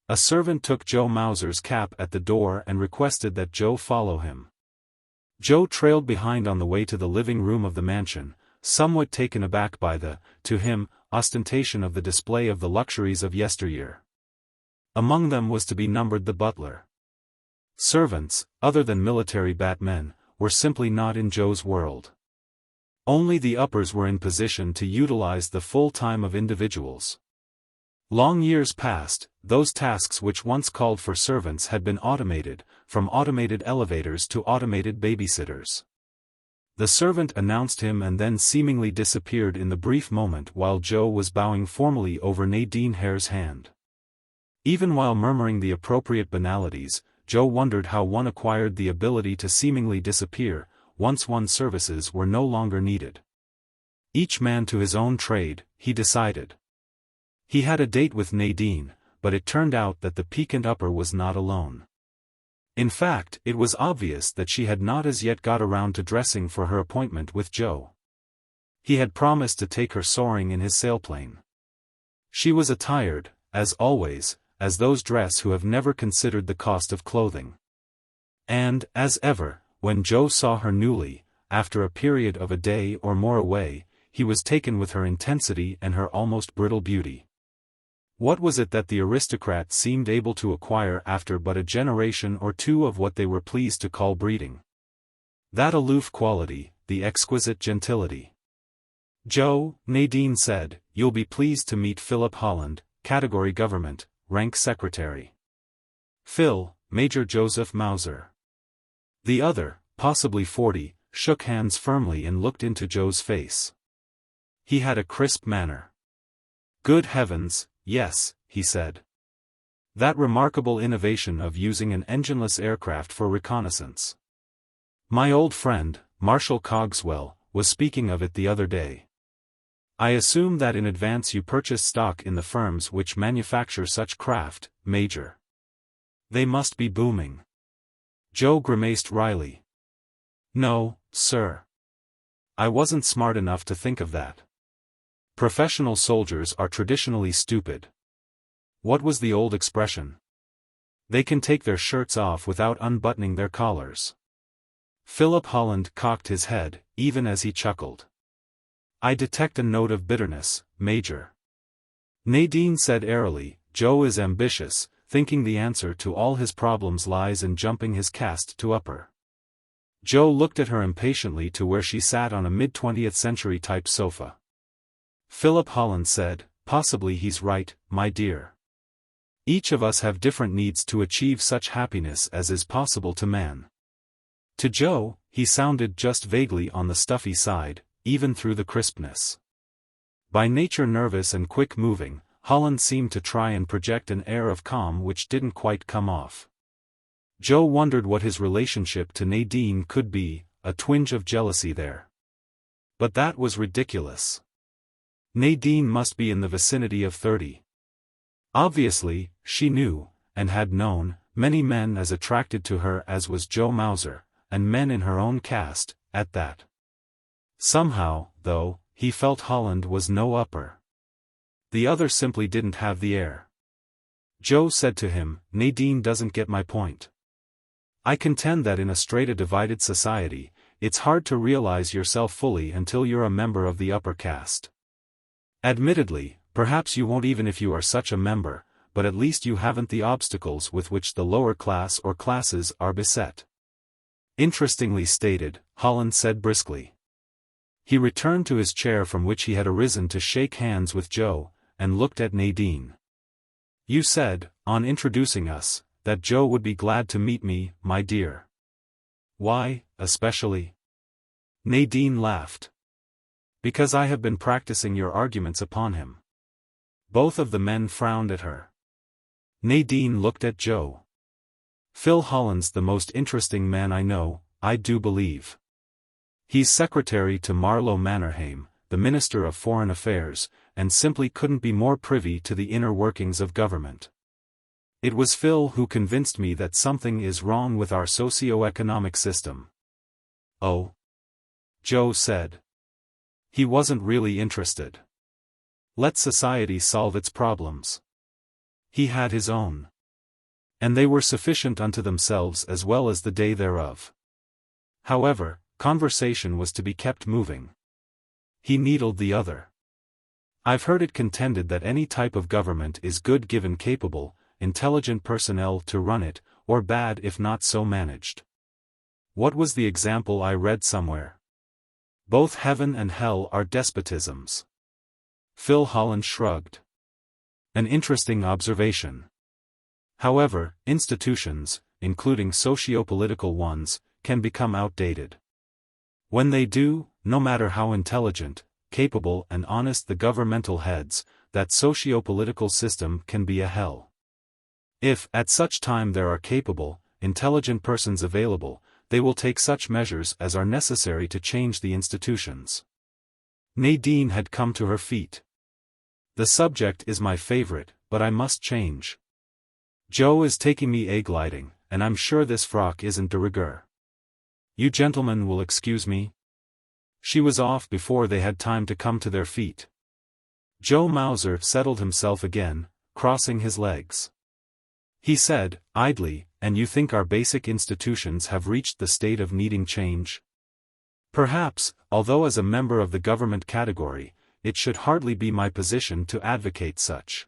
A servant took Joe Mauser's cap at the door and requested that Joe follow him. Joe trailed behind on the way to the living room of the mansion, somewhat taken aback by the, to him, ostentation of the display of the luxuries of yesteryear. Among them was to be numbered the butler. Servants, other than military batmen, were simply not in Joe's world. Only the uppers were in position to utilize the full time of individuals. Long years past, those tasks which once called for servants had been automated, from automated elevators to automated babysitters. The servant announced him and then seemingly disappeared in the brief moment while Joe was bowing formally over Nadine Hare's hand. Even while murmuring the appropriate banalities, Joe wondered how one acquired the ability to seemingly disappear, once one's services were no longer needed. Each man to his own trade, he decided. He had a date with Nadine, but it turned out that the piquant upper was not alone. In fact, it was obvious that she had not as yet got around to dressing for her appointment with Joe. He had promised to take her soaring in his sailplane. She was attired, as always, as those dress who have never considered the cost of clothing. And, as ever, when Joe saw her newly, after a period of a day or more away, he was taken with her intensity and her almost brittle beauty. What was it that the aristocrat seemed able to acquire after but a generation or two of what they were pleased to call breeding? That aloof quality, the exquisite gentility. Joe, Nadine said, you'll be pleased to meet Philip Holland, Category Government, Rank Secretary. Phil, Major Joseph Mauser. The other, possibly 40, shook hands firmly and looked into Joe's face. He had a crisp manner. Good heavens, yes, he said. That remarkable innovation of using an engineless aircraft for reconnaissance. My old friend, Marshal Cogswell, was speaking of it the other day. I assume that in advance you purchased stock in the firms which manufacture such craft, Major. They must be booming. Joe grimaced wryly. No, sir. I wasn't smart enough to think of that. Professional soldiers are traditionally stupid. What was the old expression? They can take their shirts off without unbuttoning their collars. Philip Holland cocked his head, even as he chuckled. I detect a note of bitterness, Major. Nadine said airily, Joe is ambitious, thinking the answer to all his problems lies in jumping his caste to upper. Joe looked at her impatiently to where she sat on a mid-20th century type sofa. Philip Holland said, possibly he's right, my dear. Each of us have different needs to achieve such happiness as is possible to man. To Joe, he sounded just vaguely on the stuffy side, even through the crispness. By nature nervous and quick-moving, Holland seemed to try and project an air of calm which didn't quite come off. Joe wondered what his relationship to Nadine could be, a twinge of jealousy there. But that was ridiculous. Nadine must be in the vicinity of 30. Obviously, she knew, and had known, many men as attracted to her as was Joe Mauser, and men in her own caste, at that. Somehow, though, he felt Holland was no upper. The other simply didn't have the air. Joe said to him, Nadine doesn't get my point. I contend that in a straight divided society, it's hard to realize yourself fully until you're a member of the upper caste. Admittedly, perhaps you won't even if you are such a member, but at least you haven't the obstacles with which the lower class or classes are beset. Interestingly stated, Holland said briskly. He returned to his chair from which he had arisen to shake hands with Joe, and looked at Nadine. You said, on introducing us, that Joe would be glad to meet me, my dear. Why, especially? Nadine laughed. Because I have been practicing your arguments upon him. Both of the men frowned at her. Nadine looked at Joe. Phil Holland's the most interesting man I know, I do believe. He's secretary to Marlowe Mannerheim, the Minister of Foreign Affairs, and simply couldn't be more privy to the inner workings of government. It was Phil who convinced me that something is wrong with our socioeconomic system. Oh? Joe said. He wasn't really interested. Let society solve its problems. He had his own. And they were sufficient unto themselves as well as the day thereof. However, conversation was to be kept moving. He needled the other. I've heard it contended that any type of government is good given capable, intelligent personnel to run it, or bad if not so managed. What was the example I read somewhere? Both heaven and hell are despotisms. Phil Holland shrugged. An interesting observation. However, institutions, including socio-political ones, can become outdated. When they do, no matter how intelligent, capable and honest the governmental heads, that socio-political system can be a hell. If, at such time there are capable, intelligent persons available, they will take such measures as are necessary to change the institutions. Nadine had come to her feet. The subject is my favorite, but I must change. Joe is taking me egg-lighting, and I'm sure this frock isn't de rigueur. You gentlemen will excuse me? She was off before they had time to come to their feet. Joe Mauser settled himself again, crossing his legs. He said, idly, and you think our basic institutions have reached the state of needing change? Perhaps, although as a member of the government category, it should hardly be my position to advocate such.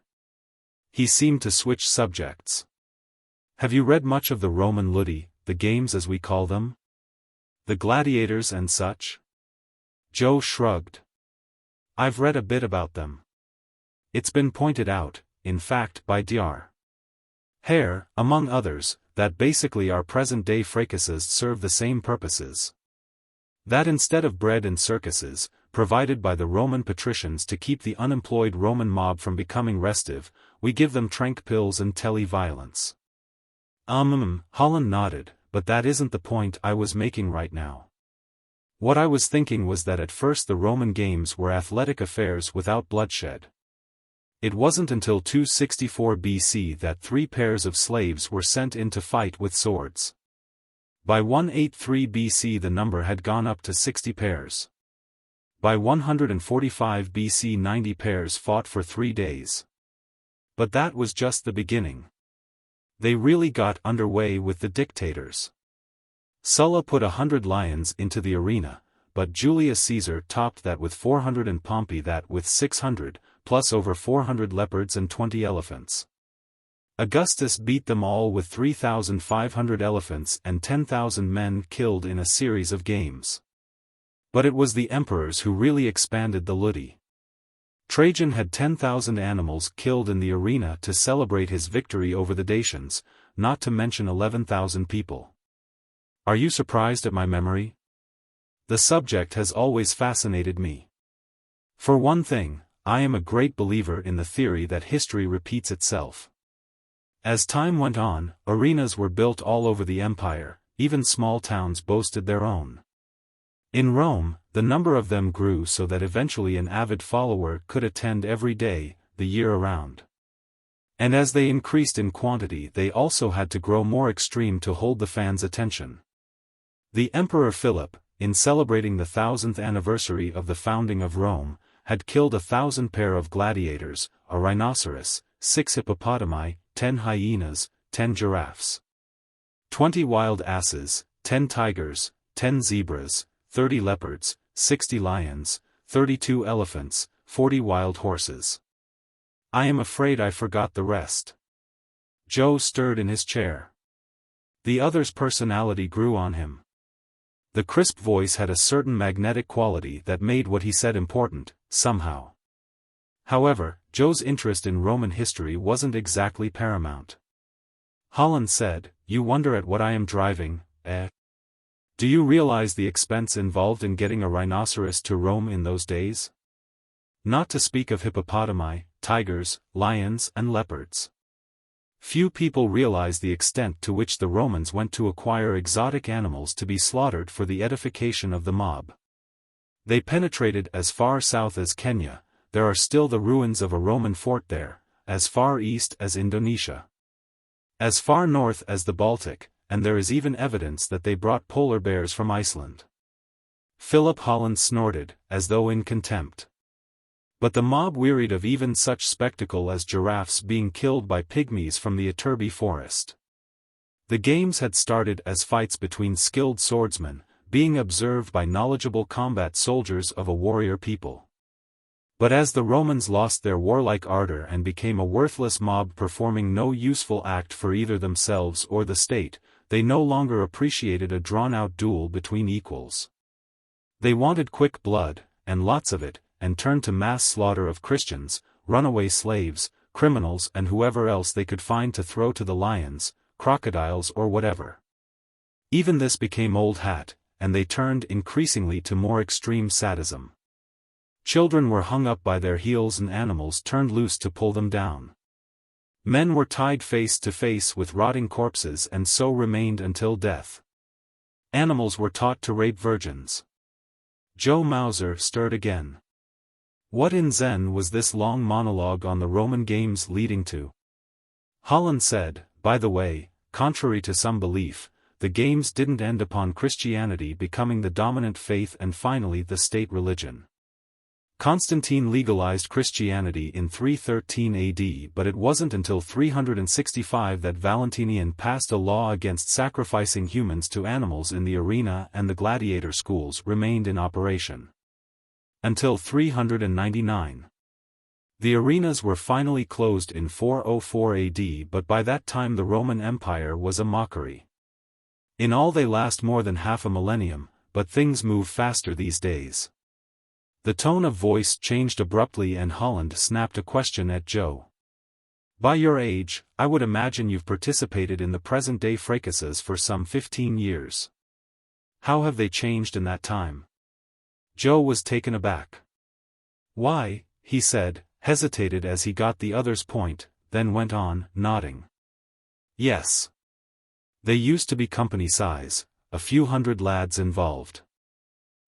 He seemed to switch subjects. Have you read much of the Roman ludi, the games as we call them? The gladiators and such? Joe shrugged. I've read a bit about them. It's been pointed out, in fact by Dr. Hare, among others, that basically our present-day fracases serve the same purposes. That instead of bread and circuses, provided by the Roman patricians to keep the unemployed Roman mob from becoming restive, we give them trank pills and tele-violence. Holland nodded, but that isn't the point I was making right now. What I was thinking was that at first the Roman games were athletic affairs without bloodshed. It wasn't until 264 BC that 3 pairs of slaves were sent in to fight with swords. By 183 BC the number had gone up to 60 pairs. By 145 BC 90 pairs fought for 3 days. But that was just the beginning. They really got underway with the dictators. Sulla put 100 lions into the arena, but Julius Caesar topped that with 400 and Pompey that with 600, plus over 400 leopards and 20 elephants. Augustus beat them all with 3,500 elephants and 10,000 men killed in a series of games. But it was the emperors who really expanded the ludi. Trajan had 10,000 animals killed in the arena to celebrate his victory over the Dacians, not to mention 11,000 people. Are you surprised at my memory? The subject has always fascinated me. For one thing, I am a great believer in the theory that history repeats itself. As time went on, arenas were built all over the empire, even small towns boasted their own. In Rome, the number of them grew so that eventually an avid follower could attend every day, the year around. And as they increased in quantity they also had to grow more extreme to hold the fans' attention. The Emperor Philip, in celebrating the 1000th anniversary of the founding of Rome, had killed 1,000 pair of gladiators, a rhinoceros, 6 hippopotami, 10 hyenas, 10 giraffes. 20 wild asses, 10 tigers, 10 zebras, 30 leopards, 60 lions, 32 elephants, 40 wild horses. I am afraid I forgot the rest. Joe stirred in his chair. The other's personality grew on him. The crisp voice had a certain magnetic quality that made what he said important, somehow. However, Joe's interest in Roman history wasn't exactly paramount. Holland said, "You wonder at what I am driving, eh? Do you realize the expense involved in getting a rhinoceros to Rome in those days? Not to speak of hippopotami, tigers, lions and leopards. Few people realize the extent to which the Romans went to acquire exotic animals to be slaughtered for the edification of the mob. They penetrated as far south as Kenya. There are still the ruins of a Roman fort there, as far east as Indonesia, as far north as the Baltic, and there is even evidence that they brought polar bears from Iceland." Philip Holland snorted, as though in contempt. But the mob wearied of even such spectacle as giraffes being killed by pygmies from the Ytterby forest. The games had started as fights between skilled swordsmen, being observed by knowledgeable combat soldiers of a warrior people. But as the Romans lost their warlike ardor and became a worthless mob performing no useful act for either themselves or the state, they no longer appreciated a drawn-out duel between equals. They wanted quick blood, and lots of it, and turned to mass slaughter of Christians, runaway slaves, criminals and whoever else they could find to throw to the lions, crocodiles or whatever. Even this became old hat, and they turned increasingly to more extreme sadism. Children were hung up by their heels and animals turned loose to pull them down. Men were tied face to face with rotting corpses and so remained until death. Animals were taught to rape virgins. Joe Mauser stirred again. What in Zen was this long monologue on the Roman games leading to? Holland said, "By the way, contrary to some belief, the games didn't end upon Christianity becoming the dominant faith and finally the state religion. Constantine legalized Christianity in 313 AD, but it wasn't until 365 that Valentinian passed a law against sacrificing humans to animals in the arena, and the gladiator schools remained in operation until 399. The arenas were finally closed in 404 AD, but by that time the Roman Empire was a mockery. In all they last more than half a millennium, but things move faster these days." The tone of voice changed abruptly and Holland snapped a question at Joe. "By your age, I would imagine you've participated in the present-day fracases for some 15 years. How have they changed in that time?" Joe was taken aback. "Why," he said, hesitated as he got the other's point, then went on, nodding. "Yes. They used to be company size, a few hundred lads involved.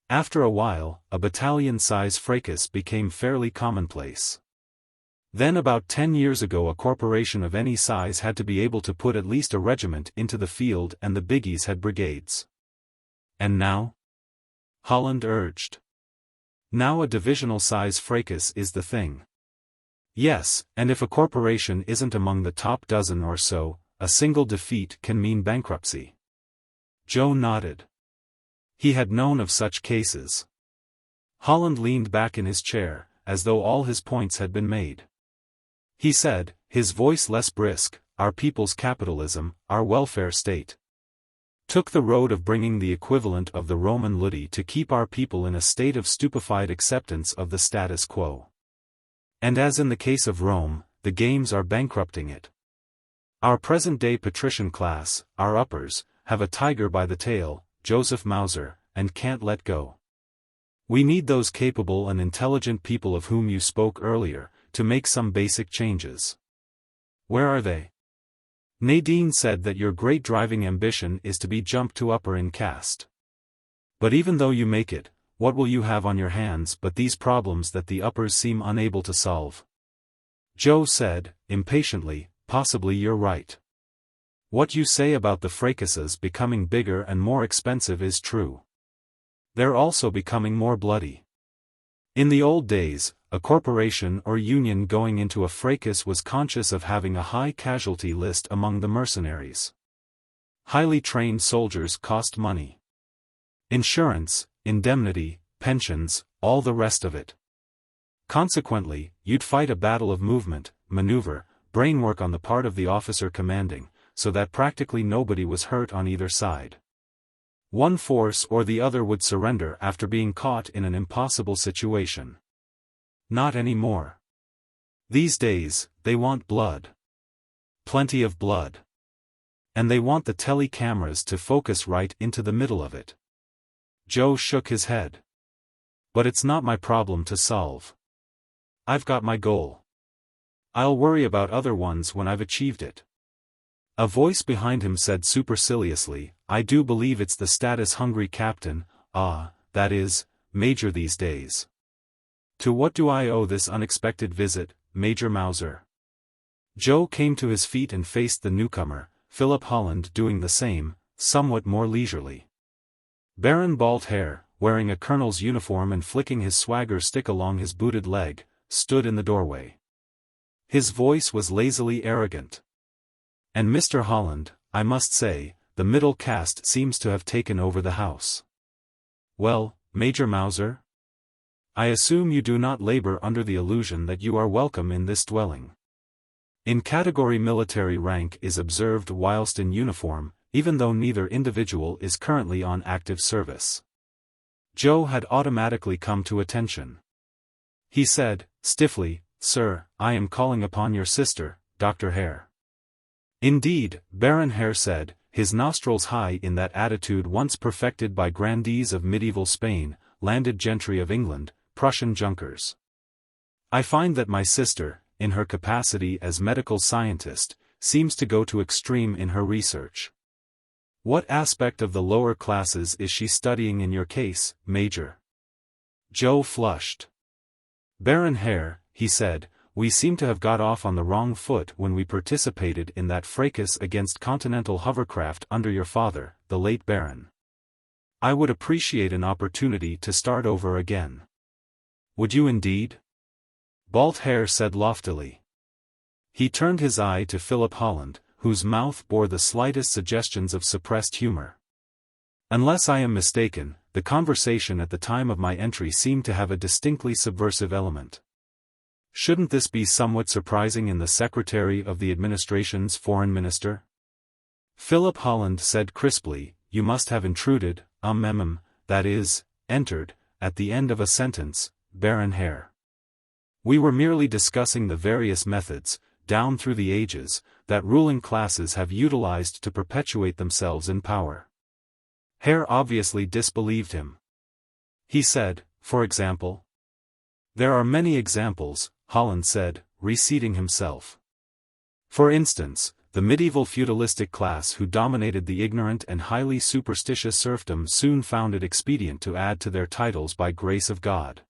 After a while, a battalion-size fracas became fairly commonplace. Then about 10 years ago a corporation of any size had to be able to put at least a regiment into the field and the biggies had brigades." "And now?" Holland urged. "Now a divisional-size fracas is the thing. Yes, and if a corporation isn't among the top dozen or so, a single defeat can mean bankruptcy." Joe nodded. He had known of such cases. Holland leaned back in his chair, as though all his points had been made. He said, his voice less brisk, "Our people's capitalism, our welfare state, took the road of bringing the equivalent of the Roman ludi to keep our people in a state of stupefied acceptance of the status quo. And as in the case of Rome, the games are bankrupting it. Our present-day patrician class, our uppers, have a tiger by the tail, Joseph Mauser, and can't let go. We need those capable and intelligent people of whom you spoke earlier, to make some basic changes. Where are they? Nadine said that your great driving ambition is to be jumped to upper in caste. But even though you make it, what will you have on your hands but these problems that the uppers seem unable to solve?" Joe said, impatiently, "Possibly you're right. What you say about the fracases becoming bigger and more expensive is true. They're also becoming more bloody. In the old days, a corporation or union going into a fracas was conscious of having a high casualty list among the mercenaries. Highly trained soldiers cost money. Insurance, indemnity, pensions, all the rest of it. Consequently, you'd fight a battle of movement, maneuver, brainwork on the part of the officer commanding, so that practically nobody was hurt on either side. One force or the other would surrender after being caught in an impossible situation. Not anymore. These days, they want blood. Plenty of blood. And they want the tele-cameras to focus right into the middle of it. Joe shook his head. But it's not my problem to solve. I've got my goal. I'll worry about other ones when I've achieved it. A voice behind him said superciliously, I do believe it's the status-hungry captain, that is, Major these days. To what do I owe this unexpected visit, Major Mauser? Joe came to his feet and faced the newcomer, Philip Holland doing the same, somewhat more leisurely. Baron Bald Hair, wearing a colonel's uniform and flicking his swagger stick along his booted leg, stood in the doorway. His voice was lazily arrogant. And Mr. Holland, I must say, the middle caste seems to have taken over the house. Well, Major Mauser? I assume you do not labor under the illusion that you are welcome in this dwelling. In category military rank is observed whilst in uniform, even though neither individual is currently on active service. Joe had automatically come to attention. He said, stiffly, Sir, I am calling upon your sister, Dr. Hare. Indeed, Baron Hare said, his nostrils high in that attitude once perfected by grandees of medieval Spain, landed gentry of England, Prussian Junkers. I find that my sister, in her capacity as medical scientist, seems to go to extreme in her research. What aspect of the lower classes is she studying in your case, Major? Joe flushed. Baron Hare, he said, we seem to have got off on the wrong foot when we participated in that fracas against continental hovercraft under your father, the late Baron. I would appreciate an opportunity to start over again. Would you indeed? Bald Hair said loftily. He turned his eye to Philip Holland, whose mouth bore the slightest suggestions of suppressed humor. Unless I am mistaken, the conversation at the time of my entry seemed to have a distinctly subversive element. Shouldn't this be somewhat surprising in the Secretary of the Administration's Foreign Minister? Philip Holland said crisply, you must have intruded, that is, entered, at the end of a sentence, Baron Hare. We were merely discussing the various methods, down through the ages, that ruling classes have utilized to perpetuate themselves in power. Hare obviously disbelieved him. He said, for example? There are many examples, Holland said, reseating himself. For instance, the medieval feudalistic class who dominated the ignorant and highly superstitious serfdom soon found it expedient to add to their titles by grace of God.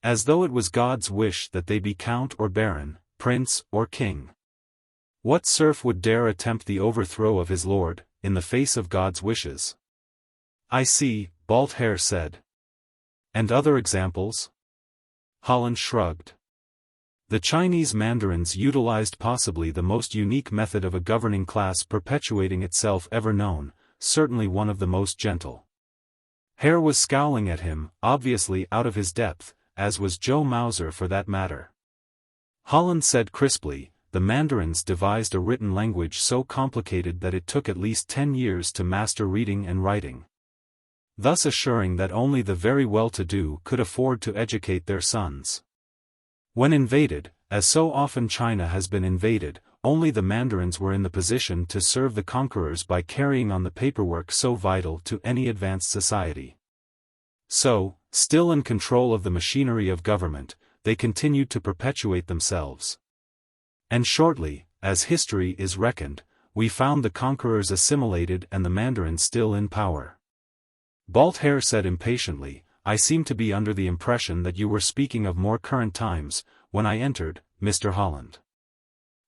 As though it was God's wish that they be count or baron, prince or king. What serf would dare attempt the overthrow of his lord, in the face of God's wishes? I see, Bald Hair said. And other examples? Holland shrugged. The Chinese mandarins utilized possibly the most unique method of a governing class perpetuating itself ever known, certainly one of the most gentle. Hare was scowling at him, obviously out of his depth, as was Joe Mauser for that matter. Holland said crisply, the mandarins devised a written language so complicated that it took at least 10 years to master reading and writing. Thus assuring that only the very well-to-do could afford to educate their sons. When invaded, as so often China has been invaded, only the mandarins were in the position to serve the conquerors by carrying on the paperwork so vital to any advanced society. So, still in control of the machinery of government, they continued to perpetuate themselves. And shortly, as history is reckoned, we found the conquerors assimilated and the mandarins still in power. Bald Hair said impatiently, I seem to be under the impression that you were speaking of more current times, when I entered, Mr. Holland.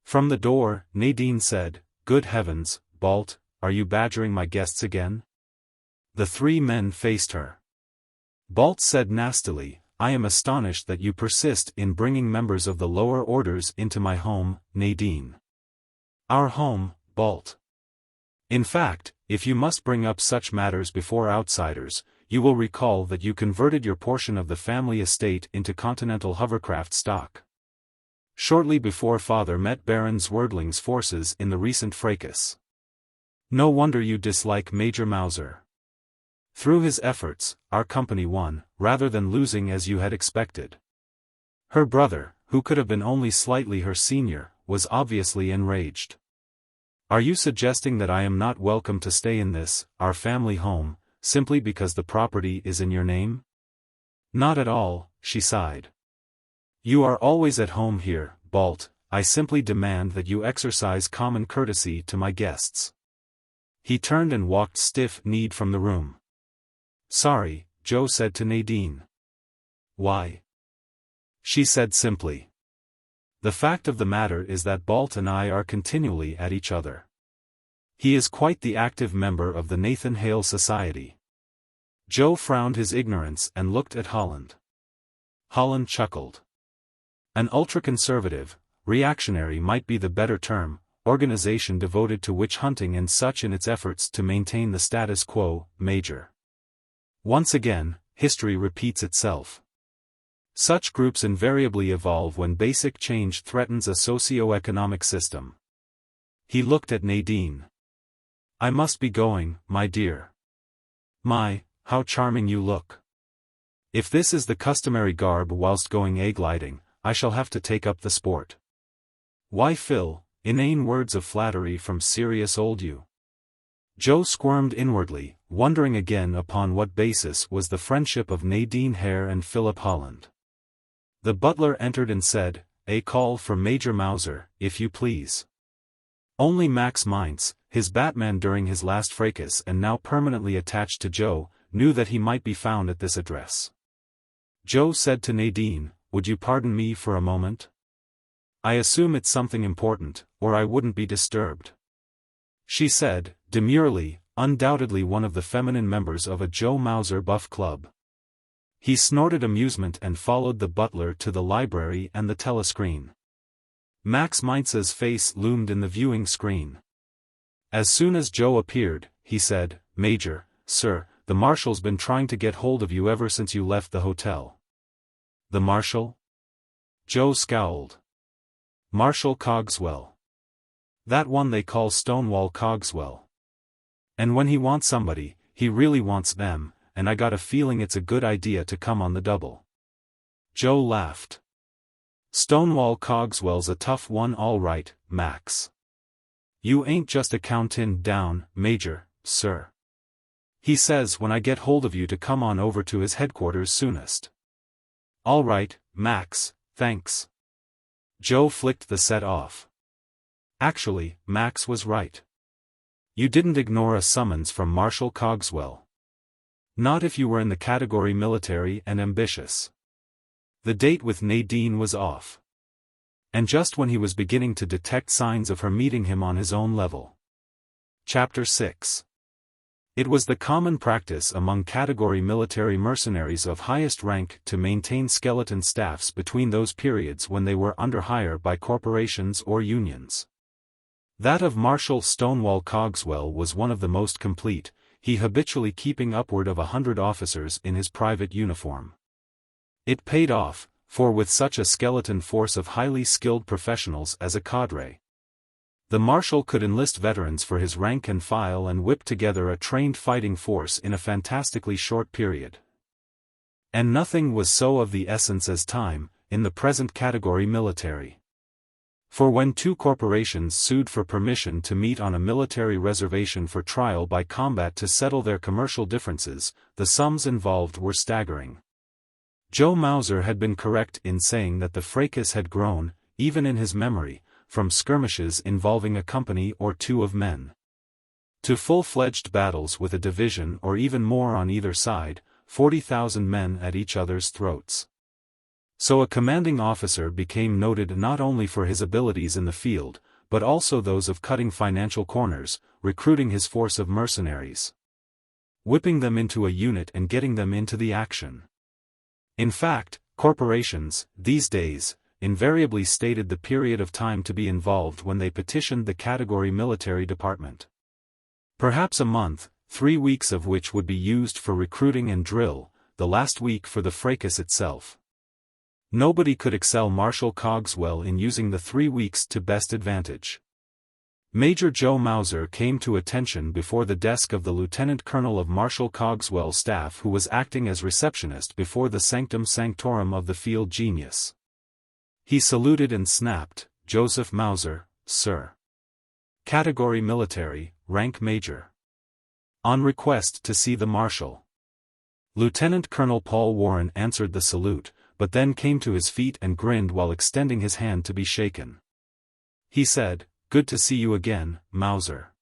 From the door, Nadine said, Good heavens, Balt, are you badgering my guests again? The three men faced her. Balt said nastily, I am astonished that you persist in bringing members of the lower orders into my home, Nadine. Our home, Balt. In fact, if you must bring up such matters before outsiders, you will recall that you converted your portion of the family estate into Continental hovercraft stock. Shortly before father met Baron Zwerdling's forces in the recent fracas. No wonder you dislike Major Mauser. Through his efforts, our company won, rather than losing as you had expected. Her brother, who could have been only slightly her senior, was obviously enraged. Are you suggesting that I am not welcome to stay in this, our family home, simply because the property is in your name? Not at all, she sighed. You are always at home here, Balt. I simply demand that you exercise common courtesy to my guests. He turned and walked stiff-kneed from the room. Sorry, Joe said to Nadine. Why? She said simply. The fact of the matter is that Balt and I are continually at each other. He is quite the active member of the Nathan Hale Society. Joe frowned his ignorance and looked at Holland. Holland chuckled. An ultra-conservative, reactionary might be the better term, organization devoted to witch hunting and such in its efforts to maintain the status quo, Major. Once again, history repeats itself. Such groups invariably evolve when basic change threatens a socioeconomic system. He looked at Nadine. I must be going, my dear. My, how charming you look. If this is the customary garb whilst going egg-lighting, I shall have to take up the sport. Why Phil, inane words of flattery from serious old you. Joe squirmed inwardly, wondering again upon what basis was the friendship of Nadine Hare and Philip Holland. The butler entered and said, A call for Major Mauser, if you please. Only Max Mainz, his Batman during his last fracas and now permanently attached to Joe, knew that he might be found at this address. Joe said to Nadine, Would you pardon me for a moment? I assume it's something important, or I wouldn't be disturbed. She said, demurely, undoubtedly one of the feminine members of a Joe Mauser buff club. He snorted amusement and followed the butler to the library and the telescreen. Max Mainz's face loomed in the viewing screen. As soon as Joe appeared, he said, Major, sir, the marshal's been trying to get hold of you ever since you left the hotel. The marshal? Joe scowled. Marshal Cogswell. That one they call Stonewall Cogswell. And when he wants somebody, he really wants them, and I got a feeling it's a good idea to come on the double. Joe laughed. Stonewall Cogswell's a tough one all right, Max. You ain't just a countin' down, Major, sir. He says when I get hold of you to come on over to his headquarters soonest. All right, Max, thanks. Joe flicked the set off. Actually, Max was right. You didn't ignore a summons from Marshal Cogswell. Not if you were in the category military and ambitious. The date with Nadine was off. And just when he was beginning to detect signs of her meeting him on his own level. Chapter 6. It was the common practice among category military mercenaries of highest rank to maintain skeleton staffs between those periods when they were under hire by corporations or unions. That of Marshal Stonewall Cogswell was one of the most complete, he habitually keeping upward of 100 officers in his private uniform. It paid off, for with such a skeleton force of highly skilled professionals as a cadre, the marshal could enlist veterans for his rank and file and whip together a trained fighting force in a fantastically short period. And nothing was so of the essence as time, in the present category military. For when two corporations sued for permission to meet on a military reservation for trial by combat to settle their commercial differences, the sums involved were staggering. Joe Mauser had been correct in saying that the fracas had grown, even in his memory, from skirmishes involving a company or two of men to full-fledged battles with a division or even more on either side, 40,000 men at each other's throats. So a commanding officer became noted not only for his abilities in the field, but also those of cutting financial corners, recruiting his force of mercenaries, whipping them into a unit and getting them into the action. In fact, corporations, these days, invariably stated the period of time to be involved when they petitioned the category military department. Perhaps a month, 3 weeks of which would be used for recruiting and drill, the last week for the fracas itself. Nobody could excel Marshal Cogswell in using the 3 weeks to best advantage. Major Joe Mauser came to attention before the desk of the lieutenant colonel of Marshal Cogswell's staff, who was acting as receptionist before the sanctum sanctorum of the field genius. He saluted and snapped, "Joseph Mauser, sir. Category military, rank major. On request to see the marshal." Lieutenant Colonel Paul Warren answered the salute, but then came to his feet and grinned while extending his hand to be shaken. He said, "Good to see you again, Mauser.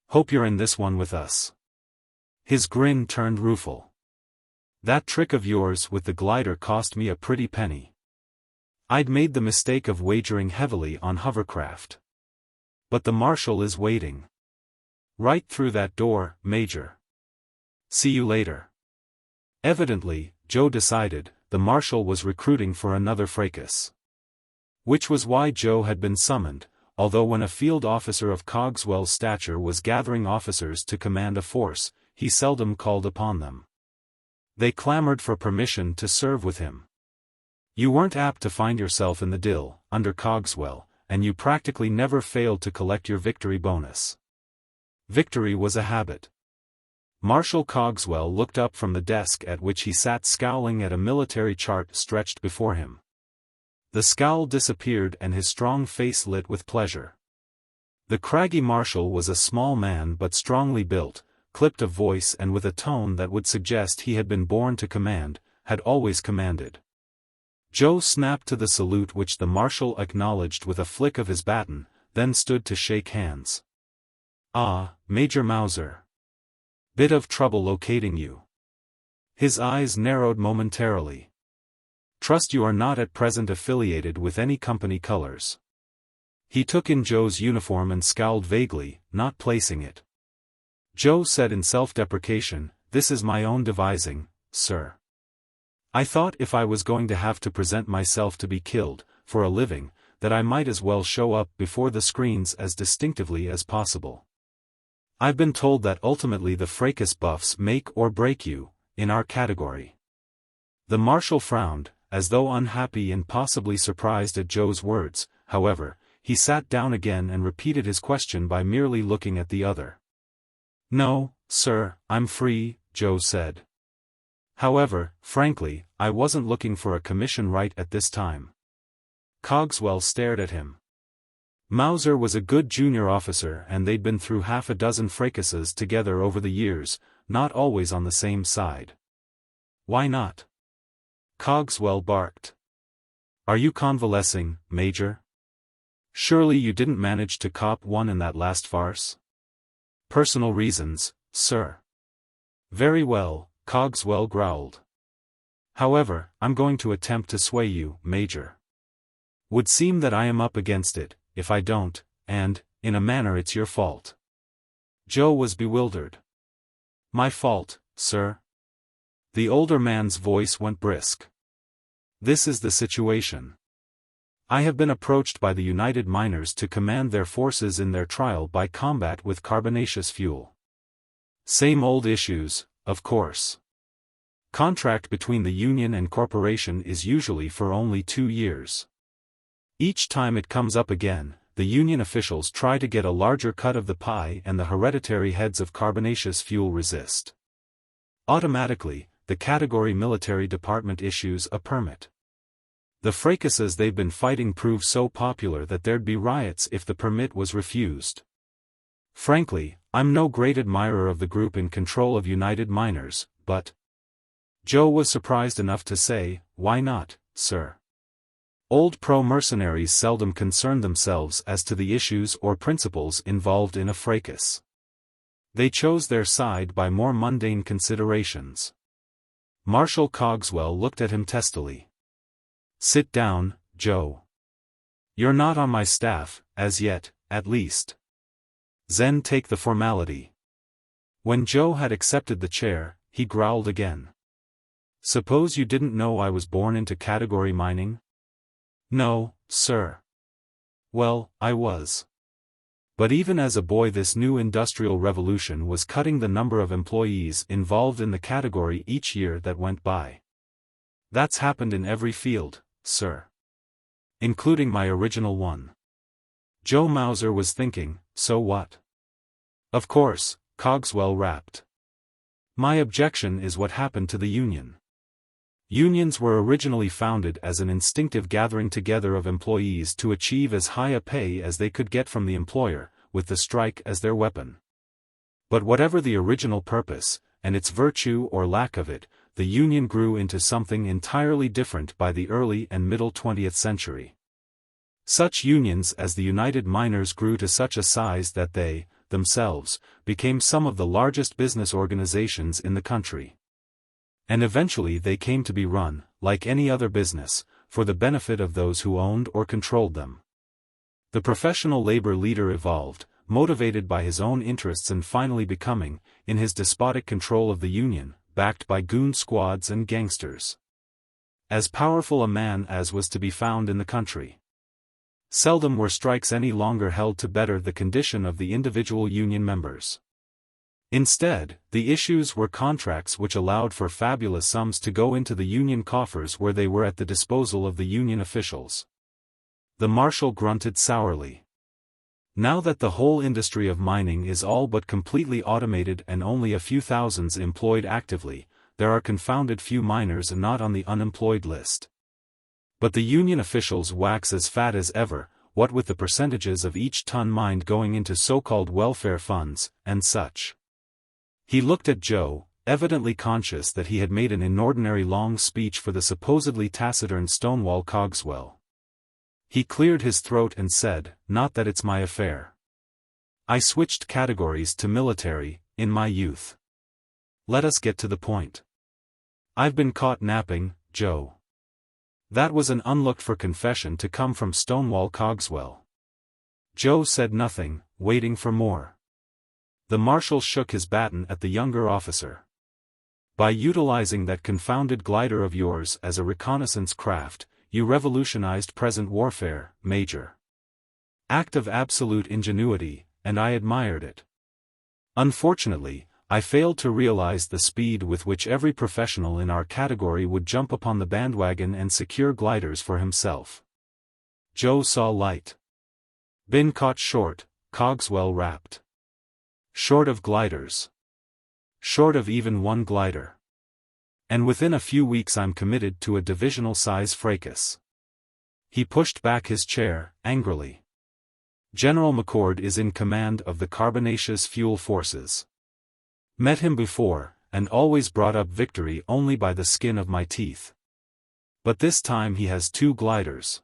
Hope you're in this one with us." His grin turned rueful. "That trick of yours with the glider cost me a pretty penny. I'd made the mistake of wagering heavily on hovercraft. But the marshal is waiting. Right through that door, Major. See you later." Evidently, Joe decided, the marshal was recruiting for another fracas. Which was why Joe had been summoned, although when a field officer of Cogswell's stature was gathering officers to command a force, he seldom called upon them. They clamored for permission to serve with him. You weren't apt to find yourself in the dill, under Cogswell, and you practically never failed to collect your victory bonus. Victory was a habit. Marshal Cogswell looked up from the desk at which he sat scowling at a military chart stretched before him. The scowl disappeared and his strong face lit with pleasure. The craggy marshal was a small man but strongly built, clipped of voice and with a tone that would suggest he had been born to command, had always commanded. Joe snapped to the salute which the marshal acknowledged with a flick of his baton, then stood to shake hands. "Ah, Major Mauser. Bit of trouble locating you." His eyes narrowed momentarily. "Trust you are not at present affiliated with any company colors." He took in Joe's uniform and scowled vaguely, not placing it. Joe said in self-deprecation, "This is my own devising, sir. I thought if I was going to have to present myself to be killed, for a living, that I might as well show up before the screens as distinctively as possible. I've been told that ultimately the fracas buffs make or break you, in our category." The marshal frowned, as though unhappy and possibly surprised at Joe's words. However, he sat down again and repeated his question by merely looking at the other. "No, sir, I'm free," Joe said. "However, frankly, I wasn't looking for a commission right at this time." Cogswell stared at him. Mauser was a good junior officer and they'd been through half a dozen fracases together over the years, not always on the same side. "Why not?" Cogswell barked. "Are you convalescing, Major? Surely you didn't manage to cop one in that last farce?" "Personal reasons, sir." "Very well," Cogswell growled. "However, I'm going to attempt to sway you, Major. Would seem that I am up against it, if I don't, and, in a manner it's your fault." Joe was bewildered. "My fault, sir?" The older man's voice went brisk. "This is the situation. I have been approached by the United Miners to command their forces in their trial by combat with carbonaceous fuel. Same old issues, of course. Contract between the union and corporation is usually for only 2 years. Each time it comes up again, the union officials try to get a larger cut of the pie and the hereditary heads of carbonaceous fuel resist. Automatically, the category military department issues a permit. The fracases they've been fighting prove so popular that there'd be riots if the permit was refused. Frankly, I'm no great admirer of the group in control of United Miners, but..." Joe was surprised enough to say, "Why not, sir?" Old pro-mercenaries seldom concern themselves as to the issues or principles involved in a fracas. They chose their side by more mundane considerations. Marshal Cogswell looked at him testily. "Sit down, Joe. You're not on my staff, as yet, at least. Then take the formality." When Joe had accepted the chair, he growled again. Suppose you didn't know I was born into category mining? No, sir. Well, I was. But even as a boy, this new industrial revolution was cutting the number of employees involved in the category each year that went by. That's happened in every field, sir. Including my original one. Joe Mauser was thinking, so what? Of course, Cogswell rapped. My objection is what happened to the union. Unions were originally founded as an instinctive gathering together of employees to achieve as high a pay as they could get from the employer, with the strike as their weapon. But whatever the original purpose, and its virtue or lack of it, the union grew into something entirely different by the early and middle 20th century. Such unions as the United Miners grew to such a size that they, themselves, became some of the largest business organizations in the country. And eventually they came to be run, like any other business, for the benefit of those who owned or controlled them. The professional labor leader evolved, motivated by his own interests and finally becoming, in his despotic control of the union, backed by goon squads and gangsters. As powerful a man as was to be found in the country. Seldom were strikes any longer held to better the condition of the individual union members. Instead, the issues were contracts which allowed for fabulous sums to go into the union coffers where they were at the disposal of the union officials. The marshal grunted sourly. Now that the whole industry of mining is all but completely automated and only a few thousands employed actively, there are confounded few miners not on the unemployed list. But the union officials wax as fat as ever, what with the percentages of each ton mined going into so-called welfare funds, and such. He looked at Joe, evidently conscious that he had made an inordinately long speech for the supposedly taciturn Stonewall Cogswell. He cleared his throat and said, "Not that it's my affair. I switched categories to military, in my youth. Let us get to the point. I've been caught napping, Joe." That was an unlooked-for confession to come from Stonewall Cogswell. Joe said nothing, waiting for more. The marshal shook his baton at the younger officer. "By utilizing that confounded glider of yours as a reconnaissance craft, you revolutionized present warfare, Major. Act of absolute ingenuity, and I admired it. Unfortunately, I failed to realize the speed with which every professional in our category would jump upon the bandwagon and secure gliders for himself." Joe saw light. "Been caught short," Cogswell rapped. "Short of gliders. Short of even one glider. And within a few weeks I'm committed to a divisional-size fracas." He pushed back his chair, angrily. "General McCord is in command of the carbonaceous fuel forces. Met him before, and always brought up victory only by the skin of my teeth. But this time he has 2 gliders.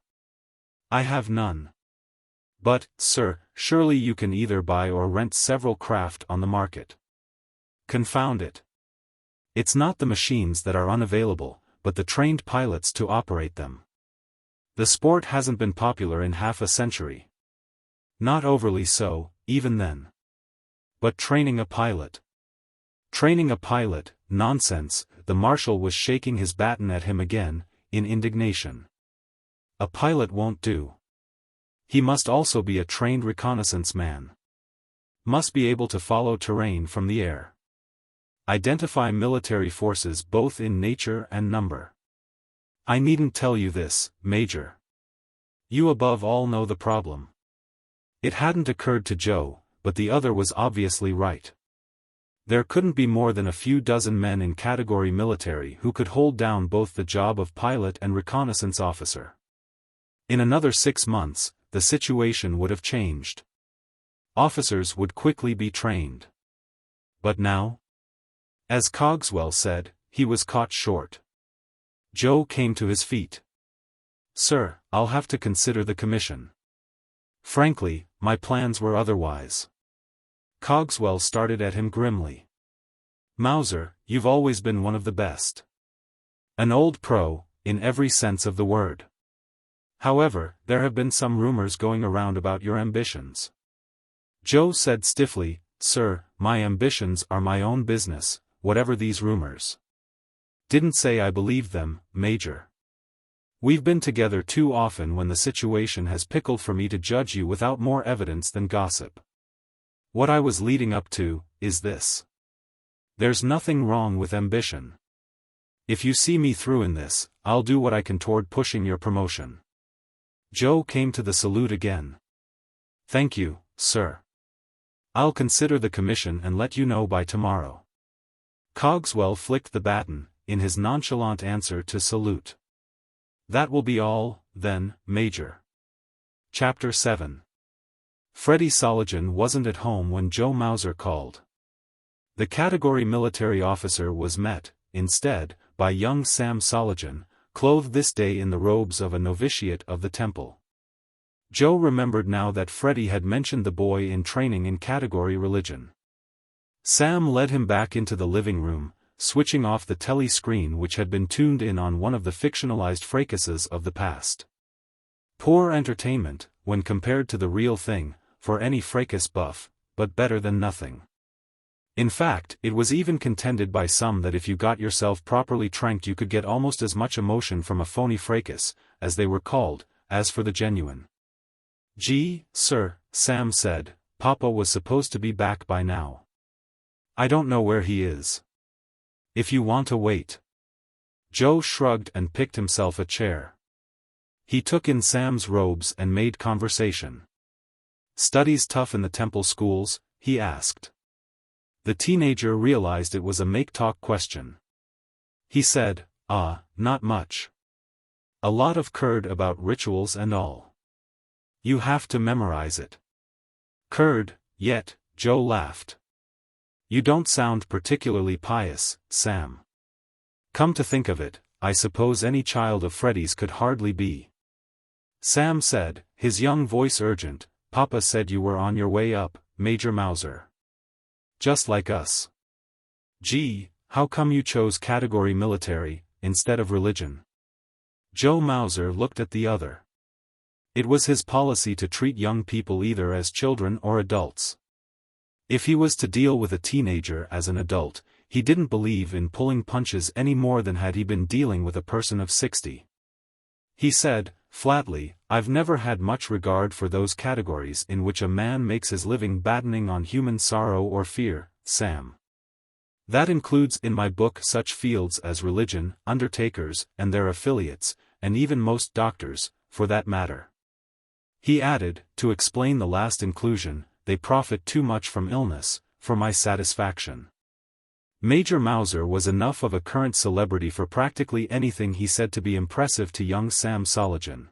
I have none. But, sir, surely you can either buy or rent several craft on the market. Confound it. It's not the machines that are unavailable, but the trained pilots to operate them. The sport hasn't been popular in half a century. Not overly so, even then. But training a pilot. Training a pilot, nonsense." The marshal was shaking his baton at him again, in indignation. "A pilot won't do. He must also be a trained reconnaissance man. Must be able to follow terrain from the air. Identify military forces both in nature and number. I needn't tell you this, Major. You above all know the problem." It hadn't occurred to Joe, but the other was obviously right. There couldn't be more than a few dozen men in category military who could hold down both the job of pilot and reconnaissance officer. In another 6 months, the situation would have changed. Officers would quickly be trained. But now? As Cogswell said, he was caught short. Joe came to his feet. "Sir, I'll have to consider the commission. Frankly, my plans were otherwise." Cogswell started at him grimly. "Mauser, you've always been one of the best. An old pro, in every sense of the word. However, there have been some rumors going around about your ambitions." Joe said stiffly, "Sir, my ambitions are my own business, whatever these rumors." Didn't say I believed them, Major. We've been together too often when the situation has pickled for me to judge you without more evidence than gossip. What I was leading up to, is this. There's nothing wrong with ambition. If you see me through in this, I'll do what I can toward pushing your promotion. Joe came to the salute again. Thank you, sir. I'll consider the commission and let you know by tomorrow. Cogswell flicked the baton, in his nonchalant answer to salute. That will be all, then, Major. Chapter 7. Freddie Soligen wasn't at home when Joe Mauser called. The category military officer was met, instead, by young Sam Soligen, clothed this day in the robes of a novitiate of the temple. Joe remembered now that Freddie had mentioned the boy in training in category religion. Sam led him back into the living room, switching off the telescreen which had been tuned in on one of the fictionalized fracases of the past. Poor entertainment, when compared to the real thing, for any fracas buff, but better than nothing. In fact, it was even contended by some that if you got yourself properly tranked you could get almost as much emotion from a phony fracas, as they were called, as for the genuine. Gee, sir, Sam said, Papa was supposed to be back by now. I don't know where he is. If you want to wait. Joe shrugged and picked himself a chair. He took in Sam's robes and made conversation. Studies tough in the temple schools? He asked. The teenager realized it was a make-talk question. He said, not much. A lot of curd about rituals and all. You have to memorize it. Curd, yet, Joe laughed. You don't sound particularly pious, Sam. Come to think of it, I suppose any child of Freddie's could hardly be. Sam said, his young voice urgent, Papa said you were on your way up, Major Mauser. Just like us. Gee, how come you chose category military, instead of religion? Joe Mauser looked at the other. It was his policy to treat young people either as children or adults. If he was to deal with a teenager as an adult, he didn't believe in pulling punches any more than had he been dealing with a person of 60. He said, flatly, I've never had much regard for those categories in which a man makes his living battening on human sorrow or fear, Sam. That includes in my book such fields as religion, undertakers, and their affiliates, and even most doctors, for that matter. He added, to explain the last inclusion, they profit too much from illness, for my satisfaction. Major Mauser was enough of a current celebrity for practically anything he said to be impressive to young Sam Soligen.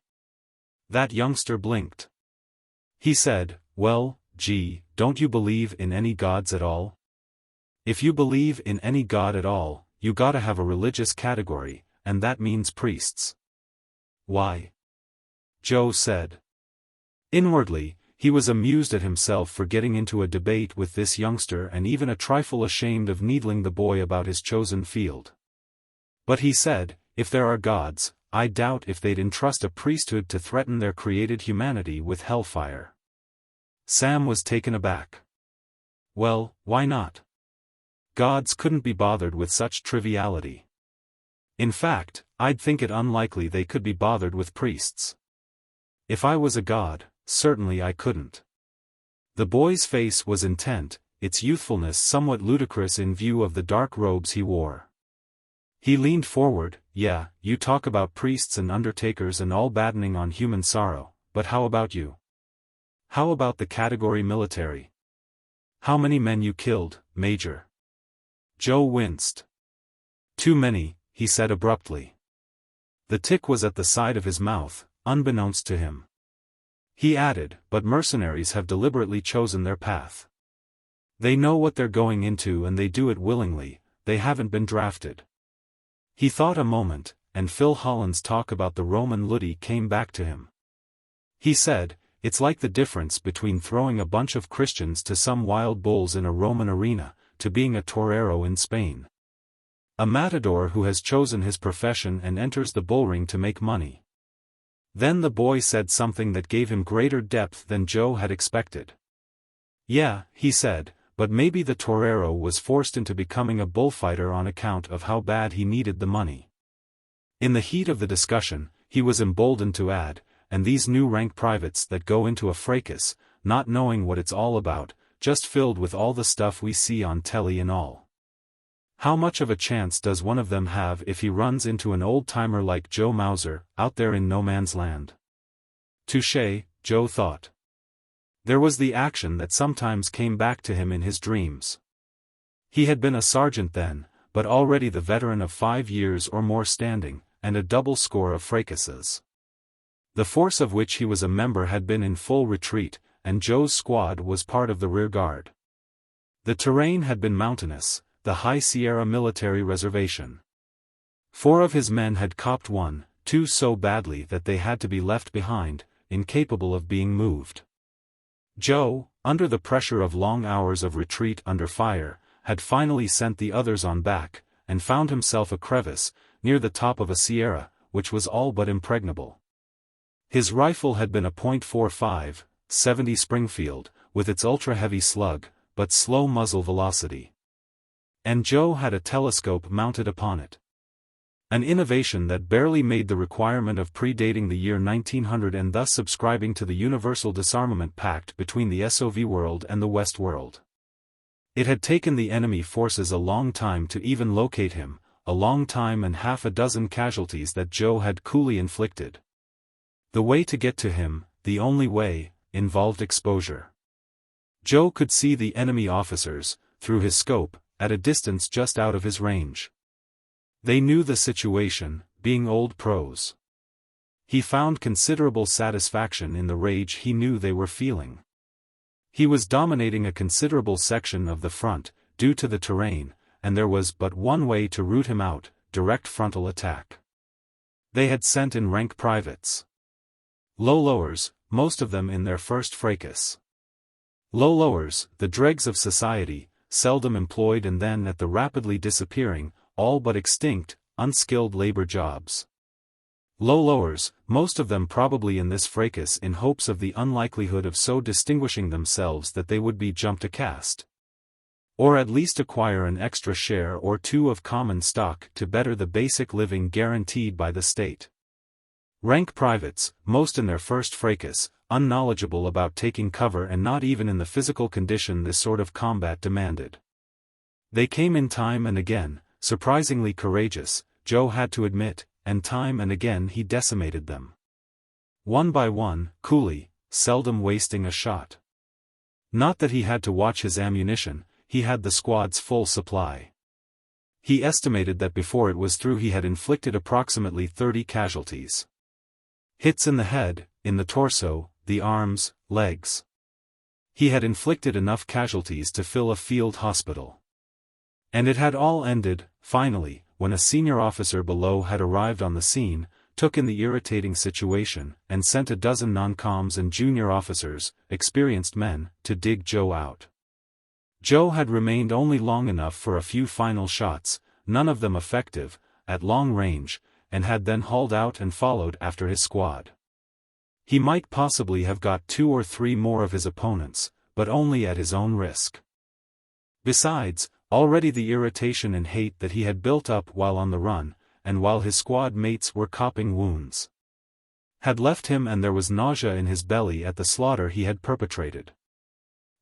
That youngster blinked. He said, well, gee, don't you believe in any gods at all? If you believe in any god at all, you gotta have a religious category, and that means priests. Why? Joe said. Inwardly, he was amused at himself for getting into a debate with this youngster and even a trifle ashamed of needling the boy about his chosen field. But he said, if there are gods, I doubt if they'd entrust a priesthood to threaten their created humanity with hellfire. Sam was taken aback. Well, why not? Gods couldn't be bothered with such triviality. In fact, I'd think it unlikely they could be bothered with priests. If I was a god, certainly I couldn't. The boy's face was intent, its youthfulness somewhat ludicrous in view of the dark robes he wore. He leaned forward, yeah, you talk about priests and undertakers and all battening on human sorrow, but how about you? How about the category military? How many men you killed, Major? Joe winced. Too many, he said abruptly. The tick was at the side of his mouth, unbeknownst to him. He added, but mercenaries have deliberately chosen their path. They know what they're going into and they do it willingly, they haven't been drafted. He thought a moment, and Phil Holland's talk about the Roman Ludi came back to him. He said, it's like the difference between throwing a bunch of Christians to some wild bulls in a Roman arena, to being a torero in Spain. A matador who has chosen his profession and enters the bullring to make money. Then the boy said something that gave him greater depth than Joe had expected. Yeah, he said, but maybe the torero was forced into becoming a bullfighter on account of how bad he needed the money. In the heat of the discussion, he was emboldened to add, and these new rank privates that go into a fracas, not knowing what it's all about, just filled with all the stuff we see on telly and all. How much of a chance does one of them have if he runs into an old-timer like Joe Mauser, out there in no man's land? Touché, Joe thought. There was the action that sometimes came back to him in his dreams. He had been a sergeant then, but already the veteran of 5 years or more standing, and a double score of fracases. The force of which he was a member had been in full retreat, and Joe's squad was part of the rear guard. The terrain had been mountainous, the High Sierra Military Reservation. 4 of his men had copped 1-2 so badly that they had to be left behind, incapable of being moved. Joe, under the pressure of long hours of retreat under fire, had finally sent the others on back, and found himself a crevice, near the top of a sierra, which was all but impregnable. His rifle had been a .45, 70 Springfield, with its ultra-heavy slug, but slow muzzle velocity. And Joe had a telescope mounted upon it. An innovation that barely made the requirement of predating the year 1900 and thus subscribing to the Universal Disarmament Pact between the SOV world and the West world. It had taken the enemy forces a long time to even locate him, a long time and half a dozen casualties that Joe had coolly inflicted. The way to get to him, the only way, involved exposure. Joe could see the enemy officers, through his scope, at a distance just out of his range. They knew the situation, being old pros. He found considerable satisfaction in the rage he knew they were feeling. He was dominating a considerable section of the front, due to the terrain, and there was but one way to root him out, direct frontal attack. They had sent in rank privates. Low-lowers, most of them in their first fracas. Low-lowers, the dregs of society, seldom employed and then at the rapidly disappearing, all but extinct, unskilled labor jobs. Low-lowers, most of them probably in this fracas in hopes of the unlikelihood of so distinguishing themselves that they would be jumped a caste. Or at least acquire an extra share or 2 of common stock to better the basic living guaranteed by the state. Rank privates, most in their first fracas, unknowledgeable about taking cover and not even in the physical condition this sort of combat demanded. They came in time and again, surprisingly courageous, Joe had to admit, and time and again he decimated them. One by one, coolly, seldom wasting a shot. Not that he had to watch his ammunition, he had the squad's full supply. He estimated that before it was through he had inflicted approximately 30 casualties. Hits in the head, in the torso, the arms, legs. He had inflicted enough casualties to fill a field hospital. And it had all ended, finally, when a senior officer below had arrived on the scene, took in the irritating situation, and sent a dozen non-coms and junior officers, experienced men, to dig Joe out. Joe had remained only long enough for a few final shots, none of them effective, at long range, and had then hauled out and followed after his squad. He might possibly have got 2 or 3 more of his opponents, but only at his own risk. Besides, already the irritation and hate that he had built up while on the run, and while his squad mates were copping wounds, had left him, and there was nausea in his belly at the slaughter he had perpetrated.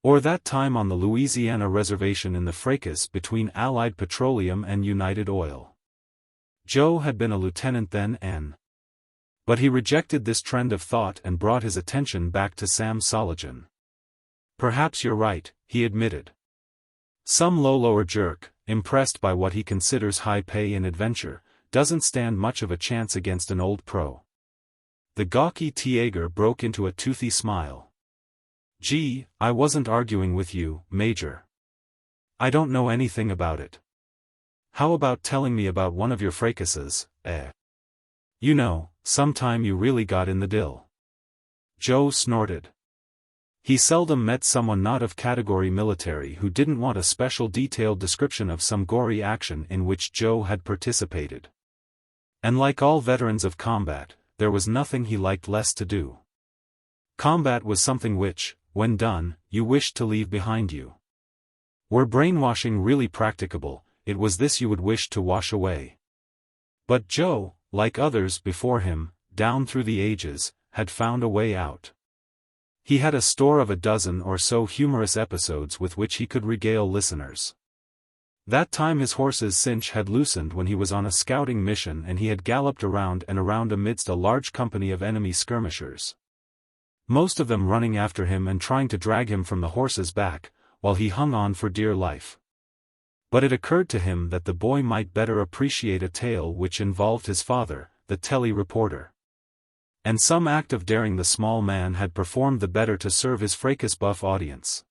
Or that time on the Louisiana reservation in the fracas between Allied Petroleum and United Oil. Joe had been a lieutenant then but he rejected this trend of thought and brought his attention back to Sam Soligen. Perhaps you're right, he admitted. Some low-lower jerk, impressed by what he considers high pay and adventure, doesn't stand much of a chance against an old pro. The gawky Tiager broke into a toothy smile. Gee, I wasn't arguing with you, Major. I don't know anything about it. How about telling me about one of your fracases, You know, sometime you really got in the dill. Joe snorted. He seldom met someone not of category military who didn't want a special detailed description of some gory action in which Joe had participated. And like all veterans of combat, there was nothing he liked less to do. Combat was something which, when done, you wished to leave behind you. Were brainwashing really practicable, it was this you would wish to wash away. But Joe, like others before him, down through the ages, had found a way out. He had a store of a dozen or so humorous episodes with which he could regale listeners. That time his horse's cinch had loosened when he was on a scouting mission and he had galloped around and around amidst a large company of enemy skirmishers. Most of them running after him and trying to drag him from the horse's back, while he hung on for dear life. But it occurred to him that the boy might better appreciate a tale which involved his father, the telly reporter. And some act of daring the small man had performed the better to serve his fracas buff audience.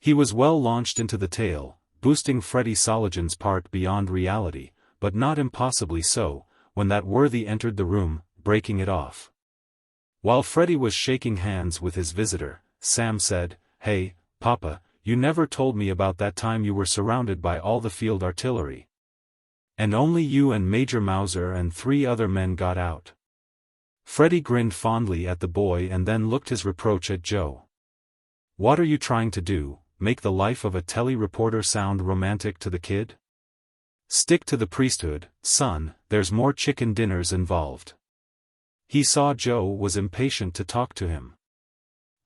He was well launched into the tale, boosting Freddie Soligen's part beyond reality, but not impossibly so, when that worthy entered the room, breaking it off. While Freddie was shaking hands with his visitor, Sam said, "Hey, Papa, you never told me about that time you were surrounded by all the field artillery. And only you and Major Mauser and 3 other men got out." Freddie grinned fondly at the boy and then looked his reproach at Joe. "What are you trying to do, make the life of a telly reporter sound romantic to the kid? Stick to the priesthood, son, there's more chicken dinners involved." He saw Joe was impatient to talk to him.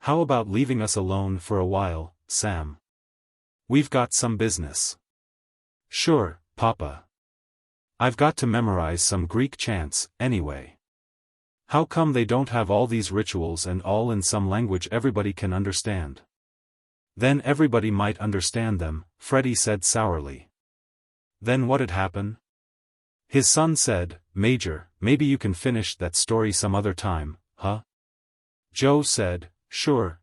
"How about leaving us alone for a while, Sam? We've got some business." "Sure, Papa. I've got to memorize some Greek chants, anyway. How come they don't have all these rituals and all in some language everybody can understand?" "Then everybody might understand them," Freddie said sourly. "Then what'd happen?" His son said, "Major, maybe you can finish that story some other time, huh?" Joe said, Sure.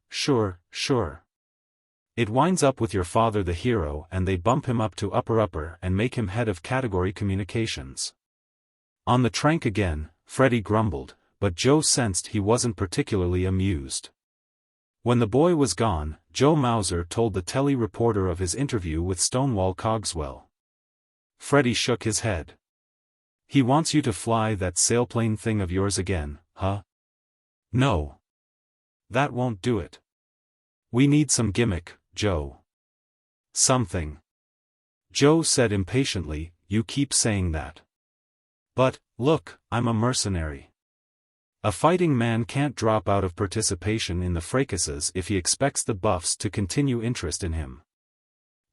It winds up with your father the hero and they bump him up to upper and make him head of category communications." On the trank again, Freddie grumbled, but Joe sensed he wasn't particularly amused. When the boy was gone, Joe Mauser told the telly reporter of his interview with Stonewall Cogswell. Freddie shook his head. "He wants you to fly that sailplane thing of yours again, huh?" "No. That won't do it. We need some gimmick, Joe." "Something." Joe said impatiently, "You keep saying that. But, look, I'm a mercenary. A fighting man can't drop out of participation in the fracases if he expects the buffs to continue interest in him."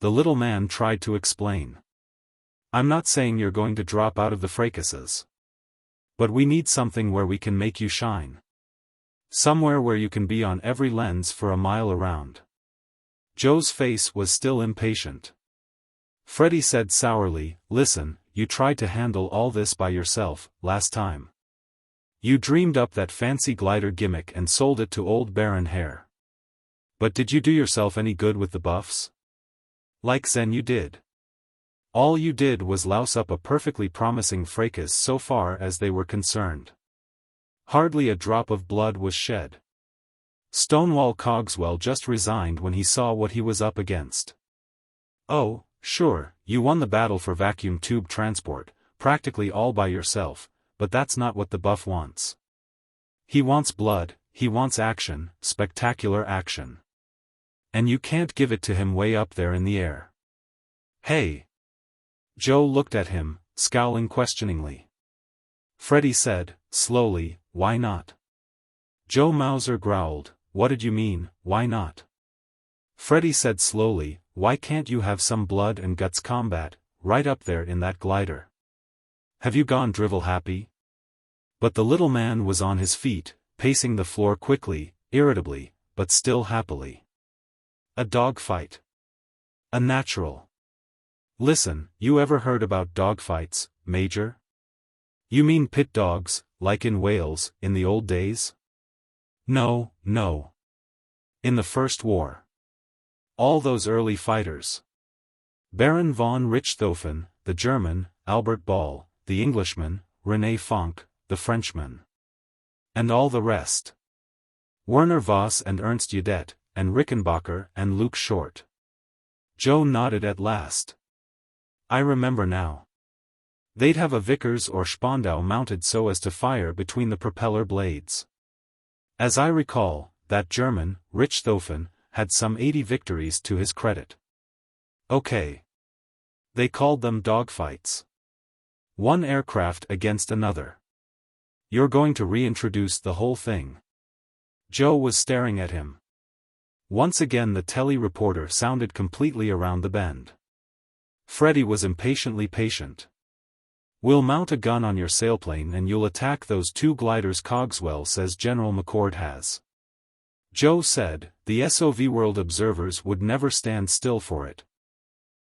The little man tried to explain. "I'm not saying you're going to drop out of the fracases. But we need something where we can make you shine. Somewhere where you can be on every lens for a mile around." Joe's face was still impatient. Freddie said sourly, "Listen, you tried to handle all this by yourself, last time. You dreamed up that fancy glider gimmick and sold it to old Baron Hare. But did you do yourself any good with the buffs? Like Zen you did. All you did was louse up a perfectly promising fracas so far as they were concerned. Hardly a drop of blood was shed. Stonewall Cogswell just resigned when he saw what he was up against. Oh, sure, you won the battle for vacuum tube transport, practically all by yourself, but that's not what the buff wants. He wants blood, he wants action, spectacular action. And you can't give it to him way up there in the air." "Hey!" Joe looked at him, scowling questioningly. Freddie said, slowly, "Why not?" Joe Mauser growled, "What did you mean, why not?" Freddie said slowly, "Why can't you have some blood and guts combat, right up there in that glider? Have you gone drivel happy?" But the little man was on his feet, pacing the floor quickly, irritably, but still happily. "A dogfight. A natural. Listen, you ever heard about dogfights, Major? You mean pit dogs, like in Wales, in the old days?" No. In the First War. All those early fighters. Baron von Richthofen, the German, Albert Ball, the Englishman, René Fonck, the Frenchman. And all the rest. Werner Voss and Ernst Udet, and Rickenbacker and Luke Short." Joe nodded at last. "I remember now. They'd have a Vickers or Spandau mounted so as to fire between the propeller blades. As I recall, that German, Richthofen, had some 80 victories to his credit. Okay. They called them dogfights. One aircraft against another. You're going to reintroduce the whole thing. Joe was staring at him. Once again the telly-reporter sounded completely around the bend. Freddie was impatiently patient. We'll mount a gun on your sailplane and you'll attack those two gliders Cogswell says General McCord has. Joe said, the SOV World observers would never stand still for it.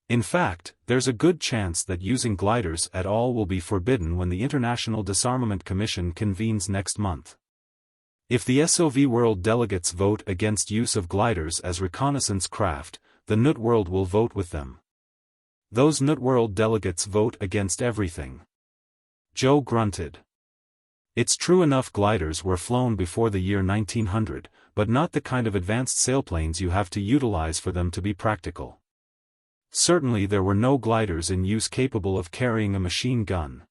In fact, there's a good chance that using gliders at all will be forbidden when the International Disarmament Commission convenes next month. If the SOV World delegates vote against use of gliders as reconnaissance craft, the NUT World will vote with them. Those NUT World delegates vote against everything. Joe grunted. It's true enough gliders were flown before the year 1900, but not the kind of advanced sailplanes you have to utilize for them to be practical. Certainly there were no gliders in use capable of carrying a machine gun.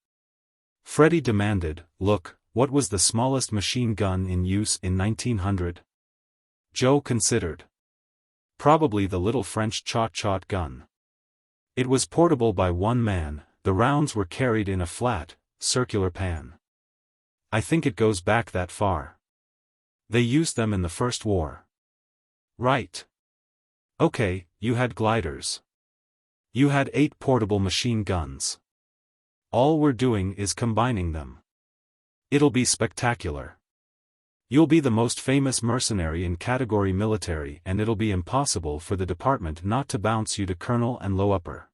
Freddie demanded, look, what was the smallest machine gun in use in 1900? Joe considered. Probably the little French chot-chot gun. It was portable by one man, the rounds were carried in a flat, circular pan. I think it goes back that far. They used them in the First War. Right. Okay, you had gliders. You had 8 portable machine guns. All we're doing is combining them. It'll be spectacular. You'll be the most famous mercenary in category military and it'll be impossible for the department not to bounce you to colonel and low upper.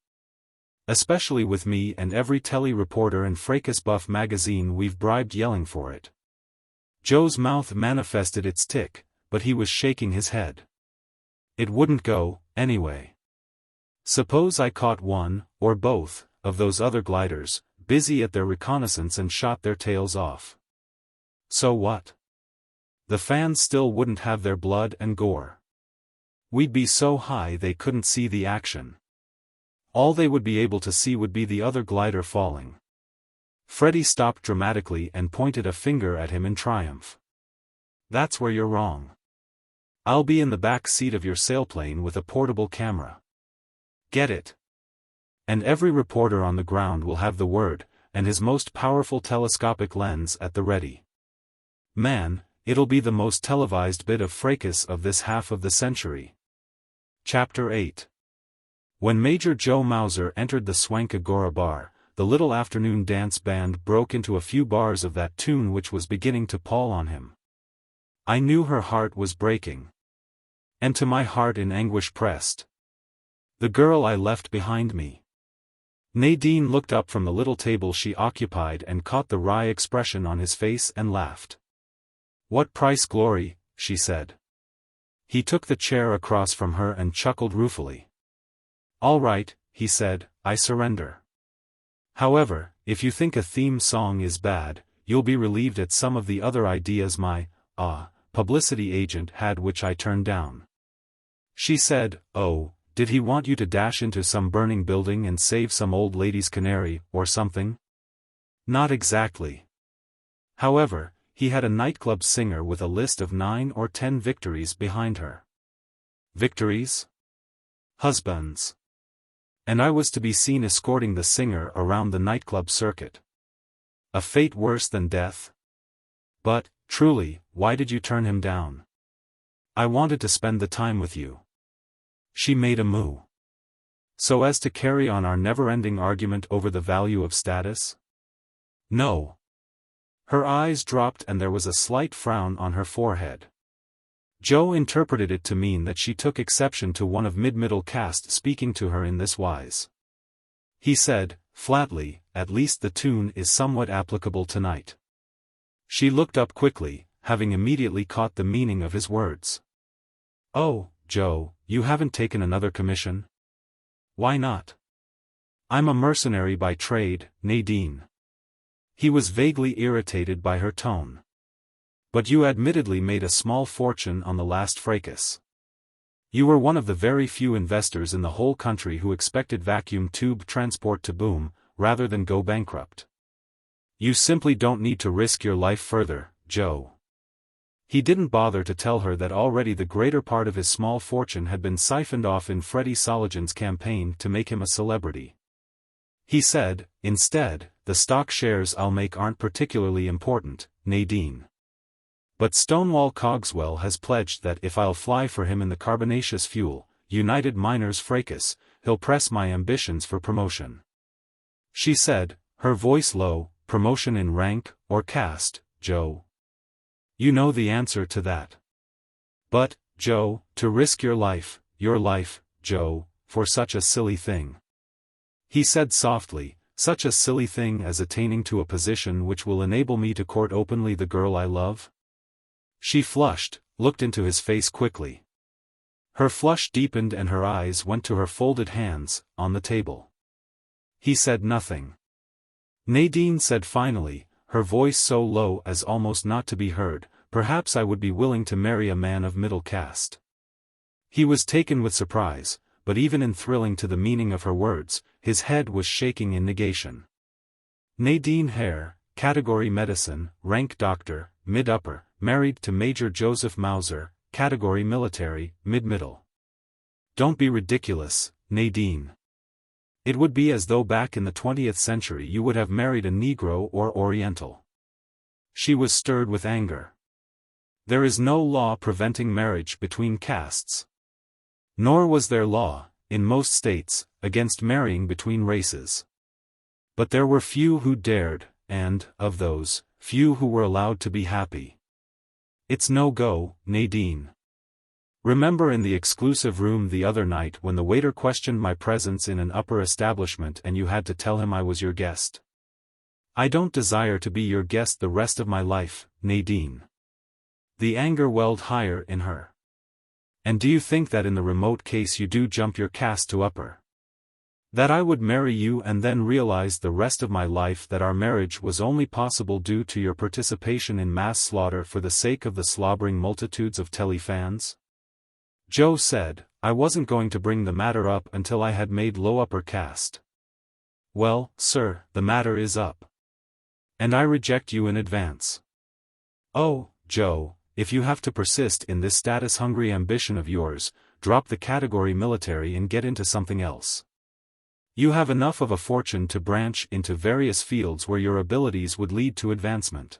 Especially with me and every telly-reporter and Fracas Buff magazine we've bribed yelling for it. Joe's mouth manifested its tick, but he was shaking his head. It wouldn't go, anyway. Suppose I caught one, or both, of those other gliders, busy at their reconnaissance and shot their tails off. So what? The fans still wouldn't have their blood and gore. We'd be so high they couldn't see the action. All they would be able to see would be the other glider falling. Freddie stopped dramatically and pointed a finger at him in triumph. That's where you're wrong. I'll be in the back seat of your sailplane with a portable camera. Get it? And every reporter on the ground will have the word, and his most powerful telescopic lens at the ready. Man, it'll be the most televised bit of fracas of this half of the century. Chapter 8. When Major Joe Mauser entered the Swank Agora bar, the little afternoon dance band broke into a few bars of that tune which was beginning to pall on him. I knew her heart was breaking. And to my heart in anguish pressed the girl I left behind me. Nadine looked up from the little table she occupied and caught the wry expression on his face and laughed. What price glory, she said. He took the chair across from her and chuckled ruefully. All right, he said, I surrender. However, if you think a theme song is bad, you'll be relieved at some of the other ideas my, publicity agent had which I turned down. She said, oh, did he want you to dash into some burning building and save some old lady's canary, or something? Not exactly. However, he had a nightclub singer with a list of 9 or 10 victories behind her. Victories? Husbands. And I was to be seen escorting the singer around the nightclub circuit. A fate worse than death? But, truly, why did you turn him down? I wanted to spend the time with you. She made a moue. So as to carry on our never-ending argument over the value of status? No. Her eyes dropped and there was a slight frown on her forehead. Joe interpreted it to mean that she took exception to one of mid-middle caste speaking to her in this wise. He said, flatly, at least the tune is somewhat applicable tonight. She looked up quickly, having immediately caught the meaning of his words. Oh, Joe, you haven't taken another commission? Why not? I'm a mercenary by trade, Nadine. He was vaguely irritated by her tone. But you admittedly made a small fortune on the last fracas. You were one of the very few investors in the whole country who expected vacuum tube transport to boom, rather than go bankrupt. You simply don't need to risk your life further, Joe. He didn't bother to tell her that already the greater part of his small fortune had been siphoned off in Freddie Soligen's campaign to make him a celebrity. He said, instead, the stock shares I'll make aren't particularly important, Nadine. But Stonewall Cogswell has pledged that if I'll fly for him in the carbonaceous fuel, United Miners Fracas, he'll press my ambitions for promotion. She said, her voice low, promotion in rank, or caste, Joe? You know the answer to that. But, Joe, to risk your life, Joe, for such a silly thing. He said softly, such a silly thing as attaining to a position which will enable me to court openly the girl I love? She flushed, looked into his face quickly. Her flush deepened and her eyes went to her folded hands, on the table. He said nothing. Nadine said finally, her voice so low as almost not to be heard, perhaps I would be willing to marry a man of middle caste. He was taken with surprise, but even in thrilling to the meaning of her words, his head was shaking in negation. Nadine Hare, category medicine, rank doctor, mid-upper, married to Major Joseph Mauser, category military, mid-middle. Don't be ridiculous, Nadine. It would be as though back in the 20th century you would have married a Negro or Oriental. She was stirred with anger. There is no law preventing marriage between castes. Nor was there law, in most states, against marrying between races. But there were few who dared, and, of those, few who were allowed to be happy. It's no go, Nadine. Remember in the exclusive room the other night when the waiter questioned my presence in an upper establishment and you had to tell him I was your guest? I don't desire to be your guest the rest of my life, Nadine. The anger welled higher in her. And do you think that in the remote case you do jump your caste to upper? That I would marry you and then realize the rest of my life that our marriage was only possible due to your participation in mass slaughter for the sake of the slobbering multitudes of telefans? Joe said, I wasn't going to bring the matter up until I had made low upper caste. Well, sir, the matter is up. And I reject you in advance. Oh, Joe, if you have to persist in this status-hungry ambition of yours, drop the category military and get into something else. You have enough of a fortune to branch into various fields where your abilities would lead to advancement.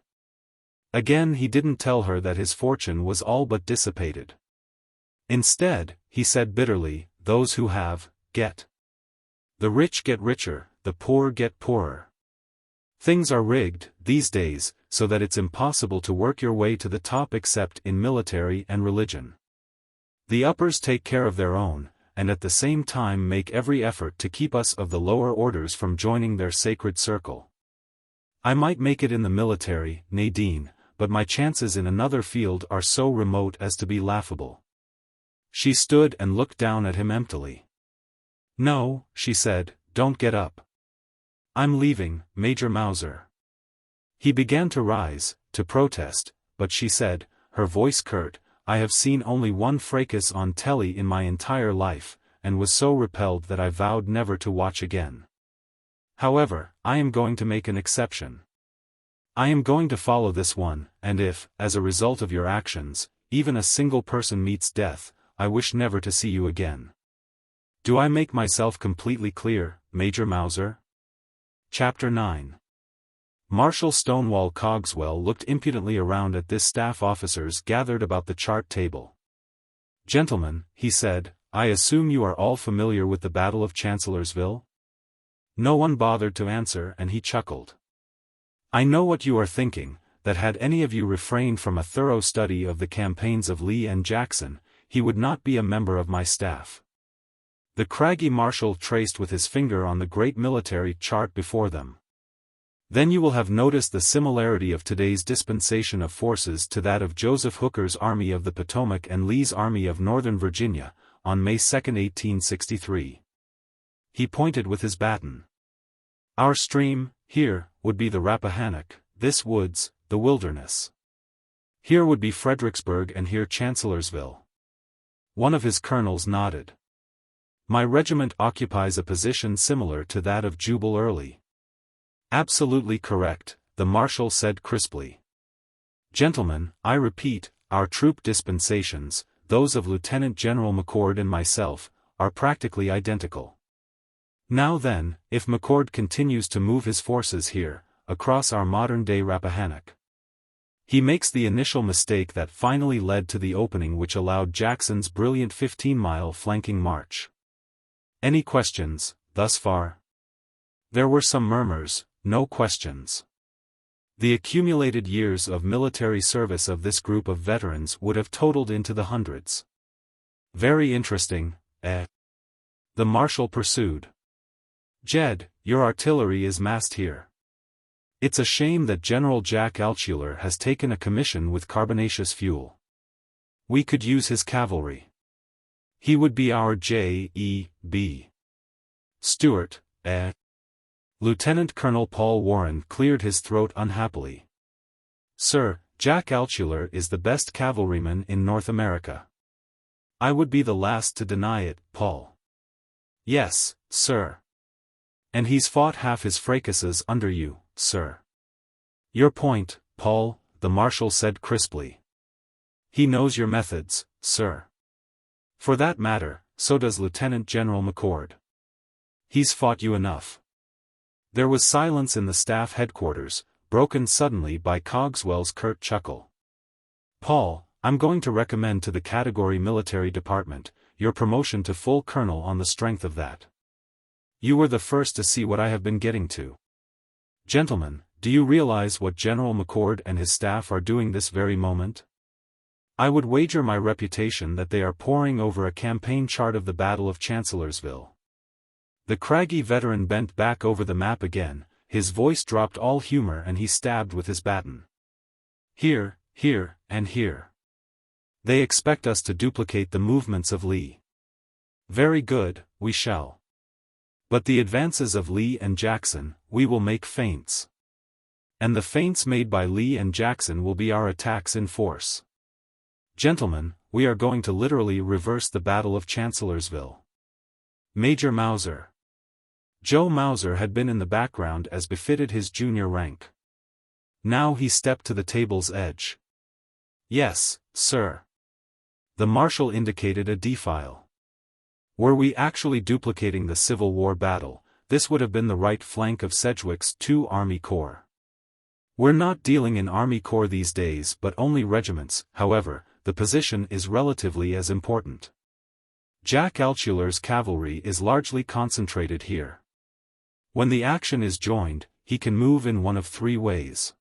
Again he didn't tell her that his fortune was all but dissipated. Instead, he said bitterly, those who have, get. The rich get richer, the poor get poorer. Things are rigged, these days, so that it's impossible to work your way to the top except in military and religion. The uppers take care of their own, and at the same time make every effort to keep us of the lower orders from joining their sacred circle. I might make it in the military, Nadine, but my chances in another field are so remote as to be laughable. She stood and looked down at him emptily. No, she said, don't get up. I'm leaving, Major Mauser. He began to rise, to protest, but she said, her voice curt, I have seen only one fracas on telly in my entire life, and was so repelled that I vowed never to watch again. However, I am going to make an exception. I am going to follow this one, and if, as a result of your actions, even a single person meets death, I wish never to see you again. Do I make myself completely clear, Major Mauser? Chapter 9. Marshal Stonewall Cogswell looked impudently around at this staff officers gathered about the chart table. Gentlemen, he said, I assume you are all familiar with the Battle of Chancellorsville? No one bothered to answer and he chuckled. I know what you are thinking, that had any of you refrained from a thorough study of the campaigns of Lee and Jackson, he would not be a member of my staff. The craggy marshal traced with his finger on the great military chart before them. Then you will have noticed the similarity of today's dispensation of forces to that of Joseph Hooker's Army of the Potomac and Lee's Army of Northern Virginia, on May 2, 1863. He pointed with his baton. Our stream, here, would be the Rappahannock, this woods, the wilderness. Here would be Fredericksburg and here Chancellorsville. One of his colonels nodded. My regiment occupies a position similar to that of Jubal Early. Absolutely correct, the marshal said crisply. Gentlemen, I repeat, our troop dispensations, those of Lieutenant General McCord and myself, are practically identical. Now then, if McCord continues to move his forces here, across our modern-day Rappahannock, he makes the initial mistake that finally led to the opening which allowed Jackson's brilliant 15-mile flanking march. Any questions, thus far? There were some murmurs, no questions. The accumulated years of military service of this group of veterans would have totaled into the hundreds. Very interesting, eh? The Marshal pursued. Jed, your artillery is massed here. It's a shame that General Jack Altshuler has taken a commission with carbonaceous fuel. We could use his cavalry. He would be our J.E.B. Stewart, eh? Lieutenant Colonel Paul Warren cleared his throat unhappily. Sir, Jack Altshuler is the best cavalryman in North America. I would be the last to deny it, Paul. Yes, sir. And he's fought half his fracases under you, sir. Your point, Paul, the Marshal said crisply. He knows your methods, sir. For that matter, so does Lieutenant General McCord. He's fought you enough. There was silence in the staff headquarters, broken suddenly by Cogswell's curt chuckle. Paul, I'm going to recommend to the Category Military Department your promotion to full colonel on the strength of that. You were the first to see what I have been getting to. Gentlemen, do you realize what General McCord and his staff are doing this very moment? I would wager my reputation that they are poring over a campaign chart of the Battle of Chancellorsville. The craggy veteran bent back over the map again, his voice dropped all humor and he stabbed with his baton. Here, here, and here. They expect us to duplicate the movements of Lee. Very good, we shall. But the advances of Lee and Jackson, we will make feints. And the feints made by Lee and Jackson will be our attacks in force. Gentlemen, we are going to literally reverse the Battle of Chancellorsville. Major Mauser. Joe Mauser had been in the background as befitted his junior rank. Now he stepped to the table's edge. Yes, sir. The Marshal indicated a defile. Were we actually duplicating the Civil War battle, this would have been the right flank of Sedgwick's 2 Army Corps. We're not dealing in Army Corps these days but only regiments, however, the position is relatively as important. Jack Altshuler's cavalry is largely concentrated here. When the action is joined, he can move in one of 3 ways.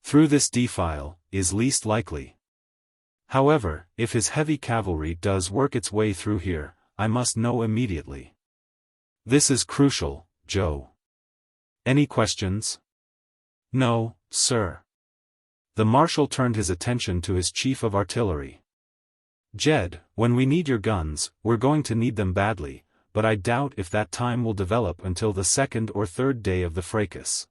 Through this defile, is least likely. However, if his heavy cavalry does work its way through here, I must know immediately. This is crucial, Joe. Any questions? No, sir. The Marshal turned his attention to his chief of artillery. Jed, when we need your guns, we're going to need them badly, but I doubt if that time will develop until the 2nd or 3rd day of the fracas.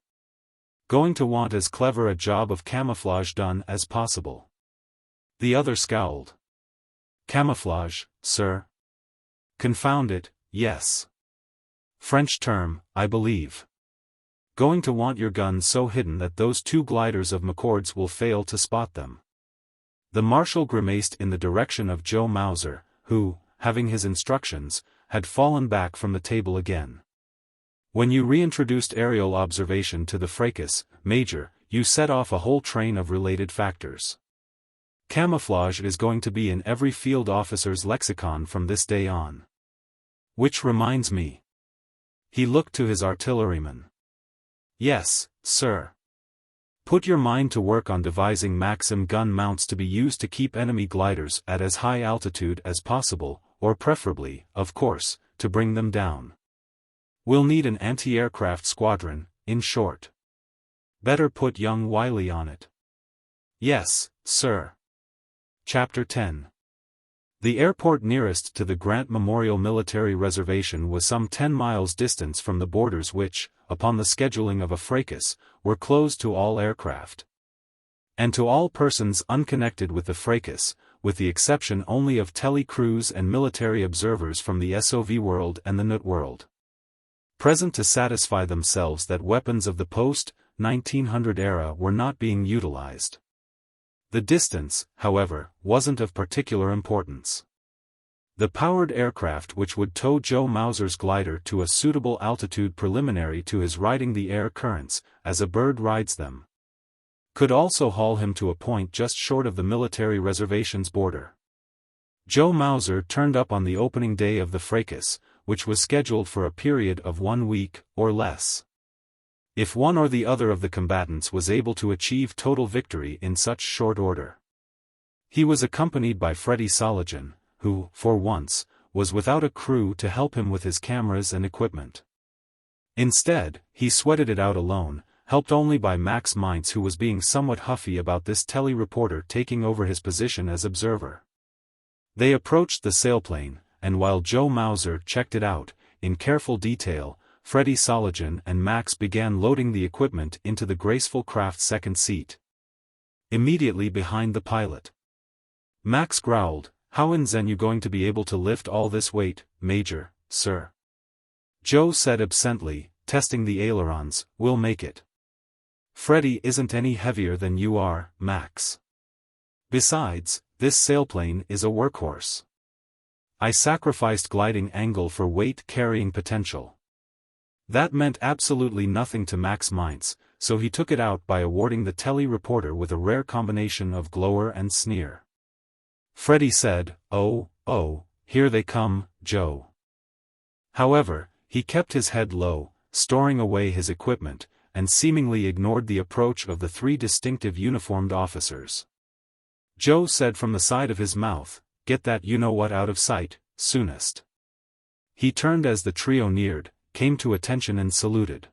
Going to want as clever a job of camouflage done as possible. The other scowled. Camouflage, sir? Confound it, yes. French term, I believe. Going to want your guns so hidden that those 2 gliders of McCord's will fail to spot them. The Marshal grimaced in the direction of Joe Mauser, who, having his instructions, had fallen back from the table again. When you reintroduced aerial observation to the fracas, Major, you set off a whole train of related factors. Camouflage is going to be in every field officer's lexicon from this day on. Which reminds me. He looked to his artilleryman. Yes, sir. Put your mind to work on devising Maxim gun mounts to be used to keep enemy gliders at as high altitude as possible, or preferably, of course, to bring them down. We'll need an anti-aircraft squadron, in short. Better put young Wiley on it. Yes, sir. Chapter 10. The airport nearest to the Grant Memorial Military Reservation was some 10 miles distance from the borders which, upon the scheduling of a fracas, were closed to all aircraft. And to all persons unconnected with the fracas, with the exception only of tele-crews and military observers from the SOV world and the NUT world. Present to satisfy themselves that weapons of the post-1900 era were not being utilized. The distance, however, wasn't of particular importance. The powered aircraft which would tow Joe Mauser's glider to a suitable altitude preliminary to his riding the air currents, as a bird rides them, could also haul him to a point just short of the military reservation's border. Joe Mauser turned up on the opening day of the fracas, which was scheduled for a period of 1 week, or less. If one or the other of the combatants was able to achieve total victory in such short order. He was accompanied by Freddie Soligen, who, for once, was without a crew to help him with his cameras and equipment. Instead, he sweated it out alone, helped only by Max Mintz, who was being somewhat huffy about this tele-reporter taking over his position as observer. They approached the sailplane, and while Joe Mauser checked it out, in careful detail, Freddie Soligen and Max began loading the equipment into the graceful craft's second seat, immediately behind the pilot. Max growled, "How's you going to be able to lift all this weight, Major, sir?" Joe said absently, testing the ailerons, "We'll make it." "Freddie isn't any heavier than you are, Max. Besides, this sailplane is a workhorse. I sacrificed gliding angle for weight-carrying potential." That meant absolutely nothing to Max Mintz, so he took it out by awarding the tele-reporter with a rare combination of glower and sneer. Freddie said, "Oh, here they come, Joe." However, he kept his head low, storing away his equipment, and seemingly ignored the approach of the 3 distinctive uniformed officers. Joe said from the side of his mouth, "Get that you-know-what out of sight, soonest." He turned as the trio neared, came to attention and saluted.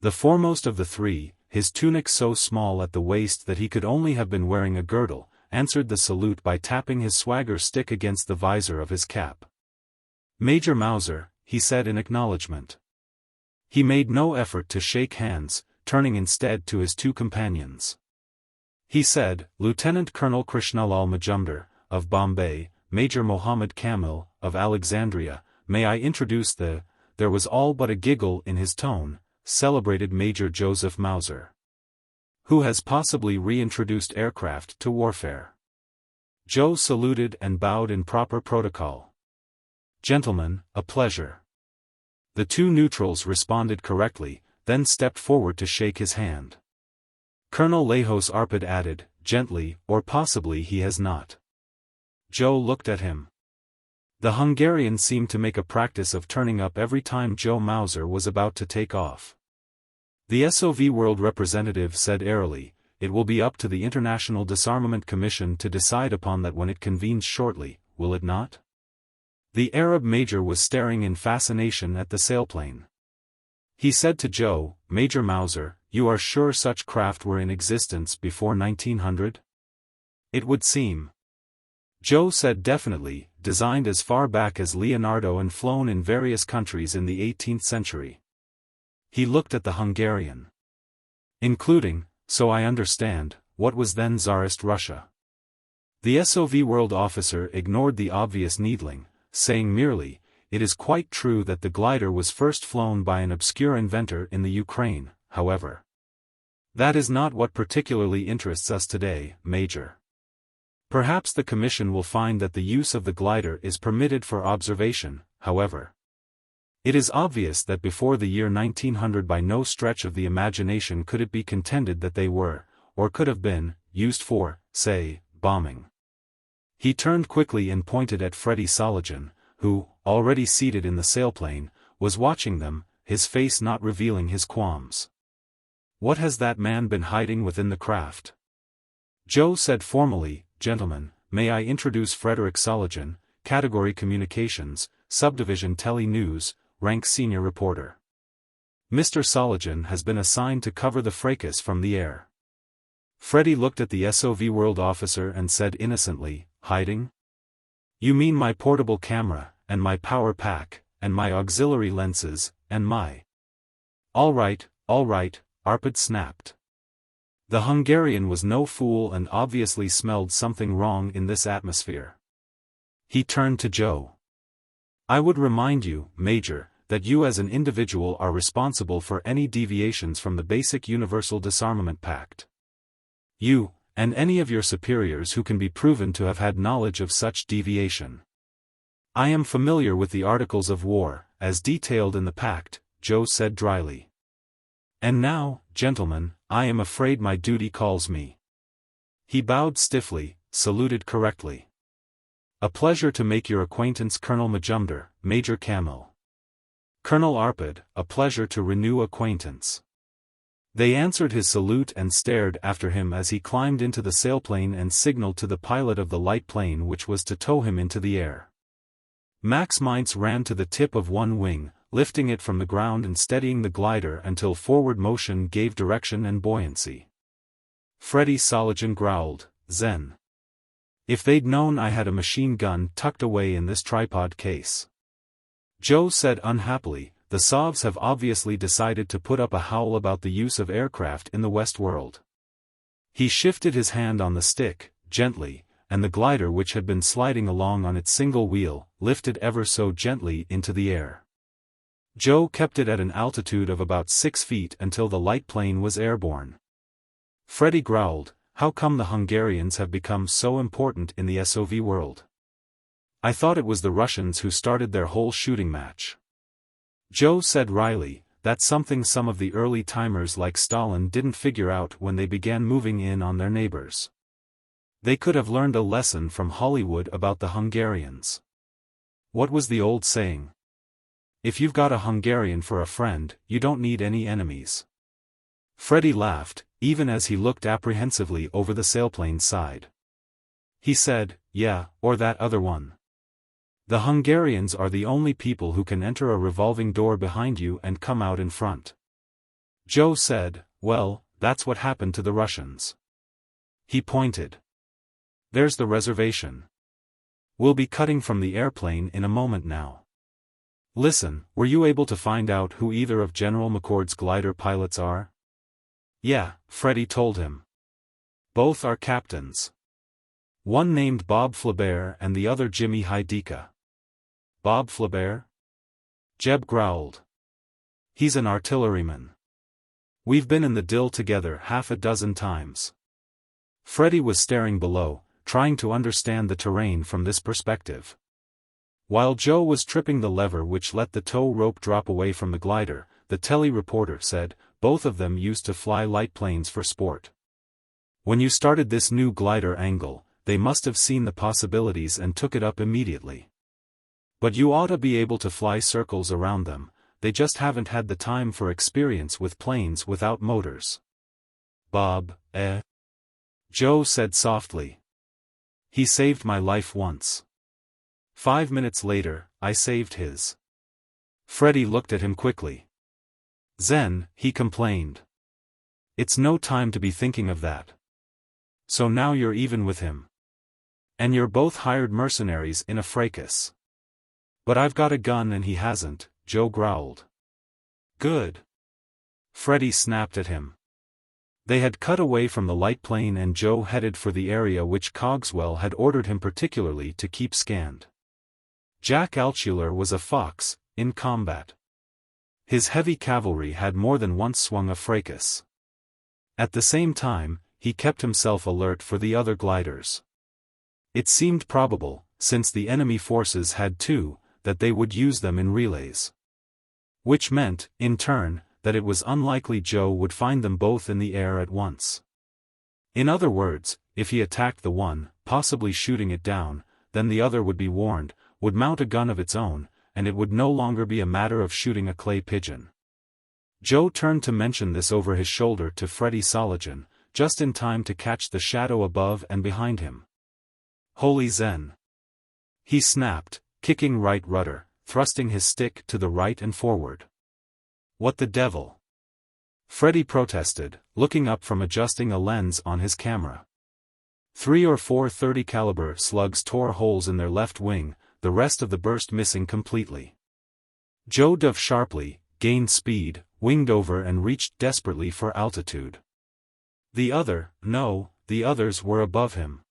The foremost of the 3, his tunic so small at the waist that he could only have been wearing a girdle, answered the salute by tapping his swagger stick against the visor of his cap. "Major Mauser," he said in acknowledgement. He made no effort to shake hands, turning instead to his 2 companions. He said, "Lieutenant Colonel Krishnalal Majumdar, of Bombay, Major Mohammed Kamil, of Alexandria, may I introduce the..." There was all but a giggle in his tone, "celebrated Major Joseph Mauser, who has possibly reintroduced aircraft to warfare." Joe saluted and bowed in proper protocol. "Gentlemen, a pleasure." The 2 neutrals responded correctly, then stepped forward to shake his hand. Colonel Lajos Arpad added, gently, "Or possibly he has not." Joe looked at him. The Hungarian seemed to make a practice of turning up every time Joe Mauser was about to take off. The SOV World representative said airily, "It will be up to the International Disarmament Commission to decide upon that when it convenes shortly, will it not?" The Arab major was staring in fascination at the sailplane. He said to Joe, "Major Mauser, you are sure such craft were in existence before 1900? It would seem." Joe said definitely, designed as far back as Leonardo and flown in various countries in the 18th century. He looked at the Hungarian. "Including, so I understand, what was then Tsarist Russia." The SOV World officer ignored the obvious needling, saying merely, "It is quite true that the glider was first flown by an obscure inventor in the Ukraine, however. That is not what particularly interests us today, Major. Perhaps the Commission will find that the use of the glider is permitted for observation, however. It is obvious that before the year 1900 by no stretch of the imagination could it be contended that they were, or could have been, used for, say, bombing." He turned quickly and pointed at Freddie Soligen, who, already seated in the sailplane, was watching them, his face not revealing his qualms. "What has that man been hiding within the craft?" Joe said formally, "Gentlemen, may I introduce Frederick Soligen, Category Communications, Subdivision Tele-News, rank Senior Reporter. Mr. Soligen has been assigned to cover the fracas from the air." Freddie looked at the SOV World officer and said innocently, "Hiding? You mean my portable camera, and my power pack, and my auxiliary lenses, and my..." All right, Arpad snapped. The Hungarian was no fool and obviously smelled something wrong in this atmosphere. He turned to Joe. "I would remind you, Major, that you as an individual are responsible for any deviations from the basic Universal Disarmament Pact. You, And any of your superiors who can be proven to have had knowledge of such deviation. I am familiar with the Articles of War, as detailed in the Pact, Joe said dryly. And now, gentlemen, I am afraid my duty calls me. He bowed stiffly, saluted correctly. A pleasure to make your acquaintance, Colonel Majumdar, Major Camel. Colonel Arpad, a pleasure to renew acquaintance. They answered his salute and stared after him as he climbed into the sailplane and signaled to the pilot of the light plane which was to tow him into the air. Mack's minds ran to the tip of one wing, lifting it from the ground and steadying the glider until forward motion gave direction and buoyancy. Freddy Soligen growled, "Zen. If they'd known I had a machine gun tucked away in this tripod case." Joe said unhappily, "The Sovs have obviously decided to put up a howl about the use of aircraft in the West world." He shifted his hand on the stick, gently, and the glider, which had been sliding along on its single wheel, lifted ever so gently into the air. Joe kept it at an altitude of about 6 feet until the light plane was airborne. Freddy growled, "How come the Hungarians have become so important in the SOV world? I thought it was the Russians who started their whole shooting match." Joe said wryly, "That's something some of the early timers like Stalin didn't figure out when they began moving in on their neighbors. They could have learned a lesson from Hollywood about the Hungarians. What was the old saying? If you've got a Hungarian for a friend, you don't need any enemies." Freddy laughed, even as he looked apprehensively over the sailplane's side. He said, "Yeah, or that other one. The Hungarians are the only people who can enter a revolving door behind you and come out in front." Joe said, "Well, that's what happened to the Russians." He pointed. "There's the reservation. We'll be cutting from the airplane in a moment now. Listen, were you able to find out who either of General McCord's glider pilots are?" "Yeah," Freddy told him. "Both are captains. One named Bob Flaubert and the other Jimmy Hideka." "Bob Flaubert?" Jeb growled. "He's an artilleryman. We've been in the Dill together half a dozen times." Freddy was staring below, trying to understand the terrain from this perspective. While Joe was tripping the lever which let the tow rope drop away from the glider, the tele-reporter said, "Both of them used to fly light planes for sport. When you started this new glider angle, they must have seen the possibilities and took it up immediately. But you ought to be able to fly circles around them, they just haven't had the time for experience with planes without motors." "Bob, eh?" Joe said softly. "He saved my life once. 5 minutes later, I saved his." Freddy looked at him quickly. "Zen," he complained. "It's no time to be thinking of that. So now you're even with him. And you're both hired mercenaries in a fracas." "But I've got a gun and he hasn't," Joe growled. "Good." Freddy snapped at him. They had cut away from the light plane and Joe headed for the area which Cogswell had ordered him particularly to keep scanned. Jack Altshuler was a fox, in combat. His heavy cavalry had more than once swung a fracas. At the same time, he kept himself alert for the other gliders. It seemed probable, since the enemy forces had two, that they would use them in relays. Which meant, in turn, that it was unlikely Joe would find them both in the air at once. In other words, if he attacked the one, possibly shooting it down, then the other would be warned, would mount a gun of its own, and it would no longer be a matter of shooting a clay pigeon. Joe turned to mention this over his shoulder to Freddy Soligen, just in time to catch the shadow above and behind him. "Holy Zen!" he snapped, kicking right rudder, thrusting his stick to the right and forward. "What the devil?" Freddy protested, looking up from adjusting a lens on his camera. 3 or 4 .30 caliber slugs tore holes in their left wing, the rest of the burst missing completely. Joe dove sharply, gained speed, winged over and reached desperately for altitude. The others were above him.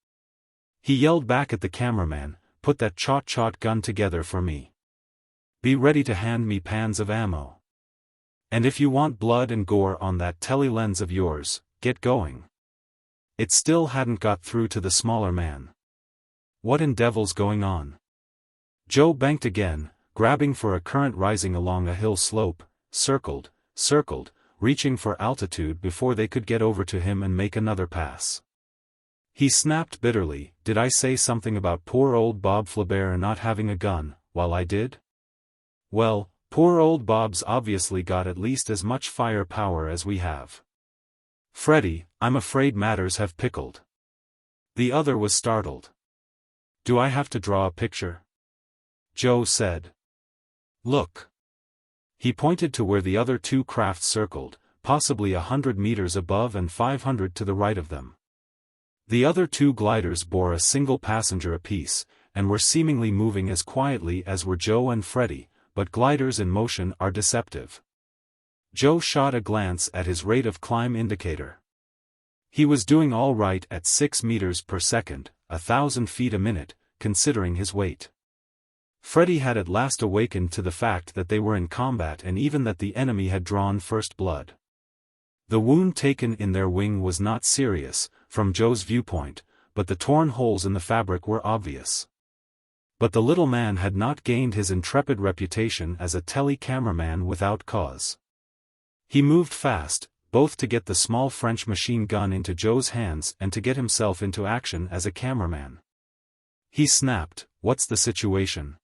He yelled back at the cameraman, "Put that chot-chot gun together for me. Be ready to hand me pans of ammo. And if you want blood and gore on that tele lens of yours, get going." it still hadn't got through to the smaller man. What in devil's going on? Joe banked again, grabbing for a current rising along a hill slope, circled, reaching for altitude before they could get over to him and make another pass. He snapped bitterly, "Did I say something about poor old Bob Flaubert not having a gun, while I did? Well, poor old Bob's obviously got at least as much firepower as we have. Freddie, I'm afraid matters have pickled." The other was startled. "Do I have to draw a picture?" Joe said. "Look." He pointed to where the other two crafts circled, possibly 100 meters above and 500 to the right of them. The other two gliders bore a single passenger apiece, and were seemingly moving as quietly as were Joe and Freddie, but gliders in motion are deceptive. Joe shot a glance at his rate of climb indicator. He was doing all right at 6 meters per second, 1,000 feet a minute, considering his weight. Freddie had at last awakened to the fact that they were in combat and even that the enemy had drawn first blood. The wound taken in their wing was not serious, from Joe's viewpoint, but the torn holes in the fabric were obvious. But the little man had not gained his intrepid reputation as a tele-cameraman without cause. He moved fast, both to get the small French machine gun into Joe's hands and to get himself into action as a cameraman. He snapped, "What's the situation?"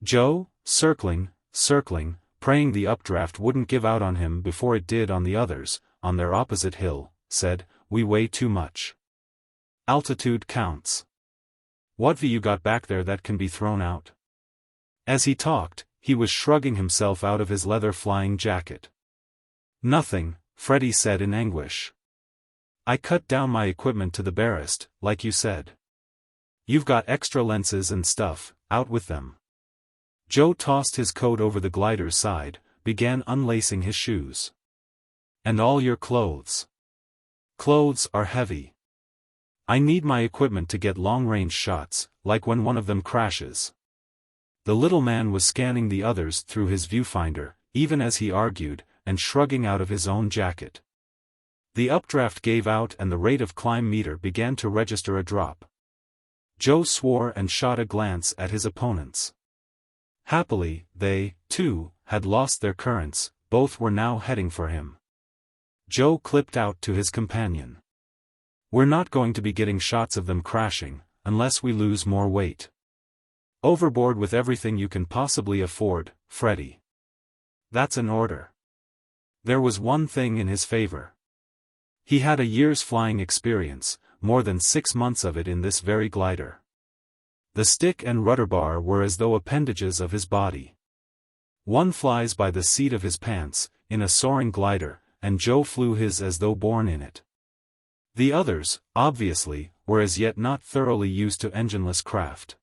Joe, circling, praying the updraft wouldn't give out on him before it did on the others, on their opposite hill, said, "We weigh too much. Altitude counts. What've you got back there that can be thrown out?" As he talked, he was shrugging himself out of his leather flying jacket. "Nothing," Freddie said in anguish. "I cut down my equipment to the barest, like you said. You've got extra lenses and stuff, out with them." Joe tossed his coat over the glider's side, began unlacing his shoes. "And all your clothes. Clothes are heavy. I need my equipment to get long-range shots, like when one of them crashes." The little man was scanning the others through his viewfinder, even as he argued, and shrugging out of his own jacket. The updraft gave out and the rate of climb meter began to register a drop. Joe swore and shot a glance at his opponents. Happily, they, too, had lost their currents, both were now heading for him. Joe clipped out to his companion. "We're not going to be getting shots of them crashing, unless we lose more weight. Overboard with everything you can possibly afford, Freddie. That's an order." There was one thing in his favor. He had a year's flying experience, more than 6 months of it in this very glider. The stick and rudder bar were as though appendages of his body. One flies by the seat of his pants, in a soaring glider, and Joe flew his as though born in it. The others, obviously, were as yet not thoroughly used to engineless craft.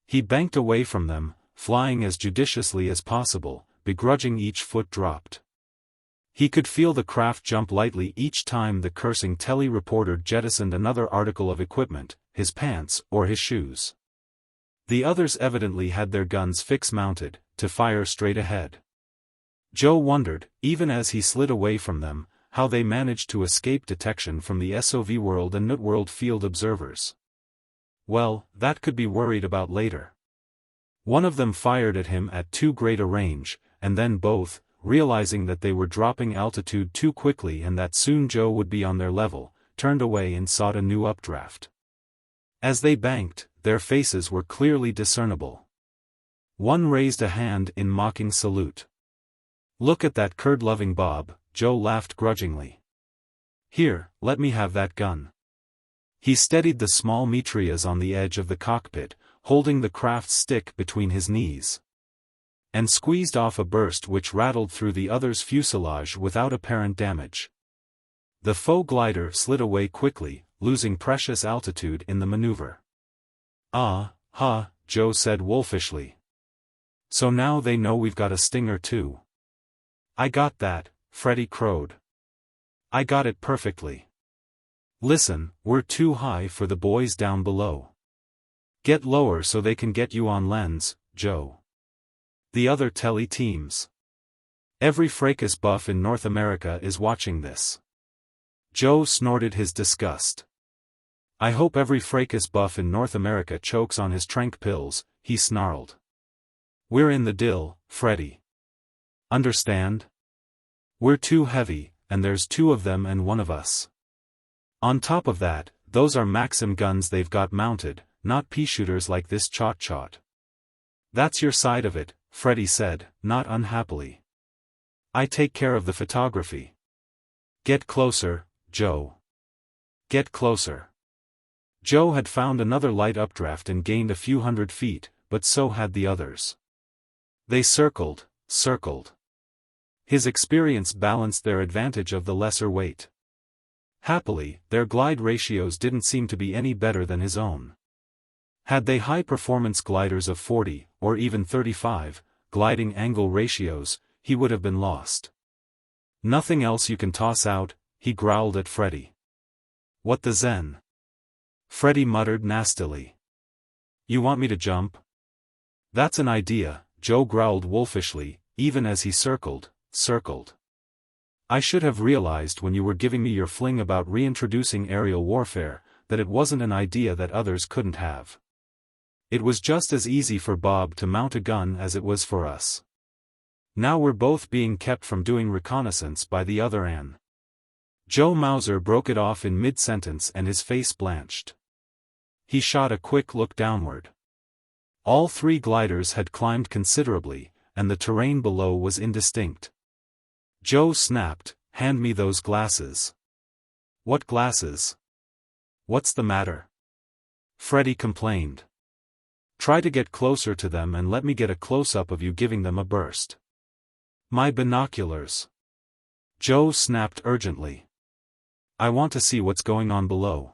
He banked away from them, flying as judiciously as possible, begrudging each foot dropped. He could feel the craft jump lightly each time the cursing tele-reporter jettisoned another article of equipment, his pants or his shoes. The others evidently had their guns fix-mounted, to fire straight ahead. Joe wondered, even as he slid away from them, how they managed to escape detection from the SOV World and Nut World field observers. Well, that could be worried about later. One of them fired at him at too great a range, and then both, realizing that they were dropping altitude too quickly and that soon Joe would be on their level, turned away and sought a new updraft. As they banked, their faces were clearly discernible. One raised a hand in mocking salute. "Look at that curd-loving Bob," Joe laughed grudgingly. "Here, let me have that gun." He steadied the small mitrailleuse on the edge of the cockpit, holding the craft's stick between his knees, and squeezed off a burst which rattled through the other's fuselage without apparent damage. The faux glider slid away quickly, losing precious altitude in the maneuver. "Ah, ha," Joe said wolfishly. "So now they know we've got a stinger too." "I got that," Freddie crowed. "I got it perfectly. Listen, we're too high for the boys down below. Get lower so they can get you on lens, Joe. The other tele-teams. Every fracas buff in North America is watching this." Joe snorted his disgust. I hope every fracas buff in North America chokes on his trank pills, he snarled. We're in the dill, Freddy. Understand? We're too heavy, and there's two of them and one of us. On top of that, those are Maxim guns they've got mounted, not pea-shooters like this chot-chot. That's your side of it, Freddy said, not unhappily. I take care of the photography. Get closer, Joe. Get closer. Joe had found another light updraft and gained a few hundred feet, but so had the others. They circled. His experience balanced their advantage of the lesser weight. Happily, their glide ratios didn't seem to be any better than his own. Had they high-performance gliders of 40, or even 35, gliding angle ratios, he would have been lost. Nothing else you can toss out, he growled at Freddy. What the zen? Freddy muttered nastily. You want me to jump? That's an idea, Joe growled wolfishly, even as he circled. I should have realized when you were giving me your fling about reintroducing aerial warfare, that it wasn't an idea that others couldn't have. It was just as easy for Bob to mount a gun as it was for us. Now we're both being kept from doing reconnaissance by the other Ann. Joe Mauser broke it off in mid-sentence and his face blanched. He shot a quick look downward. All three gliders had climbed considerably, and the terrain below was indistinct. Joe snapped, hand me those glasses. What glasses? What's the matter? Freddy complained. Try to get closer to them and let me get a close-up of you giving them a burst. My binoculars. Joe snapped urgently. I want to see what's going on below.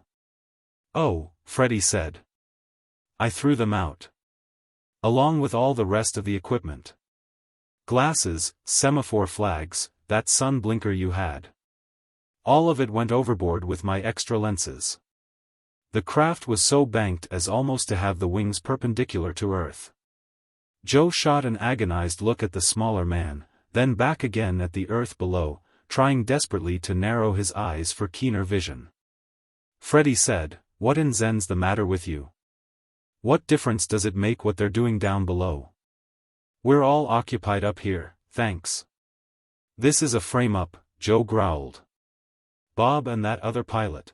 Oh, Freddy said. I threw them out. Along with all the rest of the equipment. Glasses, semaphore flags, that sun blinker you had. All of it went overboard with my extra lenses. The craft was so banked as almost to have the wings perpendicular to Earth. Joe shot an agonized look at the smaller man, then back again at the Earth below, trying desperately to narrow his eyes for keener vision. Freddy said, What in Zen's the matter with you? What difference does it make what they're doing down below? We're all occupied up here, thanks. This is a frame-up, Joe growled. Bob and that other pilot.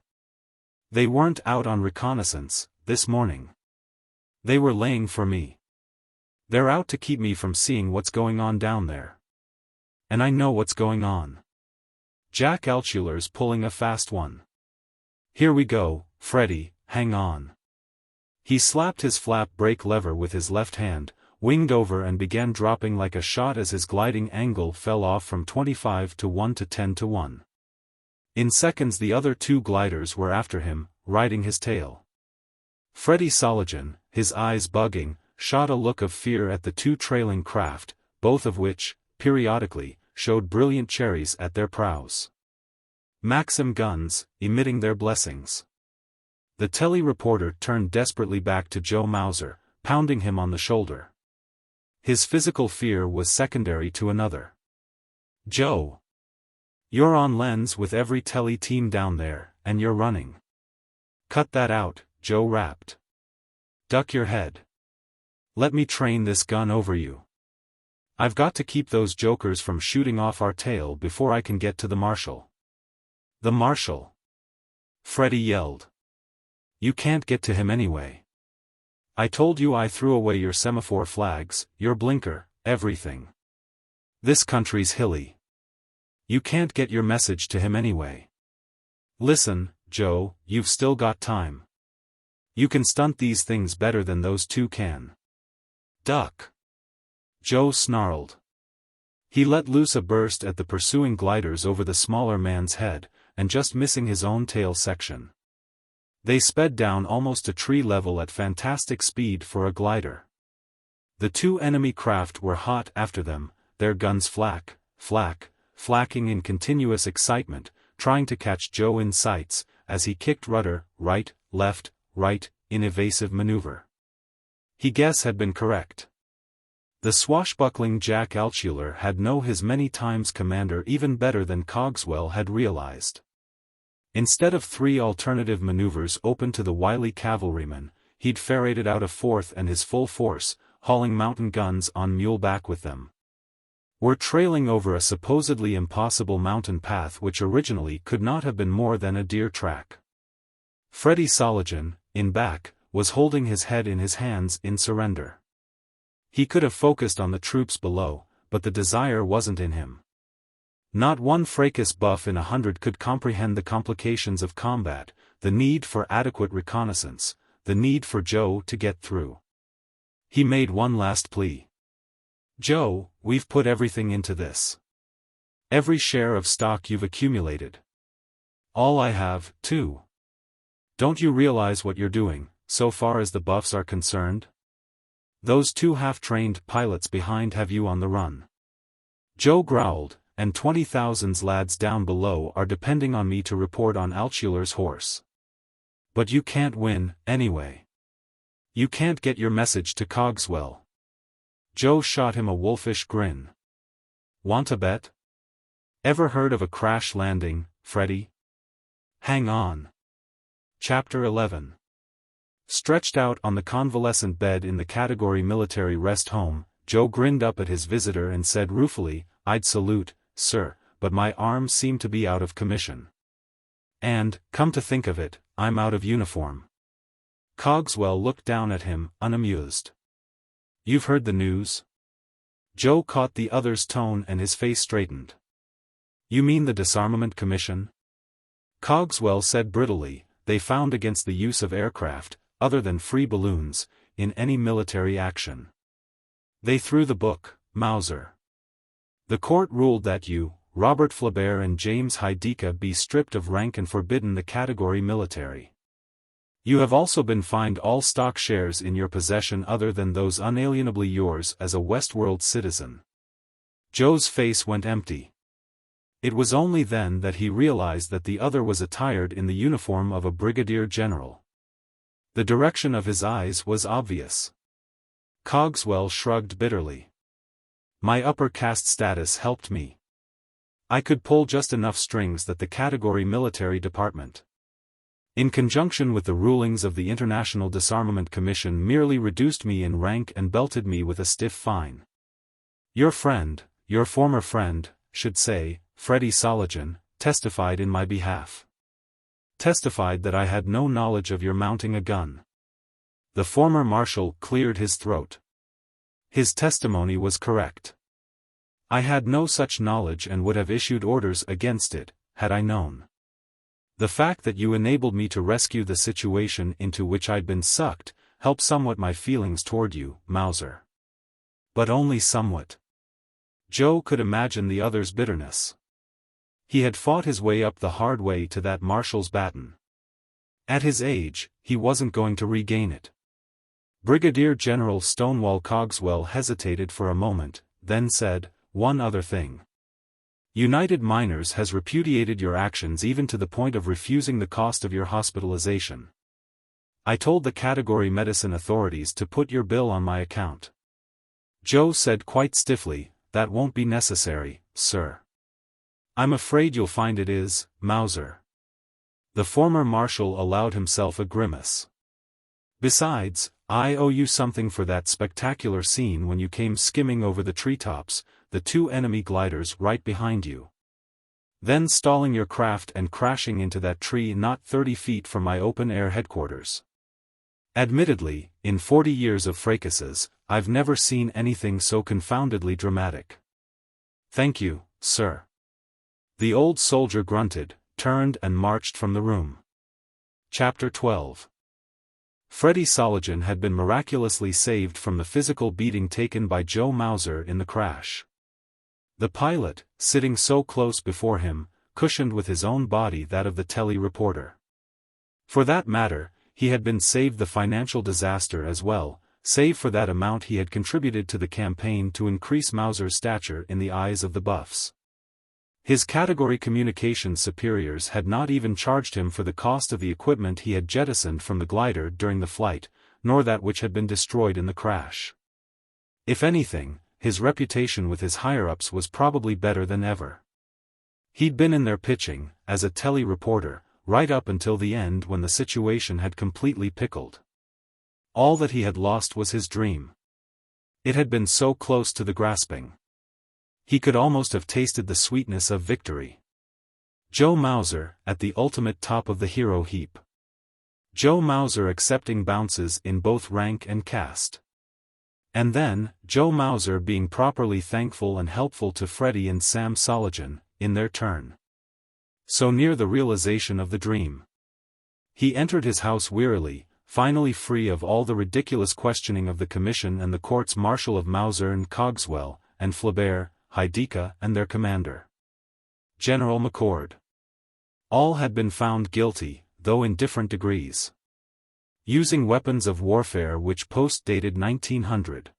They weren't out on reconnaissance, this morning. They were laying for me. They're out to keep me from seeing what's going on down there. And I know what's going on. Jack Altschuler's pulling a fast one. Here we go, Freddy, hang on. He slapped his flap brake lever with his left hand, winged over and began dropping like a shot as his gliding angle fell off from 25 to 1 to 10 to 1. In seconds the other two gliders were after him, riding his tail. Freddy Soligen, his eyes bugging, shot a look of fear at the two trailing craft, both of which, periodically, showed brilliant cherries at their prows. Maxim guns, emitting their blessings. The tele-reporter turned desperately back to Joe Mauser, pounding him on the shoulder. His physical fear was secondary to another. Joe. You're on lens with every tele team down there, and you're running. Cut that out, Joe rapped. Duck your head. Let me train this gun over you. I've got to keep those jokers from shooting off our tail before I can get to the marshal. The marshal? Freddy yelled. You can't get to him anyway. I told you I threw away your semaphore flags, your blinker, everything. This country's hilly. You can't get your message to him anyway. Listen, Joe, you've still got time. You can stunt these things better than those two can. Duck. Joe snarled. He let loose a burst at the pursuing gliders over the smaller man's head, and just missing his own tail section. They sped down almost to tree level at fantastic speed for a glider. The two enemy craft were hot after them, their guns flacking in continuous excitement, trying to catch Joe in sights, as he kicked rudder, right, left, right, in evasive maneuver. His guess had been correct. The swashbuckling Jack Altschuler had known his many times commander even better than Cogswell had realized. Instead of 3 alternative maneuvers open to the wily cavalryman, he'd ferreted out a 4th and his full force, hauling mountain guns on muleback with them. We're trailing over a supposedly impossible mountain path which originally could not have been more than a deer track. Freddie Soligen, in back, was holding his head in his hands in surrender. He could have focused on the troops below, but the desire wasn't in him. Not one fracas buff in 100 could comprehend the complications of combat, the need for adequate reconnaissance, the need for Joe to get through. He made one last plea. "Joe, we've put everything into this. Every share of stock you've accumulated. All I have, too. Don't you realize what you're doing, so far as the buffs are concerned? Those 2 half-trained pilots behind have you on the run." Joe growled, "And 20,000 lads down below are depending on me to report on Altschuler's horse. But you can't win, anyway. You can't get your message to Cogswell." Joe shot him a wolfish grin. "Want a bet? Ever heard of a crash landing, Freddie? Hang on." Chapter 11. Stretched out on the convalescent bed in the Category Military Rest Home, Joe grinned up at his visitor and said ruefully, "I'd salute, sir, but my arms seem to be out of commission. And, come to think of it, I'm out of uniform." Cogswell looked down at him, unamused. "You've heard the news?" Joe caught the other's tone and his face straightened. "You mean the Disarmament Commission?" Cogswell said brittlely, "They found against the use of aircraft, other than free balloons, in any military action. They threw the book, Mauser. The court ruled that you, Robert Flaubert and James Hideka be stripped of rank and forbidden the category military. You have also been fined all stock shares in your possession other than those unalienably yours as a Westworld citizen." Joe's face went empty. It was only then that he realized that the other was attired in the uniform of a brigadier general. The direction of his eyes was obvious. Cogswell shrugged bitterly. "My upper caste status helped me. I could pull just enough strings that the category military department, in conjunction with the rulings of the International Disarmament Commission, merely reduced me in rank and belted me with a stiff fine. Your friend, your former friend, should say, Freddie Soligen, testified in my behalf. Testified that I had no knowledge of your mounting a gun." The former marshal cleared his throat. His testimony was correct. "I had no such knowledge and would have issued orders against it, had I known. The fact that you enabled me to rescue the situation into which I'd been sucked, helped somewhat my feelings toward you, Mauser. But only somewhat." Joe could imagine the other's bitterness. He had fought his way up the hard way to that marshal's baton. At his age, he wasn't going to regain it. Brigadier General Stonewall Cogswell hesitated for a moment, then said, "One other thing. United Miners has repudiated your actions even to the point of refusing the cost of your hospitalization. I told the category medicine authorities to put your bill on my account." Joe said quite stiffly, "That won't be necessary, sir." "I'm afraid you'll find it is, Mauser." The former marshal allowed himself a grimace. "Besides, I owe you something for that spectacular scene when you came skimming over the treetops, the 2 enemy gliders right behind you. Then stalling your craft and crashing into that tree not 30 feet from my open-air headquarters. Admittedly, in 40 years of fracases, I've never seen anything so confoundedly dramatic." "Thank you, sir." The old soldier grunted, turned and marched from the room. Chapter 12. Freddie Soligen had been miraculously saved from the physical beating taken by Joe Mauser in the crash. The pilot, sitting so close before him, cushioned with his own body that of the tele-reporter. For that matter, he had been saved the financial disaster as well, save for that amount he had contributed to the campaign to increase Mauser's stature in the eyes of the buffs. His category communications superiors had not even charged him for the cost of the equipment he had jettisoned from the glider during the flight, nor that which had been destroyed in the crash. If anything, his reputation with his higher-ups was probably better than ever. He'd been in there pitching, as a tele-reporter, right up until the end when the situation had completely pickled. All that he had lost was his dream. It had been so close to the grasping. He could almost have tasted the sweetness of victory. Joe Mauser, at the ultimate top of the hero heap. Joe Mauser accepting bounces in both rank and caste. And then, Joe Mauser being properly thankful and helpful to Freddie and Sam Soligen, in their turn. So near the realization of the dream. He entered his house wearily, finally free of all the ridiculous questioning of the commission and the courts-martial of Mauser and Cogswell, and Flaubert, Heideka and their commander, General McCord. All had been found guilty, though in different degrees. Using weapons of warfare which post-dated 1900.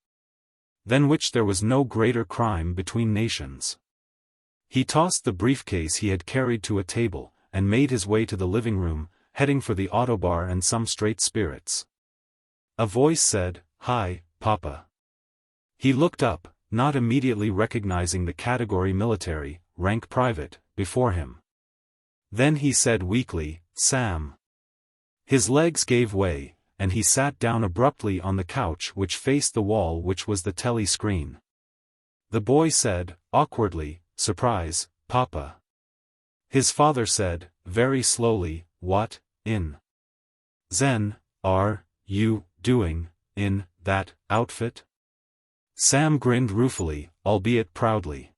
Than which there was no greater crime between nations. He tossed the briefcase he had carried to a table, and made his way to the living room, heading for the autobar and some straight spirits. A voice said, "Hi, Papa." He looked up, not immediately recognizing the category military, rank private, before him. Then he said weakly, "Sam." His legs gave way, and he sat down abruptly on the couch which faced the wall which was the telly-screen. The boy said, awkwardly, "Surprise, Papa." His father said, very slowly, "What, in Zen, are you doing, in that outfit?" Sam grinned ruefully, albeit proudly.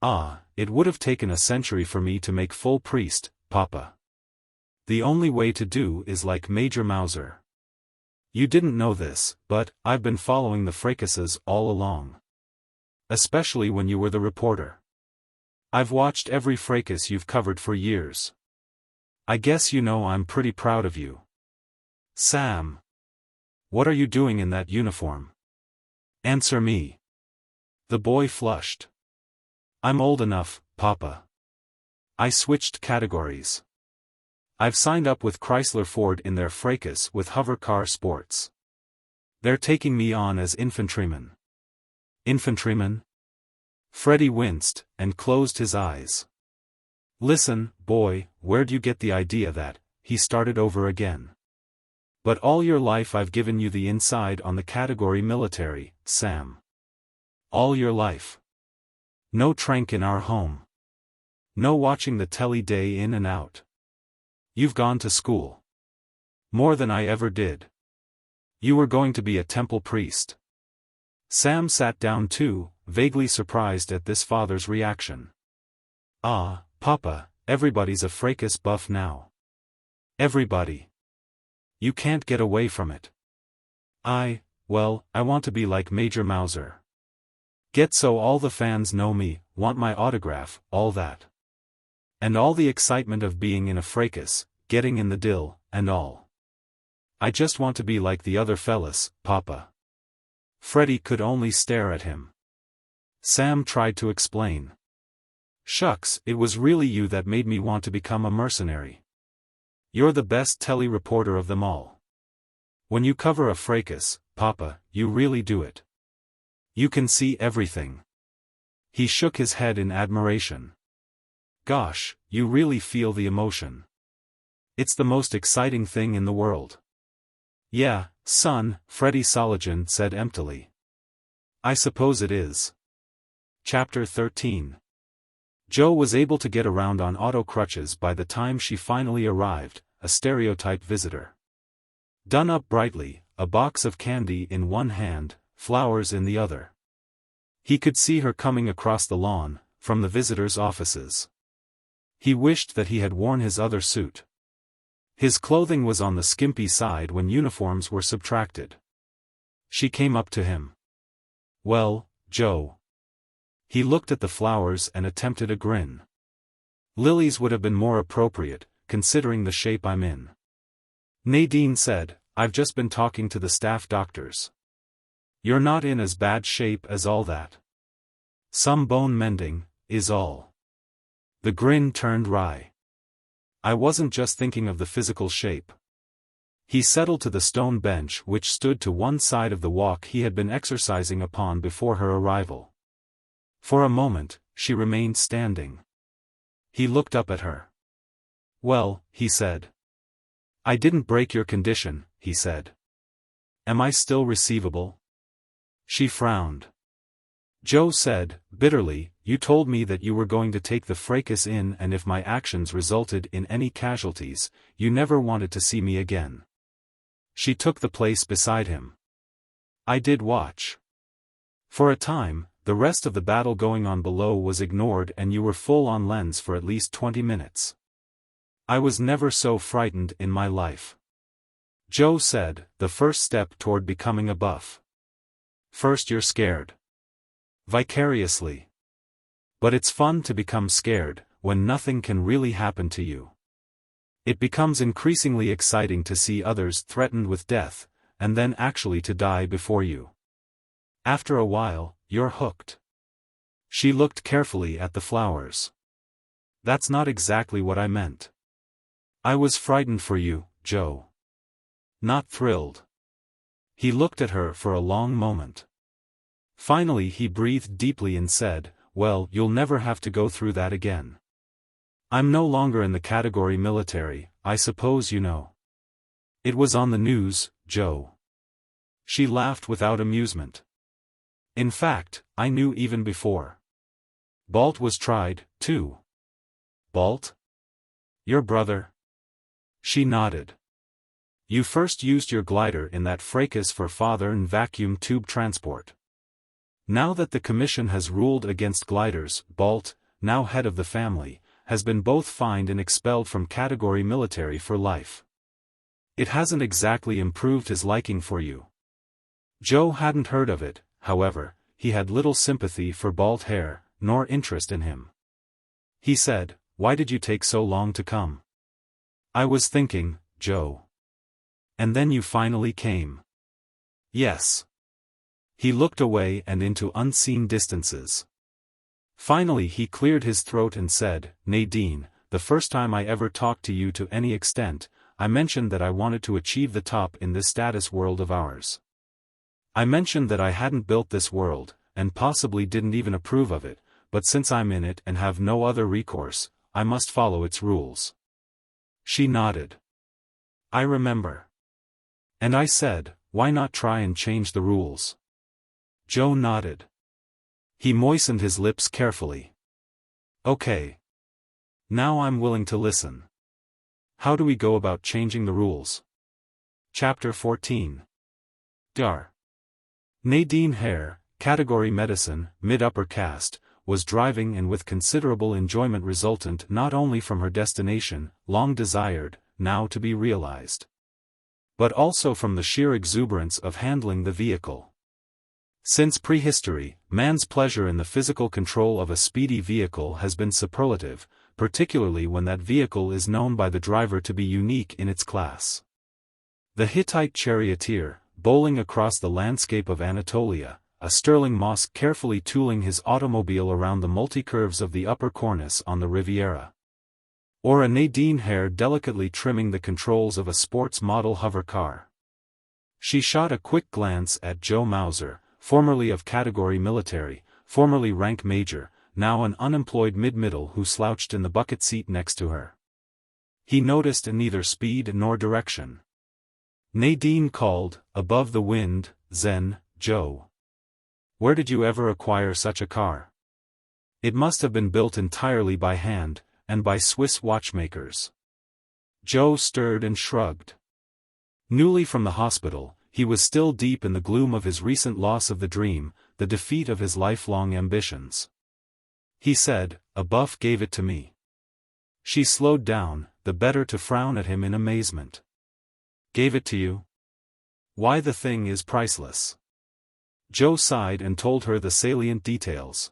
"Ah, it would have taken a century for me to make full priest, Papa. The only way to do is like Major Mauser. You didn't know this, but I've been following the fracases all along. Especially when you were the reporter. I've watched every fracas you've covered for years. I guess you know I'm pretty proud of you." "Sam. What are you doing in that uniform? Answer me." The boy flushed. "I'm old enough, Papa. I switched categories. I've signed up with Chrysler Ford in their fracas with hover car sports. They're taking me on as infantryman." "Infantryman?" Freddie winced, and closed his eyes. "Listen, boy, where'd you get the idea that," he started over again. "But all your life I've given you the inside on the category military, Sam. All your life. No trank in our home. No watching the telly day in and out. You've gone to school. More than I ever did. You were going to be a temple priest." Sam sat down too, vaguely surprised at this father's reaction. "Ah, Papa, everybody's a fracas buff now. Everybody. You can't get away from it. Well, I want to be like Major Mauser. Get so all the fans know me, want my autograph, all that. And all the excitement of being in a fracas, getting in the dill, and all. I just want to be like the other fellas, Papa." Freddie could only stare at him. Sam tried to explain. "Shucks, it was really you that made me want to become a mercenary. You're the best telly reporter of them all. When you cover a fracas, Papa, you really do it. You can see everything." He shook his head in admiration. "Gosh, you really feel the emotion. It's the most exciting thing in the world." "Yeah, son," Freddie Soligen said emptily. "I suppose it is." Chapter 13. Joe was able to get around on auto crutches by the time she finally arrived, a stereotype visitor. Done up brightly, a box of candy in one hand, flowers in the other. He could see her coming across the lawn, from the visitors' offices. He wished that he had worn his other suit. His clothing was on the skimpy side when uniforms were subtracted. She came up to him. "Well, Joe." He looked at the flowers and attempted a grin. "Lilies would have been more appropriate, considering the shape I'm in." Nadine said, "I've just been talking to the staff doctors. You're not in as bad shape as all that. Some bone mending, is all." The grin turned wry. "I wasn't just thinking of the physical shape." He settled to the stone bench which stood to one side of the walk he had been exercising upon before her arrival. For a moment, she remained standing. He looked up at her. Well, he said. I didn't break your condition, he said. Am I still receivable? She frowned. Joe said, bitterly, you told me that you were going to take the fracas in, and if my actions resulted in any casualties, you never wanted to see me again. She took the place beside him. I did watch. For a time, the rest of the battle going on below was ignored and you were full on lens for at least 20 minutes. I was never so frightened in my life. Joe said, the first step toward becoming a buff. First you're scared. Vicariously. But it's fun to become scared, when nothing can really happen to you. It becomes increasingly exciting to see others threatened with death, and then actually to die before you. After a while, you're hooked. She looked carefully at the flowers. That's not exactly what I meant. I was frightened for you, Joe. Not thrilled. He looked at her for a long moment. Finally he breathed deeply and said, well, you'll never have to go through that again. I'm no longer in the category military, I suppose you know. It was on the news, Joe. She laughed without amusement. In fact, I knew even before. Balt was tried, too. Balt? Your brother? She nodded. You first used your glider in that fracas for father and vacuum tube transport. Now that the commission has ruled against gliders, Balt, now head of the family, has been both fined and expelled from category military for life. It hasn't exactly improved his liking for you. Joe hadn't heard of it, however, he had little sympathy for Balt hair, nor interest in him. He said, why did you take so long to come? I was thinking, Joe. And then you finally came. Yes. He looked away and into unseen distances. Finally he cleared his throat and said, Nadine, the first time I ever talked to you to any extent, I mentioned that I wanted to achieve the top in this status world of ours. I mentioned that I hadn't built this world, and possibly didn't even approve of it, but since I'm in it and have no other recourse, I must follow its rules. She nodded. I remember. And I said, why not try and change the rules? Joe nodded. He moistened his lips carefully. Okay. Now I'm willing to listen. How do we go about changing the rules? Chapter 14. Dar. Nadine Hare, category medicine, mid-upper caste, was driving and with considerable enjoyment resultant not only from her destination, long desired, now to be realized, but also from the sheer exuberance of handling the vehicle. Since prehistory, man's pleasure in the physical control of a speedy vehicle has been superlative, particularly when that vehicle is known by the driver to be unique in its class. The Hittite charioteer, bowling across the landscape of Anatolia, a sterling Moss carefully tooling his automobile around the multi-curves of the upper cornice on the Riviera. Or a Nadine Hare delicately trimming the controls of a sports model hover car. She shot a quick glance at Joe Mauser, formerly of category military, formerly rank major, now an unemployed mid-middle who slouched in the bucket seat next to her. He noticed neither speed nor direction. Nadine called, above the wind, Zen, Joe. Where did you ever acquire such a car? It must have been built entirely by hand, and by Swiss watchmakers. Joe stirred and shrugged. Newly from the hospital, he was still deep in the gloom of his recent loss of the dream, the defeat of his lifelong ambitions. He said, a buff gave it to me. She slowed down, the better to frown at him in amazement. Gave it to you? Why, the thing is priceless. Joe sighed and told her the salient details.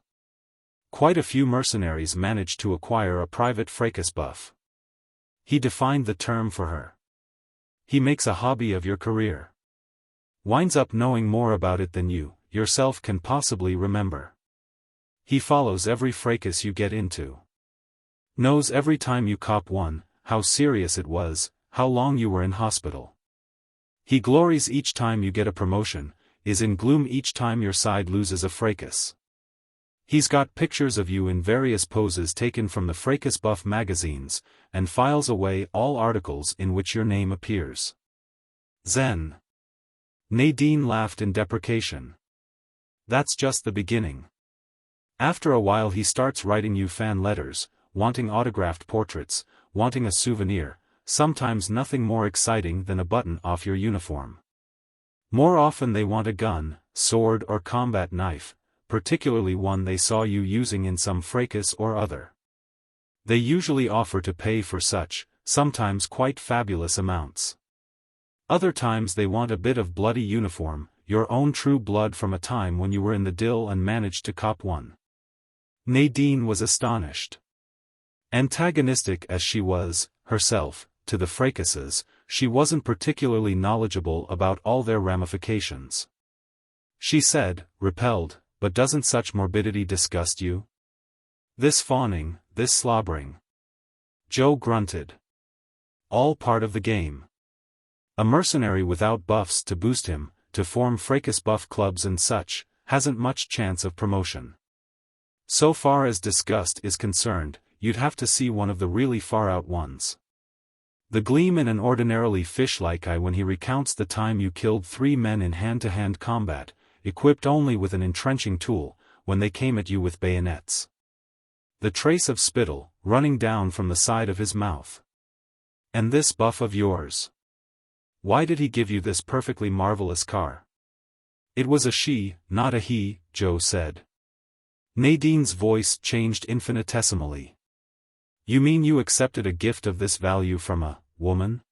Quite a few mercenaries managed to acquire a private fracas buff. He defined the term for her. He makes a hobby of your career. Winds up knowing more about it than you, yourself can possibly remember. He follows every fracas you get into. Knows every time you cop one, how serious it was, how long you were in hospital. He glories each time you get a promotion, is in gloom each time your side loses a fracas. He's got pictures of you in various poses taken from the Fracas Buff magazines, and files away all articles in which your name appears. Zen. Nadine laughed in deprecation. That's just the beginning. After a while he starts writing you fan letters, wanting autographed portraits, wanting a souvenir, sometimes nothing more exciting than a button off your uniform. More often they want a gun, sword or combat knife, particularly one they saw you using in some fracas or other. They usually offer to pay for such, sometimes quite fabulous amounts. Other times they want a bit of bloody uniform, your own true blood from a time when you were in the dill and managed to cop one. Nadine was astonished. Antagonistic as she was, herself, to the fracases, she wasn't particularly knowledgeable about all their ramifications. She said, repelled, but doesn't such morbidity disgust you? This fawning, this slobbering. Joe grunted. All part of the game. A mercenary without buffs to boost him, to form fracas buff clubs and such, hasn't much chance of promotion. So far as disgust is concerned, you'd have to see one of the really far-out ones. The gleam in an ordinarily fish-like eye when he recounts the time you killed 3 men in hand-to-hand combat, equipped only with an entrenching tool, when they came at you with bayonets. The trace of spittle, running down from the side of his mouth. And this buff of yours. Why did he give you this perfectly marvelous car? It was a she, not a he, Joe said. Nadine's voice changed infinitesimally. You mean you accepted a gift of this value from a woman?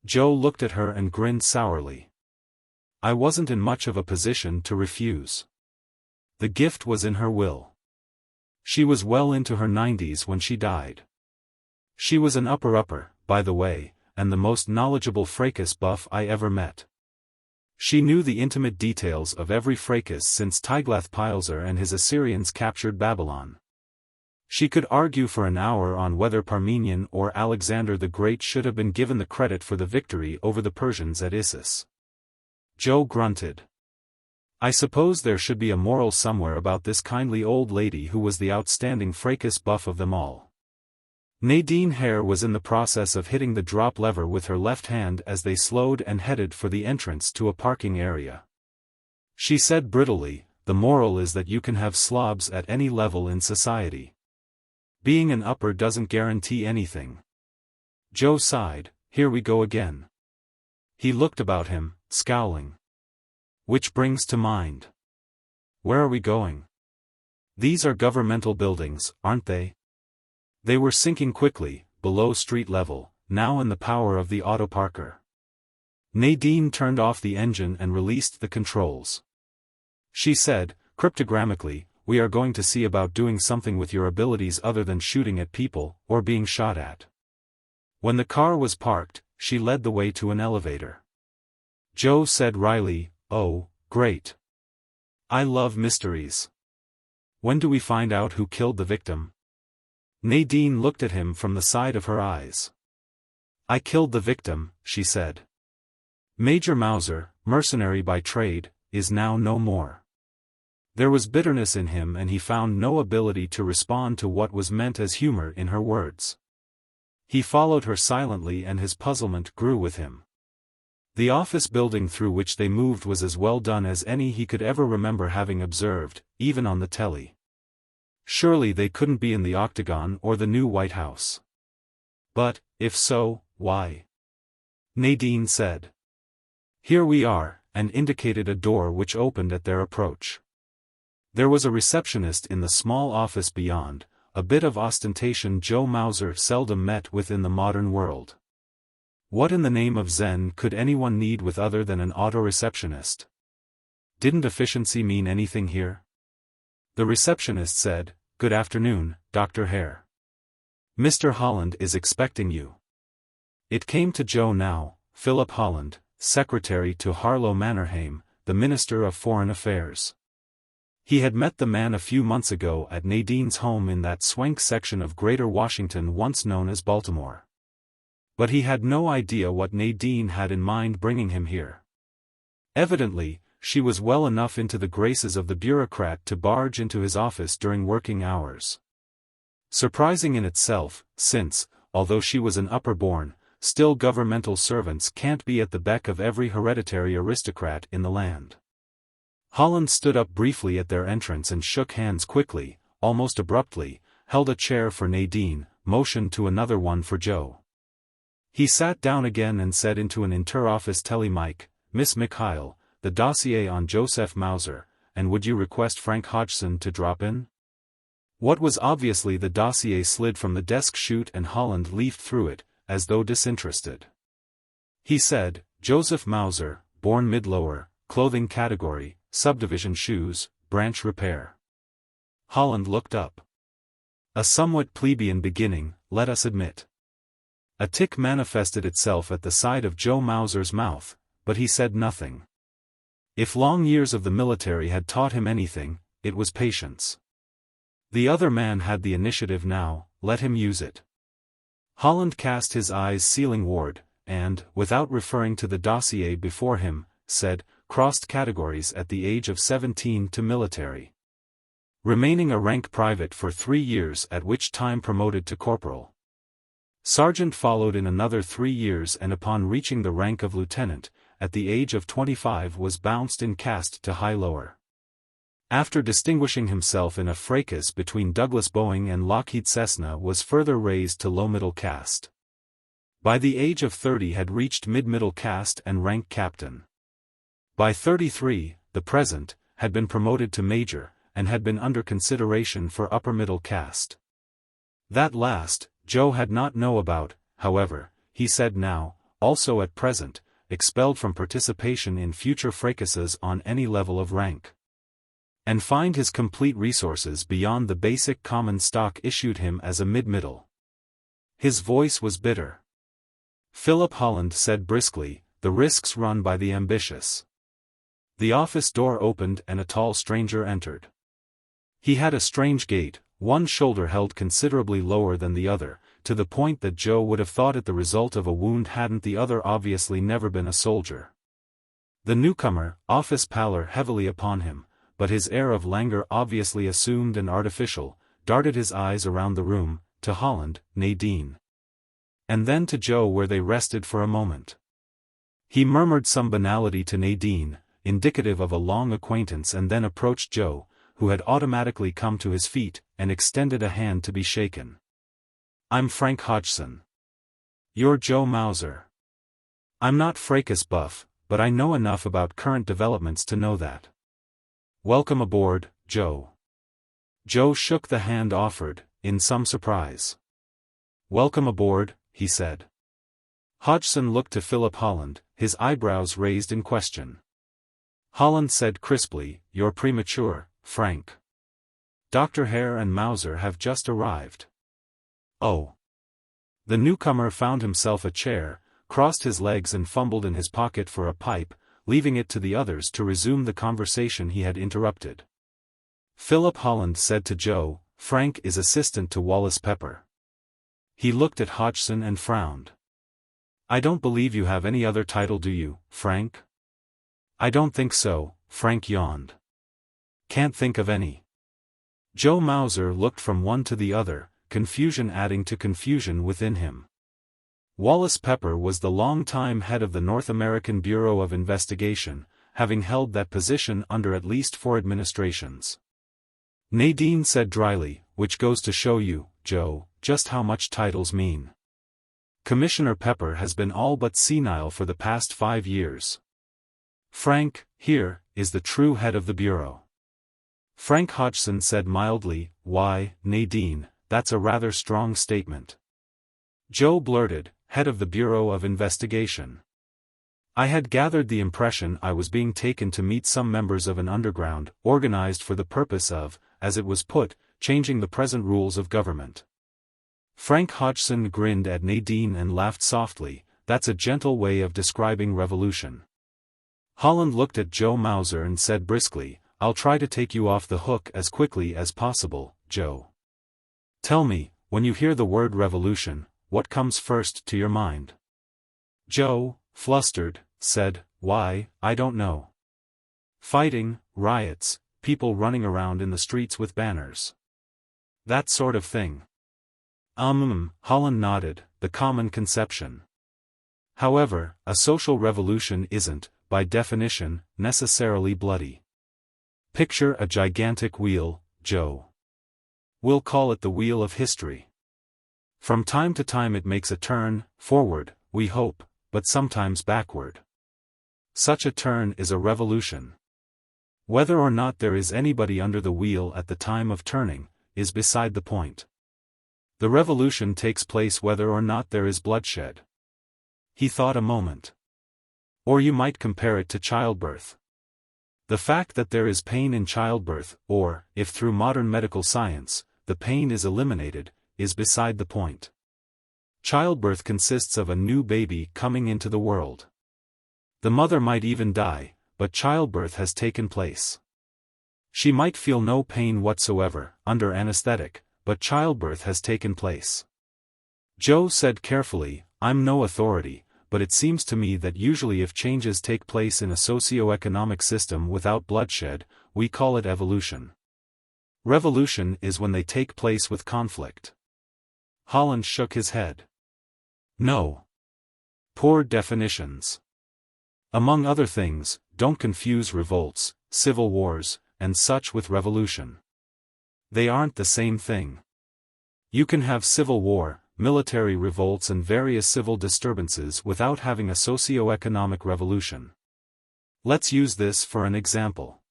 Joe looked at her and grinned sourly. I wasn't in much of a position to refuse. The gift was in her will. She was well into her 90s when she died. She was an upper, by the way, and the most knowledgeable fracas buff I ever met. She knew the intimate details of every fracas since Tiglath-Pileser and his Assyrians captured Babylon. She could argue for an hour on whether Parmenion or Alexander the Great should have been given the credit for the victory over the Persians at Issus. Joe grunted. I suppose there should be a moral somewhere about this kindly old lady who was the outstanding fracas buff of them all. Nadine Hare was in the process of hitting the drop lever with her left hand as they slowed and headed for the entrance to a parking area. She said brittlely, the moral is that you can have slobs at any level in society. Being an upper doesn't guarantee anything. Joe sighed, here we go again. He looked about him, scowling. Which brings to mind. Where are we going? These are governmental buildings, aren't they? They were sinking quickly, below street level, now in the power of the autoparker. Nadine turned off the engine and released the controls. She said, cryptogrammically, we are going to see about doing something with your abilities other than shooting at people, or being shot at. When the car was parked, she led the way to an elevator. Joe said wryly, oh, great. I love mysteries. When do we find out who killed the victim? Nadine looked at him from the side of her eyes. I killed the victim, she said. Major Mauser, mercenary by trade, is now no more. There was bitterness in him and he found no ability to respond to what was meant as humor in her words. He followed her silently and his puzzlement grew with him. The office building through which they moved was as well done as any he could ever remember having observed, even on the telly. Surely they couldn't be in the Octagon or the new White House. But, if so, why? Nadine said. Here we are, and indicated a door which opened at their approach. There was a receptionist in the small office beyond, a bit of ostentation Joe Mauser seldom met with in the modern world. What in the name of Zen could anyone need with other than an auto-receptionist? Didn't efficiency mean anything here? The receptionist said, Good afternoon, Dr. Hare. Mr. Holland is expecting you. It came to Joe now, Philip Holland, secretary to Harlow Mannerheim, the Minister of Foreign Affairs. He had met the man a few months ago at Nadine's home in that swank section of Greater Washington once known as Baltimore. But he had no idea what Nadine had in mind bringing him here. Evidently, she was well enough into the graces of the bureaucrat to barge into his office during working hours. Surprising in itself, since, although she was an upper-born, still governmental servants can't be at the beck of every hereditary aristocrat in the land. Holland stood up briefly at their entrance and shook hands quickly, almost abruptly, held a chair for Nadine, motioned to another one for Joe. He sat down again and said into an inter-office telemic, "Miss Mikhail, the dossier on Joseph Mauser, and would you request Frank Hodgson to drop in?" What was obviously the dossier slid from the desk chute and Holland leafed through it, as though disinterested. He said, "Joseph Mauser, born mid-lower, clothing category, subdivision shoes, branch repair." Holland looked up. A somewhat plebeian beginning, let us admit. A tic manifested itself at the side of Joe Mauser's mouth, but he said nothing. If long years of the military had taught him anything, it was patience. The other man had the initiative now, let him use it. Holland cast his eyes ceilingward, and, without referring to the dossier before him, said, "Crossed categories at the age of 17 to military. Remaining a rank private for 3 years, at which time promoted to corporal. Sergeant followed in another 3 years, and upon reaching the rank of lieutenant, at the age of 25 was bounced in caste to high-lower. After distinguishing himself in a fracas between Douglas Boeing and Lockheed Cessna was further raised to low-middle caste. By the age of 30 had reached mid-middle caste and rank captain. By 33, the present, had been promoted to major, and had been under consideration for upper-middle caste. That last, Joe had not know about, however, he said now, also at present, expelled from participation in future fracases on any level of rank. And find his complete resources beyond the basic common stock issued him as a mid-middle. His voice was bitter. Philip Holland said briskly, "The risks run by the ambitious." The office door opened and a tall stranger entered. He had a strange gait, one shoulder held considerably lower than the other, to the point that Joe would have thought it the result of a wound hadn't the other obviously never been a soldier. The newcomer, office pallor heavily upon him, but his air of languor obviously assumed and artificial, darted his eyes around the room, to Holland, Nadine. And then to Joe where they rested for a moment. He murmured some banality to Nadine, indicative of a long acquaintance, and then approached Joe, who had automatically come to his feet, and extended a hand to be shaken. "I'm Frank Hodgson." "You're Joe Mauser." "I'm not fracas buff, but I know enough about current developments to know that." "Welcome aboard, Joe." Joe shook the hand offered, in some surprise. "Welcome aboard," he said. Hodgson looked to Philip Holland, his eyebrows raised in question. Holland said crisply, "You're premature, Frank. Dr. Hare and Mauser have just arrived." "Oh." The newcomer found himself a chair, crossed his legs and fumbled in his pocket for a pipe, leaving it to the others to resume the conversation he had interrupted. Philip Holland said to Joe, "Frank is assistant to Wallace Pepper." He looked at Hodgson and frowned. "I don't believe you have any other title, do you, Frank?" "I don't think so," Frank yawned. "Can't think of any." Joe Mauser looked from one to the other, confusion adding to confusion within him. Wallace Pepper was the long-time head of the North American Bureau of Investigation, having held that position under at least 4 administrations. Nadine said dryly, "Which goes to show you, Joe, just how much titles mean. Commissioner Pepper has been all but senile for the past 5 years. Frank, here, is the true head of the Bureau." Frank Hodgson said mildly, "Why, Nadine, that's a rather strong statement." Joe blurted, "Head of the Bureau of Investigation. I had gathered the impression I was being taken to meet some members of an underground, organized for the purpose of, as it was put, changing the present rules of government." Frank Hodgson grinned at Nadine and laughed softly, "That's a gentle way of describing revolution." Holland looked at Joe Mauser and said briskly, "I'll try to take you off the hook as quickly as possible, Joe. Tell me, when you hear the word revolution, what comes first to your mind?" Joe, flustered, said, "Why, I don't know." Fighting, riots, people running around in the streets with banners. That sort of thing. Holland nodded, the common conception. However, a social revolution isn't, by definition, necessarily bloody. Picture a gigantic wheel, Joe. We'll call it the wheel of history. From time to time it makes a turn, forward, we hope, but sometimes backward. Such a turn is a revolution. Whether or not there is anybody under the wheel at the time of turning, is beside the point. The revolution takes place whether or not there is bloodshed. He thought a moment. Or you might compare it to childbirth. The fact that there is pain in childbirth, or, if through modern medical science, the pain is eliminated, is beside the point. Childbirth consists of a new baby coming into the world. The mother might even die, but childbirth has taken place. She might feel no pain whatsoever, under anesthetic, but childbirth has taken place. Joe said carefully, I'm no authority, but it seems to me that usually if changes take place in a socioeconomic system without bloodshed, we call it evolution. Revolution is when they take place with conflict. Holland shook his head. No. Poor definitions. Among other things, don't confuse revolts, civil wars, and such with revolution. They aren't the same thing. You can have civil war, military revolts and various civil disturbances without having a socio-economic revolution. Let's use this for an example.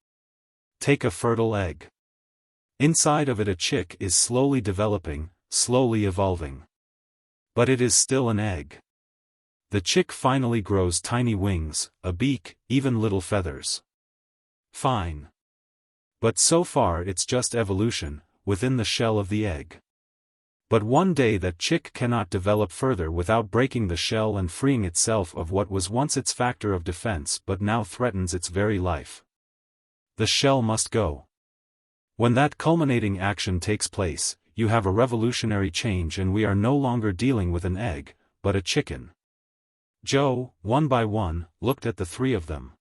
Take a fertile egg. Inside of it a chick is slowly developing, slowly evolving. But it is still an egg. The chick finally grows tiny wings, a beak, even little feathers. Fine. But so far it's just evolution, within the shell of the egg. But one day that chick cannot develop further without breaking the shell and freeing itself of what was once its factor of defense but now threatens its very life. The shell must go. When that culminating action takes place, you have a revolutionary change and we are no longer dealing with an egg, but a chicken. Joe, one by one, looked at the three of them.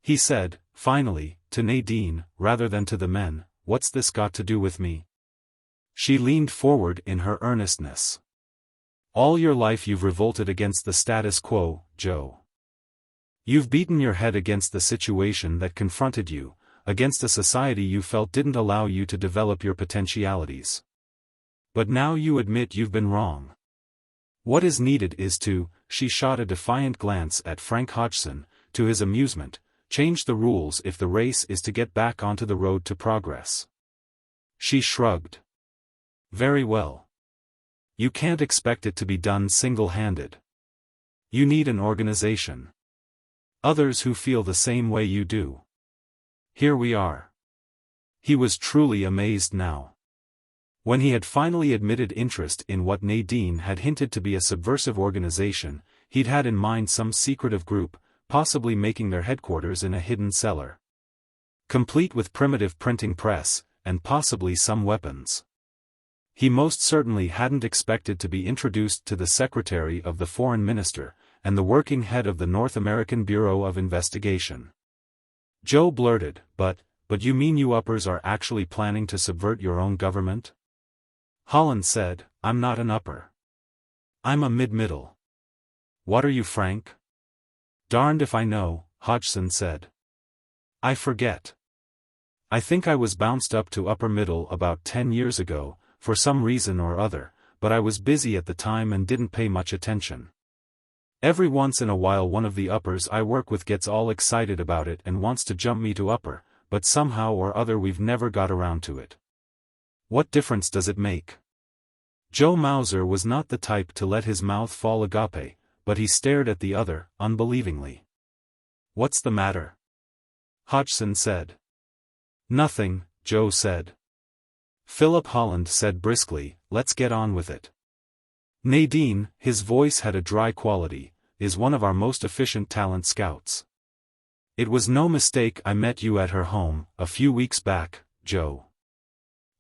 He said, finally, to Nadine, rather than to the men, what's this got to do with me? She leaned forward in her earnestness. All your life you've revolted against the status quo, Joe. You've beaten your head against the situation that confronted you, against a society you felt didn't allow you to develop your potentialities. But now you admit you've been wrong. What is needed is to, she shot a defiant glance at Frank Hodgson, to his amusement, change the rules if the race is to get back onto the road to progress. She shrugged. Very well. You can't expect it to be done single-handed. You need an organization. Others who feel the same way you do. Here we are. He was truly amazed now. When he had finally admitted interest in what Nadine had hinted to be a subversive organization, he'd had in mind some secretive group, possibly making their headquarters in a hidden cellar. Complete with primitive printing press, and possibly some weapons. He most certainly hadn't expected to be introduced to the Secretary of the Foreign Minister, and the working head of the North American Bureau of Investigation. Joe blurted, but you mean you uppers are actually planning to subvert your own government? Holland said, I'm not an upper. I'm a mid-middle. What are you, Frank? Darned if I know, Hodgson said. I forget. I think I was bounced up to upper middle about 10 years ago, for some reason or other, but I was busy at the time and didn't pay much attention. Every once in a while one of the uppers I work with gets all excited about it and wants to jump me to upper, but somehow or other we've never got around to it. What difference does it make? Joe Mauser was not the type to let his mouth fall agape, but he stared at the other, unbelievingly. What's the matter? Hodgson said. Nothing, Joe said. Philip Holland said briskly, let's get on with it. Nadine, his voice had a dry quality, is one of our most efficient talent scouts. It was no mistake I met you at her home, a few weeks back, Joe.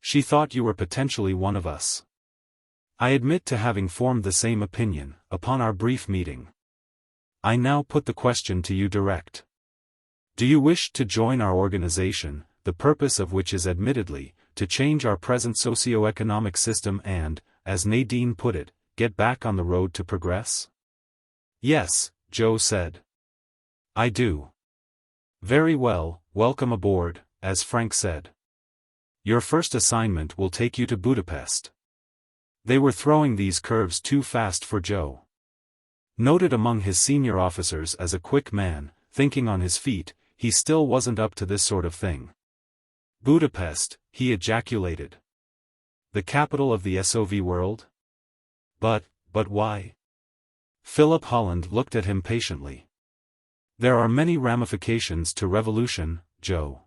She thought you were potentially one of us. I admit to having formed the same opinion, upon our brief meeting. I now put the question to you direct. Do you wish to join our organization, the purpose of which is admittedly, to change our present socioeconomic system and, as Nadine put it, get back on the road to progress? Yes, Joe said. I do. Very well, welcome aboard, as Frank said. Your first assignment will take you to Budapest. They were throwing these curves too fast for Joe. Noted among his senior officers as a quick man, thinking on his feet, he still wasn't up to this sort of thing. Budapest, he ejaculated. The capital of the SOV world? But why? Philip Holland looked at him patiently. There are many ramifications to revolution, Joe.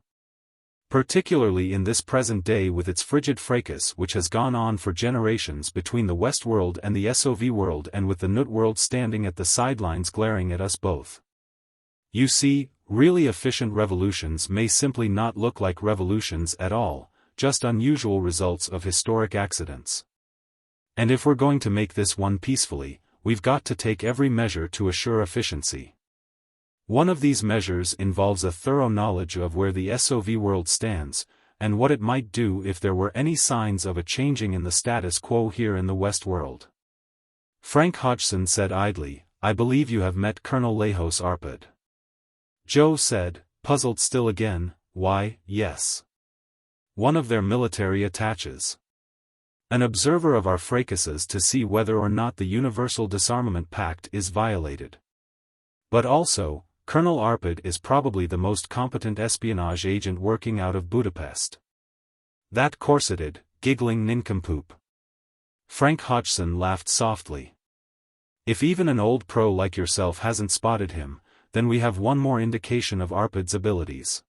Particularly in this present day with its frigid fracas which has gone on for generations between the West world and the SOV world, and with the Nut world standing at the sidelines glaring at us both. You see, really efficient revolutions may simply not look like revolutions at all, just unusual results of historic accidents. And if we're going to make this one peacefully, we've got to take every measure to assure efficiency. One of these measures involves a thorough knowledge of where the SOV world stands, and what it might do if there were any signs of a changing in the status quo here in the West world. Frank Hodgson said idly, I believe you have met Colonel Lejos Arpad. Joe said, puzzled still again, why, yes. One of their military attaches. An observer of our fracases to see whether or not the Universal Disarmament Pact is violated. But also, Colonel Arpad is probably the most competent espionage agent working out of Budapest. That corseted, giggling nincompoop. Frank Hodgson laughed softly. If even an old pro like yourself hasn't spotted him, then we have one more indication of Arpad's abilities.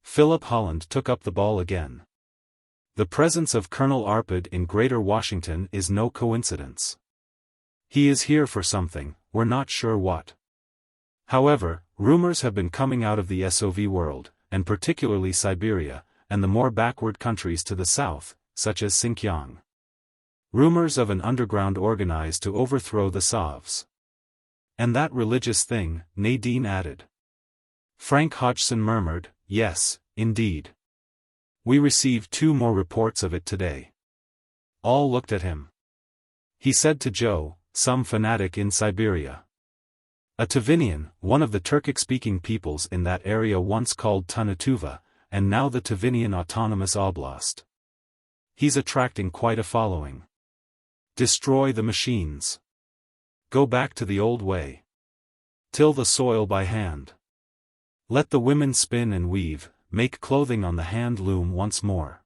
Philip Holland took up the ball again. The presence of Colonel Arpad in Greater Washington is no coincidence. He is here for something, we're not sure what. However, rumors have been coming out of the SOV world, and particularly Siberia, and the more backward countries to the south, such as Xinjiang. Rumors of an underground organized to overthrow the Sovs. And that religious thing, Nadine added. Frank Hodgson murmured, yes, indeed. We received 2 more reports of it today. All looked at him. He said to Joe, some fanatic in Siberia. A Tavinian, one of the Turkic-speaking peoples in that area once called Tunatuva, and now the Tavinian Autonomous Oblast. He's attracting quite a following. Destroy the machines. Go back to the old way. Till the soil by hand. Let the women spin and weave, make clothing on the hand loom once more.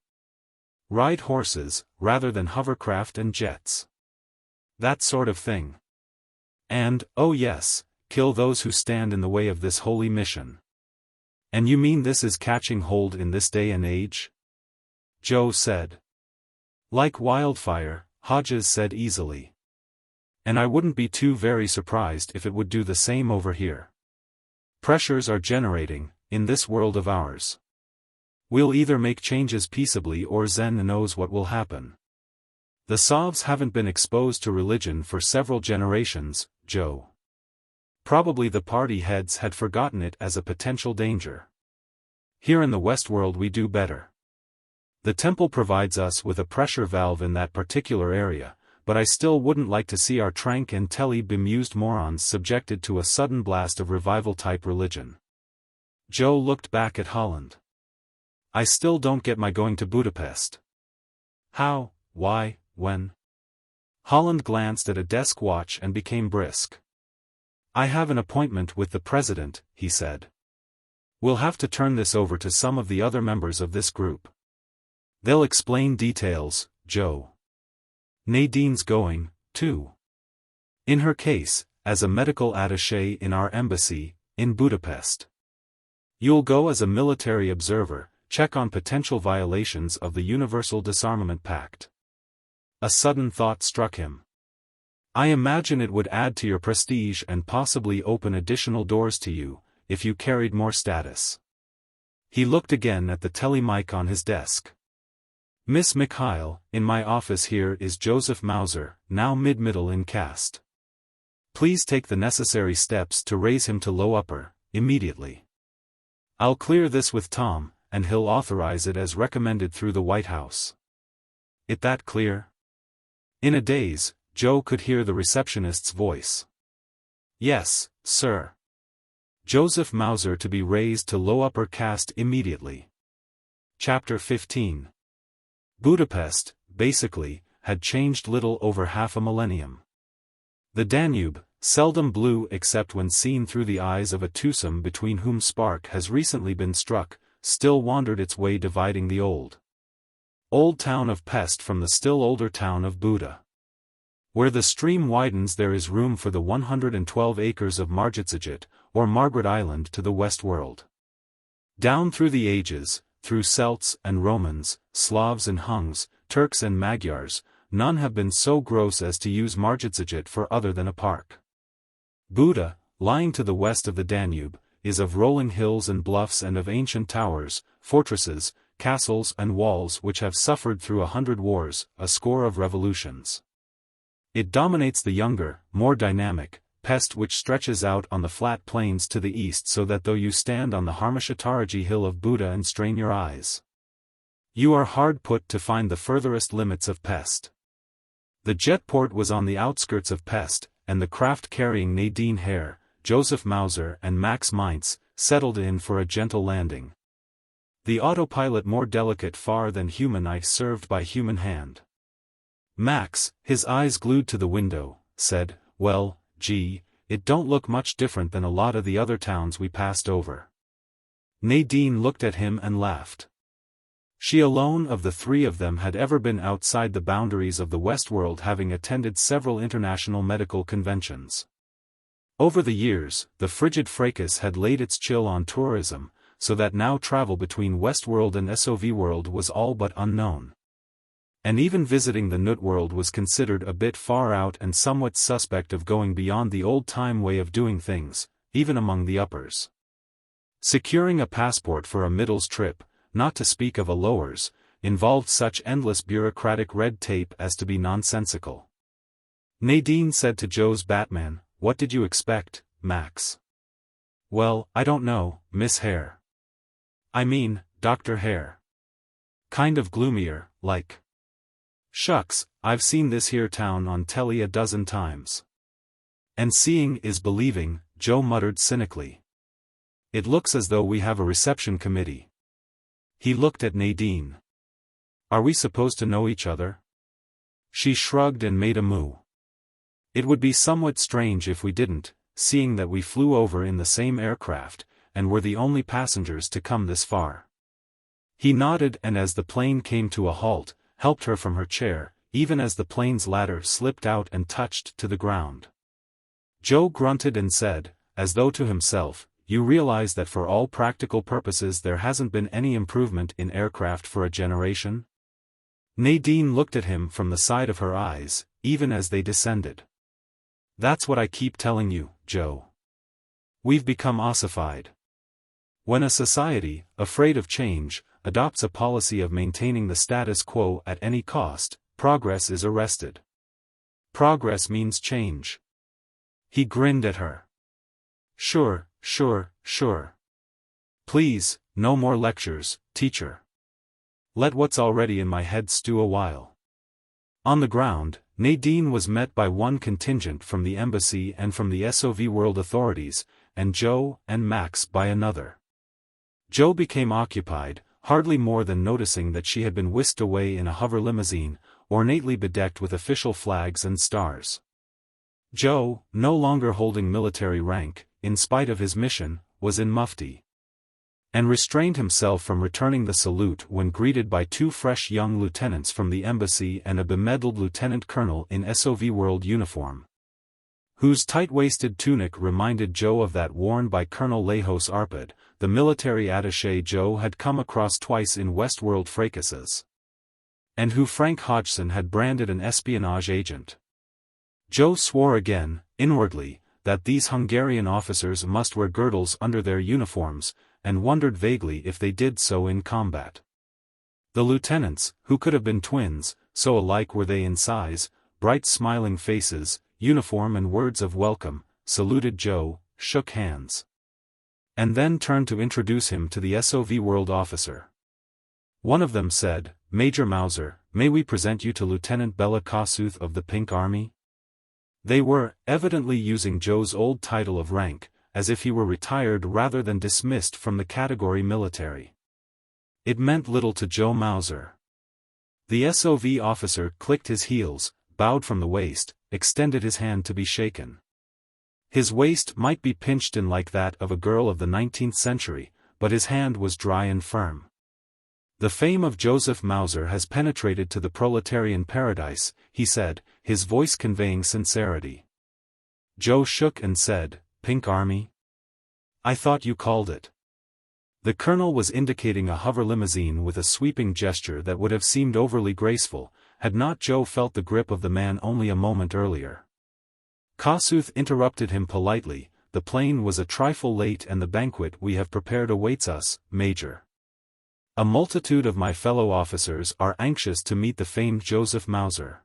Ride horses, rather than hovercraft and jets. That sort of thing. And, oh yes, kill those who stand in the way of this holy mission. And you mean this is catching hold in this day and age? Joe said. Like wildfire, Hodges said easily. And I wouldn't be too very surprised if it would do the same over here. Pressures are generating, in this world of ours. We'll either make changes peaceably or Zen knows what will happen. The Sovs haven't been exposed to religion for several generations, Joe. Probably the party heads had forgotten it as a potential danger. Here in the West world we do better. The temple provides us with a pressure valve in that particular area, but I still wouldn't like to see our trank and telly-bemused morons subjected to a sudden blast of revival-type religion. Joe looked back at Holland. I still don't get my going to Budapest. How, why, when? Holland glanced at a desk watch and became brisk. I have an appointment with the president, he said. We'll have to turn this over to some of the other members of this group. They'll explain details, Joe. Nadine's going, too. In her case, as a medical attaché in our embassy, in Budapest. You'll go as a military observer, check on potential violations of the Universal Disarmament Pact. A sudden thought struck him. I imagine it would add to your prestige and possibly open additional doors to you, if you carried more status. He looked again at the telemic on his desk. Miss Mikhail, in my office here is Joseph Mauser, now mid-middle in caste. Please take the necessary steps to raise him to low upper, immediately. I'll clear this with Tom, and he'll authorize it as recommended through the White House. It that clear?" In a daze, Joe could hear the receptionist's voice. "Yes, sir. Joseph Mauser to be raised to low upper caste immediately." Chapter 15. Budapest, basically, had changed little over half a millennium. The Danube, seldom blue except when seen through the eyes of a twosome between whom spark has recently been struck, still wandered its way dividing the old town of Pest from the still older town of Buda. Where the stream widens there is room for the 112 acres of Margitsaget, or Margaret Island to the west world. Down through the ages, through Celts and Romans, Slavs and Huns, Turks and Magyars, none have been so gross as to use Margitsaget for other than a park. Buda, lying to the west of the Danube, is of rolling hills and bluffs and of ancient towers, fortresses, castles and walls which have suffered through 100 wars, a score of revolutions. It dominates the younger, more dynamic, Pest which stretches out on the flat plains to the east so that though you stand on the Harmashataraji hill of Buda and strain your eyes, you are hard put to find the furthest limits of Pest. The jetport was on the outskirts of Pest, and the craft carrying Nadine Hare, Joseph Mauser and Max Mainz, settled in for a gentle landing. The autopilot more delicate far than human eye served by human hand. Max, his eyes glued to the window, said, "Well, gee, it don't look much different than a lot of the other towns we passed over." Nadine looked at him and laughed. She alone of the three of them had ever been outside the boundaries of the Westworld, having attended several international medical conventions. Over the years, the Frigid Fracas had laid its chill on tourism, so that now travel between Westworld and SOV world was all but unknown. And even visiting the Nut world was considered a bit far out and somewhat suspect of going beyond the old-time way of doing things, even among the uppers. Securing a passport for a middles trip, not to speak of a lowers, involved such endless bureaucratic red tape as to be nonsensical. Nadine said to Joe's Batman, "What did you expect, Max?" "Well, I don't know, Miss Hare. I mean, Dr. Hare. Kind of gloomier, like." "Shucks, I've seen this here town on telly a dozen times." "And seeing is believing," Joe muttered cynically. "It looks as though we have a reception committee." He looked at Nadine. "Are we supposed to know each other?" She shrugged and made a moue. "It would be somewhat strange if we didn't, seeing that we flew over in the same aircraft, and were the only passengers to come this far." He nodded, and as the plane came to a halt, helped her from her chair, even as the plane's ladder slipped out and touched to the ground. Joe grunted and said, as though to himself, "You realize that for all practical purposes there hasn't been any improvement in aircraft for a generation?" Nadine looked at him from the side of her eyes, even as they descended. "That's what I keep telling you, Joe. We've become ossified. When a society, afraid of change, adopts a policy of maintaining the status quo at any cost, progress is arrested. Progress means change." He grinned at her. Sure. Please, no more lectures, teacher. Let what's already in my head stew a while." On the ground, Nadine was met by one contingent from the embassy and from the SOV world authorities, and Joe and Max by another. Joe became occupied, hardly more than noticing that she had been whisked away in a hover limousine, ornately bedecked with official flags and stars. Joe, no longer holding military rank, in spite of his mission, was in mufti, and restrained himself from returning the salute when greeted by two fresh young lieutenants from the embassy and a bemedaled lieutenant colonel in SOV world uniform, whose tight-waisted tunic reminded Joe of that worn by Colonel Lejos Arpad, the military attaché Joe had come across twice in Westworld fracases, and who Frank Hodgson had branded an espionage agent. Joe swore again, inwardly, that these Hungarian officers must wear girdles under their uniforms, and wondered vaguely if they did so in combat. The lieutenants, who could have been twins, so alike were they in size, bright smiling faces, uniform and words of welcome, saluted Joe, shook hands. and then turned to introduce him to the SOV World officer. One of them said, "Major Mauser, may we present you to Lieutenant Bela Kossuth of the Pink Army?" They were, evidently using Joe's old title of rank, as if he were retired rather than dismissed from the category military. It meant little to Joe Mauser. The SOV officer clicked his heels, bowed from the waist, extended his hand to be shaken. His waist might be pinched in like that of a girl of the 19th century, but his hand was dry and firm. "The fame of Joseph Mauser has penetrated to the proletarian paradise," he said, his voice conveying sincerity. Joe shook and said, "Pink Army? I thought you called it." The colonel was indicating a hover limousine with a sweeping gesture that would have seemed overly graceful, had not Joe felt the grip of the man only a moment earlier. Kossuth interrupted him politely, "The plane was a trifle late and the banquet we have prepared awaits us, Major. A multitude of my fellow officers are anxious to meet the famed Joseph Mauser.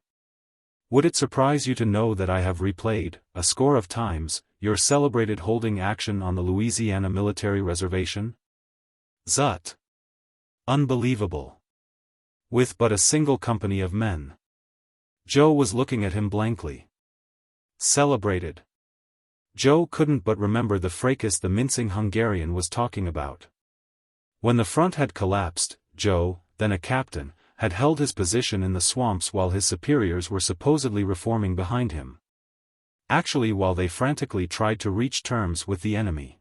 Would it surprise you to know that I have replayed, a score of times, your celebrated holding action on the Louisiana Military Reservation? Zut! Unbelievable! With but a single company of men." Joe was looking at him blankly. Celebrated. Joe couldn't but remember the fracas the mincing Hungarian was talking about. When the front had collapsed, Joe, then a captain, had held his position in the swamps while his superiors were supposedly reforming behind him. Actually, while they frantically tried to reach terms with the enemy.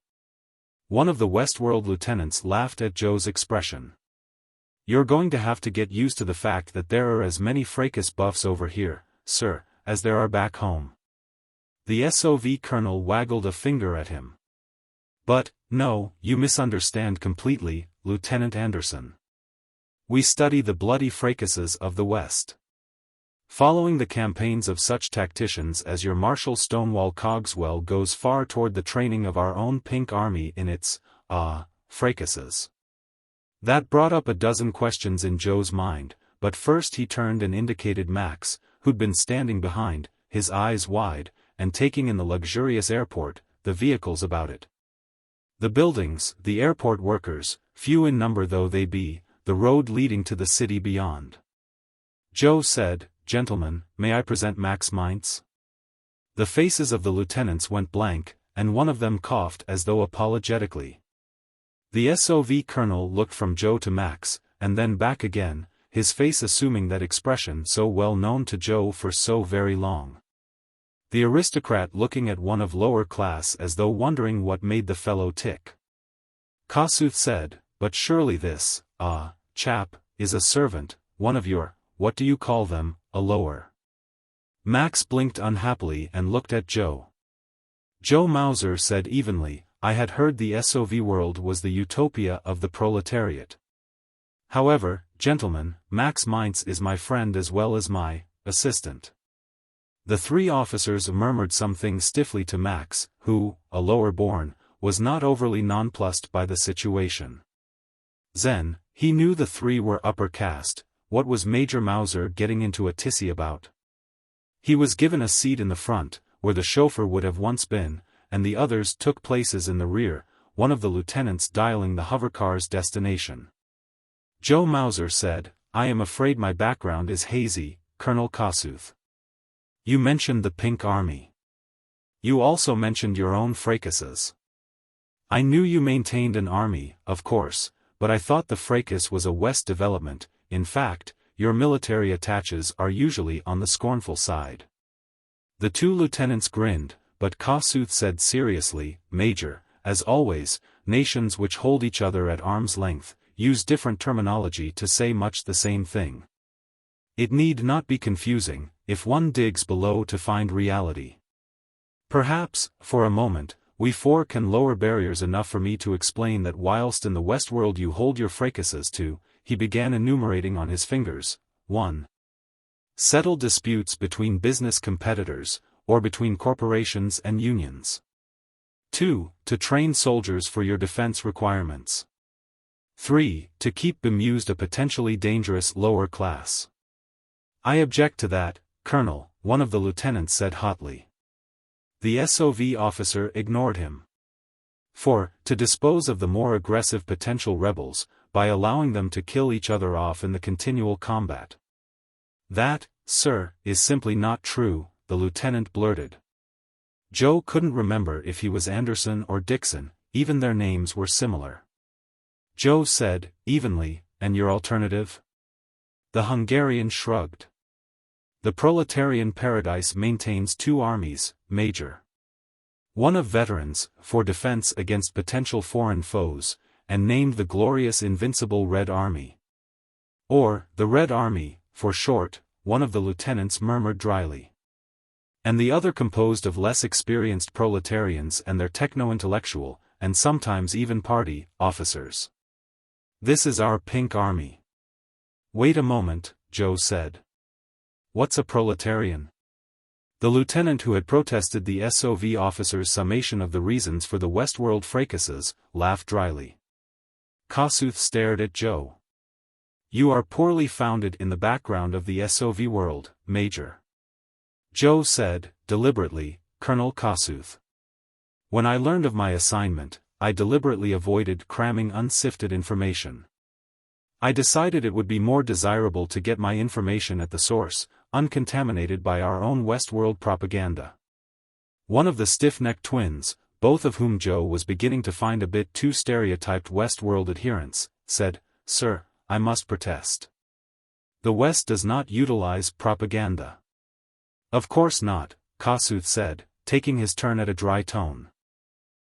One of the Westworld lieutenants laughed at Joe's expression. "You're going to have to get used to the fact that there are as many fracas buffs over here, sir, as there are back home." The SOV colonel waggled a finger at him. "But, no, you misunderstand completely, Lieutenant Anderson. We study the bloody fracases of the West. Following the campaigns of such tacticians as your Marshal Stonewall Cogswell goes far toward the training of our own Pink Army in its, fracases." That brought up a dozen questions in Joe's mind, but first he turned and indicated Max, who'd been standing behind, his eyes wide, and taking in the luxurious airport, the vehicles about it. The buildings, the airport workers, few in number though they be, the road leading to the city beyond. Joe said, "Gentlemen, may I present Max Meintz?" The faces of the lieutenants went blank, and one of them coughed as though apologetically. The SOV colonel looked from Joe to Max, and then back again, his face assuming that expression so well known to Joe for so very long. The aristocrat looking at one of lower class as though wondering what made the fellow tick. Kossuth said, "But surely this, chap, is a servant, one of your, what do you call them, a lower?" Max blinked unhappily and looked at Joe. Joe Mauser said evenly, "I had heard the SOV world was the utopia of the proletariat. However, gentlemen, Max Meintz is my friend as well as my assistant." The three officers murmured something stiffly to Max, who, a lower born, was not overly nonplussed by the situation. Then, he knew the three were upper caste. What was Major Mauser getting into a tizzy about? He was given a seat in the front, where the chauffeur would have once been, and the others took places in the rear, one of the lieutenants dialing the hovercar's destination. Joe Mauser said, "I am afraid my background is hazy, Colonel Kossuth. You mentioned the Pink Army. You also mentioned your own fracases. I knew you maintained an army, of course, but I thought the fracas was a West development. In fact, your military attaches are usually on the scornful side." The two lieutenants grinned, but Kossuth said seriously, "Major, as always, nations which hold each other at arm's length, use different terminology to say much the same thing. It need not be confusing, if one digs below to find reality. Perhaps, for a moment, we four can lower barriers enough for me to explain that whilst in the Westworld you hold your fracases to," he began enumerating on his fingers, 1. Settle disputes between business competitors, or between corporations and unions. 2. To train soldiers for your defense requirements. 3. To keep bemused a potentially dangerous lower class. "I object to that, Colonel," one of the lieutenants said hotly. The SOV officer ignored him. To dispose of the more aggressive potential rebels, by allowing them to kill each other off in the continual combat. That, sir, is simply not true, the lieutenant blurted. Joe couldn't remember if he was Anderson or Dixon, even their names were similar. Joe said, evenly, and your alternative? The Hungarian shrugged. The proletarian paradise maintains two armies, Major. One of veterans, for defense against potential foreign foes, and named the glorious invincible Red Army. Or, the Red Army, for short, one of the lieutenants murmured dryly. And the other composed of less experienced proletarians and their techno-intellectual, and sometimes even party, officers. This is our Pink Army. Wait a moment, Joe said. What's a proletarian? The lieutenant who had protested the SOV officer's summation of the reasons for the Westworld fracases, laughed dryly. Kossuth stared at Joe. You are poorly founded in the background of the SOV world, Major. Joe said, deliberately, Colonel Kossuth. When I learned of my assignment, I deliberately avoided cramming unsifted information. I decided it would be more desirable to get my information at the source, uncontaminated by our own Westworld propaganda. One of the stiff-necked twins, both of whom Joe was beginning to find a bit too stereotyped Westworld adherents, said, Sir, I must protest. The West does not utilize propaganda. Of course not, Kossuth said, taking his turn at a dry tone.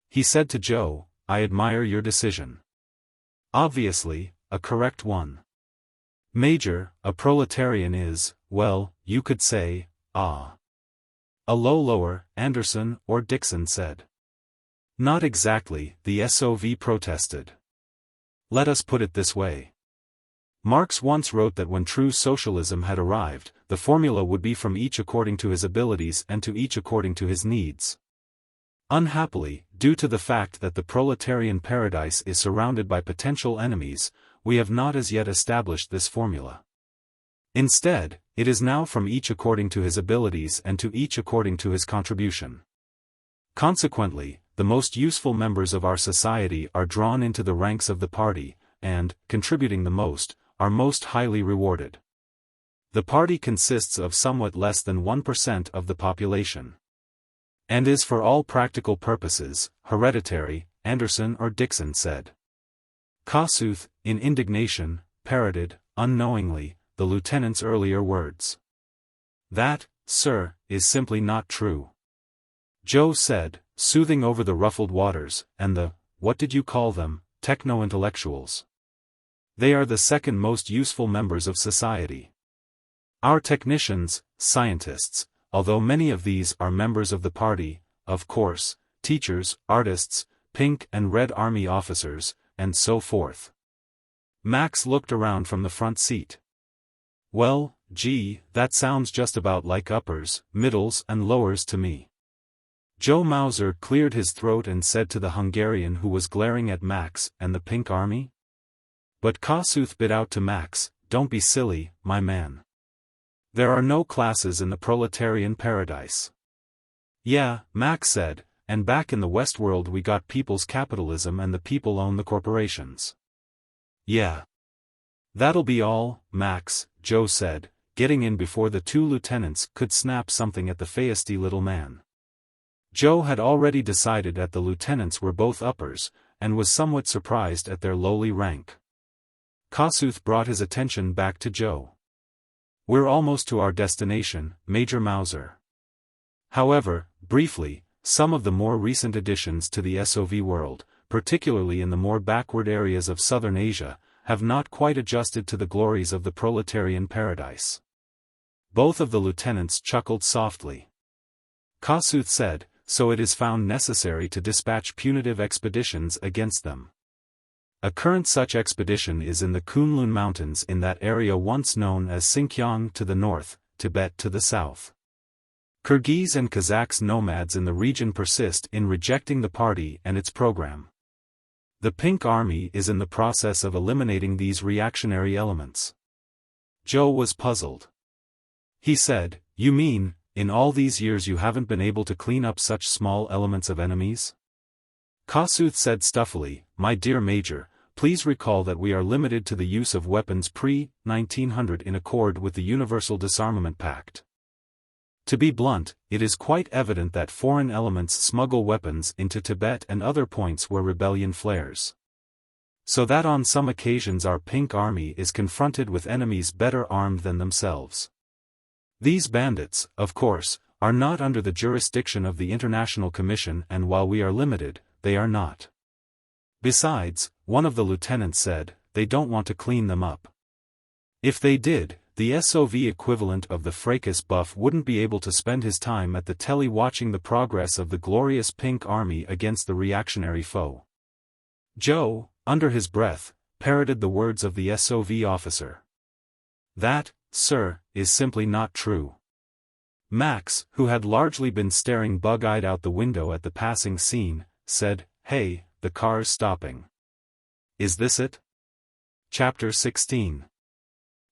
He said to Joe, I admire your decision. Obviously, a correct one. Major, a proletarian is, well, you could say, a lower, Anderson or Dixon said. Not exactly, the SOV protested. Let us put it this way. Marx once wrote that when true socialism had arrived, the formula would be from each according to his abilities and to each according to his needs. Unhappily, due to the fact that the proletarian paradise is surrounded by potential enemies, we have not as yet established this formula. Instead, it is now from each according to his abilities and to each according to his contribution. Consequently, the most useful members of our society are drawn into the ranks of the party, and, contributing the most, are most highly rewarded. The party consists of somewhat less than 1% of the population. And is for all practical purposes, hereditary, Anderson or Dixon said. Kossuth, in indignation, parroted, unknowingly, the lieutenant's earlier words. That, sir, is simply not true. Joe said, soothing over the ruffled waters, and the, what did you call them, techno-intellectuals. They are the second most useful members of society. Our technicians, scientists, although many of these are members of the party, of course, teachers, artists, Pink and Red Army officers, and so forth. Max looked around from the front seat. Well, gee, that sounds just about like uppers, middles and lowers to me. Joe Mauser cleared his throat and said to the Hungarian who was glaring at Max, and the Pink Army? But Kossuth bit out to Max, don't be silly, my man. There are no classes in the proletarian paradise. Yeah, Max said, and back in the Westworld we got people's capitalism and the people own the corporations. Yeah. That'll be all, Max, Joe said, getting in before the two lieutenants could snap something at the feisty little man. Joe had already decided that the lieutenants were both uppers, and was somewhat surprised at their lowly rank. Kossuth brought his attention back to Joe. We're almost to our destination, Major Mauser. However, briefly, some of the more recent additions to the SOV world, particularly in the more backward areas of southern Asia, have not quite adjusted to the glories of the proletarian paradise. Both of the lieutenants chuckled softly. Kossuth said, so it is found necessary to dispatch punitive expeditions against them. A current such expedition is in the Kunlun Mountains in that area once known as Xinjiang to the north, Tibet to the south. Kyrgyz and Kazakhs nomads in the region persist in rejecting the party and its program. The Pink Army is in the process of eliminating these reactionary elements. Joe was puzzled. He said, you mean, in all these years you haven't been able to clean up such small elements of enemies? Kossuth said stuffily, "My dear Major, please recall that we are limited to the use of weapons pre-1900 in accord with the Universal Disarmament Pact. To be blunt, it is quite evident that foreign elements smuggle weapons into Tibet and other points where rebellion flares. So that on some occasions our Pink Army is confronted with enemies better armed than themselves. These bandits, of course, are not under the jurisdiction of the International Commission, and while we are limited, they are not. Besides, one of the lieutenants said, they don't want to clean them up. If they did, the SOV equivalent of the fracas buff wouldn't be able to spend his time at the telly watching the progress of the glorious Pink Army against the reactionary foe." Joe, under his breath, parroted the words of the SOV officer. "That, sir, is simply not true." Max, who had largely been staring bug-eyed out the window at the passing scene, said, "Hey, the car's stopping. Is this it?" Chapter 16.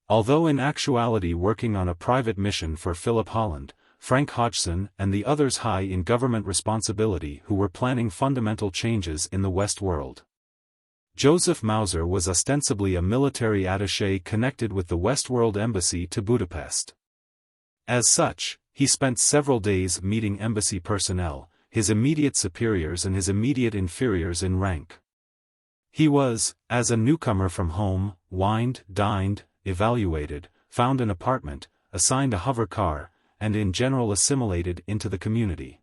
Although in actuality working on a private mission for Philip Holland, Frank Hodgson and the others high in government responsibility who were planning fundamental changes in the West world. Joseph Mauser was ostensibly a military attaché connected with the Westworld Embassy to Budapest. As such, he spent several days meeting embassy personnel, his immediate superiors and his immediate inferiors in rank. He was, as a newcomer from home, wined, dined, evaluated, found an apartment, assigned a hover car, and in general assimilated into the community.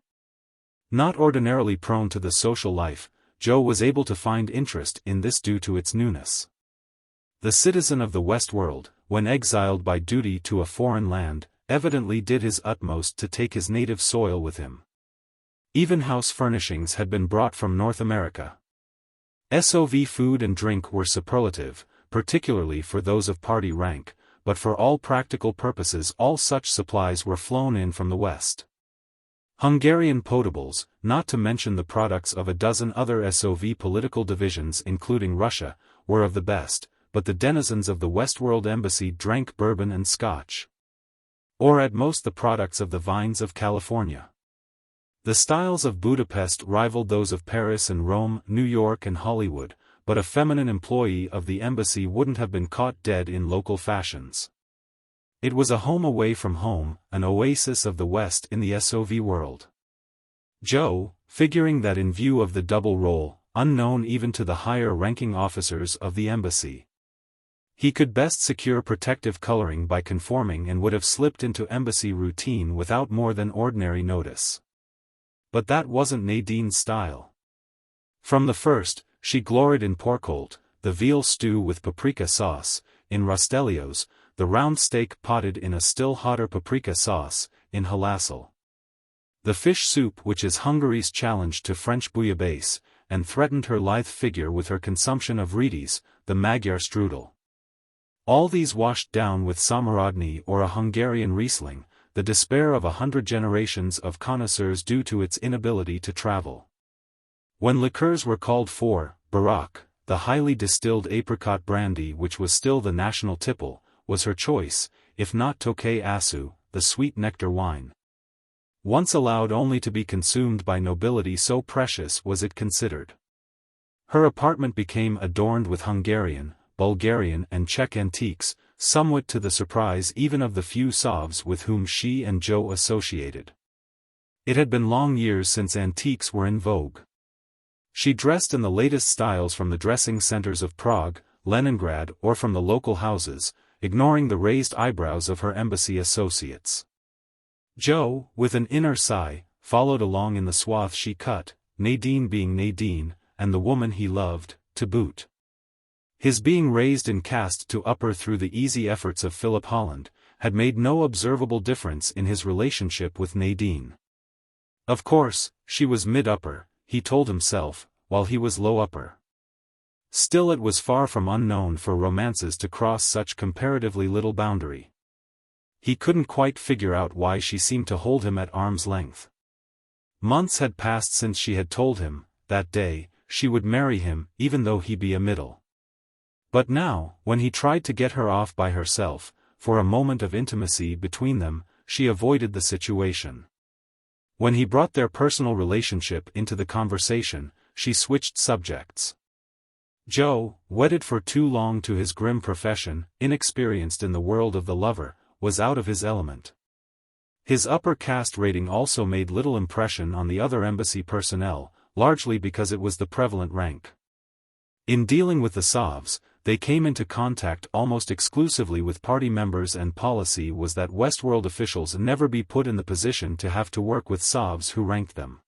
Not ordinarily prone to the social life, Joe was able to find interest in this due to its newness. The citizen of the West world, when exiled by duty to a foreign land, evidently did his utmost to take his native soil with him. Even house furnishings had been brought from North America. SOV food and drink were superlative, particularly for those of party rank, but for all practical purposes all such supplies were flown in from the West. Hungarian potables, not to mention the products of a dozen other SOV political divisions including Russia, were of the best, but the denizens of the Westworld Embassy drank bourbon and scotch. Or at most the products of the vines of California. The styles of Budapest rivaled those of Paris and Rome, New York and Hollywood, but a feminine employee of the embassy wouldn't have been caught dead in local fashions. It was a home away from home, an oasis of the West in the SOV world. Joe, figuring that in view of the double role, unknown even to the higher-ranking officers of the embassy, he could best secure protective coloring by conforming and would have slipped into embassy routine without more than ordinary notice. But that wasn't Nadine's style. From the first, she gloried in porkholt, the veal stew with paprika sauce, in rostellios, the round steak potted in a still hotter paprika sauce, in halasel. The fish soup which is Hungary's challenge to French bouillabaisse, and threatened her lithe figure with her consumption of Riedis, the Magyar strudel. All these washed down with Szamorodni or a Hungarian Riesling, the despair of 100 generations of connoisseurs due to its inability to travel. When liqueurs were called for, Barak, the highly distilled apricot brandy which was still the national tipple, was her choice, if not Tokay Asu, the sweet nectar wine. Once allowed only to be consumed by nobility, so precious was it considered. Her apartment became adorned with Hungarian, Bulgarian and Czech antiques, somewhat to the surprise even of the few Sovs with whom she and Joe associated. It had been long years since antiques were in vogue. She dressed in the latest styles from the dressing centers of Prague, Leningrad or from the local houses, ignoring the raised eyebrows of her embassy associates. Joe, with an inner sigh, followed along in the swath she cut, Nadine being Nadine, and the woman he loved, to boot. His being raised in caste to upper through the easy efforts of Philip Holland, had made no observable difference in his relationship with Nadine. Of course, she was mid-upper, he told himself, while he was low-upper. Still it was far from unknown for romances to cross such comparatively little boundary. He couldn't quite figure out why she seemed to hold him at arm's length. Months had passed since she had told him, that day, she would marry him even though he be a middle. But now, when he tried to get her off by herself, for a moment of intimacy between them, she avoided the situation. When he brought their personal relationship into the conversation, she switched subjects. Joe, wedded for too long to his grim profession, inexperienced in the world of the lover, was out of his element. His upper caste rating also made little impression on the other embassy personnel, largely because it was the prevalent rank. In dealing with the Sovs, they came into contact almost exclusively with party members, and policy was that Westworld officials never be put in the position to have to work with Sovs who ranked them.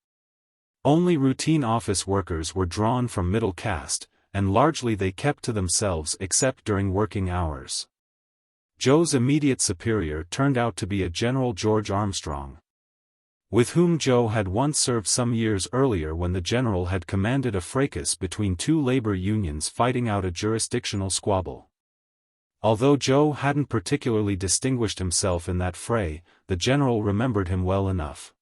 Only routine office workers were drawn from middle caste, and largely they kept to themselves except during working hours. Joe's immediate superior turned out to be a General George Armstrong, with whom Joe had once served some years earlier when the general had commanded a fracas between two labor unions fighting out a jurisdictional squabble. Although Joe hadn't particularly distinguished himself in that fray, the general remembered him well enough.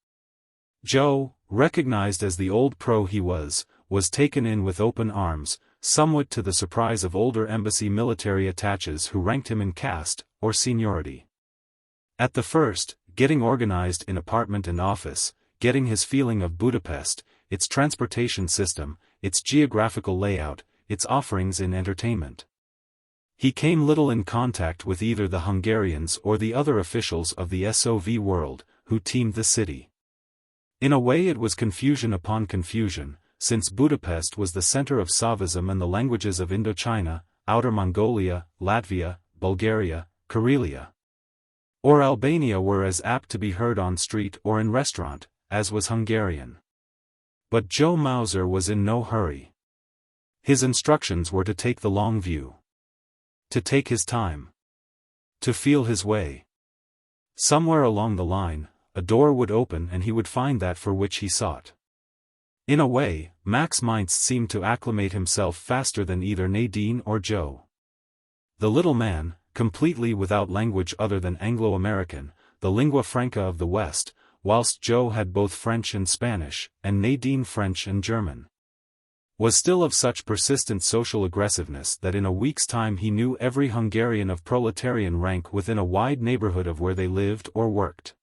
Joe, recognized as the old pro he was taken in with open arms, somewhat to the surprise of older embassy military attaches who ranked him in caste or seniority. At the first, getting organized in apartment and office, getting his feeling of Budapest, its transportation system, its geographical layout, its offerings in entertainment. He came little in contact with either the Hungarians or the other officials of the SOV world, who teamed the city. In a way it was confusion upon confusion, since Budapest was the center of Savism and the languages of Indochina, Outer Mongolia, Latvia, Bulgaria, Karelia, or Albania were as apt to be heard on street or in restaurant, as was Hungarian. But Joe Mauser was in no hurry. His instructions were to take the long view. To take his time. To feel his way. Somewhere along the line, a door would open and he would find that for which he sought. In a way, Max Mainz seemed to acclimate himself faster than either Nadine or Joe. The little man, completely without language other than Anglo-American, the lingua franca of the West, whilst Joe had both French and Spanish, and Nadine French and German, was still of such persistent social aggressiveness that in a week's time he knew every Hungarian of proletarian rank within a wide neighborhood of where they lived or worked.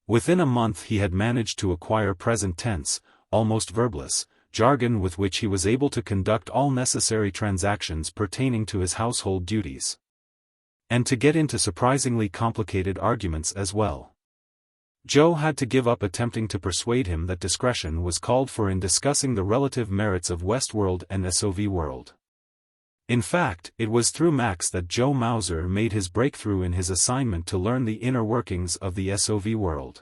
Within a month he had managed to acquire present tense, almost verbless, jargon with which he was able to conduct all necessary transactions pertaining to his household duties. And to get into surprisingly complicated arguments as well. Joe had to give up attempting to persuade him that discretion was called for in discussing the relative merits of Westworld and SOV world. In fact, it was through Max that Joe Mauser made his breakthrough in his assignment to learn the inner workings of the SOV world.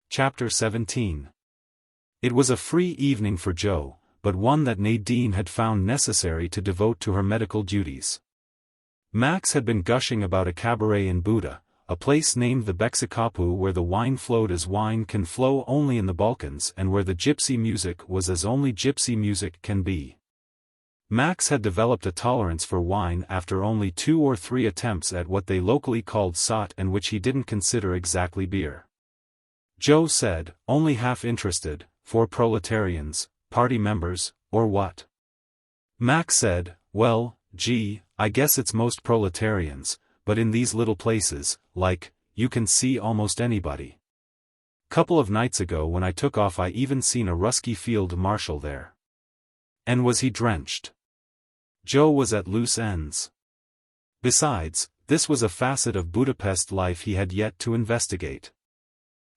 Chapter 17. It was a free evening for Joe, but one that Nadine had found necessary to devote to her medical duties. Max had been gushing about a cabaret in Buda, a place named the Bexikapu where the wine flowed as wine can flow only in the Balkans and where the gypsy music was as only gypsy music can be. Max had developed a tolerance for wine after only 2 or 3 attempts at what they locally called sot and which he didn't consider exactly beer. Joe said, only half interested, for proletarians, party members, or what? Max said, well, gee, I guess it's most proletarians, but in these little places, like, you can see almost anybody. Couple of nights ago when I took off I even seen a Rusky field marshal there. And was he drenched? Joe was at loose ends. Besides, this was a facet of Budapest life he had yet to investigate.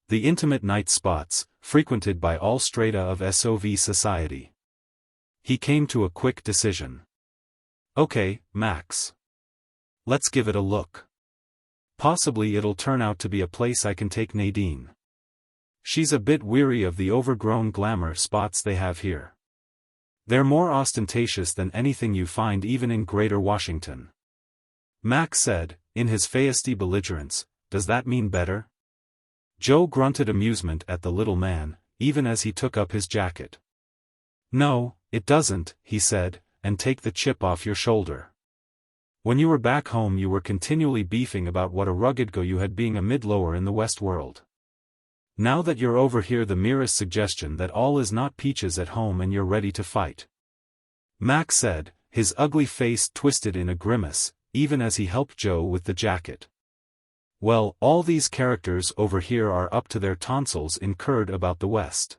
The intimate night spots, frequented by all strata of SOV society. He came to a quick decision. Okay, Max. Let's give it a look. Possibly it'll turn out to be a place I can take Nadine. She's a bit weary of the overgrown glamour spots they have here. They're more ostentatious than anything you find even in Greater Washington. Max said, in his feisty belligerence, does that mean better? Joe grunted amusement at the little man, even as he took up his jacket. No, it doesn't, he said, and take the chip off your shoulder. When you were back home you were continually beefing about what a rugged go you had being a mid-lower in the West world. Now that you're over here the merest suggestion that all is not peaches at home and you're ready to fight. Max said, his ugly face twisted in a grimace, even as he helped Joe with the jacket. Well, all these characters over here are up to their tonsils incurred about the West.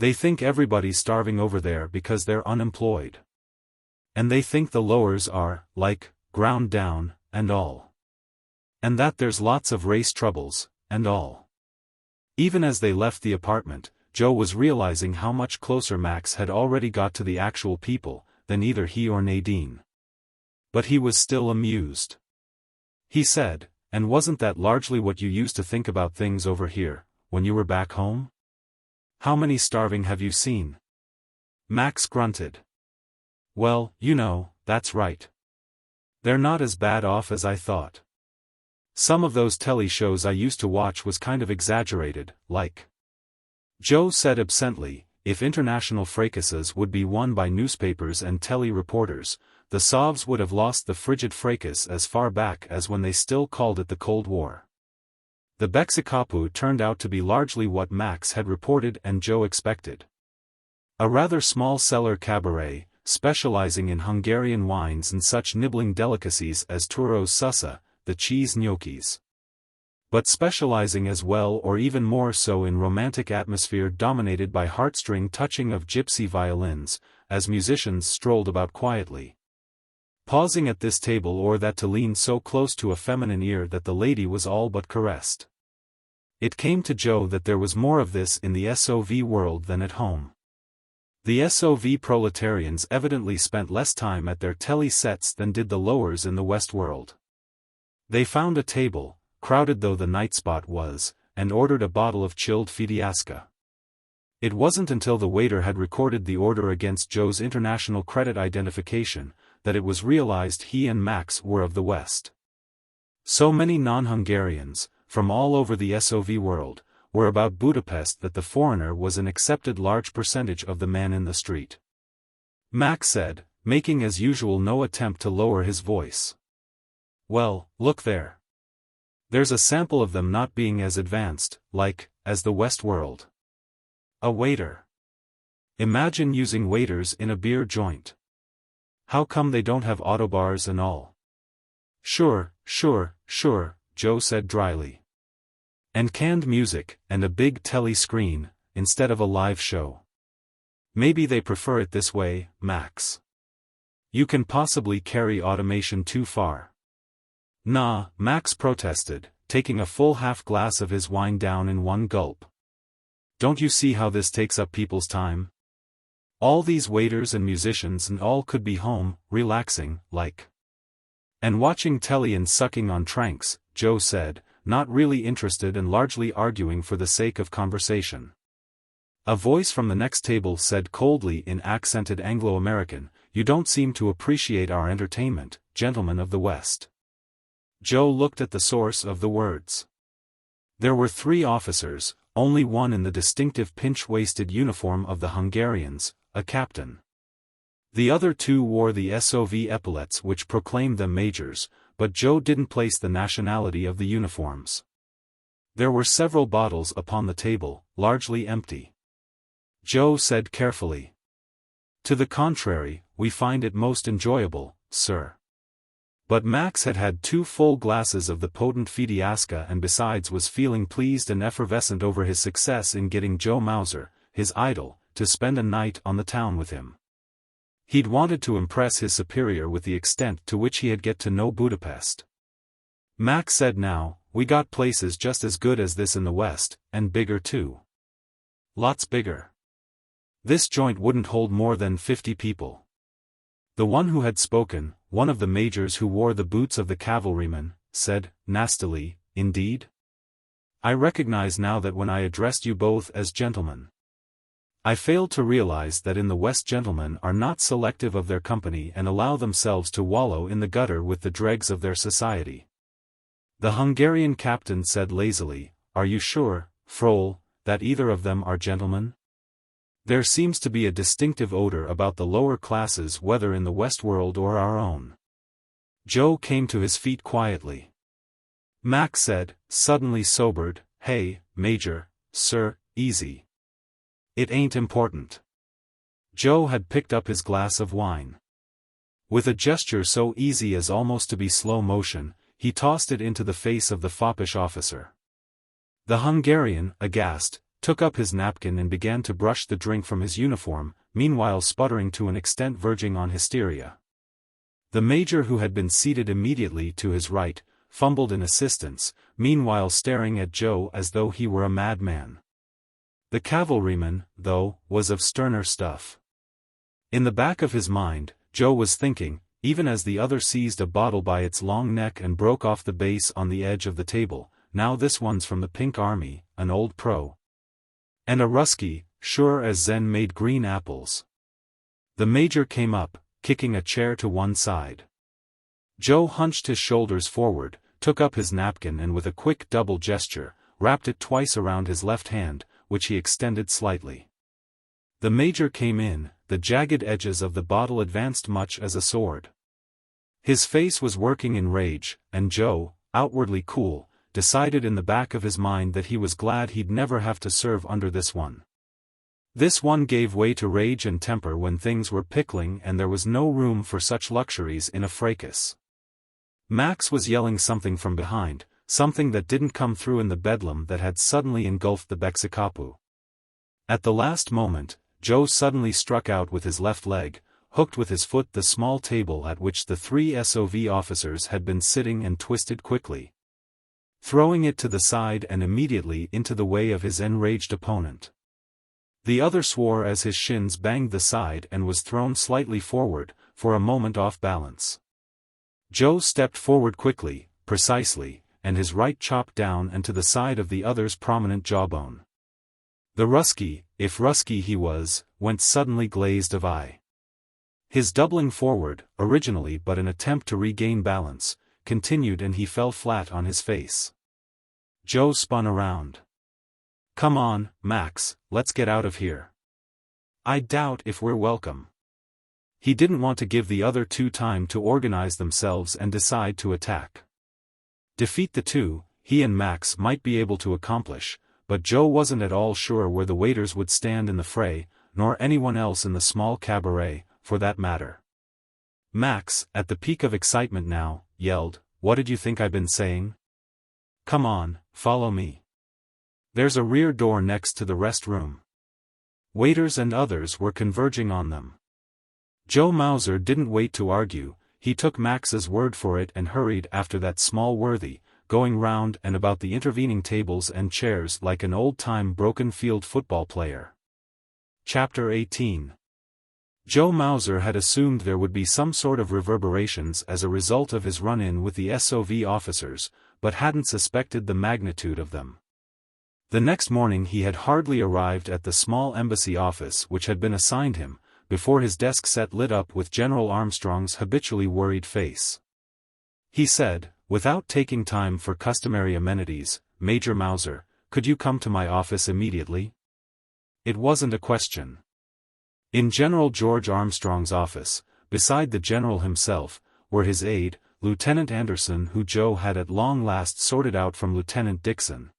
They think everybody's starving over there because they're unemployed. And they think the lowers are, like, ground down, and all. And that there's lots of race troubles, and all. Even as they left the apartment, Joe was realizing how much closer Max had already got to the actual people, than either he or Nadine. But he was still amused. He said, "And wasn't that largely what you used to think about things over here, when you were back home? How many starving have you seen?" Max grunted. "Well, you know, that's right. They're not as bad off as I thought. Some of those telly shows I used to watch was kind of exaggerated, like." Joe said absently, if international fracases would be won by newspapers and telly reporters, the Sovs would have lost the Frigid Fracas as far back as when they still called it the Cold War. The Bexikapu turned out to be largely what Max had reported and Joe expected. A rather small cellar cabaret, specializing in Hungarian wines and such nibbling delicacies as Turos Susa, the cheese gnocchis. But specializing as well or even more so in romantic atmosphere dominated by heartstring touching of gypsy violins, as musicians strolled about quietly, pausing at this table or that to lean so close to a feminine ear that the lady was all but caressed. It came to Joe that there was more of this in the SOV world than at home. The SOV proletarians evidently spent less time at their telly sets than did the lowers in the West world. They found a table, crowded though the night spot was, and ordered a bottle of chilled Fidiasca. It wasn't until the waiter had recorded the order against Joe's international credit identification, that it was realized he and Max were of the West. So many non-Hungarians, from all over the SOV world, were about Budapest that the foreigner was an accepted large percentage of the man in the street. Max said, making as usual no attempt to lower his voice. "Well, look there. There's a sample of them not being as advanced, like, as the West world. A waiter. Imagine using waiters in a beer joint. How come they don't have autobars and all?" Sure, Joe said dryly. "And canned music, and a big telly screen, instead of a live show. Maybe they prefer it this way, Max. You can possibly carry automation too far." "Nah," Max protested, taking a full half glass of his wine down in one gulp. "Don't you see how this takes up people's time? All these waiters and musicians and all could be home, relaxing, like. And watching telly and sucking on tranks," Joe said, not really interested and largely arguing for the sake of conversation. A voice from the next table said coldly in accented Anglo-American, "You don't seem to appreciate our entertainment, gentlemen of the West." Joe looked at the source of the words. There were 3 officers, only one in the distinctive pinch-waisted uniform of the Hungarians, a captain. The other 2 wore the SOV epaulets which proclaimed them majors, but Joe didn't place the nationality of the uniforms. There were several bottles upon the table, largely empty. Joe said carefully, "To the contrary, we find it most enjoyable, sir." But Max had had 2 full glasses of the potent Fidiasca and besides was feeling pleased and effervescent over his success in getting Joe Mauser, his idol, to spend a night on the town with him. He'd wanted to impress his superior with the extent to which he had get to know Budapest. Max said now, "We got places just as good as this in the West, and bigger too. Lots bigger. This joint wouldn't hold more than 50 people." The one who had spoken, one of the majors who wore the boots of the cavalryman, said, nastily, "Indeed? I recognize now that when I addressed you both as gentlemen, I failed to realize that in the West gentlemen are not selective of their company and allow themselves to wallow in the gutter with the dregs of their society." The Hungarian captain said lazily, "Are you sure, Frol, that either of them are gentlemen? There seems to be a distinctive odor about the lower classes whether in the West world or our own." Joe came to his feet quietly. Max said, suddenly sobered, "Hey, Major, sir, easy. It ain't important." Joe had picked up his glass of wine. With a gesture so easy as almost to be slow motion, he tossed it into the face of the foppish officer. The Hungarian, aghast, took up his napkin and began to brush the drink from his uniform, meanwhile sputtering to an extent verging on hysteria. The major, who had been seated immediately to his right, fumbled in assistance, meanwhile staring at Joe as though he were a madman. The cavalryman, though, was of sterner stuff. In the back of his mind, Joe was thinking, even as the other seized a bottle by its long neck and broke off the base on the edge of the table, now this one's from the Pink Army, an old pro. And a Ruskie, sure as Zen made green apples. The major came up, kicking a chair to one side. Joe hunched his shoulders forward, took up his napkin and with a quick double gesture, wrapped it twice around his left hand, which he extended slightly. The major came in, the jagged edges of the bottle advanced much as a sword. His face was working in rage, and Joe, outwardly cool, decided in the back of his mind that he was glad he'd never have to serve under this one. This one gave way to rage and temper when things were pickling and there was no room for such luxuries in a fracas. Max was yelling something from behind, something that didn't come through in the bedlam that had suddenly engulfed the Bexikapu. At the last moment, Joe suddenly struck out with his left leg, hooked with his foot the small table at which the 3 SOV officers had been sitting and twisted quickly, throwing it to the side and immediately into the way of his enraged opponent. The other swore as his shins banged the side and was thrown slightly forward, for a moment off balance. Joe stepped forward quickly, precisely, and his right chopped down and to the side of the other's prominent jawbone. The Ruskie, if Ruskie he was, went suddenly glazed of eye. His doubling forward, originally but an attempt to regain balance, continued and he fell flat on his face. Joe spun around. "Come on, Max, let's get out of here. I doubt if we're welcome." He didn't want to give the other two time to organize themselves and decide to attack. Defeat the two, he and Max might be able to accomplish, but Joe wasn't at all sure where the waiters would stand in the fray, nor anyone else in the small cabaret, for that matter. Max, at the peak of excitement now, yelled, "What did you think I've been saying? Come on, follow me. There's a rear door next to the rest room." Waiters and others were converging on them. Joe Mauser didn't wait to argue, he took Max's word for it and hurried after that small worthy, going round and about the intervening tables and chairs like an old-time broken-field football player. Chapter 18. Joe Mauser had assumed there would be some sort of reverberations as a result of his run-in with the SOV officers, but hadn't suspected the magnitude of them. The next morning he had hardly arrived at the small embassy office which had been assigned him, before his desk set lit up with General Armstrong's habitually worried face. He said, without taking time for customary amenities, "Major Mauser, could you come to my office immediately?" It wasn't a question. In General George Armstrong's office, beside the general himself, were his aide, Lieutenant Anderson, who Joe had at long last sorted out from Lieutenant Dixon,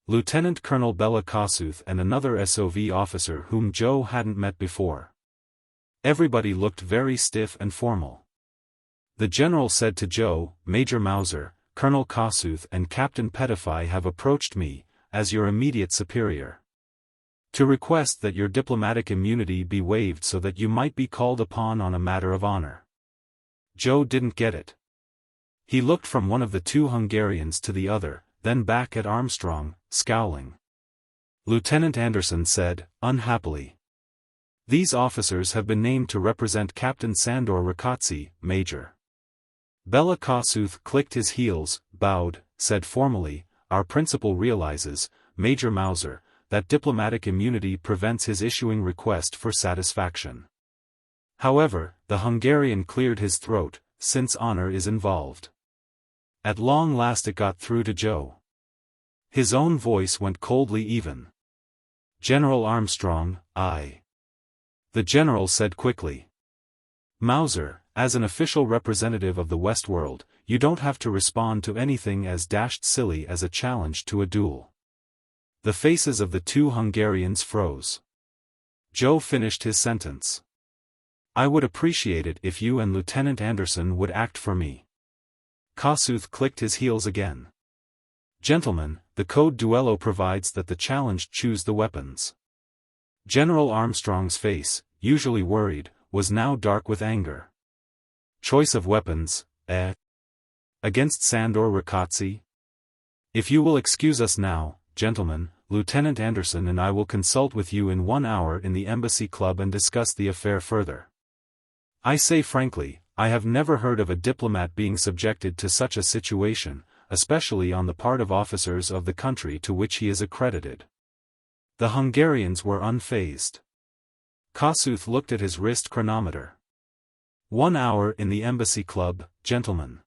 Lieutenant Colonel Bella Kossuth and another SOV officer whom Joe hadn't met before. Everybody looked very stiff and formal. The general said to Joe, "Major Mauser, Colonel Kossuth and Captain Pettify have approached me, as your immediate superior, to request that your diplomatic immunity be waived so that you might be called upon on a matter of honor." Joe didn't get it. He looked from one of the two Hungarians to the other, then back at Armstrong, scowling. Lieutenant Anderson said, unhappily, "These officers have been named to represent Captain Sandor Rakotsi, Major." Bella Kossuth clicked his heels, bowed, said formally, "Our principal realizes, Major Mauser, that diplomatic immunity prevents his issuing request for satisfaction. However, the Hungarian cleared his throat, since honor is involved." At long last it got through to Joe. His own voice went coldly even. "General Armstrong, aye." The general said quickly, "Mauser, as an official representative of the West World, you don't have to respond to anything as dashed silly as a challenge to a duel." The faces of the two Hungarians froze. Joe finished his sentence. "I would appreciate it if you and Lieutenant Anderson would act for me." Kossuth clicked his heels again. Gentlemen, the code duello provides that the challenged choose the weapons. General Armstrong's face, usually worried, was now dark with anger. Choice of weapons, eh? Against Sandor Ricazzi? If you will excuse us now, gentlemen, Lieutenant Anderson and I will consult with you in 1 hour in the Embassy Club and discuss the affair further. I say frankly, I have never heard of a diplomat being subjected to such a situation, especially on the part of officers of the country to which he is accredited. The Hungarians were unfazed. Kossuth looked at his wrist chronometer. 1 hour in the Embassy Club, gentlemen.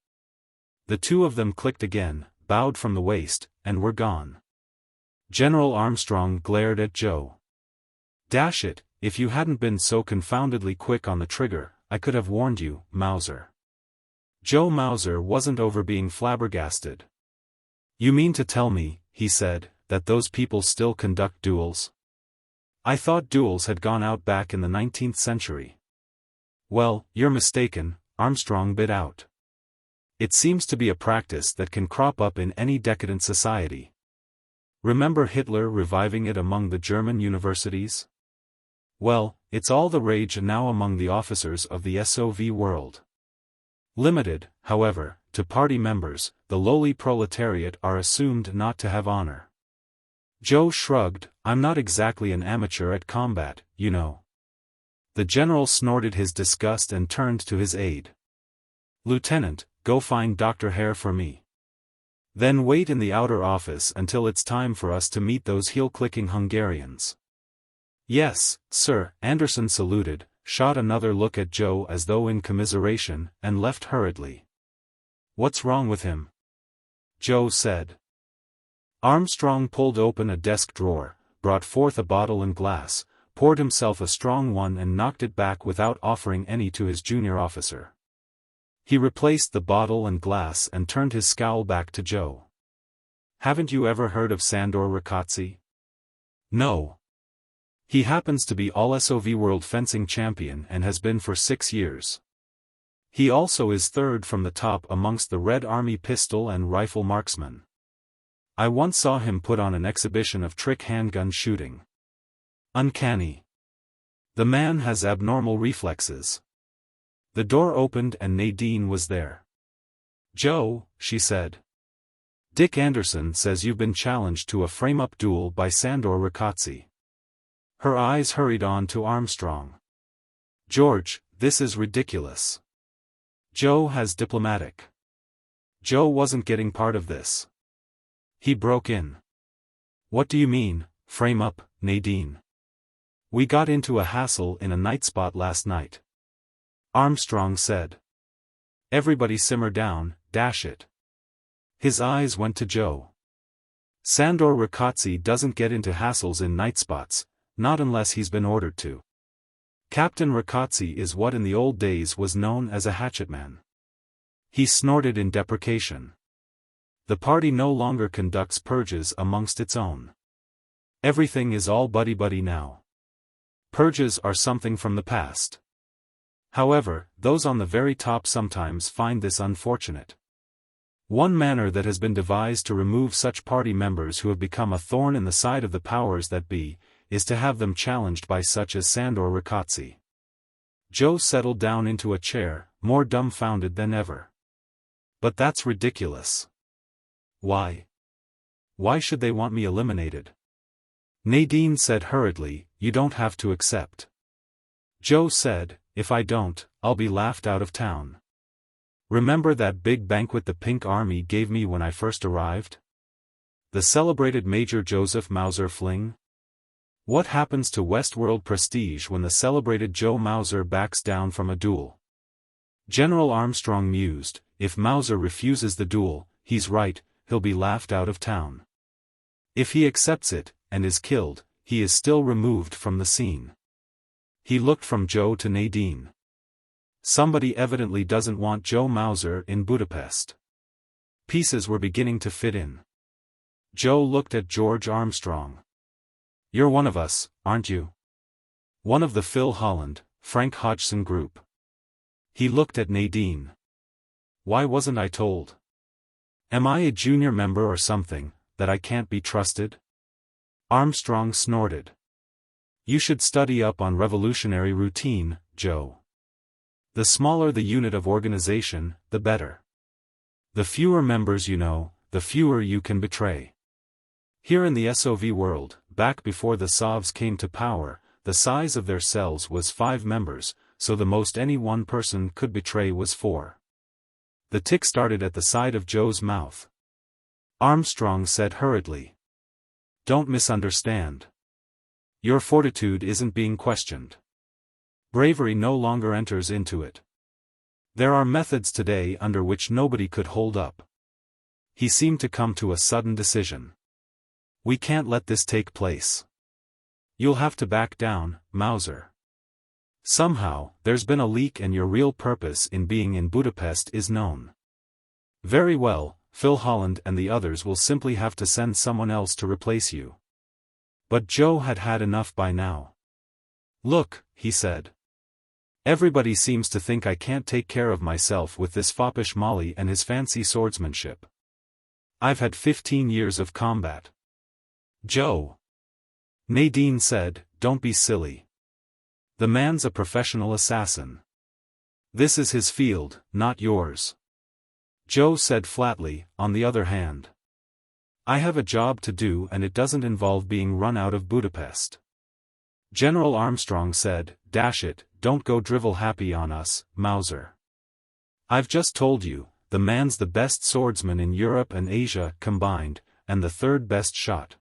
The two of them clicked again, bowed from the waist, and were gone. General Armstrong glared at Joe. Dash it, if you hadn't been so confoundedly quick on the trigger, I could have warned you, Mauser. Joe Mauser wasn't over being flabbergasted. You mean to tell me, he said, that those people still conduct duels? I thought duels had gone out back in the 19th century. Well, you're mistaken, Armstrong bit out. It seems to be a practice that can crop up in any decadent society. Remember Hitler reviving it among the German universities? Well, it's all the rage now among the officers of the SOV world. Limited, however, to party members, the lowly proletariat are assumed not to have honor. Joe shrugged, I'm not exactly an amateur at combat, you know. The general snorted his disgust and turned to his aide. Lieutenant, go find Dr. Hare for me. Then wait in the outer office until it's time for us to meet those heel-clicking Hungarians. Yes, sir, Anderson saluted, shot another look at Joe as though in commiseration, and left hurriedly. What's wrong with him? Joe said. Armstrong pulled open a desk drawer, brought forth a bottle and glass, poured himself a strong one and knocked it back without offering any to his junior officer. He replaced the bottle and glass and turned his scowl back to Joe. Haven't you ever heard of Sandor Ricazzi? No. He happens to be all SOV World Fencing Champion and has been for 6 years. He also is third from the top amongst the Red Army pistol and rifle marksmen. I once saw him put on an exhibition of trick handgun shooting. Uncanny. The man has abnormal reflexes. The door opened and Nadine was there. Joe, she said. Dick Anderson says you've been challenged to a frame-up duel by Sandor Ricazzi. Her eyes hurried on to Armstrong. George, this is ridiculous. Joe has diplomatic. Joe wasn't getting part of this. He broke in. What do you mean, frame up, Nadine? We got into a hassle in a night spot last night. Armstrong said. Everybody simmer down, dash it. His eyes went to Joe. Sandor Ricazzi doesn't get into hassles in night spots, not unless he's been ordered to. Captain Ricazzi is what in the old days was known as a hatchetman. He snorted in deprecation. The party no longer conducts purges amongst its own. Everything is all buddy-buddy now. Purges are something from the past. However, those on the very top sometimes find this unfortunate. One manner that has been devised to remove such party members who have become a thorn in the side of the powers that be, is to have them challenged by such as Sandor Ricazzi. Joe settled down into a chair, more dumbfounded than ever. But that's ridiculous. Why? Why should they want me eliminated? Nadine said hurriedly, you don't have to accept. Joe said, if I don't, I'll be laughed out of town. Remember that big banquet the Pink Army gave me when I first arrived? The celebrated Major Joseph Mauser fling? What happens to Westworld prestige when the celebrated Joe Mauser backs down from a duel? General Armstrong mused, if Mauser refuses the duel, he's right, he'll be laughed out of town. If he accepts it, and is killed, he is still removed from the scene. He looked from Joe to Nadine. Somebody evidently doesn't want Joe Mauser in Budapest. Pieces were beginning to fit in. Joe looked at George Armstrong. You're one of us, aren't you? One of the Phil Holland, Frank Hodgson group. He looked at Nadine. Why wasn't I told? Am I a junior member or something, that I can't be trusted? Armstrong snorted. You should study up on revolutionary routine, Joe. The smaller the unit of organization, the better. The fewer members you know, the fewer you can betray. Here in the SOV world, back before the Sovs came to power, the size of their cells was 5 members, so the most any one person could betray was 4. The tick started at the side of Joe's mouth. Armstrong said hurriedly. Don't misunderstand. Your fortitude isn't being questioned. Bravery no longer enters into it. There are methods today under which nobody could hold up. He seemed to come to a sudden decision. We can't let this take place. You'll have to back down, Mauser. Somehow, there's been a leak and your real purpose in being in Budapest is known. Very well, Phil Holland and the others will simply have to send someone else to replace you. But Joe had had enough by now. Look, he said. Everybody seems to think I can't take care of myself with this foppish Molly and his fancy swordsmanship. I've had 15 years of combat. Joe. Nadine said, don't be silly. The man's a professional assassin. This is his field, not yours. Joe said flatly, on the other hand. I have a job to do and it doesn't involve being run out of Budapest. General Armstrong said, dash it, don't go drivel happy on us, Mauser. I've just told you, the man's the best swordsman in Europe and Asia combined, and the 3rd best shot.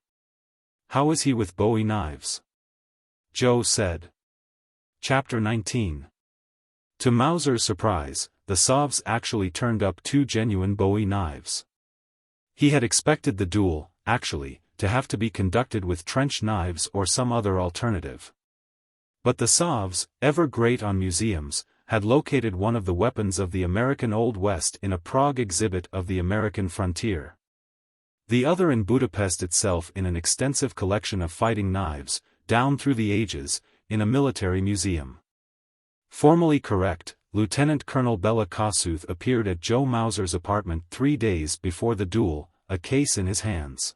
How is he with Bowie knives? Joe said. Chapter 19. To Mauser's surprise, the Sovs actually turned up 2 genuine Bowie knives. He had expected the duel, actually, to have to be conducted with trench knives or some other alternative. But the Sovs, ever great on museums, had located one of the weapons of the American Old West in a Prague exhibit of the American frontier. The other in Budapest itself in an extensive collection of fighting knives, down through the ages, in a military museum. Formally correct, Lieutenant Colonel Bela Kossuth appeared at Joe Mauser's apartment 3 days before the duel, a case in his hands.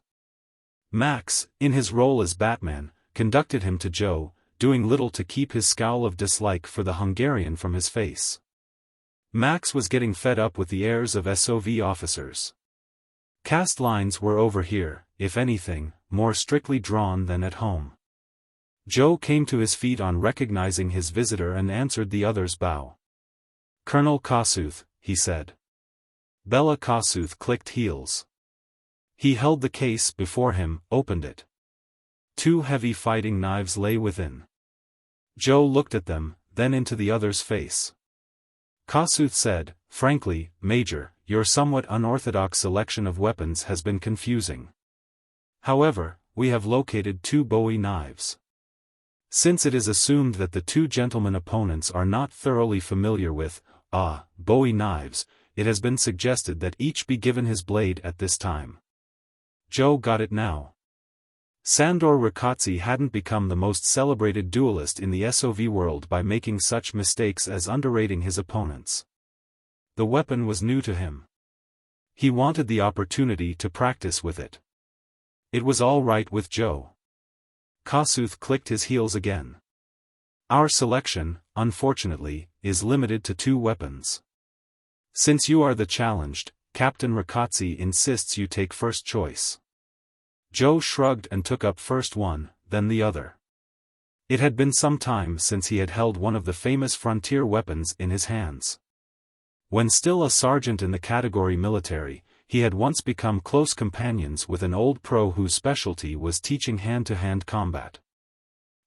Max, in his role as Batman, conducted him to Joe, doing little to keep his scowl of dislike for the Hungarian from his face. Max was getting fed up with the airs of SOV officers. Caste lines were over here, if anything, more strictly drawn than at home. Joe came to his feet on recognizing his visitor and answered the other's bow. Colonel Kossuth, he said. Bela Kossuth clicked heels. He held the case before him, opened it. 2 heavy fighting knives lay within. Joe looked at them, then into the other's face. Kossuth said, frankly, Major, your somewhat unorthodox selection of weapons has been confusing. However, we have located 2 Bowie knives. Since it is assumed that the 2 gentlemen opponents are not thoroughly familiar with, Bowie knives, it has been suggested that each be given his blade at this time. Joe got it now. Sandor Rakotsi hadn't become the most celebrated duelist in the SOV world by making such mistakes as underrating his opponents. The weapon was new to him. He wanted the opportunity to practice with it. It was all right with Joe. Kossuth clicked his heels again. Our selection, unfortunately, is limited to 2 weapons. Since you are the challenged, Captain Rakotsi insists you take first choice. Joe shrugged and took up first one, then the other. It had been some time since he had held one of the famous frontier weapons in his hands. When still a sergeant in the category military, he had once become close companions with an old pro whose specialty was teaching hand-to-hand combat.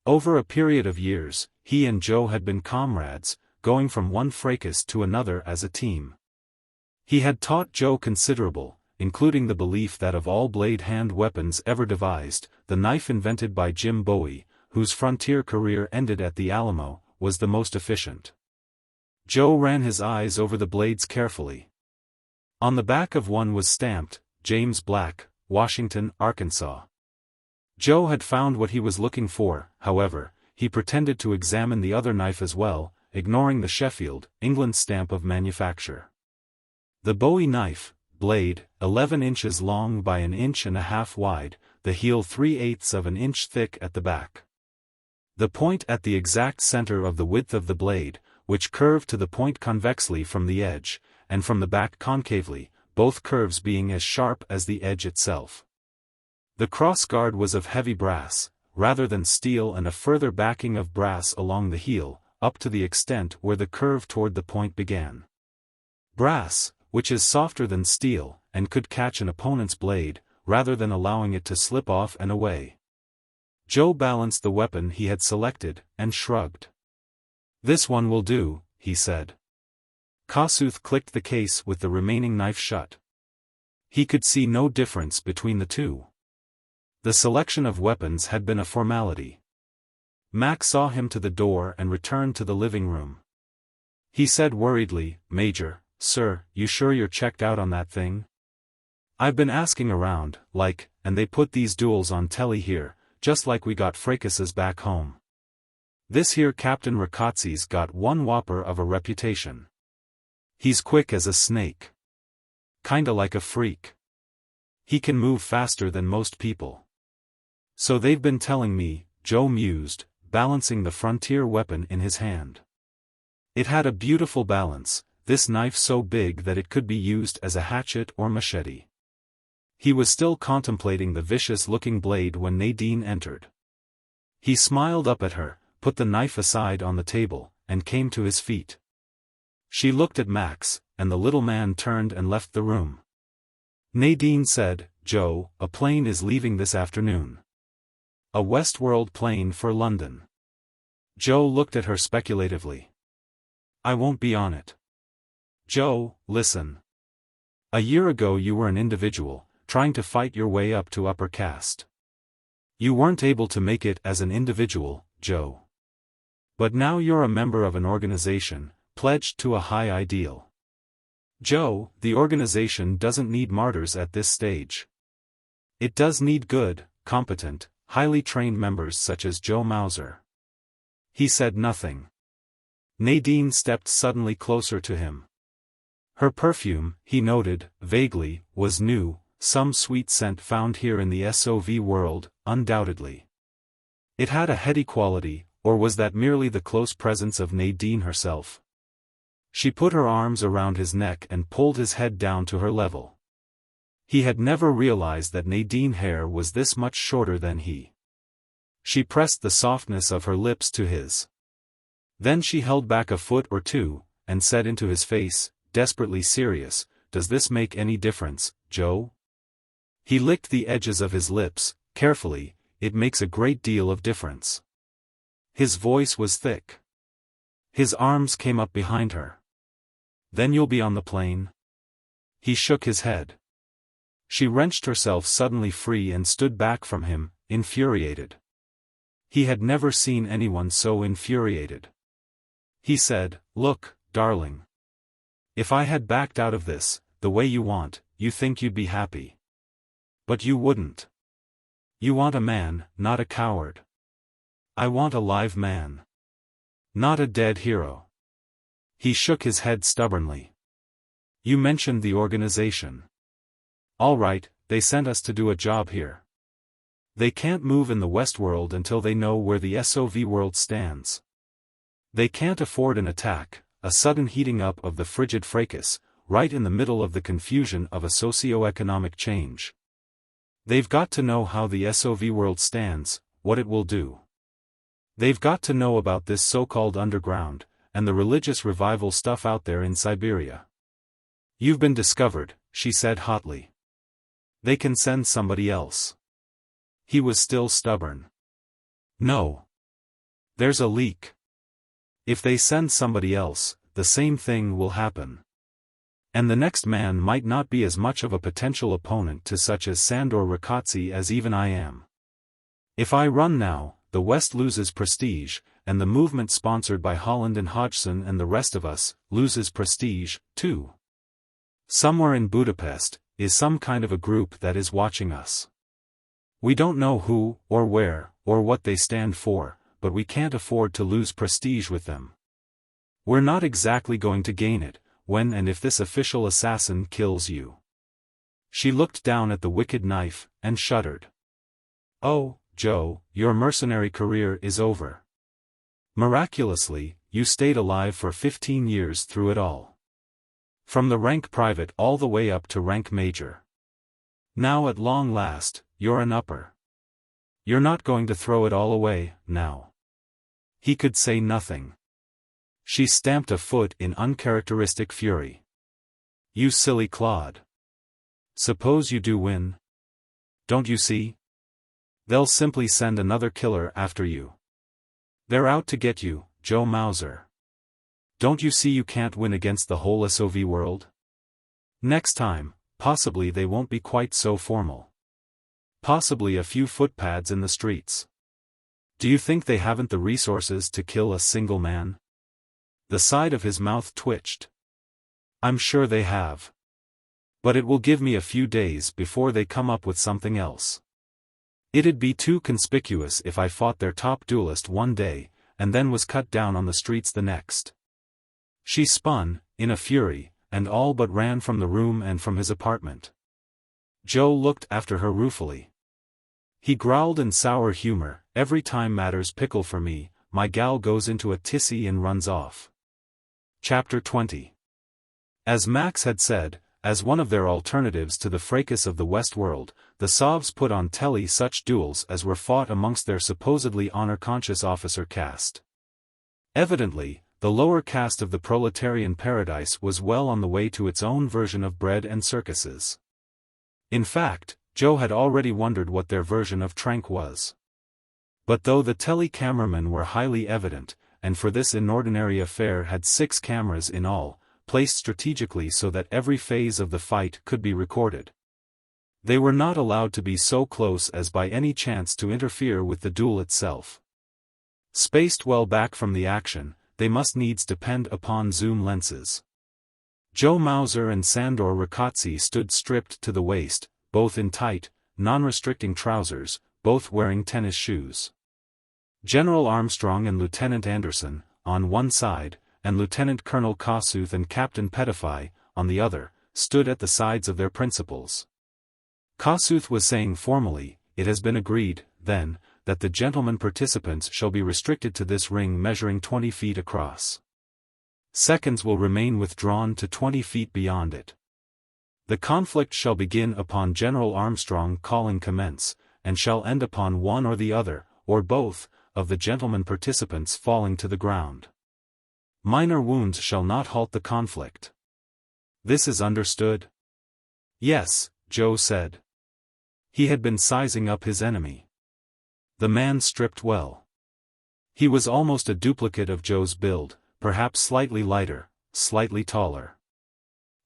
Over a period of years, he and Joe had been comrades, going from one fracas to another as a team. He had taught Joe considerable, including the belief that of all blade hand weapons ever devised, the knife invented by Jim Bowie, whose frontier career ended at the Alamo, was the most efficient. Joe ran his eyes over the blades carefully. On the back of one was stamped, James Black, Washington, Arkansas. Joe had found what he was looking for, however, he pretended to examine the other knife as well, ignoring the Sheffield, England stamp of manufacture. The Bowie knife, blade, 11 inches long by an inch and a half wide, the heel 3/8 of an inch thick at the back. The point at the exact center of the width of the blade, which curved to the point convexly from the edge, and from the back concavely, both curves being as sharp as the edge itself. The crossguard was of heavy brass, rather than steel, and a further backing of brass along the heel, up to the extent where the curve toward the point began. Brass, which is softer than steel, and could catch an opponent's blade, rather than allowing it to slip off and away. Joe balanced the weapon he had selected, and shrugged. "This one will do," he said. Kossuth clicked the case with the remaining knife shut. He could see no difference between the two. The selection of weapons had been a formality. Mack saw him to the door and returned to the living room. He said worriedly, "Major, sir, you sure you're checked out on that thing? I've been asking around, and they put these duels on telly here, just like we got Fracas's back home. This here Captain Ricazzi's got one whopper of a reputation. He's quick as a snake. Kinda like a freak. He can move faster than most people. So they've been telling me," Joe mused, balancing the frontier weapon in his hand. It had a beautiful balance, this knife so big that it could be used as a hatchet or machete. He was still contemplating the vicious-looking blade when Nadine entered. He smiled up at her, put the knife aside on the table, and came to his feet. She looked at Max, and the little man turned and left the room. Nadine said, "Joe, a plane is leaving this afternoon. A Westworld plane for London." Joe looked at her speculatively. "I won't be on it." "Joe, listen. A year ago you were an individual, trying to fight your way up to upper caste. You weren't able to make it as an individual, Joe. But now you're a member of an organization, pledged to a high ideal. Joe, the organization doesn't need martyrs at this stage. It does need good, competent, highly trained members such as Joe Mauser." He said nothing. Nadine stepped suddenly closer to him. Her perfume, he noted, vaguely, was new, some sweet scent found here in the SOV world, undoubtedly. It had a heady quality, or was that merely the close presence of Nadine herself? She put her arms around his neck and pulled his head down to her level. He had never realized that Nadine's hair was this much shorter than he. She pressed the softness of her lips to his. Then she held back a foot or two, and said into his face, desperately serious, "Does this make any difference, Joe?" He licked the edges of his lips, carefully. "It makes a great deal of difference." His voice was thick. His arms came up behind her. "Then you'll be on the plane?" He shook his head. She wrenched herself suddenly free and stood back from him, infuriated. He had never seen anyone so infuriated. He said, "Look, darling. If I had backed out of this, the way you want, you think you'd be happy. But you wouldn't. You want a man, not a coward. I want a live man. Not a dead hero." He shook his head stubbornly. "You mentioned the organization. All right, they sent us to do a job here. They can't move in the Westworld until they know where the SOV world stands. They can't afford an attack, a sudden heating up of the Frigid Fracas, right in the middle of the confusion of a socioeconomic change. They've got to know how the SOV world stands, what it will do. They've got to know about this so-called underground, and the religious revival stuff out there in Siberia. You've been discovered," she said hotly. "They can send somebody else." He was still stubborn. "No. There's a leak. If they send somebody else, the same thing will happen. And the next man might not be as much of a potential opponent to such as Sandor Ricazzi as even I am. If I run now, the West loses prestige, and the movement sponsored by Holland and Hodgson and the rest of us, loses prestige, too. Somewhere in Budapest, is some kind of a group that is watching us. We don't know who, or where, or what they stand for, but we can't afford to lose prestige with them. We're not exactly going to gain it, when and if this official assassin kills you. She looked down at the wicked knife, and shuddered. "Oh, Joe, your mercenary career is over. Miraculously, you stayed alive for 15 years through it all. From the rank private all the way up to rank major. Now at long last, you're an upper. You're not going to throw it all away, now." He could say nothing. She stamped a foot in uncharacteristic fury. "You silly clod. Suppose you do win? Don't you see? They'll simply send another killer after you. They're out to get you, Joe Mauser. Don't you see you can't win against the whole SOV world? Next time, possibly they won't be quite so formal. Possibly a few footpads in the streets. Do you think they haven't the resources to kill a single man?" The side of his mouth twitched. "I'm sure they have. But it will give me a few days before they come up with something else. It'd be too conspicuous if I fought their top duelist one day, and then was cut down on the streets the next." She spun, in a fury, and all but ran from the room and from his apartment. Joe looked after her ruefully. He growled in sour humor, "Every time matters pickle for me, my gal goes into a tissy and runs off." Chapter 20. As Max had said, as one of their alternatives to the fracas of the West World, the Sovs put on telly such duels as were fought amongst their supposedly honor-conscious officer caste. Evidently, the lower caste of the proletarian paradise was well on the way to its own version of bread and circuses. In fact, Joe had already wondered what their version of Trank was. But though the tele-cameramen were highly evident, and for this inordinary affair had 6 cameras in all, placed strategically so that every phase of the fight could be recorded, they were not allowed to be so close as by any chance to interfere with the duel itself. Spaced well back from the action, they must needs depend upon zoom lenses. Joe Mauser and Sandor Rakotsi stood stripped to the waist, both in tight, non-restricting trousers, both wearing tennis shoes. General Armstrong and Lieutenant Anderson, on one side, and Lieutenant Colonel Kossuth and Captain Pettify, on the other, stood at the sides of their principals. Kossuth was saying formally, "It has been agreed, then, that the gentlemen participants shall be restricted to this ring measuring 20 feet across. Seconds will remain withdrawn to 20 feet beyond it. The conflict shall begin upon General Armstrong calling commence, and shall end upon one or the other, or both, of the gentlemen participants falling to the ground. Minor wounds shall not halt the conflict. This is understood?" "Yes," Joe said. He had been sizing up his enemy. The man stripped well. He was almost a duplicate of Joe's build, perhaps slightly lighter, slightly taller.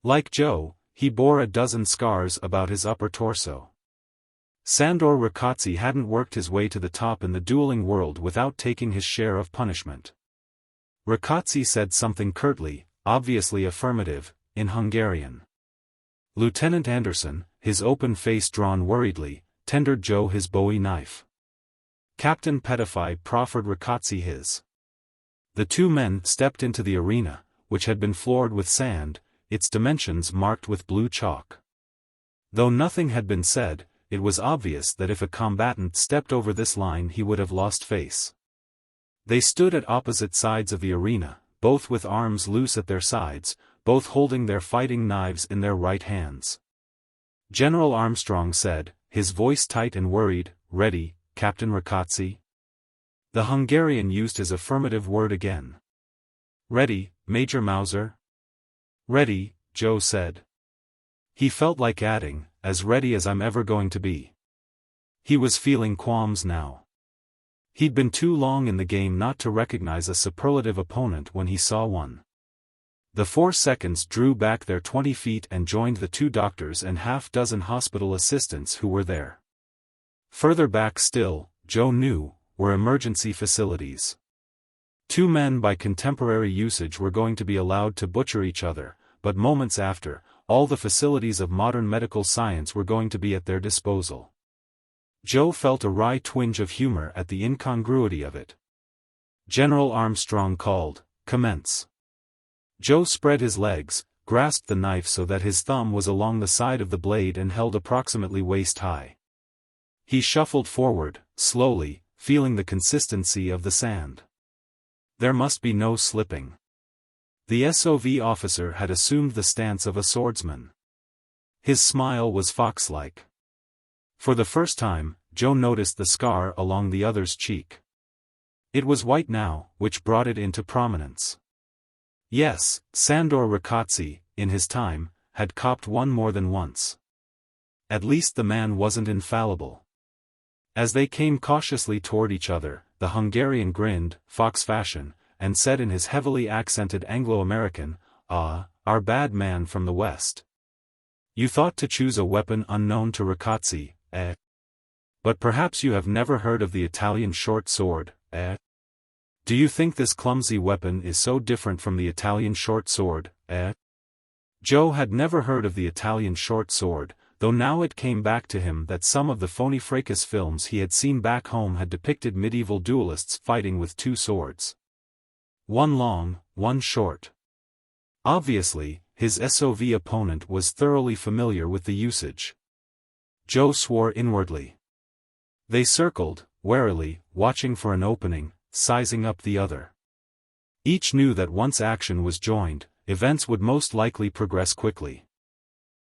Like Joe, he bore a dozen scars about his upper torso. Sandor Rakotsi hadn't worked his way to the top in the dueling world without taking his share of punishment. Rakotsi said something curtly, obviously affirmative, in Hungarian. Lieutenant Anderson, his open face drawn worriedly, tendered Joe his Bowie knife. Captain Pettify proffered Rakotsi his. The two men stepped into the arena, which had been floored with sand, its dimensions marked with blue chalk. Though nothing had been said, it was obvious that if a combatant stepped over this line he would have lost face. They stood at opposite sides of the arena, both with arms loose at their sides, both holding their fighting knives in their right hands. General Armstrong said, his voice tight and worried, "Ready, Captain Rakotsi?" The Hungarian used his affirmative word again. "Ready, Major Mauser?" "Ready," Joe said. He felt like adding, "As ready as I'm ever going to be." He was feeling qualms now. He'd been too long in the game not to recognize a superlative opponent when he saw one. The 4 seconds drew back their 20 feet and joined the 2 doctors and half-dozen hospital assistants who were there. Further back still, Joe knew, were emergency facilities. 2 men by contemporary usage were going to be allowed to butcher each other, but moments after, all the facilities of modern medical science were going to be at their disposal. Joe felt a wry twinge of humor at the incongruity of it. General Armstrong called, "Commence." Joe spread his legs, grasped the knife so that his thumb was along the side of the blade and held approximately waist-high. He shuffled forward, slowly, feeling the consistency of the sand. There must be no slipping. The SOV officer had assumed the stance of a swordsman. His smile was fox-like. For the first time, Joe noticed the scar along the other's cheek. It was white now, which brought it into prominence. Yes, Sandor Ricazzi, in his time, had copped one more than once. At least the man wasn't infallible. As they came cautiously toward each other, the Hungarian grinned, fox fashion, and said in his heavily accented Anglo-American, "Ah, our bad man from the West. You thought to choose a weapon unknown to Ricazzi, eh? But perhaps you have never heard of the Italian short sword, eh? Do you think this clumsy weapon is so different from the Italian short sword, eh?" Joe had never heard of the Italian short sword, though now it came back to him that some of the phony fracas films he had seen back home had depicted medieval duelists fighting with two swords. One long, one short. Obviously, his SOV opponent was thoroughly familiar with the usage. Joe swore inwardly. They circled, warily, watching for an opening, sizing up the other. Each knew that once action was joined, events would most likely progress quickly.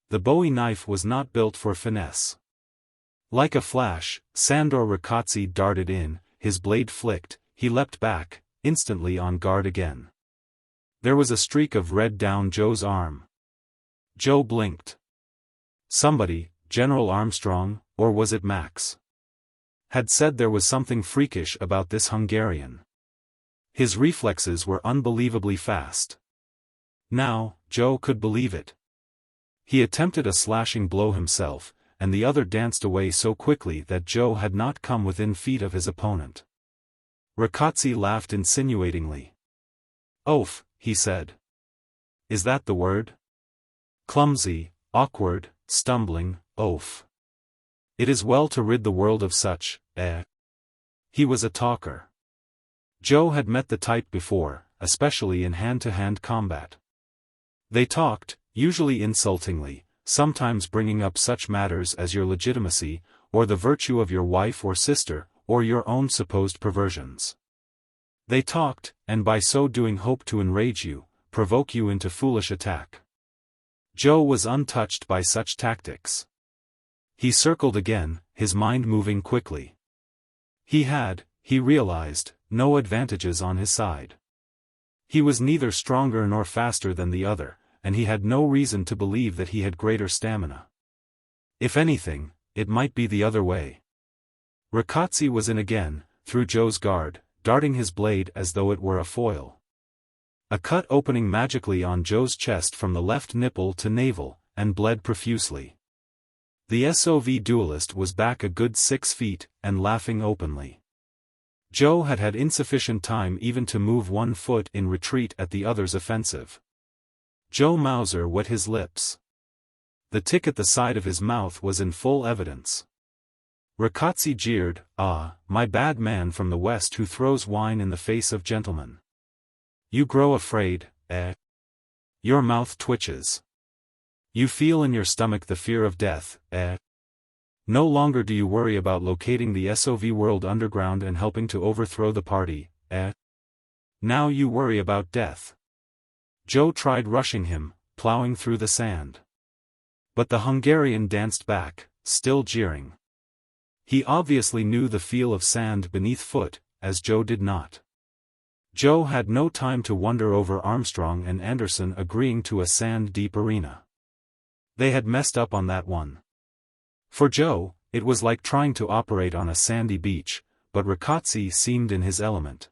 The Bowie knife was not built for finesse. Like a flash, Sandor Ricazzi darted in, his blade flicked, he leapt back, instantly on guard again. There was a streak of red down Joe's arm. Joe blinked. Somebody, General Armstrong, or was it Max, had said there was something freakish about this Hungarian. His reflexes were unbelievably fast. Now, Joe could believe it. He attempted a slashing blow himself, and the other danced away so quickly that Joe had not come within feet of his opponent. Ricazzi laughed insinuatingly. "Oaf," he said. "Is that the word? Clumsy, awkward, stumbling, oaf. It is well to rid the world of such, eh?" He was a talker. Joe had met the type before, especially in hand-to-hand combat. They talked, usually insultingly, sometimes bringing up such matters as your legitimacy, or the virtue of your wife or sister, or your own supposed perversions. They talked, and by so doing hoped to enrage you, provoke you into foolish attack. Joe was untouched by such tactics. He circled again, his mind moving quickly. He realized, no advantages on his side. He was neither stronger nor faster than the other, and he had no reason to believe that he had greater stamina. If anything, it might be the other way. Ricazzi was in again, through Joe's guard, darting his blade as though it were a foil. A cut opening magically on Joe's chest from the left nipple to navel, and bled profusely. The SOV duelist was back a good 6 feet, and laughing openly. Joe had had insufficient time even to move 1 foot in retreat at the other's offensive. Joe Mauser wet his lips. The tick at the side of his mouth was in full evidence. Ricazzi jeered, "Ah, my bad man from the West who throws wine in the face of gentlemen. You grow afraid, eh? Your mouth twitches. You feel in your stomach the fear of death, eh? No longer do you worry about locating the SOV world underground and helping to overthrow the party, eh? Now you worry about death." Joe tried rushing him, plowing through the sand. But the Hungarian danced back, still jeering. He obviously knew the feel of sand beneath foot, as Joe did not. Joe had no time to wonder over Armstrong and Anderson agreeing to a sand-deep arena. They had messed up on that one. For Joe, it was like trying to operate on a sandy beach, but Ricazzi seemed in his element.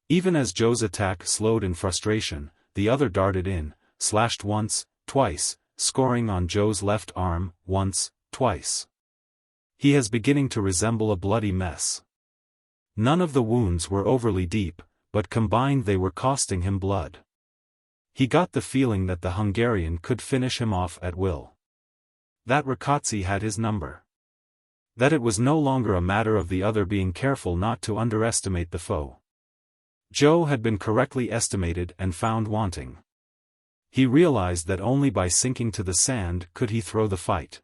Even as Joe's attack slowed in frustration, the other darted in, slashed once, twice, scoring on Joe's left arm, once, twice. He is beginning to resemble a bloody mess. None of the wounds were overly deep, but combined they were costing him blood. He got the feeling that the Hungarian could finish him off at will. That Ricazzi had his number. That it was no longer a matter of the other being careful not to underestimate the foe. Joe had been correctly estimated and found wanting. He realized that only by sinking to the sand could he throw the fight.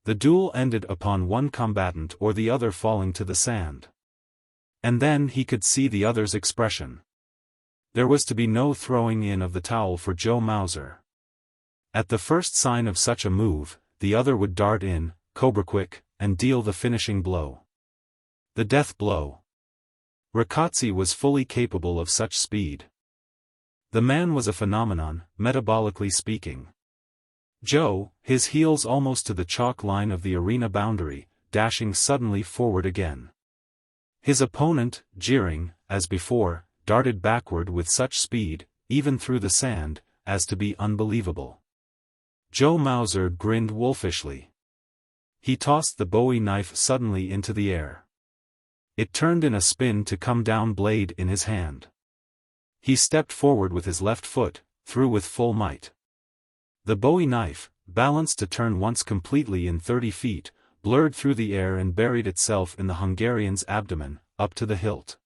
The duel ended upon one combatant or the other falling to the sand. And then he could see the other's expression. There was to be no throwing in of the towel for Joe Mauser. At the first sign of such a move, the other would dart in, cobra-quick, and deal the finishing blow. The death blow. Riccozzi was fully capable of such speed. The man was a phenomenon, metabolically speaking. Joe, his heels almost to the chalk line of the arena boundary, dashing suddenly forward again. His opponent, jeering, as before, darted backward with such speed, even through the sand, as to be unbelievable. Joe Mauser grinned wolfishly. He tossed the Bowie knife suddenly into the air. It turned in a spin to come down blade in his hand. He stepped forward with his left foot, threw with full might. The Bowie knife, balanced to turn once completely in 30 feet, blurred through the air and buried itself in the Hungarian's abdomen, up to the hilt.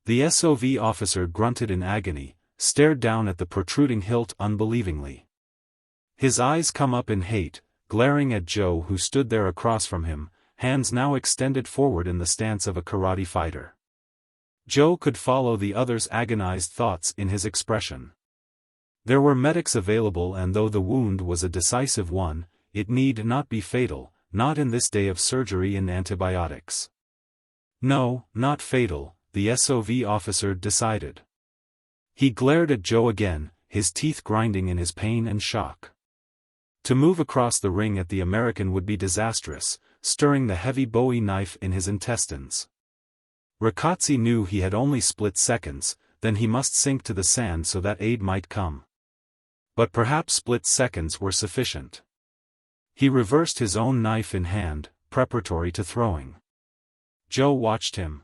The SOV officer grunted in agony, stared down at the protruding hilt unbelievingly. His eyes come up in hate, glaring at Joe who stood there across from him, hands now extended forward in the stance of a karate fighter. Joe could follow the other's agonized thoughts in his expression. There were medics available, and though the wound was a decisive one, it need not be fatal, not in this day of surgery and antibiotics. No, not fatal, the SOV officer decided. He glared at Joe again, his teeth grinding in his pain and shock. To move across the ring at the American would be disastrous, stirring the heavy Bowie knife in his intestines. Riccozzi knew he had only split seconds, then he must sink to the sand so that aid might come. But perhaps split seconds were sufficient. He reversed his own knife in hand, preparatory to throwing. Joe watched him.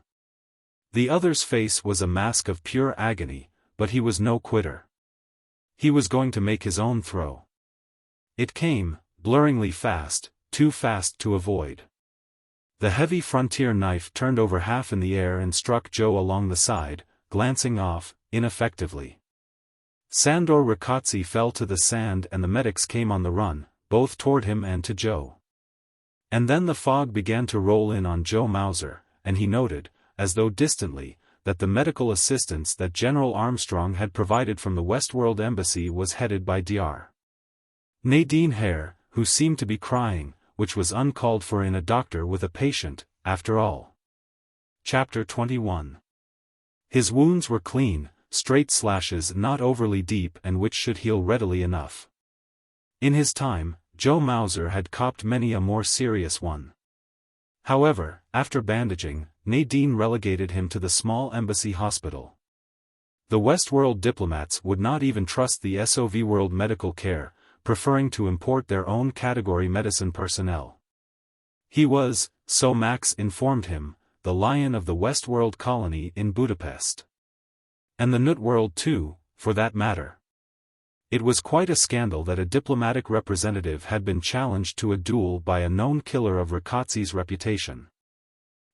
The other's face was a mask of pure agony, but he was no quitter. He was going to make his own throw. It came, blurringly fast, too fast to avoid. The heavy frontier knife turned over half in the air and struck Joe along the side, glancing off, ineffectively. Sandor Riccozzi fell to the sand and the medics came on the run, both toward him and to Joe. And then the fog began to roll in on Joe Mauser, and he noted, as though distantly, that the medical assistance that General Armstrong had provided from the Westworld Embassy was headed by Dr. Nadine Hare, who seemed to be crying, which was uncalled for in a doctor with a patient, after all. Chapter 21. His wounds were clean, straight slashes not overly deep and which should heal readily enough. In his time, Joe Mauser had copped many a more serious one. However, after bandaging, Nadine relegated him to the small embassy hospital. The Westworld diplomats would not even trust the SOV World medical care, preferring to import their own category medicine personnel. He was, so Max informed him, the lion of the Westworld colony in Budapest. And the Nut World too, for that matter. It was quite a scandal that a diplomatic representative had been challenged to a duel by a known killer of Riccozzi's reputation.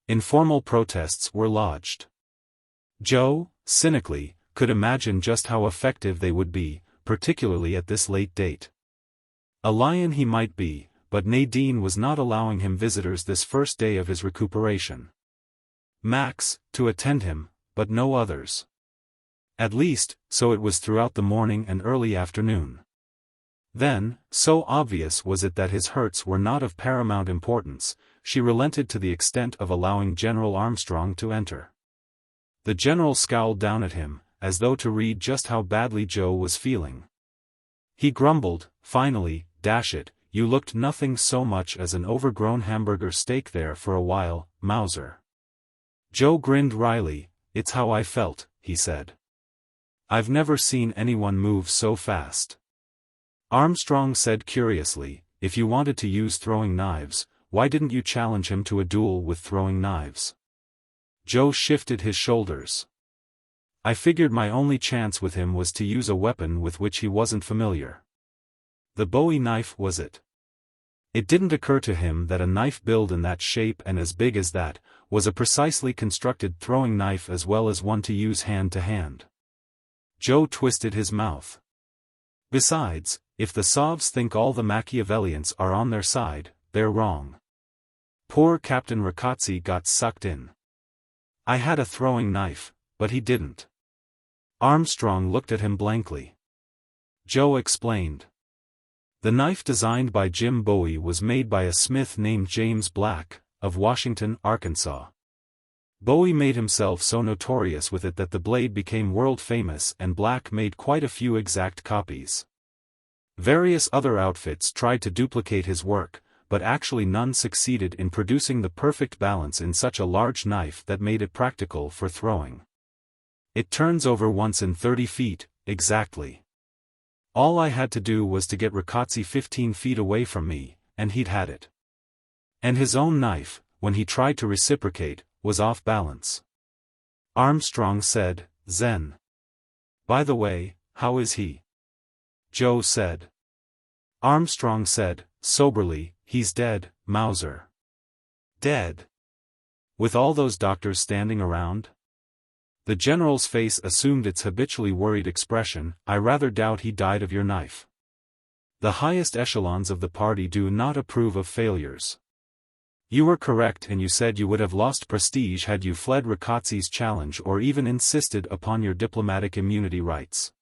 Informal protests were lodged. Joe, cynically, could imagine just how effective they would be, particularly at this late date. A lion he might be, but Nadine was not allowing him visitors this first day of his recuperation. Max, to attend him, but no others. At least, so it was throughout the morning and early afternoon. Then, so obvious was it that his hurts were not of paramount importance, she relented to the extent of allowing General Armstrong to enter. The general scowled down at him, as though to read just how badly Joe was feeling. He grumbled, finally, "Dash it, you looked nothing so much as an overgrown hamburger steak there for a while, Mauser." Joe grinned wryly. "It's how I felt," he said. "I've never seen anyone move so fast." Armstrong said curiously, "If you wanted to use throwing knives, why didn't you challenge him to a duel with throwing knives?" Joe shifted his shoulders. "I figured my only chance with him was to use a weapon with which he wasn't familiar." The Bowie knife was it. It didn't occur to him that a knife built in that shape and as big as that, was a precisely constructed throwing knife as well as one to use hand to hand. Joe twisted his mouth. Besides, if the Sovs think all the Machiavellians are on their side, they're wrong. Poor Captain Rakatsi got sucked in. I had a throwing knife, but he didn't. Armstrong looked at him blankly. Joe explained. The knife designed by Jim Bowie was made by a smith named James Black, of Washington, Arkansas. Bowie made himself so notorious with it that the blade became world famous, and Black made quite a few exact copies. Various other outfits tried to duplicate his work, but actually none succeeded in producing the perfect balance in such a large knife that made it practical for throwing. It turns over once in 30 feet, exactly. All I had to do was to get Rakatsi 15 feet away from me, and he'd had it. And his own knife, when he tried to reciprocate, was off balance. Armstrong said, "Zen. By the way, how is he?" Joe said. Armstrong said, soberly, "He's dead, Mauser." "Dead? With all those doctors standing around?" The general's face assumed its habitually worried expression. "I rather doubt he died of your knife. The highest echelons of the party do not approve of failures. You were correct, and you said you would have lost prestige had you fled Rakatsi's challenge or even insisted upon your diplomatic immunity rights.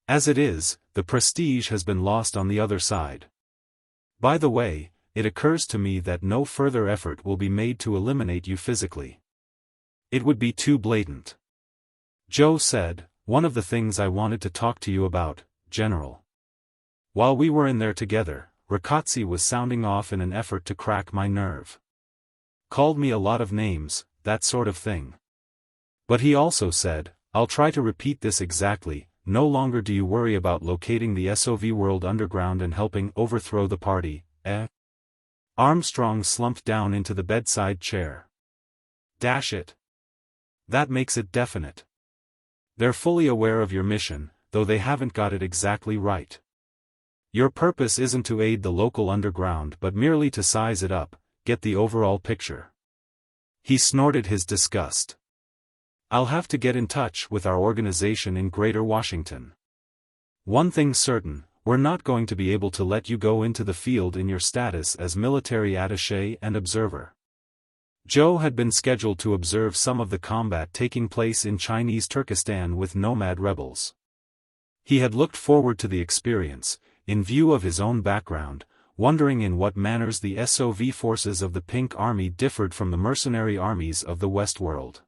As it is, the prestige has been lost on the other side. By the way, it occurs to me that no further effort will be made to eliminate you physically. It would be too blatant." Joe said, "One of the things I wanted to talk to you about, General. While we were in there together, Rakatsi was sounding off in an effort to crack my nerve. Called me a lot of names, that sort of thing. But he also said, I'll try to repeat this exactly, no longer do you worry about locating the SOV world underground and helping overthrow the party, eh?" Armstrong slumped down into the bedside chair. "Dash it. That makes it definite. They're fully aware of your mission, though they haven't got it exactly right. Your purpose isn't to aid the local underground but merely to size it up, get the overall picture." He snorted his disgust. "I'll have to get in touch with our organization in Greater Washington. One thing's certain, we're not going to be able to let you go into the field in your status as military attaché and observer." Joe had been scheduled to observe some of the combat taking place in Chinese Turkestan with nomad rebels. He had looked forward to the experience, in view of his own background, wondering in what manners the SOV forces of the Pink Army differed from the mercenary armies of the West World.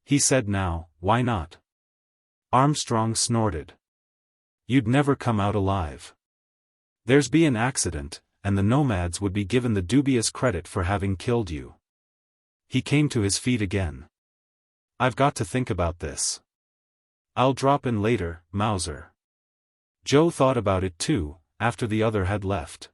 He said now, "Why not?" Armstrong snorted. "You'd never come out alive. There's be an accident, and the nomads would be given the dubious credit for having killed you." He came to his feet again. "I've got to think about this. I'll drop in later, Mauser." Joe thought about it too, after the other had left.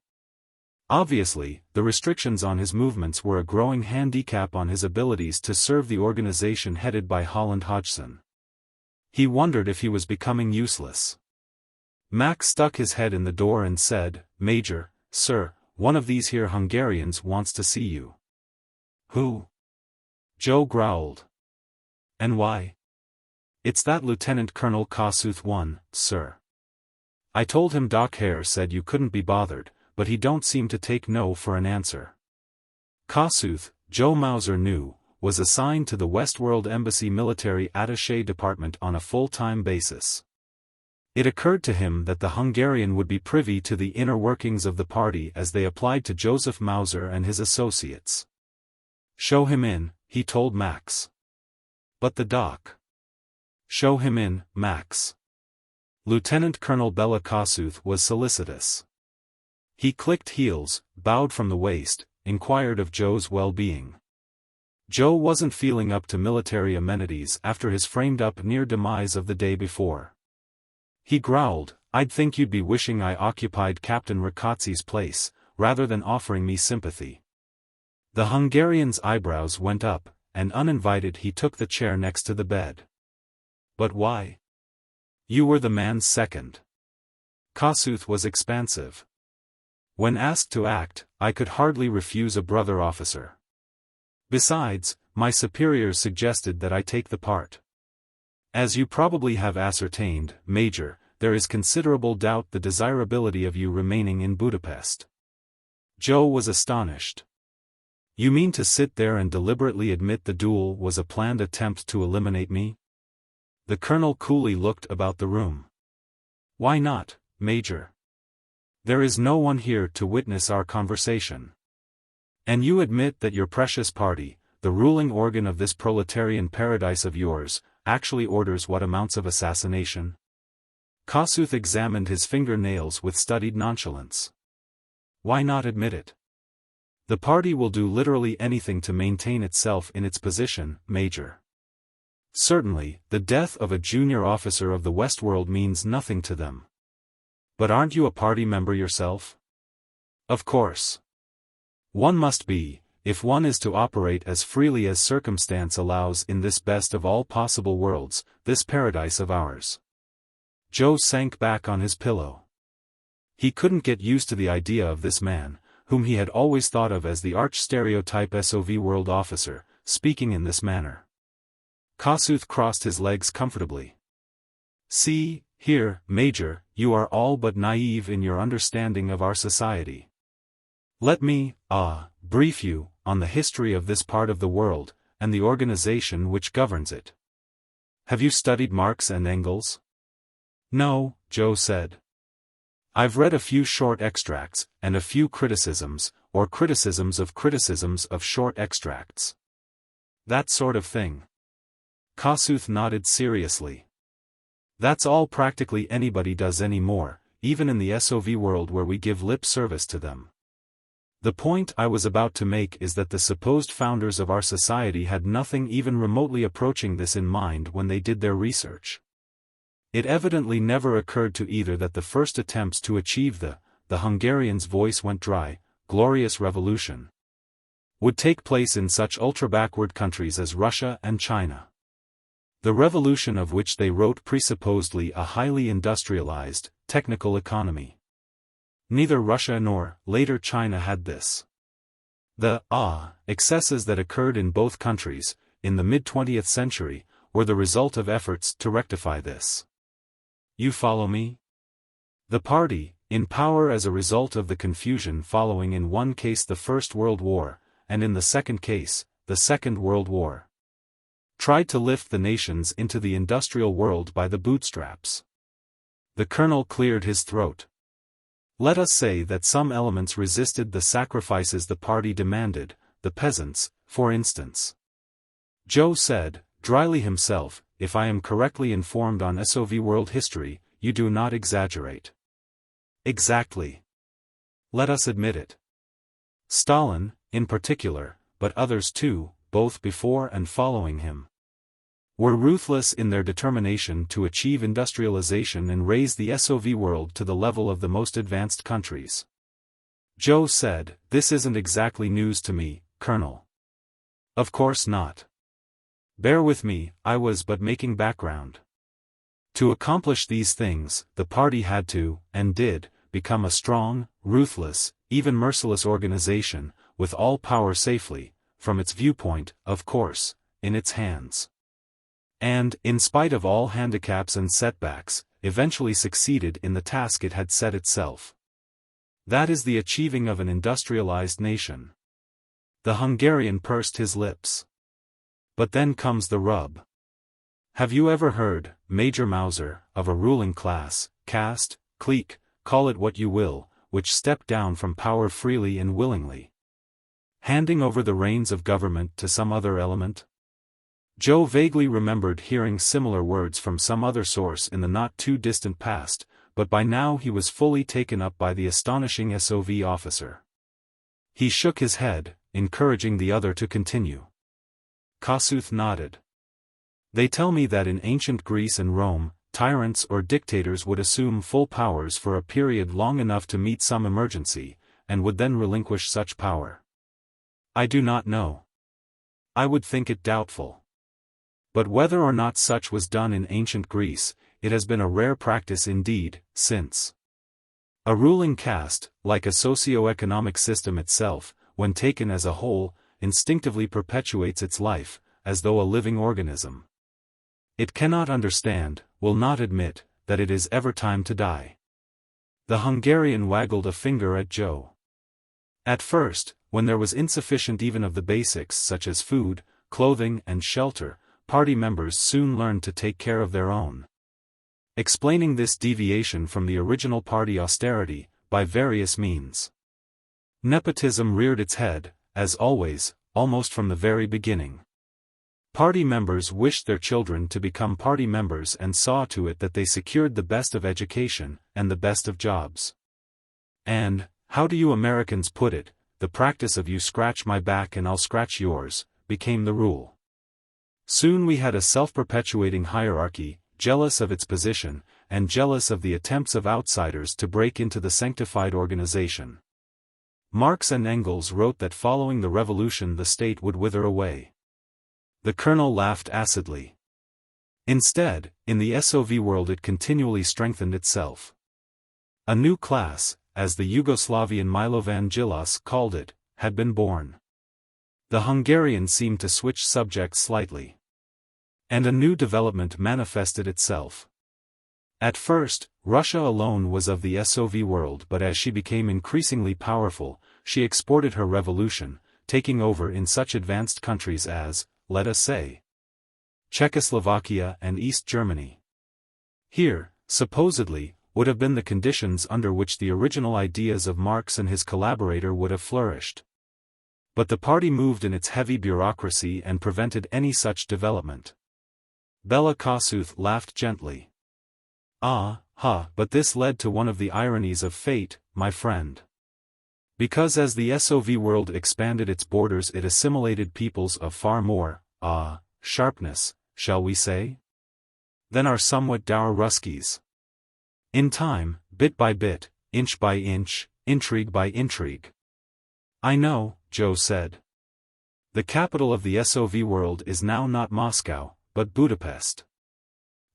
Obviously, the restrictions on his movements were a growing handicap on his abilities to serve the organization headed by Holland Hodgson. He wondered if he was becoming useless. Mack stuck his head in the door and said, "Major, sir, one of these here Hungarians wants to see you." "Who?" Joe growled. "And why?" "It's that Lieutenant Colonel Kossuth one, sir. I told him Doc Hare said you couldn't be bothered, but he don't seem to take no for an answer." Kossuth, Joe Mauser knew, was assigned to the Westworld Embassy Military Attaché Department on a full-time basis. It occurred to him that the Hungarian would be privy to the inner workings of the party as they applied to Joseph Mauser and his associates. "Show him in," he told Max. "But the doc." "Show him in, Max." Lieutenant Colonel Bela Kossuth was solicitous. He clicked heels, bowed from the waist, inquired of Joe's well-being. Joe wasn't feeling up to military amenities after his framed-up near demise of the day before. He growled, "I'd think you'd be wishing I occupied Captain Rakatsi's place, rather than offering me sympathy." The Hungarian's eyebrows went up, and uninvited he took the chair next to the bed. "But why? You were the man's second." Kossuth was expansive. "When asked to act, I could hardly refuse a brother officer. Besides, my superiors suggested that I take the part. As you probably have ascertained, Major, there is considerable doubt the desirability of you remaining in Budapest. Joe was astonished. You mean to sit there and deliberately admit the duel was a planned attempt to eliminate me? The colonel coolly looked about the room. Why not, Major? There is no one here to witness our conversation. And you admit that your precious party, the ruling organ of this proletarian paradise of yours, actually orders what amounts of assassination? Kossuth examined his fingernails with studied nonchalance. Why not admit it? The party will do literally anything to maintain itself in its position, Major. Certainly, the death of a junior officer of the Westworld means nothing to them. But aren't you a party member yourself? Of course. One must be, if one is to operate as freely as circumstance allows in this best of all possible worlds, this paradise of ours. Joe sank back on his pillow. He couldn't get used to the idea of this man, whom he had always thought of as the arch-stereotype SOV world officer, speaking in this manner. Kossuth crossed his legs comfortably. See, here, Major, you are all but naive in your understanding of our society. Let me, brief you, on the history of this part of the world, and the organization which governs it. Have you studied Marx and Engels? No, Joe said. I've read a few short extracts, and a few criticisms, or criticisms of short extracts. That sort of thing. Kossuth nodded seriously. That's all practically anybody does anymore, even in the SOV world where we give lip service to them. The point I was about to make is that the supposed founders of our society had nothing even remotely approaching this in mind when they did their research. It evidently never occurred to either that the first attempts to achieve the Hungarian's voice went dry, glorious revolution would take place in such ultra-backward countries as Russia and China. The revolution of which they wrote presupposedly a highly industrialized, technical economy. Neither Russia nor, later China had this. The excesses that occurred in both countries, in the mid-20th century, were the result of efforts to rectify this. You follow me? The party, in power as a result of the confusion following in one case the First World War, and in the second case, the Second World War, tried to lift the nations into the industrial world by the bootstraps. The colonel cleared his throat. Let us say that some elements resisted the sacrifices the party demanded, the peasants, for instance. Joe said, dryly himself, if I am correctly informed on SOV world history, you do not exaggerate. Exactly. Let us admit it. Stalin, in particular, but others too, both before and following him, were ruthless in their determination to achieve industrialization and raise the SOV world to the level of the most advanced countries. Joe said, this isn't exactly news to me, Colonel. Of course not. Bear with me, I was but making background. To accomplish these things, the party had to, and did, become a strong, ruthless, even merciless organization, with all power safely, from its viewpoint, of course, in its hands. And, in spite of all handicaps and setbacks, eventually succeeded in the task it had set itself. That is the achieving of an industrialized nation. The Hungarian pursed his lips. But then comes the rub. Have you ever heard, Major Mauser, of a ruling class, caste, clique, call it what you will, which stepped down from power freely and willingly, handing over the reins of government to some other element? Joe vaguely remembered hearing similar words from some other source in the not-too-distant past, but by now he was fully taken up by the astonishing SOV officer. He shook his head, encouraging the other to continue. Kossuth nodded. They tell me that in ancient Greece and Rome, tyrants or dictators would assume full powers for a period long enough to meet some emergency, and would then relinquish such power. I do not know. I would think it doubtful. But whether or not such was done in ancient Greece, it has been a rare practice indeed, since a ruling caste, like a socioeconomic system itself, when taken as a whole, instinctively perpetuates its life, as though a living organism. It cannot understand, will not admit, that it is ever time to die. The Hungarian waggled a finger at Joe. At first, when there was insufficient even of the basics such as food, clothing and shelter, party members soon learned to take care of their own. Explaining this deviation from the original party austerity, by various means. Nepotism reared its head, as always, almost from the very beginning. Party members wished their children to become party members and saw to it that they secured the best of education, and the best of jobs. And, how do you Americans put it, the practice of you scratch my back and I'll scratch yours, became the rule. Soon we had a self-perpetuating hierarchy, jealous of its position, and jealous of the attempts of outsiders to break into the sanctified organization. Marx and Engels wrote that following the revolution the state would wither away. The colonel laughed acidly. Instead, in the SOV world it continually strengthened itself. A new class, as the Yugoslavian Milovangelos called it, had been born. The Hungarian seemed to switch subjects slightly. And a new development manifested itself. At first, Russia alone was of the SOV world, but as she became increasingly powerful, she exported her revolution, taking over in such advanced countries as, let us say, Czechoslovakia and East Germany. Here, supposedly, would have been the conditions under which the original ideas of Marx and his collaborator would have flourished. But the party moved in its heavy bureaucracy and prevented any such development. Bela Kossuth laughed gently. But this led to one of the ironies of fate, my friend. Because as the SOV world expanded its borders it assimilated peoples of far more, sharpness, shall we say, than our somewhat dour Ruskies. In time, bit by bit, inch by inch, intrigue by intrigue. I know, Joe said. The capital of the SOV world is now not Moscow, but Budapest.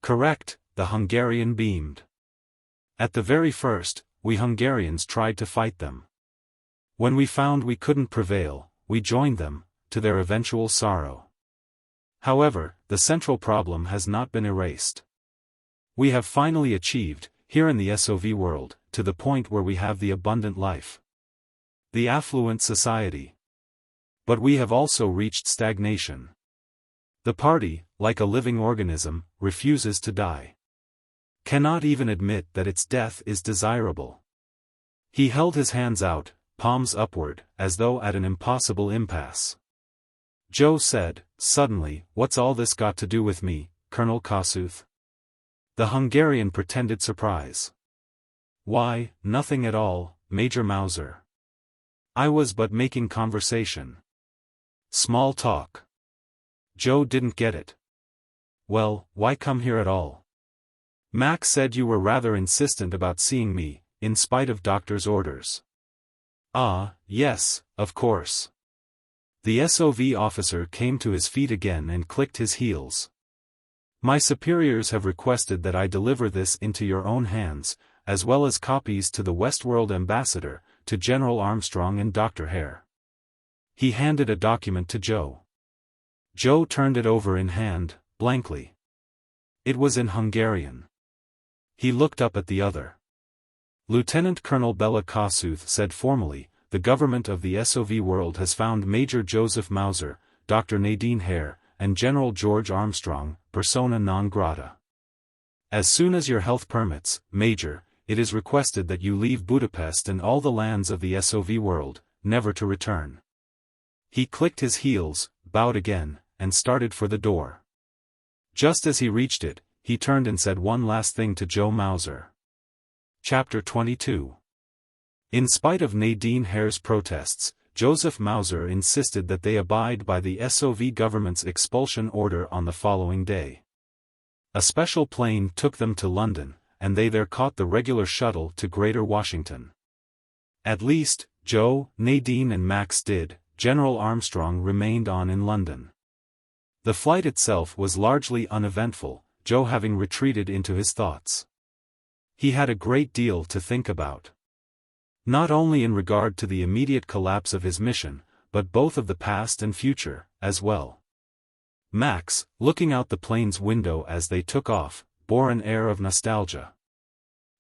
Correct, the Hungarian beamed. At the very first, we Hungarians tried to fight them. When we found we couldn't prevail, we joined them, to their eventual sorrow. However, the central problem has not been erased. We have finally achieved, here in the SOV world, to the point where we have the abundant life. The affluent society. But we have also reached stagnation. The party, like a living organism, refuses to die. Cannot even admit that its death is desirable. He held his hands out, palms upward, as though at an impossible impasse. Joe said, suddenly, what's all this got to do with me, Colonel Kossuth? The Hungarian pretended surprise. Why, nothing at all, Major Mauser. I was but making conversation. Small talk. Joe didn't get it. Well, why come here at all? Mack said you were rather insistent about seeing me, in spite of doctor's orders. Yes, of course. The SOV officer came to his feet again and clicked his heels. My superiors have requested that I deliver this into your own hands, as well as copies to the Westworld ambassador, to General Armstrong and Dr. Hare. He handed a document to Joe. Joe turned it over in hand, blankly. It was in Hungarian. He looked up at the other. Lieutenant Colonel Bela Kossuth said formally, the government of the SOV world has found Major Joseph Mauser, Dr. Nadine Hare, and General George Armstrong, persona non grata. As soon as your health permits, Major, it is requested that you leave Budapest and all the lands of the SOV world, never to return. He clicked his heels, bowed again, and started for the door. Just as he reached it, he turned and said one last thing to Joe Mauser. Chapter 22. In spite of Nadine Hare's protests, Joseph Mauser insisted that they abide by the SOV government's expulsion order on the following day. A special plane took them to London, and they there caught the regular shuttle to Greater Washington. At least, Joe, Nadine and Max did. General Armstrong remained on in London. The flight itself was largely uneventful, Joe having retreated into his thoughts. He had a great deal to think about. Not only in regard to the immediate collapse of his mission, but both of the past and future, as well. Max, looking out the plane's window as they took off, bore an air of nostalgia.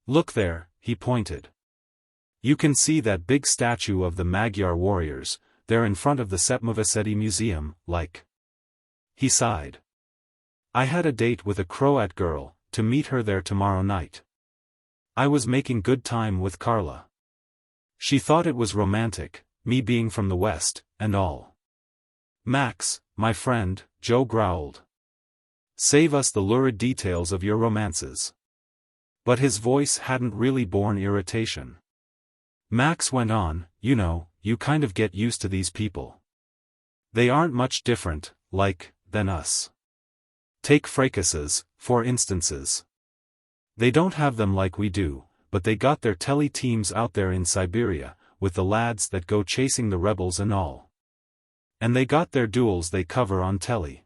"Look there," he pointed. "You can see that big statue of the Magyar warriors, there in front of the Setmövészeti Museum, like." He sighed. "I had a date with a Croat girl, to meet her there tomorrow night. I was making good time with Carla. She thought it was romantic, me being from the West, and all." "Max, my friend," Joe growled. "Save us the lurid details of your romances." But his voice hadn't really borne irritation. Max went on, "You know, you kind of get used to these people. They aren't much different, like, than us. Take fracases, for instances. They don't have them like we do, but they got their telly teams out there in Siberia, with the lads that go chasing the rebels and all. And they got their duels they cover on telly.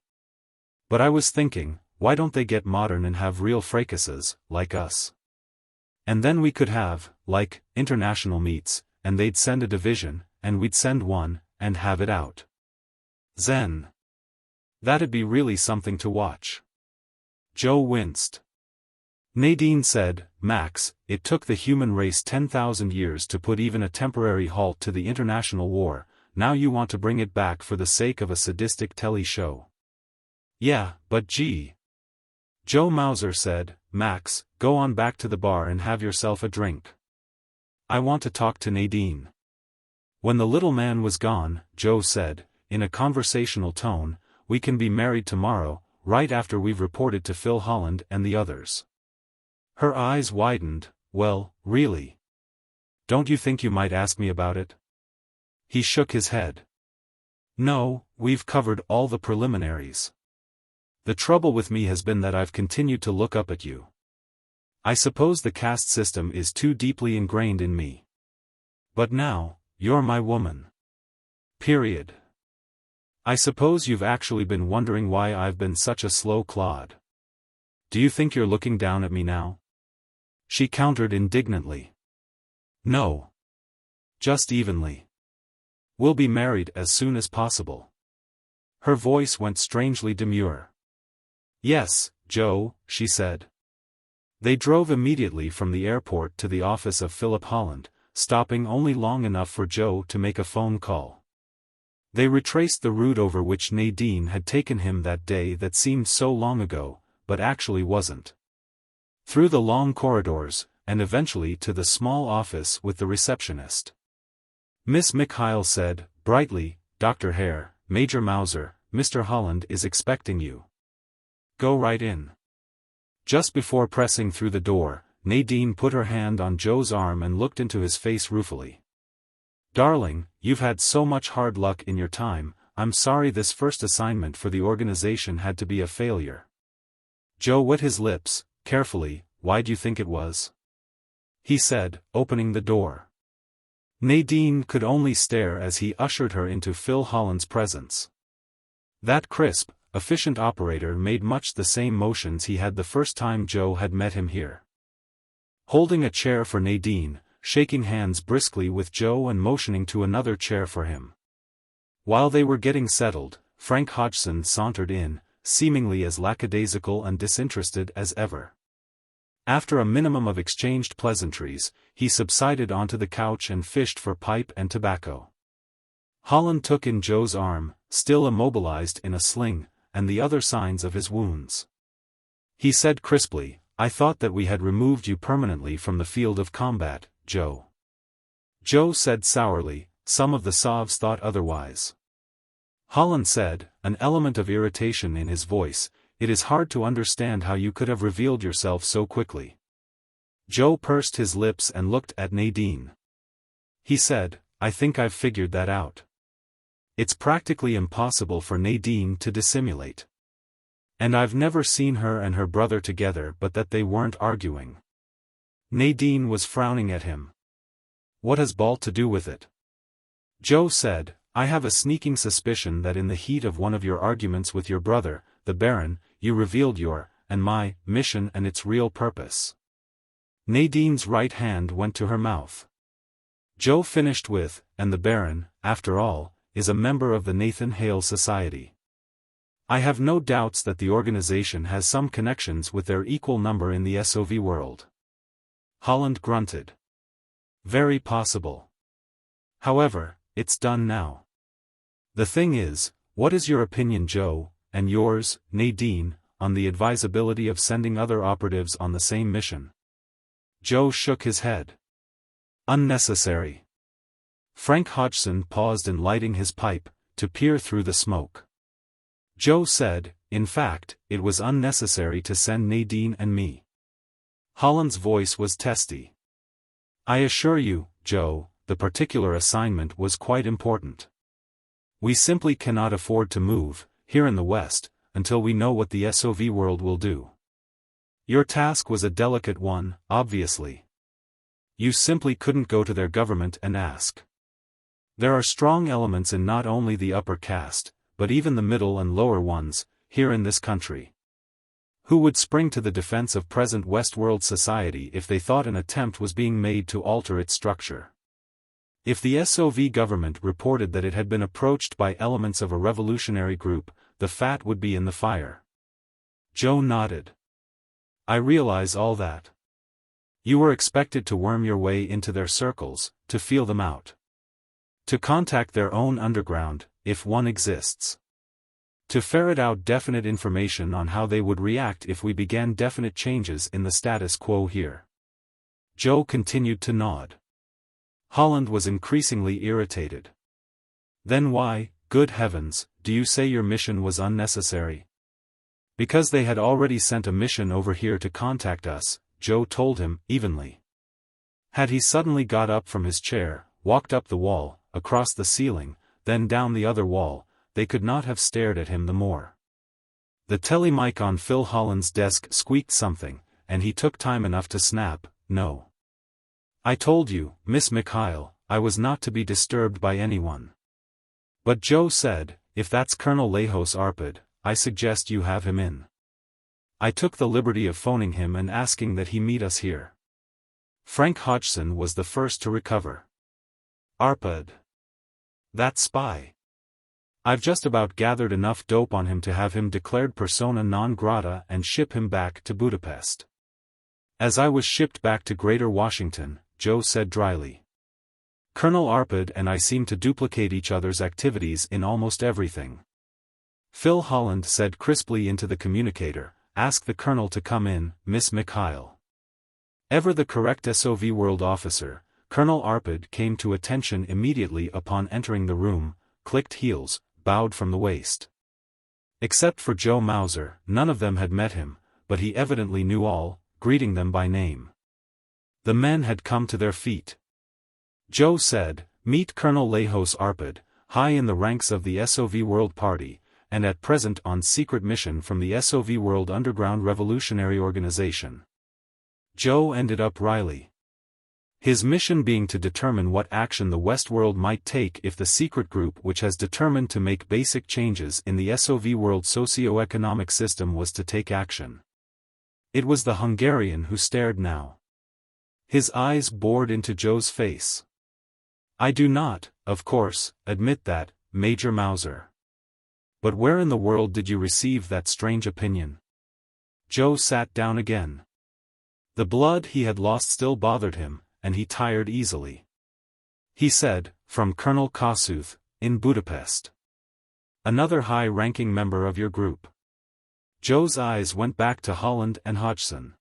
But I was thinking, why don't they get modern and have real fracases, like us? And then we could have, like, international meets, and they'd send a division, and we'd send one, and have it out. Zen. That'd be really something to watch." Joe winced. Nadine said, "Max, it took the human race 10,000 years to put even a temporary halt to the international war, now you want to bring it back for the sake of a sadistic telly show." "Yeah, but gee." Joe Mauser said, "Max, go on back to the bar and have yourself a drink. I want to talk to Nadine." When the little man was gone, Joe said, in a conversational tone, "We can be married tomorrow, right after we've reported to Phil Holland and the others." Her eyes widened. "Well, really? Don't you think you might ask me about it?" He shook his head. "No, we've covered all the preliminaries. The trouble with me has been that I've continued to look up at you. I suppose the caste system is too deeply ingrained in me. But now, you're my woman. Period. I suppose you've actually been wondering why I've been such a slow clod. Do you think you're looking down at me now?" She countered indignantly. "No. Just evenly. We'll be married as soon as possible." Her voice went strangely demure. "Yes, Joe," she said. They drove immediately from the airport to the office of Philip Holland, stopping only long enough for Joe to make a phone call. They retraced the route over which Nadine had taken him that day that seemed so long ago, but actually wasn't. Through the long corridors, and eventually to the small office with the receptionist. Miss Mikhail said, brightly, "Dr. Hare, Major Mauser, Mr. Holland is expecting you. Go right in." Just before pressing through the door, Nadine put her hand on Joe's arm and looked into his face ruefully. "Darling, you've had so much hard luck in your time, I'm sorry this first assignment for the organization had to be a failure." Joe wet his lips, carefully. "Why do you think it was?" he said, opening the door. Nadine could only stare as he ushered her into Phil Holland's presence. That crisp, efficient operator made much the same motions he had the first time Joe had met him here. Holding a chair for Nadine, shaking hands briskly with Joe and motioning to another chair for him. While they were getting settled, Frank Hodgson sauntered in, seemingly as lackadaisical and disinterested as ever. After a minimum of exchanged pleasantries, he subsided onto the couch and fished for pipe and tobacco. Holland took in Joe's arm, still immobilized in a sling, and the other signs of his wounds. He said crisply, "I thought that we had removed you permanently from the field of combat, Joe." Joe said sourly, "Some of the Sovs thought otherwise." Holland said, an element of irritation in his voice, "It is hard to understand how you could have revealed yourself so quickly." Joe pursed his lips and looked at Nadine. He said, "I think I've figured that out. It's practically impossible for Nadine to dissimulate. And I've never seen her and her brother together but that they weren't arguing." Nadine was frowning at him. "What has Balt to do with it?" Joe said, "I have a sneaking suspicion that in the heat of one of your arguments with your brother, the Baron, you revealed your, and my, mission and its real purpose." Nadine's right hand went to her mouth. Joe finished with, "And the Baron, after all, is a member of the Nathan Hale Society. I have no doubts that the organization has some connections with their equal number in the SOV world. Holland grunted. Very possible. However, it's done now. The thing is, what is your opinion, Joe, and yours, Nadine, on the advisability of sending other operatives on the same mission? Joe shook his head. Unnecessary. Frank Hodgson paused in lighting his pipe, to peer through the smoke. Joe said, in fact, it was unnecessary to send Nadine and me. Holland's voice was testy. I assure you, Joe, the particular assignment was quite important. We simply cannot afford to move, here in the West, until we know what the SOV world will do. Your task was a delicate one, obviously. You simply couldn't go to their government and ask. There are strong elements in not only the upper caste, but even the middle and lower ones, here in this country. Who would spring to the defense of present Westworld society if they thought an attempt was being made to alter its structure? If the SOV government reported that it had been approached by elements of a revolutionary group, the fat would be in the fire. Joe nodded. I realize all that. You were expected to worm your way into their circles, to feel them out. To contact their own underground, if one exists. To ferret out definite information on how they would react if we began definite changes in the status quo here. Joe continued to nod. Holland was increasingly irritated. Then why, good heavens, do you say your mission was unnecessary? Because they had already sent a mission over here to contact us, Joe told him, evenly. Had he suddenly got up from his chair, walked up the wall, across the ceiling, then down the other wall, they could not have stared at him the more. The telemic on Phil Holland's desk squeaked something, and he took time enough to snap, no. I told you, Miss Mikhail, I was not to be disturbed by anyone. But Joe said, if that's Colonel Lejos Arpad, I suggest you have him in. I took the liberty of phoning him and asking that he meet us here. Frank Hodgson was the first to recover. Arpad. That spy. I've just about gathered enough dope on him to have him declared persona non grata and ship him back to Budapest. As I was shipped back to Greater Washington, Joe said dryly. Colonel Arpad and I seem to duplicate each other's activities in almost everything. Phil Holland said crisply into the communicator, ask the colonel to come in, Miss Mikhail. Ever the correct SOV world officer, Colonel Arpad came to attention immediately upon entering the room, clicked heels, bowed from the waist. Except for Joe Mauser, none of them had met him, but he evidently knew all, greeting them by name. The men had come to their feet. Joe said, meet Colonel Lejos Arpad, high in the ranks of the SOV World Party, and at present on secret mission from the SOV World Underground Revolutionary Organization. Joe ended up wryly. His mission being to determine what action the Westworld might take if the secret group which has determined to make basic changes in the SOV world socioeconomic system was to take action. It was the Hungarian who stared now. His eyes bored into Joe's face. I do not, of course, admit that, Major Mauser. But where in the world did you receive that strange opinion? Joe sat down again. The blood he had lost still bothered him, and he tired easily. He said, from Colonel Kossuth, in Budapest. Another high-ranking member of your group. Joe's eyes went back to Holland and Hodgson.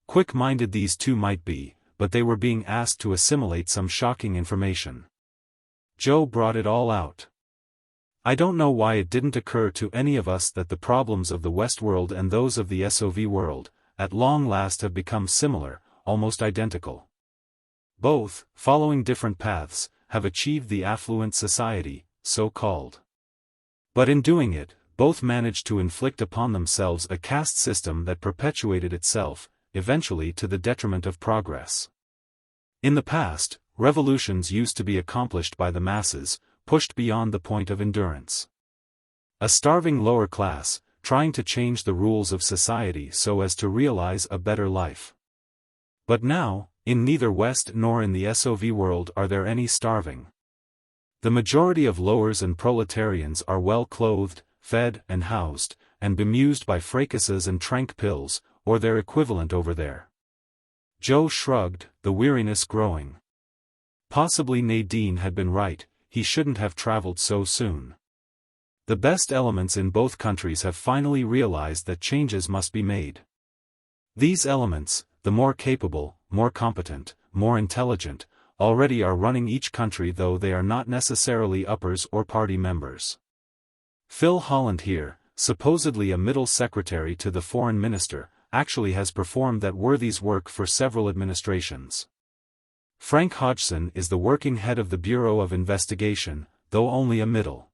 Quick-minded these two might be, but they were being asked to assimilate some shocking information. Joe brought it all out. I don't know why it didn't occur to any of us that the problems of the Westworld and those of the SOV world, at long last have become similar, almost identical. Both, following different paths, have achieved the affluent society, so-called. But in doing it, both managed to inflict upon themselves a caste system that perpetuated itself, eventually to the detriment of progress. In the past, revolutions used to be accomplished by the masses, pushed beyond the point of endurance. A starving lower class, trying to change the rules of society so as to realize a better life. But now, in neither West nor in the SOV world are there any starving. The majority of lowers and proletarians are well-clothed, fed and housed, and bemused by fracases and trank pills, or their equivalent over there. Joe shrugged, the weariness growing. Possibly Nadine had been right, he shouldn't have traveled so soon. The best elements in both countries have finally realized that changes must be made. These elements, the more capable, more competent, more intelligent, already are running each country, though they are not necessarily uppers or party members. Phil Holland here, supposedly a middle secretary to the foreign minister, actually has performed that worthy's work for several administrations. Frank Hodgson is the working head of the Bureau of Investigation, though only a middle.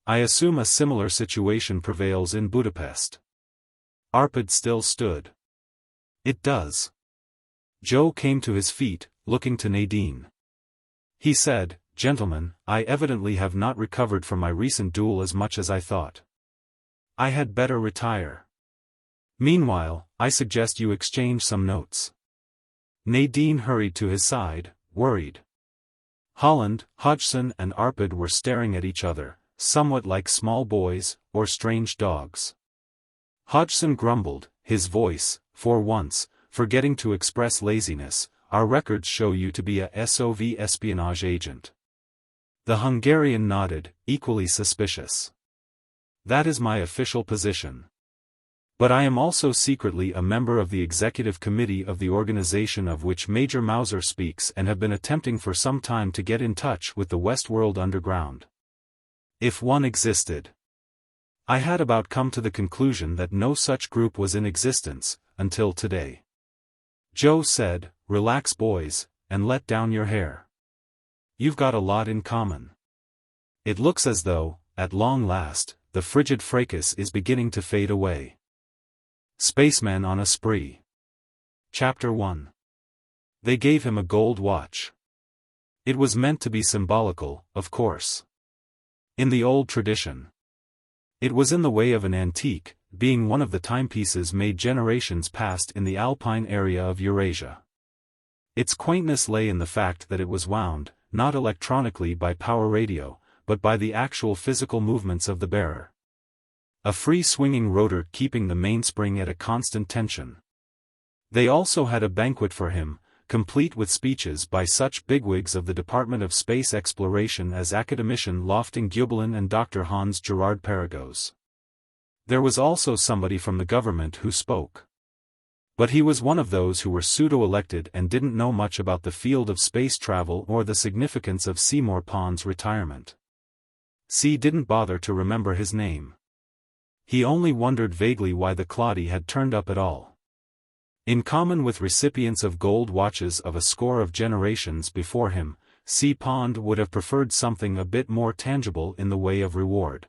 I assume a similar situation prevails in Budapest. Arpad still stood. It does. Joe came to his feet, looking to Nadine. He said, "Gentlemen, I evidently have not recovered from my recent duel as much as I thought. I had better retire. Meanwhile, I suggest you exchange some notes." Nadine hurried to his side, worried. Holland, Hodgson and Arpad were staring at each other, somewhat like small boys, or strange dogs. Hodgson grumbled, his voice, for once, forgetting to express laziness, "Our records show you to be a SOV espionage agent." The Hungarian nodded, equally suspicious. "That is my official position. But I am also secretly a member of the executive committee of the organization of which Major Mauser speaks, and have been attempting for some time to get in touch with the Westworld Underground. If one existed. I had about come to the conclusion that no such group was in existence, until today." Joe said, "Relax boys, and let down your hair. You've got a lot in common. It looks as though, at long last, the Frigid Fracas is beginning to fade away." Spaceman on a Spree. Chapter 1. They gave him a gold watch. It was meant to be symbolical, of course. In the old tradition. It was in the way of an antique, being one of the timepieces made generations past in the alpine area of Eurasia. Its quaintness lay in the fact that it was wound, not electronically by power radio, but by the actual physical movements of the bearer. A free swinging rotor keeping the mainspring at a constant tension. They also had a banquet for him, complete with speeches by such bigwigs of the Department of Space Exploration as Academician Lofting Gubelin and Dr. Hans Gerard Paragos. There was also somebody from the government who spoke. But he was one of those who were pseudo-elected and didn't know much about the field of space travel or the significance of Seymour Pond's retirement. C didn't bother to remember his name. He only wondered vaguely why the cloddy had turned up at all. In common with recipients of gold watches of a score of generations before him, C. Pond would have preferred something a bit more tangible in the way of reward.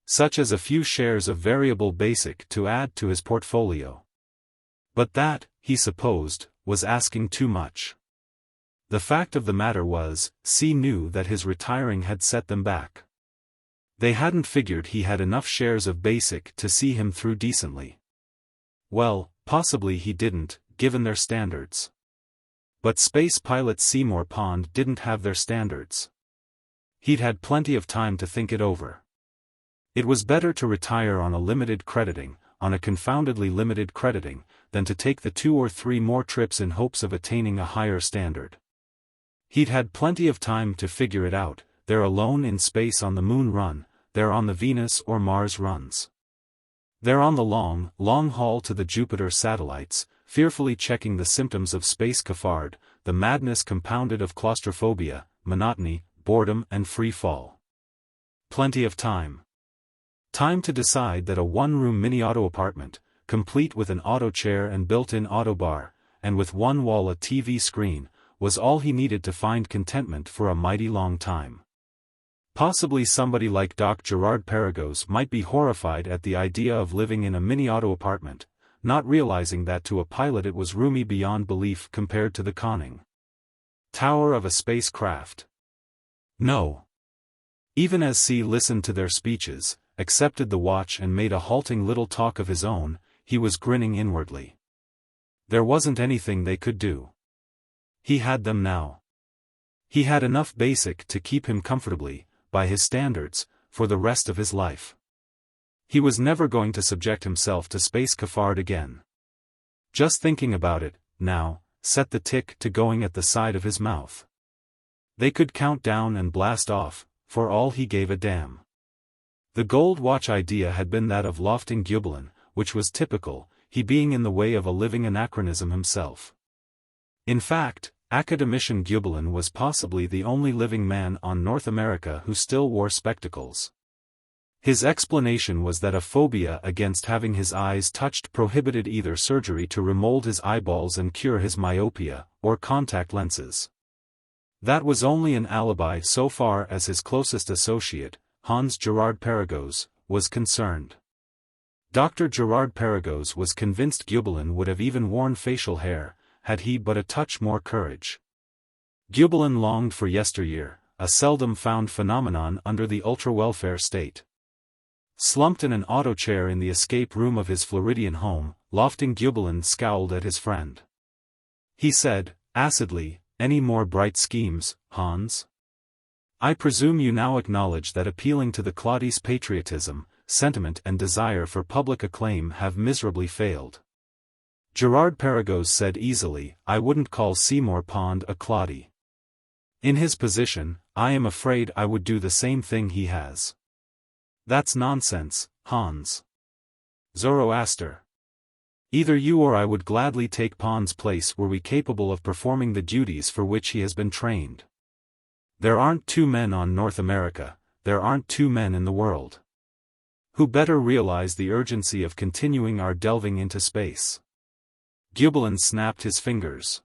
Such as a few shares of variable basic to add to his portfolio. But that, he supposed, was asking too much. The fact of the matter was, C knew that his retiring had set them back. They hadn't figured he had enough shares of basic to see him through decently. Well, possibly he didn't, given their standards. But space pilot Seymour Pond didn't have their standards. He'd had plenty of time to think it over. It was better to retire on a limited crediting, on a confoundedly limited crediting, than to take the 2 or 3 more trips in hopes of attaining a higher standard. He'd had plenty of time to figure it out. They're alone in space on the moon run, they're on the Venus or Mars runs. They're on the long, long haul to the Jupiter satellites, fearfully checking the symptoms of space cafard, the madness compounded of claustrophobia, monotony, boredom and free fall. Plenty of time. Time to decide that a one-room mini-auto apartment, complete with an auto chair and built-in auto bar, and with one wall a TV screen, was all he needed to find contentment for a mighty long time. Possibly somebody like Doc Gerard Paragos might be horrified at the idea of living in a mini-auto apartment, not realizing that to a pilot it was roomy beyond belief compared to the conning tower of a spacecraft. No. Even as C listened to their speeches, accepted the watch and made a halting little talk of his own, he was grinning inwardly. There wasn't anything they could do. He had them now. He had enough basic to keep him comfortably, by his standards, for the rest of his life. He was never going to subject himself to space cafard again. Just thinking about it, now, set the tick to going at the side of his mouth. They could count down and blast off, for all he gave a damn. The gold watch idea had been that of lofting Gubelin, which was typical, he being in the way of a living anachronism himself. In fact, academician Gubelin was possibly the only living man on North America who still wore spectacles. His explanation was that a phobia against having his eyes touched prohibited either surgery to remold his eyeballs and cure his myopia, or contact lenses. That was only an alibi so far as his closest associate, Hans Gerard Perregaux, was concerned. Dr. Gerard Perregaux was convinced Gubelin would have even worn facial hair, had he but a touch more courage. Gubelin longed for yesteryear, a seldom found phenomenon under the ultra-welfare state. Slumped in an auto chair in the escape room of his Floridian home, lofting Gubelin scowled at his friend. He said, acidly, "Any more bright schemes, Hans? I presume you now acknowledge that appealing to the Claudi's patriotism, sentiment and desire for public acclaim have miserably failed." Gerard Perregaux said easily, "I wouldn't call Seymour Pond a Claudi. In his position, I am afraid I would do the same thing he has." "That's nonsense, Hans. Zoroaster. Either you or I would gladly take Pond's place were we capable of performing the duties for which he has been trained. There aren't two men on North America, there aren't two men in the world, who better realize the urgency of continuing our delving into space." Gubelin snapped his fingers.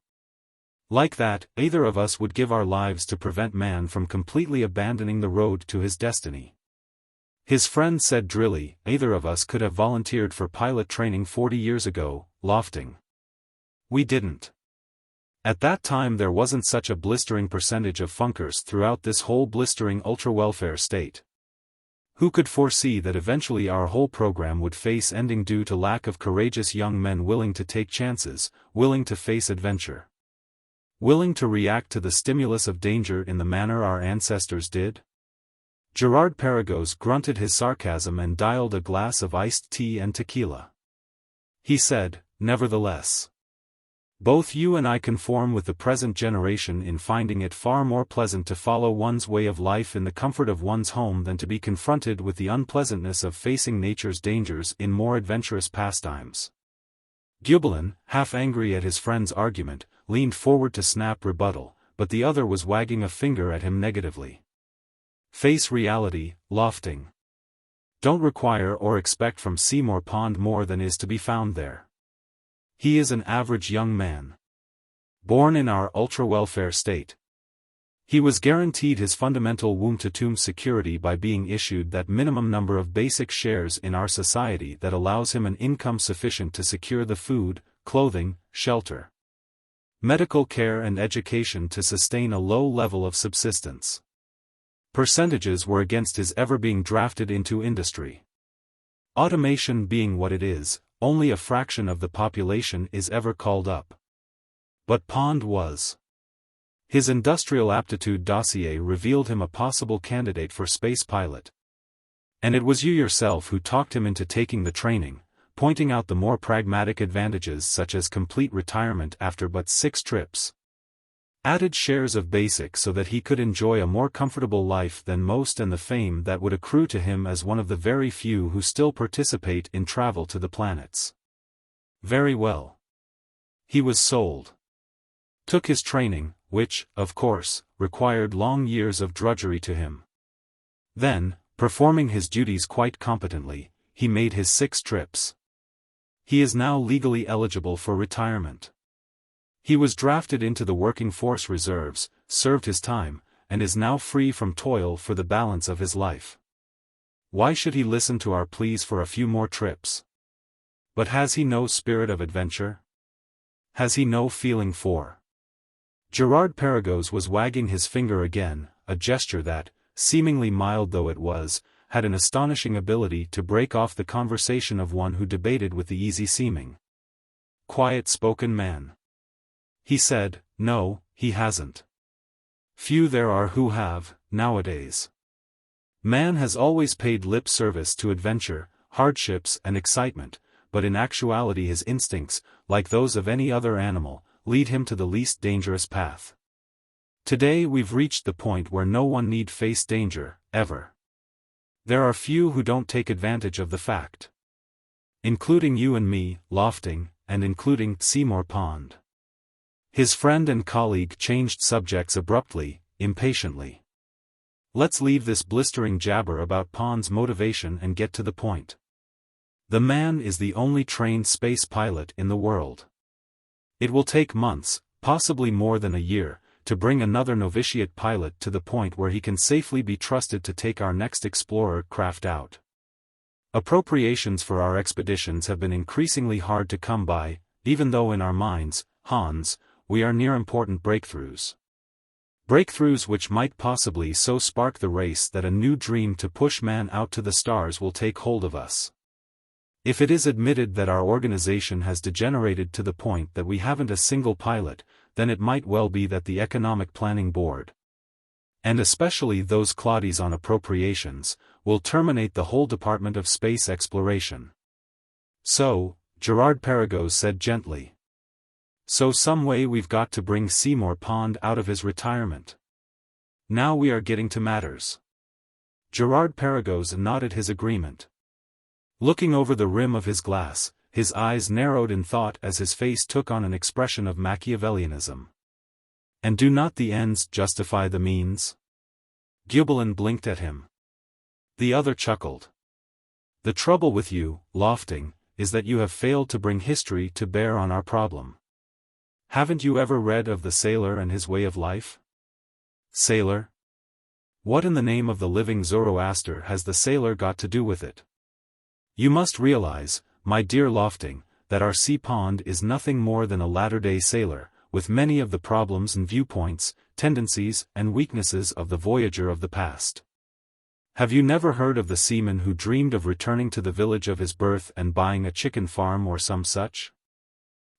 "Like that, either of us would give our lives to prevent man from completely abandoning the road to his destiny." His friend said drily, "Either of us could have volunteered for pilot training 40 years ago, lofting. We didn't. At that time there wasn't such a blistering percentage of funkers throughout this whole blistering ultra-welfare state. Who could foresee that eventually our whole program would face ending due to lack of courageous young men willing to take chances, willing to face adventure, willing to react to the stimulus of danger in the manner our ancestors did?" Gerard Perregaux grunted his sarcasm and dialed a glass of iced tea and tequila. He said, "Nevertheless, both you and I conform with the present generation in finding it far more pleasant to follow one's way of life in the comfort of one's home than to be confronted with the unpleasantness of facing nature's dangers in more adventurous pastimes." Gubelin, half angry at his friend's argument, leaned forward to snap rebuttal, but the other was wagging a finger at him negatively. "Face reality, lofting. Don't require or expect from Seymour Pond more than is to be found there. He is an average young man, born in our ultra-welfare state. He was guaranteed his fundamental womb-to-tomb security by being issued that minimum number of basic shares in our society that allows him an income sufficient to secure the food, clothing, shelter, medical care and education to sustain a low level of subsistence. Percentages were against his ever being drafted into industry. Automation being what it is, only a fraction of the population is ever called up. But Pond was. His industrial aptitude dossier revealed him a possible candidate for space pilot. And it was you yourself who talked him into taking the training, pointing out the more pragmatic advantages such as complete retirement after but 6 trips. Added shares of basic so that he could enjoy a more comfortable life than most and the fame that would accrue to him as one of the very few who still participate in travel to the planets. Very well. He was sold. Took his training, which, of course, required long years of drudgery to him. Then, performing his duties quite competently, he made his 6 trips. He is now legally eligible for retirement. He was drafted into the working force reserves, served his time, and is now free from toil for the balance of his life. Why should he listen to our pleas for a few more trips? But has he no spirit of adventure? Has he no feeling for? Gerard Perregaux was wagging his finger again, a gesture that, seemingly mild though it was, had an astonishing ability to break off the conversation of one who debated with the easy-seeming, quiet-spoken man. He said, "No, he hasn't. Few there are who have, nowadays. Man has always paid lip service to adventure, hardships and excitement, but in actuality his instincts, like those of any other animal, lead him to the least dangerous path. Today we've reached the point where no one need face danger, ever. There are few who don't take advantage of the fact. Including you and me, Lofting, and including Seymour Pond. His friend and colleague changed subjects abruptly, impatiently. Let's leave this blistering jabber about Pond's motivation and get to the point. The man is the only trained space pilot in the world. It will take months, possibly more than a year, to bring another novitiate pilot to the point where he can safely be trusted to take our next explorer craft out. Appropriations for our expeditions have been increasingly hard to come by, even though in our minds, Hans, we are near important breakthroughs. Breakthroughs which might possibly so spark the race that a new dream to push man out to the stars will take hold of us. If it is admitted that our organization has degenerated to the point that we haven't a single pilot, then it might well be that the Economic Planning Board, and especially those cloddies on appropriations, will terminate the whole Department of Space Exploration. So, Gerard Perregaux said gently. So some way we've got to bring Seymour Pond out of his retirement. Now we are getting to matters. Gerard Perregaux nodded his agreement. Looking over the rim of his glass, his eyes narrowed in thought as his face took on an expression of Machiavellianism. And do not the ends justify the means? Gubelin blinked at him. The other chuckled. The trouble with you, Lofting, is that you have failed to bring history to bear on our problem. Haven't you ever read of the sailor and his way of life? Sailor? What in the name of the living Zoroaster has the sailor got to do with it? You must realize, my dear Lofting, that our sea pond is nothing more than a latter-day sailor, with many of the problems and viewpoints, tendencies and weaknesses of the voyager of the past. Have you never heard of the seaman who dreamed of returning to the village of his birth and buying a chicken farm or some such?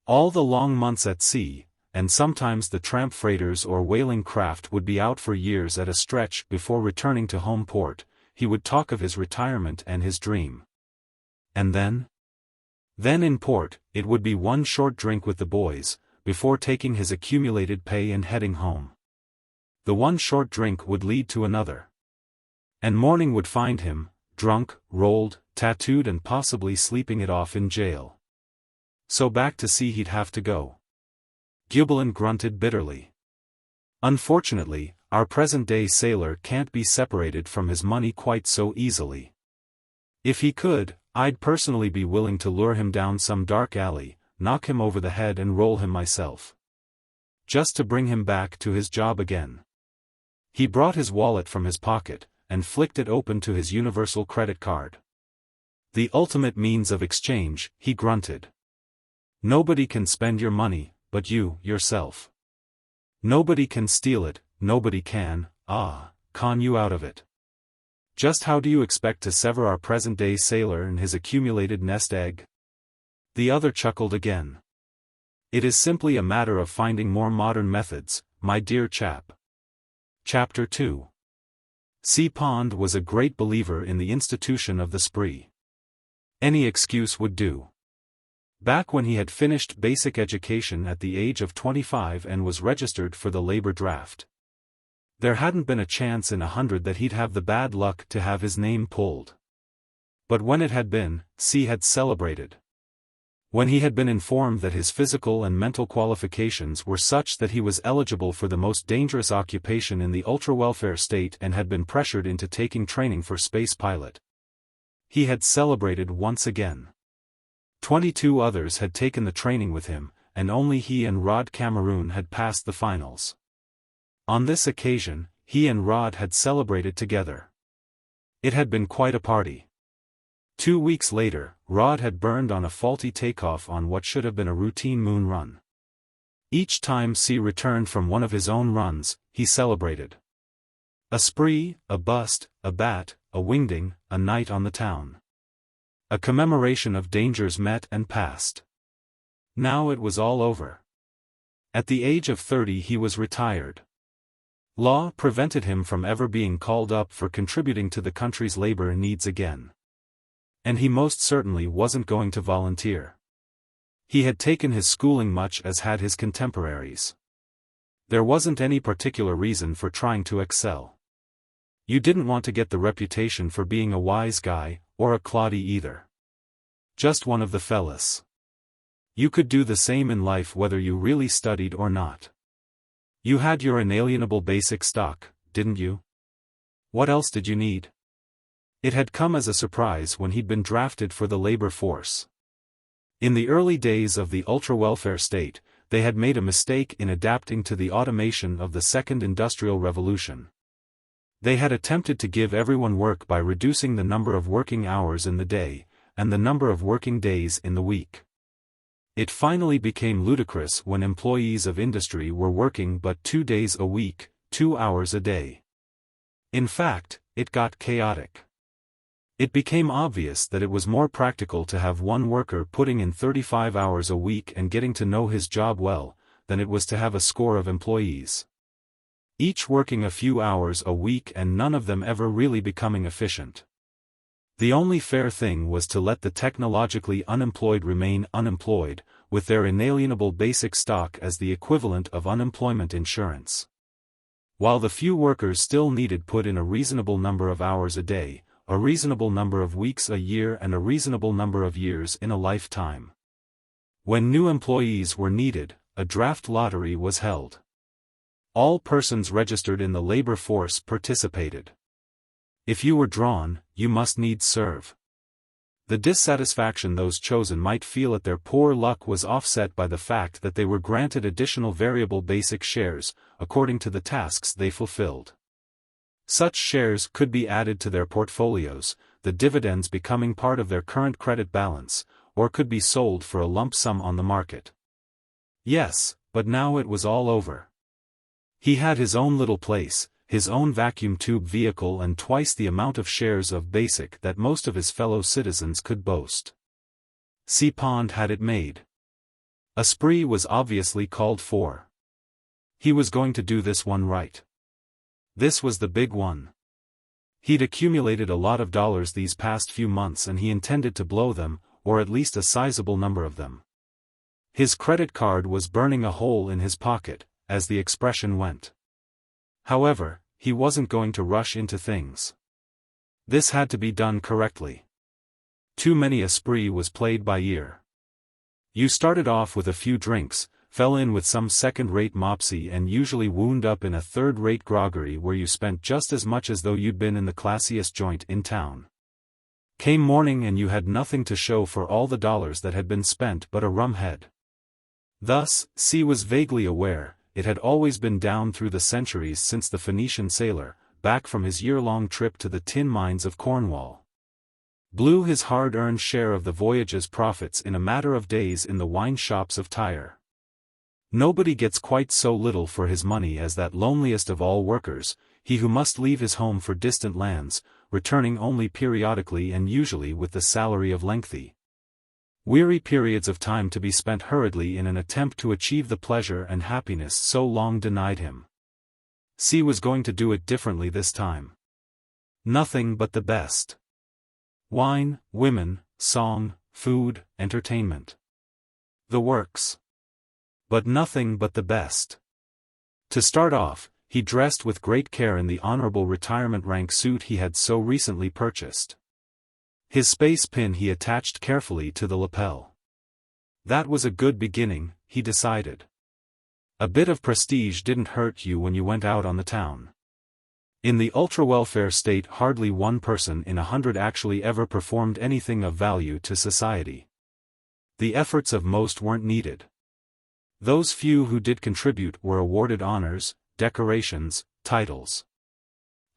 All the long months at sea, and sometimes the tramp freighters or whaling craft would be out for years at a stretch before returning to home port, he would talk of his retirement and his dream. And then? Then in port, it would be one short drink with the boys, before taking his accumulated pay and heading home. The one short drink would lead to another. And morning would find him, drunk, rolled, tattooed and possibly sleeping it off in jail. So back to sea he'd have to go. Gubelin grunted bitterly. Unfortunately, our present-day sailor can't be separated from his money quite so easily. If he could, I'd personally be willing to lure him down some dark alley, knock him over the head and roll him myself. Just to bring him back to his job again. He brought his wallet from his pocket, and flicked it open to his universal credit card. The ultimate means of exchange, he grunted. Nobody can spend your money, but you, yourself. Nobody can steal it, nobody can, con you out of it. Just how do you expect to sever our present-day sailor and his accumulated nest egg? The other chuckled again. It is simply a matter of finding more modern methods, my dear chap. Chapter 2. Sea Pond was a great believer in the institution of the spree. Any excuse would do. Back when he had finished basic education at the age of 25 and was registered for the labor draft. There hadn't been a chance in 100 that he'd have the bad luck to have his name pulled. But when it had been, C had celebrated. When he had been informed that his physical and mental qualifications were such that he was eligible for the most dangerous occupation in the ultra-welfare state and had been pressured into taking training for space pilot. He had celebrated once again. 22 others had taken the training with him, and only he and Rod Cameroon had passed the finals. On this occasion, he and Rod had celebrated together. It had been quite a party. 2 weeks later, Rod had burned on a faulty takeoff on what should have been a routine moon run. Each time C returned from one of his own runs, he celebrated. A spree, a bust, a bat, a wingding, a night on the town. A commemoration of dangers met and passed. Now it was all over. At the age of 30 he was retired. Law prevented him from ever being called up for contributing to the country's labor needs again. And he most certainly wasn't going to volunteer. He had taken his schooling much as had his contemporaries. There wasn't any particular reason for trying to excel. You didn't want to get the reputation for being a wise guy, or a cloddy either. Just one of the fellas. You could do the same in life whether you really studied or not. You had your inalienable basic stock, didn't you? What else did you need? It had come as a surprise when he'd been drafted for the labor force. In the early days of the ultra-welfare state, they had made a mistake in adapting to the automation of the Second Industrial Revolution. They had attempted to give everyone work by reducing the number of working hours in the day, and the number of working days in the week. It finally became ludicrous when employees of industry were working but 2 days a week, 2 hours a day. In fact, it got chaotic. It became obvious that it was more practical to have one worker putting in 35 hours a week and getting to know his job well, than it was to have a score of employees, each working a few hours a week and none of them ever really becoming efficient. The only fair thing was to let the technologically unemployed remain unemployed, with their inalienable basic stock as the equivalent of unemployment insurance. While the few workers still needed put in a reasonable number of hours a day, a reasonable number of weeks a year and a reasonable number of years in a lifetime. When new employees were needed, a draft lottery was held. All persons registered in the labor force participated. If you were drawn, you must needs serve. The dissatisfaction those chosen might feel at their poor luck was offset by the fact that they were granted additional variable basic shares, according to the tasks they fulfilled. Such shares could be added to their portfolios, the dividends becoming part of their current credit balance, or could be sold for a lump sum on the market. Yes, but now it was all over. He had his own little place, his own vacuum tube vehicle and twice the amount of shares of basic that most of his fellow citizens could boast. C. Pond had it made. A spree was obviously called for. He was going to do this one right. This was the big one. He'd accumulated a lot of dollars these past few months and he intended to blow them, or at least a sizable number of them. His credit card was burning a hole in his pocket, as the expression went. However, he wasn't going to rush into things. This had to be done correctly. Too many a spree was played by ear. You started off with a few drinks, fell in with some second-rate mopsy and usually wound up in a third-rate groggery where you spent just as much as though you'd been in the classiest joint in town. Came morning and you had nothing to show for all the dollars that had been spent but a rum head. Thus, C was vaguely aware, it had always been down through the centuries since the Phoenician sailor, back from his year-long trip to the tin mines of Cornwall, blew his hard-earned share of the voyage's profits in a matter of days in the wine shops of Tyre. Nobody gets quite so little for his money as that loneliest of all workers, he who must leave his home for distant lands, returning only periodically and usually with the salary of lengthy, weary periods of time to be spent hurriedly in an attempt to achieve the pleasure and happiness so long denied him. C was going to do it differently this time. Nothing but the best. Wine, women, song, food, entertainment. The works. But nothing but the best. To start off, he dressed with great care in the honorable retirement rank suit he had so recently purchased. His space pin he attached carefully to the lapel. That was a good beginning, he decided. A bit of prestige didn't hurt you when you went out on the town. In the ultra-welfare state hardly one person in 100 actually ever performed anything of value to society. The efforts of most weren't needed. Those few who did contribute were awarded honors, decorations, titles.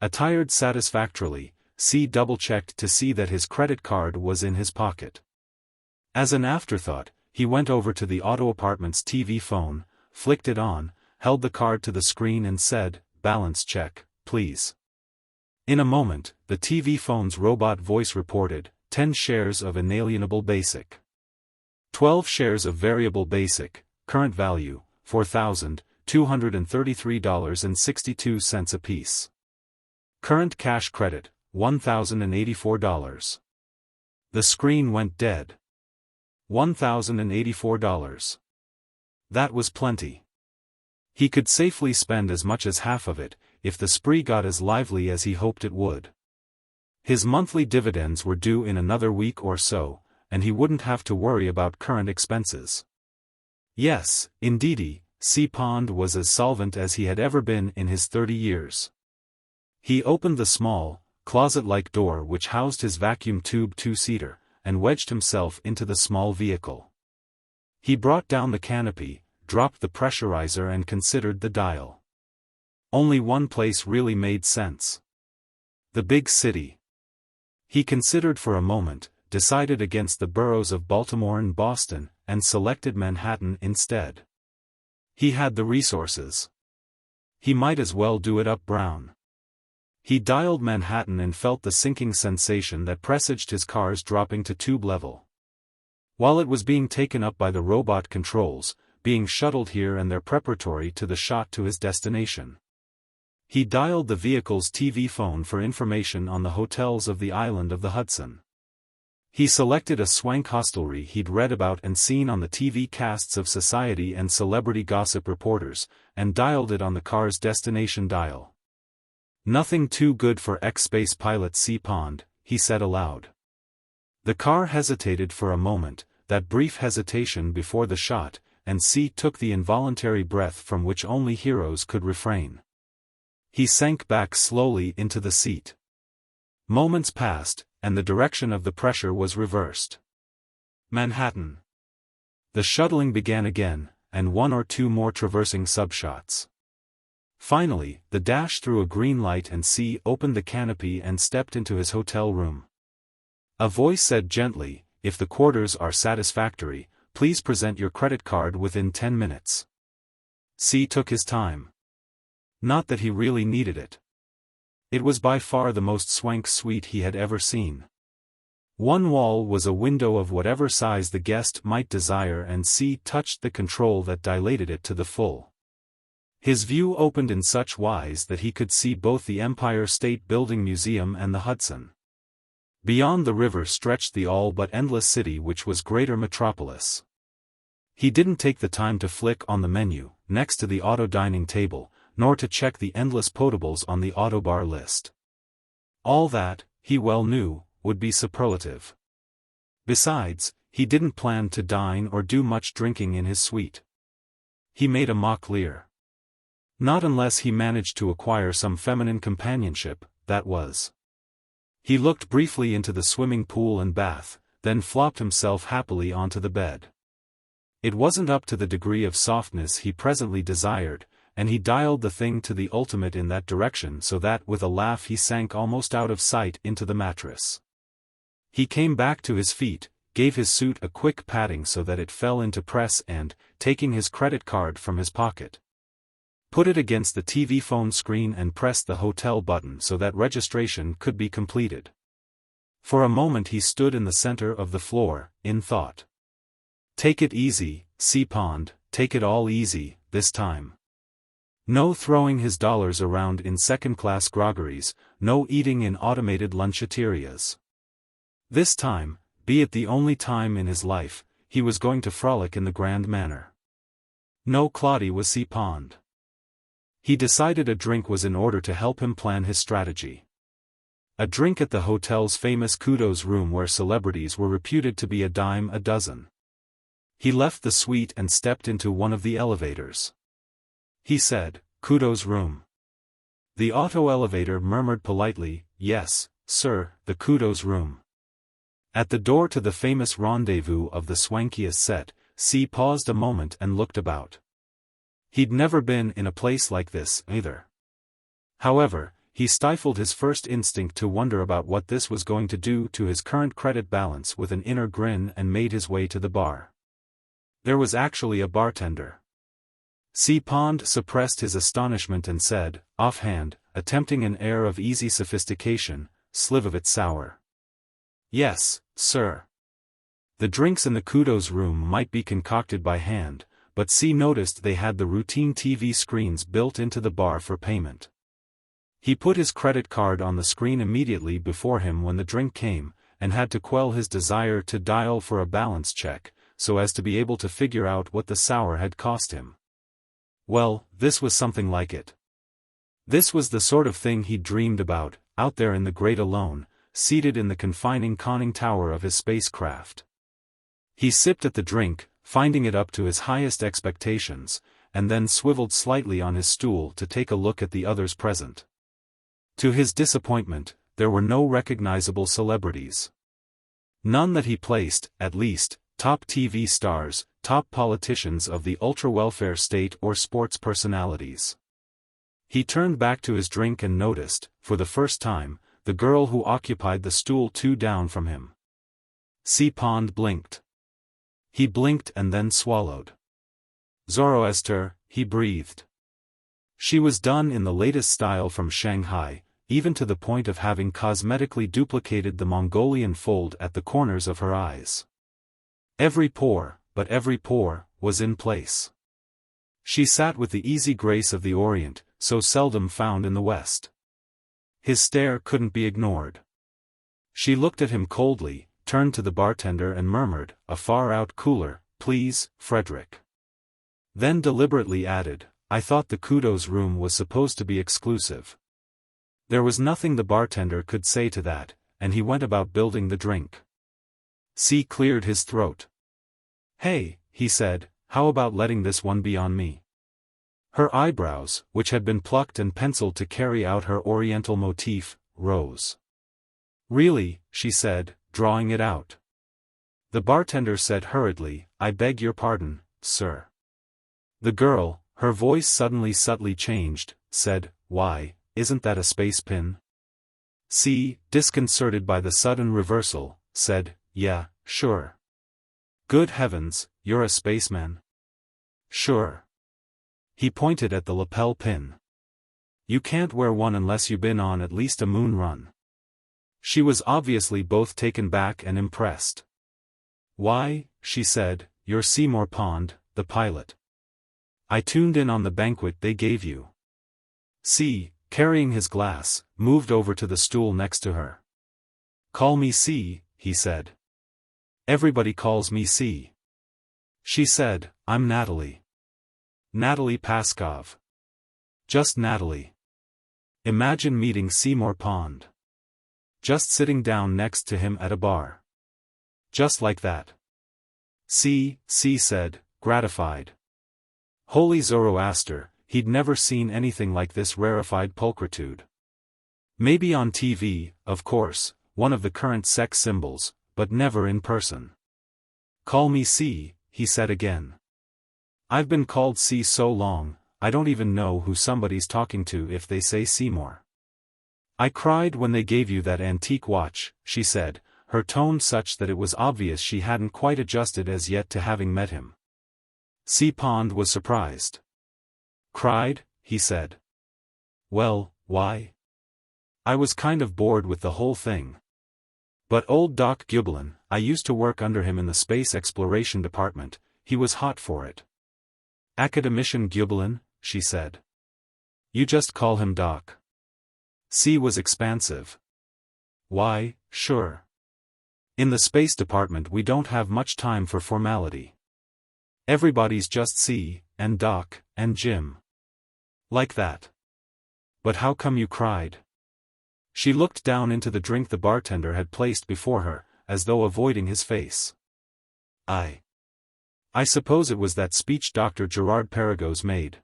Attired satisfactorily, C double-checked to see that his credit card was in his pocket. As an afterthought, he went over to the auto apartment's TV phone, flicked it on, held the card to the screen and said, "Balance check, please." In a moment, the TV phone's robot voice reported, 10 shares of inalienable basic. 12 shares of variable basic, current value, $4,233.62 apiece. Current cash credit, $1,084. The screen went dead. $1,084. That was plenty. He could safely spend as much as half of it, if the spree got as lively as he hoped it would. His monthly dividends were due in another week or so, and he wouldn't have to worry about current expenses. Yes, indeedy, Sea Pond was as solvent as he had ever been in his 30 years. He opened the small, closet-like door which housed his vacuum tube two-seater, and wedged himself into the small vehicle. He brought down the canopy, dropped the pressurizer and considered the dial. Only one place really made sense. The big city. He considered for a moment, decided against the boroughs of Baltimore and Boston, and selected Manhattan instead. He had the resources. He might as well do it up brown. He dialed Manhattan and felt the sinking sensation that presaged his cars dropping to tube level. While it was being taken up by the robot controls, being shuttled here and there preparatory to the shot to his destination. He dialed the vehicle's TV phone for information on the hotels of the island of the Hudson. He selected a swank hostelry he'd read about and seen on the TV casts of society and celebrity gossip reporters, and dialed it on the car's destination dial. "Nothing too good for ex-space pilot Sea Pond," he said aloud. The car hesitated for a moment, that brief hesitation before the shot, and Sea took the involuntary breath from which only heroes could refrain. He sank back slowly into the seat. Moments passed, and the direction of the pressure was reversed. Manhattan. The shuttling began again, and one or two more traversing subshots. Finally, the dash through a green light and Sea opened the canopy and stepped into his hotel room. A voice said gently, "If the quarters are satisfactory, please present your credit card within 10 minutes. Sea took his time. Not that he really needed it. It was by far the most swank suite he had ever seen. One wall was a window of whatever size the guest might desire and Sea touched the control that dilated it to the full. His view opened in such wise that he could see both the Empire State Building Museum and the Hudson. Beyond the river stretched the all-but-endless city which was Greater Metropolis. He didn't take the time to flick on the menu, next to the auto dining table, nor to check the endless potables on the autobar list. All that, he well knew, would be superlative. Besides, he didn't plan to dine or do much drinking in his suite. He made a mock leer. Not unless he managed to acquire some feminine companionship, that was. He looked briefly into the swimming pool and bath, then flopped himself happily onto the bed. It wasn't up to the degree of softness he presently desired, and he dialed the thing to the ultimate in that direction so that with a laugh he sank almost out of sight into the mattress. He came back to his feet, gave his suit a quick patting so that it fell into press and, taking his credit card from his pocket, put it against the TV phone screen and pressed the hotel button so that registration could be completed. For a moment he stood in the center of the floor, in thought. Take it easy, Sea Pond, take it all easy, this time. No throwing his dollars around in second-class groggeries, no eating in automated luncheterias. This time, be it the only time in his life, he was going to frolic in the grand manner. No Claudie was Sea Pond. He decided a drink was in order to help him plan his strategy. A drink at the hotel's famous Kudos room where celebrities were reputed to be a dime a dozen. He left the suite and stepped into one of the elevators. He said, "Kudos room." The auto elevator murmured politely, "Yes, sir, the Kudos room." At the door to the famous rendezvous of the swankiest set, Sea paused a moment and looked about. He'd never been in a place like this, either. However, he stifled his first instinct to wonder about what this was going to do to his current credit balance with an inner grin and made his way to the bar. There was actually a bartender. Sea Pond suppressed his astonishment and said, offhand, attempting an air of easy sophistication, "Slivovitz sour." "Yes, sir." The drinks in the Kudos room might be concocted by hand, but Sea noticed they had the routine TV screens built into the bar for payment. He put his credit card on the screen immediately before him when the drink came, and had to quell his desire to dial for a balance check, so as to be able to figure out what the sour had cost him. Well, this was something like it. This was the sort of thing he'd dreamed about, out there in the great alone, seated in the confining conning tower of his spacecraft. He sipped at the drink, finding it up to his highest expectations, and then swiveled slightly on his stool to take a look at the others present. To his disappointment, there were no recognizable celebrities. None that he placed, at least, top TV stars, top politicians of the ultra-welfare state or sports personalities. He turned back to his drink and noticed, for the first time, the girl who occupied the stool 2 down from him. C. Pond blinked. He blinked and then swallowed. Zoroaster, he breathed. She was done in the latest style from Shanghai, even to the point of having cosmetically duplicated the Mongolian fold at the corners of her eyes. Every pore, but every pore, was in place. She sat with the easy grace of the Orient, so seldom found in the West. His stare couldn't be ignored. She looked at him coldly, turned to the bartender and murmured, "A far-out cooler, please, Frederick." Then deliberately added, "I thought the kudos room was supposed to be exclusive." There was nothing the bartender could say to that, and he went about building the drink. C cleared his throat. "Hey," he said, "how about letting this one be on me?" Her eyebrows, which had been plucked and penciled to carry out her oriental motif, rose. "Really," she said, drawing it out. The bartender said hurriedly, "I beg your pardon, sir." The girl, her voice suddenly subtly changed, said, "Why, isn't that a space pin?" C, disconcerted by the sudden reversal, said, "Yeah, sure." "Good heavens, you're a spaceman?" "Sure." He pointed at the lapel pin. "You can't wear one unless you've been on at least a moon run." She was obviously both taken back and impressed. "Why," she said, "you're Seymour Pond, the pilot. I tuned in on the banquet they gave you." C, carrying his glass, moved over to the stool next to her. "Call me C," he said. "Everybody calls me C." She said, "I'm Natalie. Natalie Paskov. Just Natalie." Imagine meeting Seymour Pond. Just sitting down next to him at a bar. Just like that. C said, gratified. Holy Zoroaster, he'd never seen anything like this rarefied pulchritude. Maybe on TV, of course, one of the current sex symbols, but never in person. "Call me C," he said again. "I've been called C so long, I don't even know who somebody's talking to if they say Seymour." "I cried when they gave you that antique watch," she said, her tone such that it was obvious she hadn't quite adjusted as yet to having met him. C. Pond was surprised. "Cried?" he said. "Well, why? I was kind of bored with the whole thing. But old Doc Gublin, I used to work under him in the space exploration department, he was hot for it." "Academician Gublin," she said. "You just call him Doc." C was expansive. "Why, sure. In the space department we don't have much time for formality. Everybody's just C, and Doc, and Jim. Like that." "But how come you cried?" She looked down into the drink the bartender had placed before her, as though avoiding his face. I suppose it was that speech Dr. Gerard Perregaux made.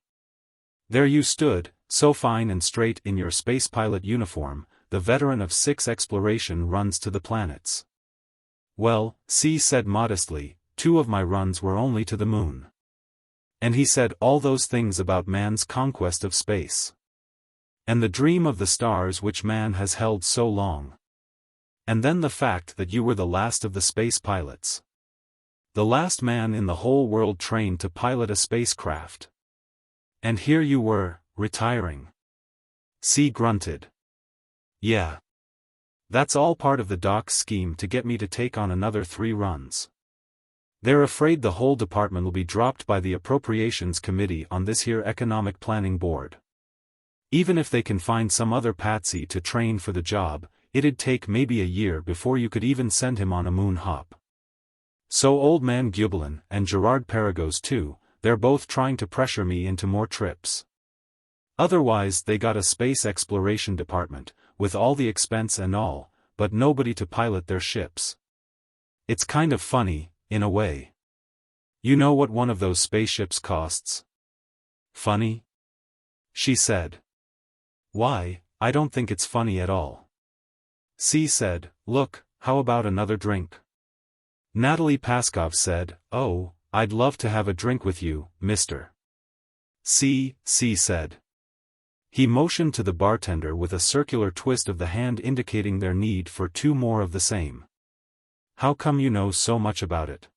There you stood, so fine and straight in your space pilot uniform, the veteran of 6 exploration runs to the planets. "Well," C said modestly, "2 of my runs were only to the moon." And he said all those things about man's conquest of space. And the dream of the stars which man has held so long. And then the fact that you were the last of the space pilots. The last man in the whole world trained to pilot a spacecraft. And here you were, retiring. C grunted. "Yeah. That's all part of the doc's scheme to get me to take on another 3 runs. They're afraid the whole department will be dropped by the Appropriations Committee on this here Economic Planning Board. Even if they can find some other patsy to train for the job, it'd take maybe a year before you could even send him on a moon hop. So old man Gubelin, and Gerard Perregaux too, they're both trying to pressure me into more trips. Otherwise they got a space exploration department, with all the expense and all, but nobody to pilot their ships. It's kind of funny, in a way. You know what one of those spaceships costs? Funny? She said. Why, I don't think it's funny at all. C said, look, how about another drink? Natalie Paskov said, oh, I'd love to have a drink with you, mister. C said. He motioned to the bartender with a circular twist of the hand indicating their need for 2 more of the same. How come you know so much about it?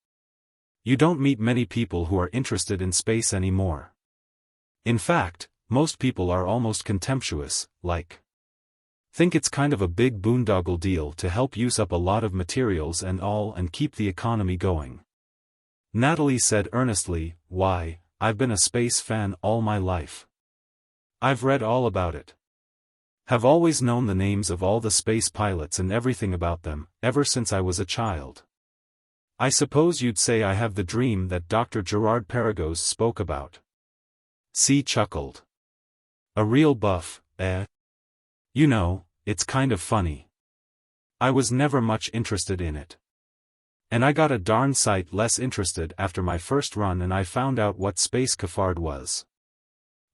You don't meet many people who are interested in space anymore. In fact, most people are almost contemptuous, like. Think it's kind of a big boondoggle deal to help use up a lot of materials and all and keep the economy going. Natalie said earnestly, why, I've been a space fan all my life. I've read all about it. Have always known the names of all the space pilots and everything about them, ever since I was a child. I suppose you'd say I have the dream that Dr. Gerard Perregaux spoke about. C chuckled. A real buff, eh? You know, it's kind of funny. I was never much interested in it. And I got a darn sight less interested after my first run and I found out what space cafard was.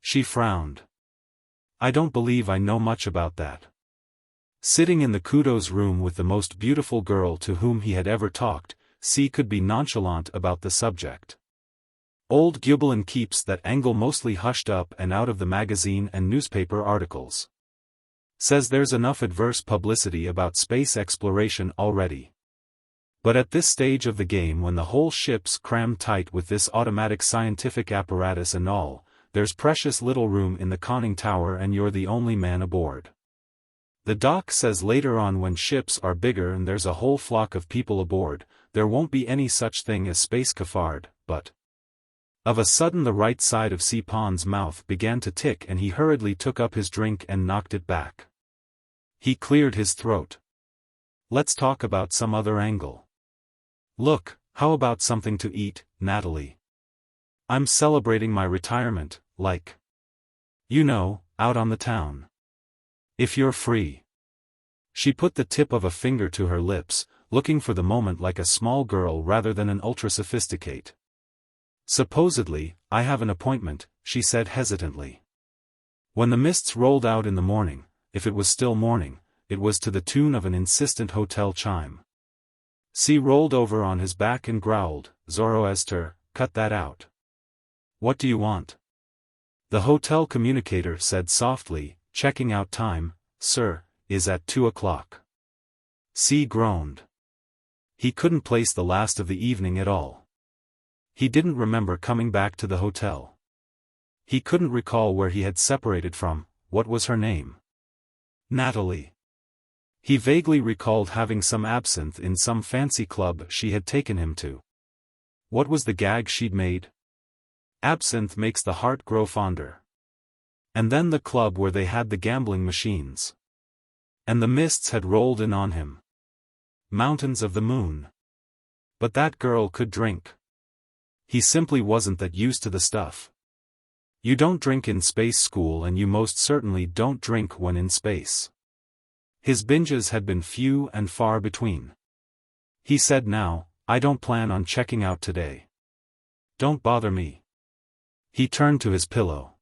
She frowned. I don't believe I know much about that. Sitting in the kudos room with the most beautiful girl to whom he had ever talked, C could be nonchalant about the subject. Old Gubelin keeps that angle mostly hushed up and out of the magazine and newspaper articles. Says there's enough adverse publicity about space exploration already. But at this stage of the game when the whole ship's crammed tight with this automatic scientific apparatus and all, there's precious little room in the conning tower and you're the only man aboard. The doc says later on when ships are bigger and there's a whole flock of people aboard, there won't be any such thing as space cafard, but. Of a sudden the right side of C. Pond's mouth began to tick and he hurriedly took up his drink and knocked it back. He cleared his throat. Let's talk about some other angle. Look, how about something to eat, Natalie? I'm celebrating my retirement, like. You know, out on the town. If you're free. She put the tip of a finger to her lips, looking for the moment like a small girl rather than an ultra-sophisticate. Supposedly, I have an appointment, she said hesitantly. When the mists rolled out in the morning, if it was still morning, it was to the tune of an insistent hotel chime. C rolled over on his back and growled, Zoroaster, cut that out. What do you want? The hotel communicator said softly, checking out time, sir, is at 2 o'clock. C groaned. He couldn't place the last of the evening at all. He didn't remember coming back to the hotel. He couldn't recall where he had separated from. What was her name? Natalie. He vaguely recalled having some absinthe in some fancy club she had taken him to. What was the gag she'd made? Absinthe makes the heart grow fonder. And then the club where they had the gambling machines. And the mists had rolled in on him. Mountains of the moon. But that girl could drink. He simply wasn't that used to the stuff. You don't drink in space school and you most certainly don't drink when in space. His binges had been few and far between. He said now, I don't plan on checking out today. Don't bother me. He turned to his pillow.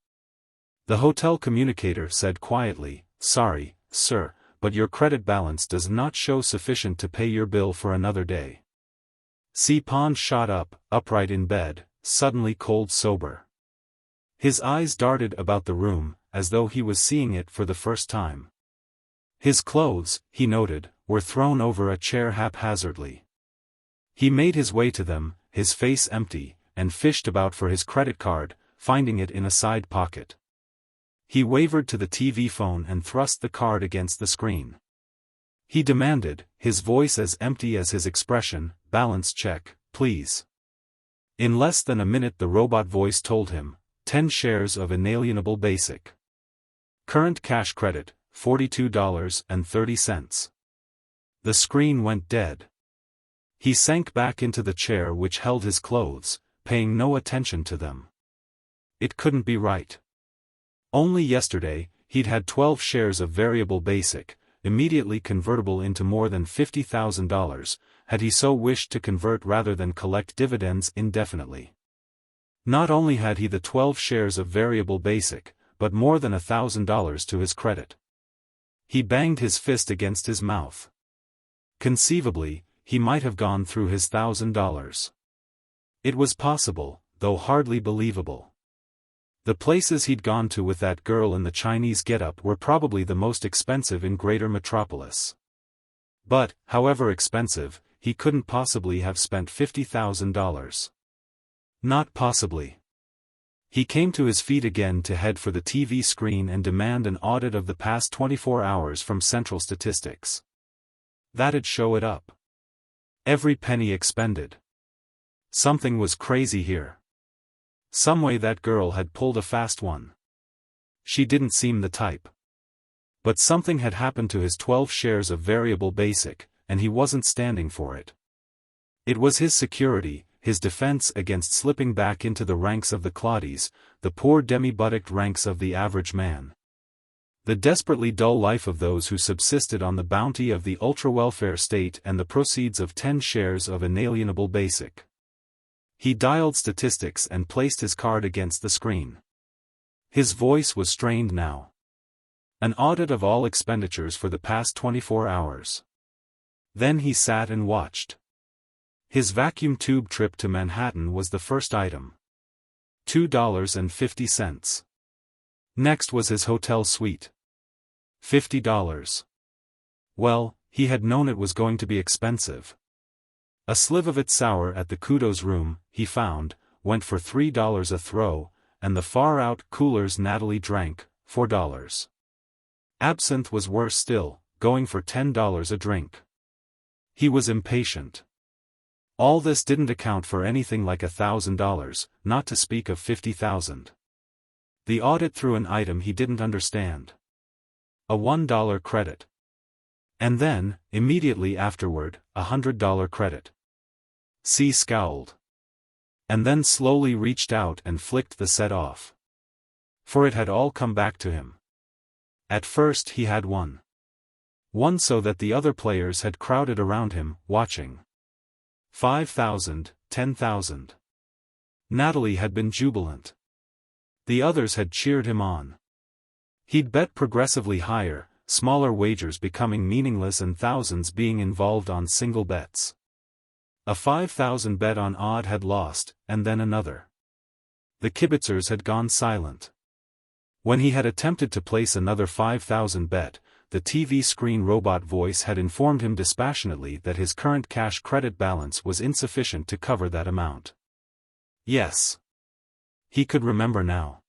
The hotel communicator said quietly, sorry, sir, but your credit balance does not show sufficient to pay your bill for another day. C. Pond shot up, upright in bed, suddenly cold sober. His eyes darted about the room, as though he was seeing it for the first time. His clothes, he noted, were thrown over a chair haphazardly. He made his way to them, his face empty, and fished about for his credit card, finding it in a side pocket. He wavered to the TV phone and thrust the card against the screen. He demanded, his voice as empty as his expression, balance check, please. In less than a minute the robot voice told him, 10 shares of inalienable basic. Current cash credit, $42.30. The screen went dead. He sank back into the chair which held his clothes, paying no attention to them. It couldn't be right. Only yesterday, he'd had 12 shares of variable basic, immediately convertible into more than $50,000, had he so wished to convert rather than collect dividends indefinitely. Not only had he the 12 shares of variable basic, but more than $1,000 to his credit. He banged his fist against his mouth. Conceivably, he might have gone through his $1,000. It was possible, though hardly believable. The places he'd gone to with that girl in the Chinese getup were probably the most expensive in Greater Metropolis. But, however expensive, he couldn't possibly have spent $50,000. Not possibly. He came to his feet again to head for the TV screen and demand an audit of the past 24 hours from Central Statistics. That'd show it up. Every penny expended. Something was crazy here. Some way that girl had pulled a fast one. She didn't seem the type. But something had happened to his 12 shares of variable basic, and he wasn't standing for it. It was his security, his defense against slipping back into the ranks of the cloddies, the poor demi-buttocked ranks of the average man. The desperately dull life of those who subsisted on the bounty of the ultra-welfare state and the proceeds of 10 shares of inalienable basic. He dialed statistics and placed his card against the screen. His voice was strained now. An audit of all expenditures for the past 24 hours. Then he sat and watched. His vacuum tube trip to Manhattan was the first item. $2.50. Next was his hotel suite. $50. Well, he had known it was going to be expensive. A sliv of it sour at the Kudos room, he found, went for $3 a throw, and the far-out coolers Natalie drank, $4. Absinthe was worse still, going for $10 a drink. He was impatient. All this didn't account for anything like $1,000, not to speak of $50,000. The audit threw an item he didn't understand. A $1 credit. And then, immediately afterward, a $100 credit. C scowled. And then slowly reached out and flicked the set off. For it had all come back to him. At first he had one. One so that the other players had crowded around him, watching. 5,000, 10,000. Natalie had been jubilant. The others had cheered him on. He'd bet progressively higher, smaller wagers becoming meaningless and thousands being involved on single bets. A 5,000 bet on odd had lost, and then another. The kibitzers had gone silent. When he had attempted to place another 5,000 bet, the TV screen robot voice had informed him dispassionately that his current cash credit balance was insufficient to cover that amount. Yes. He could remember now.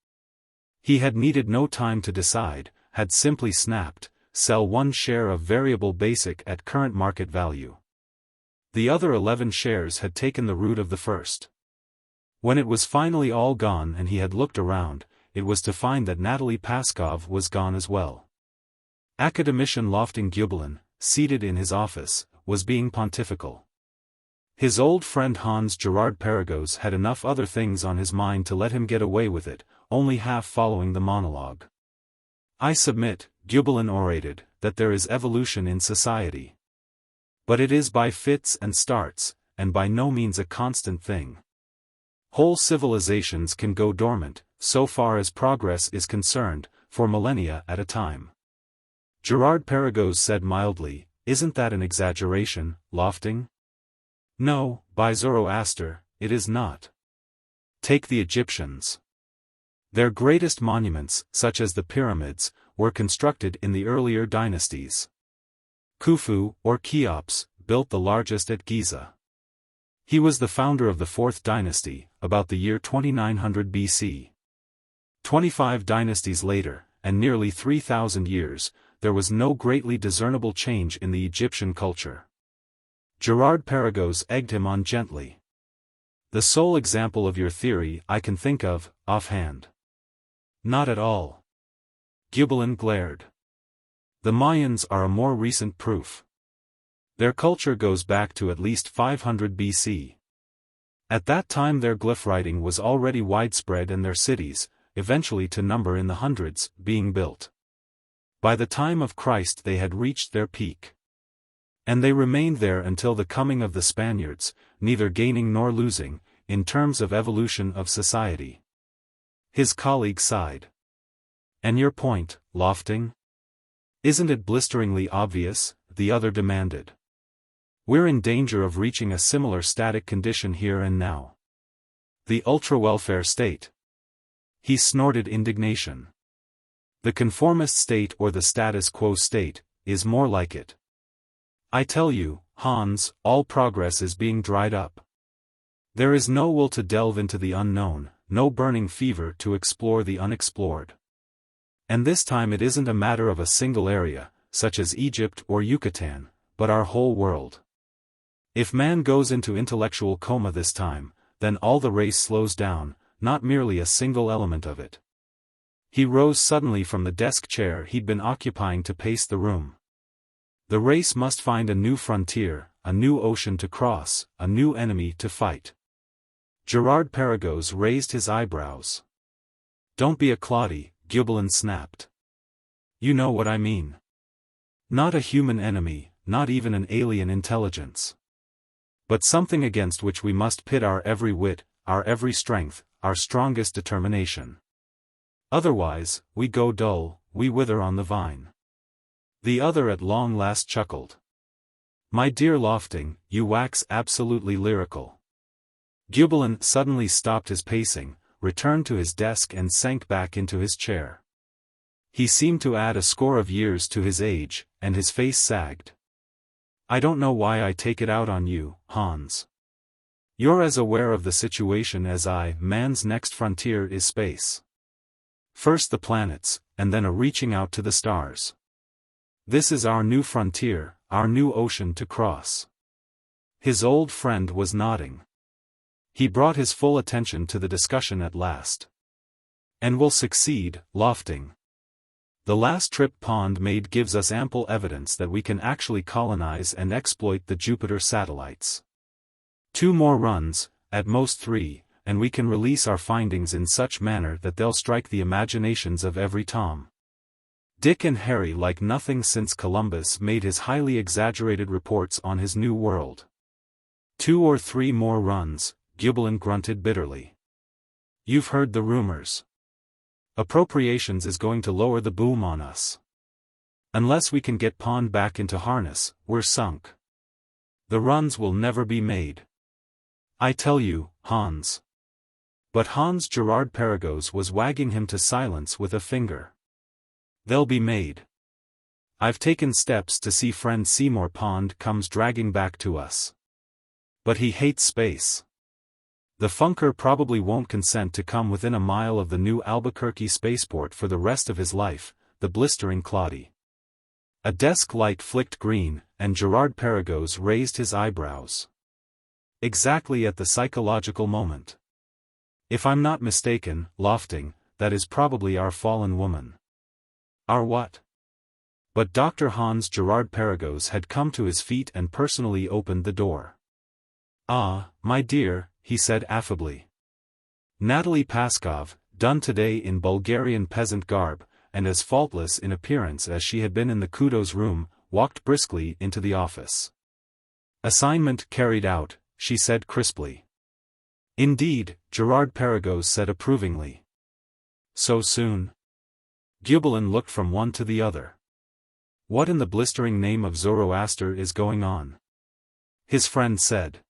He had needed no time to decide, had simply snapped, sell 1 share of variable basic at current market value. The other 11 shares had taken the root of the first. When it was finally all gone and he had looked around, it was to find that Natalie Paskov was gone as well. Academician Lofting Gubelin, seated in his office, was being pontifical. His old friend Hans Gerard Perregaux had enough other things on his mind to let him get away with it, only half following the monologue. I submit, Gubelin orated, that there is evolution in society. But it is by fits and starts, and by no means a constant thing. Whole civilizations can go dormant, so far as progress is concerned, for millennia at a time. Gerard Perregaux said mildly, "Isn't that an exaggeration, Lofting?" "No, by Zoroaster, it is not. Take the Egyptians. Their greatest monuments, such as the pyramids, were constructed in the earlier dynasties. Khufu, or Cheops, built the largest at Giza. He was the founder of the 4th dynasty, about the year 2900 BC. 25 dynasties later, and nearly 3,000 years, there was no greatly discernible change in the Egyptian culture." Gerard Perregaux egged him on gently. "The sole example of your theory I can think of, offhand." "Not at all." Gubelin glared. "The Mayans are a more recent proof. Their culture goes back to at least 500 BC. At that time their glyph writing was already widespread and their cities, eventually to number in the hundreds, being built. By the time of Christ they had reached their peak. And they remained there until the coming of the Spaniards, neither gaining nor losing, in terms of evolution of society. His colleague sighed. And your point, Lofting? Isn't it blisteringly obvious? The other demanded. We're in danger of reaching a similar static condition here and now. The ultra-welfare state. He snorted indignation. The conformist state or the status quo state, is more like it. I tell you, Hans, all progress is being dried up. There is no will to delve into the unknown, no burning fever to explore the unexplored. And this time it isn't a matter of a single area, such as Egypt or Yucatan, but our whole world. If man goes into intellectual coma this time, then all the race slows down, not merely a single element of it. He rose suddenly from the desk chair he'd been occupying to pace the room. The race must find a new frontier, a new ocean to cross, a new enemy to fight. Gerard Perregaux raised his eyebrows. Don't be a cloddy, Gubelin snapped. You know what I mean. Not a human enemy, not even an alien intelligence. But something against which we must pit our every wit, our every strength, our strongest determination. Otherwise, we go dull, we wither on the vine. The other at long last chuckled. My dear Lofting, you wax absolutely lyrical. Gubelin suddenly stopped his pacing, returned to his desk and sank back into his chair. He seemed to add a score of years to his age, and his face sagged. I don't know why I take it out on you, Hans. You're as aware of the situation as I. Man's next frontier is space. First the planets, and then a reaching out to the stars. This is our new frontier, our new ocean to cross. His old friend was nodding. He brought his full attention to the discussion at last. And we'll succeed, Lofting. The last trip Pond made gives us ample evidence that we can actually colonize and exploit the Jupiter satellites. 2 more runs, at most 3, and we can release our findings in such manner that they'll strike the imaginations of every Tom, Dick and Harry like nothing since Columbus made his highly exaggerated reports on his new world. 2 or 3 more runs, Gubelin grunted bitterly. You've heard the rumors. Appropriations is going to lower the boom on us. Unless we can get Pond back into harness, we're sunk. The runs will never be made. I tell you, Hans. But Hans Gerard Perregaux was wagging him to silence with a finger. They'll be made. I've taken steps to see friend Seymour Pond comes dragging back to us. But he hates space. The Funker probably won't consent to come within a mile of the new Albuquerque spaceport for the rest of his life, the blistering cloddy. A desk light flicked green, and Gerard Perregaux raised his eyebrows. Exactly at the psychological moment. If I'm not mistaken, Lofting, that is probably our fallen woman. Our what? But Dr. Hans Gerard Perregaux had come to his feet and personally opened the door. Ah, my dear, he said affably. Natalie Paskov, done today in Bulgarian peasant garb, and as faultless in appearance as she had been in the kudos room, walked briskly into the office. Assignment carried out, she said crisply. Indeed, Gerard Perregaux said approvingly. So soon? Gubelin looked from one to the other. What in the blistering name of Zoroaster is going on? His friend said.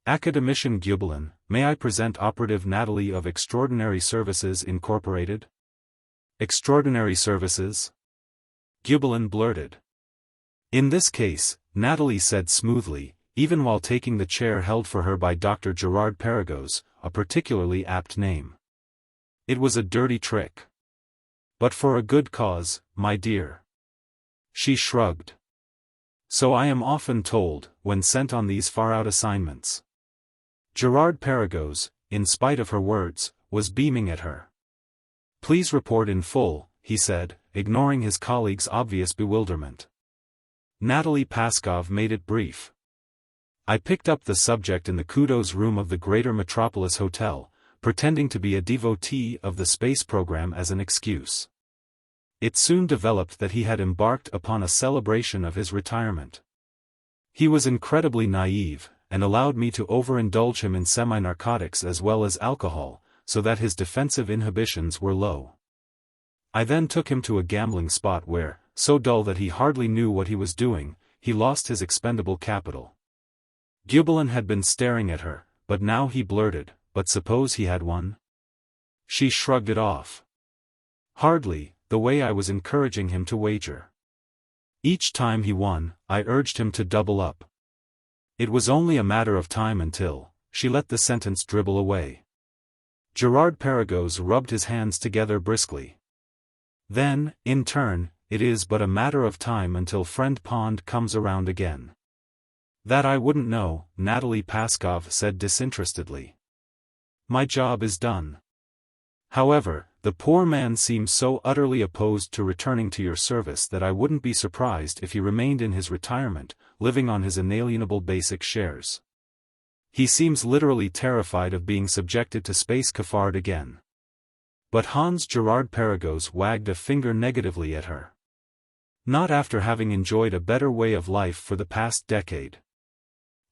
Academician Gubelin, may I present Operative Natalie of Extraordinary Services Incorporated? Extraordinary Services? Gubelin blurted. In this case, Natalie said smoothly, even while taking the chair held for her by Dr. Gerard Perregaux, a particularly apt name. It was a dirty trick. But for a good cause, my dear. She shrugged. So I am often told, when sent on these far-out assignments. Gerard Perregaux, in spite of her words, was beaming at her. Please report in full, he said, ignoring his colleague's obvious bewilderment. Natalie Paskov made it brief. I picked up the subject in the kudos room of the Greater Metropolis Hotel, pretending to be a devotee of the space program as an excuse. It soon developed that he had embarked upon a celebration of his retirement. He was incredibly naive, and allowed me to overindulge him in semi-narcotics as well as alcohol, so that his defensive inhibitions were low. I then took him to a gambling spot where, so dull that he hardly knew what he was doing, he lost his expendable capital. Gubelin had been staring at her, but now he blurted, "But suppose he had won?" She shrugged it off. "Hardly, the way I was encouraging him to wager. Each time he won, I urged him to double up. It was only a matter of time until," she let the sentence dribble away. Gerard Perregaux rubbed his hands together briskly. "Then, in turn, it is but a matter of time until Friend Pond comes around again." "That I wouldn't know," Natalie Paskov said disinterestedly. "My job is done. However, the poor man seems so utterly opposed to returning to your service that I wouldn't be surprised if he remained in his retirement, living on his inalienable basic shares. He seems literally terrified of being subjected to space cafard again." But Hans Gerard Perregaux wagged a finger negatively at her. "Not after having enjoyed a better way of life for the past decade.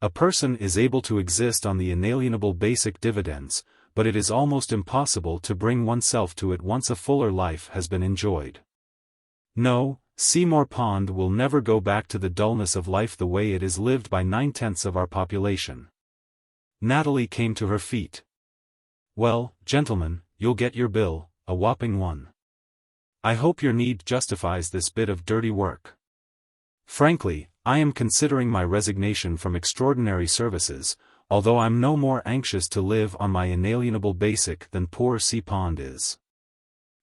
A person is able to exist on the inalienable basic dividends, but it is almost impossible to bring oneself to it once a fuller life has been enjoyed. No, Seymour Pond will never go back to the dullness of life the way it is lived by 9/10 of our population." Natalie came to her feet. "Well, gentlemen, you'll get your bill, a whopping one. I hope your need justifies this bit of dirty work. Frankly, I am considering my resignation from extraordinary services, although I'm no more anxious to live on my inalienable basic than poor C. Pond is.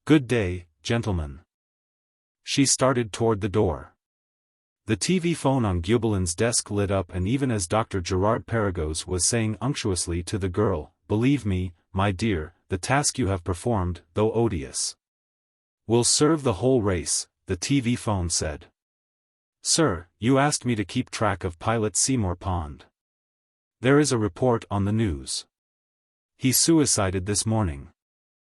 Good day, gentlemen." She started toward the door. The TV phone on Gubelin's desk lit up, and even as Dr. Gerard Perregaux was saying unctuously to the girl, "Believe me, my dear, the task you have performed, though odious, will serve the whole race," the TV phone said. "Sir, you asked me to keep track of pilot Seymour Pond. There is a report on the news. He suicided this morning."